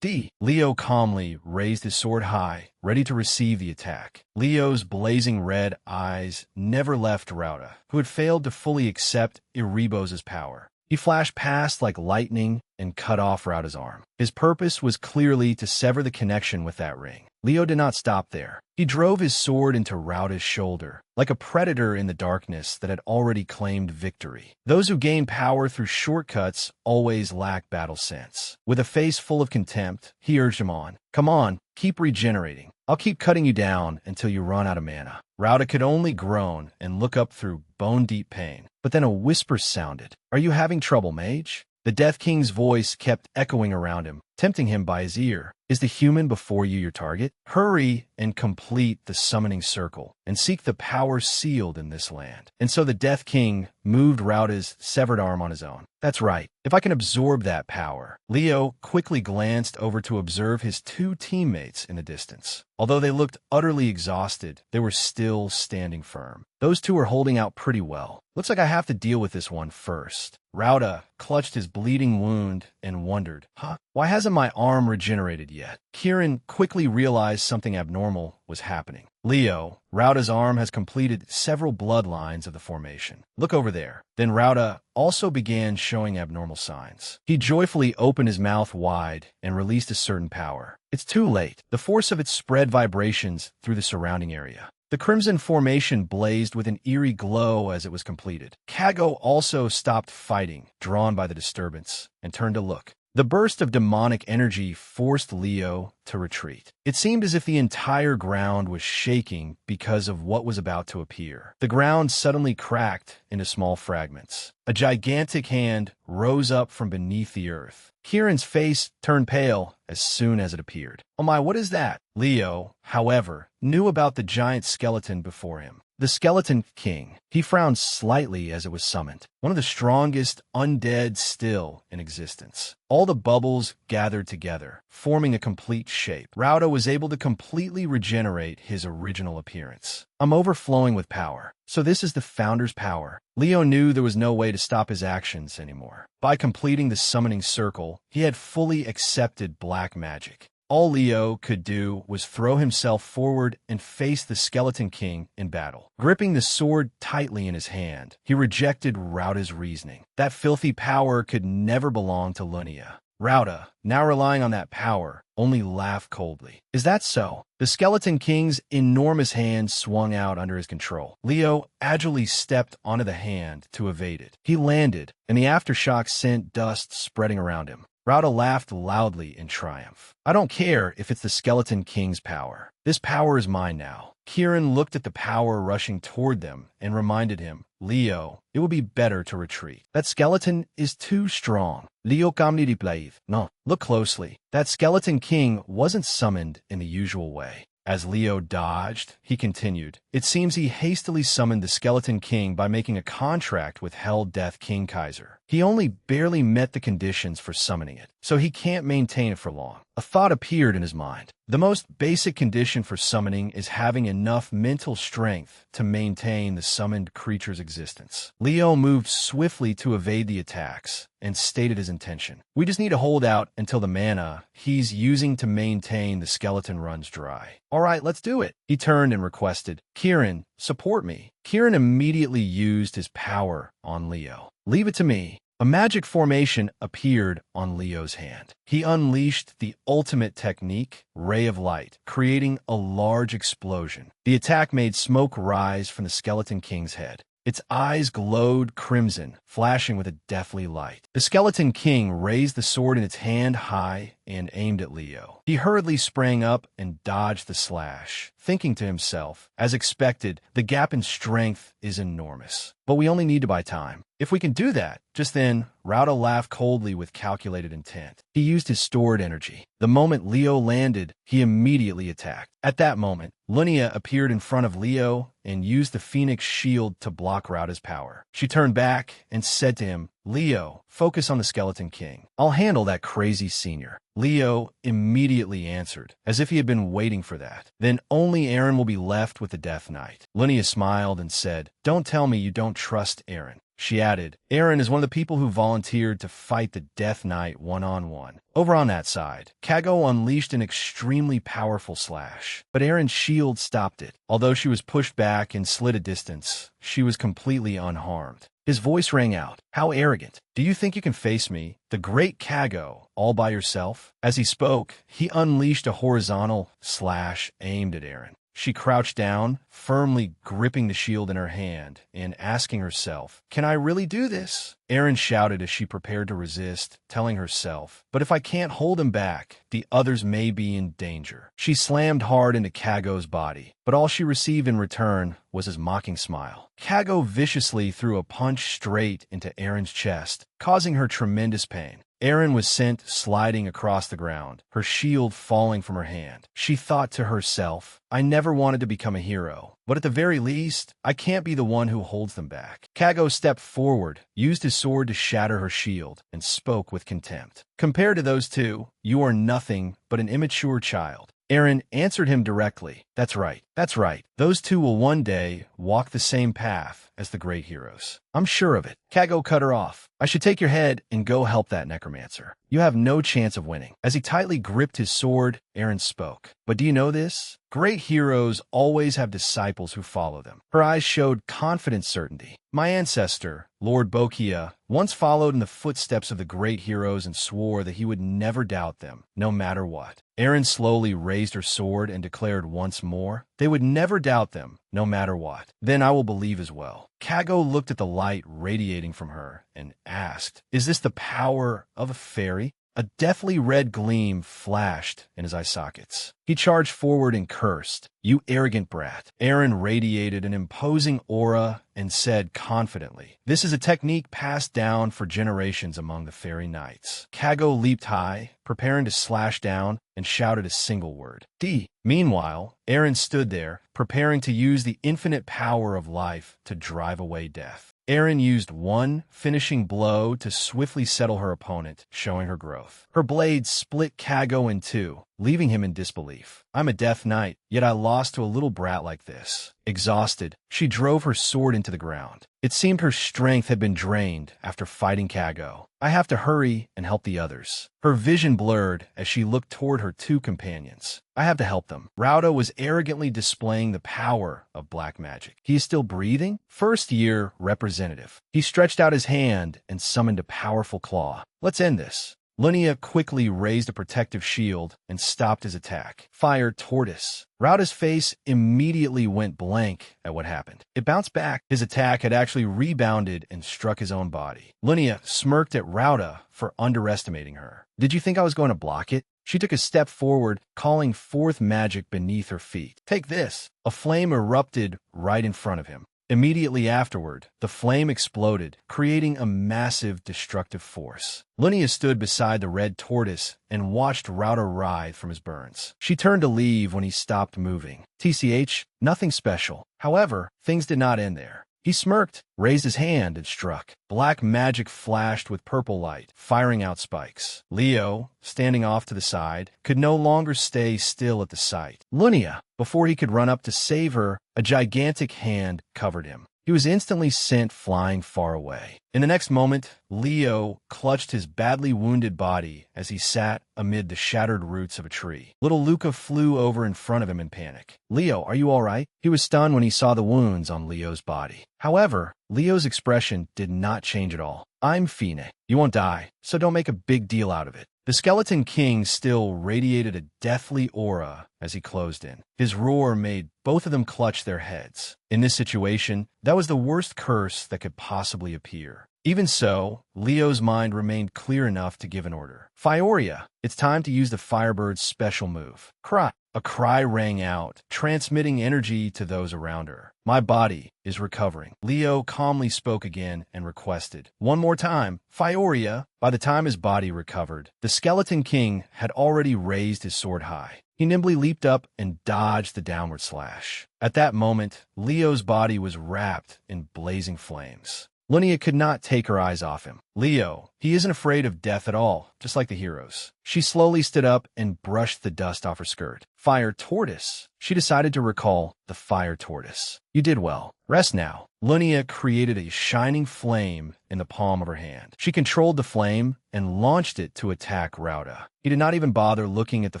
Leo calmly raised his sword high, ready to receive the attack. Leo's blazing red eyes never left Rauda, who had failed to fully accept Erebos' power. He flashed past like lightning and cut off Rauda's arm. His purpose was clearly to sever the connection with that ring. Leo did not stop there. He drove his sword into Rauda's shoulder, like a predator in the darkness that had already claimed victory. Those who gain power through shortcuts always lack battle sense. With a face full of contempt, he urged him on. "Come on, keep regenerating. I'll keep cutting you down until you run out of mana." Rauda could only groan and look up through bone-deep pain. But then a whisper sounded. "Are you having trouble, mage?" The Death King's voice kept echoing around him, tempting him by his ear. "Is the human before you your target? Hurry and complete the summoning circle, and seek the power sealed in this land." And so the Death King moved Rauda's severed arm on his own. "That's right. If I can absorb that power." Leo quickly glanced over to observe his two teammates in the distance. Although they looked utterly exhausted, they were still standing firm. Those two were holding out pretty well. "Looks like I have to deal with this one first." Rauda clutched his bleeding wound and wondered, why hasn't my arm regenerated yet? Kirin quickly realized something abnormal was happening. "Leo, Rauda's arm has completed several bloodlines of the formation. Look over there." Then Rauda also began showing abnormal signs. He joyfully opened his mouth wide and released a certain power. It's too late. The force of it spread vibrations through the surrounding area. The crimson formation blazed with an eerie glow as it was completed. Kago also stopped fighting, drawn by the disturbance, and turned to look. The burst of demonic energy forced Leo to retreat. It seemed as if the entire ground was shaking because of what was about to appear. The ground suddenly cracked into small fragments. A gigantic hand rose up from beneath the earth. Kirin's face turned pale as soon as it appeared. "Oh my, what is that?" Leo, however, knew about the giant skeleton before him. The Skeleton King. He frowned slightly as it was summoned. One of the strongest undead still in existence. All the bubbles gathered together, forming a complete shape. Rauda was able to completely regenerate his original appearance. I'm overflowing with power. So this is the Founder's power. Leo knew there was no way to stop his actions anymore. By completing the summoning circle, he had fully accepted black magic. All Leo could do was throw himself forward and face the Skeleton King in battle. Gripping the sword tightly in his hand, he rejected Rauda's reasoning. That filthy power could never belong to Lunia. Rauda, now relying on that power, only laughed coldly. Is that so? The Skeleton King's enormous hand swung out under his control. Leo agilely stepped onto the hand to evade it. He landed, and the aftershock sent dust spreading around him. Rauda laughed loudly in triumph. I don't care if it's the Skeleton King's power. This power is mine now. Kieran looked at the power rushing toward them and reminded him, Leo, it would be better to retreat. That skeleton is too strong. Leo kamni diplaiv. No, look closely. That Skeleton King wasn't summoned in the usual way. As Leo dodged, he continued, it seems he hastily summoned the Skeleton King by making a contract with Hell Death King Kaiser. He only barely met the conditions for summoning it, so he can't maintain it for long. A thought appeared in his mind. The most basic condition for summoning is having enough mental strength to maintain the summoned creature's existence. Leo moved swiftly to evade the attacks and stated his intention. We just need to hold out until the mana he's using to maintain the skeleton runs dry. All right, let's do it. He turned and requested, Kieran, support me. Kieran immediately used his power on Leo. Leave it to me. A magic formation appeared on Leo's hand. He unleashed the ultimate technique, Ray of Light, creating a large explosion. The attack made smoke rise from the Skeleton King's head. Its eyes glowed crimson, flashing with a deathly light. The Skeleton King raised the sword in its hand high and aimed at Leo. He hurriedly sprang up and dodged the slash, thinking to himself, as expected, the gap in strength is enormous. But we only need to buy time. If we can do that, just then, Rauda laughed coldly with calculated intent. He used his stored energy. The moment Leo landed, he immediately attacked. At that moment, Lunia appeared in front of Leo and used the Phoenix shield to block Rauda's power. She turned back and said to him, Leo, focus on the Skeleton King. I'll handle that crazy senior. Leo immediately answered, as if he had been waiting for that. Then only Aaron will be left with the Death Knight. Lunia smiled and said, Don't tell me you don't trust Aaron. She added, Aaron is one of the people who volunteered to fight the Death Knight one-on-one. Over on that side, Kago unleashed an extremely powerful slash, but Aaron's shield stopped it. Although she was pushed back and slid a distance, she was completely unharmed. His voice rang out, How arrogant! Do you think you can face me, the great Kago, all by yourself? As he spoke, he unleashed a horizontal slash aimed at Aaron. She crouched down, firmly gripping the shield in her hand and asking herself, Can I really do this? Aaron shouted as she prepared to resist, telling herself, But if I can't hold him back, the others may be in danger. She slammed hard into Kago's body, but all she received in return was his mocking smile. Kago viciously threw a punch straight into Aaron's chest, causing her tremendous pain. Aaron was sent sliding across the ground, her shield falling from her hand. She thought to herself, I never wanted to become a hero, but at the very least, I can't be the one who holds them back. Kago stepped forward, used his sword to shatter her shield, and spoke with contempt. Compared to those two, you are nothing but an immature child. Aaron answered him directly. That's right. That's right. Those two will one day walk the same path as the great heroes. I'm sure of it. Kago cut her off. I should take your head and go help that necromancer. You have no chance of winning. As he tightly gripped his sword, Aaron spoke. But do you know this? Great heroes always have disciples who follow them. Her eyes showed confident certainty. My ancestor, Lord Bokia, once followed in the footsteps of the great heroes and swore that he would never doubt them, no matter what. Aaron slowly raised her sword and declared once more, they would never doubt them, no matter what. Then I will believe as well. Kago looked at the light radiating from her and asked, Is this the power of a fairy? a deathly red gleam flashed in his eye sockets. He charged forward and cursed, "You arrogant brat." Eren radiated an imposing aura and said confidently, "This is a technique passed down for generations among the fairy knights." Kago leaped high, preparing to slash down, and shouted a single word, "D." Meanwhile, Eren stood there, preparing to use the infinite power of life to drive away death. Eren used one finishing blow to swiftly settle her opponent, showing her growth. Her blade split Kago in two, leaving him in disbelief. "I'm a Death Knight, yet I lost to a little brat like this." Exhausted, she drove her sword into the ground. It seemed her strength had been drained after fighting Kago. "I have to hurry and help the others." Her vision blurred as she looked toward her two companions. "I have to help them." Rauda was arrogantly displaying the power of black magic. "He is still breathing?" First year representative. He stretched out his hand and summoned a powerful claw. "Let's end this." Lunia quickly raised a protective shield and stopped his attack. "Fire Tortoise." Rauda's face immediately went blank at what happened. It bounced back. His attack had actually rebounded and struck his own body. Lunia smirked at Rauda for underestimating her. "Did you think I was going to block it?" She took a step forward, calling forth magic beneath her feet. "Take this." A flame erupted right in front of him. Immediately afterward, the flame exploded, creating a massive destructive force. Lunia stood beside the red tortoise and watched Rauda writhe from his burns. She turned to leave when he stopped moving. TCH, nothing special. However, things did not end there. He smirked, raised his hand, and struck. Black magic flashed with purple light, firing out spikes. Leo, standing off to the side, could no longer stay still at the sight. "Lunia!" Before he could run up to save her, a gigantic hand covered him. He was instantly sent flying far away. In the next moment, Leo clutched his badly wounded body as he sat amid the shattered roots of a tree. Little Luca flew over in front of him in panic. "Leo, are you all right?" He was stunned when he saw the wounds on Leo's body. However, Leo's expression did not change at all. "I'm Fine. You won't die, so don't make a big deal out of it." The Skeleton King still radiated a deathly aura as he closed in. His roar made both of them clutch their heads. In this situation, that was the worst curse that could possibly appear. Even so, Leo's mind remained clear enough to give an order. "Fioria, it's time to use the Firebird's special move." Cry. A cry rang out, transmitting energy to those around her. "My body is recovering." Leo calmly spoke again and requested, "One more time, Fioria." By the time his body recovered, the Skeleton King had already raised his sword high. He nimbly leaped up and dodged the downward slash. At that moment, Leo's body was wrapped in blazing flames. Lunia could not take her eyes off him. "Leo, he isn't afraid of death at all, just like the heroes." She slowly stood up and brushed the dust off her skirt. "Fire Tortoise." She decided to recall the Fire Tortoise. "You did well. Rest now." Lunia created a shining flame in the palm of her hand. She controlled the flame and launched it to attack Rauda. He did not even bother looking at the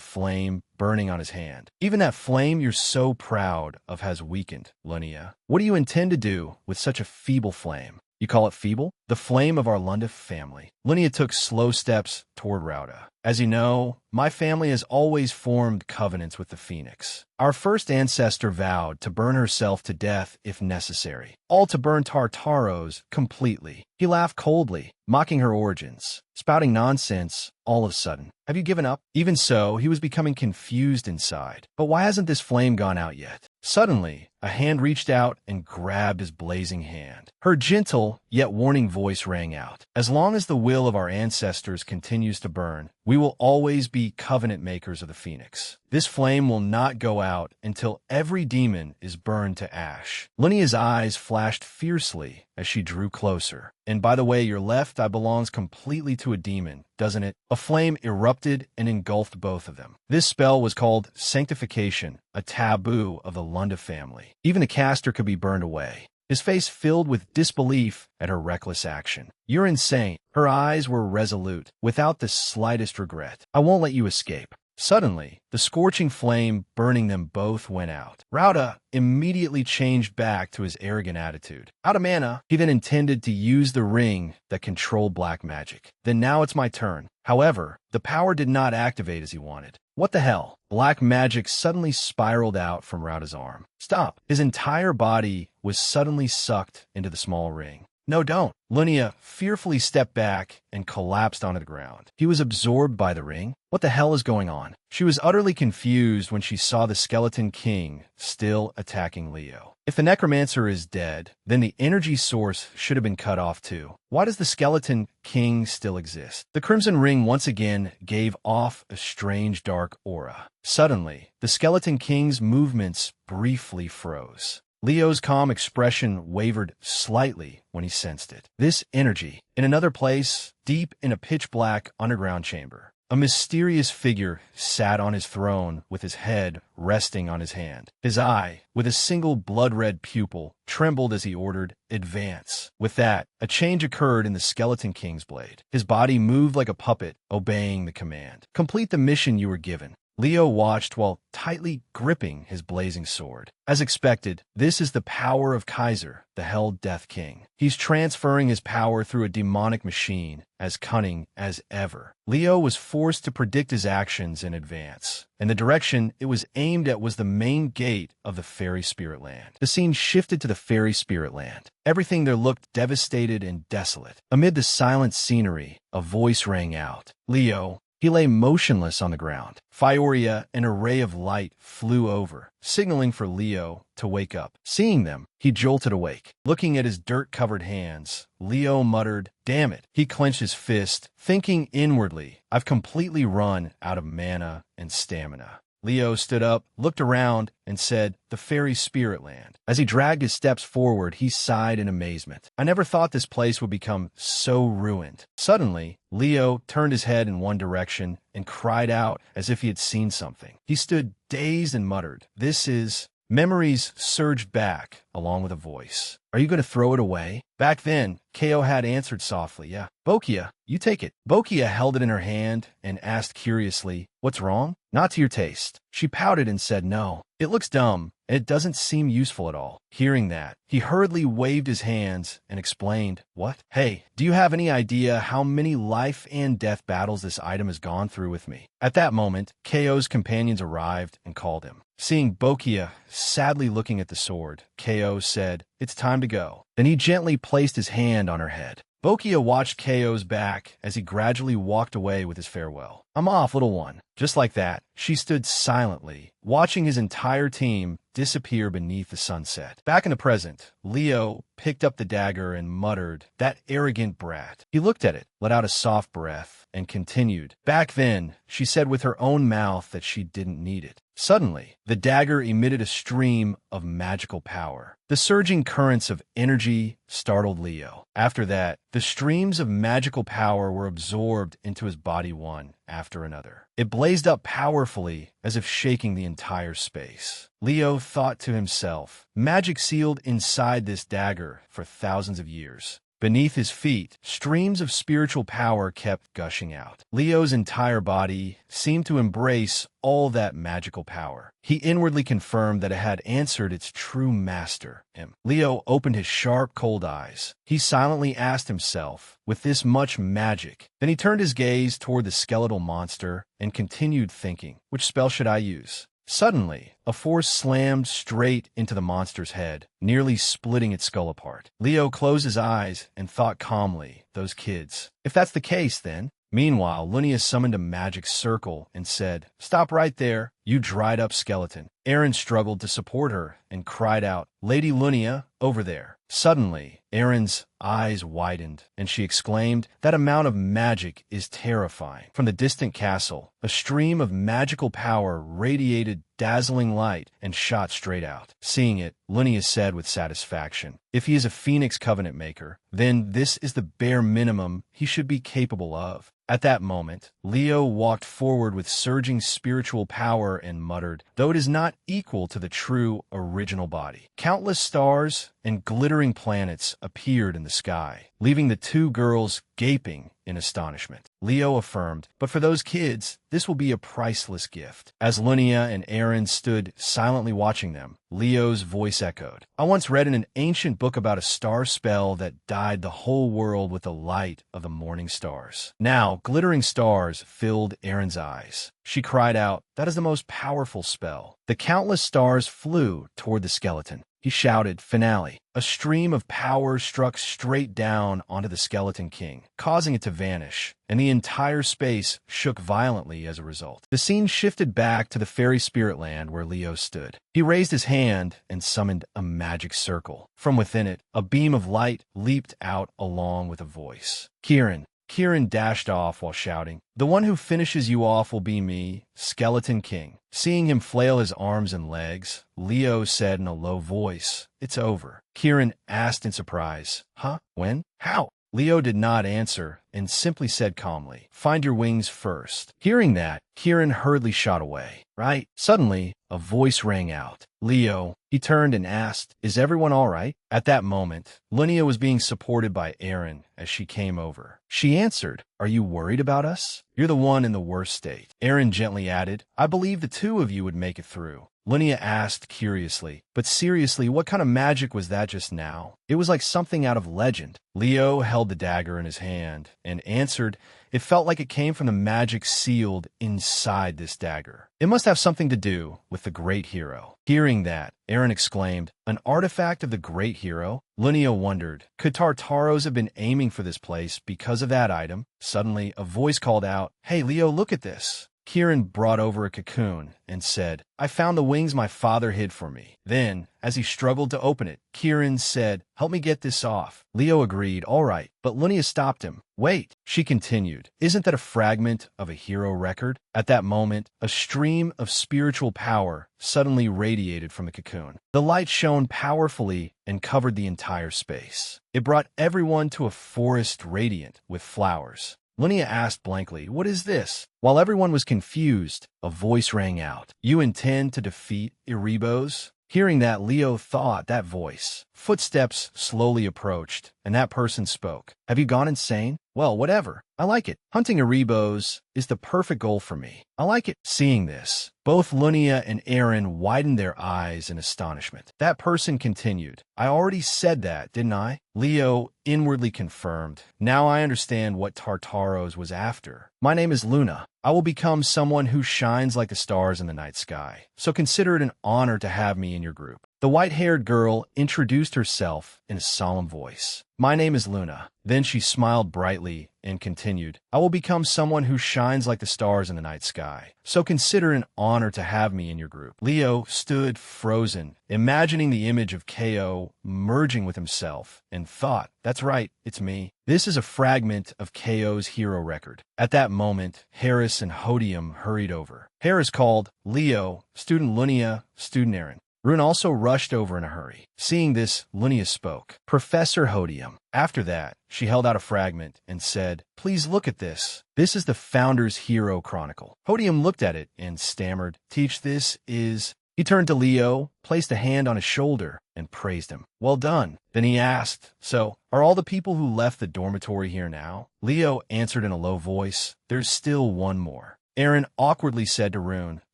flame burning on his hand. "Even that flame you're so proud of has weakened, Lunia. What do you intend to do with such a feeble flame?" "You call it feeble?" "The flame of our Lunda family." Lunia took slow steps toward Rauda. "As you know, my family has always formed covenants with the Phoenix. Our first ancestor vowed to burn herself to death if necessary, all to burn Tartaros completely." He laughed coldly, mocking her origins, spouting nonsense all of a sudden. "Have you given up?" Even so, he was becoming confused inside. But why hasn't this flame gone out yet? Suddenly, a hand reached out and grabbed his blazing hand. Her gentle, yet warning voice rang out. "As long as the will of our ancestors continues to burn, we will always be covenant makers of the Phoenix. This flame will not go out until every demon is burned to ash." Lunia's eyes flashed fiercely as she drew closer. "And by the way, your left eye belongs completely to a demon, doesn't it?" A flame erupted and engulfed both of them. This spell was called Sanctification, a taboo of the Lunda family. Even a caster could be burned away. His face filled with disbelief at her reckless action. "You're insane." Her eyes were resolute, without the slightest regret. "I won't let you escape." Suddenly, the scorching flame burning them both went out. Rauda immediately changed back to his arrogant attitude. Out of mana, he then intended to use the ring that controlled black magic. "Then now it's my turn." However, the power did not activate as he wanted. What the hell? Black magic suddenly spiraled out from Rauda's arm. "Stop!" His entire body was suddenly sucked into the small ring. No, don't. Lunia fearfully stepped back and collapsed onto the ground. He was absorbed by the ring. What the hell is going on? She was utterly confused when she saw the Skeleton King still attacking Leo. If the Necromancer is dead, then the energy source should have been cut off too. Why does the Skeleton King still exist? The Crimson Ring once again gave off a strange dark aura. Suddenly, the Skeleton King's movements briefly froze. Leo's calm expression wavered slightly when he sensed it. This energy, in another place, deep in a pitch-black underground chamber. A mysterious figure sat on his throne with his head resting on his hand. His eye, with a single blood-red pupil, trembled as he ordered, "Advance." With that, a change occurred in the Skeleton King's blade. His body moved like a puppet, obeying the command. "Complete the mission you were given." Leo watched while tightly gripping his blazing sword. As expected, this is the power of Kaiser, the Hell Death King. He's transferring his power through a demonic machine, as cunning as ever. Leo was forced to predict his actions in advance, and the direction it was aimed at was the main gate of the Fairy Spirit Land. The scene shifted to the Fairy Spirit Land. Everything there looked devastated and desolate. Amid the silent scenery, a voice rang out. "Leo." He lay motionless on the ground. Fioria, an array of light, flew over, signaling for Leo to wake up. Seeing them, he jolted awake. Looking at his dirt-covered hands, Leo muttered, "Damn it." He clenched his fist, thinking inwardly, "I've completely run out of mana and stamina." Leo stood up, looked around, and said, "The Fairy Spirit Land." As he dragged his steps forward, he sighed in amazement. "I never thought this place would become so ruined." Suddenly, Leo turned his head in one direction and cried out as if he had seen something. He stood dazed and muttered, "This is..." Memories surged back, along with a voice. "Are you going to throw it away?" Back then, Ko had answered softly, "Yeah." "Bokia, you take it." Bokia held it in her hand and asked curiously, "What's wrong?" "Not to your taste." She pouted and said, "No. It looks dumb, and it doesn't seem useful at all." Hearing that, he hurriedly waved his hands and explained, "What? Hey, do you have any idea how many life and death battles this item has gone through with me?" At that moment, Ko's companions arrived and called him. Seeing Bokia sadly looking at the sword, Ko said, "It's time to go." Then he gently placed his hand on her head. Bokia watched Ko's back as he gradually walked away with his farewell. "I'm off, little one." Just like that, she stood silently, watching his entire team disappear beneath the sunset. Back in the present, Leo picked up the dagger and muttered, "That arrogant brat." He looked at it, let out a soft breath, and continued. Back then, she said with her own mouth that she didn't need it. Suddenly, the dagger emitted a stream of magical power. The surging currents of energy startled Leo. After that, the streams of magical power were absorbed into his body one after another. It blazed up powerfully, as if shaking the entire space. Leo thought to himself, magic sealed inside this dagger for thousands of years. Beneath his feet, streams of spiritual power kept gushing out. Leo's entire body seemed to embrace all that magical power. He inwardly confirmed that it had answered its true master, him. Leo opened his sharp, cold eyes. He silently asked himself, with this much magic. Then he turned his gaze toward the skeletal monster and continued thinking, which spell should I use? Suddenly, a force slammed straight into the monster's head, nearly splitting its skull apart. Leo closed his eyes and thought calmly, those kids. If that's the case, then... Meanwhile, Lunia summoned a magic circle and said, "Stop right there, you dried-up skeleton." Aaron struggled to support her and cried out, "Lady Lunia, over there." Suddenly, Aaron's eyes widened, and she exclaimed, "That amount of magic is terrifying." From the distant castle, a stream of magical power radiated dazzling light and shot straight out. Seeing it, Lunia said with satisfaction, "If he is a Phoenix Covenant maker, then this is the bare minimum he should be capable of." At that moment, Leo walked forward with surging spiritual power and muttered, "Though it is not equal to the true original body." Countless stars and glittering planets appeared in the sky, leaving the two girls gaping in astonishment. Leo affirmed, "But for those kids, this will be a priceless gift." As Lunia and Aaron stood silently watching them, Leo's voice echoed, "I once read in an ancient book about a star spell that dyed the whole world with the light of the morning stars." Now, glittering stars filled Aaron's eyes. She cried out, "That is the most powerful spell." The countless stars flew toward the skeleton. he shouted, finale. A stream of power struck straight down onto the Skeleton King, causing it to vanish, and the entire space shook violently as a result. The scene shifted back to the fairy spirit land where Leo stood. He raised his hand and summoned a magic circle. From within it, a beam of light leaped out along with a voice. Kieran dashed off while shouting, "The one who finishes you off will be me, Skeleton King." Seeing him flail his arms and legs, Leo said in a low voice, "It's over." Kieran asked in surprise, "Huh? When? How?" Leo did not answer and simply said calmly, "Find your wings first." Hearing that, Kieran hurriedly shot away. Right? Suddenly, a voice rang out. "Leo." He turned and asked, "Is everyone all right?" At that moment, Linnea was being supported by Aaron as she came over. She answered, "Are you worried about us? You're the one in the worst state." Aaron gently added, "I believe the two of you would make it through." Linnea asked curiously, "But seriously, what kind of magic was that just now?" It was like something out of legend. Leo held the dagger in his hand and answered, "It felt like it came from the magic sealed inside this dagger. It must have something to do with the great hero." Hearing that, Aaron exclaimed, "An artifact of the great hero?" Linnea wondered, could Tartaros have been aiming for this place because of that item? Suddenly, a voice called out, "Hey, Leo, look at this." Kieran brought over a cocoon and said, "I found the wings my father hid for me." Then, as he struggled to open it, Kieran said, "Help me get this off." Leo agreed, "All right," but Linnea stopped him. "Wait," she continued, "isn't that a fragment of a hero record?" At that moment, a stream of spiritual power suddenly radiated from the cocoon. The light shone powerfully and covered the entire space. It brought everyone to a forest radiant with flowers. Linnea asked blankly, "What is this?" While everyone was confused, a voice rang out, "You intend to defeat Erebos?" Hearing that, Leo thought that voice. Footsteps slowly approached, and that person spoke. "Have you gone insane?" "Well, whatever. I like it. Hunting Erebos is the perfect goal for me. I like it." Seeing this, both Linnea and Aaron widened their eyes in astonishment. That person continued, "I already said that, didn't I?" Leo inwardly confirmed, "Now I understand what Tartaros was after. My name is Luna. I will become someone who shines like the stars in the night sky. So consider it an honor to have me in your group." The white-haired girl introduced herself in a solemn voice. "My name is Luna." Then she smiled brightly and continued, "I will become someone who shines like the stars in the night sky. So consider it an honor to have me in your group." Leo stood frozen, imagining the image of KO merging with himself, and thought, "That's right, it's me." This is a fragment of KO's hero record. At that moment, Harris and Hodium hurried over. Harris called, "Leo, student Linnea, student Aaron." Rune also rushed over in a hurry. Seeing this, Linnea spoke, "Professor Hodium." After that, she held out a fragment and said, "Please look at this. This is the Founder's Hero Chronicle." Hodium looked at it and stammered, "Teach, this is..." He turned to Leo, placed a hand on his shoulder, and praised him. "Well done." Then he asked, "So, are all the people who left the dormitory here now?" Leo answered in a low voice, "There's still one more." Aaron awkwardly said to Rune,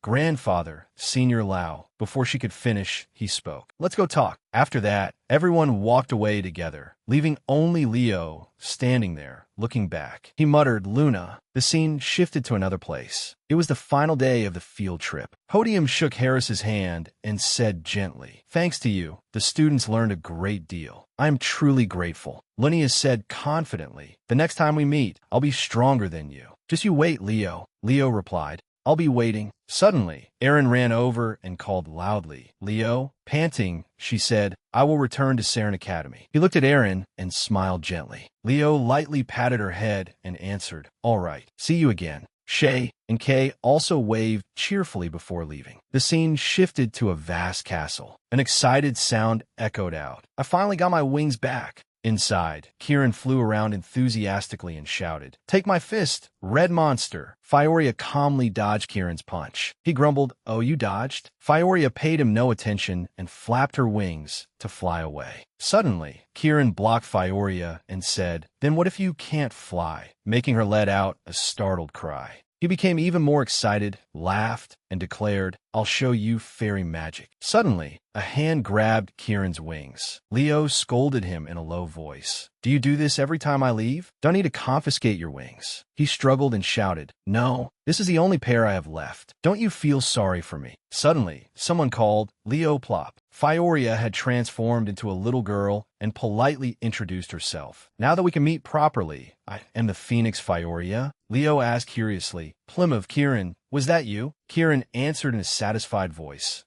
"Grandfather, Senior Lao." Before she could finish, he spoke, "Let's go talk." After that, everyone walked away together, leaving only Leo standing there, looking back. He muttered, "Luna." The scene shifted to another place. It was the final day of the field trip. Hodium shook Harris's hand and said gently, "Thanks to you, the students learned a great deal. I am truly grateful." Linnea said confidently, "The next time we meet, I'll be stronger than you. Just you wait, Leo." Leo replied, "I'll be waiting." Suddenly, Aaron ran over and called loudly, "Leo." Panting, she said, "I will return to Saren Academy." He looked at Aaron and smiled gently. Leo lightly patted her head and answered, "All right, see you again." Shay and Kay also waved cheerfully before leaving. The scene shifted to a vast castle. An excited sound echoed out. "I finally got my wings back." Inside, Kieran flew around enthusiastically and shouted, "Take my fist, red monster." Fioria calmly dodged Kieran's punch. He grumbled, "Oh, you dodged?" Fioria paid him no attention and flapped her wings to fly away. Suddenly, Kieran blocked Fioria and said, "Then what if you can't fly?" making her let out a startled cry. He became even more excited, laughed, and declared, "I'll show you fairy magic." Suddenly, a hand grabbed Kieran's wings. Leo scolded him in a low voice. "Do you do this every time I leave? Do I need to confiscate your wings?" He struggled and shouted, "No, this is the only pair I have left. Don't you feel sorry for me?" Suddenly, someone called, "Leo, plop." Fioria had transformed into a little girl and politely introduced herself. Now that we can meet properly, I am the Phoenix Fioria, Leo asked curiously. Plymouth, Kieran, was that you? Kieran answered in a satisfied voice.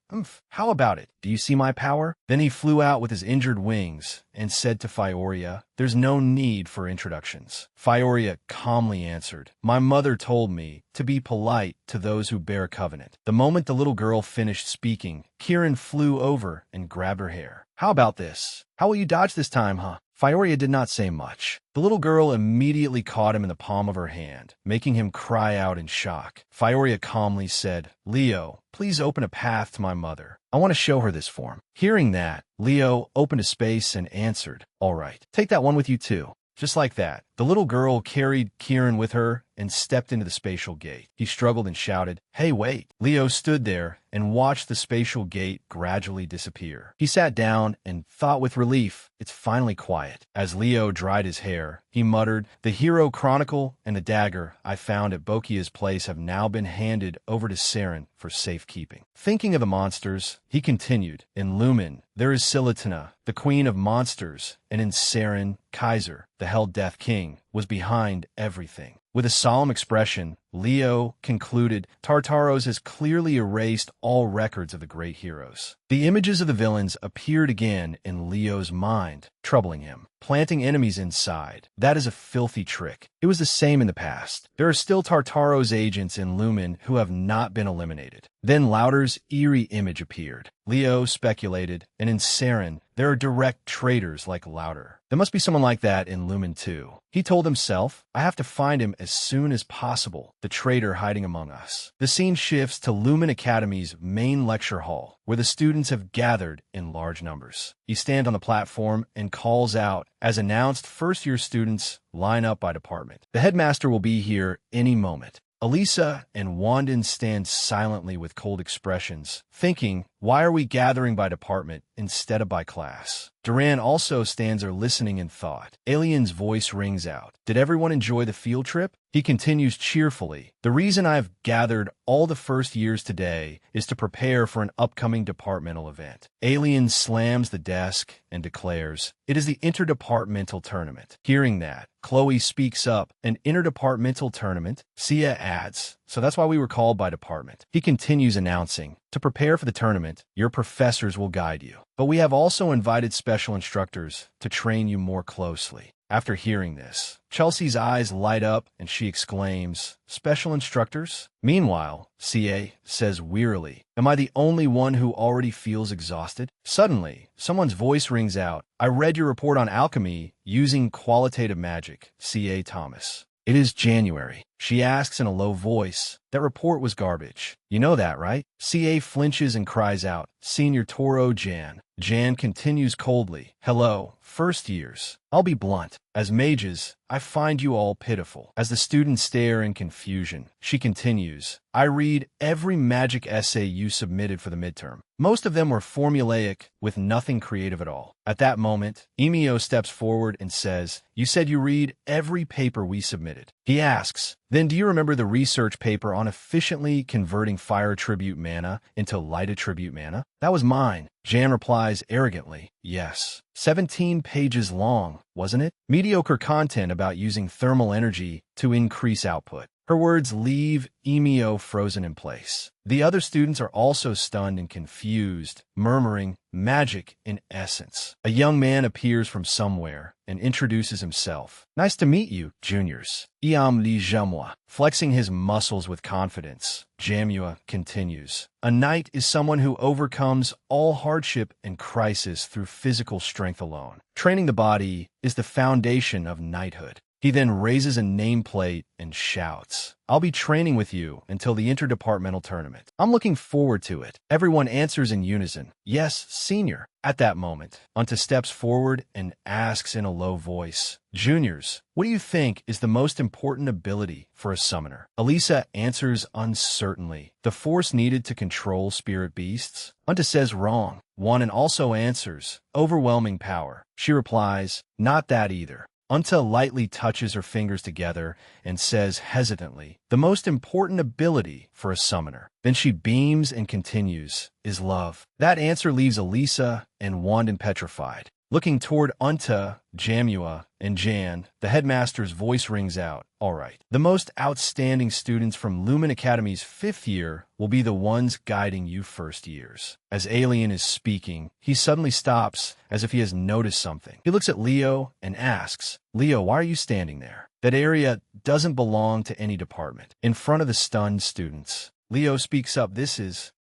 How about it? Do you see my power? Then he flew out with his injured wings and said to Fioria, there's no need for introductions. Fioria calmly answered, my mother told me to be polite to those who bear covenant. The moment the little girl finished speaking, Kieran flew over and grabbed her hair. How about this? How will you dodge this time, huh? Fioria did not say much. The little girl immediately caught him in the palm of her hand, making him cry out in shock. Fioria calmly said, Leo, please open a path to my mother. I want to show her this form. Hearing that, Leo opened a space and answered, all right, take that one with you too. Just like that, the little girl carried Kieran with her and stepped into the spatial gate. He struggled and shouted, hey, wait. Leo stood there and watched the spatial gate gradually disappear. He sat down and thought with relief, it's finally quiet. As Leo dried his hair, he muttered, the hero chronicle and the dagger I found at Bokia's place have now been handed over to Saren for safekeeping. Thinking of the monsters, he continued, in Lumen, there is Silatina, the queen of monsters, and in Saren, Kaiser, the Hell Death King, was behind everything. With a solemn expression, Leo concluded, Tartaros has clearly erased all records of the great heroes. The images of the villains appeared again in Leo's mind, troubling him. Planting enemies inside, that is a filthy trick. It was the same in the past. There are still Tartaros agents in Lumen who have not been eliminated. Then Lauder's eerie image appeared. Leo speculated, and in Saren, there are direct traitors like Lauder. There must be someone like that in Lumen too. He told himself, I have to find him as soon as possible, the traitor hiding among us. The scene shifts to Lumen Academy's main lecture hall, where the students have gathered in large numbers. He stands on the platform and calls out, as announced, first-year students line up by department. The headmaster will be here any moment. Elisa and Wandin stand silently with cold expressions, thinking, why are we gathering by department instead of by class? Duran also stands there listening in thought. Alien's voice rings out. Did everyone enjoy the field trip? He continues cheerfully. The reason I've gathered all the first years today is to prepare for an upcoming departmental event. Alien slams the desk and declares, it is the interdepartmental tournament. Hearing that, Chloe speaks up, an interdepartmental tournament? Sia adds, so that's why we were called by department. He continues announcing, to prepare for the tournament, your professors will guide you. But we have also invited special instructors to train you more closely. After hearing this, Chelsea's eyes light up and she exclaims, special instructors? Meanwhile, CA says wearily, am I the only one who already feels exhausted? Suddenly, someone's voice rings out, I read your report on alchemy using qualitative magic, C.A. Thomas. It is January. She asks in a low voice. That report was garbage. You know that, right? C.A. flinches and cries out, Senior Toro Jan. Jan continues coldly. Hello, first years. I'll be blunt. As mages, I find you all pitiful. As the students stare in confusion, she continues, I read every magic essay you submitted for the midterm. Most of them were formulaic, with nothing creative at all. At that moment, Emio steps forward and says, you said you read every paper we submitted. He asks, then do you remember the research paper on efficiently converting fire attribute mana into light attribute mana? That was mine. Jan replies arrogantly, yes. 17 pages long, wasn't it? Mediocre content about using thermal energy to increase output. Her words leave Emio frozen in place. The other students are also stunned and confused, murmuring, magic in essence. A young man appears from somewhere and introduces himself. Nice to meet you, juniors. Iam Li Jamwa. Flexing his muscles with confidence, Jamua continues. A knight is someone who overcomes all hardship and crisis through physical strength alone. Training the body is the foundation of knighthood. He then raises a nameplate and shouts, I'll be training with you until the interdepartmental tournament. I'm looking forward to it. Everyone answers in unison, yes, senior. At that moment, Unta steps forward and asks in a low voice, juniors, what do you think is the most important ability for a summoner? Elisa answers uncertainly, the force needed to control spirit beasts. Unta says wrong. Wanan also answers, overwhelming power. She replies, not that either. Unta lightly touches her fingers together and says hesitantly, the most important ability for a summoner. Then she beams and continues, is love. That answer leaves Elisa and Wandin petrified. Looking toward Unta, Jamua, and Jan, the headmaster's voice rings out. All right. The most outstanding students from Lumen Academy's 5th year will be the ones guiding you first years. As Alien is speaking, he suddenly stops as if he has noticed something. He looks at Leo and asks, Leo, why are you standing there? That area doesn't belong to any department. In front of the stunned students, Leo speaks up.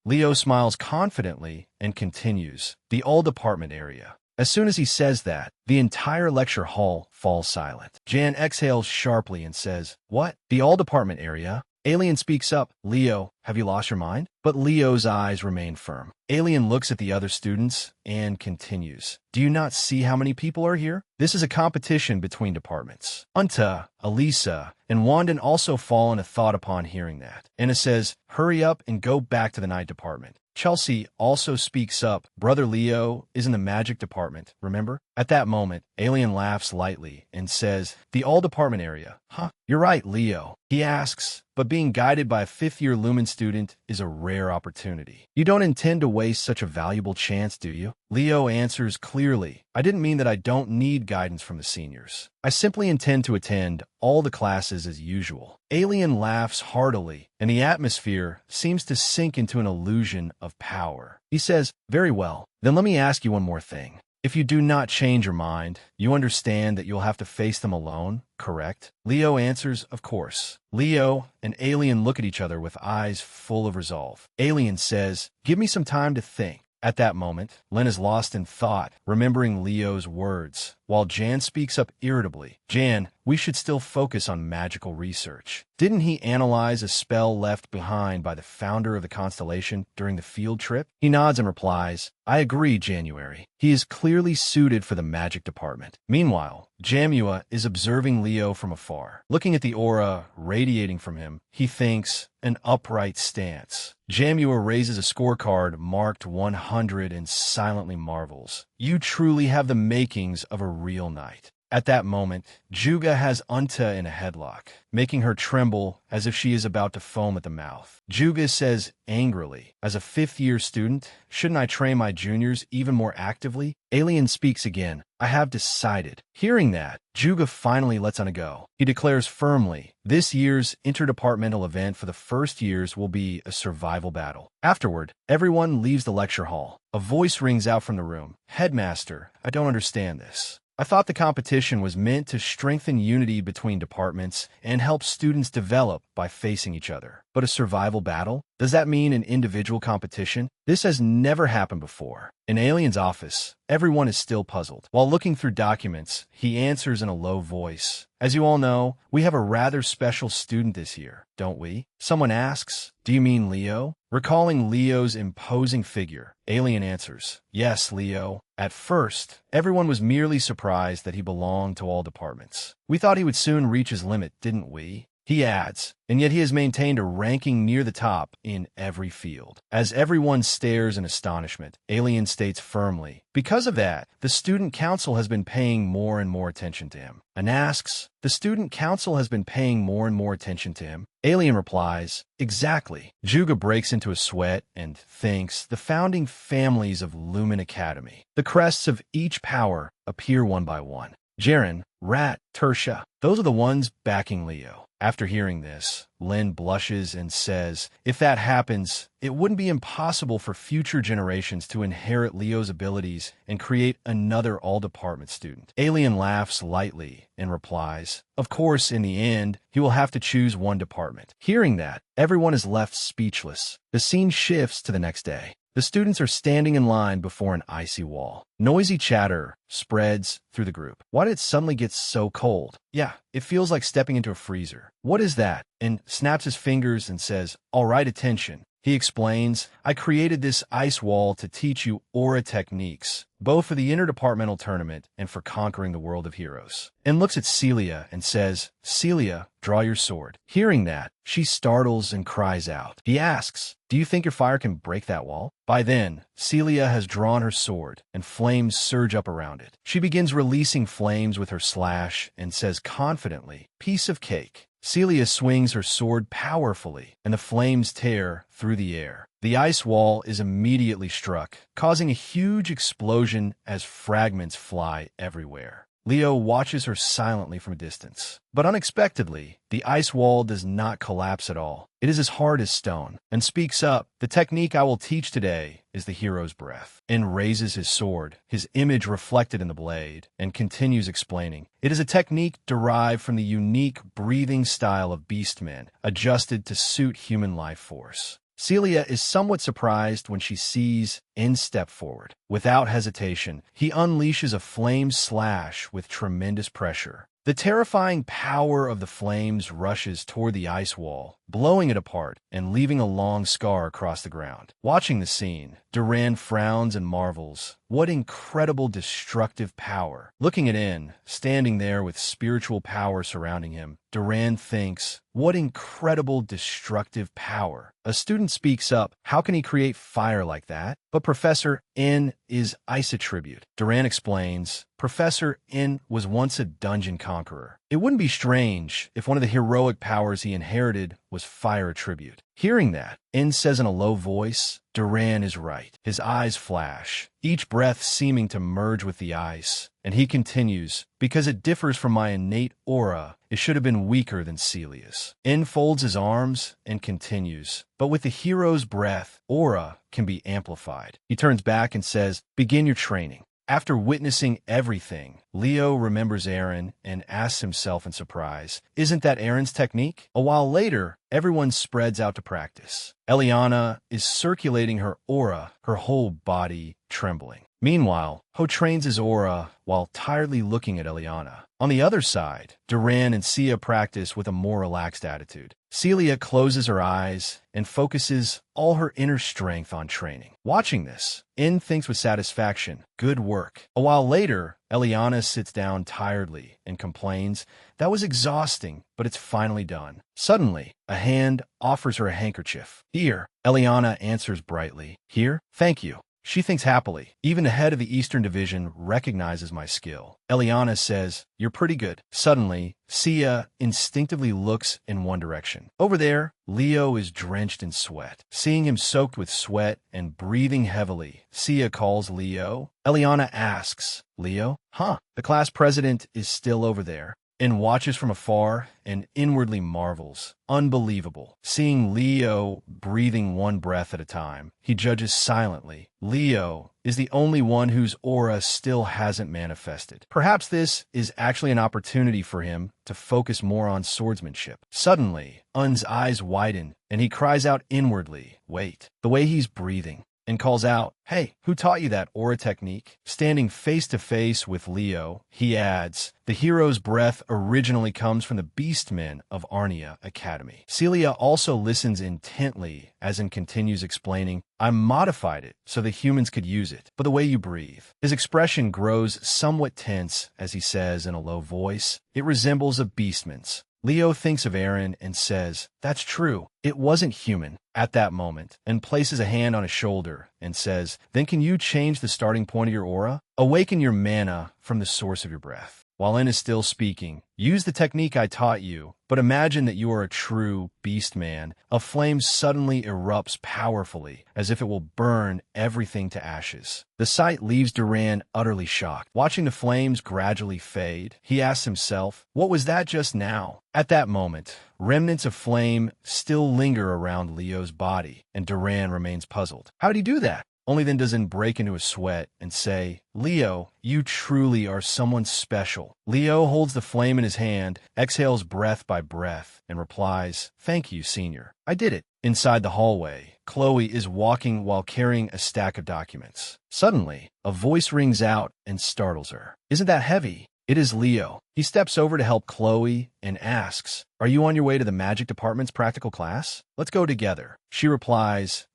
Leo smiles confidently and continues, the all department area. As soon as he says that, the entire lecture hall falls silent. Jan exhales sharply and says, what? The all department area? Alien speaks up, Leo, have you lost your mind? But Leo's eyes remain firm. Alien looks at the other students and continues, do you not see how many people are here? This is a competition between departments. Unta, Elisa, and Wandin also fall in a thought upon hearing that. Anna says, hurry up and go back to the night department. Chelsea also speaks up, Brother Leo is in the magic department, remember? At that moment, Alien laughs lightly and says, the all-department area. Huh, you're right, Leo. He asks, but being guided by a 5th-year Lumen student is a rare opportunity. You don't intend to waste such a valuable chance, do you? Leo answers clearly, I didn't mean that I don't need guidance from the seniors. I simply intend to attend all the classes as usual. Alien laughs heartily, and the atmosphere seems to sink into an illusion of power. He says, very well, then let me ask you one more thing. If you do not change your mind, you understand that you'll have to face them alone, correct? Leo answers, of course. Leo and Alien look at each other with eyes full of resolve. Alien says, give me some time to think. At that moment, Len is lost in thought, remembering Leo's words, while Jan speaks up irritably. Jan, we should still focus on magical research. Didn't he analyze a spell left behind by the founder of the constellation during the field trip? He nods and replies, I agree, January. He is clearly suited for the magic department. Meanwhile, Jamua is observing Leo from afar. Looking at the aura radiating from him, he thinks, an upright stance. Jamua raises a scorecard marked 100 and silently marvels. You truly have the makings of a real knight. At that moment, Juga has Unta in a headlock, making her tremble as if she is about to foam at the mouth. Juga says angrily, as a 5th-year student, shouldn't I train my juniors even more actively? Alien speaks again, I have decided. Hearing that, Juga finally lets Unta go. He declares firmly, this year's interdepartmental event for the first years will be a survival battle. Afterward, everyone leaves the lecture hall. A voice rings out from the room. Headmaster, I don't understand this. I thought the competition was meant to strengthen unity between departments and help students develop by facing each other. But a survival battle? Does that mean an individual competition? This has never happened before. In Alien's office, everyone is still puzzled. While looking through documents, he answers in a low voice. As you all know, we have a rather special student this year, don't we? Someone asks, do you mean Leo? Recalling Leo's imposing figure, Alien answers, yes, Leo. At first, everyone was merely surprised that he belonged to all departments. We thought he would soon reach his limit, didn't we? He adds, and yet he has maintained a ranking near the top in every field. As everyone stares in astonishment, Alien states firmly, because of that, the student council has been paying more and more attention to him. And asks, the student council has been paying more and more attention to him? Alien replies, exactly. Juga breaks into a sweat and thinks, the founding families of Lumen Academy. The crests of each power appear one by one. Jaren, Rat, Tertia, those are the ones backing Leo. After hearing this, Lynn blushes and says, if that happens, it wouldn't be impossible for future generations to inherit Leo's abilities and create another all-department student. Alien laughs lightly and replies, of course, in the end, he will have to choose one department. Hearing that, everyone is left speechless. The scene shifts to the next day. The students are standing in line before an icy wall. Noisy chatter spreads through the group. Why did it suddenly get so cold? Yeah, it feels like stepping into a freezer. What is that? And snaps his fingers and says, all right, attention. He explains, I created this ice wall to teach you aura techniques, both for the interdepartmental tournament and for conquering the world of heroes. And looks at Celia and says, Celia, draw your sword. Hearing that, she startles and cries out. He asks, do you think your fire can break that wall? By then, Celia has drawn her sword, and flames surge up around it. She begins releasing flames with her slash and says confidently, piece of cake. Celia swings her sword powerfully, and the flames tear through the air. The ice wall is immediately struck, causing a huge explosion as fragments fly everywhere. Leo watches her silently from a distance. But unexpectedly, the ice wall does not collapse at all. It is as hard as stone, and speaks up, the technique I will teach today is the hero's breath, and raises his sword, his image reflected in the blade, and continues explaining. It is a technique derived from the unique breathing style of beastmen, adjusted to suit human life force. Celia is somewhat surprised when she sees In step forward. Without hesitation, he unleashes a flame slash with tremendous pressure. The terrifying power of the flames rushes toward the ice wall, blowing it apart and leaving a long scar across the ground. Watching the scene, Duran frowns and marvels. What incredible destructive power. Looking at In, standing there with spiritual power surrounding him, Duran thinks, what incredible destructive power. A student speaks up, how can he create fire like that? But Professor In is ice attribute. Duran explains, Professor In was once a dungeon conqueror. It wouldn't be strange if one of the heroic powers he inherited was fire attribute. Hearing that, In says in a low voice, Duran is right. His eyes flash, each breath seeming to merge with the ice. And he continues, because it differs from my innate aura, it should have been weaker than Celia's. In folds his arms and continues, but with the hero's breath, aura can be amplified. He turns back and says, begin your training. After witnessing everything, Leo remembers Aaron and asks himself in surprise, isn't that Aaron's technique? A while later, everyone spreads out to practice. Eliana is circulating her aura, her whole body trembling. Meanwhile, Ho trains his aura while tiredly looking at Eliana. On the other side, Duran and Sia practice with a more relaxed attitude. Celia closes her eyes and focuses all her inner strength on training. Watching this, In thinks with satisfaction, good work. A while later, Eliana sits down tiredly and complains, that was exhausting, but it's finally done. Suddenly, a hand offers her a handkerchief. Here, Eliana answers brightly. Here? Thank you. She thinks happily. Even the head of the Eastern Division recognizes my skill. Eliana says, you're pretty good. Suddenly, Sia instinctively looks in one direction. Over there, Leo is drenched in sweat. Seeing him soaked with sweat and breathing heavily, Sia calls Leo. Eliana asks, Leo? Huh? The class president is still over there. And watches from afar and inwardly marvels. Unbelievable. Seeing Leo breathing one breath at a time, he judges silently. Leo is the only one whose aura still hasn't manifested. Perhaps this is actually an opportunity for him to focus more on swordsmanship. Suddenly, Un's eyes widen, and he cries out inwardly, wait, the way he's breathing, and calls out, hey, who taught you that aura technique? Standing face to face with Leo, he adds, the hero's breath originally comes from the beastmen of Arnia Academy. Celia also listens intently as In continues explaining, I modified it so the humans could use it, but the way you breathe. His expression grows somewhat tense as he says in a low voice, it resembles a beastman's. Leo thinks of Aaron and says, that's true, it wasn't human at that moment, and places a hand on his shoulder and says, then can you change the starting point of your aura? Awaken your mana from the source of your breath. While In is still speaking, use the technique I taught you, but imagine that you are a true beast man. A flame suddenly erupts powerfully, as if it will burn everything to ashes. The sight leaves Duran utterly shocked. Watching the flames gradually fade, he asks himself, what was that just now? At that moment, remnants of flame still linger around Leo's body, and Duran remains puzzled. How'd he do that? Only then does In break into a sweat and say, Leo, you truly are someone special. Leo holds the flame in his hand, exhales breath by breath, and replies, thank you, senior. I did it. Inside the hallway, Chloe is walking while carrying a stack of documents. Suddenly, a voice rings out and startles her. Isn't that heavy? It is Leo. He steps over to help Chloe and asks, "Are you on your way to the magic department's practical class? Let's go together." She replies,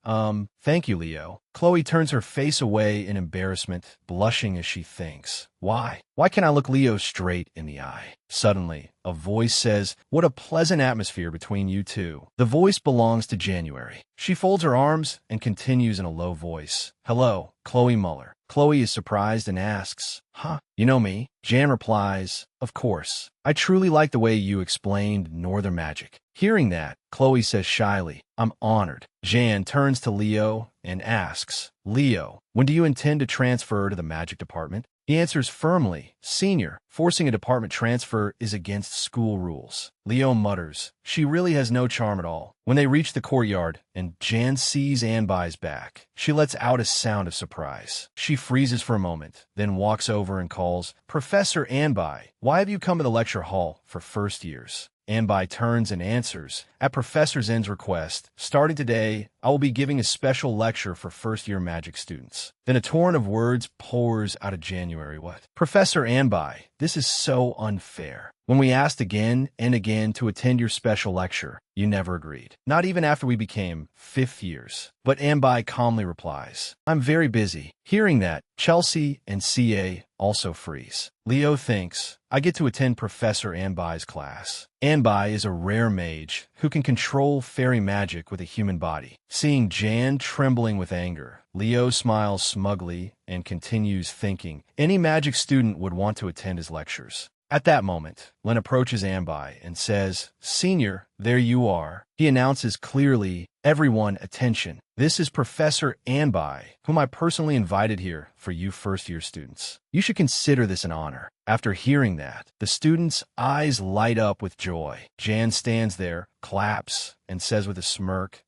thank you, Leo." Chloe turns her face away in embarrassment, blushing as she thinks, Why? Why can't I look Leo straight in the eye? Suddenly, a voice says, "What a pleasant atmosphere between you two." The voice belongs to January. She folds her arms and continues in a low voice, "Hello, Chloe Muller." Chloe is surprised and asks, "Huh, you know me?" Jan replies, "Of course. I truly like the way you explained Northern magic." Hearing that, Chloe says shyly, "I'm honored." Jan turns to Leo and asks, "Leo, when do you intend to transfer to the magic department?" He answers firmly, "Senior, forcing a department transfer is against school rules." Leo mutters, "She really has no charm at all." When they reach the courtyard and Jan sees Anbai's back, she lets out a sound of surprise. She freezes for a moment, then walks over and calls, "Professor Anbai, why have you come to the lecture hall for first years?" Anbai turns and answers, "At Professor Zen's request, starting today, I will be giving a special lecture for first-year magic students." Then a torrent of words pours out of January. "What? Professor Anbai, this is so unfair. When we asked again and again to attend your special lecture, you never agreed. Not even after we became fifth years." But Anbai calmly replies, "I'm very busy." Hearing that, Chelsea and CA also freeze. Leo thinks, "I get to attend Professor Anbai's class." Anbai is a rare mage who can control fairy magic with a human body. Seeing Jan trembling with anger, Leo smiles smugly and continues thinking any magic student would want to attend his lectures. At that moment, Len approaches Anbai and says, "Senior, there you are." He announces clearly, "Everyone, attention. This is Professor Anbai, whom I personally invited here for you first-year students. You should consider this an honor." After hearing that, the students' eyes light up with joy. Jan stands there, claps, and says with a smirk,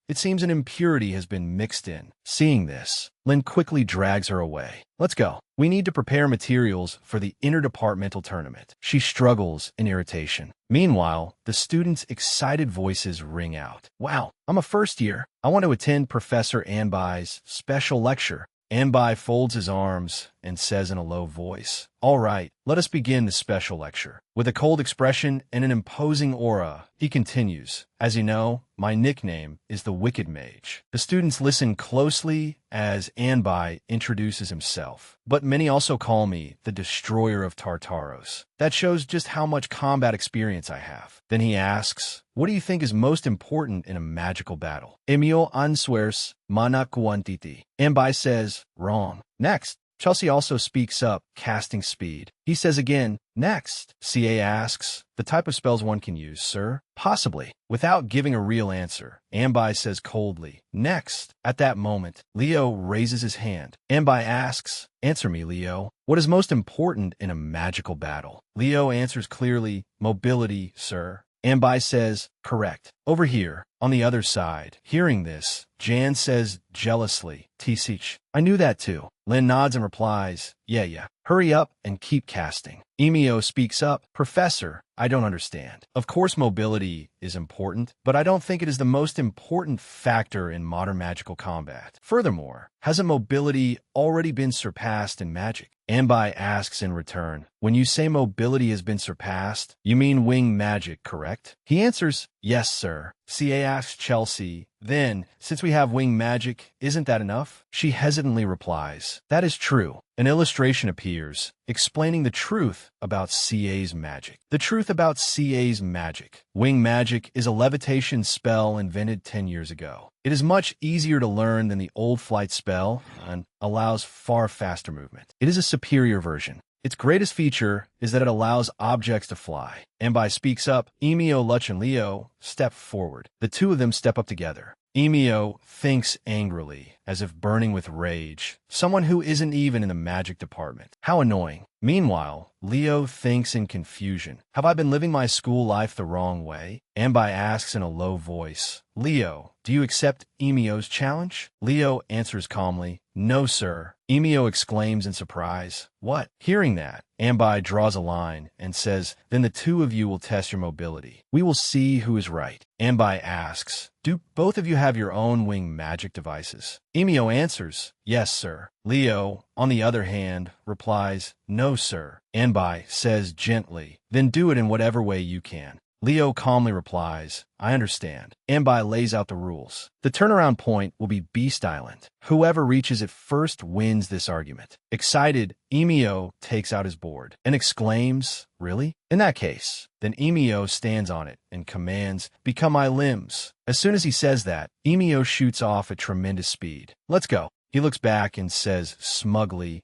"It seems an impurity has been mixed in." Seeing this, Len quickly drags her away. "Let's go. We need to prepare materials for the interdepartmental tournament." She struggles in irritation. Meanwhile, the students' excited voices ring out. "Wow, I'm a first year. I want to attend Professor Anbai's special lecture." Anbai folds his arms and says in a low voice, "All right, let us begin the special lecture." With a cold expression and an imposing aura, he continues, "As you know, my nickname is the Wicked Mage." The students listen closely as Anbai introduces himself, but many also call me the Destroyer of Tartaros. That shows just how much combat experience I have. Then he asks, "What do you think is most important in a magical battle?" Emil answers, "Mana quantity." Anbai says, "Wrong." Next, Chelsea also speaks up, casting speed. He says again, "Next." CA asks, "The type of spells one can use, sir?" "Possibly." Without giving a real answer, Anbai says coldly, "Next." At that moment, Leo raises his hand. Anbai asks, "Answer me, Leo. What is most important in a magical battle?" Leo answers clearly, "Mobility, sir." Anbai says, "Correct. Over here, on the other side." Hearing this, Jan says jealously, "Tisich, I knew that too." Lin nods and replies, Yeah. Hurry up and keep casting." Emio speaks up, "Professor, I don't understand. Of course mobility is important, but I don't think it is the most important factor in modern magical combat. Furthermore, hasn't mobility already been surpassed in magic?" Anbai asks in return, "When you say mobility has been surpassed, you mean wing magic, correct?" He answers, "Yes, sir." CA asks Chelsea, "Then, since we have wing magic, isn't that enough?" She hesitantly replies, "That is true." An illustration appears, explaining the truth about CA's magic. The truth about CA's magic. Wing magic is a levitation spell invented 10 years ago. It is much easier to learn than the old flight spell and allows far faster movement. It is a superior version. Its greatest feature is that it allows objects to fly. Anbai speaks up, Emio, Luch, and Leo step forward. The two of them step up together. Emio thinks angrily, as if burning with rage. Someone who isn't even in the magic department. How annoying. Meanwhile, Leo thinks in confusion. Have I been living my school life the wrong way? Anbai asks in a low voice. Leo, do you accept Emio's challenge? Leo answers calmly, no, sir. Emio exclaims in surprise. What? Hearing that, Ambai draws a line and says, then the two of you will test your mobility. We will see who is right. Ambai asks, do both of you have your own wing magic devices? Emio answers, yes, sir. Leo, on the other hand, replies, no, sir. Ambai says gently, then do it in whatever way you can. Leo calmly replies, I understand. Ambai lays out the rules. The turnaround point will be Beast Island. Whoever reaches it first wins this argument. Excited, Emio takes out his board and exclaims, really? In that case, then Emio stands on it and commands, become my limbs. As soon as he says that, Emio shoots off at tremendous speed. Let's go. He looks back and says smugly,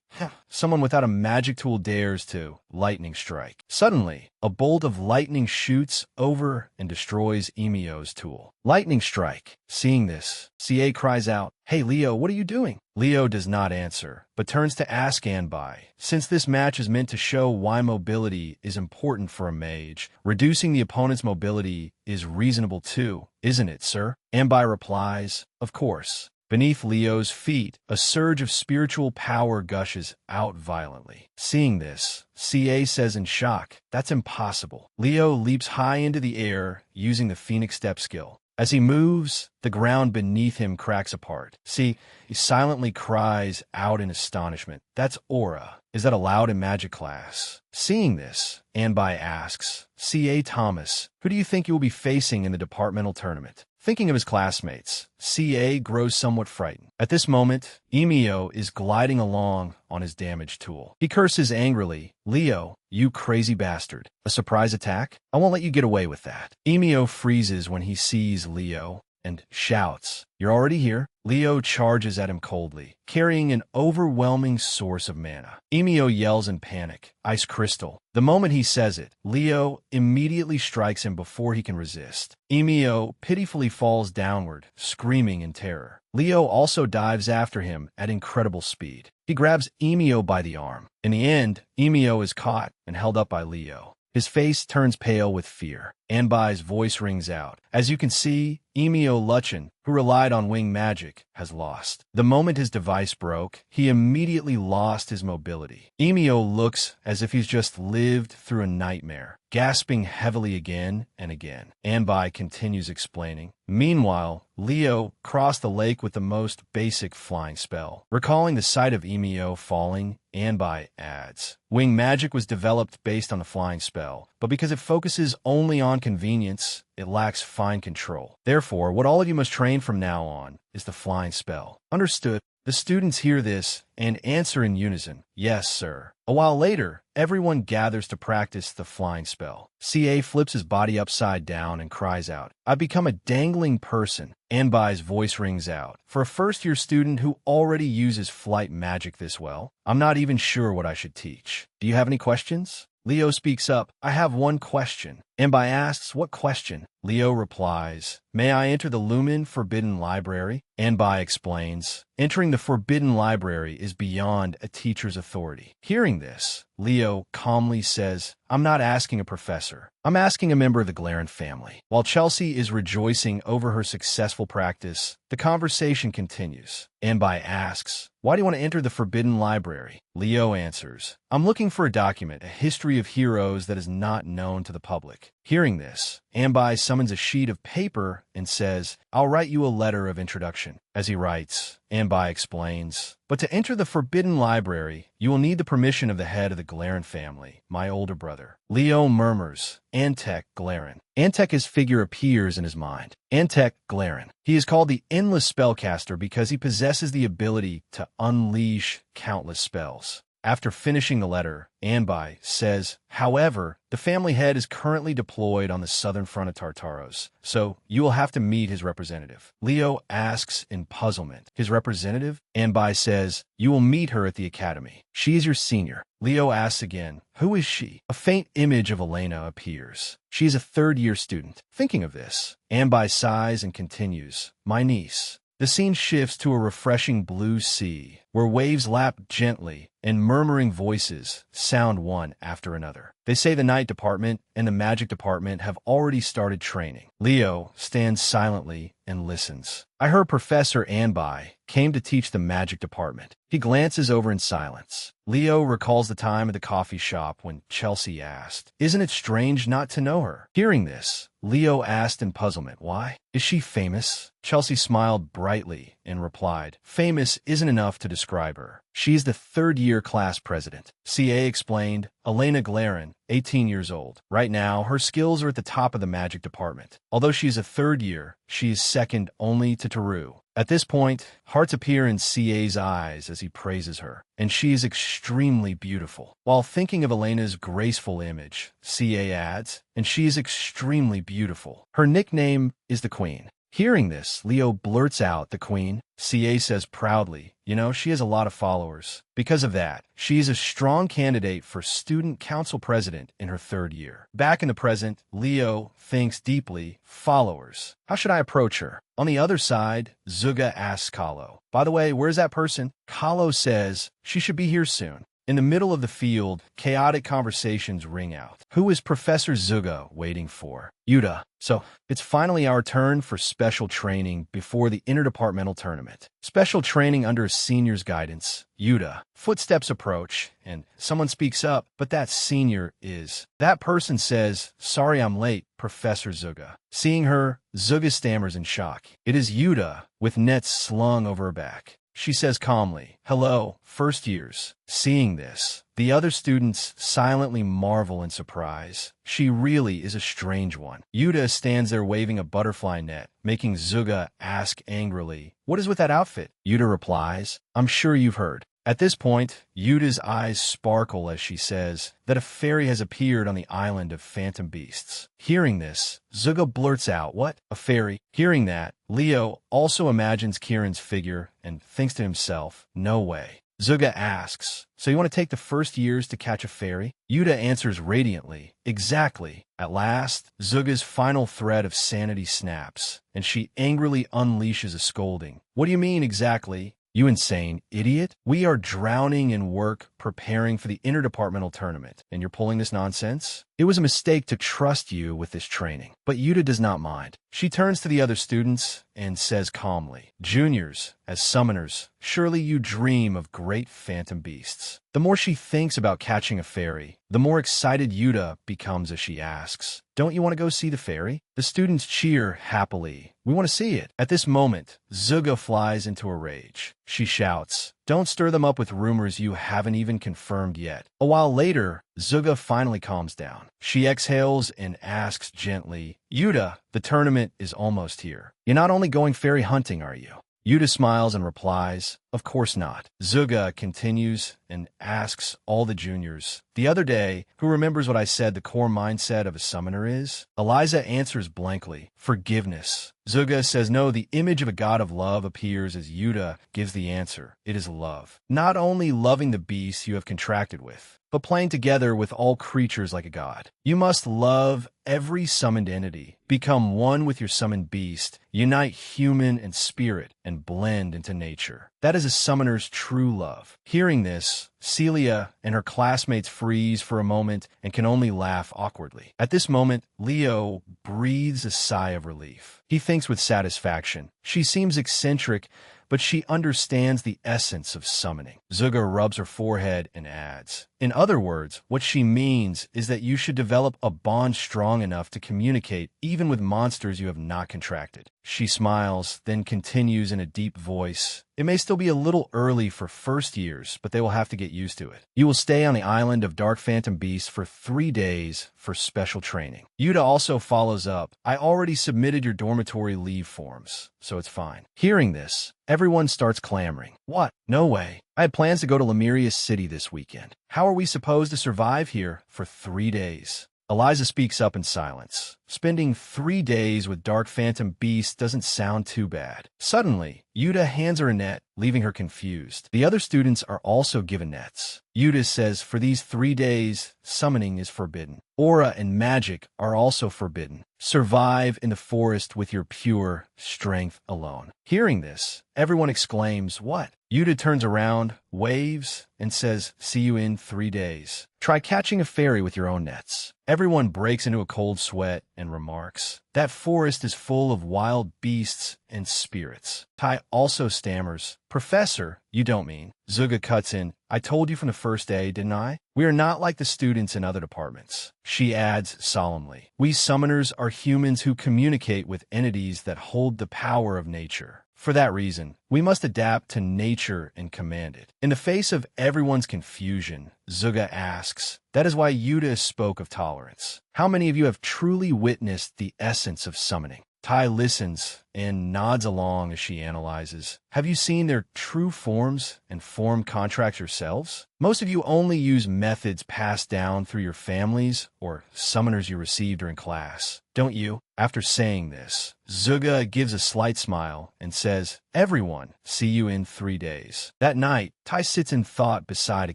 someone without a magic tool dares to lightning strike. Suddenly, a bolt of lightning shoots over and destroys Emio's tool. Lightning strike. Seeing this, CA cries out, hey Leo, what are you doing? Leo does not answer, but turns to ask Anbai. Since this match is meant to show why mobility is important for a mage, reducing the opponent's mobility is reasonable too, isn't it, sir? Anbai replies, of course. Beneath Leo's feet, a surge of spiritual power gushes out violently. Seeing this, CA says in shock, that's impossible. Leo leaps high into the air using the Phoenix Step skill. As he moves, the ground beneath him cracks apart. See, he silently cries out in astonishment. That's aura. Is that allowed in magic class? Seeing this, Anbai asks, C.A. Thomas, who do you think you will be facing in the departmental tournament? Thinking of his classmates, C.A. grows somewhat frightened. At this moment, Emio is gliding along on his damaged tool. He curses angrily, Leo, you crazy bastard. A surprise attack? I won't let you get away with that. Emio freezes when he sees Leo and shouts, you're already here? Leo charges at him coldly, carrying an overwhelming source of mana. Emio yells in panic, Ice Crystal. The moment he says it, Leo immediately strikes him before he can resist. Emio pitifully falls downward, screaming in terror. Leo also dives after him at incredible speed. He grabs Emio by the arm. In the end, Emio is caught and held up by Leo. His face turns pale with fear. Anbai's voice rings out. As you can see, Emio Luchin, who relied on wing magic, has lost. The moment his device broke, he immediately lost his mobility. Emio looks as if he's just lived through a nightmare, gasping heavily again and again. Anbai continues explaining. Meanwhile, Leo crossed the lake with the most basic flying spell. Recalling the sight of Emio falling, Anbai adds, wing magic was developed based on the flying spell, but because it focuses only on convenience, it lacks fine control. Therefore, what all of you must train from now on is the flying spell. Understood? The students hear this and answer in unison, yes, sir. A while later, everyone gathers to practice the flying spell. CA flips his body upside down and cries out, I've become a dangling person. Anbai's voice rings out. For a first-year student who already uses flight magic this well, I'm not even sure what I should teach. Do you have any questions? Leo speaks up, I have one question. Anbai asks, what question? Leo replies, may I enter the Lumen Forbidden Library? Anbai explains, entering the Forbidden Library is beyond a teacher's authority. Hearing this, Leo calmly says, I'm not asking a professor. I'm asking a member of the Glaren family. While Chelsea is rejoicing over her successful practice, the conversation continues. Anbai asks, why do you want to enter the Forbidden Library? Leo answers, I'm looking for a document, a history of heroes that is not known to the public. Hearing this, Anbai summons a sheet of paper and says, I'll write you a letter of introduction. As he writes, Anbai explains, but to enter the Forbidden Library, you will need the permission of the head of the Glaren family, my older brother. Leo murmurs, Antek Glaren. Antek's figure appears in his mind. Antek Glaren. He is called the Endless Spellcaster because he possesses the ability to unleash countless spells. After finishing the letter, Anbai says, however, the family head is currently deployed on the southern front of Tartaros, so you will have to meet his representative. Leo asks in puzzlement, his representative? Anbai says, you will meet her at the academy. She is your senior. Leo asks again, who is she? A faint image of Elena appears. She is a third-year student. Thinking of this, Anbai sighs and continues, my niece. The scene shifts to a refreshing blue sea, where waves lap gently and murmuring voices sound one after another. They say the night department and the magic department have already started training. Leo stands silently and listens. I heard Professor Anbai came to teach the magic department. He glances over in silence. Leo recalls the time at the coffee shop when Chelsea asked, "Isn't it strange not to know her?" Hearing this, Leo asked in puzzlement, "Why? Is she famous?" Chelsea smiled brightly and replied, "Famous isn't enough to describe her. She's the third-year class president." CA explained, Elena Glarin, 18 years old. Right now, her skills are at the top of the magic department. Although she's a third year, she is second only to Teru. At this point, hearts appear in CA's eyes as he praises her, and she is extremely beautiful. While thinking of Elena's graceful image, CA adds, "And she is extremely beautiful. Her nickname is the Queen." Hearing this, Leo blurts out, "The Queen?" CA says proudly, "You know, she has a lot of followers. Because of that, she's a strong candidate for student council president in her third year." Back in the present, Leo thinks deeply, followers. How should I approach her? On the other side, Zuga asks Kahlo, "By the way, where's that person?" Kahlo says, "She should be here soon." In the middle of the field, chaotic conversations ring out. Who is Professor Zuga waiting for? Yuta. So, it's finally our turn for special training before the interdepartmental tournament. Special training under a senior's guidance. Yuta. Footsteps approach, and someone speaks up, but that senior is. That person says, "Sorry I'm late, Professor Zuga." Seeing her, Zuga stammers in shock. It is Yuta, with nets slung over her back. She says calmly, "Hello, first years." Seeing this, the other students silently marvel in surprise. She really is a strange one. Yuta stands there waving a butterfly net, making Zuga ask angrily, "What is with that outfit?" Yuta replies, "I'm sure you've heard." At this point, Yuta's eyes sparkle as she says that a fairy has appeared on the island of phantom beasts. Hearing this, Zuga blurts out, "What? A fairy?" Hearing that, Leo also imagines Kieran's figure and thinks to himself, "No way." Zuga asks, "So you want to take the first years to catch a fairy?" Yuta answers radiantly, "Exactly." At last, Zuga's final thread of sanity snaps, and she angrily unleashes a scolding. "What do you mean, exactly? You insane idiot? We are drowning in work preparing for the interdepartmental tournament, and you're pulling this nonsense? It was a mistake to trust you with this training." But Yuta does not mind. She turns to the other students and says calmly, "Juniors, as summoners, surely you dream of great phantom beasts." The more she thinks about catching a fairy, the more excited Yuta becomes as she asks, "Don't you want to go see the fairy?" The students cheer happily. "We want to see it." At this moment, Zuga flies into a rage. She shouts, "Don't stir them up with rumors you haven't even confirmed yet." A while later, Zuga finally calms down. She exhales and asks gently, "Yuta, the tournament is almost here. You're not only going fairy hunting, are you?" Yuta smiles and replies, "Of course not." Zuga continues and asks all the juniors, "The other day, who remembers what I said the core mindset of a summoner is?" Eliza answers blankly, "Forgiveness." Zuga says no, the image of a god of love appears as Yuta gives the answer. It is love. Not only loving the beasts you have contracted with, but playing together with all creatures like a god. You must love every summoned entity, become one with your summoned beast, unite human and spirit, and blend into nature. That is a summoner's true love. Hearing this, Celia and her classmates freeze for a moment and can only laugh awkwardly. At this moment, Leo breathes a sigh of relief. He thinks with satisfaction. She seems eccentric, but she understands the essence of summoning. Zuga rubs her forehead and adds, "In other words, what she means is that you should develop a bond strong enough to communicate even with monsters you have not contracted." She smiles, then continues in a deep voice, "It may still be a little early for first years, but they will have to get used to it. You will stay on the island of Dark Phantom Beasts for 3 days for special training." Yuta also follows up, "I already submitted your dormitory leave forms, so it's fine." Hearing this, everyone starts clamoring. "What? No way. I had plans to go to Lemuria City this weekend. How are we supposed to survive here for 3 days?" Eliza speaks up in silence. Spending 3 days with Dark Phantom beasts doesn't sound too bad. Suddenly, Yuta hands her a net, leaving her confused. The other students are also given nets. Yuta says for these 3 days, summoning is forbidden. Aura and magic are also forbidden. Survive in the forest with your pure strength alone. Hearing this, everyone exclaims, "What?" Yuta turns around, waves, and says, "See you in 3 days. Try catching a fairy with your own nets." Everyone breaks into a cold sweat and remarks, "That forest is full of wild beasts and spirits." Tai also stammers, "Professor, you don't mean." Zuga cuts in, "I told you from the first day, didn't I? We are not like the students in other departments." She adds solemnly, "We summoners are humans who communicate with entities that hold the power of nature. For that reason, we must adapt to nature and command it." In the face of everyone's confusion, Zuga asks, "That is why Yuta spoke of tolerance. How many of you have truly witnessed the essence of summoning?" Tai listens and nods along as she analyzes. "Have you seen their true forms and form contracts yourselves? Most of you only use methods passed down through your families or summoners you received during class, don't you?" After saying this, Zuga gives a slight smile and says, "Everyone, see you in 3 days." That night, Tai sits in thought beside a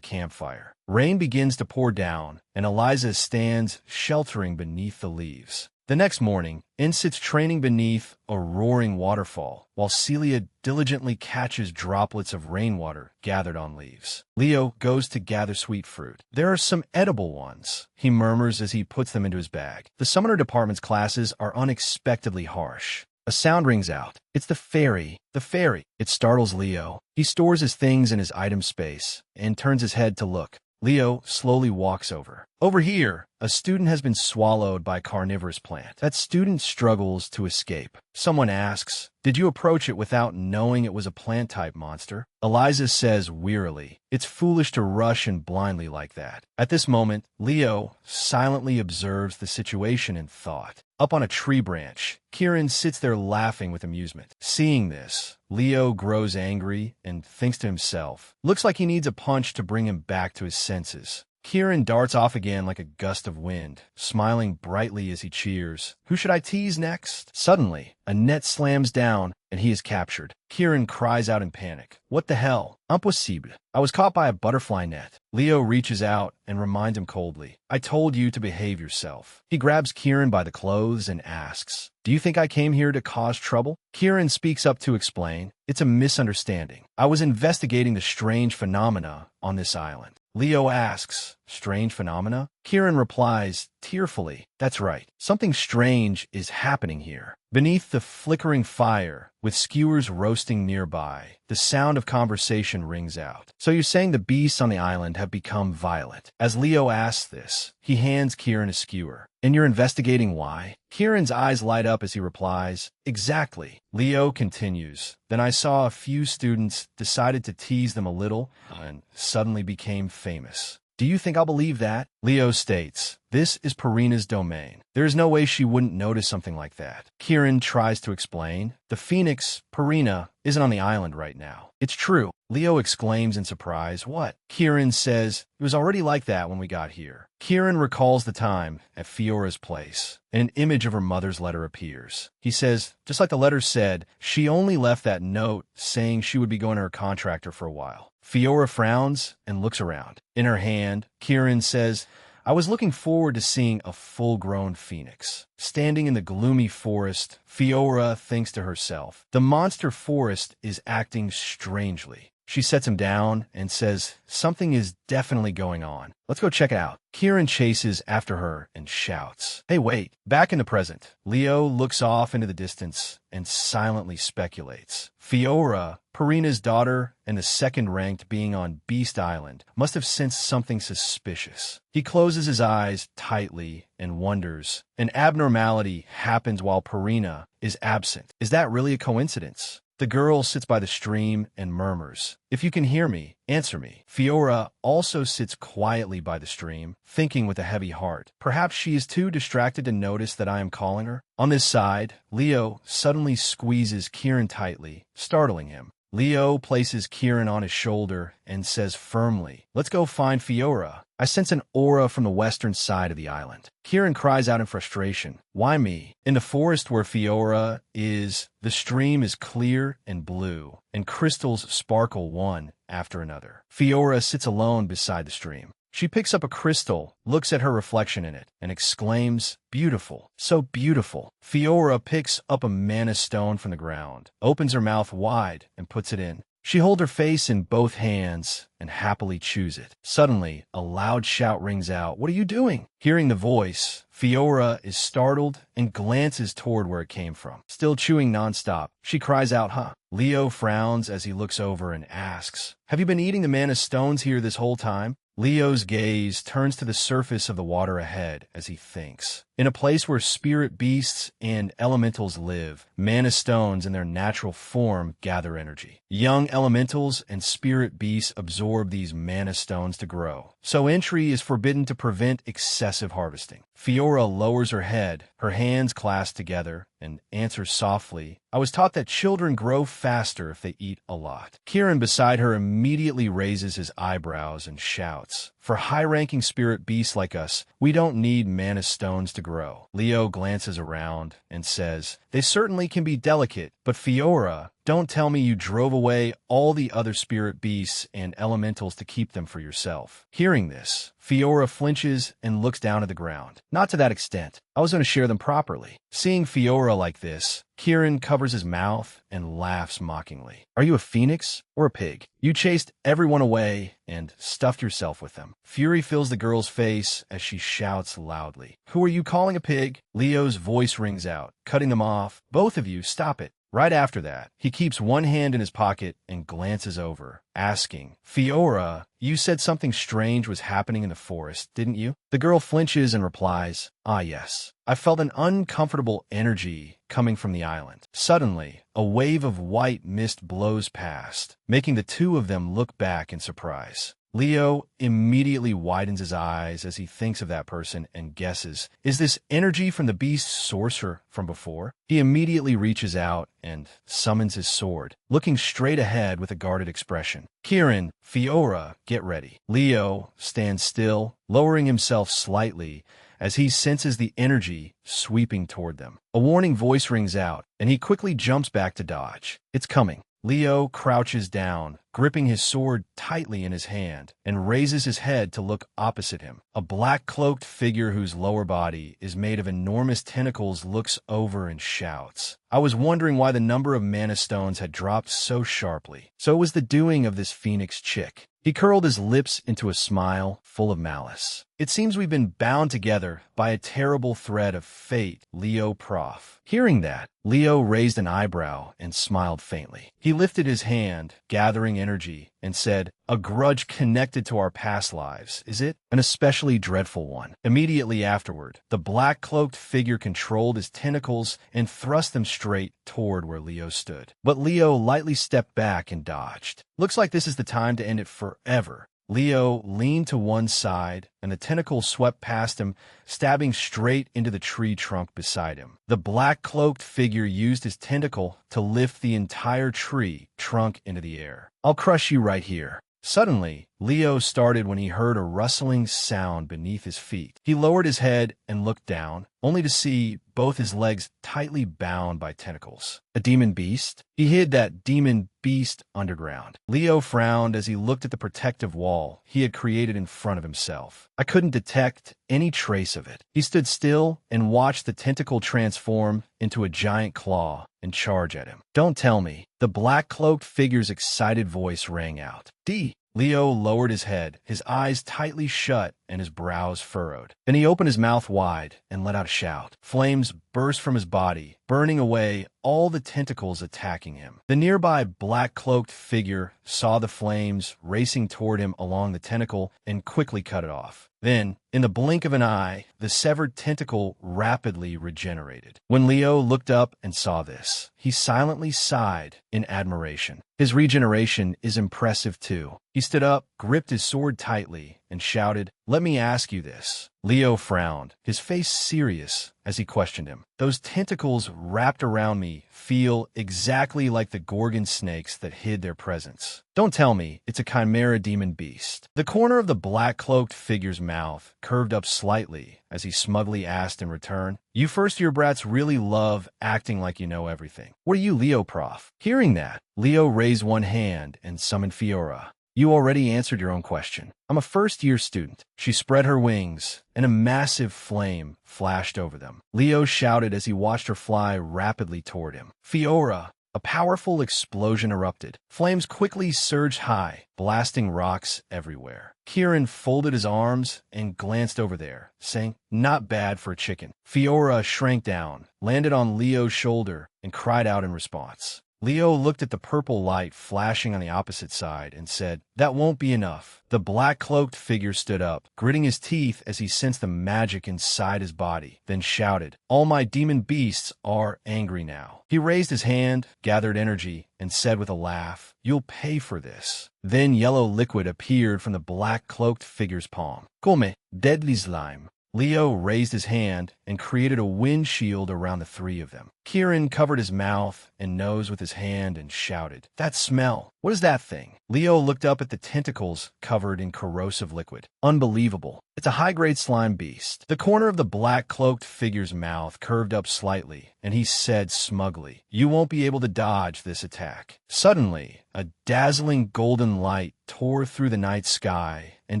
campfire. Rain begins to pour down, and Eliza stands sheltering beneath the leaves. The next morning, In sits training beneath a roaring waterfall, while Celia diligently catches droplets of rainwater gathered on leaves. Leo goes to gather sweet fruit. "There are some edible ones," he murmurs as he puts them into his bag. The Summoner Department's classes are unexpectedly harsh. A sound rings out. It's the fairy. The fairy. It startles Leo. He stores his things in his item space and turns his head to look. Leo slowly walks over. Over here, a student has been swallowed by a carnivorous plant. That student struggles to escape. Someone asks, "Did you approach it without knowing it was a plant-type monster?" Eliza says wearily, "It's foolish to rush in blindly like that." At this moment, Leo silently observes the situation in thought. Up on a tree branch, Kieran sits there laughing with amusement. Seeing this, Leo grows angry and thinks to himself, looks like he needs a punch to bring him back to his senses. Kieran darts off again like a gust of wind, smiling brightly as he cheers. Who should I tease next? Suddenly, a net slams down and he is captured. Kieran cries out in panic. What the hell? Impossible. I was caught by a butterfly net. Leo reaches out and reminds him coldly. I told you to behave yourself. He grabs Kieran by the clothes and asks, "Do you think I came here to cause trouble?" Kieran speaks up to explain. It's a misunderstanding. I was investigating the strange phenomena on this island. Leo asks, "Strange phenomena?" Kieran replies, tearfully, "That's right. Something strange is happening here." Beneath the flickering fire, with skewers roasting nearby, the sound of conversation rings out. "So you're saying the beasts on the island have become violent?" As Leo asks this, he hands Kieran a skewer. "And you're investigating why?" Kieran's eyes light up as he replies, "Exactly." Leo continues, "Then I saw a few students decided to tease them a little and suddenly became famous. Do you think I'll believe that?" Leo states, "This is Purina's domain. There is no way she wouldn't notice something like that." Kieran tries to explain. "The phoenix, Purina, isn't on the island right now." "It's true." Leo exclaims in surprise. "What?" Kieran says, "It was already like that when we got here." Kieran recalls the time at Fiora's place, and an image of her mother's letter appears. He says, just like the letter said, she only left that note saying she would be going to her contractor for a while. Fiora frowns and looks around. In her hand, Kieran says, "I was looking forward to seeing a full-grown phoenix." Standing in the gloomy forest, Fiora thinks to herself, the monster forest is acting strangely. She sets him down and says, "Something is definitely going on. Let's go check it out." Kieran chases after her and shouts, "Hey, wait." Back in the present, Leo looks off into the distance and silently speculates. Fiora, Purina's daughter and the second-ranked being on Beast Island, must have sensed something suspicious. He closes his eyes tightly and wonders. An abnormality happens while Purina is absent. Is that really a coincidence? The girl sits by the stream and murmurs, "If you can hear me, answer me." Fiora also sits quietly by the stream, thinking with a heavy heart. Perhaps she is too distracted to notice that I am calling her. On this side, Leo suddenly squeezes Kieran tightly, startling him. Leo places Kieran on his shoulder and says firmly, "Let's go find Fiora." I I sense an aura from the western side of the island. Kieran cries out in frustration. Why me? In the forest where Fiora is, the stream is clear and blue, and crystals sparkle one after another. Fiora sits alone beside the stream. She picks up a crystal, looks at her reflection in it, and exclaims, "Beautiful, so beautiful." Fiora picks up a mana stone from the ground, opens her mouth wide, and puts it in. She holds her face in both hands and happily chews it. Suddenly, a loud shout rings out. "What are you doing?" Hearing the voice, Fiora is startled and glances toward where it came from. Still chewing nonstop, she cries out, "Huh?" Leo frowns as he looks over and asks, "Have you been eating the mana stones here this whole time?" Leo's gaze turns to the surface of the water ahead as he thinks. In a place where spirit beasts and elementals live, mana stones in their natural form gather energy. Young elementals and spirit beasts absorb these mana stones to grow, so entry is forbidden to prevent excessive harvesting. Fiora lowers her head, her hands clasped together, and answers softly, "I was taught that children grow faster if they eat a lot." Kieran beside her immediately raises his eyebrows and shouts, "For high-ranking spirit beasts like us, we don't need mana stones to grow." Leo glances around and says, "They certainly can be delicate, but Fiora, don't tell me you drove away all the other spirit beasts and elementals to keep them for yourself." Hearing this, Fiora flinches and looks down at the ground. "Not to that extent. I was going to share them properly." Seeing Fiora like this, Kieran covers his mouth and laughs mockingly. "Are you a phoenix or a pig? You chased everyone away and stuffed yourself with them." Fury fills the girl's face as she shouts loudly, "Who are you calling a pig?" Leo's voice rings out, cutting them off. "Both of you, stop it." Right after that, he keeps one hand in his pocket and glances over, asking, "Fiora, you said something strange was happening in the forest, didn't you?" The girl flinches and replies, "Ah, yes. I felt an uncomfortable energy coming from the island." Suddenly, a wave of white mist blows past, making the two of them look back in surprise. Leo immediately widens his eyes as he thinks of that person and guesses, is this energy from the beast's sorcerer from before? He immediately reaches out and summons his sword, looking straight ahead with a guarded expression. Kieran, Fiora, get ready. Leo stands still, lowering himself slightly as he senses the energy sweeping toward them. A warning voice rings out, and he quickly jumps back to dodge. It's coming. Leo crouches down, gripping his sword tightly in his hand, and raises his head to look opposite him. A black-cloaked figure whose lower body is made of enormous tentacles looks over and shouts, "I was wondering why the number of mana stones had dropped so sharply. So it was the doing of this phoenix chick." He curled his lips into a smile full of malice. "It seems we've been bound together by a terrible thread of fate, Leo Prof." Hearing that, Leo raised an eyebrow and smiled faintly. He lifted his hand, gathering energy, and said, "A grudge connected to our past lives, is it? An especially dreadful one." Immediately afterward, the black-cloaked figure controlled his tentacles and thrust them straight toward where Leo stood. But Leo lightly stepped back and dodged. "Looks like this is the time to end it forever." Leo leaned to one side, and the tentacle swept past him, stabbing straight into the tree trunk beside him. The black-cloaked figure used his tentacle to lift the entire tree trunk into the air. "I'll crush you right here." Suddenly, Leo started when he heard a rustling sound beneath his feet. He lowered his head and looked down, only to see both his legs tightly bound by tentacles. A demon beast? He hid that demon beast underground. Leo frowned as he looked at the protective wall he had created in front of himself. I couldn't detect any trace of it. He stood still and watched the tentacle transform into a giant claw and charge at him. "Don't tell me." The black-cloaked figure's excited voice rang out. "D." Leo lowered his head, his eyes tightly shut and his brows furrowed. Then he opened his mouth wide and let out a shout. Flames burst from his body, burning away all the tentacles attacking him. The nearby black-cloaked figure saw the flames racing toward him along the tentacle and quickly cut it off. Then, in the blink of an eye, the severed tentacle rapidly regenerated. When Leo looked up and saw this, he silently sighed in admiration. His regeneration is impressive too. He stood up, gripped his sword tightly, and shouted, "Let me ask you this." Leo frowned, his face serious, as he questioned him. "Those tentacles wrapped around me feel exactly like the Gorgon snakes that hid their presence. Don't tell me it's a chimera demon beast." The corner of the black-cloaked figure's mouth curved up slightly as he smugly asked in return, "You first-year brats really love acting like you know everything. What are you, Leo Prof?" Hearing that, Leo raised one hand and summoned Fiora. "You already answered your own question. I'm a first-year student." She spread her wings, and a massive flame flashed over them. Leo shouted as he watched her fly rapidly toward him. "Fiora!" A powerful explosion erupted. Flames quickly surged high, blasting rocks everywhere. Kieran folded his arms and glanced over there, saying, "Not bad for a chicken." Fiora shrank down, landed on Leo's shoulder, and cried out in response. Leo looked at the purple light flashing on the opposite side and said, "That won't be enough." The black-cloaked figure stood up, gritting his teeth as he sensed the magic inside his body, then shouted, "All my demon beasts are angry now." He raised his hand, gathered energy, and said with a laugh, "You'll pay for this." Then yellow liquid appeared from the black-cloaked figure's palm. "Come, deadly slime." Leo raised his hand and created a windshield around the three of them. Kieran covered his mouth and nose with his hand and shouted, "That smell! What is that thing?" Leo looked up at the tentacles covered in corrosive liquid. "Unbelievable. It's a high-grade slime beast." The corner of the black-cloaked figure's mouth curved up slightly, and he said smugly, "You won't be able to dodge this attack." Suddenly, a dazzling golden light tore through the night sky and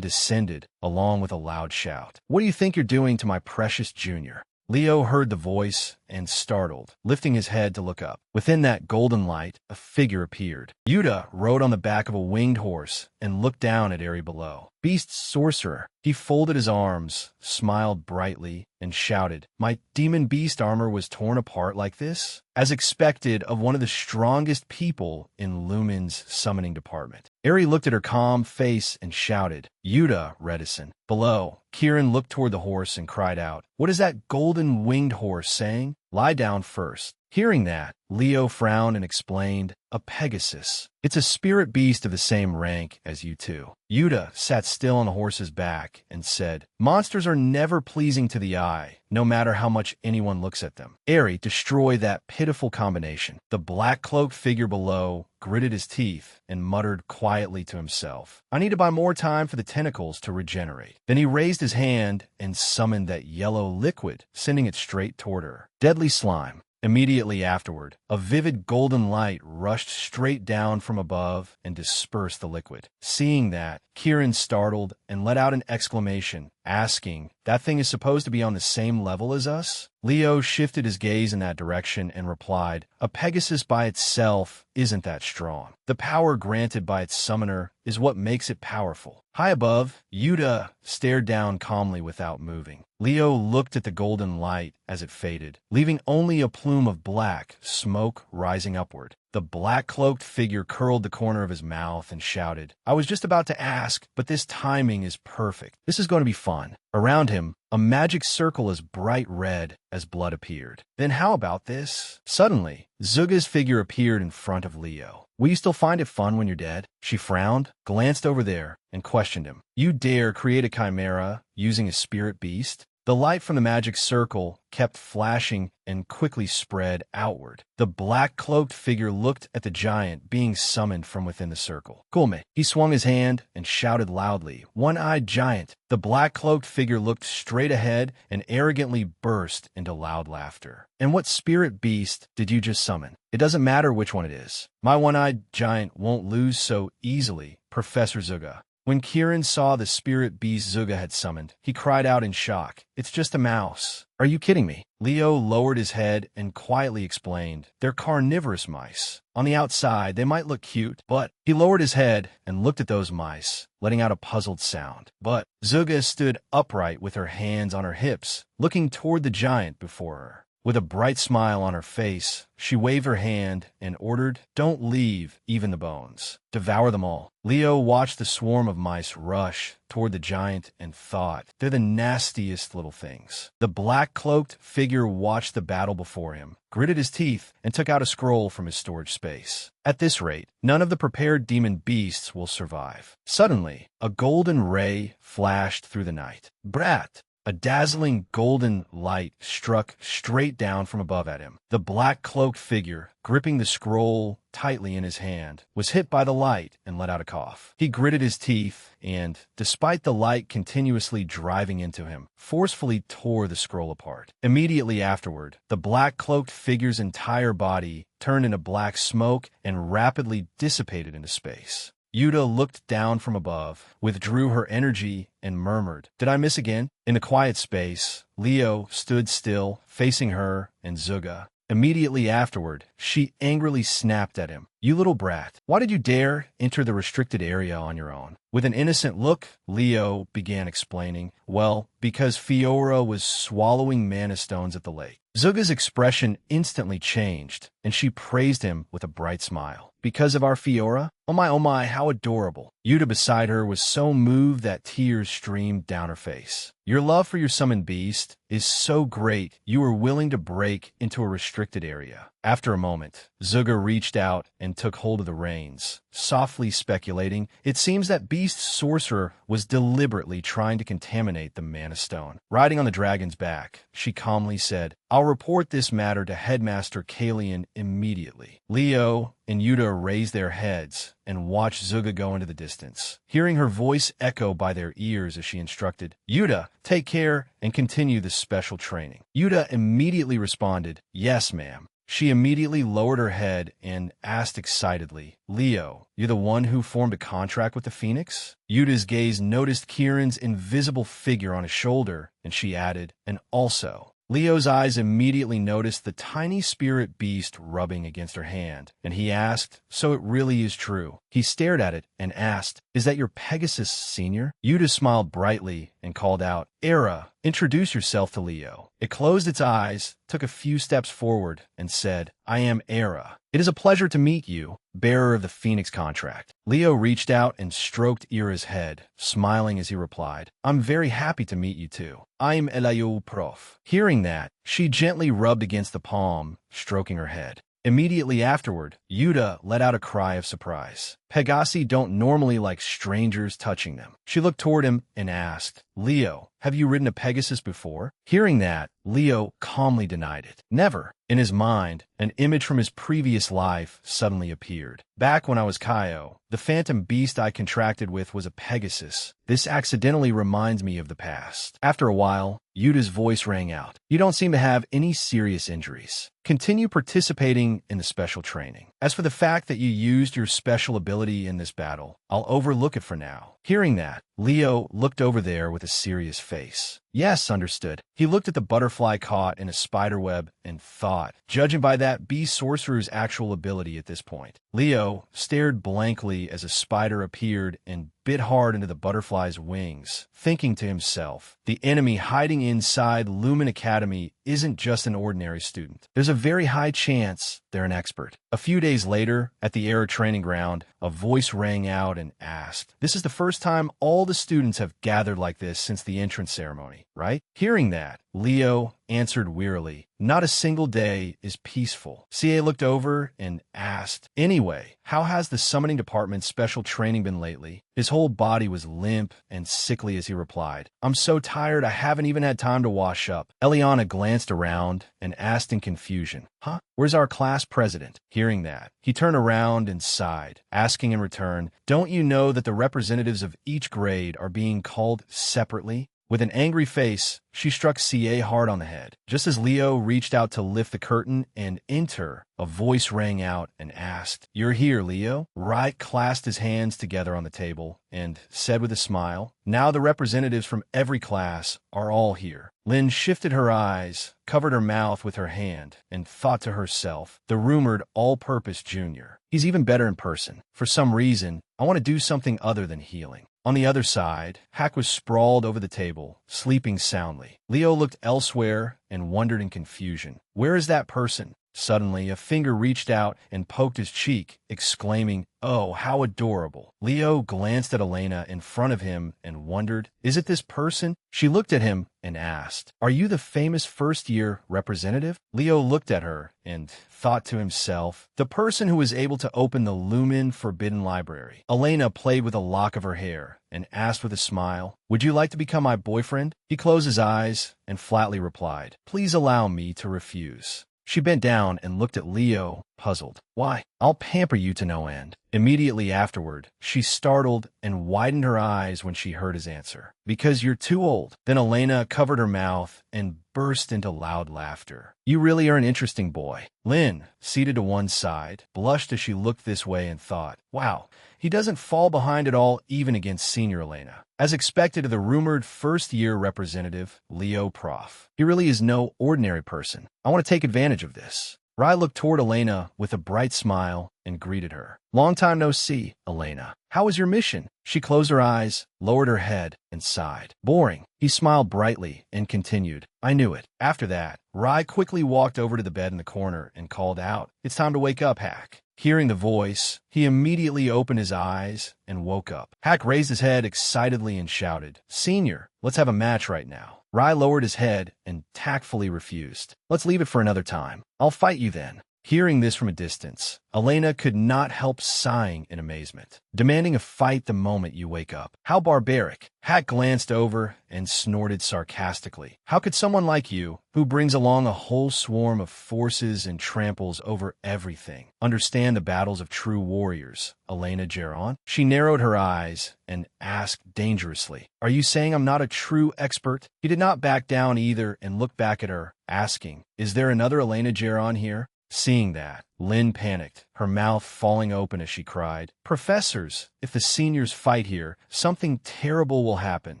descended, along with a loud shout. "What do you think you're doing to my precious junior?" Leo heard the voice and startled, lifting his head to look up. Within that golden light, a figure appeared. Yuta rode on the back of a winged horse and looked down at Eri below. "Beast sorcerer." He folded his arms, smiled brightly, and shouted, "My demon beast armor was torn apart like this?" As expected of one of the strongest people in Lumen's summoning department. Eri looked at her calm face and shouted, "Yuta, reticent." Below, Kieran looked toward the horse and cried out, "What is that golden winged horse saying? Lie down first." Hearing that, Leo frowned and explained, "A Pegasus. It's a spirit beast of the same rank as you two." Yuta sat still on the horse's back and said, "Monsters are never pleasing to the eye, no matter how much anyone looks at them. Eri, destroy that pitiful combination." The black-cloaked figure below gritted his teeth and muttered quietly to himself, "I need to buy more time for the tentacles to regenerate." Then he raised his hand and summoned that yellow liquid, sending it straight toward her. Deadly slime. Immediately afterward, a vivid golden light rushed straight down from above and dispersed the liquid. Seeing that, Kieran startled and let out an exclamation, asking, "That thing is supposed to be on the same level as us?" Leo shifted his gaze in that direction and replied, "A Pegasus by itself isn't that strong. The power granted by its summoner is what makes it powerful." High above, Yuta stared down calmly without moving. Leo looked at the golden light as it faded, leaving only a plume of black smoke rising upward. The black-cloaked figure curled the corner of his mouth and shouted, "I was just about to ask, but this timing is perfect. This is going to be fun." Around him, a magic circle as bright red as blood appeared. "Then how about this?" Suddenly, Zuga's figure appeared in front of Leo. "Will you still find it fun when you're dead?" She frowned, glanced over there, and questioned him. "You dare create a chimera using a spirit beast?" The light from the magic circle kept flashing and quickly spread outward. The black-cloaked figure looked at the giant being summoned from within the circle. "Come." He swung his hand and shouted loudly, "One-eyed giant." The black-cloaked figure looked straight ahead and arrogantly burst into loud laughter. "And what spirit beast did you just summon? It doesn't matter which one it is. My one-eyed giant won't lose so easily, Professor Zuga." When Kieran saw the spirit beast Zuga had summoned, he cried out in shock, "It's just a mouse." "Are you kidding me?" Leo lowered his head and quietly explained, "They're carnivorous mice. On the outside, they might look cute, but..." He lowered his head and looked at those mice, letting out a puzzled sound. But Zuga stood upright with her hands on her hips, looking toward the giant before her. With a bright smile on her face, she waved her hand and ordered, "Don't leave even the bones. Devour them all." Leo watched the swarm of mice rush toward the giant and thought, "They're the nastiest little things." The black-cloaked figure watched the battle before him, gritted his teeth, and took out a scroll from his storage space. At this rate, none of the prepared demon beasts will survive. Suddenly, a golden ray flashed through the night. Brat! A dazzling golden light struck straight down from above at him. The black-cloaked figure, gripping the scroll tightly in his hand, was hit by the light and let out a cough. He gritted his teeth and, despite the light continuously driving into him, forcefully tore the scroll apart. Immediately afterward, the black-cloaked figure's entire body turned into black smoke and rapidly dissipated into space. Yuta looked down from above, withdrew her energy, and murmured, "Did I miss again?" In the quiet space, Leo stood still, facing her and Zuga. Immediately afterward, she angrily snapped at him. "You little brat, why did you dare enter the restricted area on your own?" With an innocent look, Leo began explaining, "Well, because Fiora was swallowing mana stones at the lake." Zuga's expression instantly changed, and she praised him with a bright smile. "Because of our Fiora? Oh my, how adorable." Yuta beside her was so moved that tears streamed down her face. "Your love for your summoned beast is so great you were willing to break into a restricted area." After a moment, Zuga reached out and took hold of the reins, softly speculating, "It seems that Beast's sorcerer was deliberately trying to contaminate the mana stone." Riding on the dragon's back, she calmly said, "I'll report this matter to Headmaster Kalian immediately." Leo and Yuta raised their heads and watched Zuga go into the distance, hearing her voice echo by their ears as she instructed, "Yuta, take care and continue the special training." Yuta immediately responded, "Yes, ma'am." She immediately lowered her head and asked excitedly, "Leo, you're the one who formed a contract with the Phoenix?" Yuta's gaze noticed Kieran's invisible figure on his shoulder, and she added, "And also." Leo's eyes immediately noticed the tiny spirit beast rubbing against her hand, and he asked, "So it really is true?" He stared at it and asked, "Is that your Pegasus, Senior?" Yuta smiled brightly and called out, "Era, introduce yourself to Leo." It closed its eyes, took a few steps forward, and said, "I am Era. It is a pleasure to meet you, bearer of the Phoenix contract." Leo reached out and stroked Era's head, smiling as he replied, "I'm very happy to meet you too. I'm Elayo Prof." Hearing that, she gently rubbed against the palm, stroking her head. Immediately afterward, Yuta let out a cry of surprise. Pegasi don't normally like strangers touching them. She looked toward him and asked, "Leo, have you ridden a Pegasus before?" Hearing that, Leo calmly denied it. Never. In his mind, an image from his previous life suddenly appeared. "Back when I was Kaio, the phantom beast I contracted with was a Pegasus. This accidentally reminds me of the past." After a while, Yuta's voice rang out, "You don't seem to have any serious injuries. Continue participating in the special training. As for the fact that you used your special ability in this battle, I'll overlook it for now." Hearing that, Leo looked over there with a serious face. "Yes, understood." He looked at the butterfly caught in a spider web and thought, judging by that beast sorcerer's actual ability at this point. Leo stared blankly as a spider appeared and bit hard into the butterfly's wings, thinking to himself, the enemy hiding inside Lumen Academy isn't just an ordinary student. There's a very high chance they're an expert. A few days later, at the Era training ground, a voice rang out and asked, "This is the first time all the students have gathered like this since the entrance ceremony, right?" Hearing that, Leo answered wearily, "Not a single day is peaceful." CA looked over and asked, "Anyway, how has the summoning department's special training been lately?" His whole body was limp and sickly as he replied, "I'm so tired I haven't even had time to wash up." Eliana glanced around and asked in confusion, "Huh? Where's our class president?" Hearing that, he turned around and sighed, asking in return, "Don't you know that the representatives of each grade are being called separately?" With an angry face, she struck CA hard on the head. Just as Leo reached out to lift the curtain and enter, a voice rang out and asked, "You're here, Leo?" Wright clasped his hands together on the table and said with a smile, "Now the representatives from every class are all here." Lynn shifted her eyes, covered her mouth with her hand, and thought to herself, the rumored all-purpose junior. He's even better in person. For some reason, I want to do something other than healing. On the other side, Hack was sprawled over the table, sleeping soundly. Leo looked elsewhere and wondered in confusion. Where is that person? Suddenly, a finger reached out and poked his cheek, exclaiming, "Oh, how adorable." Leo glanced at Elena in front of him and wondered, "Is it this person?" She looked at him and asked, "Are you the famous first-year representative?" Leo looked at her and thought to himself, "The person who was able to open the Lumen Forbidden Library." Elena played with a lock of her hair and asked with a smile, "Would you like to become my boyfriend?" He closed his eyes and flatly replied, "Please allow me to refuse." She bent down and looked at Leo, puzzled. "Why? I'll pamper you to no end." Immediately afterward, she startled and widened her eyes when she heard his answer. "Because you're too old." Then Elena covered her mouth and burst into loud laughter. "You really are an interesting boy." Lynn, seated to one side, blushed as she looked this way and thought, "Wow, he doesn't fall behind at all even against senior Elena." As expected of the rumored first-year representative, Leo Prof. He really is no ordinary person. I want to take advantage of this. Rai looked toward Elena with a bright smile and greeted her. "Long time no see, Elena. How was your mission?" She closed her eyes, lowered her head, and sighed. "Boring." He smiled brightly and continued, "I knew it." After that, Rai quickly walked over to the bed in the corner and called out, "It's time to wake up, Hack." Hearing the voice, he immediately opened his eyes and woke up. Hack raised his head excitedly and shouted, "Senior, let's have a match right now." Rai lowered his head and tactfully refused. "Let's leave it for another time. I'll fight you then." Hearing this from a distance, Elena could not help sighing in amazement, demanding a fight the moment you wake up. How barbaric. Hack glanced over and snorted sarcastically. "How could someone like you, who brings along a whole swarm of forces and tramples over everything, understand the battles of true warriors, Elena Geron?" She narrowed her eyes and asked dangerously, "Are you saying I'm not a true expert?" He did not back down either and looked back at her, asking, "Is there another Elena Geron here?" Seeing that, Lynn panicked, her mouth falling open as she cried, "Professors, if the seniors fight here, something terrible will happen.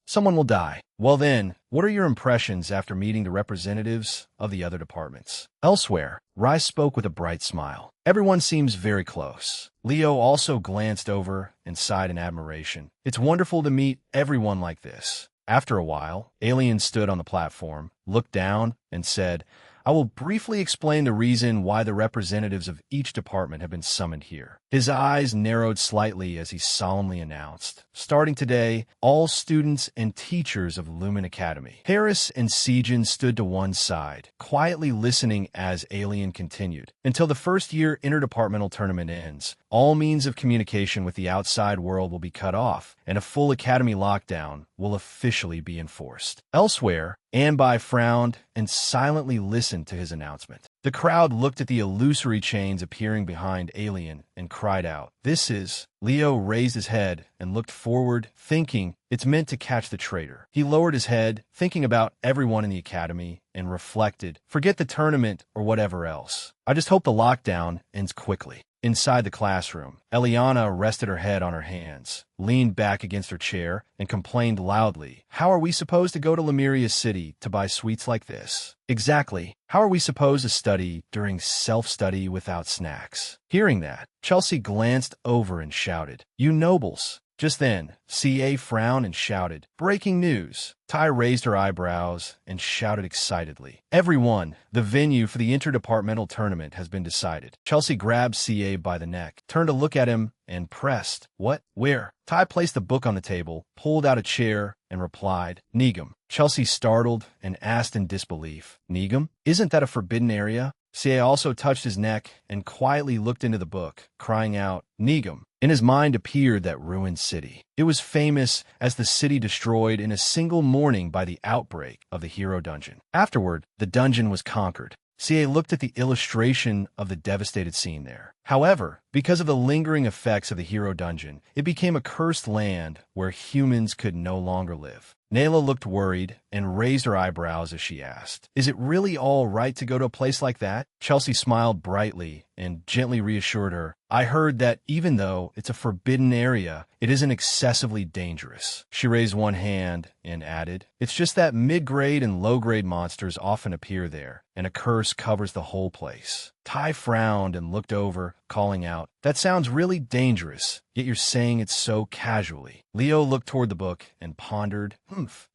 Someone will die." "Well then, what are your impressions after meeting the representatives of the other departments?" Elsewhere, Rai spoke with a bright smile. "Everyone seems very close." Leo also glanced over and sighed in admiration. "It's wonderful to meet everyone like this." After a while, Alien stood on the platform, looked down, and said, "I will briefly explain the reason why the representatives of each department have been summoned here." His eyes narrowed slightly as he solemnly announced, "Starting today, all students and teachers of Lumen Academy." Harris and Sejin stood to one side, quietly listening as Alien continued. "Until the first-year interdepartmental tournament ends, all means of communication with the outside world will be cut off, and a full academy lockdown will officially be enforced." Elsewhere, Anbai frowned and silently listened to his announcement. The crowd looked at the illusory chains appearing behind Alien and cried out, "This is..." Leo raised his head and looked forward, thinking, "It's meant to catch the traitor." He lowered his head, thinking about everyone in the academy, and reflected, "Forget the tournament or whatever else. I just hope the lockdown ends quickly." Inside the classroom, Eliana rested her head on her hands, leaned back against her chair, and complained loudly, "How are we supposed to go to Lemuria City to buy sweets like this? Exactly. How are we supposed to study during self-study without snacks?" Hearing that, Chelsea glanced over and shouted, "You nobles!" Just then, CA frowned and shouted, "Breaking news!" Ty raised her eyebrows and shouted excitedly, "Everyone, the venue for the interdepartmental tournament has been decided." Chelsea grabbed CA by the neck, turned to look at him, and pressed, "What? Where?" Ty placed the book on the table, pulled out a chair, and replied, "Negum." Chelsea startled and asked in disbelief, "Negum? Isn't that a forbidden area?" CA also touched his neck and quietly looked into the book, crying out, "Negum." In his mind appeared that ruined city. It was famous as the city destroyed in a single morning by the outbreak of the hero dungeon. Afterward, the dungeon was conquered. CA looked at the illustration of the devastated scene there. However, because of the lingering effects of the hero dungeon, it became a cursed land where humans could no longer live. Nayla looked worried and raised her eyebrows as she asked, "Is it really all right to go to a place like that?" Chelsea smiled brightly and gently reassured her, "I heard that even though it's a forbidden area, it isn't excessively dangerous." She raised one hand and added, "It's just that mid-grade and low-grade monsters often appear there, and a curse covers the whole place." Tai frowned and looked over, calling out, "That sounds really dangerous, yet you're saying it so casually." Leo looked toward the book and pondered,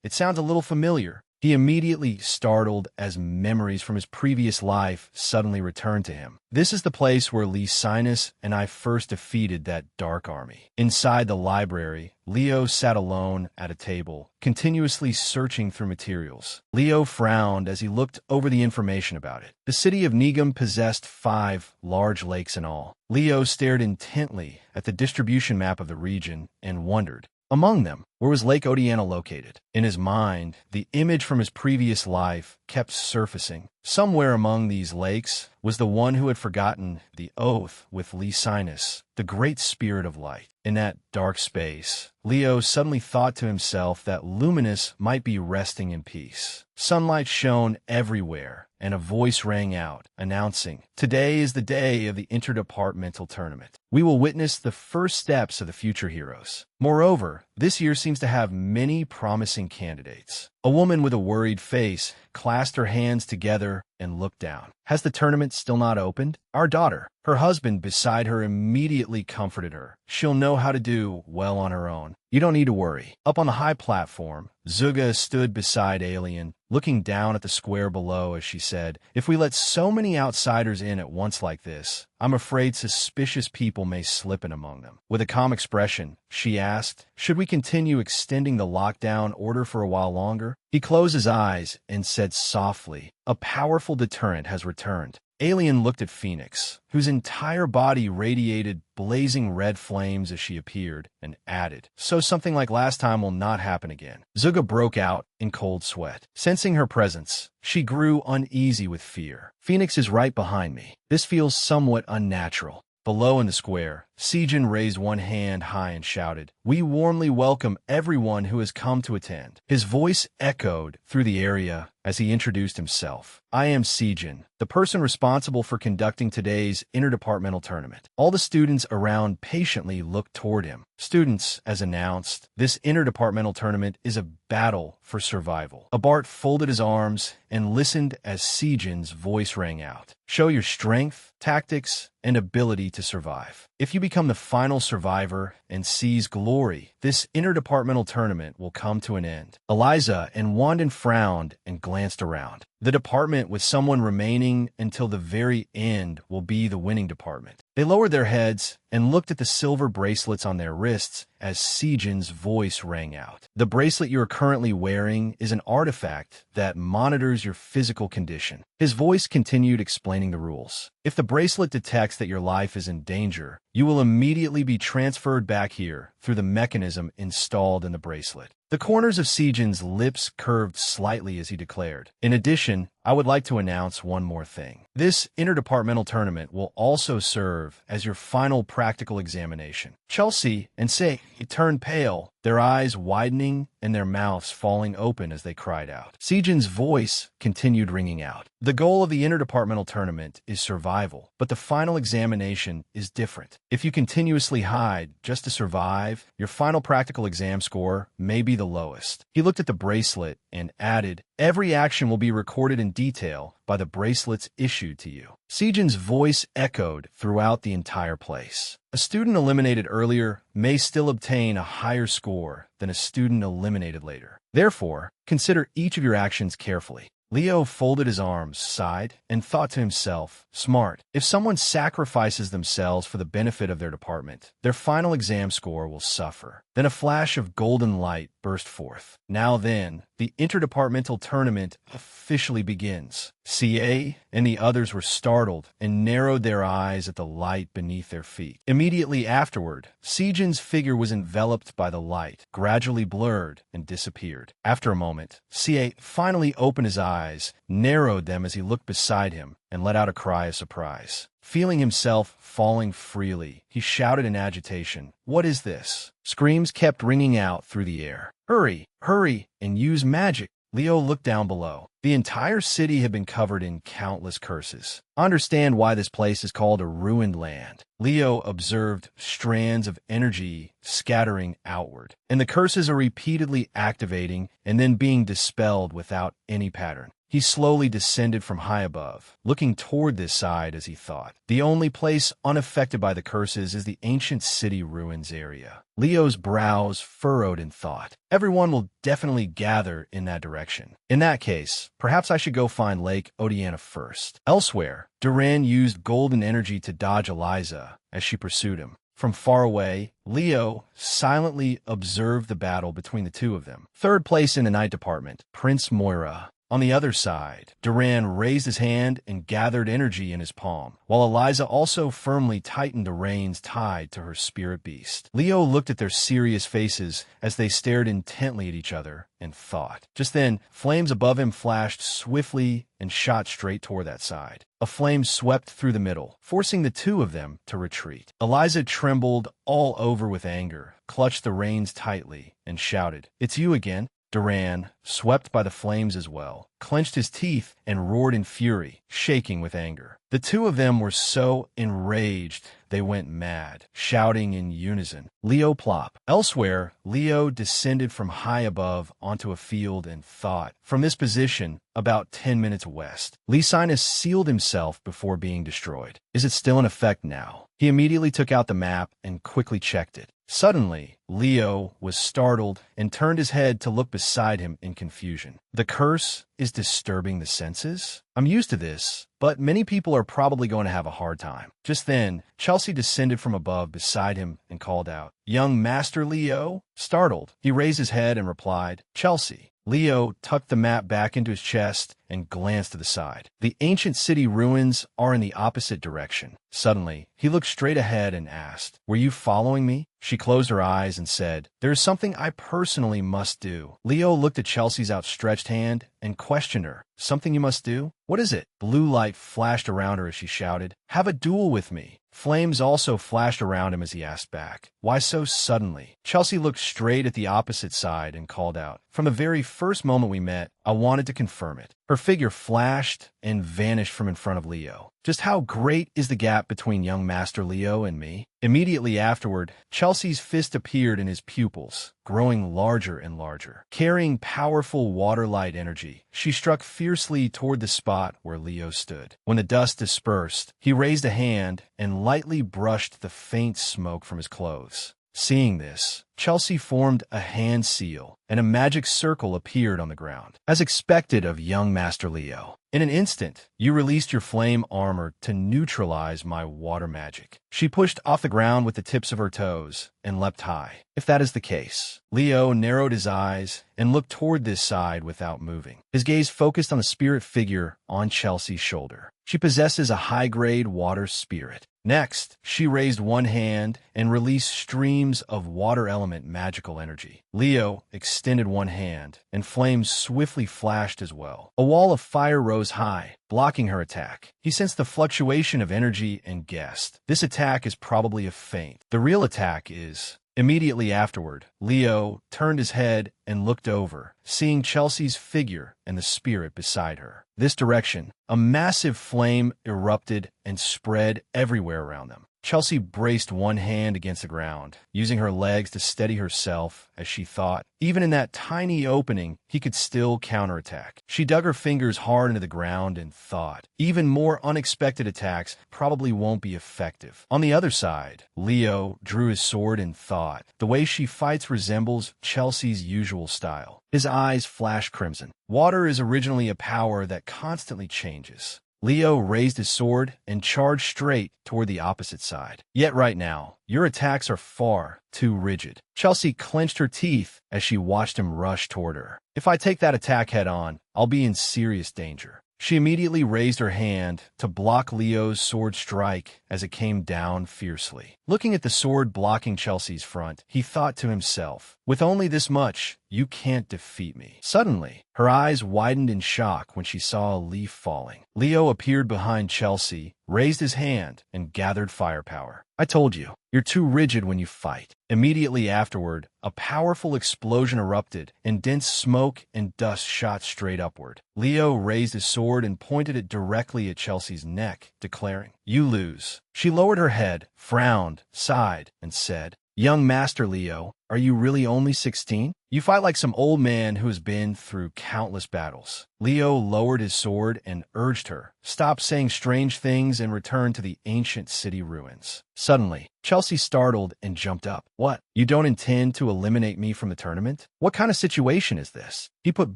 it sounds a little familiar. He immediately startled as memories from his previous life suddenly returned to him. This is the place where Licinus and I first defeated that dark army. Inside the library, Leo sat alone at a table, continuously searching through materials. Leo frowned as he looked over the information about it. The city of Negum possessed 5 large lakes in all. Leo stared intently at the distribution map of the region and wondered, among them, where was Lake Odiana located? In his mind, the image from his previous life kept surfacing. Somewhere among these lakes was the one who had forgotten the oath with Licinus, the great spirit of light. In that dark space, Leo suddenly thought to himself that Luminous might be resting in peace. Sunlight shone everywhere, and a voice rang out, announcing, "Today is the day of the interdepartmental tournament. We will witness the first steps of the future heroes." Moreover, this year seems to have many promising candidates. A woman with a worried face clasped her hands together and looked down. "Has the tournament still not opened?" "Our daughter." Her husband beside her immediately comforted her. "She'll know how to do well on her own. You don't need to worry." Up on the high platform, Zuga stood beside Alien, looking down at the square below as she said, "If we let so many outsiders in at once like this, I'm afraid suspicious people may slip in among them." With a calm expression, she asked, "Should we continue extending the lockdown order for a while longer?" He closed his eyes and said softly, "A powerful deterrent has returned." Alien looked at Phoenix, whose entire body radiated blazing red flames as she appeared, and added, "So something like last time will not happen again." Zuga broke out in cold sweat. Sensing her presence, she grew uneasy with fear. "Phoenix is right behind me. This feels somewhat unnatural." Below in the square, Sejin raised one hand high and shouted, "We warmly welcome everyone who has come to attend." His voice echoed through the area as he introduced himself. "I am Sejin, the person responsible for conducting today's interdepartmental tournament." All the students around patiently looked toward him. "Students," as announced, "this interdepartmental tournament is a battle for survival." Abart folded his arms and listened as Sejin's voice rang out. "Show your strength, tactics, and ability to survive. If you become the final survivor and seize glory, this interdepartmental tournament will come to an end." Eliza and Wandon frowned and glanced around. The department with someone remaining until the very end will be the winning department. They lowered their heads and looked at the silver bracelets on their wrists as Sejin's voice rang out. "The bracelet you are currently wearing is an artifact that monitors your physical condition." His voice continued explaining the rules. "If the bracelet detects that your life is in danger, you will immediately be transferred back here through the mechanism installed in the bracelet." The corners of Sejin's lips curved slightly as he declared, "In addition, I would like to announce one more thing. This interdepartmental tournament will also serve as your final practical examination." Chelsea and Say turned pale, their eyes widening and their mouths falling open as they cried out. Sejin's voice continued ringing out. "The goal of the interdepartmental tournament is survival, but the final examination is different. If you continuously hide just to survive, your final practical exam score may be the lowest." He looked at the bracelet and added, "Every action will be recorded in detail by the bracelets issued to you." Sejin's voice echoed throughout the entire place. A student eliminated earlier may still obtain a higher score than a student eliminated later. Therefore, consider each of your actions carefully. Leo folded his arms, sighed, and thought to himself, "Smart. If someone sacrifices themselves for the benefit of their department, their final exam score will suffer." Then a flash of golden light burst forth. "Now then, the interdepartmental tournament officially begins." CA and the others were startled and narrowed their eyes at the light beneath their feet. Immediately afterward, Sejin's figure was enveloped by the light, gradually blurred, and disappeared. After a moment, CA finally opened his eyes, narrowed them as he looked beside him, and let out a cry of surprise. Feeling himself falling freely, he shouted in agitation, "What is this?" Screams kept ringing out through the air. "Hurry, hurry, and use magic." Leo looked down below. The entire city had been covered in countless curses. Understand why this place is called a ruined land. Leo observed strands of energy scattering outward, and the curses are repeatedly activating and then being dispelled without any pattern. He slowly descended from high above, looking toward this side as he thought. The only place unaffected by the curses is the ancient city ruins area. Leo's brows furrowed in thought. Everyone will definitely gather in that direction. In that case, perhaps I should go find Lake Odiana first. Elsewhere, Duran used golden energy to dodge Eliza as she pursued him. From far away, Leo silently observed the battle between the two of them. Third place in the night department, Prince Moira. On the other side, Duran raised his hand and gathered energy in his palm, while Eliza also firmly tightened the reins tied to her spirit beast. Leo looked at their serious faces as they stared intently at each other and thought. Just then, flames above him flashed swiftly and shot straight toward that side. A flame swept through the middle, forcing the two of them to retreat. Eliza trembled all over with anger, clutched the reins tightly, and shouted, "It's you again." Duran, swept by the flames as well, clenched his teeth and roared in fury, shaking with anger. The two of them were so enraged they went mad, shouting in unison, "Leo plop." Elsewhere, Leo descended from high above onto a field and thought. From this position, about 10 minutes west, Lysinus sealed himself before being destroyed. Is it still in effect now? He immediately took out the map and quickly checked it. Suddenly, Leo was startled and turned his head to look beside him in confusion. The curse is disturbing the senses? I'm used to this, but many people are probably going to have a hard time. Just then, Chelsea descended from above beside him and called out, "Young Master Leo?" Startled, he raised his head and replied, "Chelsea." Leo tucked the map back into his chest and glanced to the side. The ancient city ruins are in the opposite direction. Suddenly, he looked straight ahead and asked, "Were you following me?" She closed her eyes and said, "There is something I personally must do." Leo looked at Chelsea's outstretched hand and questioned her. "Something you must do? What is it?" Blue light flashed around her as she shouted, "Have a duel with me." Flames also flashed around him as he asked back, "Why so suddenly?" Chelsea looked straight at the opposite side and called out, "From the very first moment we met, I wanted to confirm it." Her figure flashed and vanished from in front of Leo. Just how great is the gap between young Master Leo and me? Immediately afterward, Chelsea's fist appeared in his pupils, growing larger and larger. Carrying powerful water light energy, she struck fiercely toward the spot where Leo stood. When the dust dispersed, he raised a hand and lightly brushed the faint smoke from his clothes. Seeing this, Chelsea formed a hand seal, and a magic circle appeared on the ground. As expected of young Master Leo, in an instant, you released your flame armor to neutralize my water magic. She pushed off the ground with the tips of her toes and leapt high. If that is the case, Leo narrowed his eyes and looked toward this side without moving. His gaze focused on the spirit figure on Chelsea's shoulder. She possesses a high-grade water spirit. Next, she raised one hand and released streams of water element magical energy. Leo extended one hand, and flames swiftly flashed as well. A wall of fire rose high, blocking her attack. He sensed the fluctuation of energy and guessed, this attack is probably a feint. The real attack is... Immediately afterward, Leo turned his head and looked over, seeing Chelsea's figure and the spirit beside her. This direction, a massive flame erupted and spread everywhere around them. Chelsea braced one hand against the ground, using her legs to steady herself as she thought, even in that tiny opening, he could still counterattack. She dug her fingers hard into the ground and thought, even more unexpected attacks probably won't be effective. On the other side, Leo drew his sword and thought, the way she fights resembles Chelsea's usual style. His eyes flashed crimson. Water is originally a power that constantly changes. Leo raised his sword and charged straight toward the opposite side. Yet right now, your attacks are far too rigid. Chelsea clenched her teeth as she watched him rush toward her. If I take that attack head on, I'll be in serious danger. She immediately raised her hand to block Leo's sword strike as it came down fiercely. Looking at the sword blocking Chelsea's front, he thought to himself, with only this much, you can't defeat me. Suddenly, her eyes widened in shock when she saw a leaf falling. Leo appeared behind Chelsea, raised his hand, and gathered firepower. I told you, you're too rigid when you fight. Immediately afterward, a powerful explosion erupted, and dense smoke and dust shot straight upward. Leo raised his sword and pointed it directly at Chelsea's neck, declaring, "You lose." She lowered her head, frowned, sighed, and said, Young Master Leo, are you really only 16? You fight like some old man who has been through countless battles. Leo lowered his sword and urged her, stop saying strange things and return to the ancient city ruins. Suddenly, Chelsea startled and jumped up. What? You don't intend to eliminate me from the tournament? What kind of situation is this? He put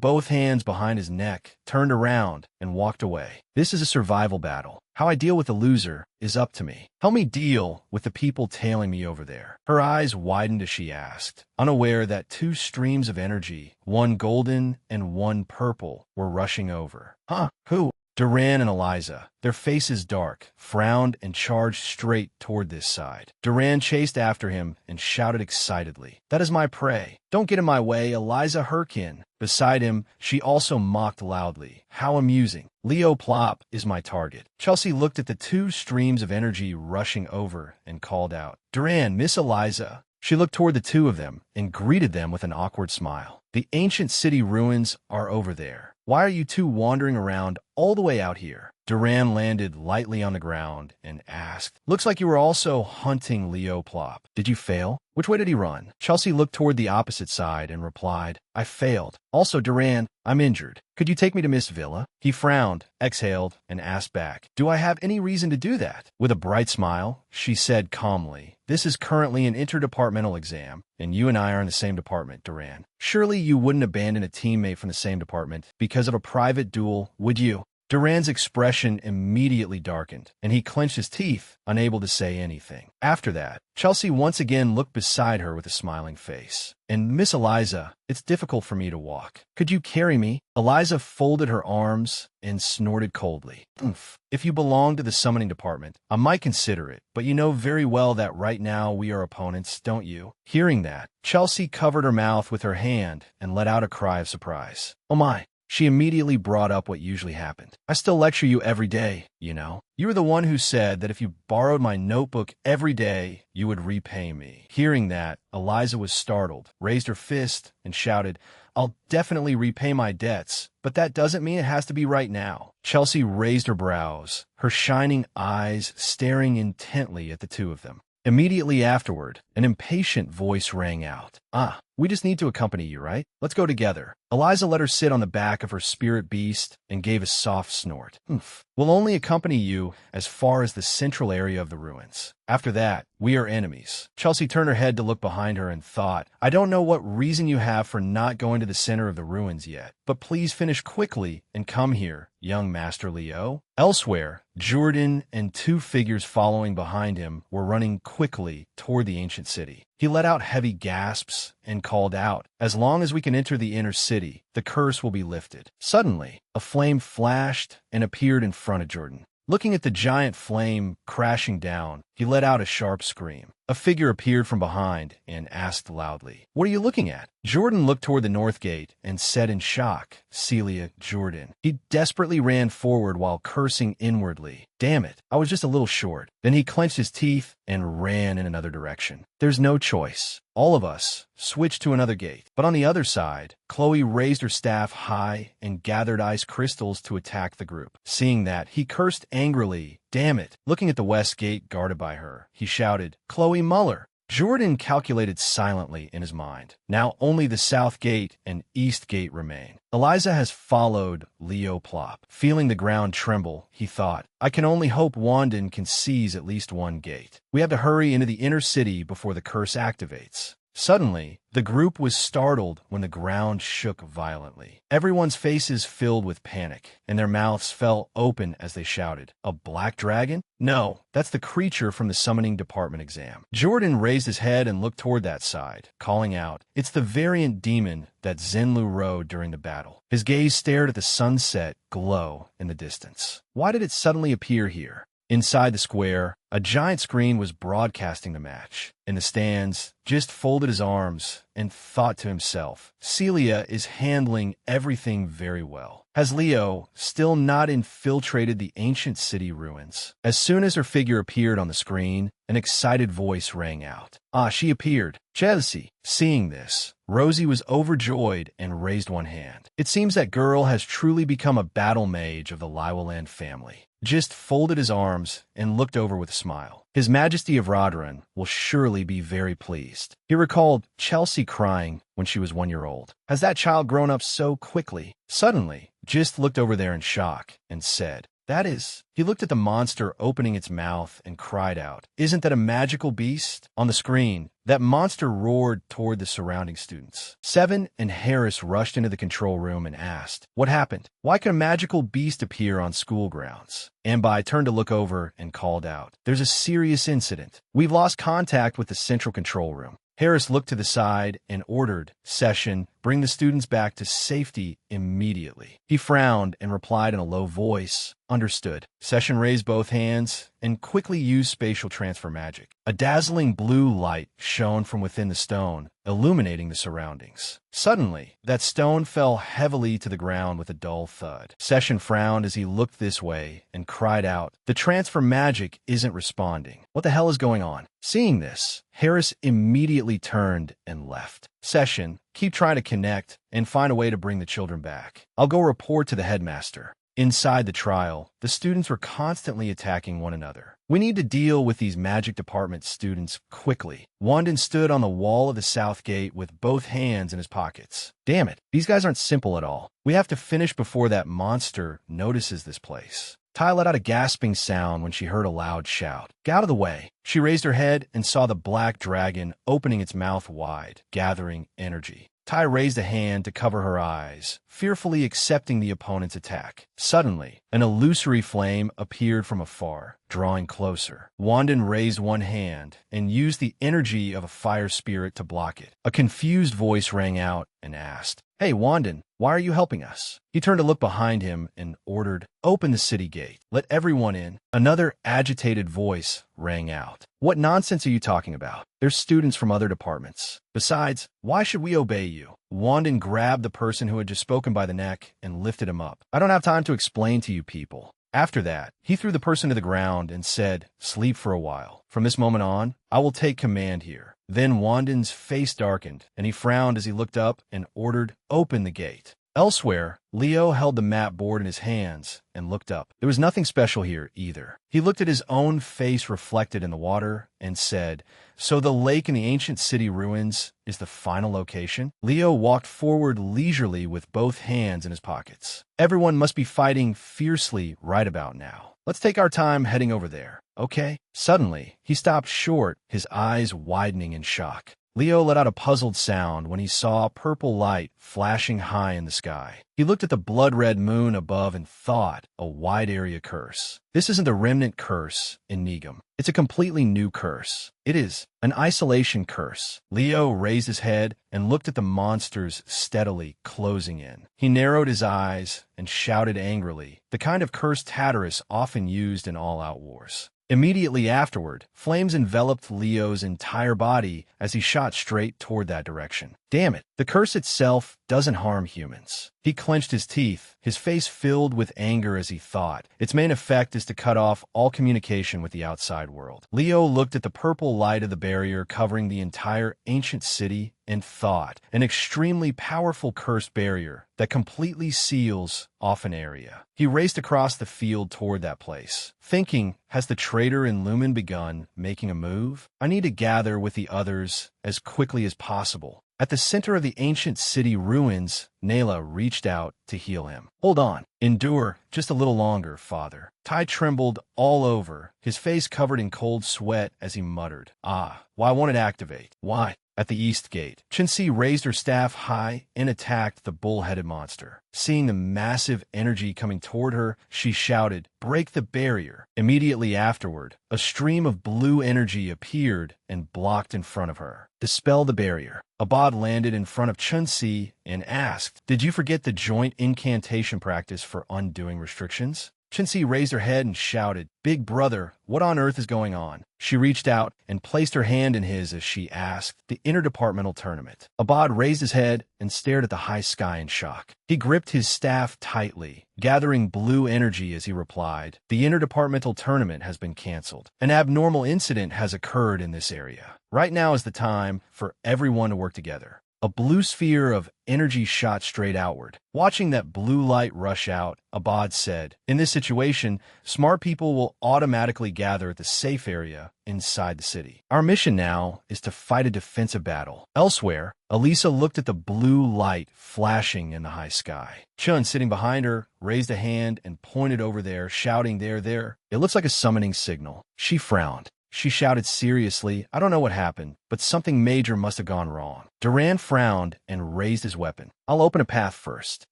both hands behind his neck, turned around, and walked away. This is a survival battle. How I deal with the loser is up to me. Help me deal with the people tailing me over there. Her eyes widened as she asked, unaware that two streams of energy, one golden and one purple, were rushing over. Huh? Who? Duran and Eliza, their faces dark, frowned and charged straight toward this side. Duran chased after him and shouted excitedly, "That is my prey. Don't get in my way, Eliza Herkin." Beside him, she also mocked loudly. How amusing. Leo Plop is my target. Chelsea looked at the two streams of energy rushing over and called out, "Duran, Miss Eliza." She looked toward the two of them and greeted them with an awkward smile. The ancient city ruins are over there. Why are you two wandering around all the way out here? Duran landed lightly on the ground and asked, "Looks like you were also hunting Leo Plop. Did you fail? Which way did he run?" Chelsea looked toward the opposite side and replied, "I failed. Also, Duran, I'm injured. Could you take me to Miss Villa?" He frowned, exhaled, and asked back, "Do I have any reason to do that?" With a bright smile, she said calmly, "This is currently an interdepartmental exam, and you and I are in the same department, Duran. Surely you wouldn't abandon a teammate from the same department because of a private duel, would you?" Duran's expression immediately darkened, and he clenched his teeth, unable to say anything. After that, Chelsea once again looked beside her with a smiling face. "And Miss Eliza, it's difficult for me to walk. Could you carry me?" Eliza folded her arms and snorted coldly. "Oomph. If you belong to the summoning department, I might consider it, but you know very well that right now we are opponents, don't you?" Hearing that, Chelsea covered her mouth with her hand and let out a cry of surprise. "Oh my." She immediately brought up what usually happened. "I still lecture you every day, you know. You were the one who said that if you borrowed my notebook every day, you would repay me." Hearing that, Eliza was startled, raised her fist, and shouted, "I'll definitely repay my debts, but that doesn't mean it has to be right now." Chelsea raised her brows, her shining eyes staring intently at the two of them. Immediately afterward, an impatient voice rang out. "Ah, we just need to accompany you, right? Let's go together." Eliza let her sit on the back of her spirit beast and gave a soft snort. "Oomph. We'll only accompany you as far as the central area of the ruins. After that, we are enemies." Chelsea turned her head to look behind her and thought, "I don't know what reason you have for not going to the center of the ruins yet, but please finish quickly and come here, young Master Leo." Elsewhere, Jordan and two figures following behind him were running quickly toward the ancient city. He let out heavy gasps and called out, "As long as we can enter the inner city, the curse will be lifted." Suddenly, a flame flashed and appeared in front of Jordan. Looking at the giant flame crashing down, he let out a sharp scream. A figure appeared from behind and asked loudly, "What are you looking at?" Jordan looked toward the north gate and said in shock, "Celia Jordan." He desperately ran forward while cursing inwardly. "Damn it, I was just a little short." Then he clenched his teeth and ran in another direction. There's no choice. All of us switched to another gate. But on the other side, Chloe raised her staff high and gathered ice crystals to attack the group. Seeing that, he cursed angrily. "Damn it." Looking at the west gate guarded by her, he shouted, "Chloe Muller." Jordan calculated silently in his mind. Now only the south gate and east gate remain. Eliza has followed Leo Plop. Feeling the ground tremble, he thought, I can only hope Wandon can seize at least one gate. We have to hurry into the inner city before the curse activates. Suddenly, the group was startled when the ground shook violently. Everyone's faces filled with panic, and their mouths fell open as they shouted, "A black dragon? No, that's the creature from the summoning department exam." Jordan raised his head and looked toward that side, calling out, "It's the variant demon that Zenlu rode during the battle." His gaze stared at the sunset glow in the distance. Why did it suddenly appear here? Inside the square, a giant screen was broadcasting the match. In the stands, Gist folded his arms and thought to himself, Celia is handling everything very well. Has Leo still not infiltrated the ancient city ruins? As soon as her figure appeared on the screen, an excited voice rang out. Ah, she appeared. Chelsea. Seeing this, Rosie was overjoyed and raised one hand. It seems that girl has truly become a battle mage of the Lywaland family. just folded his arms and looked over with a smile. His Majesty of Radharan will surely be very pleased. He recalled Chelsea crying when she was 1 year old. Has that child grown up so quickly? Suddenly, Gist looked over there in shock and said, "That is." He looked at the monster opening its mouth and cried out, "Isn't that a magical beast?" On the screen, that monster roared toward the surrounding students. Seven and Harris rushed into the control room and asked, "What happened? Why could a magical beast appear on school grounds?" Ambai turned to look over and called out, "There's a serious incident. We've lost contact with the central control room." Harris looked to the side and ordered, "Session, bring the students back to safety immediately." He frowned and replied in a low voice, "Understood." Session raised both hands and quickly used spatial transfer magic. A dazzling blue light shone from within the stone, illuminating the surroundings. Suddenly, that stone fell heavily to the ground with a dull thud. Session frowned as he looked this way and cried out, "The transfer magic isn't responding. What the hell is going on?" Seeing this, Harris immediately turned and left. "Session, keep trying to connect and find a way to bring the children back. I'll go report to the headmaster." Inside the trial, the students were constantly attacking one another. "We need to deal with these magic department students quickly." Wandon stood on the wall of the south gate with both hands in his pockets. "Damn it, these guys aren't simple at all. We have to finish before that monster notices this place." Tai let out a gasping sound when she heard a loud shout, "Get out of the way." She raised her head and saw the black dragon opening its mouth wide, gathering energy. Tai raised a hand to cover her eyes, fearfully accepting the opponent's attack. Suddenly, an illusory flame appeared from afar, drawing closer. Wandon raised one hand and used the energy of a fire spirit to block it. A confused voice rang out and asked, "Hey, Wandon, why are you helping us?" He turned to look behind him and ordered, "Open the city gate. Let everyone in." Another agitated voice rang out. "What nonsense are you talking about? There's students from other departments. Besides, why should we obey you?" Wandon grabbed the person who had just spoken by the neck and lifted him up. "I don't have time to explain to you people." After that, he threw the person to the ground and said, "Sleep for a while. From this moment on, I will take command here." Then Wandon's face darkened, and he frowned as he looked up and ordered, "Open the gate." Elsewhere, Leo held the map board in his hands and looked up. There was nothing special here either. He looked at his own face reflected in the water and said, "So the lake in the ancient city ruins is the final location?" Leo walked forward leisurely with both hands in his pockets. "Everyone must be fighting fiercely right about now. Let's take our time heading over there, okay?" Suddenly, he stopped short, his eyes widening in shock. Leo let out a puzzled sound when he saw purple light flashing high in the sky. He looked at the blood-red moon above and thought, a wide-area curse. This isn't the remnant curse in Negum. It's a completely new curse. It is an isolation curse. Leo raised his head and looked at the monsters steadily closing in. He narrowed his eyes and shouted angrily, the kind of curse Tatterus often used in all-out wars. Immediately afterward, flames enveloped Leo's entire body as he shot straight toward that direction. Damn it, the curse itself doesn't harm humans. He clenched his teeth, his face filled with anger as he thought. Its main effect is to cut off all communication with the outside world. Leo looked at the purple light of the barrier covering the entire ancient city and thought, an extremely powerful cursed barrier that completely seals off an area. He raced across the field toward that place, thinking, has the traitor in Lumen begun making a move? I need to gather with the others as quickly as possible. At the center of the ancient city ruins, Nayla reached out to heal him. "Hold on. Endure just a little longer, father." Tai trembled all over, his face covered in cold sweat as he muttered, why won't it activate? Why? At the east gate, Chinsi raised her staff high and attacked the bull-headed monster. Seeing the massive energy coming toward her, she shouted, "Break the barrier." Immediately afterward, a stream of blue energy appeared and blocked in front of her. "Dispel the barrier." Abad landed in front of Chunsi and asked, "Did you forget the joint incantation practice for undoing restrictions?" Chinsi raised her head and shouted, "Big brother, what on earth is going on?" She reached out and placed her hand in his as she asked, "The interdepartmental tournament." Abad raised his head and stared at the high sky in shock. He gripped his staff tightly, gathering blue energy as he replied, "The interdepartmental tournament has been canceled. An abnormal incident has occurred in this area. Right now is the time for everyone to work together." A blue sphere of energy shot straight outward. Watching that blue light rush out, Abad said, "In this situation, smart people will automatically gather at the safe area inside the city. Our mission now is to fight a defensive battle." Elsewhere, Elisa looked at the blue light flashing in the high sky. Chun, sitting behind her, raised a hand and pointed over there, shouting, There. It looks like a summoning signal." She frowned. She shouted seriously, "I don't know what happened, but something major must have gone wrong." Duran frowned and raised his weapon. "I'll open a path first.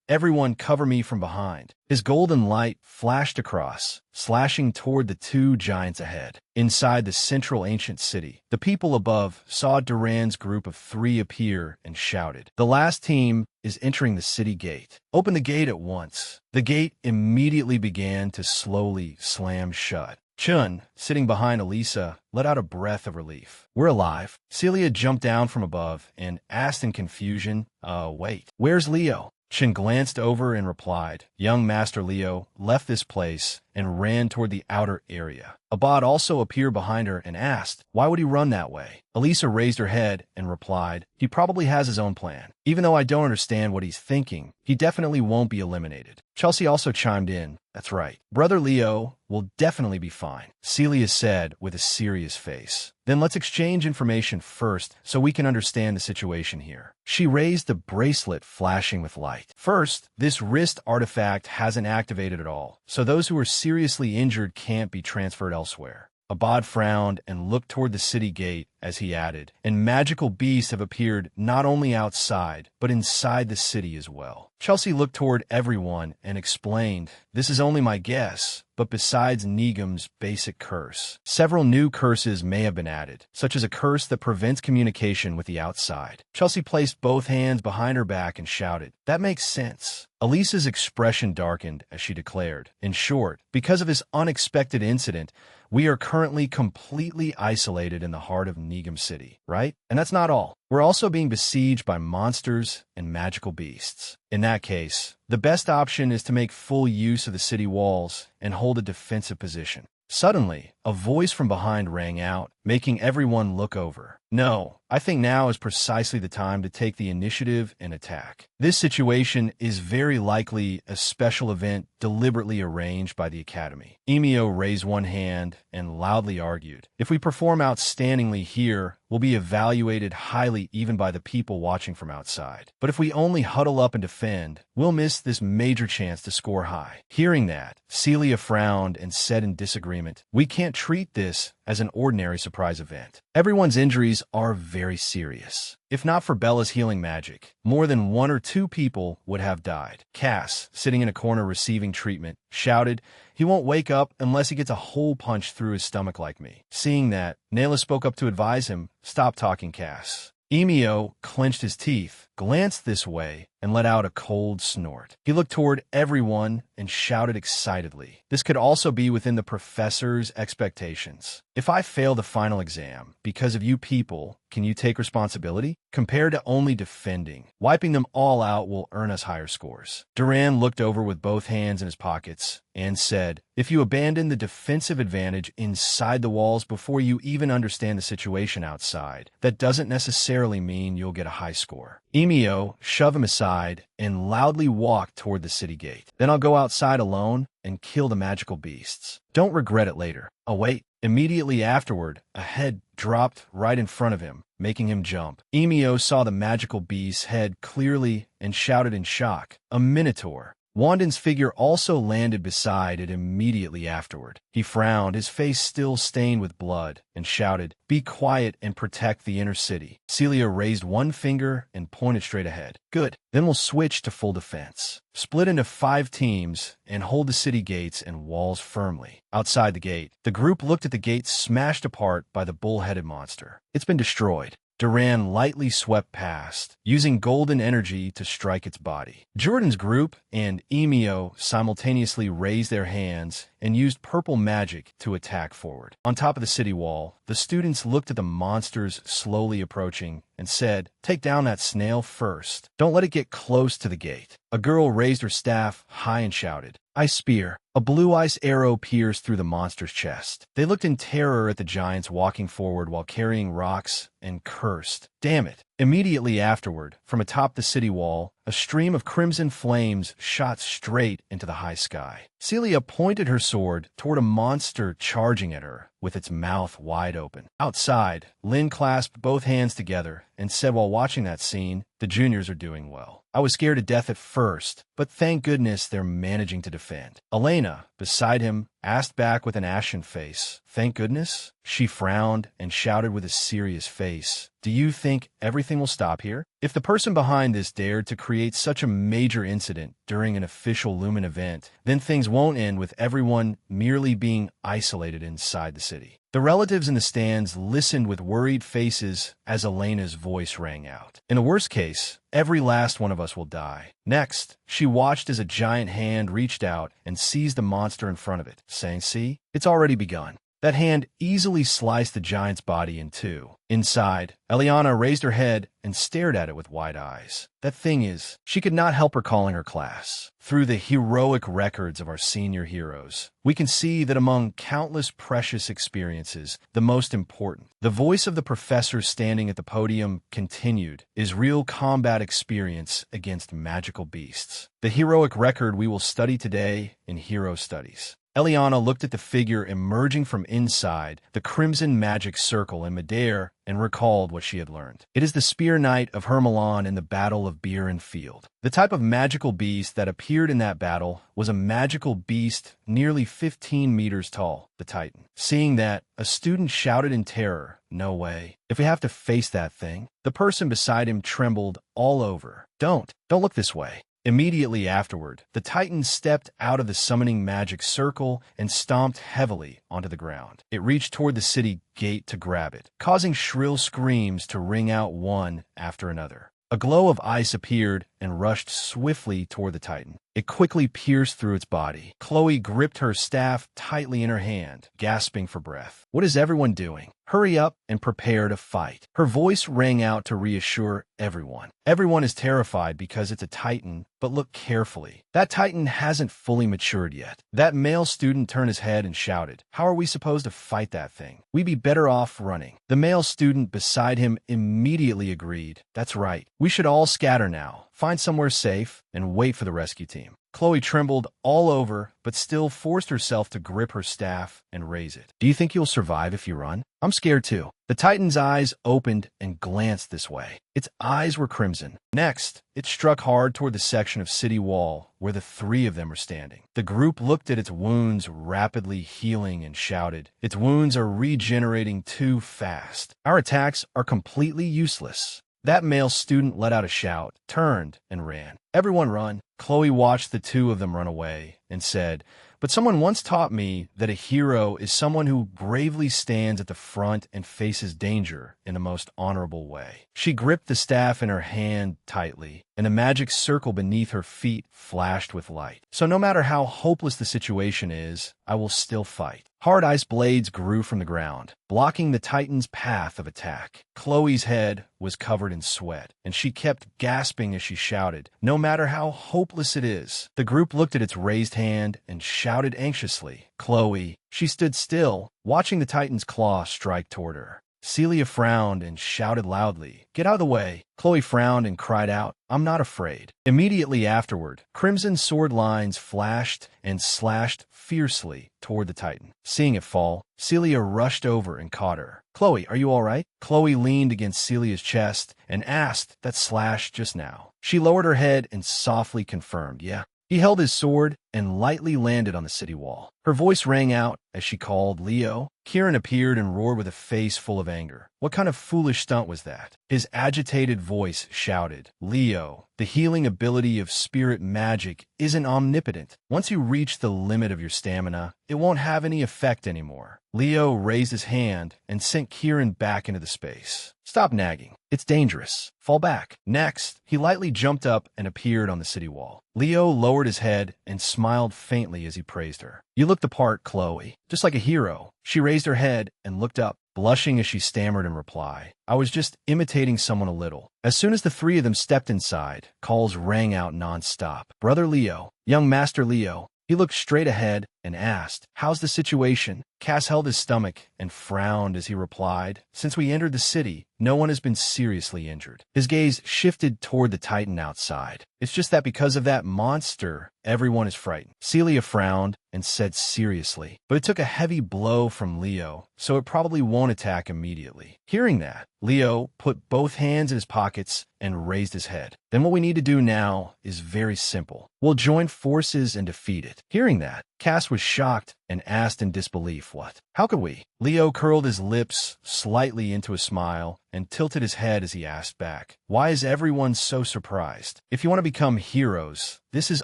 Everyone cover me from behind." His golden light flashed across, slashing toward the two giants ahead. Inside the central ancient city, the people above saw Duran's group of 3 appear and shouted, "The last team is entering the city gate. Open the gate at once." The gate immediately began to slowly slam shut. Chun, sitting behind Elisa, let out a breath of relief. "We're alive." Celia jumped down from above and asked in confusion, wait, where's Leo?" Chun glanced over and replied, "Young Master Leo left this place and ran toward the outer area." Abad also appeared behind her and asked, "Why would he run that way?" Elisa raised her head and replied, "He probably has his own plan. Even though I don't understand what he's thinking, he definitely won't be eliminated." Chelsea also chimed in, "That's right. Brother Leo will definitely be fine," Celia said with a serious face. "Then let's exchange information first so we can understand the situation here." She raised the bracelet flashing with light. "First, this wrist artifact hasn't activated at all, so those who are seriously injured can't be transferred elsewhere." Abad frowned and looked toward the city gate as he added, "And magical beasts have appeared not only outside, but inside the city as well." Chelsea looked toward everyone and explained, "This is only my guess, but besides Negam's basic curse, several new curses may have been added, such as a curse that prevents communication with the outside." Chelsea placed both hands behind her back and shouted, "That makes sense." Elisa's expression darkened as she declared, "In short, because of this unexpected incident, we are currently completely isolated in the heart of Negam City, right? And that's not all. We're also being besieged by monsters and magical beasts. In that case, the best option is to make full use of the city walls and hold a defensive position." Suddenly, a voice from behind rang out, making everyone look over. "No, I think now is precisely the time to take the initiative and attack. This situation is very likely a special event deliberately arranged by the Academy." Emio raised one hand and loudly argued, "If we perform outstandingly here, we'll be evaluated highly even by the people watching from outside. But if we only huddle up and defend, we'll miss this major chance to score high." Hearing that, Celia frowned and said in disagreement, "We can't treat this as an ordinary surprise event. Everyone's injuries are very serious. If not for Bella's healing magic, more than 1 or 2 people would have died." Cass, sitting in a corner receiving treatment, shouted, "He won't wake up unless he gets a hole punched through his stomach like me." Seeing that, Nayla spoke up to advise him, "Stop talking, Cass." Emio clenched his teeth, glanced this way, and let out a cold snort. He looked toward everyone and shouted excitedly, "This could also be within the professor's expectations. If I fail the final exam because of you people, can you take responsibility? Compared to only defending, wiping them all out will earn us higher scores." Duran looked over with both hands in his pockets and said, "If you abandon the defensive advantage inside the walls before you even understand the situation outside, that doesn't necessarily mean you'll get a high score." Emio shoved him aside and loudly walked toward the city gate. "Then I'll go outside alone and kill the magical beasts. Don't regret it later." Oh wait, immediately afterward, a head dropped right in front of him, making him jump. Emio saw the magical beast's head clearly and shouted in shock, "A minotaur." Wandon's figure also landed beside it immediately afterward. He frowned, his face still stained with blood, and shouted, "Be quiet and protect the inner city." Celia raised one finger and pointed straight ahead. "Good. Then we'll switch to full defense. Split into 5 teams and hold the city gates and walls firmly." Outside the gate, the group looked at the gate smashed apart by the bull-headed monster. "It's been destroyed." Duran lightly swept past, using golden energy to strike its body. Jordan's group and Emio simultaneously raised their hands and used purple magic to attack forward. On top of the city wall, the students looked at the monsters slowly approaching and said, "Take down that snail first. Don't let it get close to the gate." A girl raised her staff high and shouted, "Ice spear." A blue ice arrow pierced through the monster's chest. They looked in terror at the giants walking forward while carrying rocks and cursed, "Damn it, Immediately afterward, from atop the city wall, a stream of crimson flames shot straight into the high sky. Celia pointed her sword toward a monster charging at her, with its mouth wide open. Outside, Lynn clasped both hands together and said while watching that scene, "The juniors are doing well. I was scared to death at first, but thank goodness they're managing to defend." Elena, beside him, asked back with an ashen face, "Thank goodness?" She frowned and shouted with a serious face, "Do you think everything will stop here?" If the person behind this dared to create such a major incident during an official Lumen event, then things won't end with everyone merely being isolated inside the city. The relatives in the stands listened with worried faces as Elena's voice rang out. "In the worst case, every last one of us will die." Next, she watched as a giant hand reached out and seized the monster in front of it, saying, "See, it's already begun." That hand easily sliced the giant's body in two. Inside, Eliana raised her head and stared at it with wide eyes. That thing is, she could not help recalling her class. Through the heroic records of our senior heroes, we can see that among countless precious experiences, the most important, the voice of the professor standing at the podium continued, is real combat experience against magical beasts. The heroic record we will study today in Hero Studies. Eliana looked at the figure emerging from inside the crimson magic circle in midair and recalled what she had learned. It is the Spear Knight of Hermelon in the Battle of Beer Field. The type of magical beast that appeared in that battle was a magical beast nearly 15 meters tall, the Titan. Seeing that, a student shouted in terror, "No way. If we have to face that thing." The person beside him trembled all over. Don't look this way." Immediately afterward, the Titan stepped out of the summoning magic circle and stomped heavily onto the ground. It reached toward the city gate to grab it, causing shrill screams to ring out one after another. A glow of ice appeared and rushed swiftly toward the Titan. It quickly pierced through its body. Chloe gripped her staff tightly in her hand, gasping for breath. "What is everyone doing? Hurry up and prepare to fight." Her voice rang out to reassure everyone. Everyone is terrified because it's a Titan, but look carefully. That Titan hasn't fully matured yet. That male student turned his head and shouted, "How are we supposed to fight that thing? We'd be better off running." The male student beside him immediately agreed. "That's right. We should all scatter now, find somewhere safe, and wait for the rescue team." Chloe trembled all over, but still forced herself to grip her staff and raise it. "Do you think you'll survive if you run?" "I'm scared too." The Titan's eyes opened and glanced this way. Its eyes were crimson. Next, it struck hard toward the section of city wall where the three of them were standing. The group looked at its wounds rapidly healing and shouted, "Its wounds are regenerating too fast. Our attacks are completely useless." That male student let out a shout, turned, and ran. "Everyone run." Chloe watched the two of them run away and said, "But someone once taught me that a hero is someone who bravely stands at the front and faces danger in the most honorable way." She gripped the staff in her hand tightly, and the magic circle beneath her feet flashed with light. "So no matter how hopeless the situation is, I will still fight." Hard ice blades grew from the ground, blocking the Titan's path of attack. Chloe's head was covered in sweat, and she kept gasping as she shouted, "No matter how hopeless it is." The group looked at its raised hand and shouted anxiously, "Chloe." She stood still, watching the Titan's claw strike toward her. Celia frowned and shouted loudly, "Get out of the way." Chloe frowned and cried out, "I'm not afraid." Immediately afterward, crimson sword lines flashed and slashed fiercely toward the Titan. Seeing it fall, Celia rushed over and caught her. "Chloe, are you all right?" Chloe leaned against Celia's chest and asked, "That slash just now?" She lowered her head and softly confirmed, "Yeah." He held his sword and lightly landed on the city wall. Her voice rang out as she called, "Leo." Kieran appeared and roared with a face full of anger. What kind of foolish stunt was that? His agitated voice shouted, "Leo, the healing ability of spirit magic isn't omnipotent. Once you reach the limit of your stamina, it won't have any effect anymore." Leo raised his hand and sent Kieran back into the space. "Stop nagging. It's dangerous. Fall back." Next, he lightly jumped up and appeared on the city wall. Leo lowered his head and smiled faintly as he praised her. "You look the part, Chloe, just like a hero." She raised her head and looked up, blushing as she stammered in reply, "I was just imitating someone a little." As soon as the three of them stepped inside, calls rang out nonstop. "Brother Leo, young Master Leo." He looked straight ahead and asked, "How's the situation? Cass held his stomach and frowned as he replied, "Since we entered the city, no one has been seriously injured." His gaze shifted toward the Titan outside. "It's just that because of that monster, everyone is frightened." Celia frowned and said seriously, "But it took a heavy blow from Leo, so it probably won't attack immediately." Hearing that, Leo put both hands in his pockets and raised his head. "Then what we need to do now is very simple. We'll join forces and defeat it." Hearing that, Cass was shocked and asked in disbelief, "What? How could we?" Leo curled his lips slightly into a smile and tilted his head as he asked back, "Why is everyone so surprised? If you want to become heroes, this is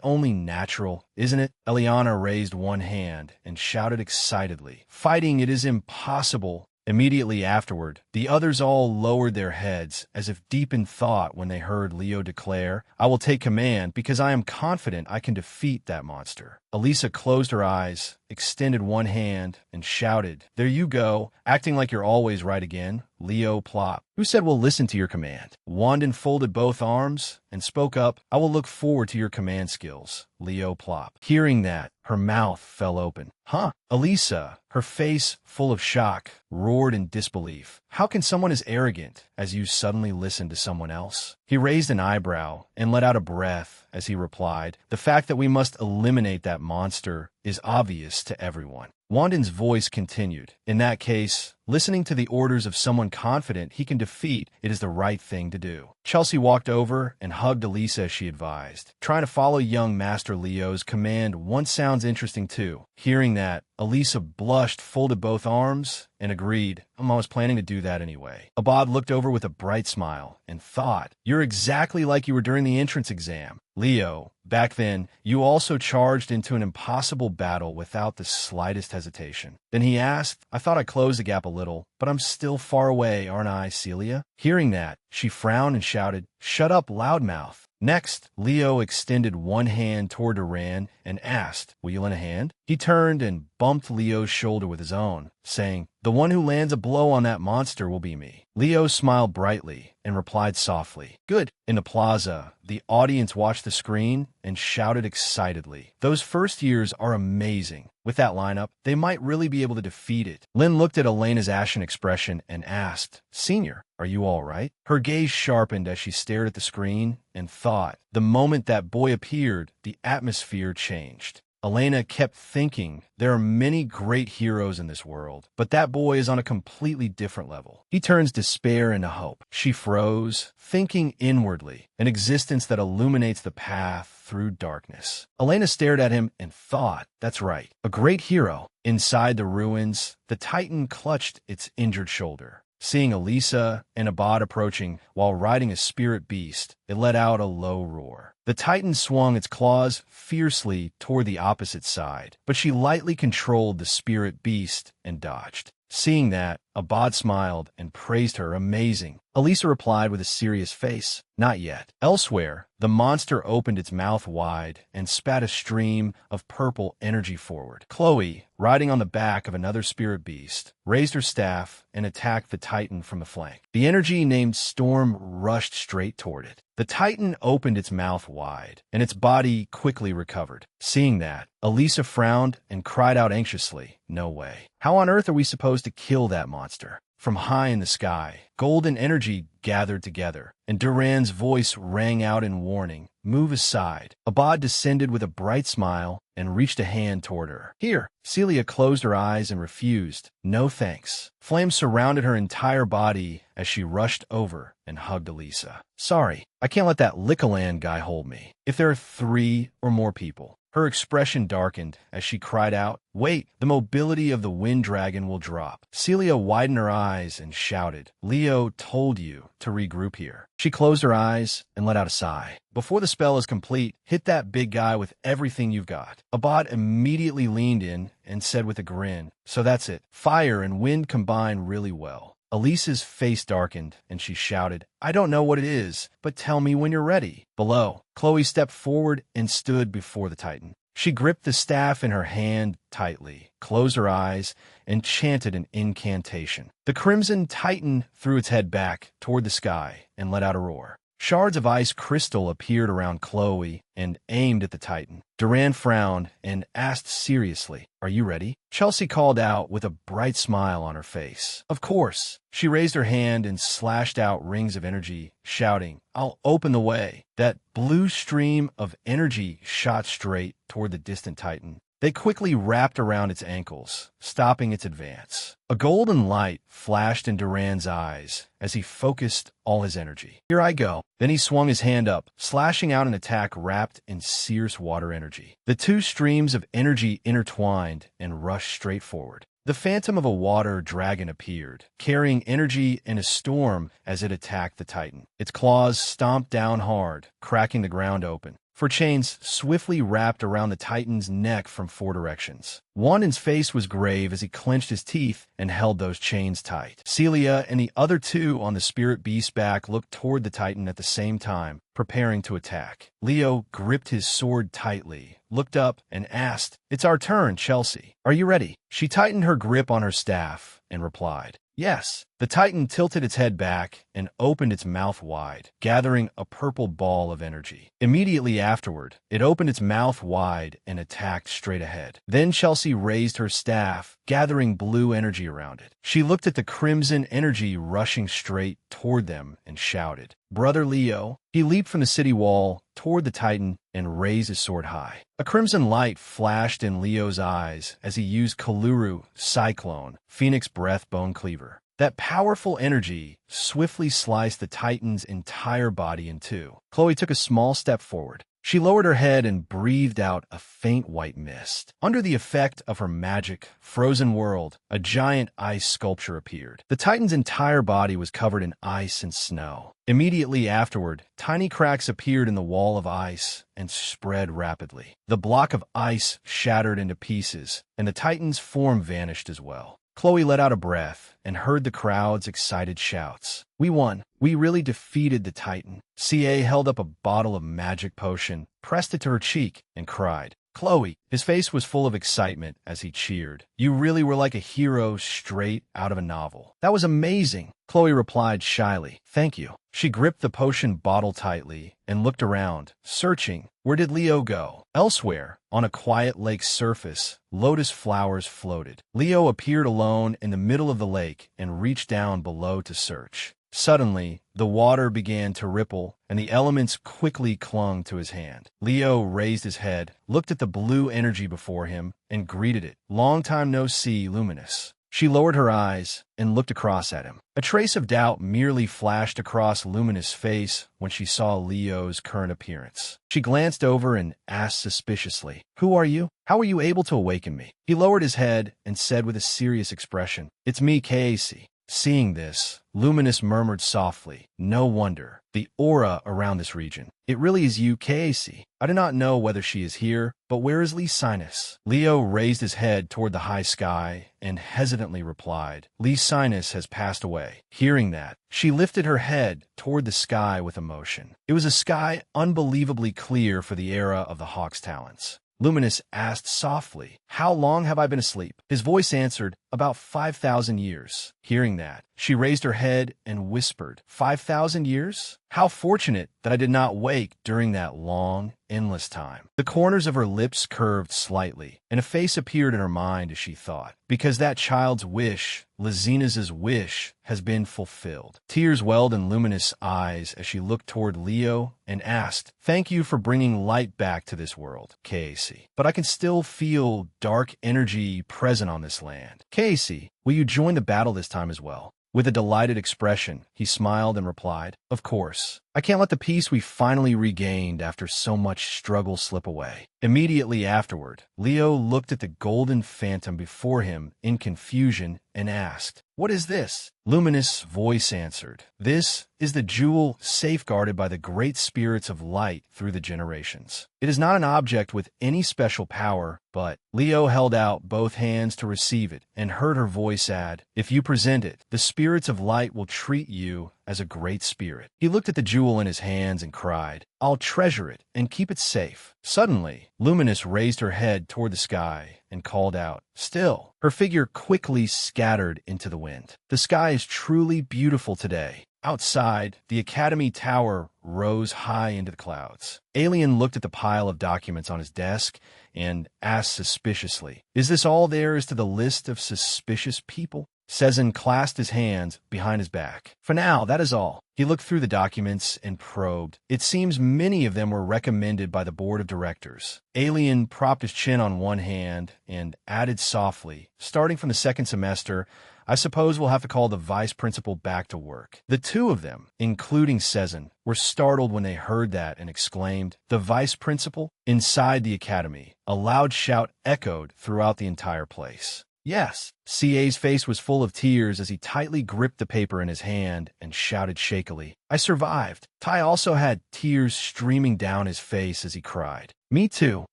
only natural, isn't it?" Eliana raised one hand and shouted excitedly, "Fighting it is impossible." Immediately afterward, the others all lowered their heads as if deep in thought when they heard Leo declare, "I will take command because I am confident I can defeat that monster." Elisa closed her eyes, extended one hand, and shouted, "There you go, acting like you're always right again." Leo plopped. "Who said we'll listen to your command?" Wandin folded both arms and spoke up, "I will look forward to your command skills." Leo plopped. Hearing that, her mouth fell open. "Huh?" Elisa, her face full of shock, roared in disbelief. "How can someone as arrogant as you suddenly listen to someone else?" He raised an eyebrow and let out a breath as he replied, "The fact that we must eliminate that monster is obvious to everyone." Wandin's voice continued, "In that case, listening to the orders of someone confident he can defeat, it is the right thing to do." Chelsea walked over and hugged Elisa as she advised. "Trying to follow young Master Leo's command once sounds interesting too." Hearing that, Elisa blushed, folded both arms, and agreed, "I was planning to do that anyway." Abad looked over with a bright smile and thought, "You're exactly like you were during the entrance exam. Leo, back then, you also charged into an impossible battle without the slightest hesitation." Then he asked, "I thought I closed the gap a little, but I'm still far away, aren't I, Celia?" Hearing that, she frowned and shouted, "Shut up, loudmouth." Next, Leo extended one hand toward Duran and asked, "Will you lend a hand?" He turned and bumped Leo's shoulder with his own, saying, "The one who lands a blow on that monster will be me." Leo smiled brightly and replied softly, "Good." In the plaza, the audience watched the screen and shouted excitedly, "Those first years are amazing. With that lineup, they might really be able to defeat it." Lynn looked at Elena's ashen expression and asked, "Senior, are you all right?" Her gaze sharpened as she stared at the screen and thought, the moment that boy appeared, the atmosphere changed. Elena kept thinking, there are many great heroes in this world, but that boy is on a completely different level. He turns despair into hope. She froze, thinking inwardly, an existence that illuminates the path through darkness. Elena stared at him and thought, that's right, a great hero. Inside the ruins, the Titan clutched its injured shoulder. Seeing Elisa and Abad approaching while riding a spirit beast, it let out a low roar. The Titan swung its claws fiercely toward the opposite side, but she lightly controlled the spirit beast and dodged. Seeing that, Abad smiled and praised her, "Amazing." Elisa replied with a serious face, "Not yet." Elsewhere, the monster opened its mouth wide and spat a stream of purple energy forward. Chloe, riding on the back of another spirit beast, raised her staff and attacked the Titan from the flank. The energy named Storm rushed straight toward it. The Titan opened its mouth wide, and its body quickly recovered. Seeing that, Elisa frowned and cried out anxiously, "No way. How on earth are we supposed to kill that monster?" From high in the sky, golden energy gathered together, and Duran's voice rang out in warning, "Move aside." Abad descended with a bright smile and reached a hand toward her. "Here." Celia closed her eyes and refused. "No thanks." Flames surrounded her entire body as she rushed over and hugged Elisa. "Sorry, I can't let that Lickaland guy hold me. If there are 3 or more people." Her expression darkened as she cried out, "Wait, the mobility of the wind dragon will drop." Celia widened her eyes and shouted, "Leo told you to regroup here." She closed her eyes and let out a sigh. "Before the spell is complete, hit that big guy with everything you've got." Abad immediately leaned in and said with a grin, "So that's it. Fire and wind combine really well." Elisa's face darkened, and she shouted, "I don't know what it is, but tell me when you're ready." Below, Chloe stepped forward and stood before the Titan. She gripped the staff in her hand tightly, closed her eyes, and chanted an incantation. The Crimson Titan threw its head back toward the sky and let out a roar. Shards of ice crystal appeared around Chloe and aimed at the Titan. Duran frowned and asked seriously, "Are you ready?" Chelsea called out with a bright smile on her face. "Of course." She raised her hand and slashed out rings of energy, shouting, "I'll open the way." That blue stream of energy shot straight toward the distant Titan. They quickly wrapped around its ankles, stopping its advance. A golden light flashed in Duran's eyes as he focused all his energy. "Here I go." Then he swung his hand up, slashing out an attack wrapped in Seer's water energy. The two streams of energy intertwined and rushed straight forward. The phantom of a water dragon appeared, carrying energy in a storm as it attacked the Titan. Its claws stomped down hard, cracking the ground open. Four chains swiftly wrapped around the Titan's neck from four directions. Wandan's face was grave as he clenched his teeth and held those chains tight. Celia and the other two on the spirit beast's back looked toward the Titan at the same time, preparing to attack. Leo gripped his sword tightly, looked up, and asked, "It's our turn, Chelsea. Are you ready?" She tightened her grip on her staff and replied, "Yes." The Titan tilted its head back and opened its mouth wide, gathering a purple ball of energy. Immediately afterward, it opened its mouth wide and attacked straight ahead. Then Chelsea raised her staff, gathering blue energy around it. She looked at the crimson energy rushing straight toward them and shouted, "Brother Leo." He leaped from the city wall toward the Titan and raised his sword high. A crimson light flashed in Leo's eyes as he used Kaluru, Cyclone, Phoenix Breath Bone Cleaver. That powerful energy swiftly sliced the Titan's entire body in two. Chloe took a small step forward. She lowered her head and breathed out a faint white mist. Under the effect of her magic, frozen world, a giant ice sculpture appeared. The Titan's entire body was covered in ice and snow. Immediately afterward, tiny cracks appeared in the wall of ice and spread rapidly. The block of ice shattered into pieces, and the Titan's form vanished as well. Chloe let out a breath and heard the crowd's excited shouts. "We won. We really defeated the Titan." CA held up a bottle of magic potion, pressed it to her cheek, and cried, "Chloe." His face was full of excitement as he cheered. "You really were like a hero straight out of a novel." "That was amazing," Chloe replied shyly. "Thank you." She gripped the potion bottle tightly and looked around, searching. Where did Leo go? Elsewhere, on a quiet lake's surface, lotus flowers floated. Leo appeared alone in the middle of the lake and reached down below to search. Suddenly, the water began to ripple, and the elements quickly clung to his hand. Leo raised his head, looked at the blue energy before him, and greeted it. "Long time no see, Luminous." She lowered her eyes and looked across at him. A trace of doubt merely flashed across Luminous' face when she saw Leo's current appearance. She glanced over and asked suspiciously, "Who are you? How were you able to awaken me?" He lowered his head and said with a serious expression, "It's me, Casey." Seeing this, Luminous murmured softly, "No wonder. The aura around this region. It really is you, Casey. I do not know whether she is here, but where is Licinus?" Leo raised his head toward the high sky and hesitantly replied, "Licinus has passed away." Hearing that, she lifted her head toward the sky with emotion. It was a sky unbelievably clear for the era of the Hawk's talents. Luminous asked softly, "How long have I been asleep?" His voice answered, "About 5,000 years." Hearing that, she raised her head and whispered, 5,000 years? How fortunate that I did not wake during that long, endless time." The corners of her lips curved slightly, and a face appeared in her mind as she thought, "Because that child's wish, Lizinas's wish, has been fulfilled." Tears welled in Luminous' eyes as she looked toward Leo and asked, "Thank you for bringing light back to this world, Casey. But I can still feel dark energy present on this land. Casey, will you join the battle this time as well?" With a delighted expression, he smiled and replied, "Of course. I can't let the peace we finally regained after so much struggle slip away." Immediately afterward, Leo looked at the golden phantom before him in confusion and asked, "What is this?" Luminous' voice answered, "This is the jewel safeguarded by the great spirits of light through the generations. It is not an object with any special power, but—" Leo held out both hands to receive it and heard her voice add, "If you present it, the spirits of light will treat you as a great spirit." He looked at the jewel in his hands and cried, "I'll treasure it and keep it safe." Suddenly, Luminous raised her head toward the sky and called out, "Still." Her figure quickly scattered into the wind. "The sky is truly beautiful today. Outside, the academy tower rose high into the clouds. Alien looked at the pile of documents on his desk and asked suspiciously, "Is this all there is to the list of suspicious people?" Sezin clasped his hands behind his back. "For now, that is all." He looked through the documents and probed. It seems many of them were recommended by the board of directors. Alien propped his chin on one hand and added softly, "Starting from the second semester, I suppose we'll have to call the vice principal back to work." The two of them, including Sezin, were startled when they heard that and exclaimed, "The vice principal?" Inside the academy, a loud shout echoed throughout the entire place. "Yes." CA's face was full of tears as he tightly gripped the paper in his hand and shouted shakily, "I survived." Tai also had tears streaming down his face as he cried. "Me too."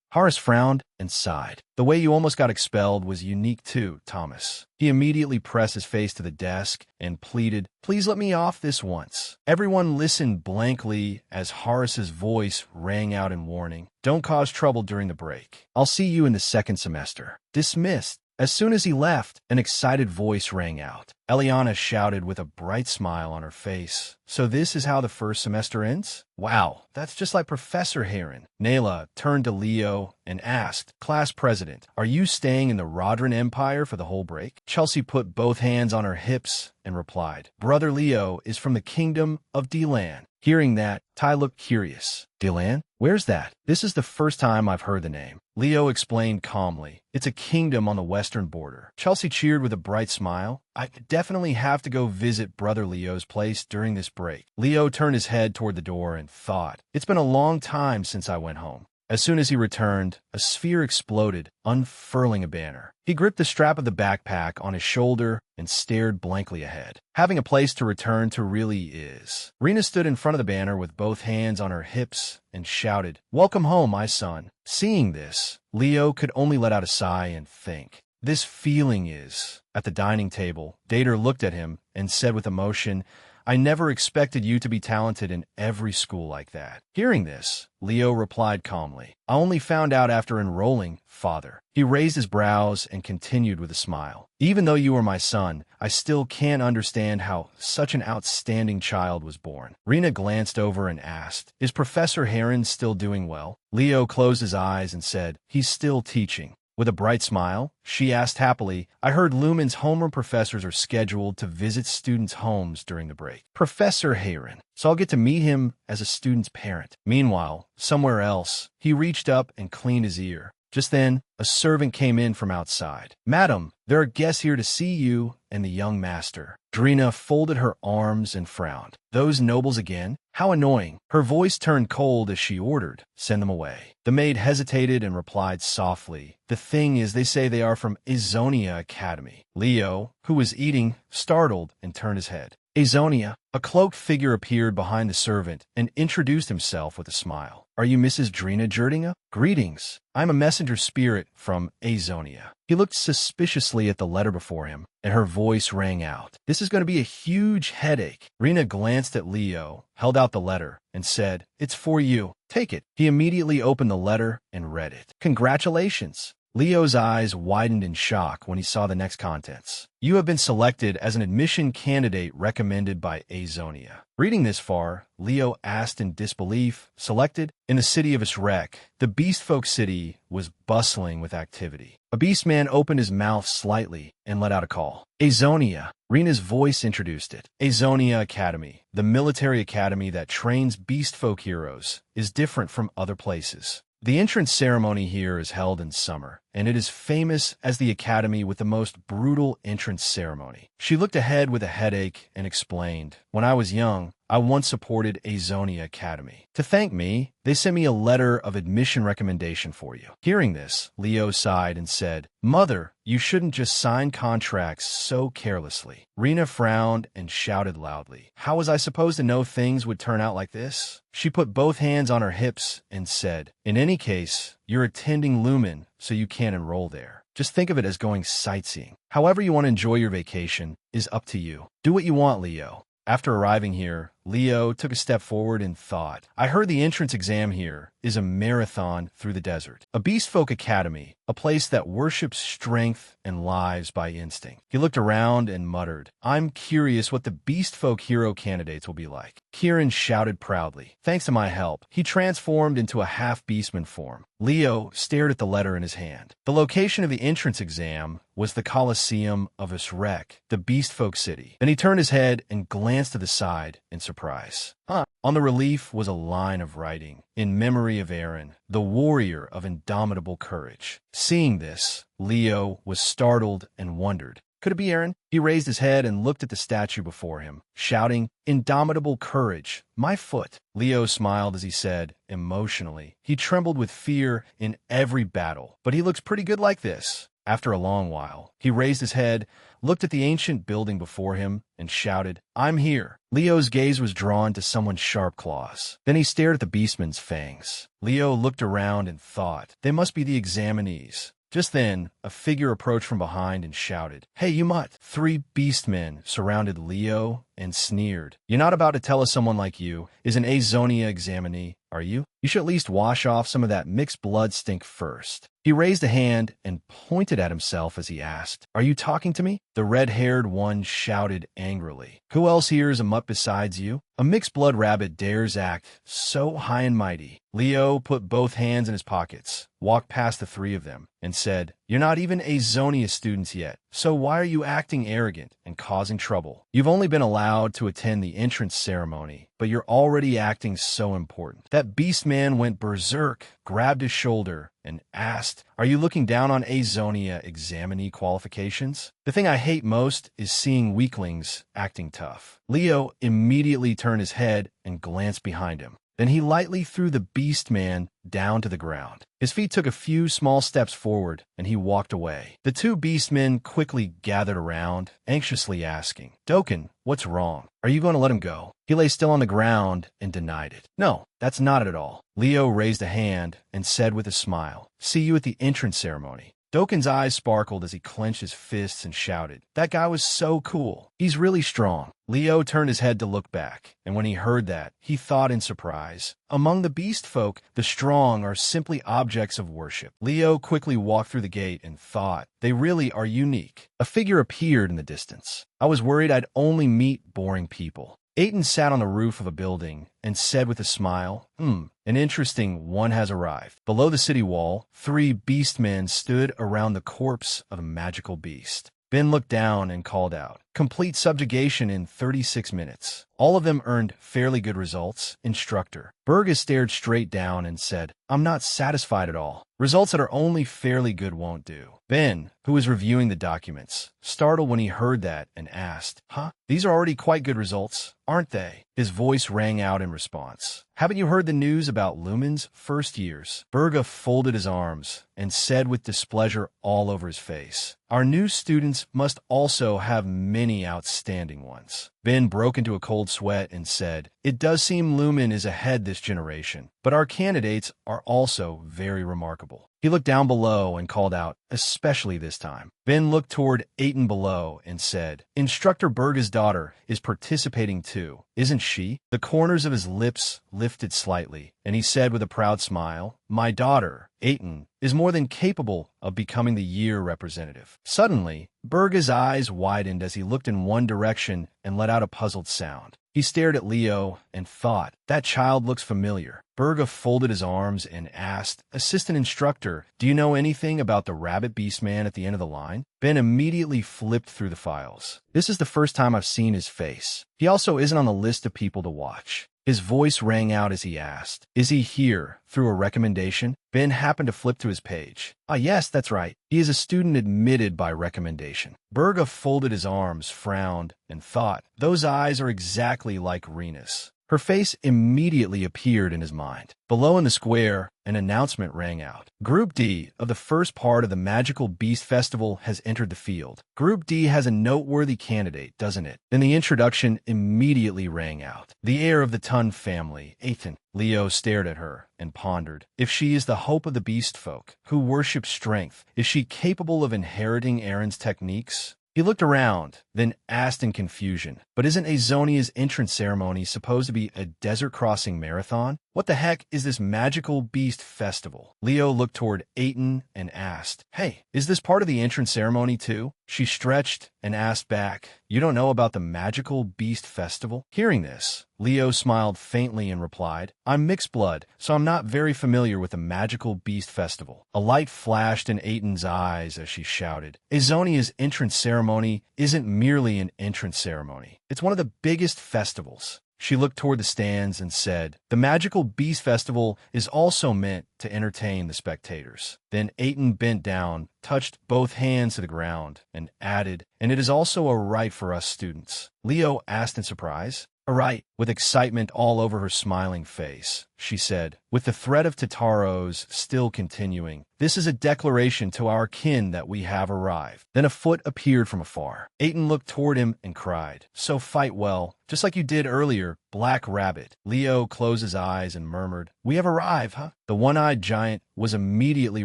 Horace frowned and sighed. "The way you almost got expelled was unique too, Thomas." He immediately pressed his face to the desk and pleaded, "Please let me off this once." Everyone listened blankly as Horace's voice rang out in warning. "Don't cause trouble during the break. I'll see you in the second semester." Dismissed. As soon as he left, an excited voice rang out. Eliana shouted with a bright smile on her face, "So this is how the first semester ends? Wow, that's just like Professor Heron." Nayla turned to Leo and asked, "Class president, are you staying in the Rodran Empire for the whole break?" Chelsea put both hands on her hips and replied, "Brother Leo is from the kingdom of Delan." Hearing that, Tai looked curious. "Delan? Where's that?" "This is the first time I've heard the name." Leo explained calmly, "It's a kingdom on the western border." Chelsea cheered with a bright smile. "I definitely have to go visit Brother Leo's place during this break." Leo turned his head toward the door and thought, "It's been a long time since I went home." As soon as he returned, a sphere exploded, unfurling a banner. He gripped the strap of the backpack on his shoulder and stared blankly ahead. Having a place to return to really is. Rena stood in front of the banner with both hands on her hips and shouted, "Welcome home, my son." Seeing this, Leo could only let out a sigh and think, "This feeling is." At the dining table, Dater looked at him and said with emotion, "I never expected you to be talented in every school like that." Hearing this, Leo replied calmly, "I only found out after enrolling, father." He raised his brows and continued with a smile, "Even though you are my son, I still can't understand how such an outstanding child was born." Rena glanced over and asked, "Is Professor Heron still doing well?" Leo closed his eyes and said, "He's still teaching." With a bright smile, she asked happily, "I heard Lumen's homeroom professors are scheduled to visit students' homes during the break." "Professor Heron. So I'll get to meet him as a student's parent." Meanwhile, somewhere else, he reached up and cleaned his ear. Just then, a servant came in from outside. "Madam, there are guests here to see you and the young master." Drina folded her arms and frowned. "Those nobles again? How annoying." Her voice turned cold as she ordered, "Send them away." The maid hesitated and replied softly, "The thing is, they say they are from Azonia Academy." Leo, who was eating, startled and turned his head. "Azonia." A cloaked figure appeared behind the servant and introduced himself with a smile. "Are you Mrs. Drina Jerdinga? Greetings. I'm a messenger spirit from Azonia." He looked suspiciously at the letter before him, and her voice rang out, "This is going to be a huge headache." Rena glanced at Leo, held out the letter, and said, "It's for you. Take it." He immediately opened the letter and read it. "Congratulations." Leo's eyes widened in shock when he saw the next contents. "You have been selected as an admission candidate recommended by Azonia." Reading this far, Leo asked in disbelief, "Selected?" In the city of Isrek, the Beastfolk city was bustling with activity. A beastman opened his mouth slightly and let out a call. "Azonia." Rena's voice introduced it. Azonia Academy, the military academy that trains Beastfolk heroes, is different from other places. The entrance ceremony here is held in summer, and it is famous as the academy with the most brutal entrance ceremony. She looked ahead with a headache and explained, "When I was young, I once supported Azonia Academy. To thank me, they sent me a letter of admission recommendation for you." Hearing this, Leo sighed and said, "Mother, you shouldn't just sign contracts so carelessly." Rena frowned and shouted loudly, "How was I supposed to know things would turn out like this?" She put both hands on her hips and said, "In any case, you're attending Lumen, so you can't enroll there. Just think of it as going sightseeing. However you want to enjoy your vacation is up to you. Do what you want, Leo." After arriving here, Leo took a step forward and thought. I heard the entrance exam here is a marathon through the desert. A Beast Folk Academy, a place that worships strength and lives by instinct. He looked around and muttered, I'm curious what the Beast Folk hero candidates will be like. Kieran shouted proudly. Thanks to my help, he transformed into a half-beastman form. Leo stared at the letter in his hand. The location of the entrance exam was the Colosseum of Isrek, the Beast Folk city. Then he turned his head and glanced to the side in surprise. On the relief was a line of writing, in memory of Aaron, the warrior of indomitable courage. Seeing this, Leo was startled and wondered. Could it be Aaron? He raised his head and looked at the statue before him, shouting, Indomitable courage, my foot. Leo smiled as he said, emotionally. He trembled with fear in every battle, but he looks pretty good like this. After a long while, he raised his head, looked at the ancient building before him, and shouted, I'm here. Leo's gaze was drawn to someone's sharp claws. Then he stared at the beastman's fangs. Leo looked around and thought, they must be the examinees. Just then, a figure approached from behind and shouted, Hey, you mutt! 3 beastmen surrounded Leo and sneered. You're not about to tell us someone like you is an Azonia examinee, are you? You should at least wash off some of that mixed blood stink first. He raised a hand and pointed at himself as he asked, Are you talking to me? The red-haired one shouted angrily. Who else here is a mutt besides you? A mixed-blood rabbit dares act so high and mighty. Leo put both hands in his pockets, walked past the 3 of them, and said, You're not even Azonia students yet, so why are you acting arrogant and causing trouble? You've only been allowed to attend the entrance ceremony, but you're already acting so important. That beast man went berserk, grabbed his shoulder, and asked, Are you looking down on Azonia examinee qualifications? The thing I hate most is seeing weaklings acting tough. Leo immediately turned his head and glanced behind him. Then he lightly threw the beast man down to the ground. His feet took a few small steps forward, and he walked away. The 2 beastmen quickly gathered around, anxiously asking, Doken, what's wrong? Are you going to let him go? He lay still on the ground and denied it. No, that's not it at all. Leo raised a hand and said with a smile, See you at the entrance ceremony. Doken's eyes sparkled as he clenched his fists and shouted, That guy was so cool. He's really strong. Leo turned his head to look back, and when he heard that, he thought in surprise, Among the beast folk, the strong are simply objects of worship. Leo quickly walked through the gate and thought, They really are unique. A figure appeared in the distance. I was worried I'd only meet boring people. Aiton sat on the roof of a building and said with a smile, An interesting one has arrived. Below the city wall, 3 beastmen stood around the corpse of a magical beast. Ben looked down and called out, Complete subjugation in 36 minutes. All of them earned fairly good results. Instructor. Burgess stared straight down and said, I'm not satisfied at all. Results that are only fairly good won't do. Ben, who was reviewing the documents, startled when he heard that and asked, These are already quite good results, aren't they? His voice rang out in response. Haven't you heard the news about Lumen's first years? Burga folded his arms and said with displeasure all over his face, Our new students must also have many outstanding ones. Ben broke into a cold sweat and said, It does seem Lumen is ahead this generation, but our candidates are also very remarkable. He looked down below and called out, especially this time. Ben looked toward Aiton below and said, Instructor Burga's daughter is participating too, isn't she? The corners of his lips lifted slightly, and he said with a proud smile, My daughter, Aiton, is more than capable of becoming the year representative. Suddenly, Burga's eyes widened as he looked in one direction and let out a puzzled sound. He stared at Leo and thought, That child looks familiar. Burga folded his arms and asked, Assistant Instructor, do you know anything about the rabbit beast man at the end of the line? Ben immediately flipped through the files. This is the first time I've seen his face. He also isn't on the list of people to watch. His voice rang out as he asked, Is he here through a recommendation? Ben happened to flip to his page. Yes, that's right. He is a student admitted by recommendation. Burga folded his arms, frowned, and thought, Those eyes are exactly like Renus. Her face immediately appeared in his mind. Below in the square, an announcement rang out. Group D of the first part of the Magical Beast Festival has entered the field. Group D has a noteworthy candidate, doesn't it? Then the introduction immediately rang out. The heir of the Tun family, Aiton. Leo stared at her and pondered. If she is the hope of the beast folk, who worship strength, is she capable of inheriting Aaron's techniques? He looked around, then asked in confusion, but isn't Azonia's entrance ceremony supposed to be a desert-crossing marathon? What the heck is this magical beast festival? Leo looked toward Aiton and asked, Hey, is this part of the entrance ceremony too? She stretched and asked back, You don't know about the magical beast festival? Hearing this, Leo smiled faintly and replied, I'm mixed blood, so I'm not very familiar with the magical beast festival. A light flashed in Aiton's eyes as she shouted, Azonia's entrance ceremony isn't merely an entrance ceremony. It's one of the biggest festivals. She looked toward the stands and said, The Magical Beast Festival is also meant to entertain the spectators. Then Aiton bent down, touched both hands to the ground, and added, And it is also a right for us students. Leo asked in surprise. A right, with excitement all over her smiling face. She said, with the threat of Tataros still continuing, This is a declaration to our kin that we have arrived. Then a foot appeared from afar. Aiton looked toward him and cried, So fight well, just like you did earlier, Black Rabbit. Leo closed his eyes and murmured, We have arrived, huh? The one-eyed giant was immediately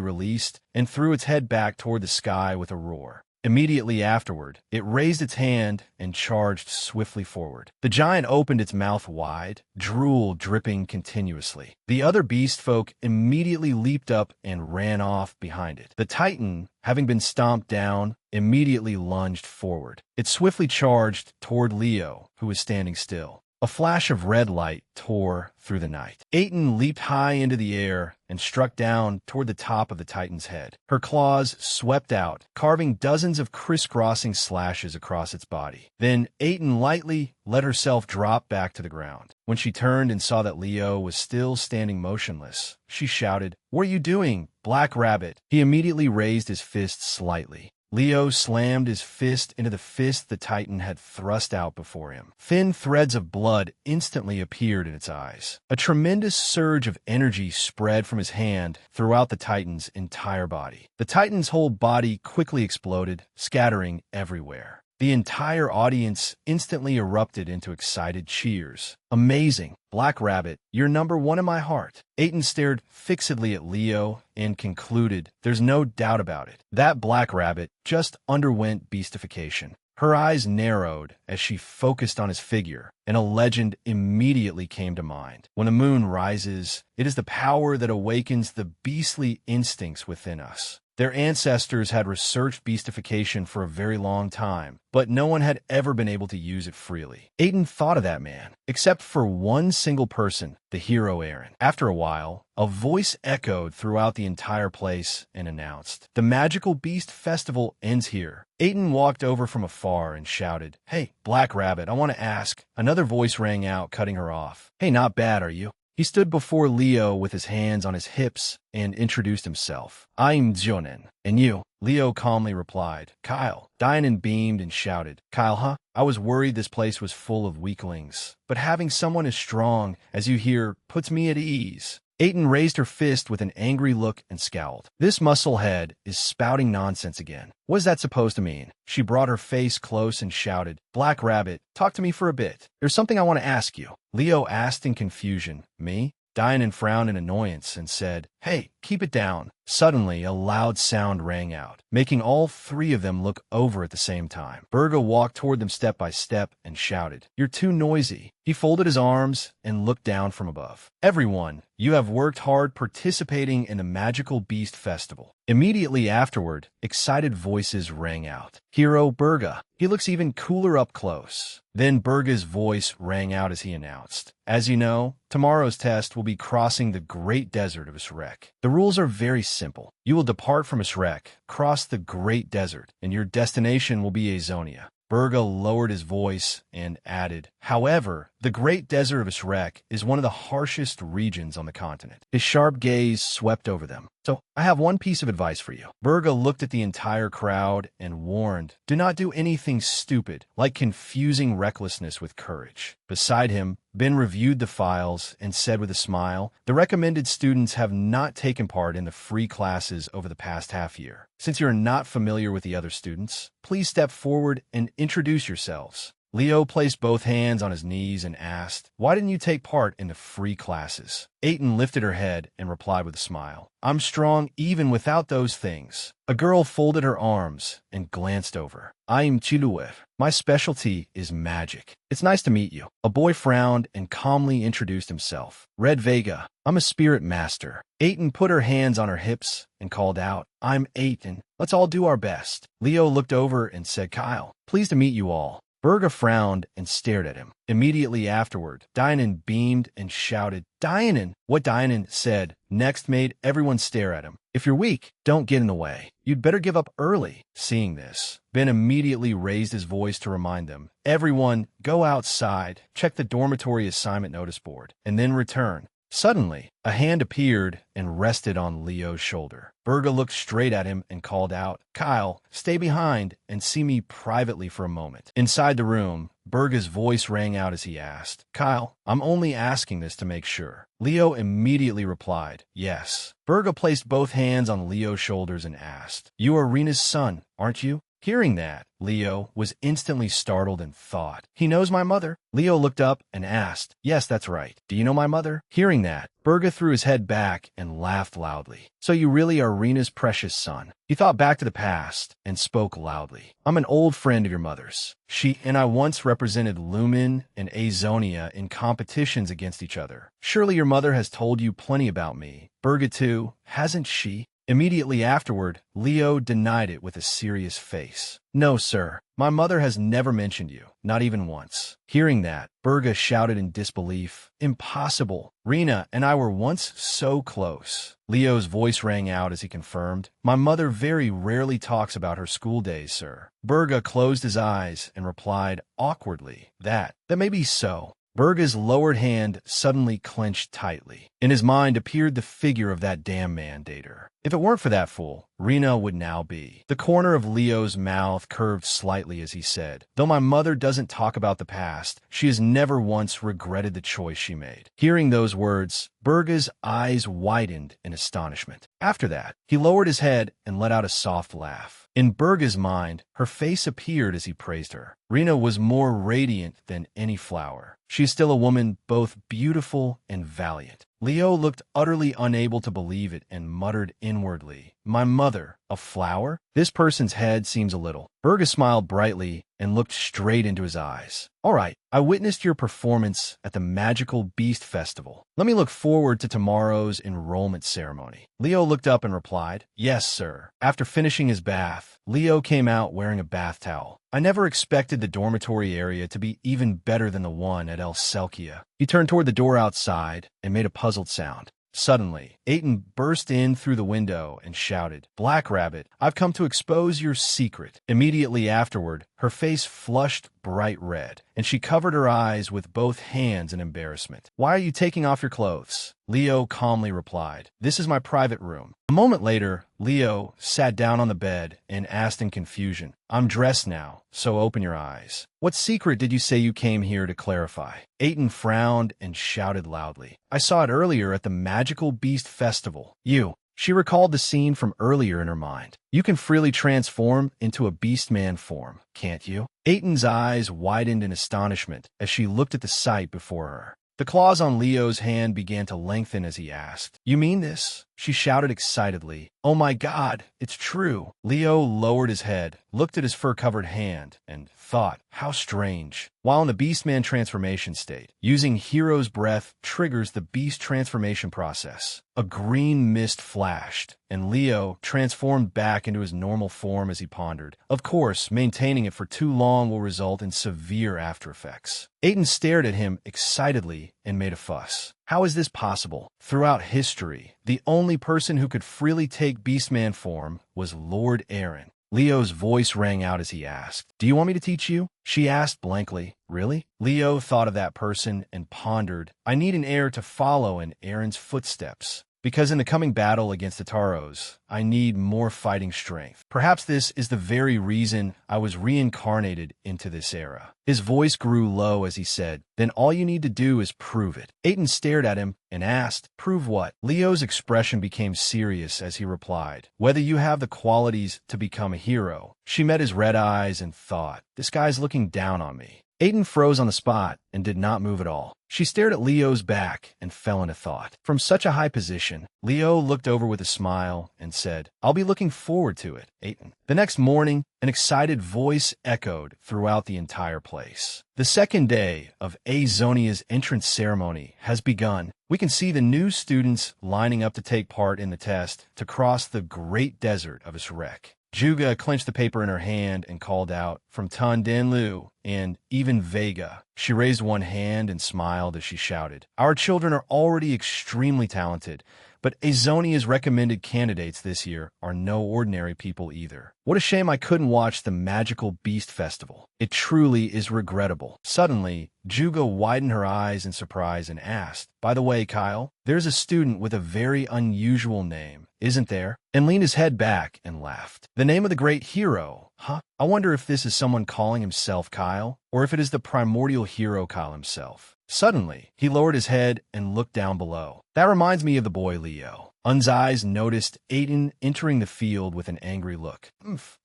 released and threw its head back toward the sky with a roar. Immediately afterward, it raised its hand and charged swiftly forward. The giant opened its mouth wide, drool dripping continuously. The other beast folk immediately leaped up and ran off behind it. The titan, having been stomped down, immediately lunged forward. It swiftly charged toward Leo, who was standing still. A flash of red light tore through the night. Aiton leaped high into the air and struck down toward the top of the titan's head. Her claws swept out, carving dozens of crisscrossing slashes across its body. Then Aiton lightly let herself drop back to the ground. When she turned and saw that Leo was still standing motionless, she shouted, What are you doing, Black Rabbit? He immediately raised his fist slightly. Leo slammed his fist into the fist the titan had thrust out before him. Thin threads of blood instantly appeared in its eyes. A tremendous surge of energy spread from his hand throughout the titan's entire body. The titan's whole body quickly exploded, scattering everywhere. The entire audience instantly erupted into excited cheers. Amazing, Black Rabbit, you're number one in my heart. Aiton stared fixedly at Leo and concluded, There's no doubt about it. That Black Rabbit just underwent beastification. Her eyes narrowed as she focused on his figure, and a legend immediately came to mind. When the moon rises, it is the power that awakens the beastly instincts within us. Their ancestors had researched beastification for a very long time, but no one had ever been able to use it freely. Aiton thought of that man, except for one single person, the hero Aaron. After a while, a voice echoed throughout the entire place and announced, The Magical Beast Festival ends here. Aiton walked over from afar and shouted, Hey, Black Rabbit, I want to ask. Another voice rang out, cutting her off. Hey, not bad, are you? He stood before Leo with his hands on his hips and introduced himself. I'm Jonen. And you? Leo calmly replied, Kyle. Dianon beamed and shouted, Kyle, huh? I was worried this place was full of weaklings. But having someone as strong as you here puts me at ease. Aiton raised her fist with an angry look and scowled. This musclehead is spouting nonsense again. What is that supposed to mean? She brought her face close and shouted, Black Rabbit, talk to me for a bit. There's something I want to ask you. Leo asked in confusion. Me? Dianon frowned in annoyance and said, Hey, keep it down. Suddenly, a loud sound rang out, making all three of them look over at the same time. Burga walked toward them step by step and shouted, You're too noisy. He folded his arms and looked down from above. Everyone, you have worked hard participating in the Magical Beast Festival. Immediately afterward, excited voices rang out. Hero Burga. He looks even cooler up close. Then Burga's voice rang out as he announced, As you know, tomorrow's test will be crossing the Great Desert of Isrek. The rules are very simple. You will depart from Isrek, cross the Great Desert, and your destination will be Azonia. Burga lowered his voice and added, However, the Great Desert of Isrek is one of the harshest regions on the continent. His sharp gaze swept over them. So, I have one piece of advice for you. Burga looked at the entire crowd and warned, Do not do anything stupid, like confusing recklessness with courage. Beside him, Ben reviewed the files and said with a smile, The recommended students have not taken part in the free classes over the past half year. Since you're not familiar with the other students, please step forward and introduce yourselves. Leo placed both hands on his knees and asked, "Why didn't you take part in the free classes?" Aiton lifted her head and replied with a smile, "I'm strong even without those things." A girl folded her arms and glanced over. "I'm Chiluev. My specialty is magic. It's nice to meet you." A boy frowned and calmly introduced himself. "Red Vega. I'm a spirit master." Aiton put her hands on her hips and called out, "I'm Aiton. Let's all do our best." Leo looked over and said, "Kyle, pleased to meet you all." Berga frowned and stared at him. Immediately afterward, Dianan beamed and shouted, "Dianan!" What Dianan said next made everyone stare at him. "If you're weak, don't get in the way. You'd better give up early." Seeing this, Ben immediately raised his voice to remind them, "Everyone, go outside, check the dormitory assignment notice board, and then return." Suddenly, a hand appeared and rested on Leo's shoulder. Berga looked straight at him and called out, "Kyle, stay behind and see me privately for a moment." Inside the room, Berga's voice rang out as he asked, "Kyle, I'm only asking this to make sure." Leo immediately replied, "Yes." Berga placed both hands on Leo's shoulders and asked, "You are Rena's son, aren't you?" Hearing that, Leo was instantly startled and thought, "He knows my mother." Leo looked up and asked, "Yes, that's right. Do you know my mother?" Hearing that, Berga threw his head back and laughed loudly. "So you really are Rena's precious son." He thought back to the past and spoke loudly. "I'm an old friend of your mother's. She and I once represented Lumen and Azonia in competitions against each other. Surely your mother has told you plenty about me. Berga too, hasn't she?" Immediately afterward, Leo denied it with a serious face. "No, sir. My mother has never mentioned you, not even once." Hearing that, Berga shouted in disbelief, "Impossible. Rena and I were once so close." Leo's voice rang out as he confirmed, "My mother very rarely talks about her school days, sir." Berga closed his eyes and replied awkwardly, That may be so." Berga's lowered hand suddenly clenched tightly. In his mind appeared the figure of that damn mandator. If it weren't for that fool, Rena would now be. The corner of Leo's mouth curved slightly as he said, "Though my mother doesn't talk about the past, she has never once regretted the choice she made." Hearing those words, Berga's eyes widened in astonishment. After that, he lowered his head and let out a soft laugh. In Berga's mind, her face appeared as he praised her. Rena was more radiant than any flower. She is still a woman both beautiful and valiant. Leo looked utterly unable to believe it and muttered inwardly, "My mother, a flower? This person's head seems a little." Berga smiled brightly and looked straight into his eyes. "All right, I witnessed your performance at the Magical Beast Festival. Let me look forward to tomorrow's enrollment ceremony." Leo looked up and replied, "Yes, sir." After finishing his bath, Leo came out wearing a bath towel. "I never expected the dormitory area to be even better than the one at El Selkia." He turned toward the door outside and made a puzzled sound. Suddenly, Aiton burst in through the window and shouted, "Black Rabbit, I've come to expose your secret." Immediately afterward, her face flushed bright red, and she covered her eyes with both hands in embarrassment. "Why are you taking off your clothes?" Leo calmly replied, "This is my private room." A moment later, Leo sat down on the bed and asked in confusion, "I'm dressed now, so open your eyes. What secret did you say you came here to clarify?" Aiton frowned and shouted loudly, "I saw it earlier at the Magical Beast Festival. You." She recalled the scene from earlier in her mind. "You can freely transform into a beastman form, can't you?" Aiton's eyes widened in astonishment as she looked at the sight before her. The claws on Leo's hand began to lengthen as he asked, "You mean this?" She shouted excitedly, "Oh my God, it's true." Leo lowered his head, looked at his fur-covered hand, and thought, how strange. While in the Beastman transformation state, using Hero's Breath triggers the beast transformation process. A green mist flashed, and Leo transformed back into his normal form as he pondered. Of course, maintaining it for too long will result in severe after effects. Aiton stared at him excitedly and made a fuss. How is this possible? Throughout history, the only person who could freely take Beastman form was Lord Aaron. Leo's voice rang out as he asked, "Do you want me to teach you?" She asked blankly, "Really?" Leo thought of that person and pondered, "I need an heir to follow in Aaron's footsteps. Because in the coming battle against the Taros, I need more fighting strength. Perhaps this is the very reason I was reincarnated into this era." His voice grew low as he said, "Then all you need to do is prove it." Aiton stared at him and asked, "Prove what?" Leo's expression became serious as he replied, "Whether you have the qualities to become a hero." She met his red eyes and thought, "This guy's looking down on me." Aiden froze on the spot and did not move at all. She stared at Leo's back and fell into thought. From such a high position, Leo looked over with a smile and said, "I'll be looking forward to it, Aiden." The next morning, an excited voice echoed throughout the entire place. The second day of Azonia's entrance ceremony has begun. We can see the new students lining up to take part in the test to cross the great desert of Isrek. Juga clenched the paper in her hand and called out, "From Tan Danlu and even Vega." She raised one hand and smiled as she shouted, "Our children are already extremely talented, but Azonia's recommended candidates this year are no ordinary people either. What a shame I couldn't watch the Magical Beast Festival. It truly is regrettable." Suddenly, Juga widened her eyes in surprise and asked, "By the way, Kyle, there's a student with a very unusual name, isn't there?" And leaned his head back and laughed. "The name of the great hero, huh? I wonder if this is someone calling himself Kyle, or if it is the primordial hero Kyle himself." Suddenly, he lowered his head and looked down below. "That reminds me of the boy Leo." Un's eyes noticed Aiden entering the field with an angry look.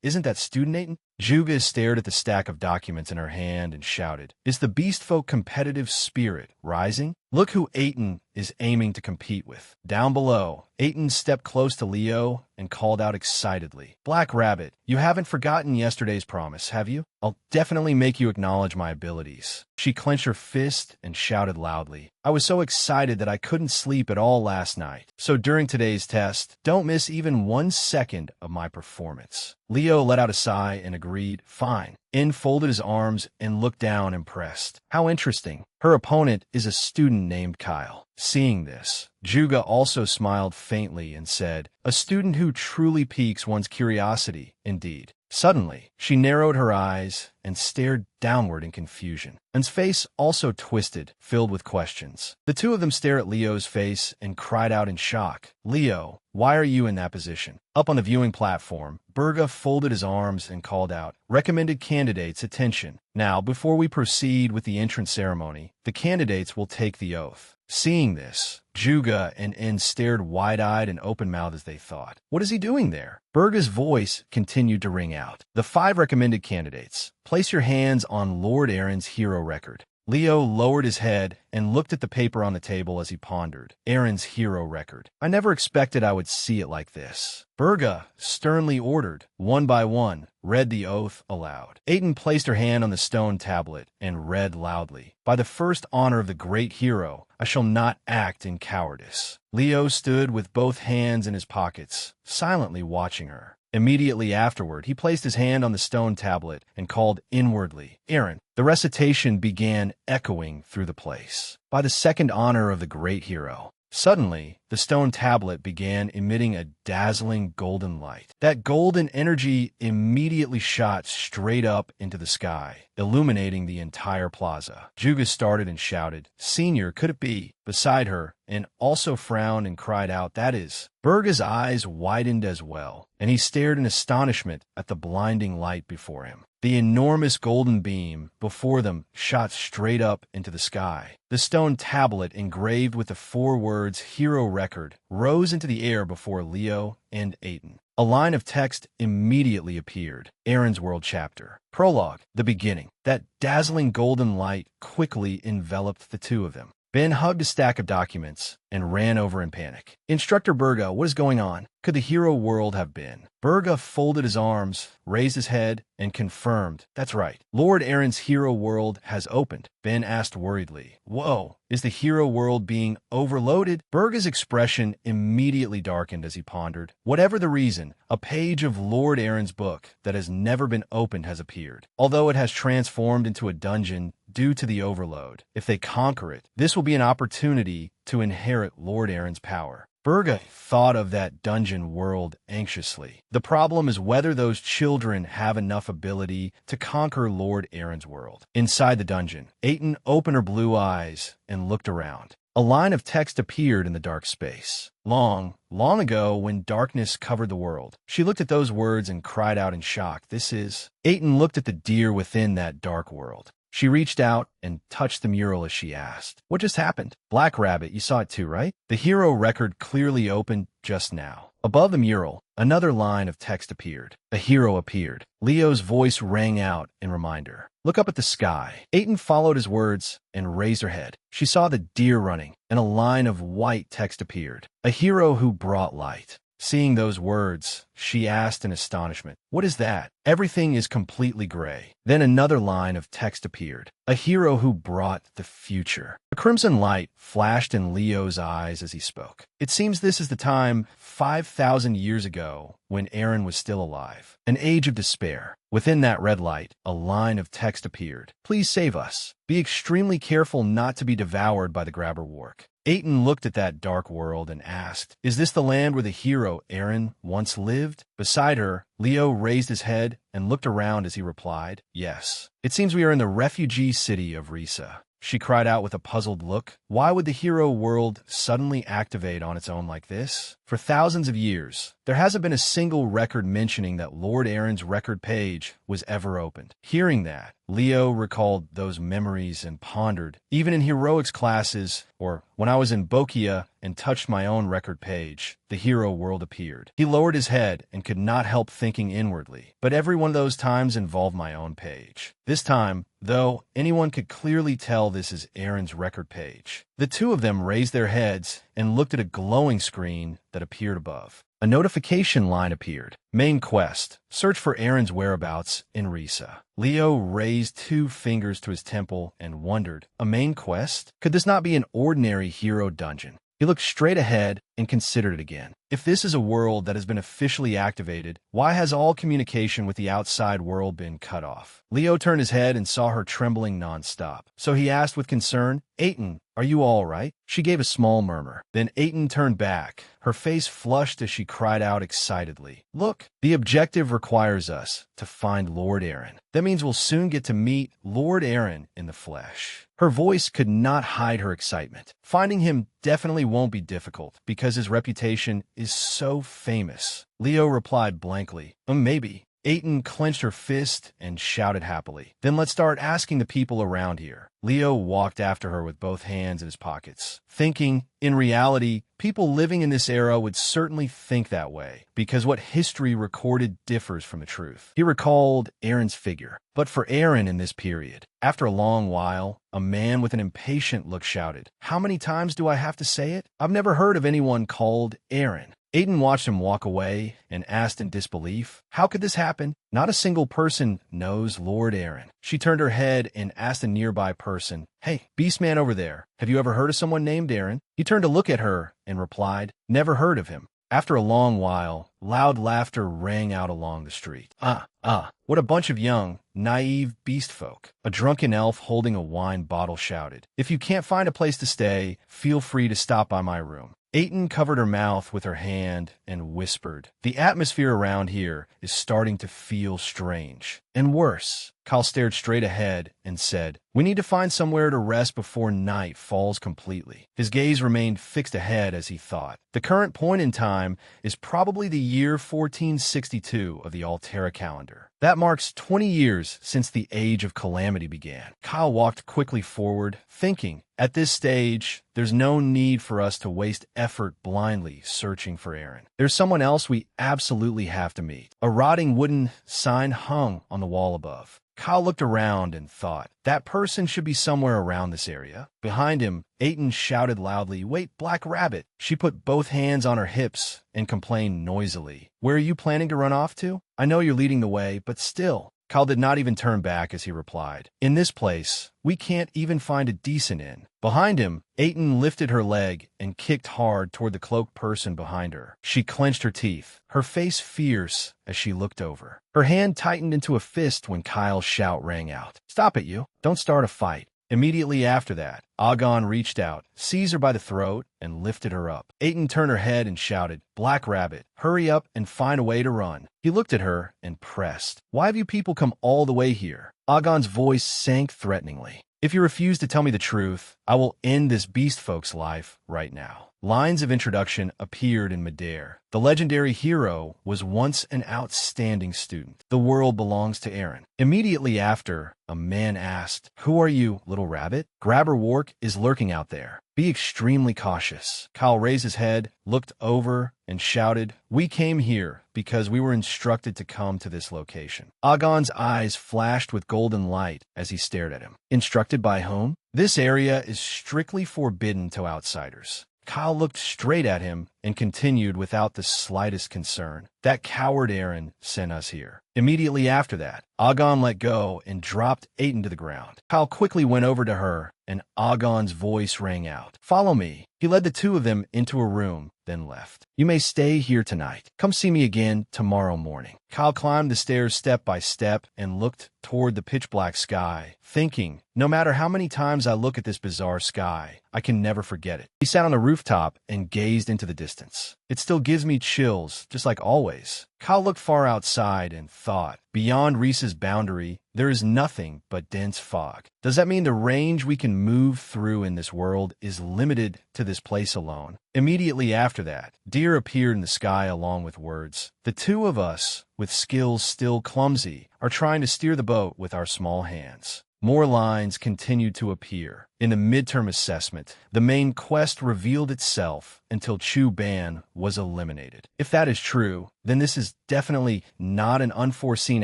Isn't that student Aiden?" Juga stared at the stack of documents in her hand and shouted, "Is the beastfolk competitive spirit rising? Look who Aiden is aiming to compete with." Down below, Aiden stepped close to Leo and called out excitedly, "Black Rabbit, you haven't forgotten yesterday's promise, have you? I'll definitely make you acknowledge my abilities." She clenched her fist and shouted loudly, "I was so excited that I couldn't sleep at all last night. So during today's test, don't miss even 1 second of my performance." Leo let out a sigh and agreed, "Fine." In folded his arms and looked down impressed. How interesting. Her opponent is a student named Kyle. Seeing this, Juga also smiled faintly and said, "A student who truly piques one's curiosity, indeed." Suddenly, she narrowed her eyes and stared downward in confusion. An's face also twisted, filled with questions. The two of them stared at Leo's face and cried out in shock, "Leo, why are you in that position?" Up on the viewing platform, Berga folded his arms and called out, "Recommended candidates, attention. Now, before we proceed with the entrance ceremony, the candidates will take the oath." Seeing this, Juga and En stared wide-eyed and open-mouthed as they thought, "What is he doing there?" Berga's voice continued to ring out. "The 5 recommended candidates. Place your hands on Lord Aaron's hero record." Leo lowered his head and looked at the paper on the table as he pondered. Aaron's hero record. I never expected I would see it like this. Berga sternly ordered, one by one, read the oath aloud. Aiden placed her hand on the stone tablet and read loudly, "By the first honor of the great hero, I shall not act in cowardice." Leo stood with both hands in his pockets, silently watching her. Immediately afterward, he placed his hand on the stone tablet and called inwardly, "Aaron." The recitation began echoing through the place. "By the second honor of the great hero." Suddenly, the stone tablet began emitting a dazzling golden light. That golden energy immediately shot straight up into the sky, illuminating the entire plaza. Juga started and shouted, "Senior, could it be?" Beside her, and also frowned and cried out, "That is." Berga's eyes widened as well, and he stared in astonishment at the blinding light before him. The enormous golden beam before them shot straight up into the sky. The stone tablet engraved with the 4 words "Hero Record" rose into the air before Leo and Aiden. A line of text immediately appeared. Aaron's World Chapter. Prologue. The beginning. That dazzling golden light quickly enveloped the two of them. Ben hugged a stack of documents and ran over in panic. "Instructor Berga, what is going on? Could the hero world have been?" Berga folded his arms, raised his head, and confirmed, "That's right. Lord Aaron's hero world has opened." Ben asked worriedly, "Whoa, is the hero world being overloaded?" Berga's expression immediately darkened as he pondered. Whatever the reason, a page of Lord Aaron's book that has never been opened has appeared. Although it has transformed into a dungeon due to the overload. If they conquer it, this will be an opportunity to inherit Lord Aaron's power. Berga thought of that dungeon world anxiously. The problem is whether those children have enough ability to conquer Lord Aaron's world. Inside the dungeon, Aiden opened her blue eyes and looked around. A line of text appeared in the dark space. Long, long ago, when darkness covered the world. She looked at those words and cried out in shock, "This is..." Aiden looked at the deer within that dark world. She reached out and touched the mural as she asked, "What just happened?" "Black Rabbit, you saw it too, right? The hero record clearly opened just now." Above the mural, another line of text appeared. A hero appeared. Leo's voice rang out in reminder. Look up at the sky. Aiden followed his words and raised her head. She saw the deer running, and a line of white text appeared. A hero who brought light. Seeing those words, she asked in astonishment, "What is that?" Everything is completely gray. Then another line of text appeared. A hero who brought the future. A crimson light flashed in Leo's eyes as he spoke. It seems this is the time 5,000 years ago when Aaron was still alive. An age of despair. Within that red light, a line of text appeared. Please save us. Be extremely careful not to be devoured by the grabber warg. Aiden looked at that dark world and asked, "Is this the land where the hero Aaron once lived?" Beside her, Leo raised his head and looked around as he replied, "Yes. It seems we are in the refugee city of Risa." She cried out with a puzzled look. Why would the hero world suddenly activate on its own like this? For thousands of years, there hasn't been a single record mentioning that Lord Aaron's record page was ever opened. Hearing that, Leo recalled those memories and pondered. Even in heroics classes, or when I was in Bokia and touched my own record page, the hero world appeared. He lowered his head and could not help thinking inwardly. But every one of those times involved my own page. This time, though, anyone could clearly tell this is Aaron's record page. The two of them raised their heads and looked at a glowing screen that appeared above. A notification line appeared. Main quest. Search for Aaron's whereabouts in Risa. Leo raised 2 fingers to his temple and wondered, a main quest? Could this not be an ordinary hero dungeon? He looked straight ahead and considered it again. If this is a world that has been officially activated, why has all communication with the outside world been cut off? Leo turned his head and saw her trembling nonstop. So he asked with concern, "Aiden, are you all right?" She gave a small murmur. Then Aiden turned back. Her face flushed as she cried out excitedly, "Look, the objective requires us to find Lord Aaron. That means we'll soon get to meet Lord Aaron in the flesh." Her voice could not hide her excitement. Finding him definitely won't be difficult because his reputation is so famous. Leo replied blankly, maybe." Aiden clenched her fist and shouted happily, "Then let's start asking the people around here." Leo walked after her with both hands in his pockets, thinking, in reality, people living in this era would certainly think that way, because what history recorded differs from the truth. He recalled Aaron's figure. But for Aaron in this period, after a long while, a man with an impatient look shouted, "How many times do I have to say it? I've never heard of anyone called Aaron." Aiden watched him walk away and asked in disbelief, "How could this happen? Not a single person knows Lord Aaron." She turned her head and asked a nearby person, "Hey, Beastman over there, have you ever heard of someone named Aaron?" He turned to look at her and replied, "Never heard of him." After a long while, loud laughter rang out along the street. What a bunch of young, naive beast folk. A drunken elf holding a wine bottle shouted, "If you can't find a place to stay, feel free to stop by my room." Aiden covered her mouth with her hand and whispered, "The atmosphere around here is starting to feel strange. And worse." Kyle stared straight ahead and said, "We need to find somewhere to rest before night falls completely." His gaze remained fixed ahead as he thought. The current point in time is probably the year 1462 of the Altera calendar. That marks 20 years since the Age of Calamity began. Kyle walked quickly forward, thinking, at this stage, there's no need for us to waste effort blindly searching for Aaron. There's someone else we absolutely have to meet. A rotting wooden sign hung on the wall above. Kyle looked around and thought, that person should be somewhere around this area. Behind him, Aiden shouted loudly, "Wait, Black Rabbit!" She put both hands on her hips and complained noisily, "Where are you planning to run off to? I know you're leading the way, but still." Kyle did not even turn back as he replied, "In this place, we can't even find a decent inn." Behind him, Aiden lifted her leg and kicked hard toward the cloaked person behind her. She clenched her teeth, her face fierce as she looked over. Her hand tightened into a fist when Kyle's shout rang out, "Stop it, you! Don't start a fight." Immediately after that, Agon reached out, seized her by the throat, and lifted her up. Aiden turned her head and shouted, "Black Rabbit, hurry up and find a way to run." He looked at her and pressed, "Why have you people come all the way here?" Agon's voice sank threateningly. "If you refuse to tell me the truth, I will end this beast folk's life right now." Lines of introduction appeared in midair. The legendary hero was once an outstanding student. The world belongs to Aaron. Immediately after, a man asked, "Who are you, little rabbit? Grabber Wark is lurking out there. Be extremely cautious." Kyle raised his head, looked over, and shouted, "We came here because we were instructed to come to this location." Agon's eyes flashed with golden light as he stared at him. Instructed by whom? This area is strictly forbidden to outsiders. Kyle looked straight at him and continued without the slightest concern. "That coward Aaron sent us here." Immediately after that, Agon let go and dropped Aiden to the ground. Kyle quickly went over to her, and Agon's voice rang out, "Follow me." He led the two of them into a room, then left. "You may stay here tonight. Come see me again tomorrow morning." Kyle climbed the stairs step by step and looked toward the pitch-black sky, thinking, no matter how many times I look at this bizarre sky, I can never forget it. He sat on the rooftop and gazed into the distance. "It still gives me chills, just like always." Kyle looked far outside and thought, beyond Reese's boundary, there is nothing but dense fog. Does that mean the range we can move through in this world is limited to this place alone? Immediately after that, deer appeared in the sky along with words. "The two of us, with skills still clumsy, are trying to steer the boat with our small hands." More lines continued to appear. In the midterm assessment, the main quest revealed itself until Chu Ban was eliminated. If that is true, then this is definitely not an unforeseen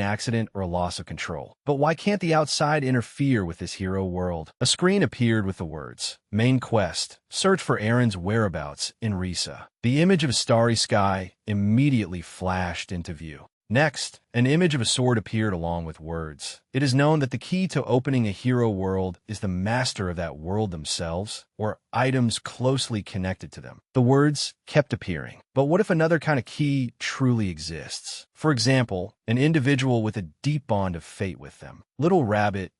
accident or a loss of control. But why can't the outside interfere with this hero world? A screen appeared with the words, "Main quest, search for Aaron's whereabouts in Risa." The image of a starry sky immediately flashed into view. Next, an image of a sword appeared along with words. It is known that the key to opening a hero world is the master of that world themselves, or items closely connected to them. The words kept appearing. But what if another kind of key truly exists? For example, an individual with a deep bond of fate with them. Little rabbit,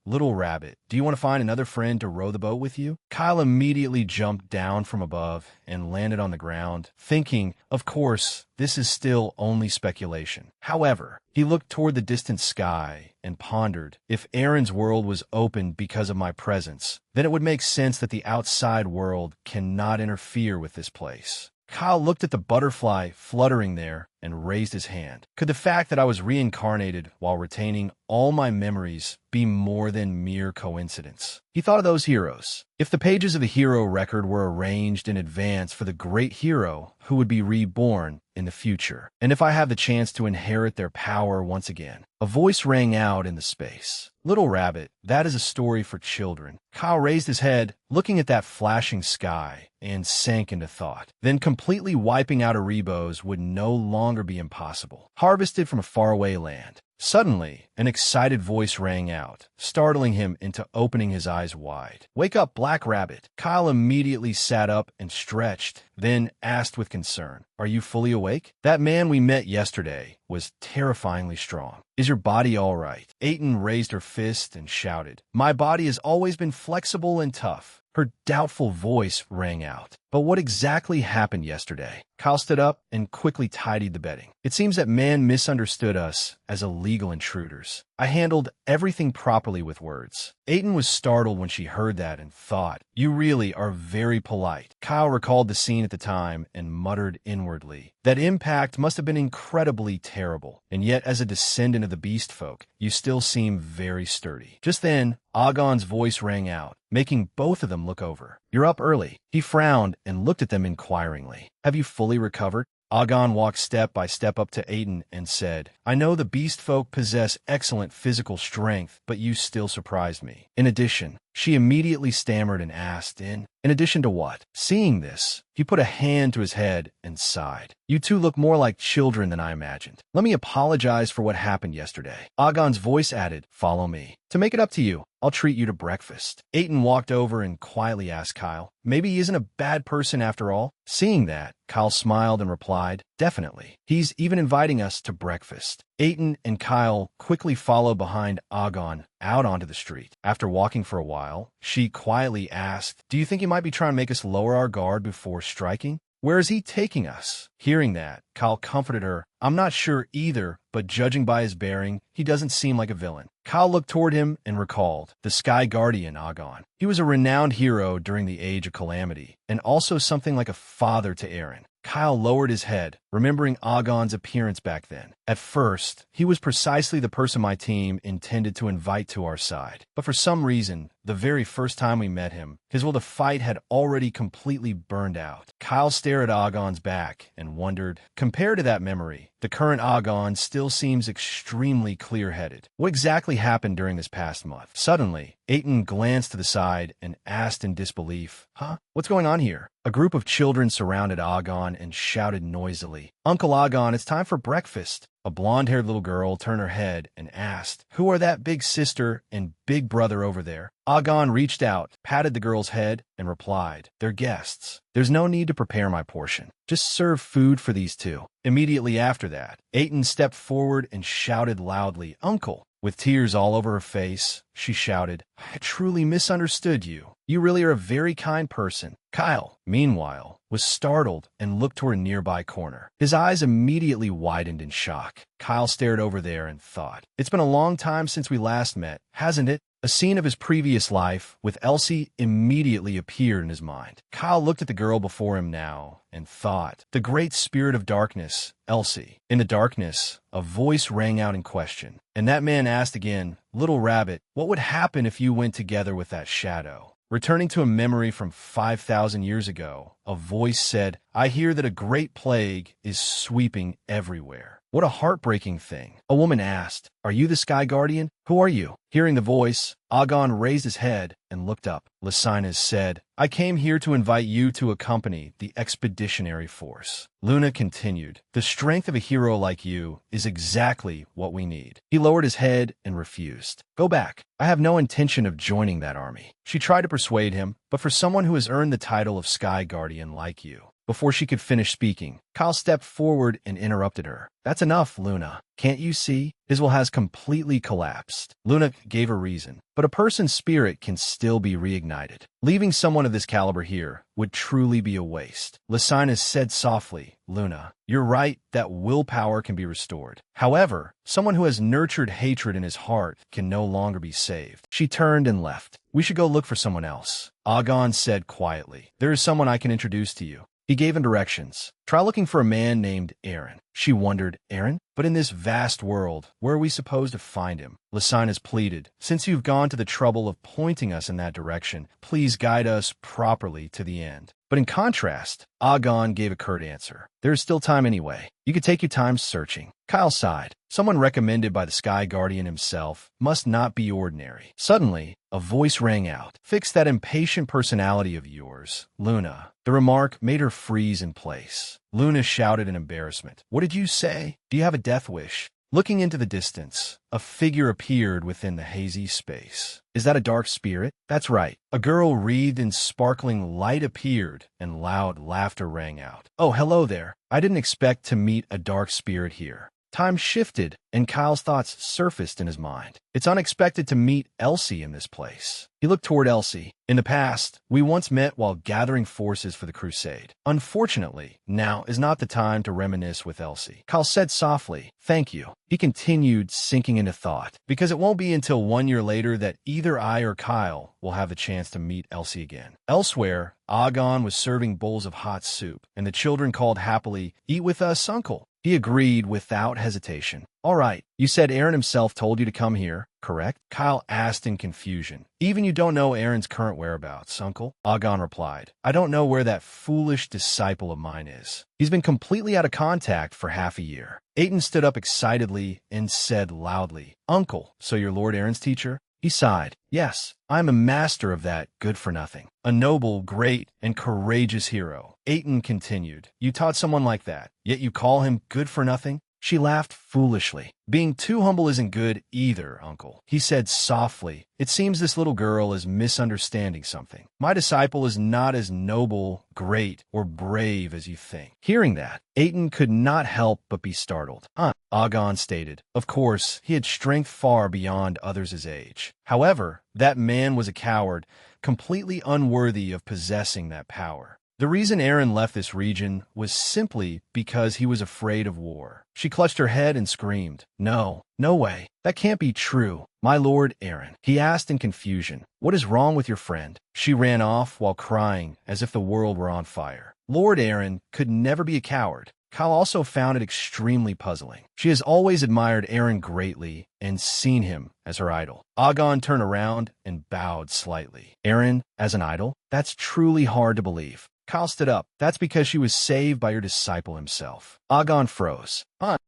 do you want to find another friend to row the boat with you?" Kyle immediately jumped down from above and landed on the ground, thinking, of course, this is still only speculation. However, he looked toward the distant sky and pondered, if Aaron's world was open because of my presence, then it would make sense that the outside world cannot interfere with this place. Kyle looked at the butterfly fluttering there and raised his hand. Could the fact that I was reincarnated while retaining all my memories be more than mere coincidence? He thought of those heroes. If the pages of the hero record were arranged in advance for the great hero who would be reborn in the future, and if I have the chance to inherit their power once again, a voice rang out in the space. "Little rabbit, that is a story for children." Kyle raised his head, looking at that flashing sky, and sank into thought. Then completely wiping out Erebos would no longer be impossible. Harvested from a faraway land. Suddenly, an excited voice rang out, startling him into opening his eyes wide. "Wake up, Black Rabbit." Kyle immediately sat up and stretched, then asked with concern, "Are you fully awake? That man we met yesterday was terrifyingly strong. Is your body all right?" Aiden raised her fist and shouted, "My body has always been flexible and tough." Her doubtful voice rang out. "But what exactly happened yesterday?" Kyle stood up and quickly tidied the bedding. "It seems that man misunderstood us as illegal intruders. I handled everything properly with words." Aiden was startled when she heard that and thought, "You really are very polite." Kyle recalled the scene at the time and muttered inwardly, "That impact must have been incredibly terrible, and yet as a descendant of the beast folk, you still seem very sturdy." Just then, Agon's voice rang out, making both of them look over. "You're up early." He frowned and looked at them inquiringly. "Have you fully recovered?" Agon walked step by step up to Aiden and said, "I know the beast folk possess excellent physical strength, but you still surprised me. In addition," she immediately stammered and asked, in addition to what?" Seeing this, he put a hand to his head and sighed. "You two look more like children than I imagined. Let me apologize for what happened yesterday." Agon's voice added, "Follow me. To make it up to you, I'll treat you to breakfast." Aiden walked over and quietly asked Kyle, "Maybe he isn't a bad person after all?" Seeing that, Kyle smiled and replied, "Definitely. He's even inviting us to breakfast." Aiden and Kyle quickly followed behind Agon out onto the street. After walking for a while, she quietly asked, "Do you think he might be trying to make us lower our guard before striking? Where is he taking us?" Hearing that, Kyle comforted her I'm not sure either, but judging by his bearing, he doesn't seem like a villain. Kyle looked toward him and recalled the Sky Guardian Agon. He was a renowned hero during the Age of Calamity, and also something like a father to Eren. Kyle lowered his head, remembering Agon's appearance back then. At first, he was precisely the person my team intended to invite to our side. But for some reason, the very first time we met him, his will to fight had already completely burned out. Kyle stared at Agon's back and wondered, compared to that memory, the current Agon still seems extremely clear-headed. What exactly happened during this past month? Suddenly, Aiton glanced to the side and asked in disbelief, "Huh? What's going on here?" A group of children surrounded Agon and shouted noisily, "Uncle Agon, it's time for breakfast." A blonde-haired little girl turned her head and asked, "Who are that big sister and big brother over there?" Agon reached out, patted the girl's head, and replied, "They're guests. There's no need to prepare my portion. Just serve food for these two." Immediately after that, Aiton stepped forward and shouted loudly, "Uncle!" With tears all over her face, she shouted, "I truly misunderstood you. You really are a very kind person." Kyle, meanwhile, was startled and looked toward a nearby corner. His eyes immediately widened in shock. Kyle stared over there and thought, "It's been a long time since we last met, hasn't it?" A scene of his previous life with Elsie immediately appeared in his mind. Kyle looked at the girl before him now and thought, the great spirit of darkness, Elsie. In the darkness, a voice rang out in question, and that man asked again, "Little Rabbit, what would happen if you went together with that shadow?" Returning to a memory from 5,000 years ago, a voice said, "I hear that a great plague is sweeping everywhere." What a heartbreaking thing. A woman asked, "Are you the Sky Guardian? Who are you?" Hearing the voice, Agon raised his head and looked up. Lysinus said, "I came here to invite you to accompany the expeditionary force." Luna continued, "The strength of a hero like you is exactly what we need." He lowered his head and refused. "Go back. I have no intention of joining that army." She tried to persuade him, but for someone who has earned the title of Sky Guardian like you. Before she could finish speaking, Kyle stepped forward and interrupted her. "That's enough, Luna. Can't you see? His will has completely collapsed." Luna gave a reason, but a person's spirit can still be reignited. Leaving someone of this caliber here would truly be a waste. Lysinus said softly, "Luna, you're right that willpower can be restored. However, someone who has nurtured hatred in his heart can no longer be saved." She turned and left. "We should go look for someone else." Agon said quietly, "There is someone I can introduce to you." He gave him directions. "Try looking for a man named Eren." She wondered, "Eren? But in this vast world, where are we supposed to find him?" Lysinus pleaded, "Since you've gone to the trouble of pointing us in that direction, please guide us properly to the end." But in contrast, Agon gave a curt answer. "There is still time anyway. You could take your time searching." Kyle sighed. Someone recommended by the Sky Guardian himself must not be ordinary. Suddenly, a voice rang out. "Fix that impatient personality of yours, Luna." The remark made her freeze in place. Luna shouted in embarrassment. "What did you say? Do you have a death wish?" Looking into the distance, a figure appeared within the hazy space. "Is that a dark spirit?" "That's right." A girl wreathed in sparkling light appeared, and loud laughter rang out. "Oh, hello there. I didn't expect to meet a dark spirit here." Time shifted, and Kyle's thoughts surfaced in his mind. It's unexpected to meet Elsie in this place. He looked toward Elsie. "In the past, we once met while gathering forces for the crusade. Unfortunately, now is not the time to reminisce with Elsie." Kyle said softly, "Thank you." He continued, sinking into thought, because it won't be until 1 year later that either I or Kyle will have the chance to meet Elsie again. Elsewhere, Agon was serving bowls of hot soup, and the children called happily, "Eat with us, Uncle." He agreed without hesitation. "All right, you said Eren himself told you to come here, correct?" Kyle asked in confusion. "Even you don't know Eren's current whereabouts, Uncle?" Agon replied. "I don't know where that foolish disciple of mine is. He's been completely out of contact for half a year." Aiton stood up excitedly and said loudly, "Uncle, so you're Lord Eren's teacher?" He sighed. "Yes, I'm a master of that good-for-nothing. A noble, great, and courageous hero." Aiton continued, "You taught someone like that, yet you call him good-for-nothing?" She laughed foolishly. "Being too humble isn't good either, Uncle," he said softly. "It seems this little girl is misunderstanding something. My disciple is not as noble, great, or brave as you think." Hearing that, Aiton could not help but be startled. Agon stated. Of course, he had strength far beyond others his age. However, that man was a coward, completely unworthy of possessing that power. The reason Aaron left this region was simply because he was afraid of war. She clutched her head and screamed, "No, no way. That can't be true. My lord Aaron," he asked in confusion. "What is wrong with your friend?" She ran off while crying as if the world were on fire. Lord Aaron could never be a coward. Kyle also found it extremely puzzling. She has always admired Aaron greatly and seen him as her idol. Agon turned around and bowed slightly. Aaron as an idol? That's truly hard to believe. Kyle stood up. "That's because she was saved by your disciple himself." Agon froze.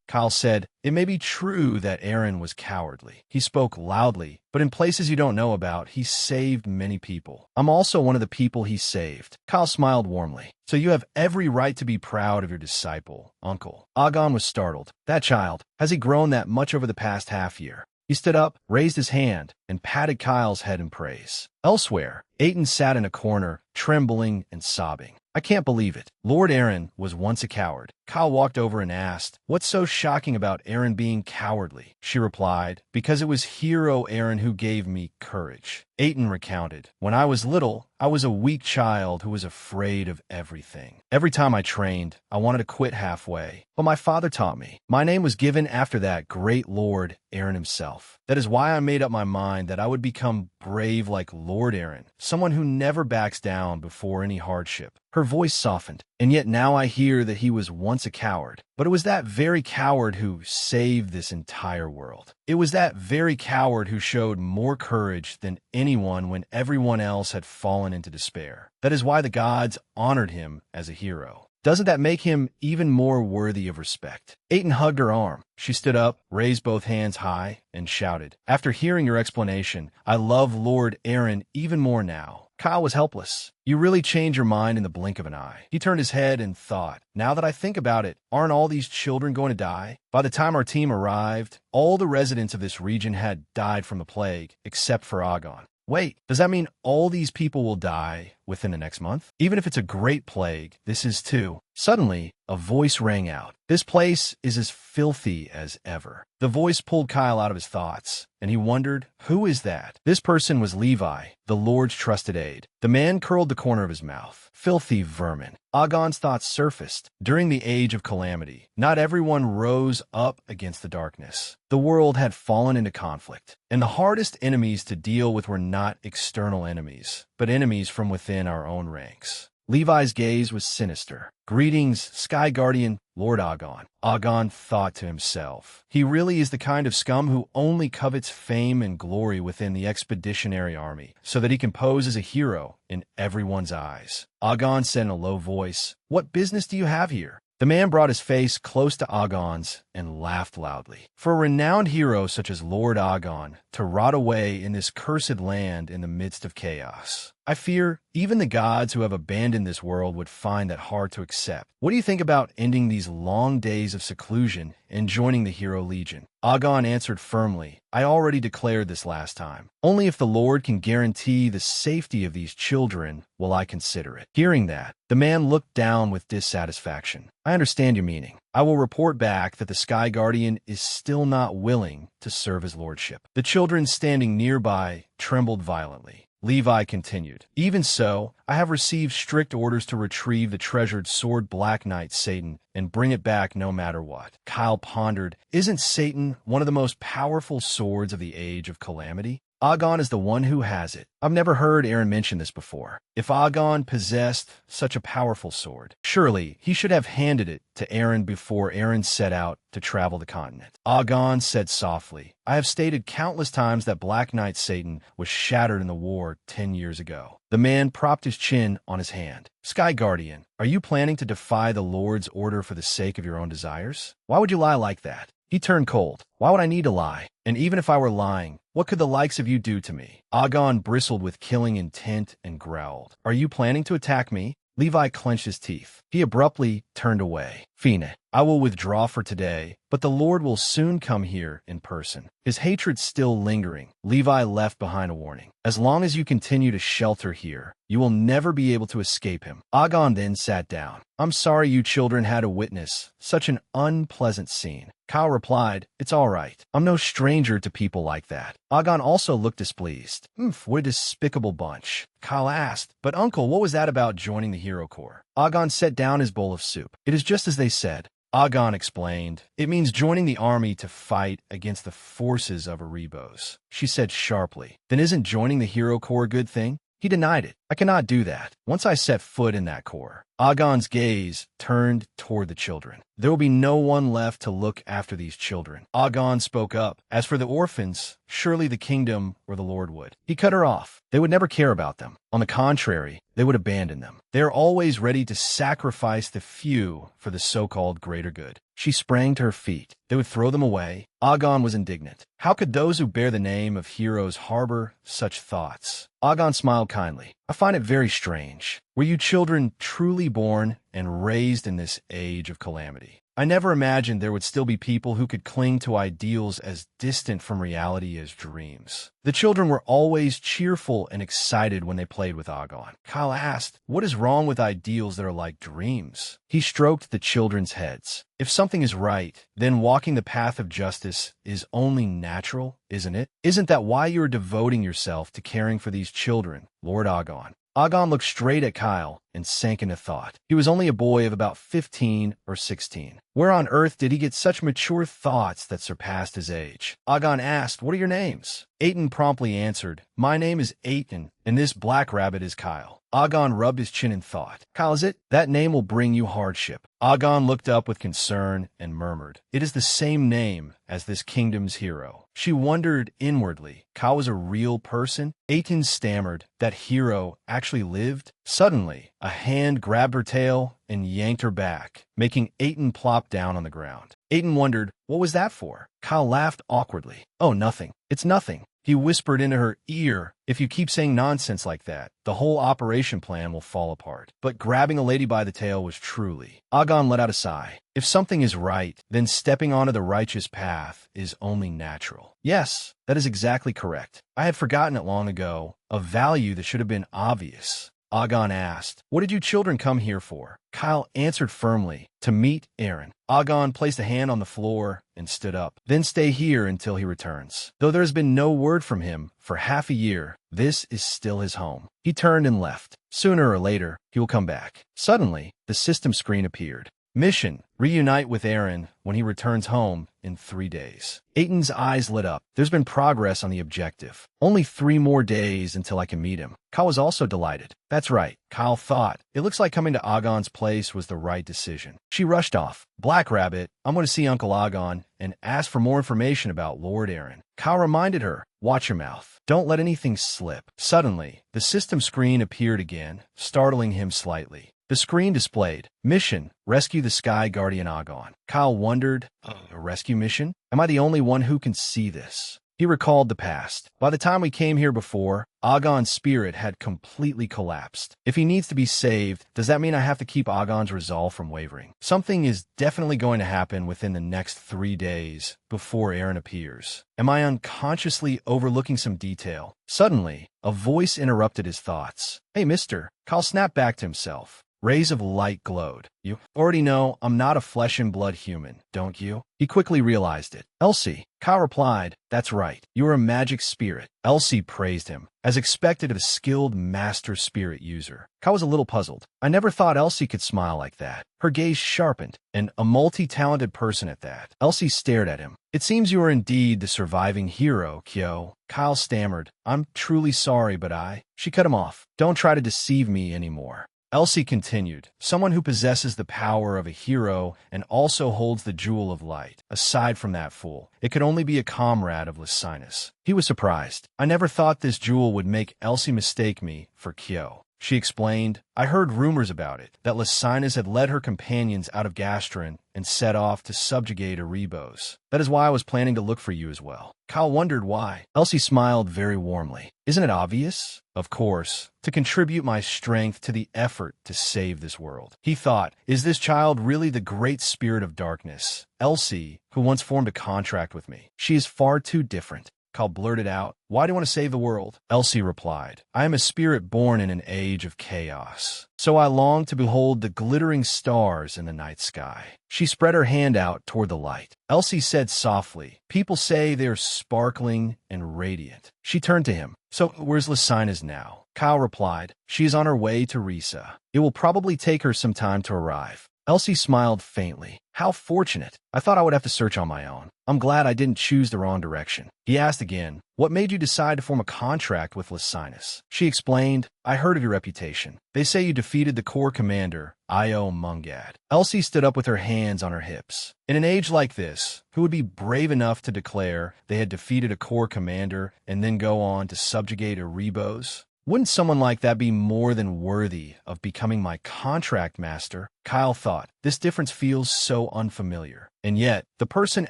Kyle said, "It may be true that Aaron was cowardly. He spoke loudly, but in places you don't know about, he saved many people. I'm also one of the people he saved." Kyle smiled warmly. "So you have every right to be proud of your disciple, uncle." Agon was startled. "That child, has he grown that much over the past half year?" He stood up, raised his hand, and patted Kyle's head in praise. Elsewhere, Aiton sat in a corner, trembling and sobbing. "I can't believe it. Lord Aaron was once a coward." Kyle walked over and asked, "What's so shocking about Aaron being cowardly?" She replied, "Because it was hero Aaron who gave me courage." Aiton recounted, "When I was little, I was a weak child who was afraid of everything. Every time I trained, I wanted to quit halfway. But my father taught me. My name was given after that great Lord Aaron himself. That is why I made up my mind that I would become brave like Lord Aaron, someone who never backs down before any hardship." Her voice softened. "And yet now I hear that he was once a coward. But it was that very coward who saved this entire world. It was that very coward who showed more courage than anyone when everyone else had fallen into despair. That is why the gods honored him as a hero. Doesn't that make him even more worthy of respect?" Aiton hugged her arm. She stood up, raised both hands high, and shouted, "After hearing your explanation, I love Lord Aaron even more now." Kyle was helpless. "You really change your mind in the blink of an eye." He turned his head and thought, "Now that I think about it, aren't all these children going to die?" By the time our team arrived, all the residents of this region had died from the plague, except for Agon. Wait, does that mean all these people will die within the next month? Even if it's a great plague, this is too. Suddenly, a voice rang out. "This place is as filthy as ever." The voice pulled Kyle out of his thoughts, and he wondered, who is that? This person was Levi, the Lord's trusted aide. The man curled the corner of his mouth. Filthy vermin. Agon's thoughts surfaced. During the age of calamity, not everyone rose up against the darkness. The world had fallen into conflict, and the hardest enemies to deal with were not external enemies, but enemies from within our own ranks. Levi's gaze was sinister. "Greetings, Sky Guardian, Lord Agon." Agon thought to himself, he really is the kind of scum who only covets fame and glory within the expeditionary army, so that he can pose as a hero in everyone's eyes. Agon said in a low voice, "What business do you have here?" The man brought his face close to Agon's and laughed loudly. "For a renowned hero such as Lord Agon to rot away in this cursed land in the midst of chaos, I fear even the gods who have abandoned this world would find that hard to accept. What do you think about ending these long days of seclusion and joining the Hero Legion?" Agon answered firmly, "I already declared this last time. Only if the Lord can guarantee the safety of these children will I consider it." Hearing that, the man looked down with dissatisfaction. "I understand your meaning. I will report back that the Sky Guardian is still not willing to serve his lordship." The children standing nearby trembled violently. Levi continued, "Even so, I have received strict orders to retrieve the treasured sword Black Knight Satan and bring it back no matter what." Kyle pondered, "Isn't Satan one of the most powerful swords of the age of calamity? Agon is the one who has it. I've never heard Aaron mention this before. If Agon possessed such a powerful sword, surely he should have handed it to Aaron before Aaron set out to travel the continent." Agon said softly, "I have stated countless times that Black Knight Satan was shattered in the war 10 years ago." The man propped his chin on his hand. "Sky Guardian, are you planning to defy the Lord's order for the sake of your own desires? Why would you lie like that?" He turned cold. "Why would I need to lie? And even if I were lying, what could the likes of you do to me?" Agon bristled with killing intent and growled, "Are you planning to attack me?" Levi clenched his teeth. He abruptly turned away. Fine, I will withdraw for today, but the Lord will soon come here in person. His hatred still lingering, Levi left behind a warning. As long as you continue to shelter here, you will never be able to escape him. Agon then sat down. I'm sorry you children had to witness such an unpleasant scene. Kyle replied, It's all right. I'm no stranger to people like that. Agon also looked displeased. What a despicable bunch. Kyle asked, But uncle, what was that about joining the Hero Corps? Agon set down his bowl of soup. It is just as they said. Agon explained, It means joining the army to fight against the forces of Erebos. She said sharply, Then isn't joining the Hero Corps a good thing? He denied it. I cannot do that. Once I set foot in that corps. Agon's gaze turned toward the children. There will be no one left to look after these children. Agon spoke up. As for the orphans, surely the kingdom or the Lord would. He cut her off. They would never care about them. On the contrary, they would abandon them. They are always ready to sacrifice the few for the so-called greater good. She sprang to her feet. They would throw them away. Agon was indignant. How could those who bear the name of heroes harbor such thoughts? Agon smiled kindly. I find it very strange. Were you children truly born and raised in this age of calamity? I never imagined there would still be people who could cling to ideals as distant from reality as dreams. The children were always cheerful and excited when they played with Agon. Kyle asked, What is wrong with ideals that are like dreams? He stroked the children's heads. If something is right, then walking the path of justice is only natural, isn't it? Isn't that why you are devoting yourself to caring for these children, Lord Agon? Agon looked straight at Kyle and sank into thought. He was only a boy of about 15 or 16. Where on earth did he get such mature thoughts that surpassed his age? Agon asked, What are your names? Aiton promptly answered, My name is Aiton, and this black rabbit is Kyle. Agon rubbed his chin in thought. Kyle, is it? That name will bring you hardship. Agon looked up with concern and murmured, It is the same name as this kingdom's hero. She wondered inwardly. Kyle was a real person? Aiton stammered. That hero actually lived? Suddenly, a hand grabbed her tail and yanked her back, making Aiton plop down on the ground. Aiton wondered, What was that for? Kyle laughed awkwardly. Oh, nothing. It's nothing. He whispered into her ear, If you keep saying nonsense like that, the whole operation plan will fall apart. But grabbing a lady by the tail was truly. Agon let out a sigh. If something is right, then stepping onto the righteous path is only natural. Yes, that is exactly correct. I had forgotten it long ago, a value that should have been obvious. Agon asked, What did you children come here for? Kyle answered firmly, To meet Aaron. Agon placed a hand on the floor and stood up. Then stay here until he returns. Though there has been no word from him for half a year, this is still his home. He turned and left. Sooner or later, he will come back. Suddenly, the system screen appeared. Mission, reunite with Aaron when he returns home in 3 days. Aiton's eyes lit up. There's been progress on the objective. Only 3 more days until I can meet him. Kyle was also delighted. That's right, Kyle thought. It looks like coming to Agon's place was the right decision. She rushed off. Black Rabbit, I'm going to see Uncle Agon and ask for more information about Lord Aaron. Kyle reminded her, Watch your mouth. Don't let anything slip. Suddenly, the system screen appeared again, startling him slightly. The screen displayed, Mission, rescue the Sky Guardian Agon. Kyle wondered, a rescue mission? Am I the only one who can see this? He recalled the past. By the time we came here before, Agon's spirit had completely collapsed. If he needs to be saved, does that mean I have to keep Agon's resolve from wavering? Something is definitely going to happen within the next 3 days before Aaron appears. Am I unconsciously overlooking some detail? Suddenly, a voice interrupted his thoughts. Hey, mister. Kyle snapped back to himself. Rays of light glowed. You already know I'm not a flesh and blood human, don't you? He quickly realized it. Elsie. Kyle replied, That's right. You are a magic spirit. Elsie praised him, as expected of a skilled master spirit user. Kyle was a little puzzled. I never thought Elsie could smile like that. Her gaze sharpened, and a multi-talented person at that. Elsie stared at him. It seems you are indeed the surviving hero, Kyo. Kyle stammered. I'm truly sorry, but She cut him off. Don't try to deceive me anymore. Elsie continued, Someone who possesses the power of a hero and also holds the jewel of light. Aside from that fool, it could only be a comrade of Lysinus. He was surprised. I never thought this jewel would make Elsie mistake me for Kyo. She explained, I heard rumors about it, that Lysinus had led her companions out of Gastrin and set off to subjugate Erebos. That is why I was planning to look for you as well. Kyle wondered why. Elsie smiled very warmly. Isn't it obvious? Of course, to contribute my strength to the effort to save this world. He thought, is this child really the great spirit of darkness? Elsie, who once formed a contract with me. She is far too different. Kyle blurted out, why do you want to save the world? Elsie replied, I am a spirit born in an age of chaos. So I long to behold the glittering stars in the night sky. She spread her hand out toward the light. Elsie said softly, people say they are sparkling and radiant. She turned to him. So where's Lysinus now? Kyle replied, she is on her way to Risa. It will probably take her some time to arrive. Elsie smiled faintly. How fortunate. I thought I would have to search on my own. I'm glad I didn't choose the wrong direction. He asked again, what made you decide to form a contract with Lysinus? She explained, I heard of your reputation. They say you defeated the Corps commander, Io Mungad. Elsie stood up with her hands on her hips. In an age like this, who would be brave enough to declare they had defeated a Corps commander and then go on to subjugate Erebos? Wouldn't someone like that be more than worthy of becoming my contract master? Kyle thought, this difference feels so unfamiliar. And yet, the person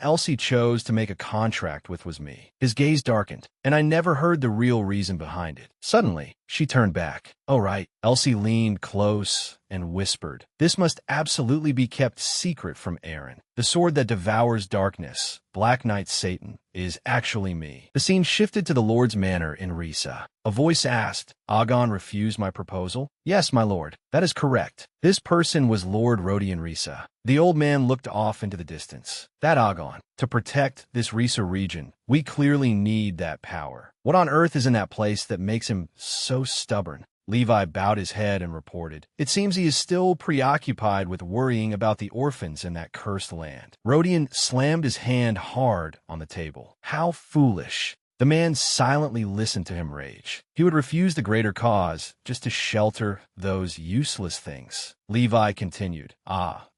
Elsie chose to make a contract with was me. His gaze darkened, and I never heard the real reason behind it. Suddenly, she turned back. Oh, right. Elsie leaned close and whispered, this must absolutely be kept secret from Aaron. The sword that devours darkness, Black Knight Satan, is actually me. The scene shifted to the Lord's manor in Risa. A voice asked, Agon refused my proposal? Yes, my lord. That is correct. This person was Lord Rodion Risa. The old man looked off into the distance. That Agon. To protect this Risa region, we clearly need that power. What on earth is in that place that makes him so stubborn? Levi bowed his head and reported, it seems he is still preoccupied with worrying about the orphans in that cursed land. Rodion slammed his hand hard on the table. How foolish. The man silently listened to him rage. He would refuse the greater cause just to shelter those useless things. Levi continued,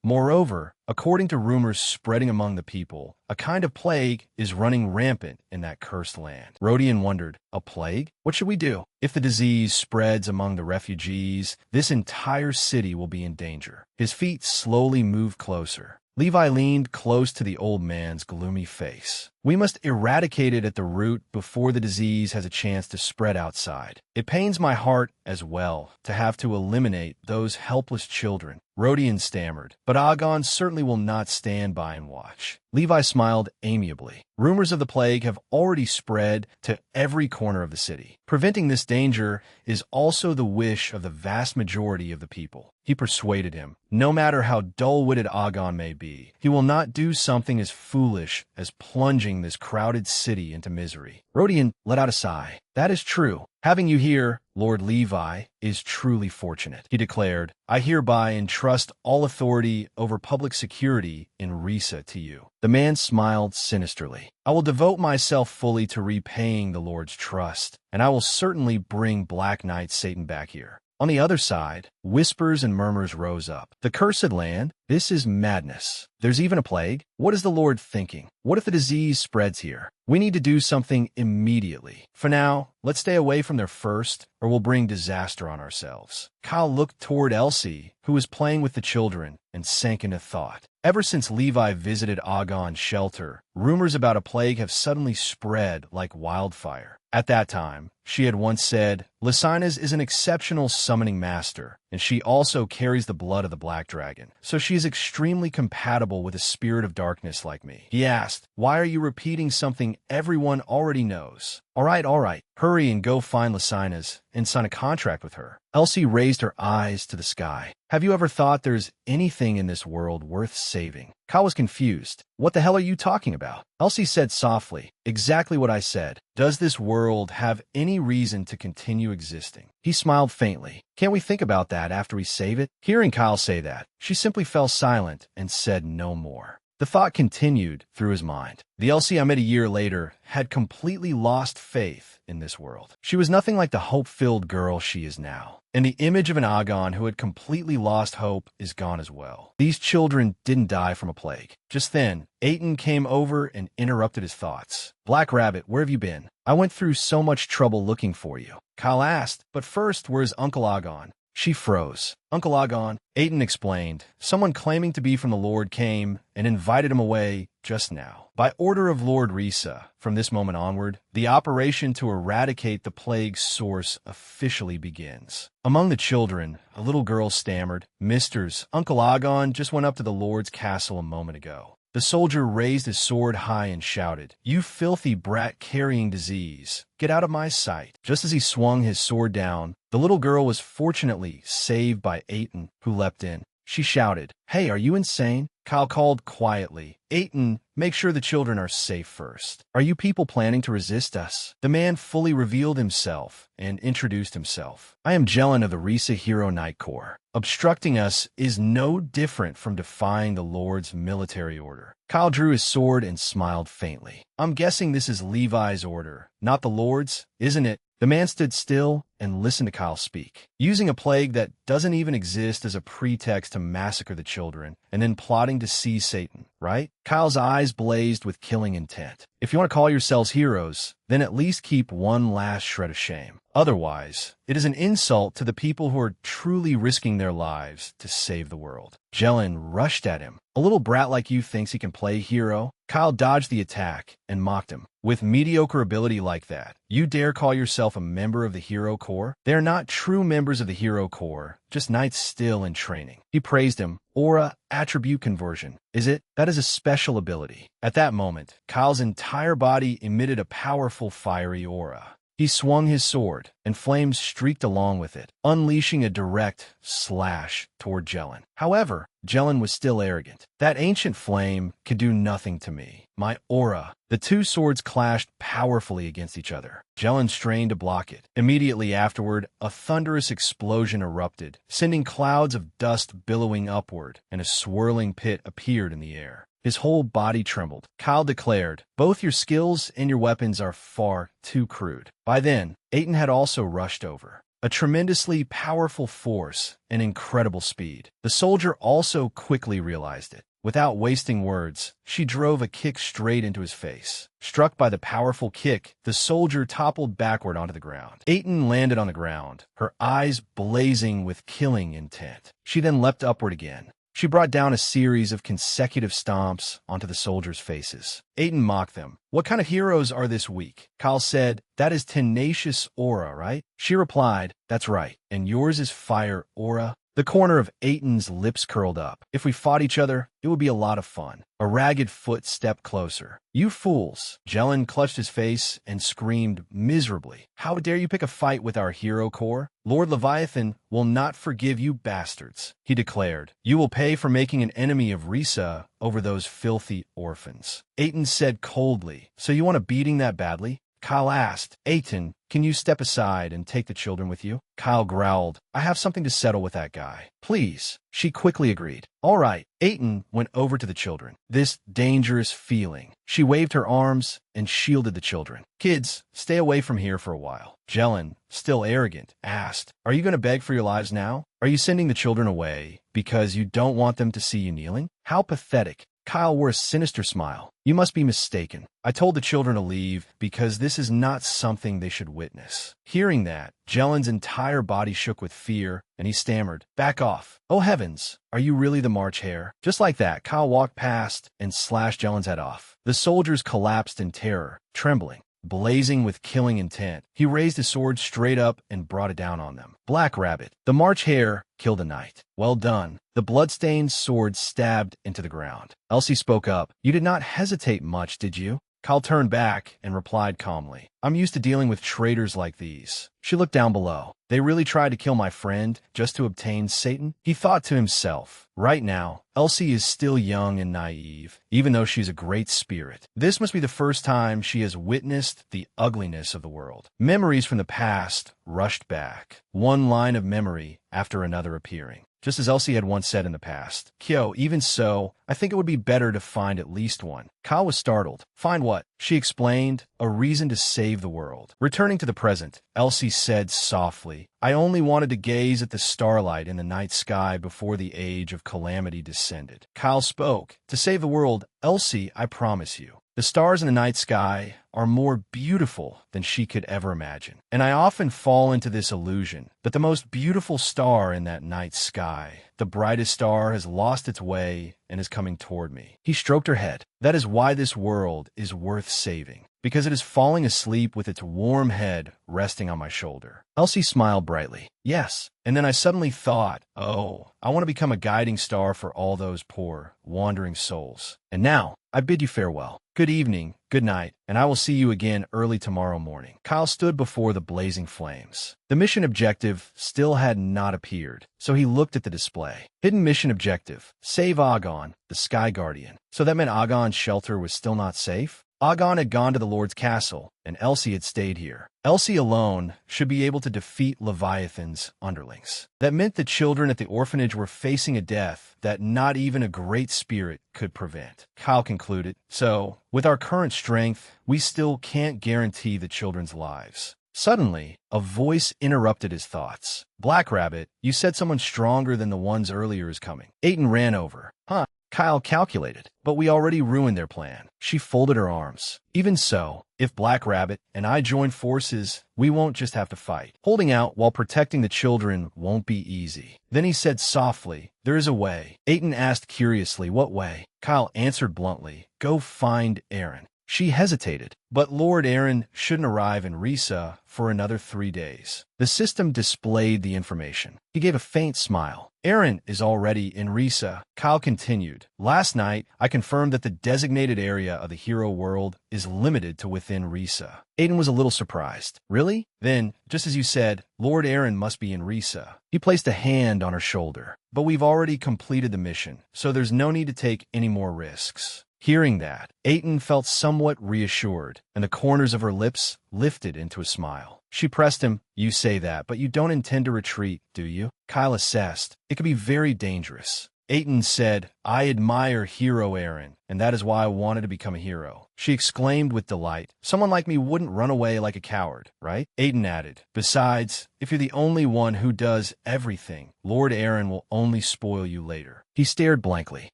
moreover, according to rumors spreading among the people, a kind of plague is running rampant in that cursed land. Rodion wondered, a plague? What should we do? If the disease spreads among the refugees, this entire city will be in danger. His feet slowly moved closer. Levi leaned close to the old man's gloomy face. We must eradicate it at the root before the disease has a chance to spread outside. It pains my heart as well to have to eliminate those helpless children. Rodion stammered, but Agon certainly will not stand by and watch. Levi smiled amiably. Rumors of the plague have already spread to every corner of the city. Preventing this danger is also the wish of the vast majority of the people. He persuaded him. No matter how dull-witted Agon may be, he will not do something as foolish as plunging this crowded city into misery. Rodion let out a sigh. That is true. Having you here, Lord Levi, is truly fortunate, he declared. I hereby entrust all authority over public security in Risa to you. The man smiled sinisterly. I will devote myself fully to repaying the Lord's trust, and I will certainly bring Black Knight Satan back here. On the other side, whispers and murmurs rose up. The cursed land? This is madness. There's even a plague? What is the Lord thinking? What if the disease spreads here? We need to do something immediately. For now, let's stay away from there first, or we'll bring disaster on ourselves. Kyle looked toward Elsie, who was playing with the children, and sank into thought. Ever since Levi visited Agon's shelter, rumors about a plague have suddenly spread like wildfire. At that time, she had once said, Lysinus is an exceptional summoning master, and she also carries the blood of the Black Dragon, so she is extremely compatible with a spirit of darkness like me. He asked, why are you repeating something everyone already knows? All right, hurry and go find Lysinus and sign a contract with her. Elsie raised her eyes to the sky. Have you ever thought there's anything in this world worth saving? Kyle was confused. What the hell are you talking about? Elsie said softly, exactly what I said. Does this world have any reason to continue existing? He smiled faintly. Can't we think about that after we save it? Hearing Kyle say that, she simply fell silent and said no more. The thought continued through his mind. The Elsie I met a year later had completely lost faith in this world. She was nothing like the hope-filled girl she is now. And the image of an Agon who had completely lost hope is gone as well. These children didn't die from a plague. Just then, Aiton came over and interrupted his thoughts. Black Rabbit, where have you been? I went through so much trouble looking for you. Kyle asked, but first, where's Uncle Agon? She froze. Uncle Agon, Aiden explained, someone claiming to be from the Lord came and invited him away just now. By order of Lord Risa, from this moment onward, the operation to eradicate the plague's source officially begins. Among the children, a little girl stammered, Misters, Uncle Agon just went up to the Lord's castle a moment ago. The soldier raised his sword high and shouted, You filthy brat carrying disease, get out of my sight. Just as he swung his sword down, the little girl was fortunately saved by Aiden, who leapt in. She shouted, Hey, are you insane? Kyle called quietly, Aiden, make sure the children are safe first. Are you people planning to resist us? The man fully revealed himself and introduced himself. I am Jelen of the Risa Hero Knight Corps. Obstructing us is no different from defying the Lord's military order. Kyle drew his sword and smiled faintly. I'm guessing this is Levi's order, not the Lord's, isn't it? The man stood still and listened to Kyle speak, using a plague that doesn't even exist as a pretext to massacre the children, and then plotting to seize Satan, right? Kyle's eyes blazed with killing intent. If you want to call yourselves heroes, then at least keep one last shred of shame. Otherwise, it is an insult to the people who are truly risking their lives to save the world. Jelen rushed at him. A little brat like you thinks he can play hero? Kyle dodged the attack and mocked him. With mediocre ability like that, you dare call yourself a member of the Hero Corps? They are not true members of the Hero Corps, just knights still in training. He praised him. Aura attribute conversion. Is it? That is a special ability. At that moment, Kyle's entire body emitted a powerful fiery aura. He swung his sword, and flames streaked along with it, unleashing a direct slash toward Jelen. However, Jelen was still arrogant. That ancient flame could do nothing to me. My aura. The two swords clashed powerfully against each other. Jelen strained to block it. Immediately afterward, a thunderous explosion erupted, sending clouds of dust billowing upward, and a swirling pit appeared in the air. His whole body trembled. Kyle declared, Both your skills and your weapons are far too crude. By then, Aiden had also rushed over. A tremendously powerful force and incredible speed. The soldier also quickly realized it. Without wasting words, she drove a kick straight into his face. Struck by the powerful kick, the soldier toppled backward onto the ground. Aiden landed on the ground, her eyes blazing with killing intent. She then leapt upward again. She brought down a series of consecutive stomps onto the soldiers' faces. Aiden mocked them. What kind of heroes are this weak? Kyle said, That is tenacious aura, right? She replied, That's right. And yours is fire aura? The corner of Aiden's lips curled up. If we fought each other, it would be a lot of fun. A ragged foot stepped closer. You fools! Jelen clutched his face and screamed miserably. How dare you pick a fight with our hero corps? Lord Leviathan will not forgive you bastards, he declared. You will pay for making an enemy of Risa over those filthy orphans. Aiden said coldly, So you want a beating that badly? Kyle asked, Aiden, can you step aside and take the children with you? Kyle growled, I have something to settle with that guy. Please. She quickly agreed. All right. Aiden went over to the children. This dangerous feeling. She waved her arms and shielded the children. Kids, stay away from here for a while. Jelen, still arrogant, asked, Are you going to beg for your lives now? Are you sending the children away because you don't want them to see you kneeling? How pathetic. Kyle wore a sinister smile. You must be mistaken. I told the children to leave because this is not something they should witness. Hearing that, Jelen's entire body shook with fear, and he stammered, Back off. Oh heavens, are you really the March Hare? Just like that, Kyle walked past and slashed Jelen's head off. The soldiers collapsed in terror, trembling. Blazing with killing intent, he raised his sword straight up and brought it down on them. Black Rabbit, the March Hare, killed a knight. Well done. The blood-stained sword stabbed into the ground. Elsie spoke up. You did not hesitate much, did you? Kyle turned back and replied calmly. I'm used to dealing with traitors like these. She looked down below. They really tried to kill my friend just to obtain Satan? He thought to himself. Right now, Elsie is still young and naive, even though she's a great spirit. This must be the first time she has witnessed the ugliness of the world. Memories from the past rushed back, one line of memory after another appearing. Just as Elsie had once said in the past, Kyo, even so, I think it would be better to find at least one. Kyle was startled. Find what? she explained, a reason to save the world. Returning to the present, Elsie said softly, I only wanted to gaze at the starlight in the night sky before the age of calamity descended. Kyle spoke, to save the world, Elsie, I promise you. The stars in the night sky are more beautiful than she could ever imagine. And I often fall into this illusion that the most beautiful star in that night sky, the brightest star, has lost its way and is coming toward me. He stroked her head. That is why this world is worth saving, because it is falling asleep with its warm head resting on my shoulder. Elsie smiled brightly. Yes. And then I suddenly thought, oh, I want to become a guiding star for all those poor, wandering souls. And now, I bid you farewell. Good evening, good night, and I will see you again early tomorrow morning. Kyle stood before the blazing flames. The mission objective still had not appeared, so he looked at the display. Hidden mission objective, save Agon, the Sky Guardian. So that meant Agon's shelter was still not safe? Agon had gone to the Lord's castle, and Elsie had stayed here. Elsie alone should be able to defeat Leviathan's underlings. That meant the children at the orphanage were facing a death that not even a great spirit could prevent. Kyle concluded, so, with our current strength, we still can't guarantee the children's lives. Suddenly, a voice interrupted his thoughts. Black Rabbit, you said someone stronger than the ones earlier is coming. Aiton ran over. Huh? Kyle calculated, but we already ruined their plan. She folded her arms. Even so, if Black Rabbit and I join forces, we won't just have to fight. Holding out while protecting the children won't be easy. Then he said softly, there is a way. Aiton asked curiously, what way? Kyle answered bluntly, go find Aaron. She hesitated, but Lord Aaron shouldn't arrive in Risa for another 3 days. The system displayed the information. He gave a faint smile. Aaron is already in Risa. Kyle continued, last night, I confirmed that the designated area of the hero world is limited to within Risa. Aiton was a little surprised. Really? Then, just as you said, Lord Aaron must be in Risa. He placed a hand on her shoulder. But we've already completed the mission, so there's no need to take any more risks. Hearing that, Aiton felt somewhat reassured, and the corners of her lips lifted into a smile. She pressed him, you say that, but you don't intend to retreat, do you? Kyle assessed. It could be very dangerous. Aiton said, I admire Hero Aaron, and that is why I wanted to become a hero. She exclaimed with delight. Someone like me wouldn't run away like a coward, right? Aiton added, besides, if you're the only one who does everything, Lord Aaron will only spoil you later. He stared blankly.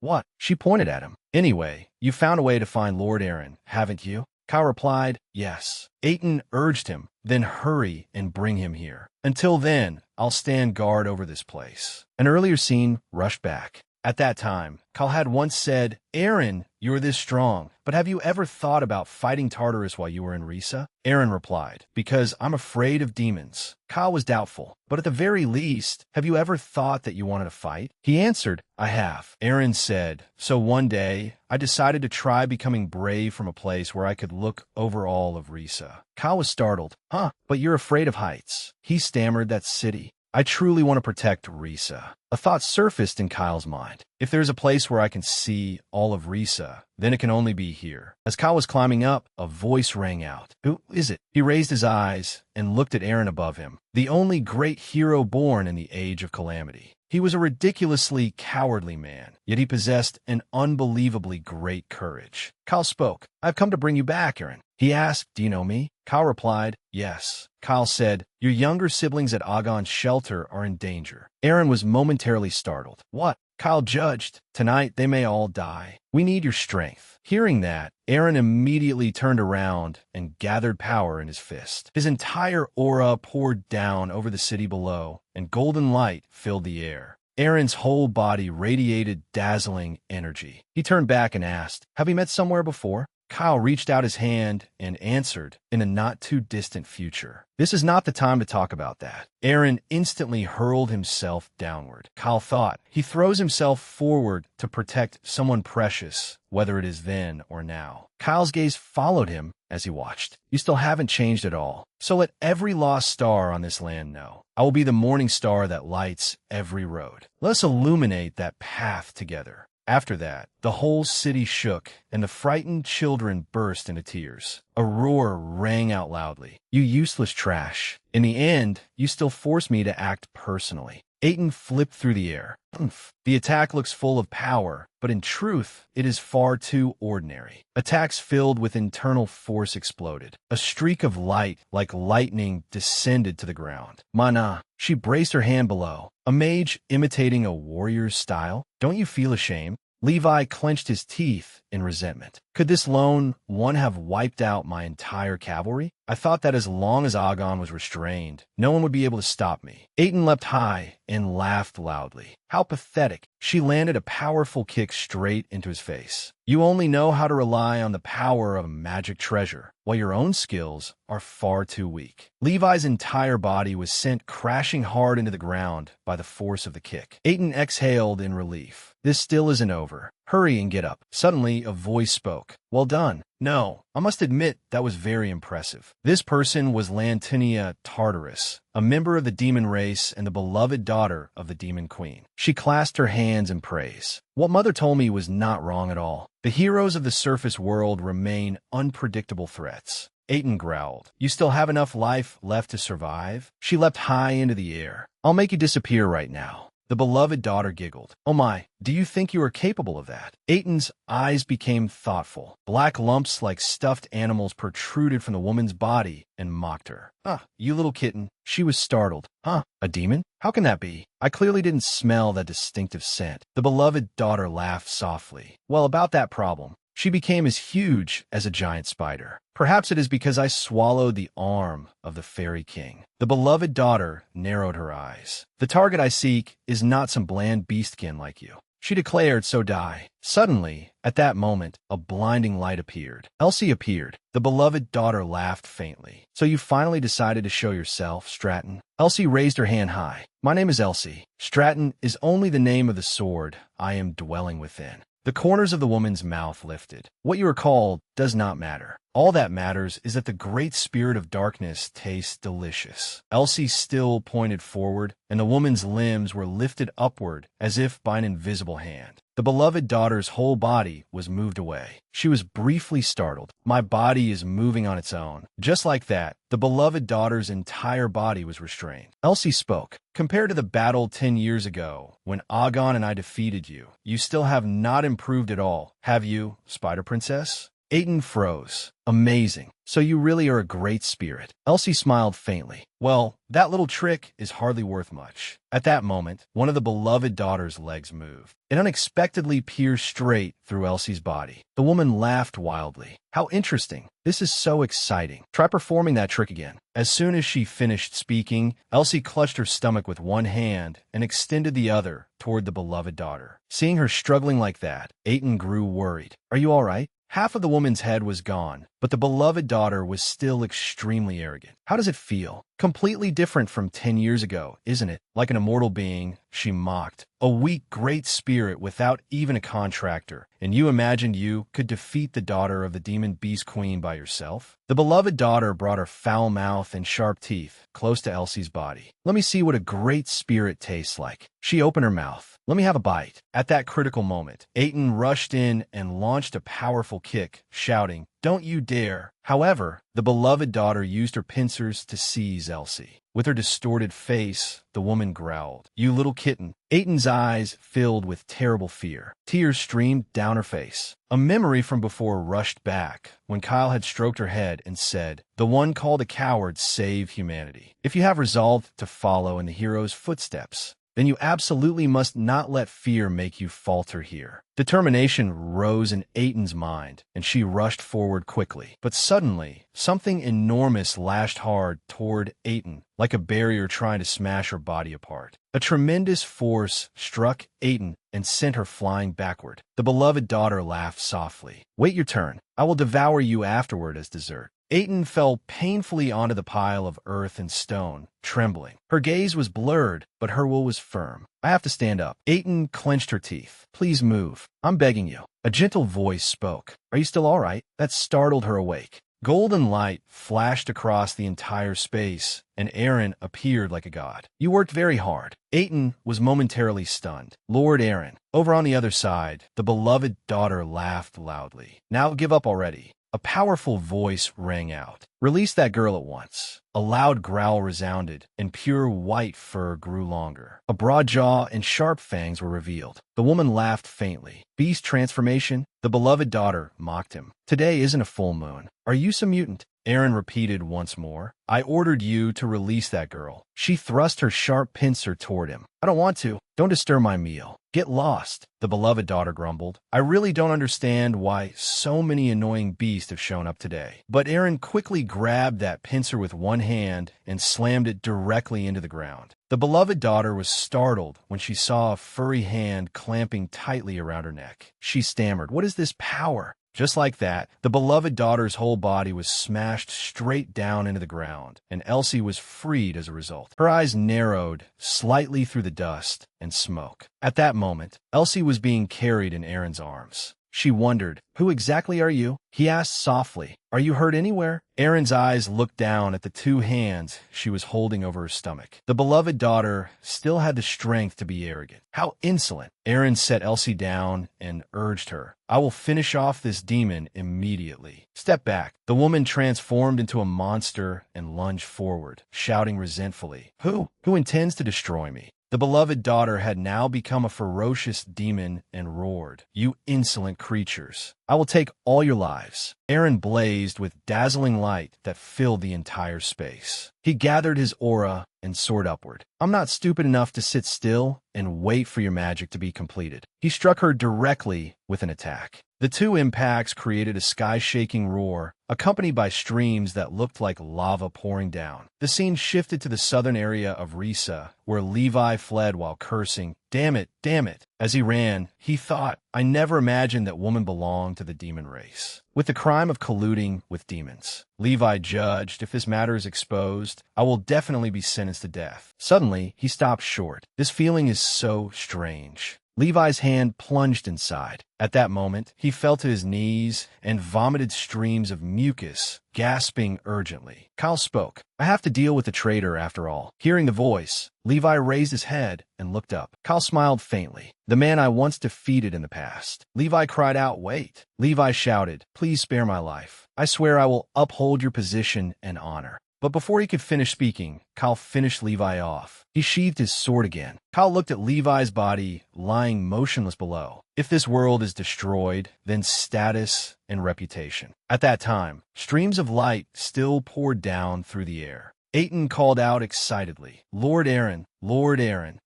What? She pointed at him. Anyway, you found a way to find Lord Aaron, haven't you? Kyle replied, yes. Aiton urged him, then hurry and bring him here. Until then, I'll stand guard over this place. An earlier scene rushed back. At that time, Kyle had once said, Aaron, you're this strong, but have you ever thought about fighting Tartarus while you were in Risa? Aaron replied, because I'm afraid of demons. Kyle was doubtful, but at the very least, have you ever thought that you wanted to fight? He answered, I have. Aaron said, so one day, I decided to try becoming brave from a place where I could look over all of Risa. Kyle was startled. Huh, but you're afraid of heights. He stammered, that city. I truly want to protect Risa. A thought surfaced in Kyle's mind. If there's a place where I can see all of Risa, then it can only be here. As Kyle was climbing up, a voice rang out. Who is it? He raised his eyes and looked at Aaron above him, the only great hero born in the age of calamity. He was a ridiculously cowardly man, yet he possessed an unbelievably great courage. Kyle spoke. I've come to bring you back, Aaron. He asked, do you know me? Kyle replied, yes. Kyle said, your younger siblings at Agon's shelter are in danger. Aaron was momentarily startled. What? Kyle judged. Tonight they may all die. We need your strength. Hearing that, Aaron immediately turned around and gathered power in his fist. His entire aura poured down over the city below, and golden light filled the air. Aaron's whole body radiated dazzling energy. He turned back and asked, have we met somewhere before? Kyle reached out his hand and answered, in a not-too-distant future. This is not the time to talk about that. Aaron instantly hurled himself downward. Kyle thought, he throws himself forward to protect someone precious, whether it is then or now. Kyle's gaze followed him as he watched. You still haven't changed at all. So let every lost star on this land know. I will be the morning star that lights every road. Let us illuminate that path together. After that, the whole city shook, and the frightened children burst into tears. A roar rang out loudly. You useless trash. In the end, you still force me to act personally. Aiton flipped through the air. Oomph. The attack looks full of power, but in truth, it is far too ordinary. Attacks filled with internal force exploded. A streak of light, like lightning, descended to the ground. Mana. She braced her hand below. A mage imitating a warrior's style? Don't you feel ashamed? Levi clenched his teeth in resentment. Could this lone one have wiped out my entire cavalry? I thought that as long as Agon was restrained, no one would be able to stop me. Aiton leapt high and laughed loudly. How pathetic. She landed a powerful kick straight into his face. You only know how to rely on the power of a magic treasure, while your own skills are far too weak. Levi's entire body was sent crashing hard into the ground by the force of the kick. Aiton exhaled in relief. This still isn't over. Hurry and get up. Suddenly, a voice spoke. Well done. No, I must admit that was very impressive. This person was Lantinia Tartarus, a member of the demon race and the beloved daughter of the demon queen. She clasped her hands in praise. What Mother told me was not wrong at all. The heroes of the surface world remain unpredictable threats. Aiton growled. You still have enough life left to survive? She leapt high into the air. I'll make you disappear right now. The beloved daughter giggled. Oh my, do you think you are capable of that? Aiton's eyes became thoughtful. Black lumps like stuffed animals protruded from the woman's body and mocked her. Ah, you little kitten. She was startled. Huh, a demon? How can that be? I clearly didn't smell that distinctive scent. The beloved daughter laughed softly. Well, about that problem. She became as huge as a giant spider. Perhaps it is because I swallowed the arm of the fairy king. The beloved daughter narrowed her eyes. The target I seek is not some bland beastkin like you. She declared, so die. Suddenly, at that moment, a blinding light appeared. Elsie appeared. The beloved daughter laughed faintly. So you finally decided to show yourself, Stratton? Elsie raised her hand high. My name is Elsie. Stratton is only the name of the sword I am dwelling within. The corners of the woman's mouth lifted. What you are called does not matter. All that matters is that the great spirit of darkness tastes delicious. Elsie still pointed forward, and the woman's limbs were lifted upward as if by an invisible hand. The beloved daughter's whole body was moved away. She was briefly startled. My body is moving on its own. Just like that, the beloved daughter's entire body was restrained. Elsie spoke. Compared to the battle 10 years ago, when Agon and I defeated you, you still have not improved at all, have you, Spider Princess? Aiton froze. Amazing. So you really are a great spirit. Elsie smiled faintly. Well, that little trick is hardly worth much. At that moment, one of the beloved daughter's legs moved. It unexpectedly pierced straight through Elsie's body. The woman laughed wildly. How interesting. This is so exciting. Try performing that trick again. As soon as she finished speaking, Elsie clutched her stomach with one hand and extended the other toward the beloved daughter. Seeing her struggling like that, Aiton grew worried. Are you all right? Half of the woman's head was gone, but the beloved daughter was still extremely arrogant. How does it feel? Completely different from 10 years ago, isn't it? Like an immortal being, she mocked. A weak, great spirit without even a contractor, and you imagined you could defeat the daughter of the demon beast queen by yourself? The beloved daughter brought her foul mouth and sharp teeth close to Elsie's body. Let me see what a great spirit tastes like. She opened her mouth. Let me have a bite. At that critical moment, Aiton rushed in and launched a powerful kick, shouting, Don't you dare. However, the beloved daughter used her pincers to seize Elsie. With her distorted face, the woman growled, You little kitten. Aiton's eyes filled with terrible fear. Tears streamed down her face. A memory from before rushed back when Kyle had stroked her head and said, The one called a coward save humanity. If you have resolved to follow in the hero's footsteps, then you absolutely must not let fear make you falter here. Determination rose in Aiton's mind, and she rushed forward quickly. But suddenly, something enormous lashed hard toward Aiton, like a barrier trying to smash her body apart. A tremendous force struck Aiton and sent her flying backward. The beloved daughter laughed softly. Wait your turn. I will devour you afterward as dessert. Aiton fell painfully onto the pile of earth and stone, trembling. Her gaze was blurred, but her will was firm. I have to stand up. Aiton clenched her teeth. Please move. I'm begging you. A gentle voice spoke. Are you still all right? That startled her awake. Golden light flashed across the entire space, and Aaron appeared like a god. You worked very hard. Aiton was momentarily stunned. Lord Aaron. Over on the other side, the beloved daughter laughed loudly. Now give up already. A powerful voice rang out. Release that girl at once. A loud growl resounded, and pure white fur grew longer. A broad jaw and sharp fangs were revealed. The woman laughed faintly. Beast transformation? The beloved daughter mocked him. Today isn't a full moon. Are you some mutant? Aaron repeated once more. I ordered you to release that girl. She thrust her sharp pincer toward him. I don't want to. Don't disturb my meal. Get lost, the beloved daughter grumbled. I really don't understand why so many annoying beasts have shown up today. But Aaron quickly grabbed that pincer with one hand and slammed it directly into the ground. The beloved daughter was startled when she saw a furry hand clamping tightly around her neck. She stammered, "What is this power?" Just like that, the beloved daughter's whole body was smashed straight down into the ground, and Elsie was freed as a result. Her eyes narrowed slightly through the dust and smoke. At that moment, Elsie was being carried in Aaron's arms. She wondered, "Who exactly are you?" He asked softly, "Are you hurt anywhere?" Aaron's eyes looked down at the two hands she was holding over her stomach. The beloved daughter still had the strength to be arrogant. How insolent! Aaron set Elsie down and urged her, "I will finish off this demon immediately." Step back. The woman transformed into a monster and lunged forward, shouting resentfully, Who intends to destroy me?" The beloved daughter had now become a ferocious demon and roared, "You insolent creatures! I will take all your lives." Aaron blazed with dazzling light that filled the entire space. He gathered his aura and soared upward. "I'm not stupid enough to sit still and wait for your magic to be completed." He struck her directly with an attack. The two impacts created a sky-shaking roar, accompanied by streams that looked like lava pouring down. The scene shifted to the southern area of Risa, where Levi fled while cursing, Damn it, damn it." As he ran, he thought, "I never imagined that woman belonged to the demon race." With the crime of colluding with demons, Levi judged, "If this matter is exposed, I will definitely be sentenced to death." Suddenly, he stopped short. This feeling is so strange. Levi's hand plunged inside. At that moment, he fell to his knees and vomited streams of mucus, gasping urgently. Kyle spoke. "I have to deal with the traitor after all." Hearing the voice, Levi raised his head and looked up. Kyle smiled faintly. "The man I once defeated in the past." Levi cried out, "Wait." Levi shouted, "Please spare my life. I swear I will uphold your position and honor." But before he could finish speaking, Kyle finished Levi off. He sheathed his sword again. Kyle looked at Levi's body lying motionless below. If this world is destroyed, then status and reputation. At that time, streams of light still poured down through the air. Aiton called out excitedly, Lord Aaron,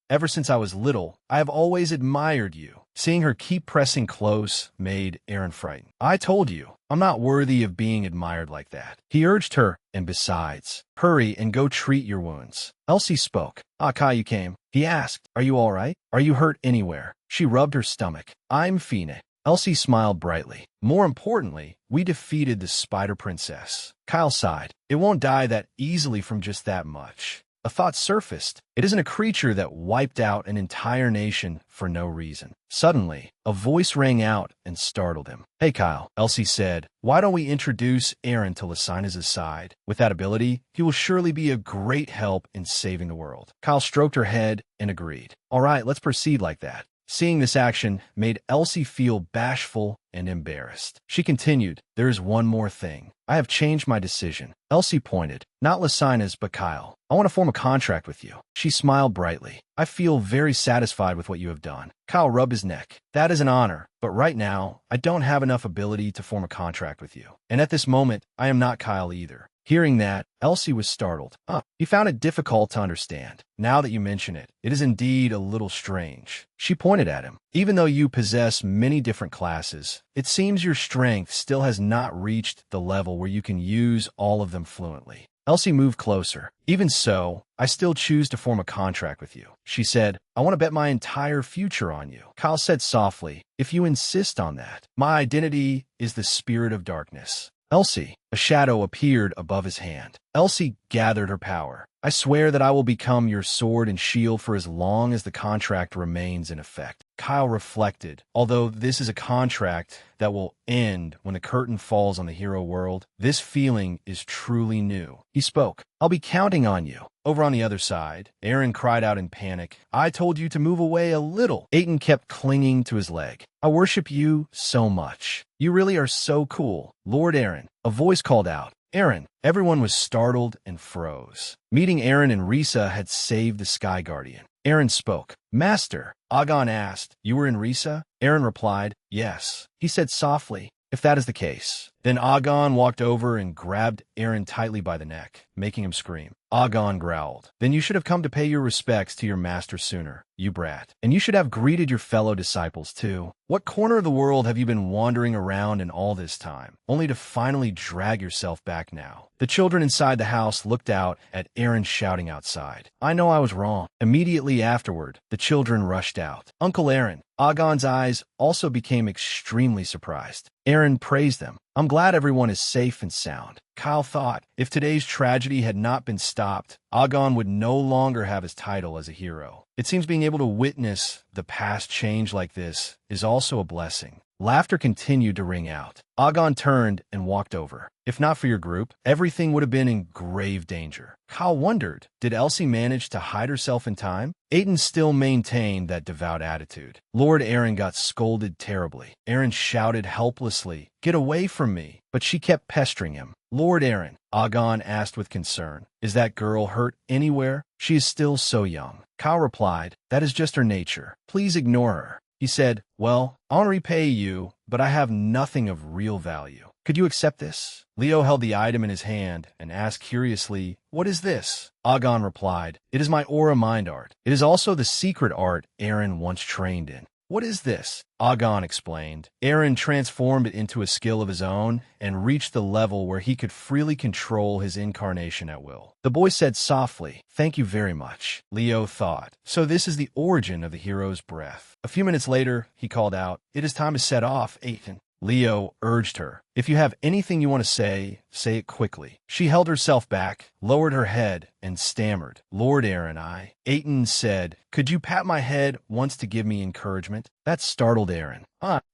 ever since I was little, I have always admired you." Seeing her keep pressing close made Aaron frightened. "I told you, I'm not worthy of being admired like that." He urged her, "And besides, hurry and go treat your wounds." Elsie spoke. Kai, you came." He asked, "Are you all right? Are you hurt anywhere?" She rubbed her stomach. "I'm Fina." Elsie smiled brightly. "More importantly, we defeated the Spider Princess." Kyle sighed. "It won't die that easily from just that much." A thought surfaced. It isn't a creature that wiped out an entire nation for no reason. Suddenly, a voice rang out and startled him. "Hey, Kyle," Elsie said, "why don't we introduce Aaron to Lasina's side? With that ability, he will surely be a great help in saving the world." Kyle stroked her head and agreed. "All right, let's proceed like that." Seeing this action made Elsie feel bashful and embarrassed. She continued, "There is one more thing. I have changed my decision." Elsie pointed. "Not Lasina's, but Kyle. I want to form a contract with you." She smiled brightly. "I feel very satisfied with what you have done." Kyle rubbed his neck. "That is an honor, but right now, I don't have enough ability to form a contract with you. And at this moment, I am not Kyle either." Hearing that, Elsie was startled. He found it difficult to understand. "Now that you mention it, it is indeed a little strange." She pointed at him. "Even though you possess many different classes, it seems your strength still has not reached the level where you can use all of them fluently." Elsie moved closer. "Even so, I still choose to form a contract with you." She said, "I want to bet my entire future on you." Kyle said softly, "If you insist on that, my identity is the spirit of darkness." Elsie, a shadow appeared above his hand. Elsie gathered her power. "I swear that I will become your sword and shield for as long as the contract remains in effect." Kyle reflected. Although this is a contract that will end when the curtain falls on the hero world, this feeling is truly new. He spoke. "I'll be counting on you." Over on the other side, Aaron cried out in panic, "I told you to move away a little." Aiton kept clinging to his leg. "I worship you so much. You really are so cool, Lord Aaron." A voice called out. Aaron. Everyone was startled and froze. Meeting Aaron and Risa had saved the Sky Guardian. Aaron spoke. Master, Agon asked, you were in Risa? Aaron replied, yes. He said softly, if that is the case. Then Agon walked over and grabbed Aaron tightly by the neck, making him scream. Agon growled, then you should have come to pay your respects to your master sooner, you brat. And you should have greeted your fellow disciples too. What corner of the world have you been wandering around in all this time, only to finally drag yourself back now? The children inside the house looked out at Aaron shouting outside. I know I was wrong. Immediately afterward, the children rushed out. Uncle Aaron. Agon's eyes also became extremely surprised. Aaron praised them. I'm glad everyone is safe and sound. Kyle thought, if today's tragedy had not been stopped, Agon would no longer have his title as a hero. It seems being able to witness the past change like this is also a blessing. Laughter continued to ring out. Agon turned and walked over. If not for your group, everything would have been in grave danger. Kyle wondered, did Elsie manage to hide herself in time? Aiden still maintained that devout attitude. Lord Aaron got scolded terribly. Aaron shouted helplessly, get away from me, but she kept pestering him. Lord Aaron, Agon asked with concern, is that girl hurt anywhere? She is still so young. Kyle replied, that is just her nature. Please ignore her. He said, well, I'll repay you, but I have nothing of real value. Could you accept this? Leo held the item in his hand and asked curiously, what is this? Agon replied, it is my aura mind art. It is also the secret art Aaron once trained in. What is this? Agon explained. Aaron transformed it into a skill of his own and reached the level where he could freely control his incarnation at will. The boy said softly, thank you very much. Leo thought, so this is the origin of the hero's breath. A few minutes later, he called out, it is time to set off, Aiden. Leo urged her. If you have anything you want to say it quickly. She held herself back, lowered her head, and stammered. Lord Aaron, Aiden said, could you pat my head once to give me encouragement? That startled Aaron.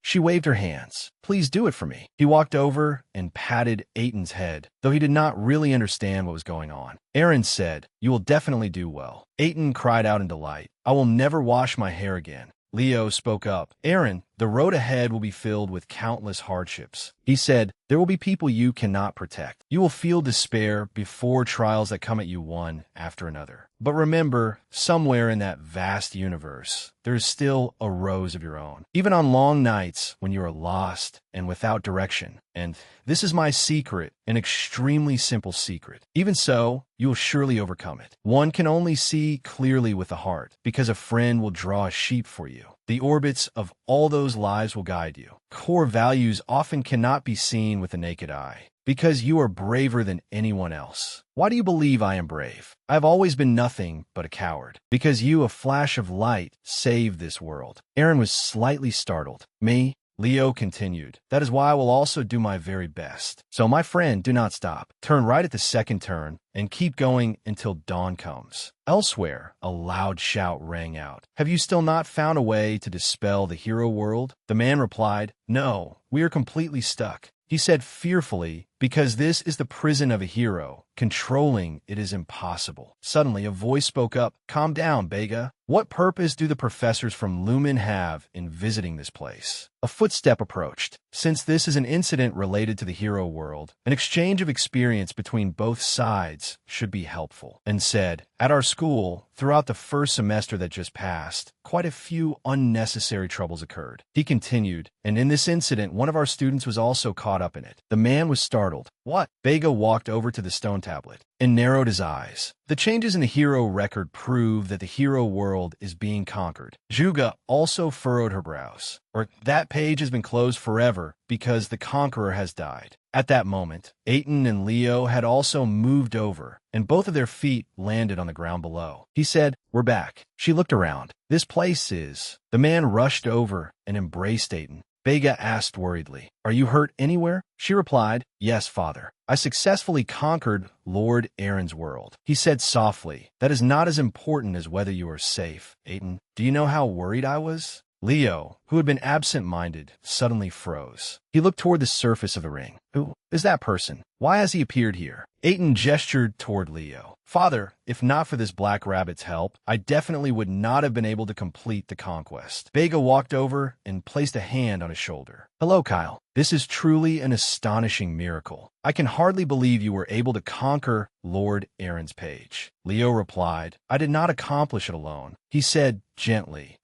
She waved her hands. Please do it for me. He walked over and patted Aiden's head, though he did not really understand what was going on. Aaron said, you will definitely do well. Aiden cried out in delight. I will never wash my hair again. Leo spoke up. Aaron, the road ahead will be filled with countless hardships. He said, there will be people you cannot protect. You will feel despair before trials that come at you one after another. But remember, somewhere in that vast universe, there is still a rose of your own. Even on long nights when you are lost and without direction. And this is my secret, an extremely simple secret. Even so, you will surely overcome it. One can only see clearly with the heart, because a friend will draw a sheep for you. The orbits of all those lives will guide you. Core values often cannot be seen with the naked eye, because you are braver than anyone else. Why do you believe I am brave? I have always been nothing but a coward, because you, a flash of light, saved this world. Aaron was slightly startled. Me? Leo continued, that is why I will also do my very best. So my friend, do not stop. Turn right at the second turn and keep going until dawn comes. Elsewhere, a loud shout rang out. Have you still not found a way to dispel the hero world? The man replied, no, we are completely stuck. He said fearfully, because this is the prison of a hero. Controlling it is impossible. Suddenly, a voice spoke up. Calm down, Bega. What purpose do the professors from Lumen have in visiting this place? A footstep approached. Since this is an incident related to the hero world, an exchange of experience between both sides should be helpful, and said, at our school, throughout the first semester that just passed, quite a few unnecessary troubles occurred. He continued, and in this incident, one of our students was also caught up in it. The man was startled. What? Bega walked over to the stone tablet and narrowed his eyes. The changes in the hero record prove that the hero world is being conquered. Juga also furrowed her brows. Or that page has been closed forever because the conqueror has died. At that moment, Aiden and Leo had also moved over, and both of their feet landed on the ground below. He said, we're back. She looked around. This place is... The man rushed over and embraced Aiden. Bega asked worriedly, are you hurt anywhere? She replied, yes, father. I successfully conquered Lord Aaron's world. He said softly, that is not as important as whether you are safe, Aiden. Do you know how worried I was? Leo, who had been absent-minded, suddenly froze. He looked toward the surface of the ring. Who is that person? Why has he appeared here? Aiton gestured toward Leo. Father, if not for this black rabbit's help, I definitely would not have been able to complete the conquest. Vega walked over and placed a hand on his shoulder. Hello, Kyle. This is truly an astonishing miracle. I can hardly believe you were able to conquer Lord Aaron's page. Leo replied, I did not accomplish it alone. He said gently,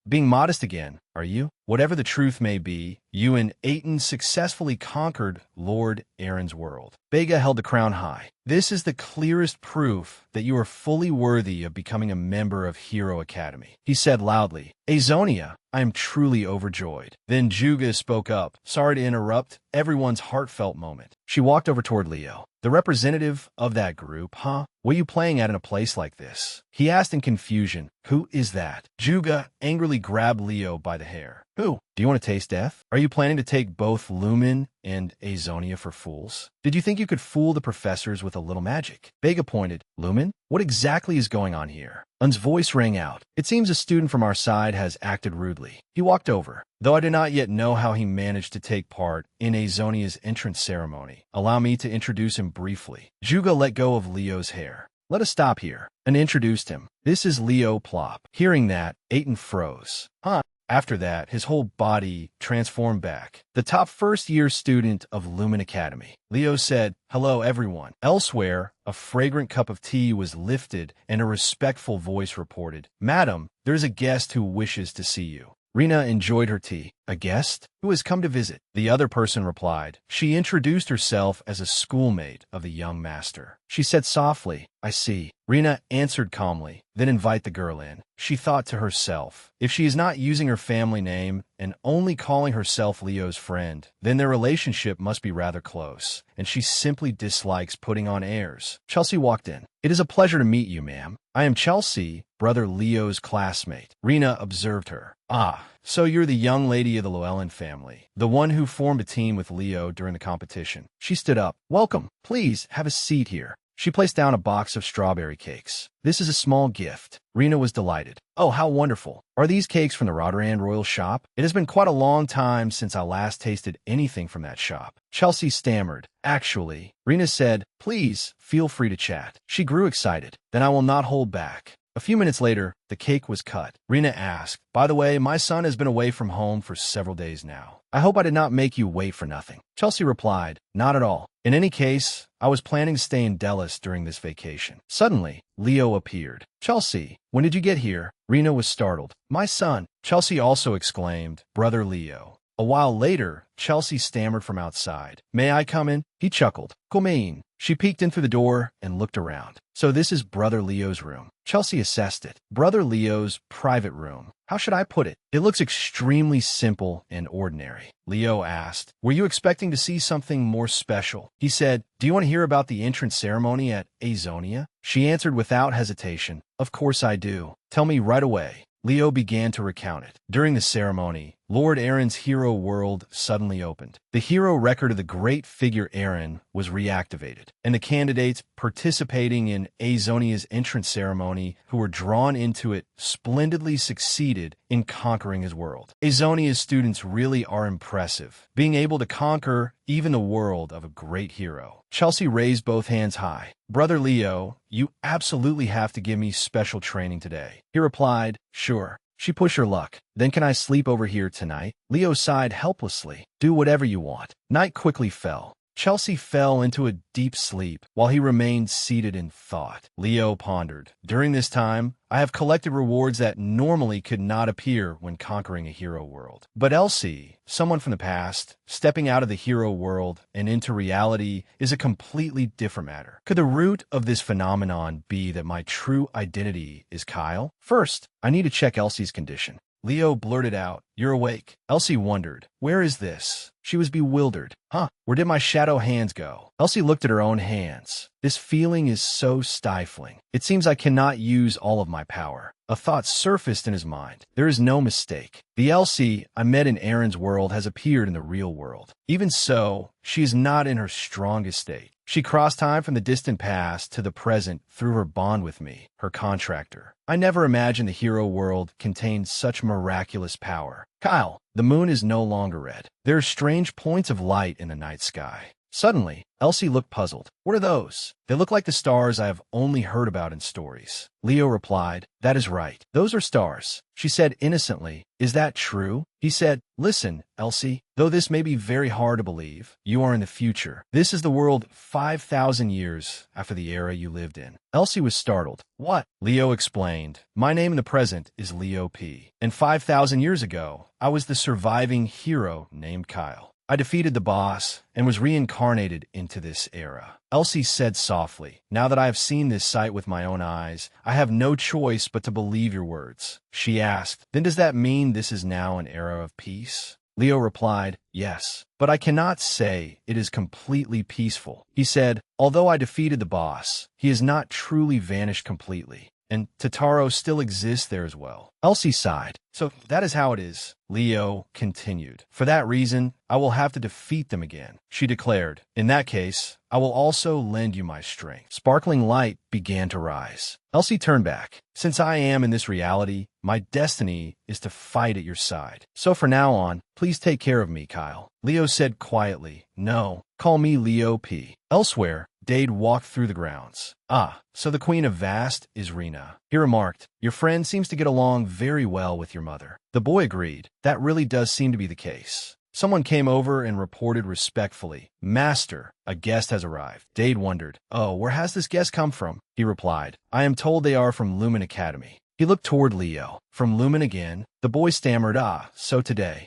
being modest again, are you? Whatever the truth may be, you and Aiton successfully conquered Lord Aaron's world. Vega held the crown high. This is the clearest proof that you are fully worthy of becoming a member of Hero Academy. He said loudly, Azonia, I am truly overjoyed. Then Juga spoke up. Sorry to interrupt everyone's heartfelt moment. She walked over toward Leo. The representative of that group, huh? What are you playing at in a place like this? He asked in confusion. Who is that? Juga angrily grabbed Leo by the hair. Who? Do you want to taste death? Are you planning to take both Lumen and Azonia for fools? Did you think you could fool the professors with a little magic? Vega pointed. Lumen? What exactly is going on here? Un's voice rang out. It seems a student from our side has acted rudely. He walked over. Though I do not yet know how he managed to take part in Azonia's entrance ceremony, allow me to introduce him briefly. Juga let go of Leo's hair. Let us stop here, and introduced him. This is Leo Plop. Hearing that, Aiton froze. Huh? After that, his whole body transformed back. The top first-year student of Lumen Academy. Leo said, hello, everyone. Elsewhere, a fragrant cup of tea was lifted, and a respectful voice reported, Madam, there's a guest who wishes to see you. Rena enjoyed her tea. A guest? Who has come to visit? The other person replied. She introduced herself as a schoolmate of the young master. She said softly, I see. Rena answered calmly, then invite the girl in. She thought to herself, if she is not using her family name and only calling herself Leo's friend, then their relationship must be rather close, and she simply dislikes putting on airs. Chelsea walked in. It is a pleasure to meet you, ma'am. I am Chelsea, brother Leo's classmate. Rena observed her. Ah, so you're the young lady of the Llewellyn family, the one who formed a team with Leo during the competition. She stood up. Welcome. Please have a seat here. She placed down a box of strawberry cakes. This is a small gift. Rena was delighted. Oh, how wonderful. Are these cakes from the Rotterdam Royal shop? It has been quite a long time since I last tasted anything from that shop. Chelsea stammered. Actually, Rena said, please feel free to chat. She grew excited. Then I will not hold back. A few minutes later, the cake was cut. Rena asked, by the way, my son has been away from home for several days now. I hope I did not make you wait for nothing. Chelsea replied, not at all. In any case, I was planning to stay in Delos during this vacation. Suddenly, Leo appeared. Chelsea, when did you get here? Rena was startled. My son. Chelsea also exclaimed, brother Leo. A while later, Chelsea stammered from outside. May I come in? He chuckled. Come in. She peeked in through the door and looked around. So this is Brother Leo's room. Chelsea assessed it. Brother Leo's private room. How should I put it? It looks extremely simple and ordinary. Leo asked, were you expecting to see something more special? He said, do you want to hear about the entrance ceremony at Azonia? She answered without hesitation, of course I do. Tell me right away. Leo began to recount it. During the ceremony, Lord Aaron's hero world suddenly opened. The hero record of the great figure Aaron was reactivated, and the candidates participating in Azonia's entrance ceremony who were drawn into it splendidly succeeded in conquering his world. Azonia's students really are impressive, being able to conquer even the world of a great hero. Chelsea raised both hands high. Brother Leo, you absolutely have to give me special training today. He replied, sure. She pushed her luck. Then can I sleep over here tonight? Leo sighed helplessly. Do whatever you want. Night quickly fell. Chelsea fell into a deep sleep while he remained seated in thought. Leo pondered. During this time, I have collected rewards that normally could not appear when conquering a hero world. But Elsie, someone from the past, stepping out of the hero world and into reality is a completely different matter. Could the root of this phenomenon be that my true identity is Kyle? First, I need to check Elsie's condition. Leo blurted out, you're awake. Elsie wondered, where is this? She was bewildered. Huh, where did my shadow hands go? Elsie looked at her own hands. This feeling is so stifling. It seems I cannot use all of my power. A thought surfaced in his mind. There is no mistake. The Elsie I met in Aaron's world has appeared in the real world. Even so, she is not in her strongest state. She crossed time from the distant past to the present through her bond with me, her contractor. I never imagined the hero world contained such miraculous power. Kyle, the moon is no longer red. There are strange points of light in the night sky. Suddenly, Elsie looked puzzled. What are those? They look like the stars I have only heard about in stories. Leo replied, that is right. Those are stars. She said innocently, is that true? He said, listen, Elsie, though this may be very hard to believe, you are in the future. This is the world 5,000 years after the era you lived in. Elsie was startled. What? Leo explained, my name in the present is Leo P. And 5,000 years ago, I was the surviving hero named Kyle. I defeated the boss and was reincarnated into this era. Elsie said softly, now that I have seen this sight with my own eyes, I have no choice but to believe your words. She asked, then does that mean this is now an era of peace? Leo replied, yes, but I cannot say it is completely peaceful. He said, although I defeated the boss, he has not truly vanished completely, and Totaro still exists there as well. Elsie sighed. So that is how it is. Leo continued. For that reason, I will have to defeat them again. She declared, in that case, I will also lend you my strength. Sparkling light began to rise. Elsie turned back. Since I am in this reality, my destiny is to fight at your side. So from now on, please take care of me, Kyle. Leo said quietly, no, call me Leo P. Elsewhere, Dade walked through the grounds. Ah, so the Queen of Vast is Rena. He remarked, your friend seems to get along very well with your mother. The boy agreed. That really does seem to be the case. Someone came over and reported respectfully, Master, a guest has arrived. Dade wondered, oh, where has this guest come from? He replied, I am told they are from Lumen Academy. He looked toward Leo. From Lumen again? The boy stammered, ah, so today.